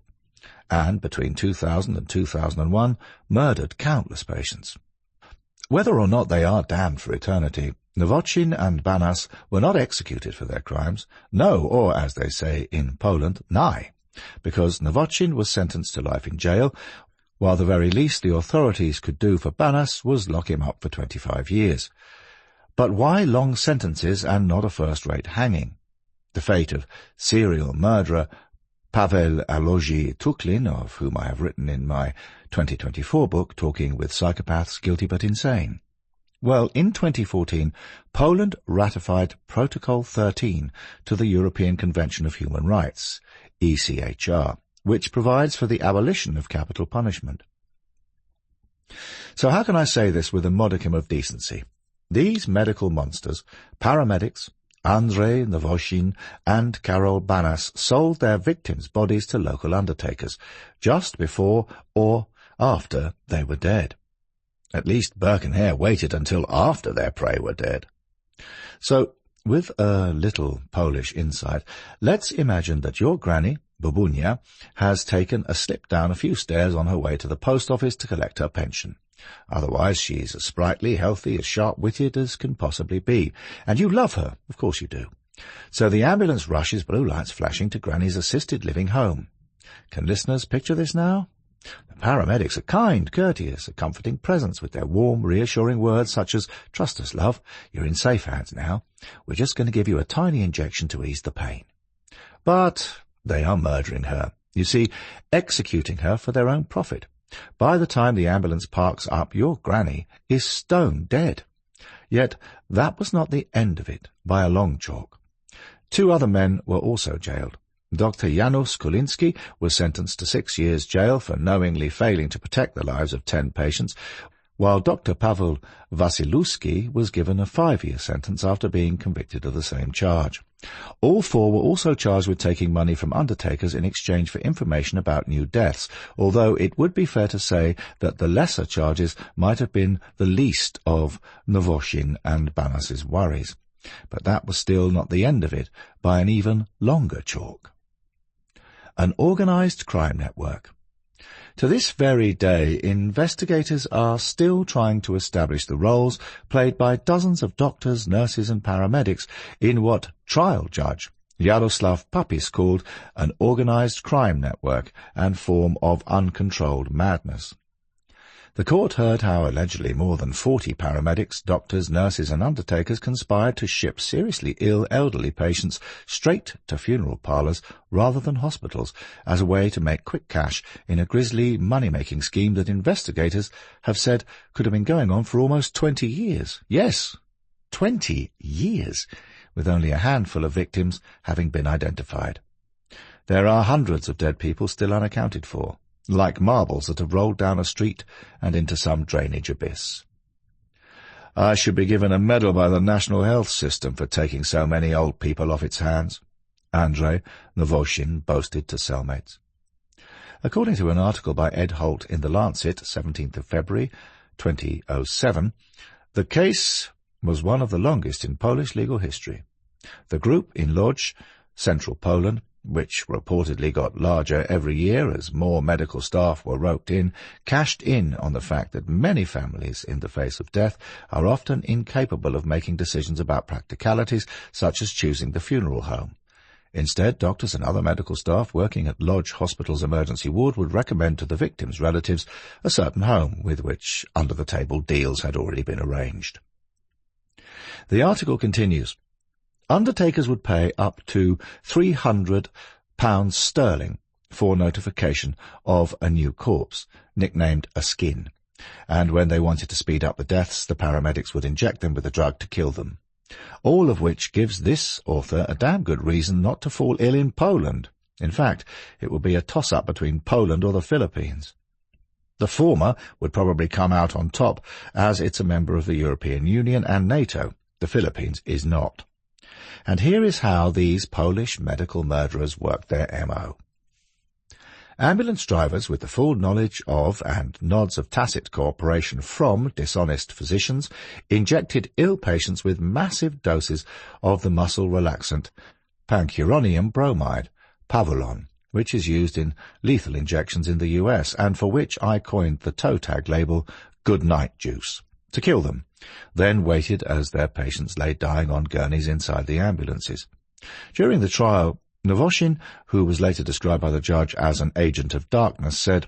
and between 2000 and 2001 murdered countless patients. Whether or not they are damned for eternity, Novosin and Banas were not executed for their crimes, no, or as they say in Poland, nie, because Novosin was sentenced to life in jail, while the very least the authorities could do for Banas was lock him up for 25 years. But why long sentences and not a first-rate hanging? The fate of serial murderer Pavel Aloji Tuklin, of whom I have written in my 2024 book, Talking with Psychopaths, Guilty but Insane. Well, in 2014, Poland ratified Protocol 13 to the European Convention of Human Rights, ECHR, which provides for the abolition of capital punishment. So how can I say this with a modicum of decency? These medical monsters, paramedics, Andrei Novosin and Karol Banas, sold their victims' bodies to local undertakers, just before or after they were dead. At least Burke and Hare waited until after their prey were dead. So, with a little Polish insight, let's imagine that your granny, Babunia, has taken a slip down a few stairs on her way to the post office to collect her pension. Otherwise she's as sprightly, healthy, as sharp-witted as can possibly be. And you love her, of course you do. So the ambulance rushes, blue lights flashing, to Granny's assisted living home. Can listeners picture this now? The paramedics are kind, courteous, a comforting presence with their warm, reassuring words such as, "Trust us, love, you're in safe hands now. We're just going to give you a tiny injection to ease the pain." But they are murdering her. You see, executing her for their own profit. By the time the ambulance parks up, your granny is stone dead. Yet that was not the end of it, by a long chalk. 2 other men were also jailed. Dr. Janusz Kulinski was sentenced to 6 years jail for knowingly failing to protect the lives of 10 patients, while Dr. Pavel Wasilewski was given a 5-year sentence after being convicted of the same charge. All 4 were also charged with taking money from undertakers in exchange for information about new deaths, although it would be fair to say that the lesser charges might have been the least of Novosin and Banas's worries. But that was still not the end of it, by an even longer chalk. An organized crime network. To this very day, investigators are still trying to establish the roles played by dozens of doctors, nurses and paramedics in what trial judge Jaroslav Papis called an organized crime network and form of uncontrolled madness. The court heard how allegedly more than 40 paramedics, doctors, nurses and undertakers conspired to ship seriously ill elderly patients straight to funeral parlours rather than hospitals as a way to make quick cash in a grisly money-making scheme that investigators have said could have been going on for almost 20 years. Yes, 20 years, with only a handful of victims having been identified. There are hundreds of dead people still unaccounted for, like marbles that have rolled down a street and into some drainage abyss. "I should be given a medal by the National Health System for taking so many old people off its hands," Andrei Novosin boasted to cellmates. According to an article by Ed Holt in The Lancet, 17th of February, 2007, the case was one of the longest in Polish legal history. The group in Lodz, central Poland, which reportedly got larger every year as more medical staff were roped in, cashed in on the fact that many families in the face of death are often incapable of making decisions about practicalities such as choosing the funeral home. Instead, doctors and other medical staff working at Lodz Hospital's emergency ward would recommend to the victims' relatives a certain home with which under-the-table deals had already been arranged. The article continues, "Undertakers would pay up to £300 for notification of a new corpse, nicknamed a skin, and when they wanted to speed up the deaths, the paramedics would inject them with a drug to kill them. All of which gives this author a damn good reason not to fall ill in Poland. In fact, it would be a toss-up between Poland or the Philippines. The former would probably come out on top, as it's a member of the European Union and NATO. The Philippines is not. And here is how these Polish medical murderers worked their MO. Ambulance drivers with the full knowledge of and nods of tacit cooperation from dishonest physicians injected ill patients with massive doses of the muscle relaxant pancuronium bromide, Pavolon, which is used in lethal injections in the US and for which I coined the toe tag label "Good Night Juice," to kill them, then waited as their patients lay dying on gurneys inside the ambulances. During the trial, Novosin, who was later described by the judge as an agent of darkness, said,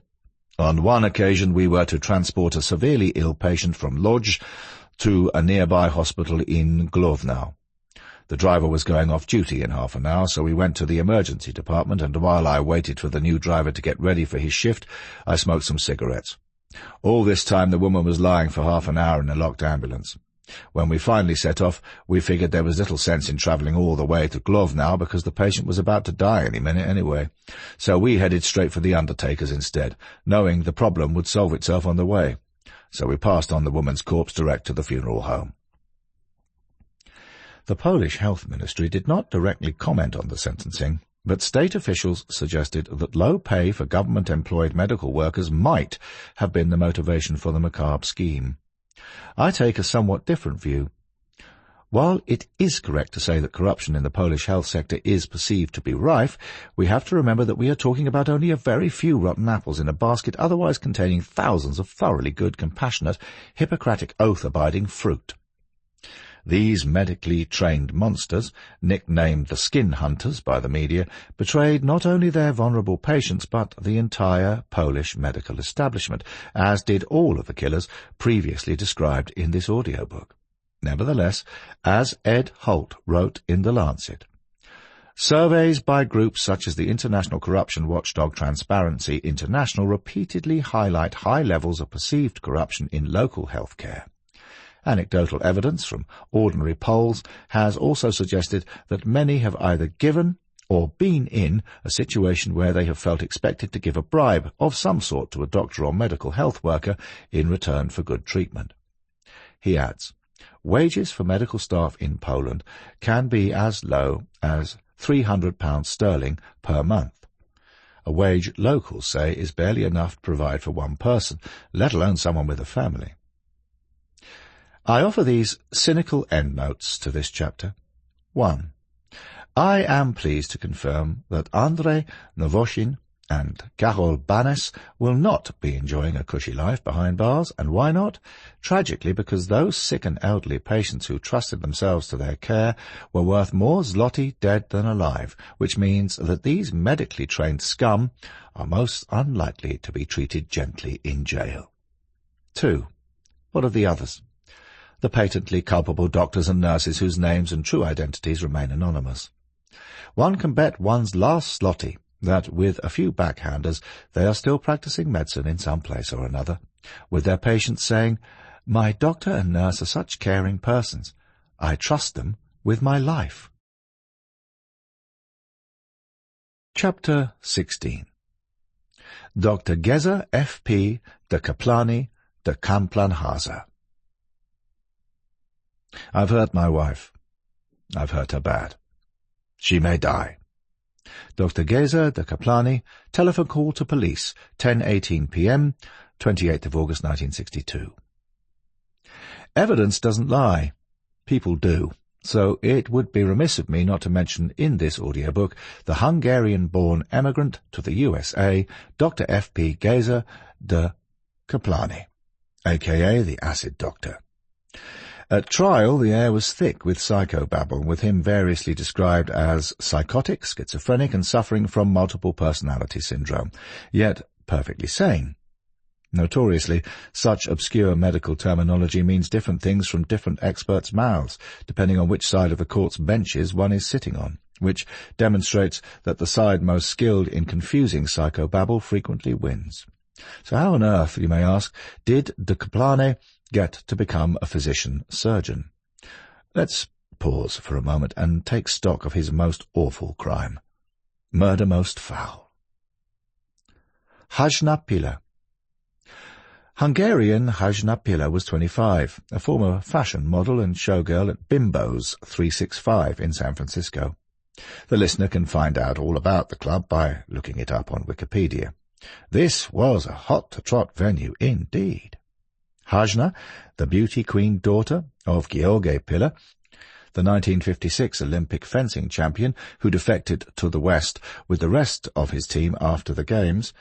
"On one occasion we were to transport a severely ill patient from Lodz to a nearby hospital in Główna. The driver was going off duty in half an hour, so we went to the emergency department, and while I waited for the new driver to get ready for his shift, I smoked some cigarettes. All this time the woman was lying for half an hour in a locked ambulance. When we finally set off, we figured there was little sense in travelling all the way to Główna because the patient was about to die any minute anyway. So we headed straight for the undertakers instead, knowing the problem would solve itself on the way. So we passed on the woman's corpse direct to the funeral home." The Polish Health Ministry did not directly comment on the sentencing, but state officials suggested that low pay for government-employed medical workers might have been the motivation for the macabre scheme. I take a somewhat different view. While it is correct to say that corruption in the Polish health sector is perceived to be rife, we have to remember that we are talking about only a very few rotten apples in a basket otherwise containing thousands of thoroughly good, compassionate, Hippocratic Oath-abiding fruit. These medically trained monsters, nicknamed the skin hunters by the media, betrayed not only their vulnerable patients but the entire Polish medical establishment, as did all of the killers previously described in this audiobook. Nevertheless, as Ed Holt wrote in The Lancet, surveys by groups such as the international corruption watchdog Transparency International repeatedly highlight high levels of perceived corruption in local healthcare. Anecdotal evidence from ordinary polls has also suggested that many have either given or been in a situation where they have felt expected to give a bribe of some sort to a doctor or medical health worker in return for good treatment. He adds, wages for medical staff in Poland can be as low as £300 per month. A wage locals say is barely enough to provide for one person, let alone someone with a family. I offer these cynical endnotes to this chapter. 1. I am pleased to confirm that Andrei Novosin and Karol Banes will not be enjoying a cushy life behind bars, and why not? Tragically, because those sick and elderly patients who trusted themselves to their care were worth more zloty dead than alive, which means that these medically trained scum are most unlikely to be treated gently in jail. 2. What of the others? The patently culpable doctors and nurses whose names and true identities remain anonymous. One can bet one's last zloty that with a few backhanders they are still practicing medicine in some place or another, with their patients saying, "My doctor and nurse are such caring persons. I trust them with my life." Chapter 16. Dr. Geza F.P. de Kaplani de Kamplanhasa. I've hurt my wife. I've hurt her bad. She may die. Dr. Geza de Kaplani, telephone call to police, 10:18 p.m., 28th of August 1962. Evidence doesn't lie. People do. So it would be remiss of me not to mention in this audiobook the Hungarian-born emigrant to the USA, Dr. F.P. Geza de Kaplani, a.k.a. the Acid Doctor. At trial, the air was thick with psychobabble, with him variously described as psychotic, schizophrenic, and suffering from multiple personality syndrome, yet perfectly sane. Notoriously, such obscure medical terminology means different things from different experts' mouths, depending on which side of the court's benches one is sitting on, which demonstrates that the side most skilled in confusing psychobabble frequently wins. So how on earth, you may ask, did de Kaplani get to become a physician-surgeon? Let's pause for a moment and take stock of his most awful crime. Murder most foul. Hajna Pila. Hungarian Hajna Pila was 25, a former fashion model and showgirl at Bimbo's 365 in San Francisco. The listener can find out all about the club by looking it up on Wikipedia. This was a hot-to-trot venue indeed. Hajna, the beauty queen daughter of Gheorghe Pila, the 1956 Olympic fencing champion who defected to the West with the rest of his team after the Games,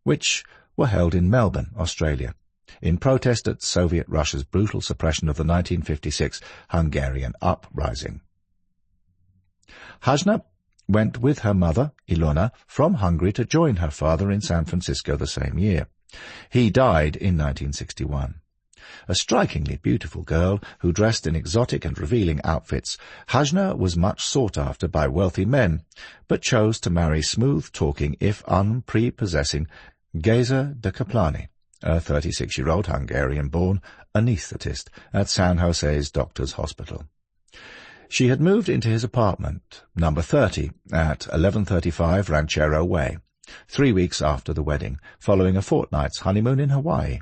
which were held in Melbourne, Australia, in protest at Soviet Russia's brutal suppression of the 1956 Hungarian uprising. Hajna went with her mother, Ilona, from Hungary to join her father in San Francisco the same year. He died in 1961. A strikingly beautiful girl who dressed in exotic and revealing outfits, Hajna was much sought after by wealthy men, but chose to marry smooth-talking, if unprepossessing, Geza de Kaplani, a 36-year-old Hungarian-born anaesthetist at San Jose's Doctors' Hospital. She had moved into his apartment, number 30, at 1135 Ranchero Way, 3 weeks after the wedding, following a fortnight's honeymoon in Hawaii.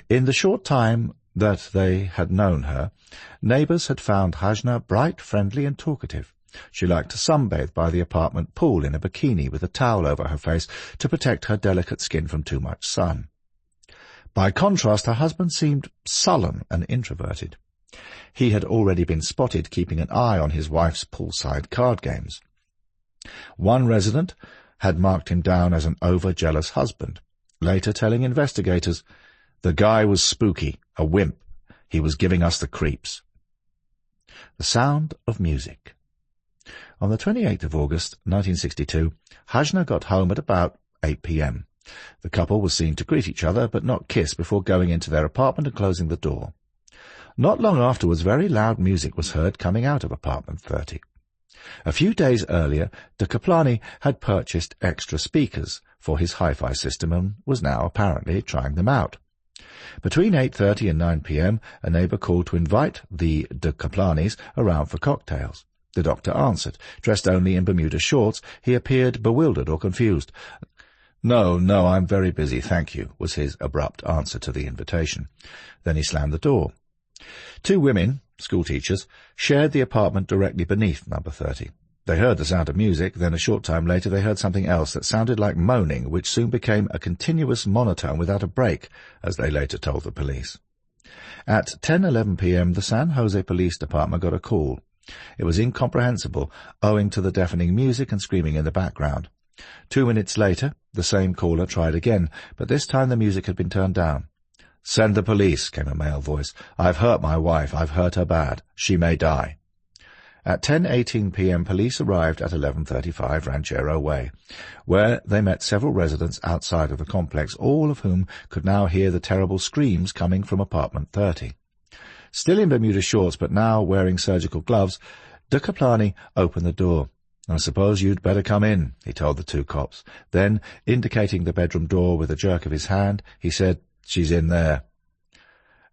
In the short time that they had known her, neighbours had found Hajna bright, friendly, and talkative. She liked to sunbathe by the apartment pool in a bikini with a towel over her face to protect her delicate skin from too much sun. By contrast, her husband seemed sullen and introverted. He had already been spotted keeping an eye on his wife's poolside card games. One resident had marked him down as an over-jealous husband, later telling investigators, "The guy was spooky, a wimp. He was giving us the creeps." The sound of music. On the 28th of August, 1962, Högel got home at about 8 p.m. The couple was seen to greet each other but not kiss before going into their apartment and closing the door. Not long afterwards, very loud music was heard coming out of apartment 30. A few days earlier, de Caplani had purchased extra speakers for his hi-fi system and was now apparently trying them out. Between 8:30 and 9 p.m., a neighbour called to invite the de Caplanis around for cocktails. The doctor answered. Dressed only in Bermuda shorts, he appeared bewildered or confused. No, I'm very busy, thank you," was his abrupt answer to the invitation. Then he slammed the door. Two women, schoolteachers, shared the apartment directly beneath number 30. They heard the sound of music, then a short time later they heard something else that sounded like moaning, which soon became a continuous monotone without a break, as they later told the police. At 10:11 p.m. the San Jose Police Department got a call. It was incomprehensible, owing to the deafening music and screaming in the background. 2 minutes later, the same caller tried again, but this time the music had been turned down. "Send the police," came a male voice. "I've hurt my wife. I've hurt her bad. She may die." At 10:18 p.m. police arrived at 1135 Ranchero Way, where they met several residents outside of the complex, all of whom could now hear the terrible screams coming from apartment 30. Still in Bermuda shorts, but now wearing surgical gloves, de Caplani opened the door. "I suppose you'd better come in," he told the two cops. Then, indicating the bedroom door with a jerk of his hand, he said, "She's in there."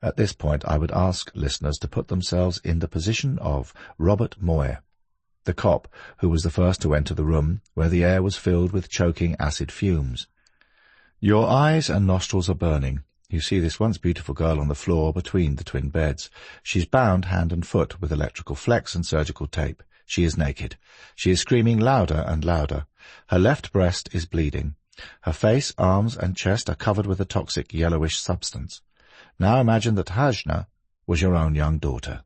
At this point, I would ask listeners to put themselves in the position of Robert Moyer, the cop who was the first to enter the room, where the air was filled with choking acid fumes. Your eyes and nostrils are burning. You see this once beautiful girl on the floor between the twin beds. She's bound hand and foot with electrical flex and surgical tape. She is naked. She is screaming louder and louder. Her left breast is bleeding. Her face, arms, and chest are covered with a toxic yellowish substance. Now imagine that Högel was your own young daughter.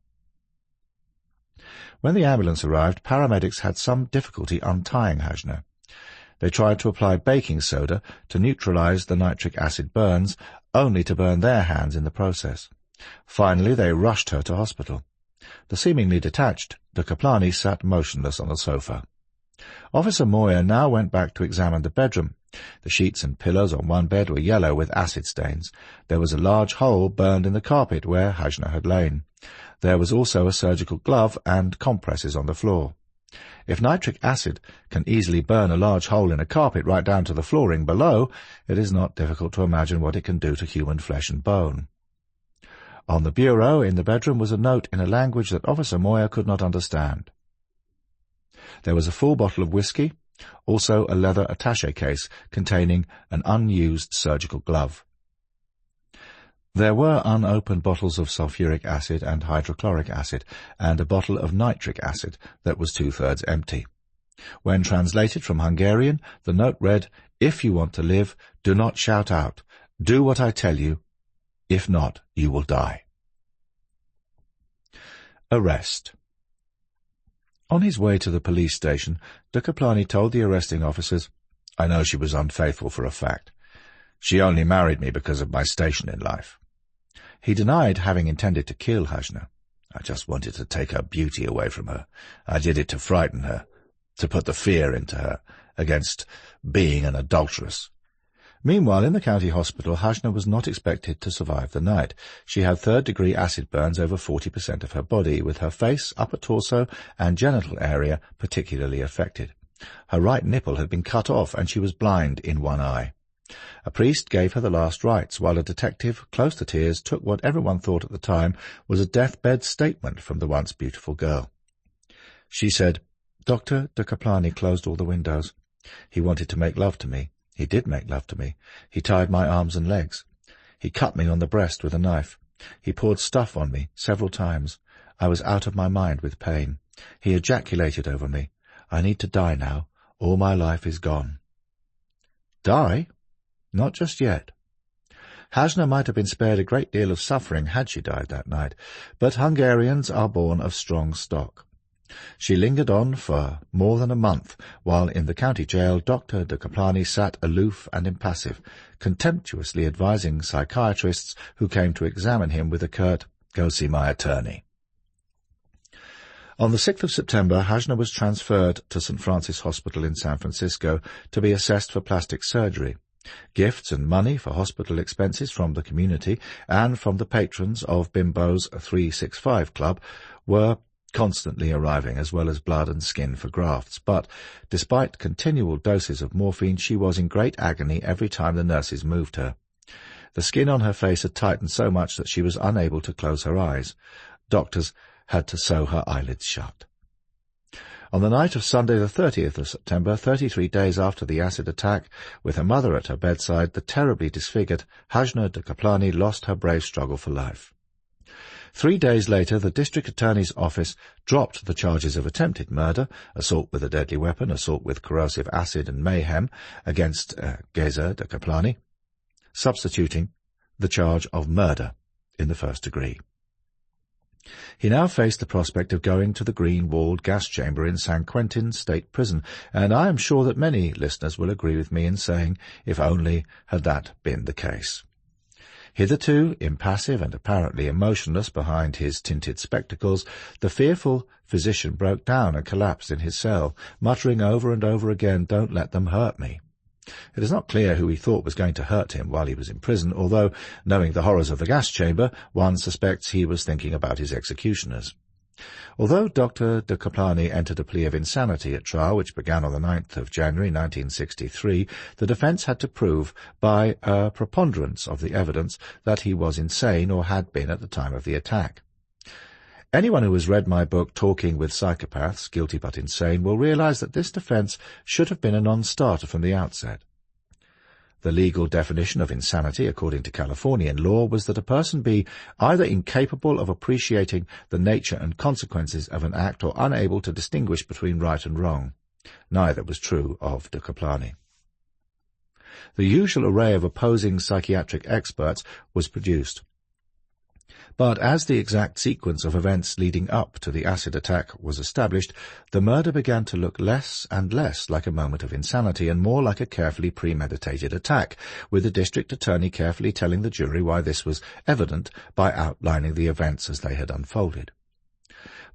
When the ambulance arrived, paramedics had some difficulty untying Högel. They tried to apply baking soda to neutralize the nitric acid burns, only to burn their hands in the process. Finally, they rushed her to hospital. The seemingly detached de Caplani sat motionless on the sofa. Officer Moyer now went back to examine the bedroom. The sheets and pillows on one bed were yellow with acid stains. There was a large hole burned in the carpet where Högel had lain. There was also a surgical glove and compresses on the floor. If nitric acid can easily burn a large hole in a carpet right down to the flooring below, it is not difficult to imagine what it can do to human flesh and bone. On the bureau in the bedroom was a note in a language that Officer Moyer could not understand. There was a full bottle of whiskey, also a leather attaché case containing an unused surgical glove. There were unopened bottles of sulfuric acid and hydrochloric acid, and a bottle of nitric acid that was 2/3 empty. When translated from Hungarian, the note read, "If you want to live, do not shout out. Do what I tell you. If not, you will die." Arrest. On his way to the police station, de Caplani told the arresting officers, "I know she was unfaithful for a fact. She only married me because of my station in life." He denied having intended to kill Högel. "I just wanted to take her beauty away from her. I did it to frighten her, to put the fear into her, against being an adulteress." Meanwhile, in the county hospital, Högel was not expected to survive the night. She had third-degree acid burns over 40% of her body, with her face, upper torso, and genital area particularly affected. Her right nipple had been cut off, and she was blind in one eye. A priest gave her the last rites, while a detective, close to tears, took what everyone thought at the time was a deathbed statement from the once beautiful girl. She said, "Dr. de Caplani closed all the windows. He wanted to make love to me. He did make love to me. He tied my arms and legs. He cut me on the breast with a knife. He poured stuff on me several times. I was out of my mind with pain. He ejaculated over me. I need to die now. All my life is gone." Die? Not just yet. Högel might have been spared a great deal of suffering had she died that night, but Hungarians are born of strong stock. She lingered on for more than a month, while in the county jail Dr. de Caplani sat aloof and impassive, contemptuously advising psychiatrists who came to examine him with a curt, "Go see my attorney." On the 6th of September, Hajna was transferred to St. Francis Hospital in San Francisco to be assessed for plastic surgery. Gifts and money for hospital expenses from the community and from the patrons of Bimbo's 365 Club were constantly arriving, as well as blood and skin for grafts. But despite continual doses of morphine, she was in great agony every time the nurses moved her. The skin on her face had tightened so much that she was unable to close her eyes. Doctors had to sew her eyelids shut. On the night of Sunday the 30th of September, 33 days after the acid attack, with her mother at her bedside, the terribly disfigured Hajna de Kaplani lost her brave struggle for life. 3 days later, the district attorney's office dropped the charges of attempted murder, assault with a deadly weapon, assault with corrosive acid and mayhem against Geza de Kaplani, substituting the charge of murder in the first degree. He now faced the prospect of going to the green-walled gas chamber in San Quentin State Prison, and I am sure that many listeners will agree with me in saying, if only had that been the case. Hitherto impassive and apparently emotionless behind his tinted spectacles, the fearful physician broke down and collapsed in his cell, muttering over and over again, "Don't let them hurt me." It is not clear who he thought was going to hurt him while he was in prison, although, knowing the horrors of the gas chamber, one suspects he was thinking about his executioners. Although Dr. de Kaplani entered a plea of insanity at trial, which began on the 9th of January 1963, the defence had to prove by a preponderance of the evidence that he was insane or had been at the time of the attack. Anyone who has read my book, Talking with Psychopaths, Guilty but Insane, will realize that this defense should have been a non-starter from the outset. The legal definition of insanity, according to Californian law, was that a person be either incapable of appreciating the nature and consequences of an act or unable to distinguish between right and wrong. Neither was true of de Kaplani. The usual array of opposing psychiatric experts was produced. But as the exact sequence of events leading up to the acid attack was established, the murder began to look less and less like a moment of insanity and more like a carefully premeditated attack, with the district attorney carefully telling the jury why this was evident by outlining the events as they had unfolded.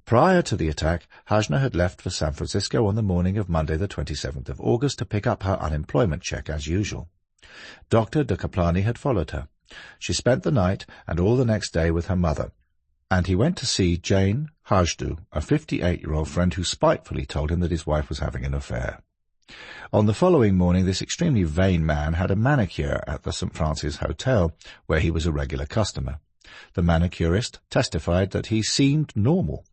Prior to the attack, Hajna had left for San Francisco on the morning of Monday the 27th of August to pick up her unemployment check as usual. Dr. de Kaplani had followed her. She spent the night and all the next day with her mother, and he went to see Jane Hajdu, a 58-year-old friend who spitefully told him that his wife was having an affair. On the following morning, this extremely vain man had a manicure at the St. Francis Hotel, where he was a regular customer. The manicurist testified that he seemed normal.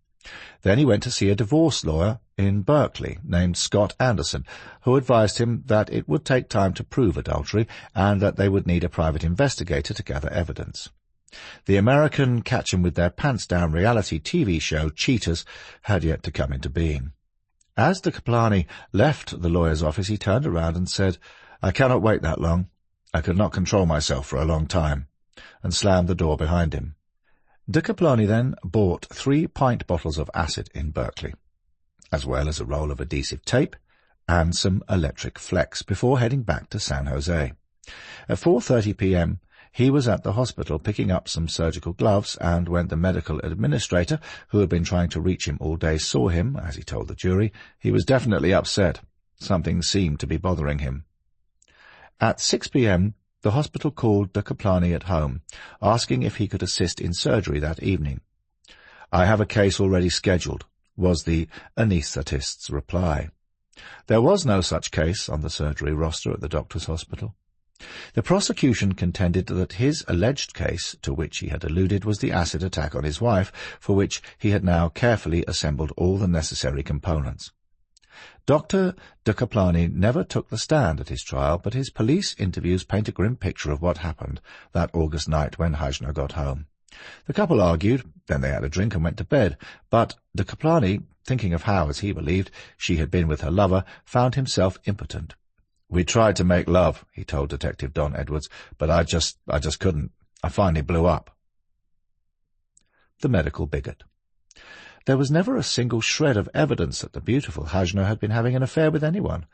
Then he went to see a divorce lawyer in Berkeley named Scott Anderson, who advised him that it would take time to prove adultery and that they would need a private investigator to gather evidence. The American catch-em-with-their-pants-down reality TV show Cheaters had yet to come into being. As de Kaplani left the lawyer's office, he turned around and said, "I cannot wait that long. I could not control myself for a long time," and slammed the door behind him. De Kaplani then bought 3 pint bottles of acid in Berkeley, as well as a roll of adhesive tape and some electric flex, before heading back to San Jose. At 4:30 p.m., he was at the hospital picking up some surgical gloves, and when the medical administrator, who had been trying to reach him all day, saw him, as he told the jury, he was definitely upset. Something seemed to be bothering him. At 6 p.m., the hospital called de Kaplani at home, asking if he could assist in surgery that evening. "I have a case already scheduled," was the anaesthetist's reply. There was no such case on the surgery roster at the doctor's hospital. The prosecution contended that his alleged case, to which he had alluded, was the acid attack on his wife, for which he had now carefully assembled all the necessary components. Dr. de Kaplani never took the stand at his trial, but his police interviews paint a grim picture of what happened that August night when Hajna got home. The couple argued, then they had a drink and went to bed, but de Kaplani, thinking of how, as he believed, she had been with her lover, found himself impotent. "We tried to make love," he told Detective Don Edwards, "but I just couldn't. I finally blew up." The medical bigot. There was never a single shred of evidence that the beautiful Hajna had been having an affair with anyone.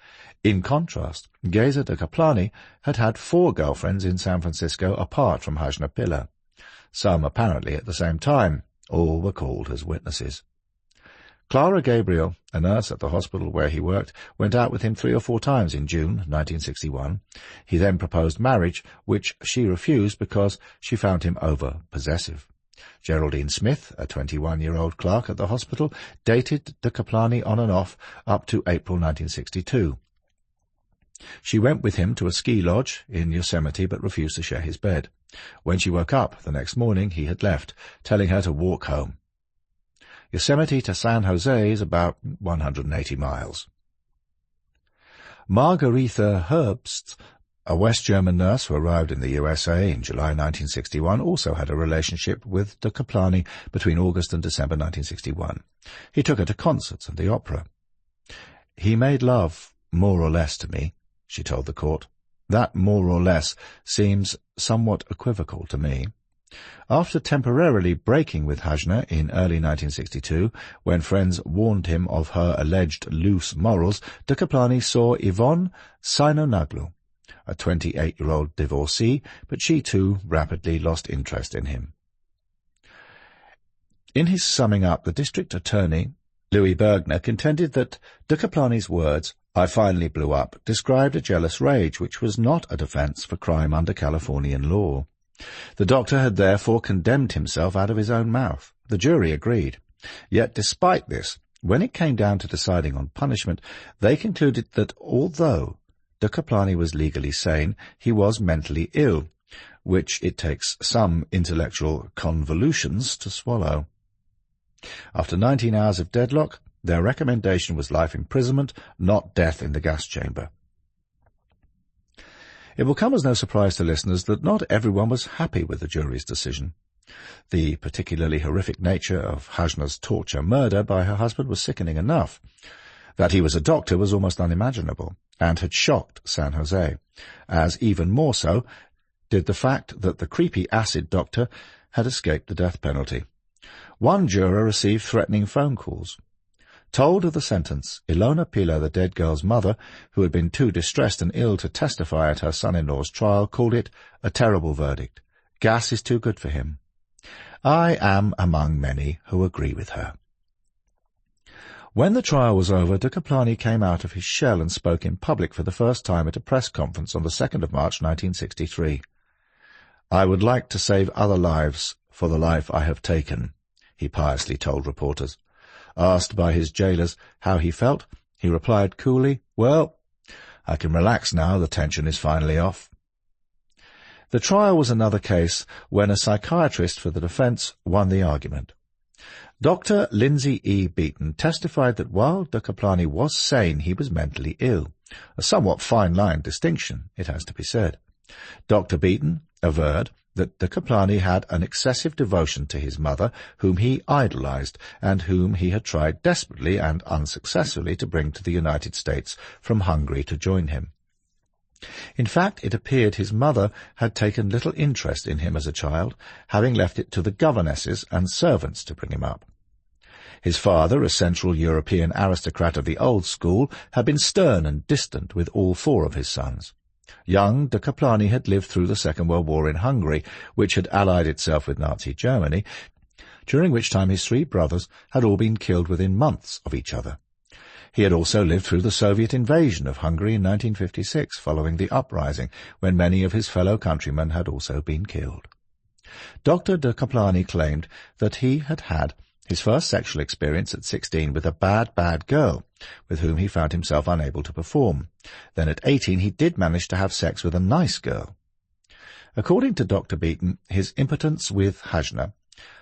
In contrast, Geza de Kaplani had had 4 girlfriends in San Francisco apart from Hajna Piller, some apparently at the same time. All were called as witnesses. Clara Gabriel, a nurse at the hospital where he worked, went out with him 3 or 4 times in June 1961. He then proposed marriage, which she refused because she found him over-possessive. Geraldine Smith, a 21-year-old clerk at the hospital, dated de Caplani on and off up to April 1962. She went with him to a ski lodge in Yosemite but refused to share his bed. When she woke up the next morning, he had left, telling her to walk home. Yosemite to San Jose is about 180 miles. Margaretha Herbst, a West German nurse who arrived in the USA in July 1961, also had a relationship with de Caplani between August and December 1961. He took her to concerts and the opera. "He made love, more or less, to me," she told the court. "That more or less seems somewhat equivocal to me." After temporarily breaking with Hajna in early 1962, when friends warned him of her alleged loose morals, de Caplani saw Yvonne Sinonaglu, a 28-year-old divorcee, but she too rapidly lost interest in him. In his summing up, the district attorney, Louis Bergner, contended that de Caplani's words, "I finally blew up," described a jealous rage which was not a defence for crime under Californian law. The doctor had therefore condemned himself out of his own mouth. The jury agreed. Yet despite this, when it came down to deciding on punishment, they concluded that although de Caplani was legally sane, he was mentally ill, which it takes some intellectual convolutions to swallow. After 19 hours of deadlock, their recommendation was life imprisonment, not death in the gas chamber. It will come as no surprise to listeners that not everyone was happy with the jury's decision. The particularly horrific nature of Hajna's torture murder by her husband was sickening enough. That he was a doctor was almost unimaginable, and had shocked San Jose, as even more so did the fact that the creepy acid doctor had escaped the death penalty. One juror received threatening phone calls. Told of the sentence, Ilona Pila, the dead girl's mother, who had been too distressed and ill to testify at her son-in-law's trial, called it a terrible verdict. Gas is too good for him. I am among many who agree with her. When the trial was over, de Caplani came out of his shell and spoke in public for the first time at a press conference on the 2nd of March 1963. "I would like to save other lives for the life I have taken," he piously told reporters. Asked by his jailers how he felt, he replied coolly, "Well, I can relax now, the tension is finally off." The trial was another case when a psychiatrist for the defense won the argument. Dr. Lindsay E. Beaton testified that while de Caplani was sane, he was mentally ill, a somewhat fine-line distinction, it has to be said. Dr. Beaton averred that de Caplani had an excessive devotion to his mother, whom he idolized, and whom he had tried desperately and unsuccessfully to bring to the United States from Hungary to join him. In fact, it appeared his mother had taken little interest in him as a child, having left it to the governesses and servants to bring him up. His father, a Central European aristocrat of the old school, had been stern and distant with all 4 of his sons. Young de Caplani had lived through the Second World War in Hungary, which had allied itself with Nazi Germany, during which time his 3 brothers had all been killed within months of each other. He had also lived through the Soviet invasion of Hungary in 1956, following the uprising, when many of his fellow countrymen had also been killed. Dr. de Caplani claimed that he had had his first sexual experience at 16 with a bad girl, with whom he found himself unable to perform. Then at 18 he did manage to have sex with a nice girl. According to Dr. Beaton, his impotence with Hajna,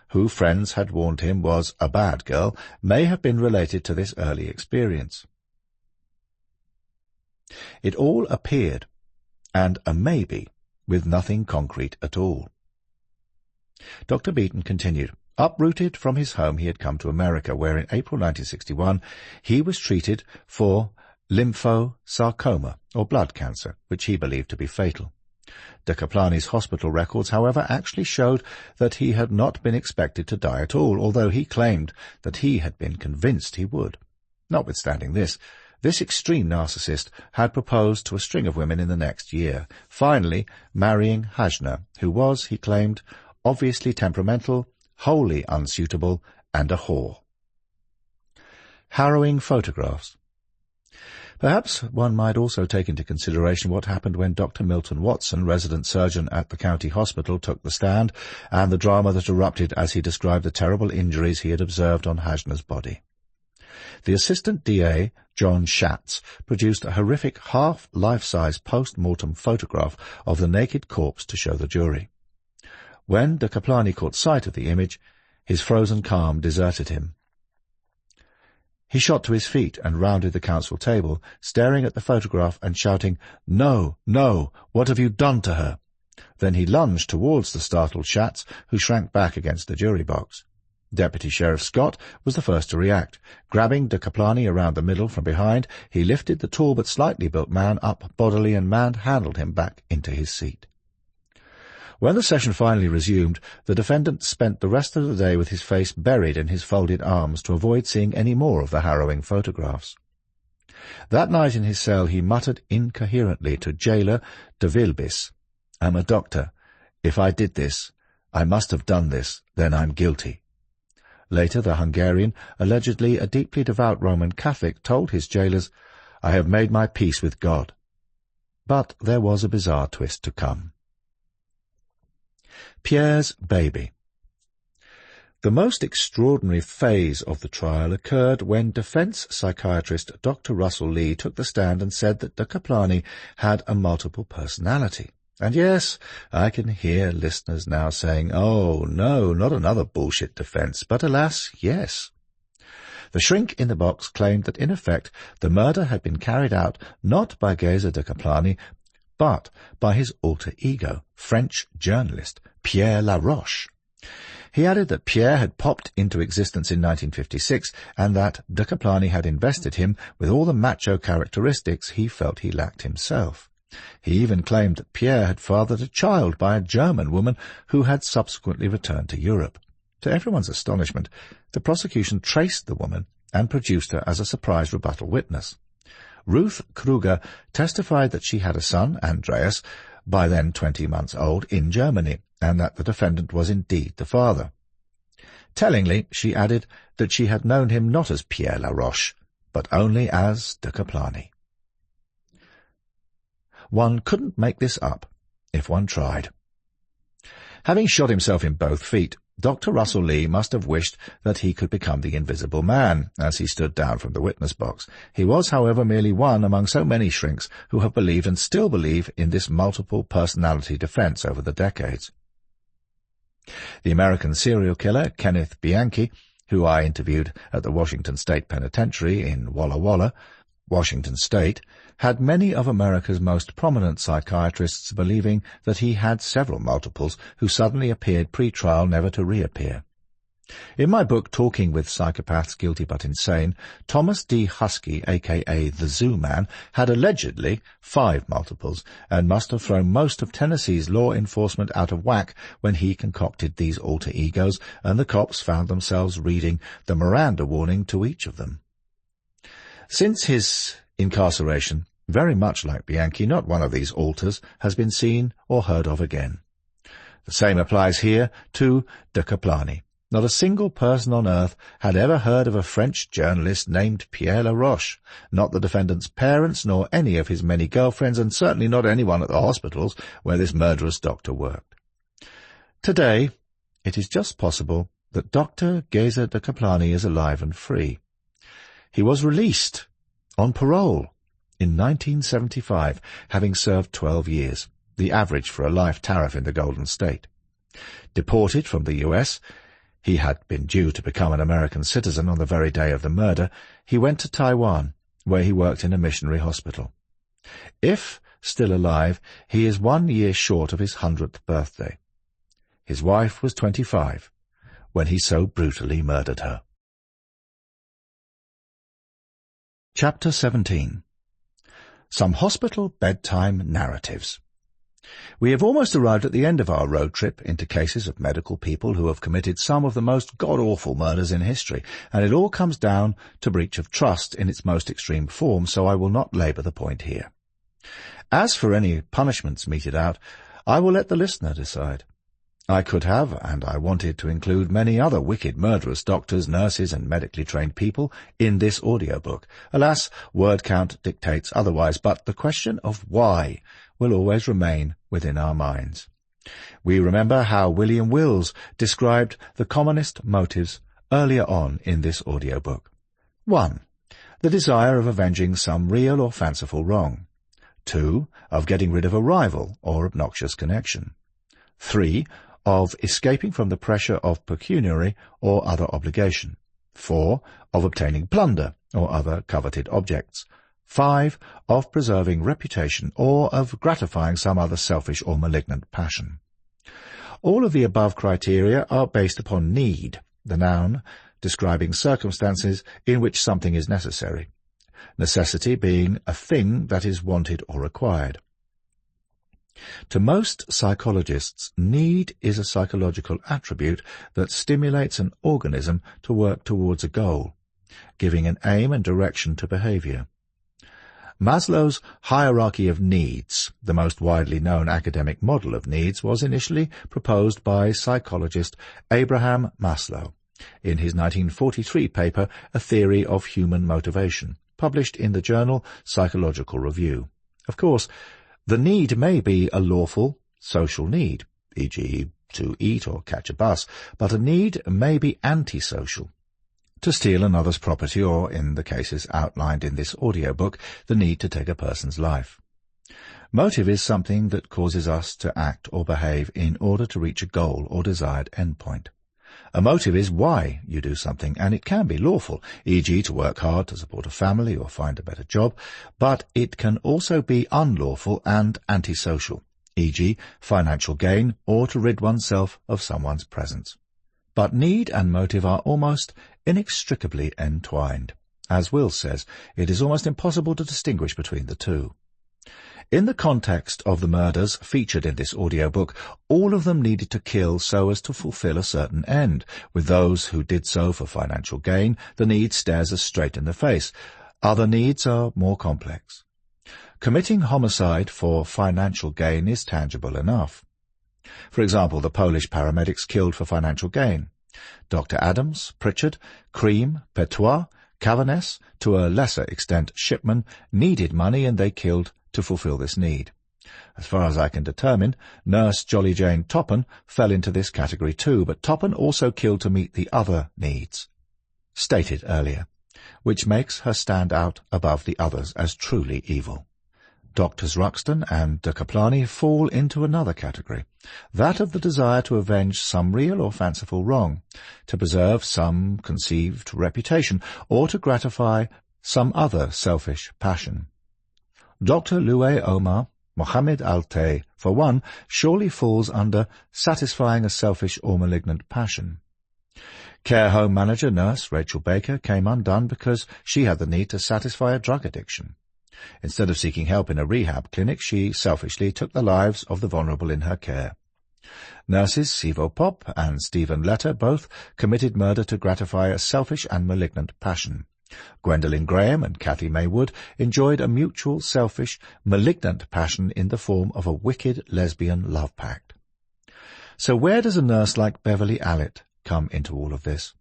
who friends had warned him was a bad girl, may have been related to this early experience. It all appeared, and a maybe, with nothing concrete at all. Dr. Beaton continued, uprooted from his home, he had come to America, where in April 1961 he was treated for lymphosarcoma, or blood cancer, which he believed to be fatal. De Caplani's hospital records, however, actually showed that he had not been expected to die at all, although he claimed that he had been convinced he would. Notwithstanding this extreme narcissist had proposed to a string of women in the next year, finally marrying Hajna, who was, he claimed, obviously temperamental, wholly unsuitable, and a whore. Harrowing photographs. Perhaps one might also take into consideration what happened when Dr. Milton Watson, resident surgeon at the county hospital, took the stand, and the drama that erupted as he described the terrible injuries he had observed on Hajner's body. The assistant DA, John Schatz, produced a horrific half-life-size post-mortem photograph of the naked corpse to show the jury. When de Caplani caught sight of the image, his frozen calm deserted him. He shot to his feet and rounded the council table, staring at the photograph and shouting, "No, no, what have you done to her?" Then he lunged towards the startled Schatz, who shrank back against the jury box. Deputy Sheriff Scott was the first to react. Grabbing de Caplani around the middle from behind, he lifted the tall but slightly built man up bodily and manhandled him back into his seat. When the session finally resumed, the defendant spent the rest of the day with his face buried in his folded arms to avoid seeing any more of the harrowing photographs. That night in his cell he muttered incoherently to jailer de Vilbis, "I'm a doctor. If I did this, I must have done this, then I'm guilty." Later the Hungarian, allegedly a deeply devout Roman Catholic, told his jailers, "I have made my peace with God." But there was a bizarre twist to come. Pierre's baby. The most extraordinary phase of the trial occurred when defense psychiatrist Dr. Russell Lee took the stand and said that de Caplani had a multiple personality. And yes, I can hear listeners now saying, "Oh, no, not another bullshit defense," but alas, yes. The shrink in the box claimed that in effect the murder had been carried out not by Geyser de Caplani, but by his alter ego, French journalist Pierre Laroche. He added that Pierre had popped into existence in 1956 and that de Caplani had invested him with all the macho characteristics he felt he lacked himself. He even claimed that Pierre had fathered a child by a German woman who had subsequently returned to Europe. To everyone's astonishment, the prosecution traced the woman and produced her as a surprise rebuttal witness. Ruth Kruger testified that she had a son, Andreas, by then 20 months old, in Germany, and that the defendant was indeed the father. Tellingly, she added that she had known him not as Pierre Laroche, but only as de Caplani. One couldn't make this up, if one tried. Having shot himself in both feet, Dr. Russell Lee must have wished that he could become the Invisible Man as he stood down from the witness box. He was, however, merely one among so many shrinks who have believed and still believe in this multiple personality defense over the decades. The American serial killer, Kenneth Bianchi, who I interviewed at the Washington State Penitentiary in Walla Walla, Washington State, had many of America's most prominent psychiatrists believing that he had several multiples who suddenly appeared pre-trial never to reappear. In my book Talking with Psychopaths Guilty but Insane, Thomas D. Husky, a.k.a. the Zoo Man, had allegedly 5 multiples and must have thrown most of Tennessee's law enforcement out of whack when he concocted these alter egos, and the cops found themselves reading the Miranda warning to each of them. Since his incarceration, very much like Bianchi, not one of these alters has been seen or heard of again. The same applies here to de Caplani. Not a single person on earth had ever heard of a French journalist named Pierre Laroche, not the defendant's parents, nor any of his many girlfriends, and certainly not anyone at the hospitals where this murderous doctor worked. Today, it is just possible that Dr. Geyser de Caplani is alive and free. He was released on parole in 1975, having served 12 years, the average for a life tariff in the Golden State. Deported from the U.S., he had been due to become an American citizen on the very day of the murder. He went to Taiwan, where he worked in a missionary hospital. If still alive, he is 1 year short of his 100th birthday. His wife was 25 when he so brutally murdered her. Chapter 17. Some Hospital Bedtime Narratives. We have almost arrived at the end of our road trip into cases of medical people who have committed some of the most god-awful murders in history, and it all comes down to breach of trust in its most extreme form, so I will not labour the point here. As for any punishments meted out, I will let the listener decide. I could have, and I wanted to include many other wicked murderous doctors, nurses, and medically trained people in this audiobook. Alas, word count dictates otherwise, but the question of why will always remain within our minds. We remember how William Wills described the commonest motives earlier on in this audiobook. 1. The desire of avenging some real or fanciful wrong. 2. Of getting rid of a rival or obnoxious connection. 3. Of escaping from the pressure of pecuniary or other obligation. 4. Of obtaining plunder or other coveted objects. 5. Of preserving reputation or of gratifying some other selfish or malignant passion. All of the above criteria are based upon need, the noun describing circumstances in which something is necessary, necessity being a thing that is wanted or required. To most psychologists, need is a psychological attribute that stimulates an organism to work towards a goal, giving an aim and direction to behavior. Maslow's hierarchy of needs, the most widely known academic model of needs, was initially proposed by psychologist Abraham Maslow in his 1943 paper, A Theory of Human Motivation, published in the journal Psychological Review. Of course, the need may be a lawful social need, e.g. to eat or catch a bus, but a need may be antisocial. To steal another's property or, in the cases outlined in this audiobook, the need to take a person's life. Motive is something that causes us to act or behave in order to reach a goal or desired endpoint. A motive is why you do something, and it can be lawful, e.g. to work hard to support a family or find a better job, but it can also be unlawful and antisocial, e.g. financial gain or to rid oneself of someone's presence. But need and motive are almost inextricably entwined. As Will says, it is almost impossible to distinguish between the two. In the context of the murders featured in this audiobook, all of them needed to kill so as to fulfill a certain end. With those who did so for financial gain, the need stares us straight in the face. Other needs are more complex. Committing homicide for financial gain is tangible enough. For example, the Polish paramedics killed for financial gain. Dr. Adams, Pritchard, Cream, Petiot, Cavaness, to a lesser extent Shipman, needed money and they killed to fulfill this need. As far as I can determine, Nurse Jolly Jane Toppan fell into this category too, but Toppan also killed to meet the other needs, stated earlier, which makes her stand out above the others as truly evil. Doctors Ruxton and de Kaplani fall into another category, that of the desire to avenge some real or fanciful wrong, to preserve some conceived reputation, or to gratify some other selfish passion. Dr. Luer Omar, Mohammed Alte, for one, surely falls under satisfying a selfish or malignant passion. Care home manager nurse Rachel Baker came undone because she had the need to satisfy a drug addiction. Instead of seeking help in a rehab clinic, she selfishly took the lives of the vulnerable in her care. Nurses Sivo Pop and Stephen Letter both committed murder to gratify a selfish and malignant passion. Gwendolyn Graham and Kathy Maywood enjoyed a mutual, selfish, malignant passion in the form of a wicked lesbian love pact. So where does a nurse like Beverly Allitt come into all of this?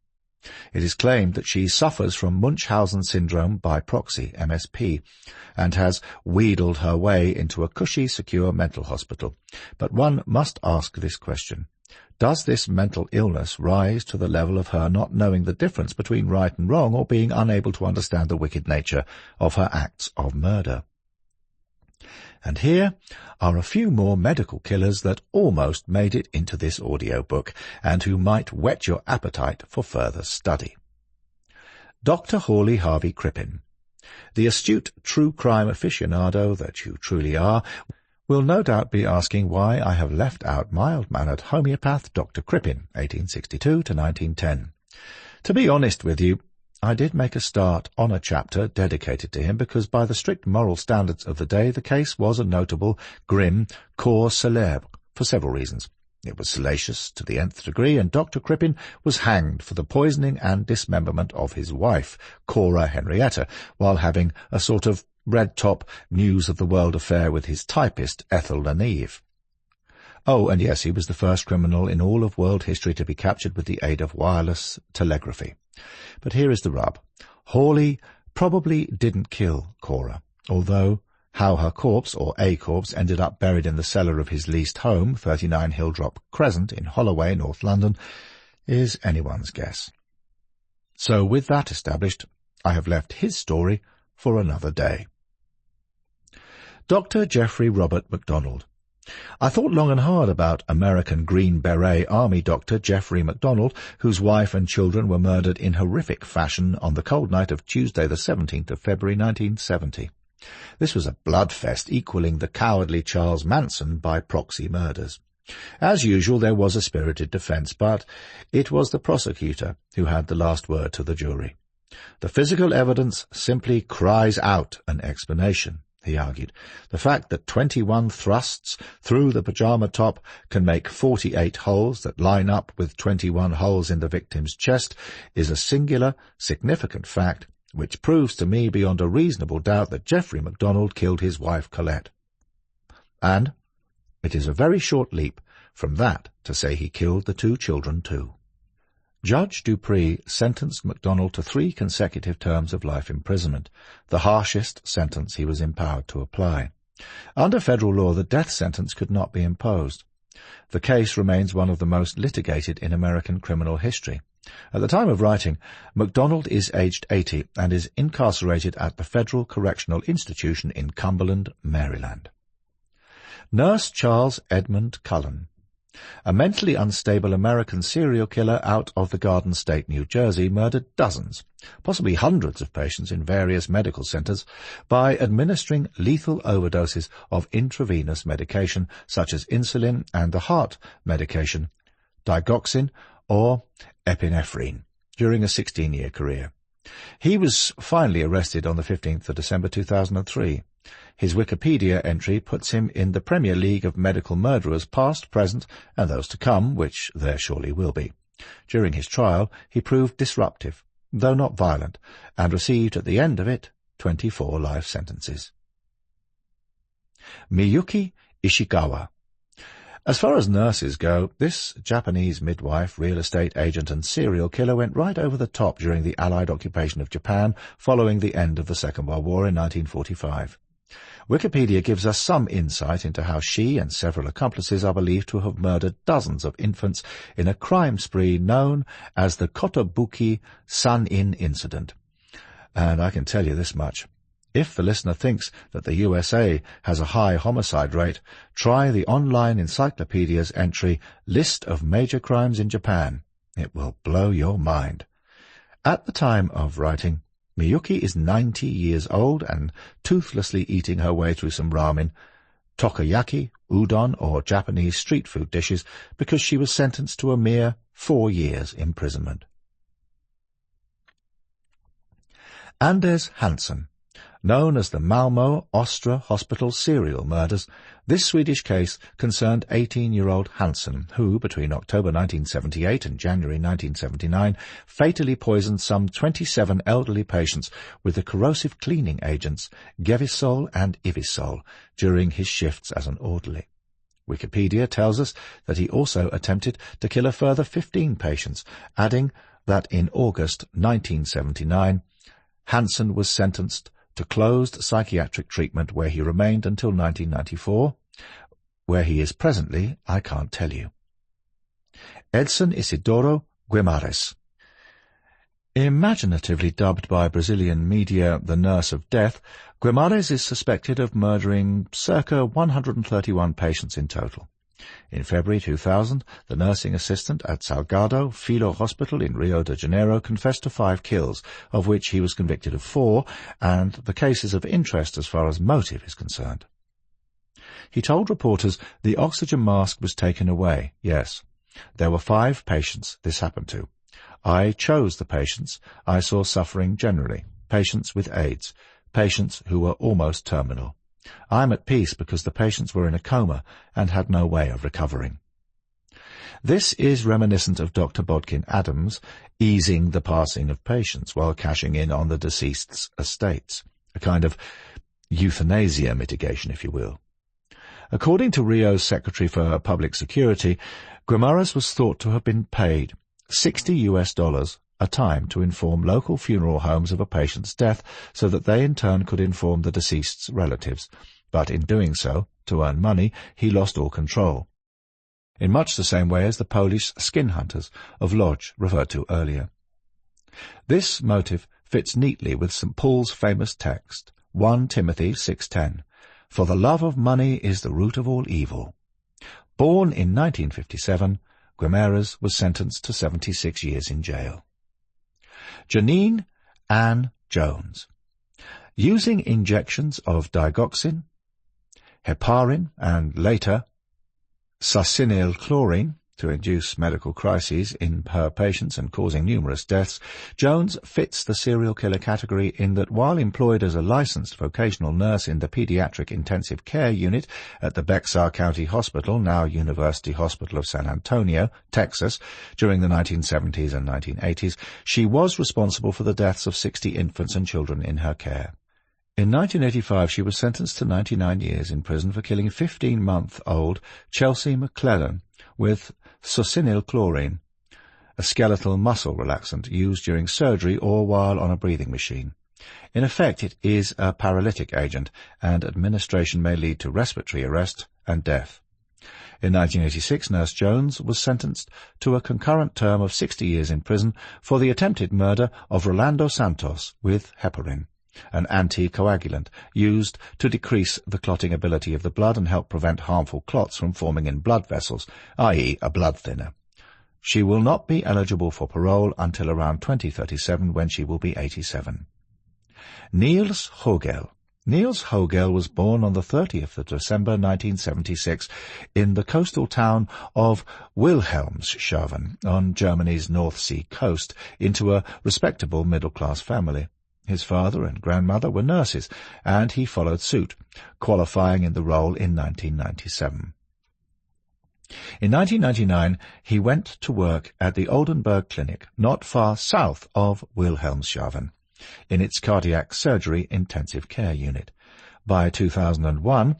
It is claimed that she suffers from Munchausen syndrome by proxy, MSP, and has wheedled her way into a cushy, secure mental hospital. But one must ask this question. Does this mental illness rise to the level of her not knowing the difference between right and wrong, or being unable to understand the wicked nature of her acts of murder? And here are a few more medical killers that almost made it into this audiobook, and who might whet your appetite for further study. Dr. Hawley Harvey Crippen. The astute true crime aficionado that you truly are will no doubt be asking why I have left out mild-mannered homeopath Dr. Crippen, 1862 to 1910. To be honest with you, I did make a start on a chapter dedicated to him because by the strict moral standards of the day the case was a notable, grim cause célèbre for several reasons. It was salacious to the nth degree, and Dr. Crippen was hanged for the poisoning and dismemberment of his wife, Cora Henrietta, while having a sort of red-top news-of-the-world affair with his typist, Ethel Lanieve. Oh, and yes, he was the first criminal in all of world history to be captured with the aid of wireless telegraphy. But here is the rub. Hawley probably didn't kill Cora, although how her corpse, or a corpse, ended up buried in the cellar of his leased home, 39 Hilldrop Crescent in Holloway, North London, is anyone's guess. So with that established, I have left his story for another day. Dr. Geoffrey Robert MacDonald. I thought long and hard about American Green Beret Army Doctor Geoffrey MacDonald, whose wife and children were murdered in horrific fashion on the cold night of Tuesday the 17th of February 1970. This was a bloodfest equalling the cowardly Charles Manson by proxy murders. As usual, there was a spirited defence, but it was the prosecutor who had the last word to the jury. The physical evidence simply cries out an explanation, he argued. The fact that 21 thrusts through the pyjama top can make 48 holes that line up with 21 holes in the victim's chest is a singular, significant fact which proves to me beyond a reasonable doubt that Geoffrey MacDonald killed his wife Colette. And it is a very short leap from that to say he killed the 2 children too. Judge Dupree sentenced MacDonald to 3 consecutive terms of life imprisonment, the harshest sentence he was empowered to apply. Under federal law, the death sentence could not be imposed. The case remains one of the most litigated in American criminal history. At the time of writing, MacDonald is aged 80 and is incarcerated at the Federal Correctional Institution in Cumberland, Maryland. Nurse Charles Edmund Cullen. A mentally unstable American serial killer out of the Garden State, New Jersey, murdered dozens, possibly hundreds of patients in various medical centers by administering lethal overdoses of intravenous medication such as insulin and the heart medication, digoxin or epinephrine, during a 16-year career. He was finally arrested on the 15th of December 2003. His Wikipedia entry puts him in the Premier League of medical murderers past, present, and those to come, which there surely will be. During his trial, he proved disruptive, though not violent, and received at the end of it 24 life sentences. Miyuki Ishigawa. As far as nurses go, this Japanese midwife, real estate agent and serial killer went right over the top during the Allied occupation of Japan following the end of the Second World War in 1945. Wikipedia gives us some insight into how she and several accomplices are believed to have murdered dozens of infants in a crime spree known as the Kotobuki Sun-In incident. And I can tell you this much. If the listener thinks that the USA has a high homicide rate, try the online encyclopedia's entry, List of Major Crimes in Japan. It will blow your mind. At the time of writing, Miyuki is 90 years old and toothlessly eating her way through some ramen, takoyaki, udon, or Japanese street food dishes because she was sentenced to a mere 4 years imprisonment. Anders Hansen. Known as the Malmö Östra Hospital serial murders, this Swedish case concerned 18-year-old Hansen, who, between October 1978 and January 1979, fatally poisoned some 27 elderly patients with the corrosive cleaning agents Gevisol and Ivisol during his shifts as an orderly. Wikipedia tells us that he also attempted to kill a further 15 patients, adding that in August 1979, Hansen was sentenced to closed psychiatric treatment where he remained until 1994. Where he is presently, I can't tell you. Edson Isidoro Guimarães. Imaginatively dubbed by Brazilian media the Nurse of Death, Guimarães is suspected of murdering circa 131 patients in total. In February 2000, the nursing assistant at Salgado Filho Hospital in Rio de Janeiro confessed to 5 kills, of which he was convicted of 4, and the case is of interest as far as motive is concerned. He told reporters the oxygen mask was taken away. Yes, there were 5 patients this happened to. I chose the patients I saw suffering generally, patients with AIDS, patients who were almost terminal. I am at peace because the patients were in a coma and had no way of recovering. This is reminiscent of Dr. Bodkin Adams easing the passing of patients while cashing in on the deceased's estates, a kind of euthanasia mitigation, if you will. According to Rio's Secretary for Public Security, Murderous was thought to have been paid $60 a time to inform local funeral homes of a patient's death so that they in turn could inform the deceased's relatives. But in doing so, to earn money, he lost all control. In much the same way as the Polish skin hunters of Lodz referred to earlier. This motive fits neatly with St. Paul's famous text, 1 Timothy 6:10, "For the love of money is the root of all evil." Born in 1957, Murderous was sentenced to 76 years in jail. Janine Ann Jones. Using injections of digoxin, heparin, and later succinylchlorine to induce medical crises in her patients and causing numerous deaths, Jones fits the serial killer category in that while employed as a licensed vocational nurse in the pediatric intensive care unit at the Bexar County Hospital, now University Hospital of San Antonio, Texas, during the 1970s and 1980s, she was responsible for the deaths of 60 infants and children in her care. In 1985 she was sentenced to 99 years in prison for killing 15-month-old Chelsea McClellan with succinylchlorine, a skeletal muscle relaxant used during surgery or while on a breathing machine. In effect, it is a paralytic agent, and administration may lead to respiratory arrest and death. In 1986, Nurse Jones was sentenced to a concurrent term of 60 years in prison for the attempted murder of Rolando Santos with heparin, an anticoagulant used to decrease the clotting ability of the blood and help prevent harmful clots from forming in blood vessels, i.e. a blood thinner. She will not be eligible for parole until around 2037, when she will be 87. Niels Högel. Niels Högel was born on the 30th of December 1976 in the coastal town of Wilhelmshaven on Germany's North Sea coast into a respectable middle-class family. His father and grandmother were nurses, and he followed suit, qualifying in the role in 1997. In 1999, he went to work at the Oldenburg Clinic, not far south of Wilhelmshaven, in its cardiac surgery intensive care unit. By 2001,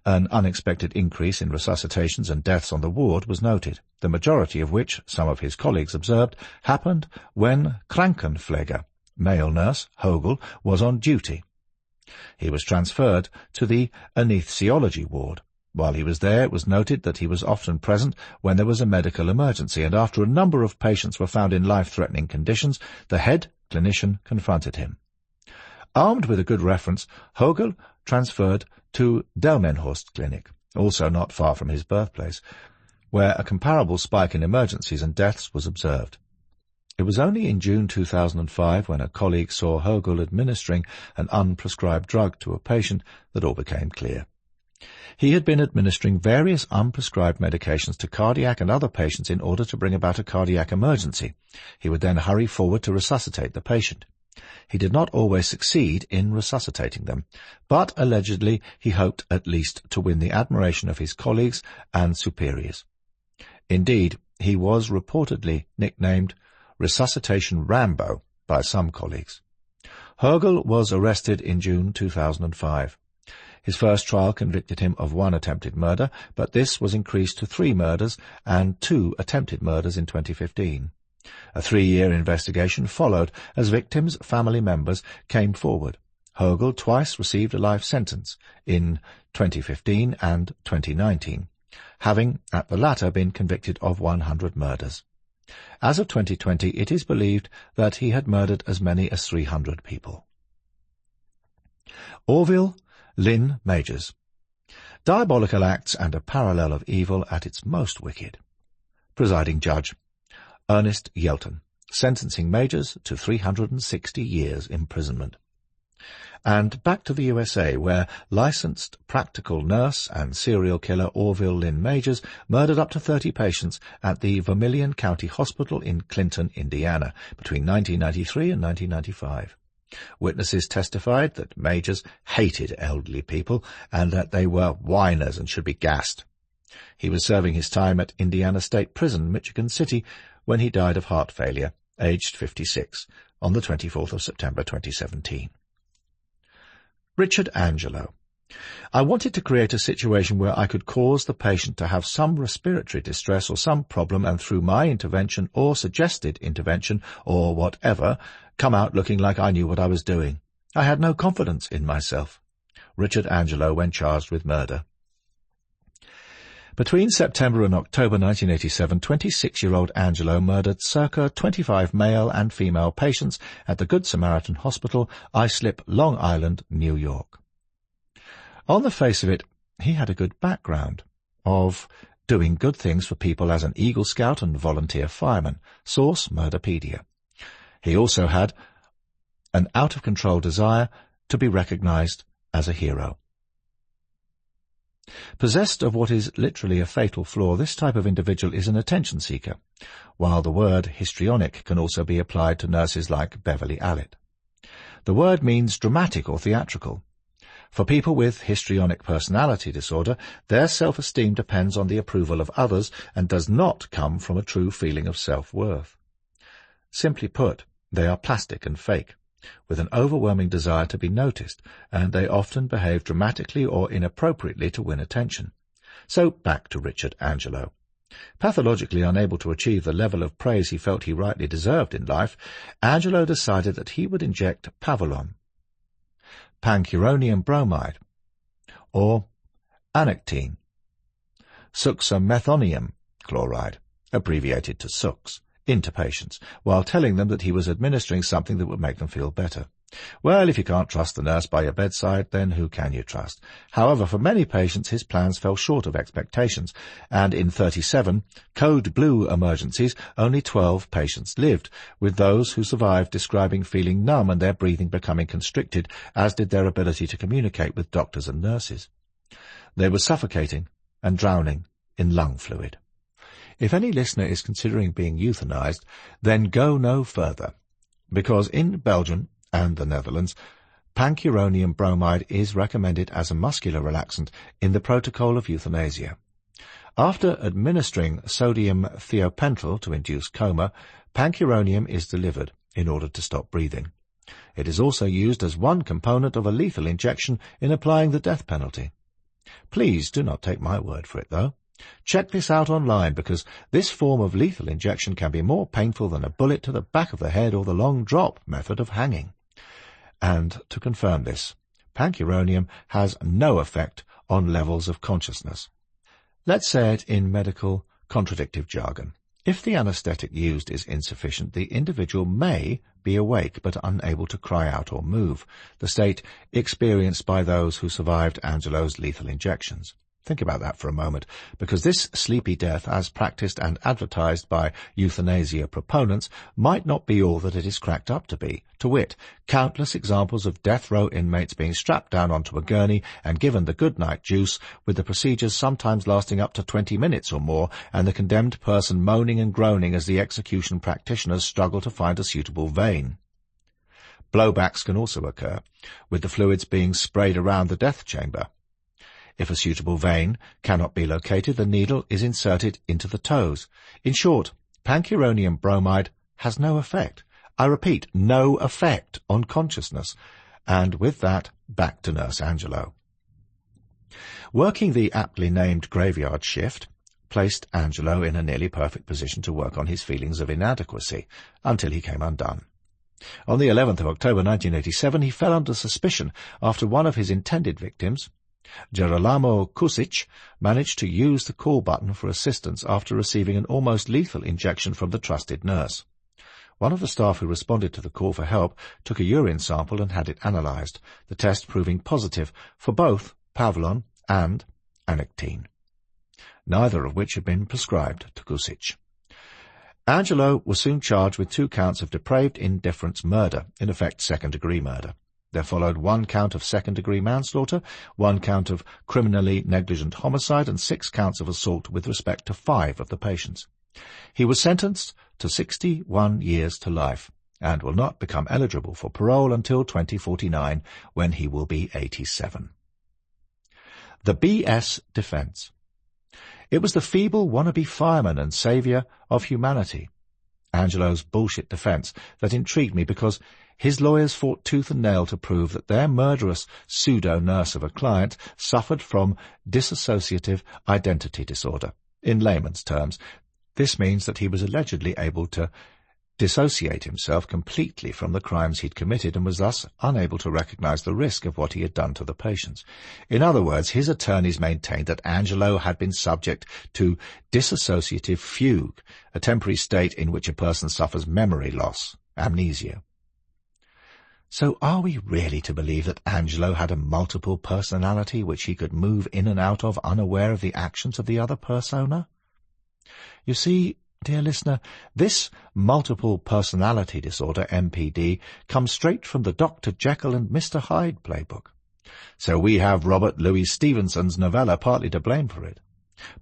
an unexpected increase in resuscitations and deaths on the ward was noted, the majority of which, some of his colleagues observed, happened when Krankenpfleger, male nurse Högel, was on duty. He was transferred to the anesthesiology ward. While he was there, it was noted that he was often present when there was a medical emergency, and after a number of patients were found in life-threatening conditions, the head clinician confronted him. Armed with a good reference, Högel transferred to Delmenhorst Clinic, also not far from his birthplace, where a comparable spike in emergencies and deaths was observed. It was only in June 2005, when a colleague saw Högel administering an unprescribed drug to a patient, that all became clear. He had been administering various unprescribed medications to cardiac and other patients in order to bring about a cardiac emergency. He would then hurry forward to resuscitate the patient. He did not always succeed in resuscitating them, but allegedly he hoped at least to win the admiration of his colleagues and superiors. Indeed, he was reportedly nicknamed Resuscitation Rambo by some colleagues. Högel was arrested in June 2005. His first trial convicted him of 1 attempted murder, but this was increased to 3 murders and 2 attempted murders in 2015. A 3-year investigation followed as victims' family members came forward. Högel twice received a life sentence, in 2015 and 2019, having at the latter been convicted of 100 murders. As of 2020, it is believed that he had murdered as many as 300 people. Orville Lynn Majors. Diabolical acts and a parallel of evil at its most wicked. Presiding Judge Ernest Yelton, sentencing Majors to 360 years imprisonment. And back to the USA, where licensed practical nurse and serial killer Orville Lynn Majors murdered up to 30 patients at the Vermilion County Hospital in Clinton, Indiana, between 1993 and 1995. Witnesses testified that Majors hated elderly people and that they were whiners and should be gassed. He was serving his time at Indiana State Prison, Michigan City, when he died of heart failure, aged 56, on the 24th of September 2017. Richard Angelo. I wanted to create a situation where I could cause the patient to have some respiratory distress or some problem, and through my intervention or suggested intervention or whatever, come out looking like I knew what I was doing. I had no confidence in myself. Richard Angelo, when charged with murder. Between September and October 1987, 26-year-old Angelo murdered circa 25 male and female patients at the Good Samaritan Hospital, Islip, Long Island, New York. On the face of it, he had a good background of doing good things for people as an Eagle Scout and volunteer fireman. Source, Murderpedia. He also had an out-of-control desire to be recognized as a hero. Possessed of what is literally a fatal flaw, this type of individual is an attention seeker, while the word histrionic can also be applied to nurses like Beverly Allitt. The word means dramatic or theatrical. For people with histrionic personality disorder, their self-esteem depends on the approval of others and does not come from a true feeling of self-worth. Simply put, they are plastic and fake, with an overwhelming desire to be noticed, and they often behave dramatically or inappropriately to win attention. So back to Richard Angelo. Pathologically unable to achieve the level of praise he felt he rightly deserved in life, Angelo decided that he would inject pavolon, pancuronium bromide, or anectine, succinylmethonium chloride, abbreviated to SUX, into patients, while telling them that he was administering something that would make them feel better. Well, if you can't trust the nurse by your bedside, then who can you trust? However, for many patients his plans fell short of expectations, and in 37 code blue emergencies only 12 patients lived, with those who survived describing feeling numb and their breathing becoming constricted, as did their ability to communicate with doctors and nurses. They were suffocating and drowning in lung fluid. If any listener is considering being euthanized, then go no further, because in Belgium and the Netherlands, pancuronium bromide is recommended as a muscular relaxant in the protocol of euthanasia. After administering sodium thiopental to induce coma, pancuronium is delivered in order to stop breathing. It is also used as one component of a lethal injection in applying the death penalty. Please do not take my word for it, though. Check this out online, because this form of lethal injection can be more painful than a bullet to the back of the head or the long drop method of hanging. And to confirm this, pancuronium has no effect on levels of consciousness. Let's say it in medical contradictive jargon. If the anesthetic used is insufficient, the individual may be awake but unable to cry out or move, the state experienced by those who survived Angelo's lethal injections. Think about that for a moment, because this sleepy death, as practiced and advertised by euthanasia proponents, might not be all that it is cracked up to be. To wit, countless examples of death row inmates being strapped down onto a gurney and given the good-night juice, with the procedures sometimes lasting up to 20 minutes or more, and the condemned person moaning and groaning as the execution practitioners struggle to find a suitable vein. Blowbacks can also occur, with the fluids being sprayed around the death chamber. If a suitable vein cannot be located, the needle is inserted into the toes. In short, pancuronium bromide has no effect. I repeat, no effect on consciousness. And with that, back to Nurse Angelo. Working the aptly named graveyard shift placed Angelo in a nearly perfect position to work on his feelings of inadequacy, until he came undone. On the 11th of October 1987, he fell under suspicion after one of his intended victims, Gerolamo Kusic, managed to use the call button for assistance after receiving an almost lethal injection from the trusted nurse. One of the staff who responded to the call for help took a urine sample and had it analyzed, the test proving positive for both pavolon and anectine, neither of which had been prescribed to Kusic. Angelo was soon charged with 2 counts of depraved indifference murder, in effect second-degree murder. There followed 1 count of second-degree manslaughter, 1 count of criminally negligent homicide, and 6 counts of assault with respect to 5 of the patients. He was sentenced to 61 years to life, and will not become eligible for parole until 2049, when he will be 87. The BS defense. It was the feeble wannabe fireman and saviour of humanity. Angelo's bullshit defense, that intrigued me because his lawyers fought tooth and nail to prove that their murderous pseudo-nurse of a client suffered from dissociative identity disorder. In layman's terms, this means that he was allegedly able to dissociate himself completely from the crimes he'd committed and was thus unable to recognize the risk of what he had done to the patients. In other words, his attorneys maintained that Angelo had been subject to dissociative fugue, a temporary state in which a person suffers memory loss, amnesia. So are we really to believe that Angelo had a multiple personality which he could move in and out of unaware of the actions of the other persona? You see, dear listener, this multiple personality disorder, MPD, comes straight from the Dr. Jekyll and Mr. Hyde playbook. So we have Robert Louis Stevenson's novella partly to blame for it.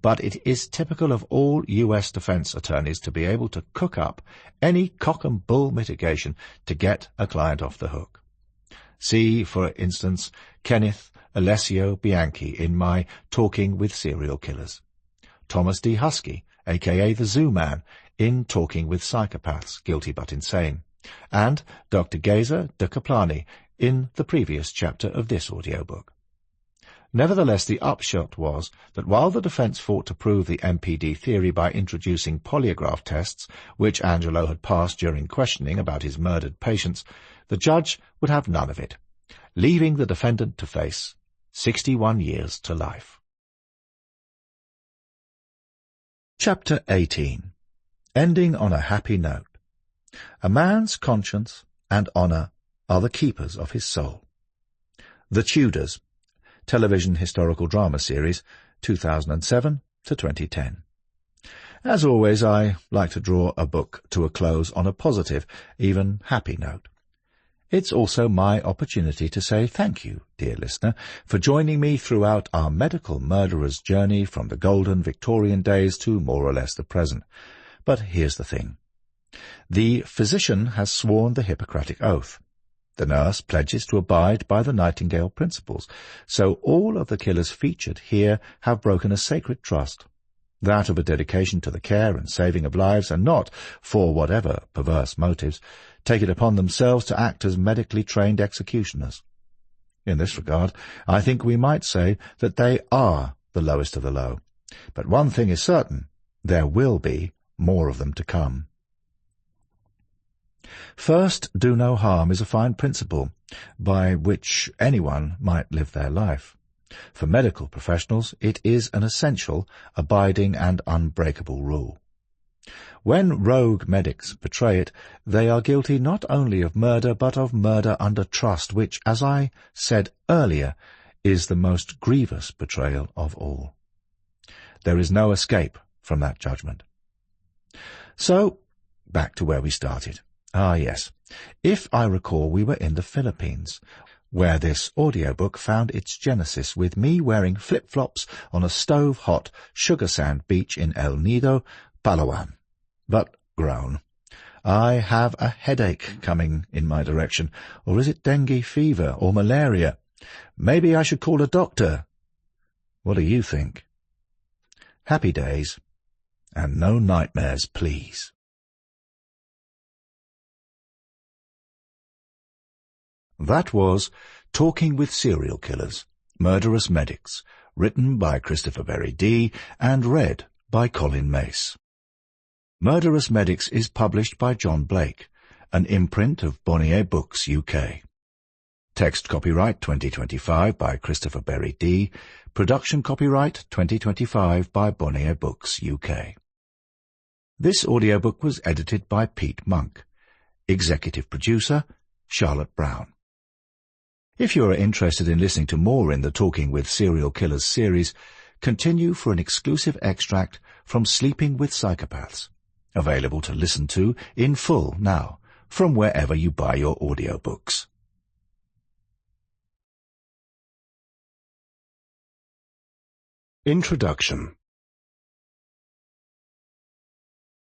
But it is typical of all U.S. defense attorneys to be able to cook up any cock-and-bull mitigation to get a client off the hook. See, for instance, Kenneth Alessio Bianchi in my Talking with Serial Killers, Thomas D. Husky, a.k.a. the Zoo Man, in Talking with Psychopaths, Guilty but Insane, and Dr. Geza de Kaplani in the previous chapter of this audiobook. Nevertheless, the upshot was that while the defense fought to prove the MPD theory by introducing polygraph tests, which Angelo had passed during questioning about his murdered patients, the judge would have none of it, leaving the defendant to face 61 years to life. Chapter 18. Ending on a happy note. A man's conscience and honour are the keepers of his soul. The Tudors, television historical drama series, 2007 to 2010. As always, I like to draw a book to a close on a positive, even happy note. It's also my opportunity to say thank you, dear listener, for joining me throughout our medical murderer's journey from the golden Victorian days to more or less the present. But here's the thing. The physician has sworn the Hippocratic Oath. The nurse pledges to abide by the Nightingale principles, so all of the killers featured here have broken a sacred trust, that of a dedication to the care and saving of lives, and not, for whatever perverse motives, take it upon themselves to act as medically trained executioners. In this regard, I think we might say that they are the lowest of the low. But one thing is certain, there will be more of them to come. First, do no harm is a fine principle by which anyone might live their life. For medical professionals, it is an essential, abiding and unbreakable rule. When rogue medics betray it, they are guilty not only of murder, but of murder under trust, which, as I said earlier, is the most grievous betrayal of all. There is no escape from that judgment. So, back to where we started. Ah, yes. If I recall, we were in the Philippines, where this audiobook found its genesis, with me wearing flip-flops on a stove-hot sugar sand beach in El Nido, Palawan. But groan. I have a headache coming in my direction, or is it dengue fever or malaria? Maybe I should call a doctor. What do you think? Happy days, and no nightmares, please. That was Talking with Serial Killers, Murderous Medics, written by Christopher BerryDee and read by Colin Mace. Murderous Medics is published by John Blake, an imprint of Bonnier Books, UK. Text copyright 2025 by Christopher BerryDee, production copyright 2025 by Bonnier Books, UK. This audiobook was edited by Pete Monk. Executive producer, Charlotte Brown. If you are interested in listening to more in the Talking with Serial Killers series, continue for an exclusive extract from Sleeping with Psychopaths, available to listen to in full now, from wherever you buy your audiobooks. Introduction.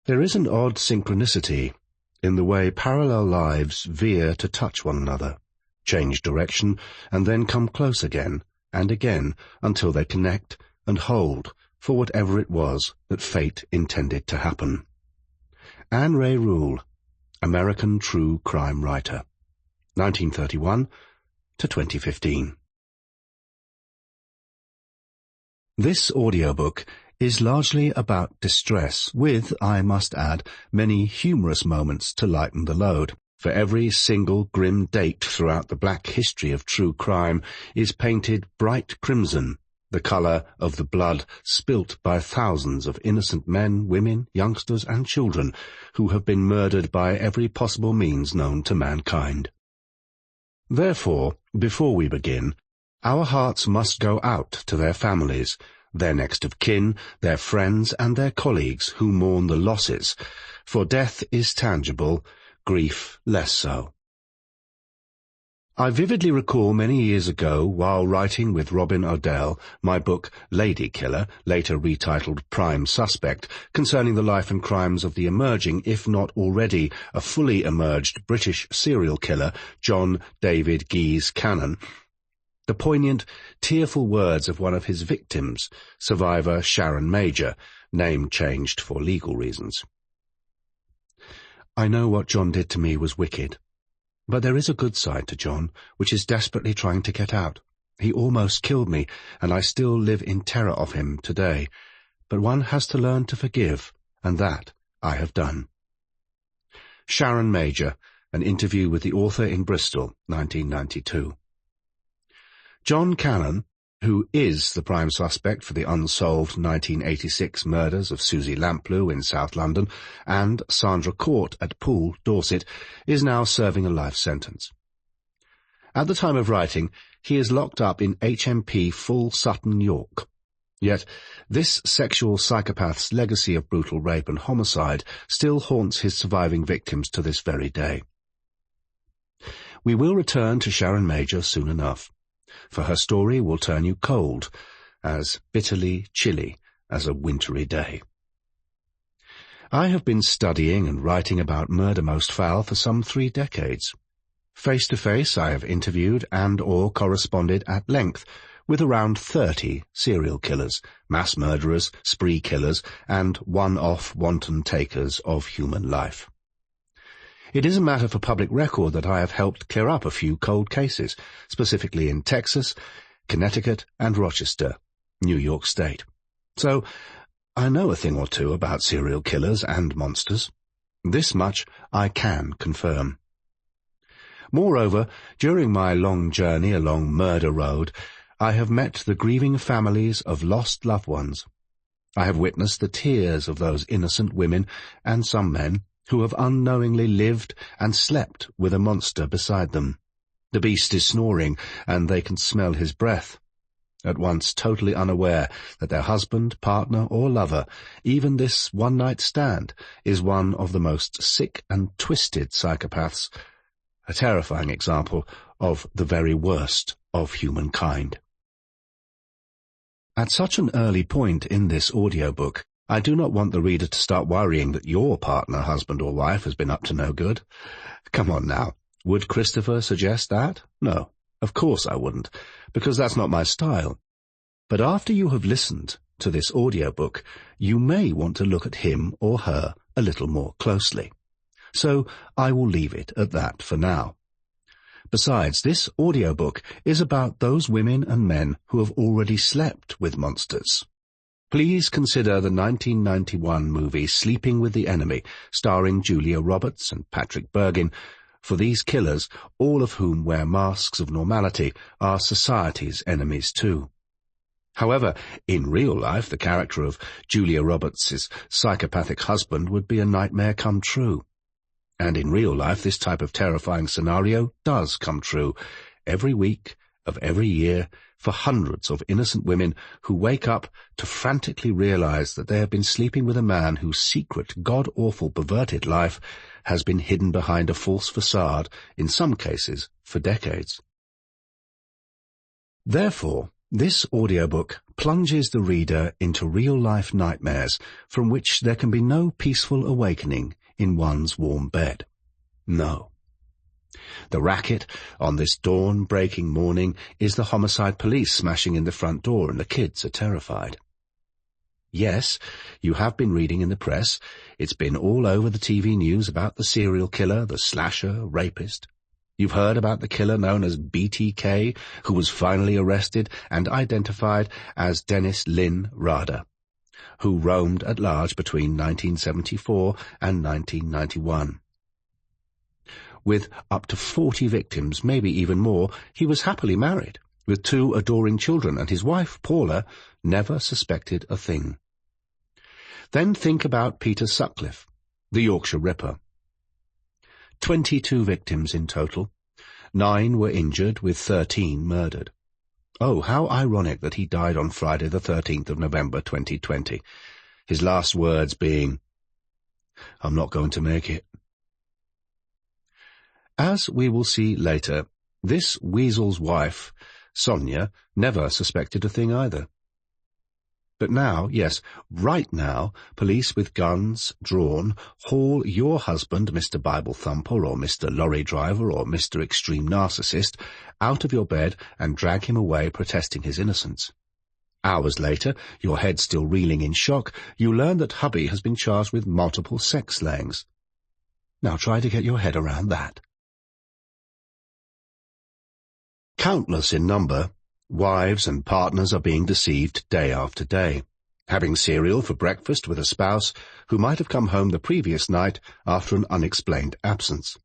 There is an odd synchronicity in the way parallel lives veer to touch one another, change direction, and then come close again and again until they connect and hold for whatever it was that fate intended to happen. Anne Ray Rule, American True Crime Writer, 1931 to 2015. This audiobook is largely about distress, with, I must add, many humorous moments to lighten the load. For every single grim date throughout the black history of true crime is painted bright crimson, the colour of the blood spilt by thousands of innocent men, women, youngsters and children who have been murdered by every possible means known to mankind. Therefore, before we begin, our hearts must go out to their families, their next of kin, their friends and their colleagues who mourn the losses, for death is tangible, grief less so. I vividly recall many years ago, while writing with Robin Odell, my book Lady Killer, later retitled Prime Suspect, concerning the life and crimes of the emerging, if not already a fully emerged, British serial killer, John David Geese Cannon, the poignant, tearful words of one of his victims, survivor Sharon Major, name changed for legal reasons. I know what John did to me was wicked. But there is a good side to John, which is desperately trying to get out. He almost killed me, and I still live in terror of him today. But one has to learn to forgive, and that I have done. Sharon Major, an interview with the author in Bristol, 1992. John Cannon, who is the prime suspect for the unsolved 1986 murders of Susie Lamplugh in South London and Sandra Court at Poole, Dorset, is now serving a life sentence. At the time of writing, he is locked up in HMP Full Sutton, York. Yet this sexual psychopath's legacy of brutal rape and homicide still haunts his surviving victims to this very day. We will return to Sharon Major soon enough, for her story will turn you cold, as bitterly chilly as a wintry day. I have been studying and writing about Murder Most Foul for some 3 decades. Face to face I have interviewed and/or corresponded at length with around 30 serial killers, mass murderers, spree killers, and one-off wanton takers of human life. It is a matter for public record that I have helped clear up a few cold cases, specifically in Texas, Connecticut, and Rochester, New York State. So I know a thing or two about serial killers and monsters. This much I can confirm. Moreover, during my long journey along Murder Road, I have met the grieving families of lost loved ones. I have witnessed the tears of those innocent women and some men who have unknowingly lived and slept with a monster beside them. The beast is snoring, and they can smell his breath, at once totally unaware that their husband, partner, or lover, even this one-night stand, is one of the most sick and twisted psychopaths, a terrifying example of the very worst of humankind. At such an early point in this audiobook, I do not want the reader to start worrying that your partner, husband or wife has been up to no good. Come on now, would Christopher suggest that? No, of course I wouldn't, because that's not my style. But after you have listened to this audiobook, you may want to look at him or her a little more closely. So I will leave it at that for now. Besides, this audiobook is about those women and men who have already slept with monsters. Please consider the 1991 movie Sleeping with the Enemy, starring Julia Roberts and Patrick Bergin, for these killers, all of whom wear masks of normality, are society's enemies too. However, in real life, the character of Julia Roberts' psychopathic husband would be a nightmare come true. And in real life, this type of terrifying scenario does come true, every week of every year, for hundreds of innocent women who wake up to frantically realize that they have been sleeping with a man whose secret, god-awful, perverted life has been hidden behind a false facade, in some cases for decades. Therefore, this audiobook plunges the reader into real-life nightmares from which there can be no peaceful awakening in one's warm bed. No. The racket on this dawn-breaking morning is the homicide police smashing in the front door, and the kids are terrified. Yes, you have been reading in the press. It's been all over the TV news about the serial killer, the slasher, rapist. You've heard about the killer known as BTK, who was finally arrested and identified as Dennis Lynn Rader, who roamed at large between 1974 and 1991. With up to 40 victims, maybe even more, he was happily married, with 2 adoring children, and his wife, Paula, never suspected a thing. Then think about Peter Sutcliffe, the Yorkshire Ripper. 22 victims in total. 9 were injured, with 13 murdered. Oh, how ironic that he died on Friday the 13th of November 2020, his last words being, "I'm not going to make it." As we will see later, this weasel's wife, Sonia, never suspected a thing either. But now, yes, right now, police with guns drawn haul your husband, Mr. Bible Thumper, or Mr. Lorry Driver, or Mr. Extreme Narcissist, out of your bed and drag him away protesting his innocence. Hours later, your head still reeling in shock, you learn that hubby has been charged with multiple sex slayings. Now try to get your head around that. Countless in number, wives and partners are being deceived day after day, having cereal for breakfast with a spouse who might have come home the previous night after an unexplained absence.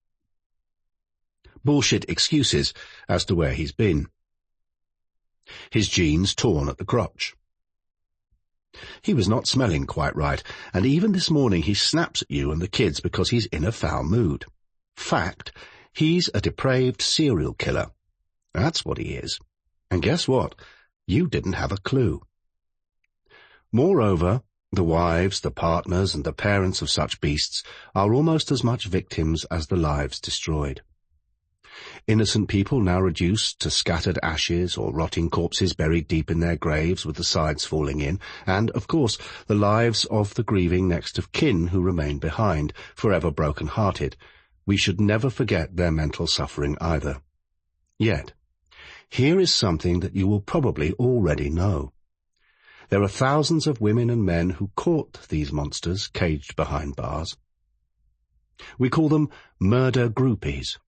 Bullshit excuses as to where he's been. His jeans torn at the crotch. He was not smelling quite right, and even this morning he snaps at you and the kids because he's in a foul mood. Fact, he's a depraved serial killer. That's what he is. And guess what? You didn't have a clue. Moreover, the wives, the partners, and the parents of such beasts are almost as much victims as the lives destroyed. Innocent people now reduced to scattered ashes or rotting corpses buried deep in their graves with the sides falling in, and, of course, the lives of the grieving next of kin who remain behind, forever broken-hearted. We should never forget their mental suffering either. Yet, here is something that you will probably already know. There are thousands of women and men who court these monsters caged behind bars. We call them murder groupies.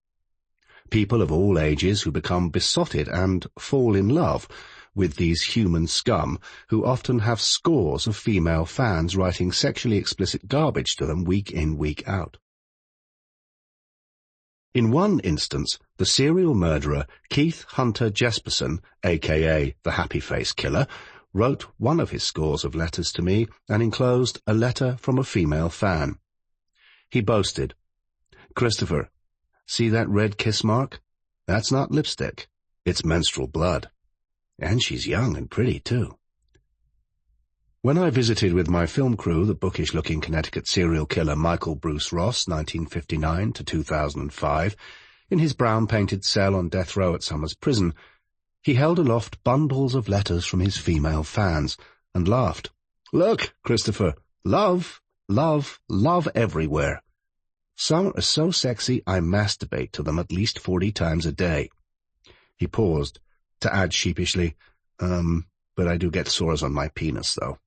People of all ages who become besotted and fall in love with these human scum who often have scores of female fans writing sexually explicit garbage to them week in, week out. In one instance, the serial murderer Keith Hunter Jesperson, a.k.a. the Happy Face Killer, wrote one of his scores of letters to me and enclosed a letter from a female fan. He boasted, "Christopher, see that red kiss mark? That's not lipstick. It's menstrual blood. And she's young and pretty, too." When I visited with my film crew the bookish-looking Connecticut serial killer Michael Bruce Ross, 1959 to 2005, in his brown-painted cell on death row at Summers Prison, he held aloft bundles of letters from his female fans and laughed. "Look, Christopher, love, love, love everywhere. Some are so sexy I masturbate to them at least 40 times a day." He paused to add sheepishly, but I do get sores on my penis, though,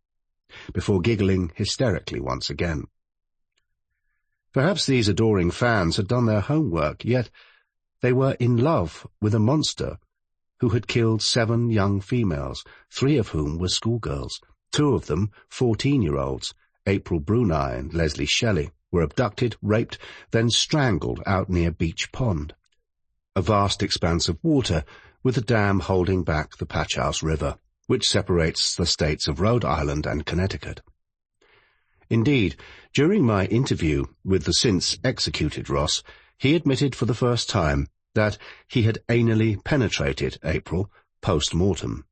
before giggling hysterically once again. Perhaps these adoring fans had done their homework, yet they were in love with a monster who had killed 7 young females, 3 of whom were schoolgirls. 2 of them, 14-year-olds, April Bruni and Leslie Shelley, were abducted, raped, then strangled out near Beach Pond, a vast expanse of water with a dam holding back the Patchhouse River, which separates the states of Rhode Island and Connecticut. Indeed, during my interview with the since-executed Ross, he admitted for the first time that he had anally penetrated April post-mortem.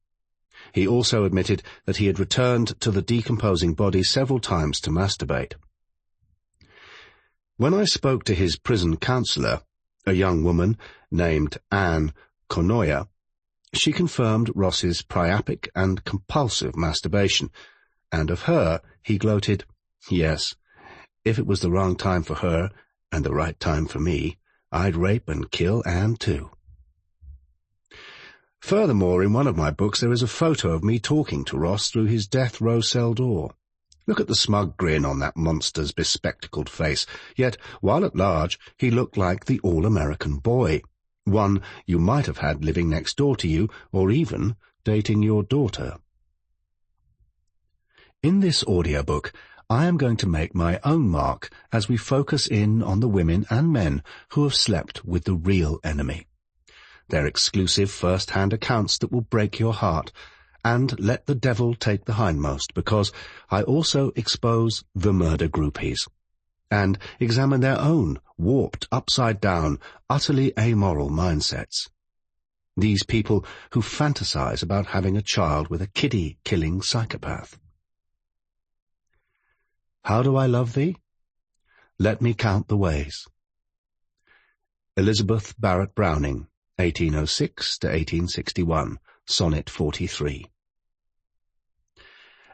He also admitted that he had returned to the decomposing body several times to masturbate. When I spoke to his prison counselor, a young woman named Anne Conoya, she confirmed Ross's priapic and compulsive masturbation, and of her he gloated, "Yes, if it was the wrong time for her and the right time for me, I'd rape and kill Anne too." Furthermore, in one of my books there is a photo of me talking to Ross through his death row cell door. Look at the smug grin on that monster's bespectacled face, yet, while at large, he looked like the all-American boy, one you might have had living next door to you, or even dating your daughter. In this audiobook, I am going to make my own mark as we focus in on the women and men who have slept with the real enemy. They're exclusive first-hand accounts that will break your heart, and let the devil take the hindmost, because I also expose the murder groupies, and examine their own warped, upside-down, utterly amoral mindsets. These people who fantasize about having a child with a kiddie-killing psychopath. How do I love thee? Let me count the ways. Elizabeth Barrett Browning, 1806 to 1861, Sonnet 43.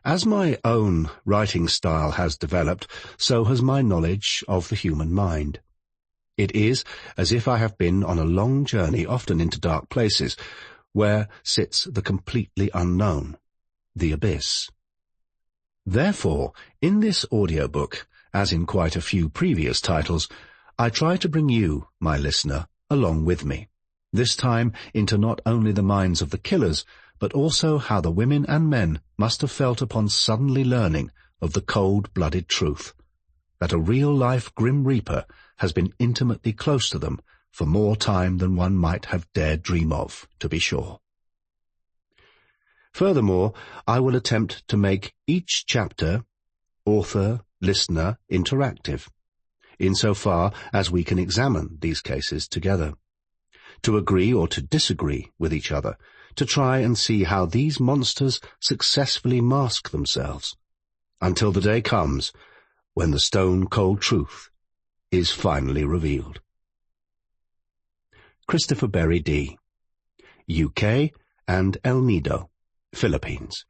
As my own writing style has developed, so has my knowledge of the human mind. It is as if I have been on a long journey, often into dark places, where sits the completely unknown, the abyss. Therefore, in this audiobook, as in quite a few previous titles, I try to bring you, my listener, along with me, this time into not only the minds of the killers, but also how the women and men must have felt upon suddenly learning of the cold-blooded truth, that a real-life Grim Reaper has been intimately close to them for more time than one might have dared dream of, to be sure. Furthermore, I will attempt to make each chapter, author-listener, interactive, insofar as we can examine these cases together, to agree or to disagree with each other, to try and see how these monsters successfully mask themselves, until the day comes when the stone-cold truth is finally revealed. Christopher BerryDee, UK and El Nido, Philippines.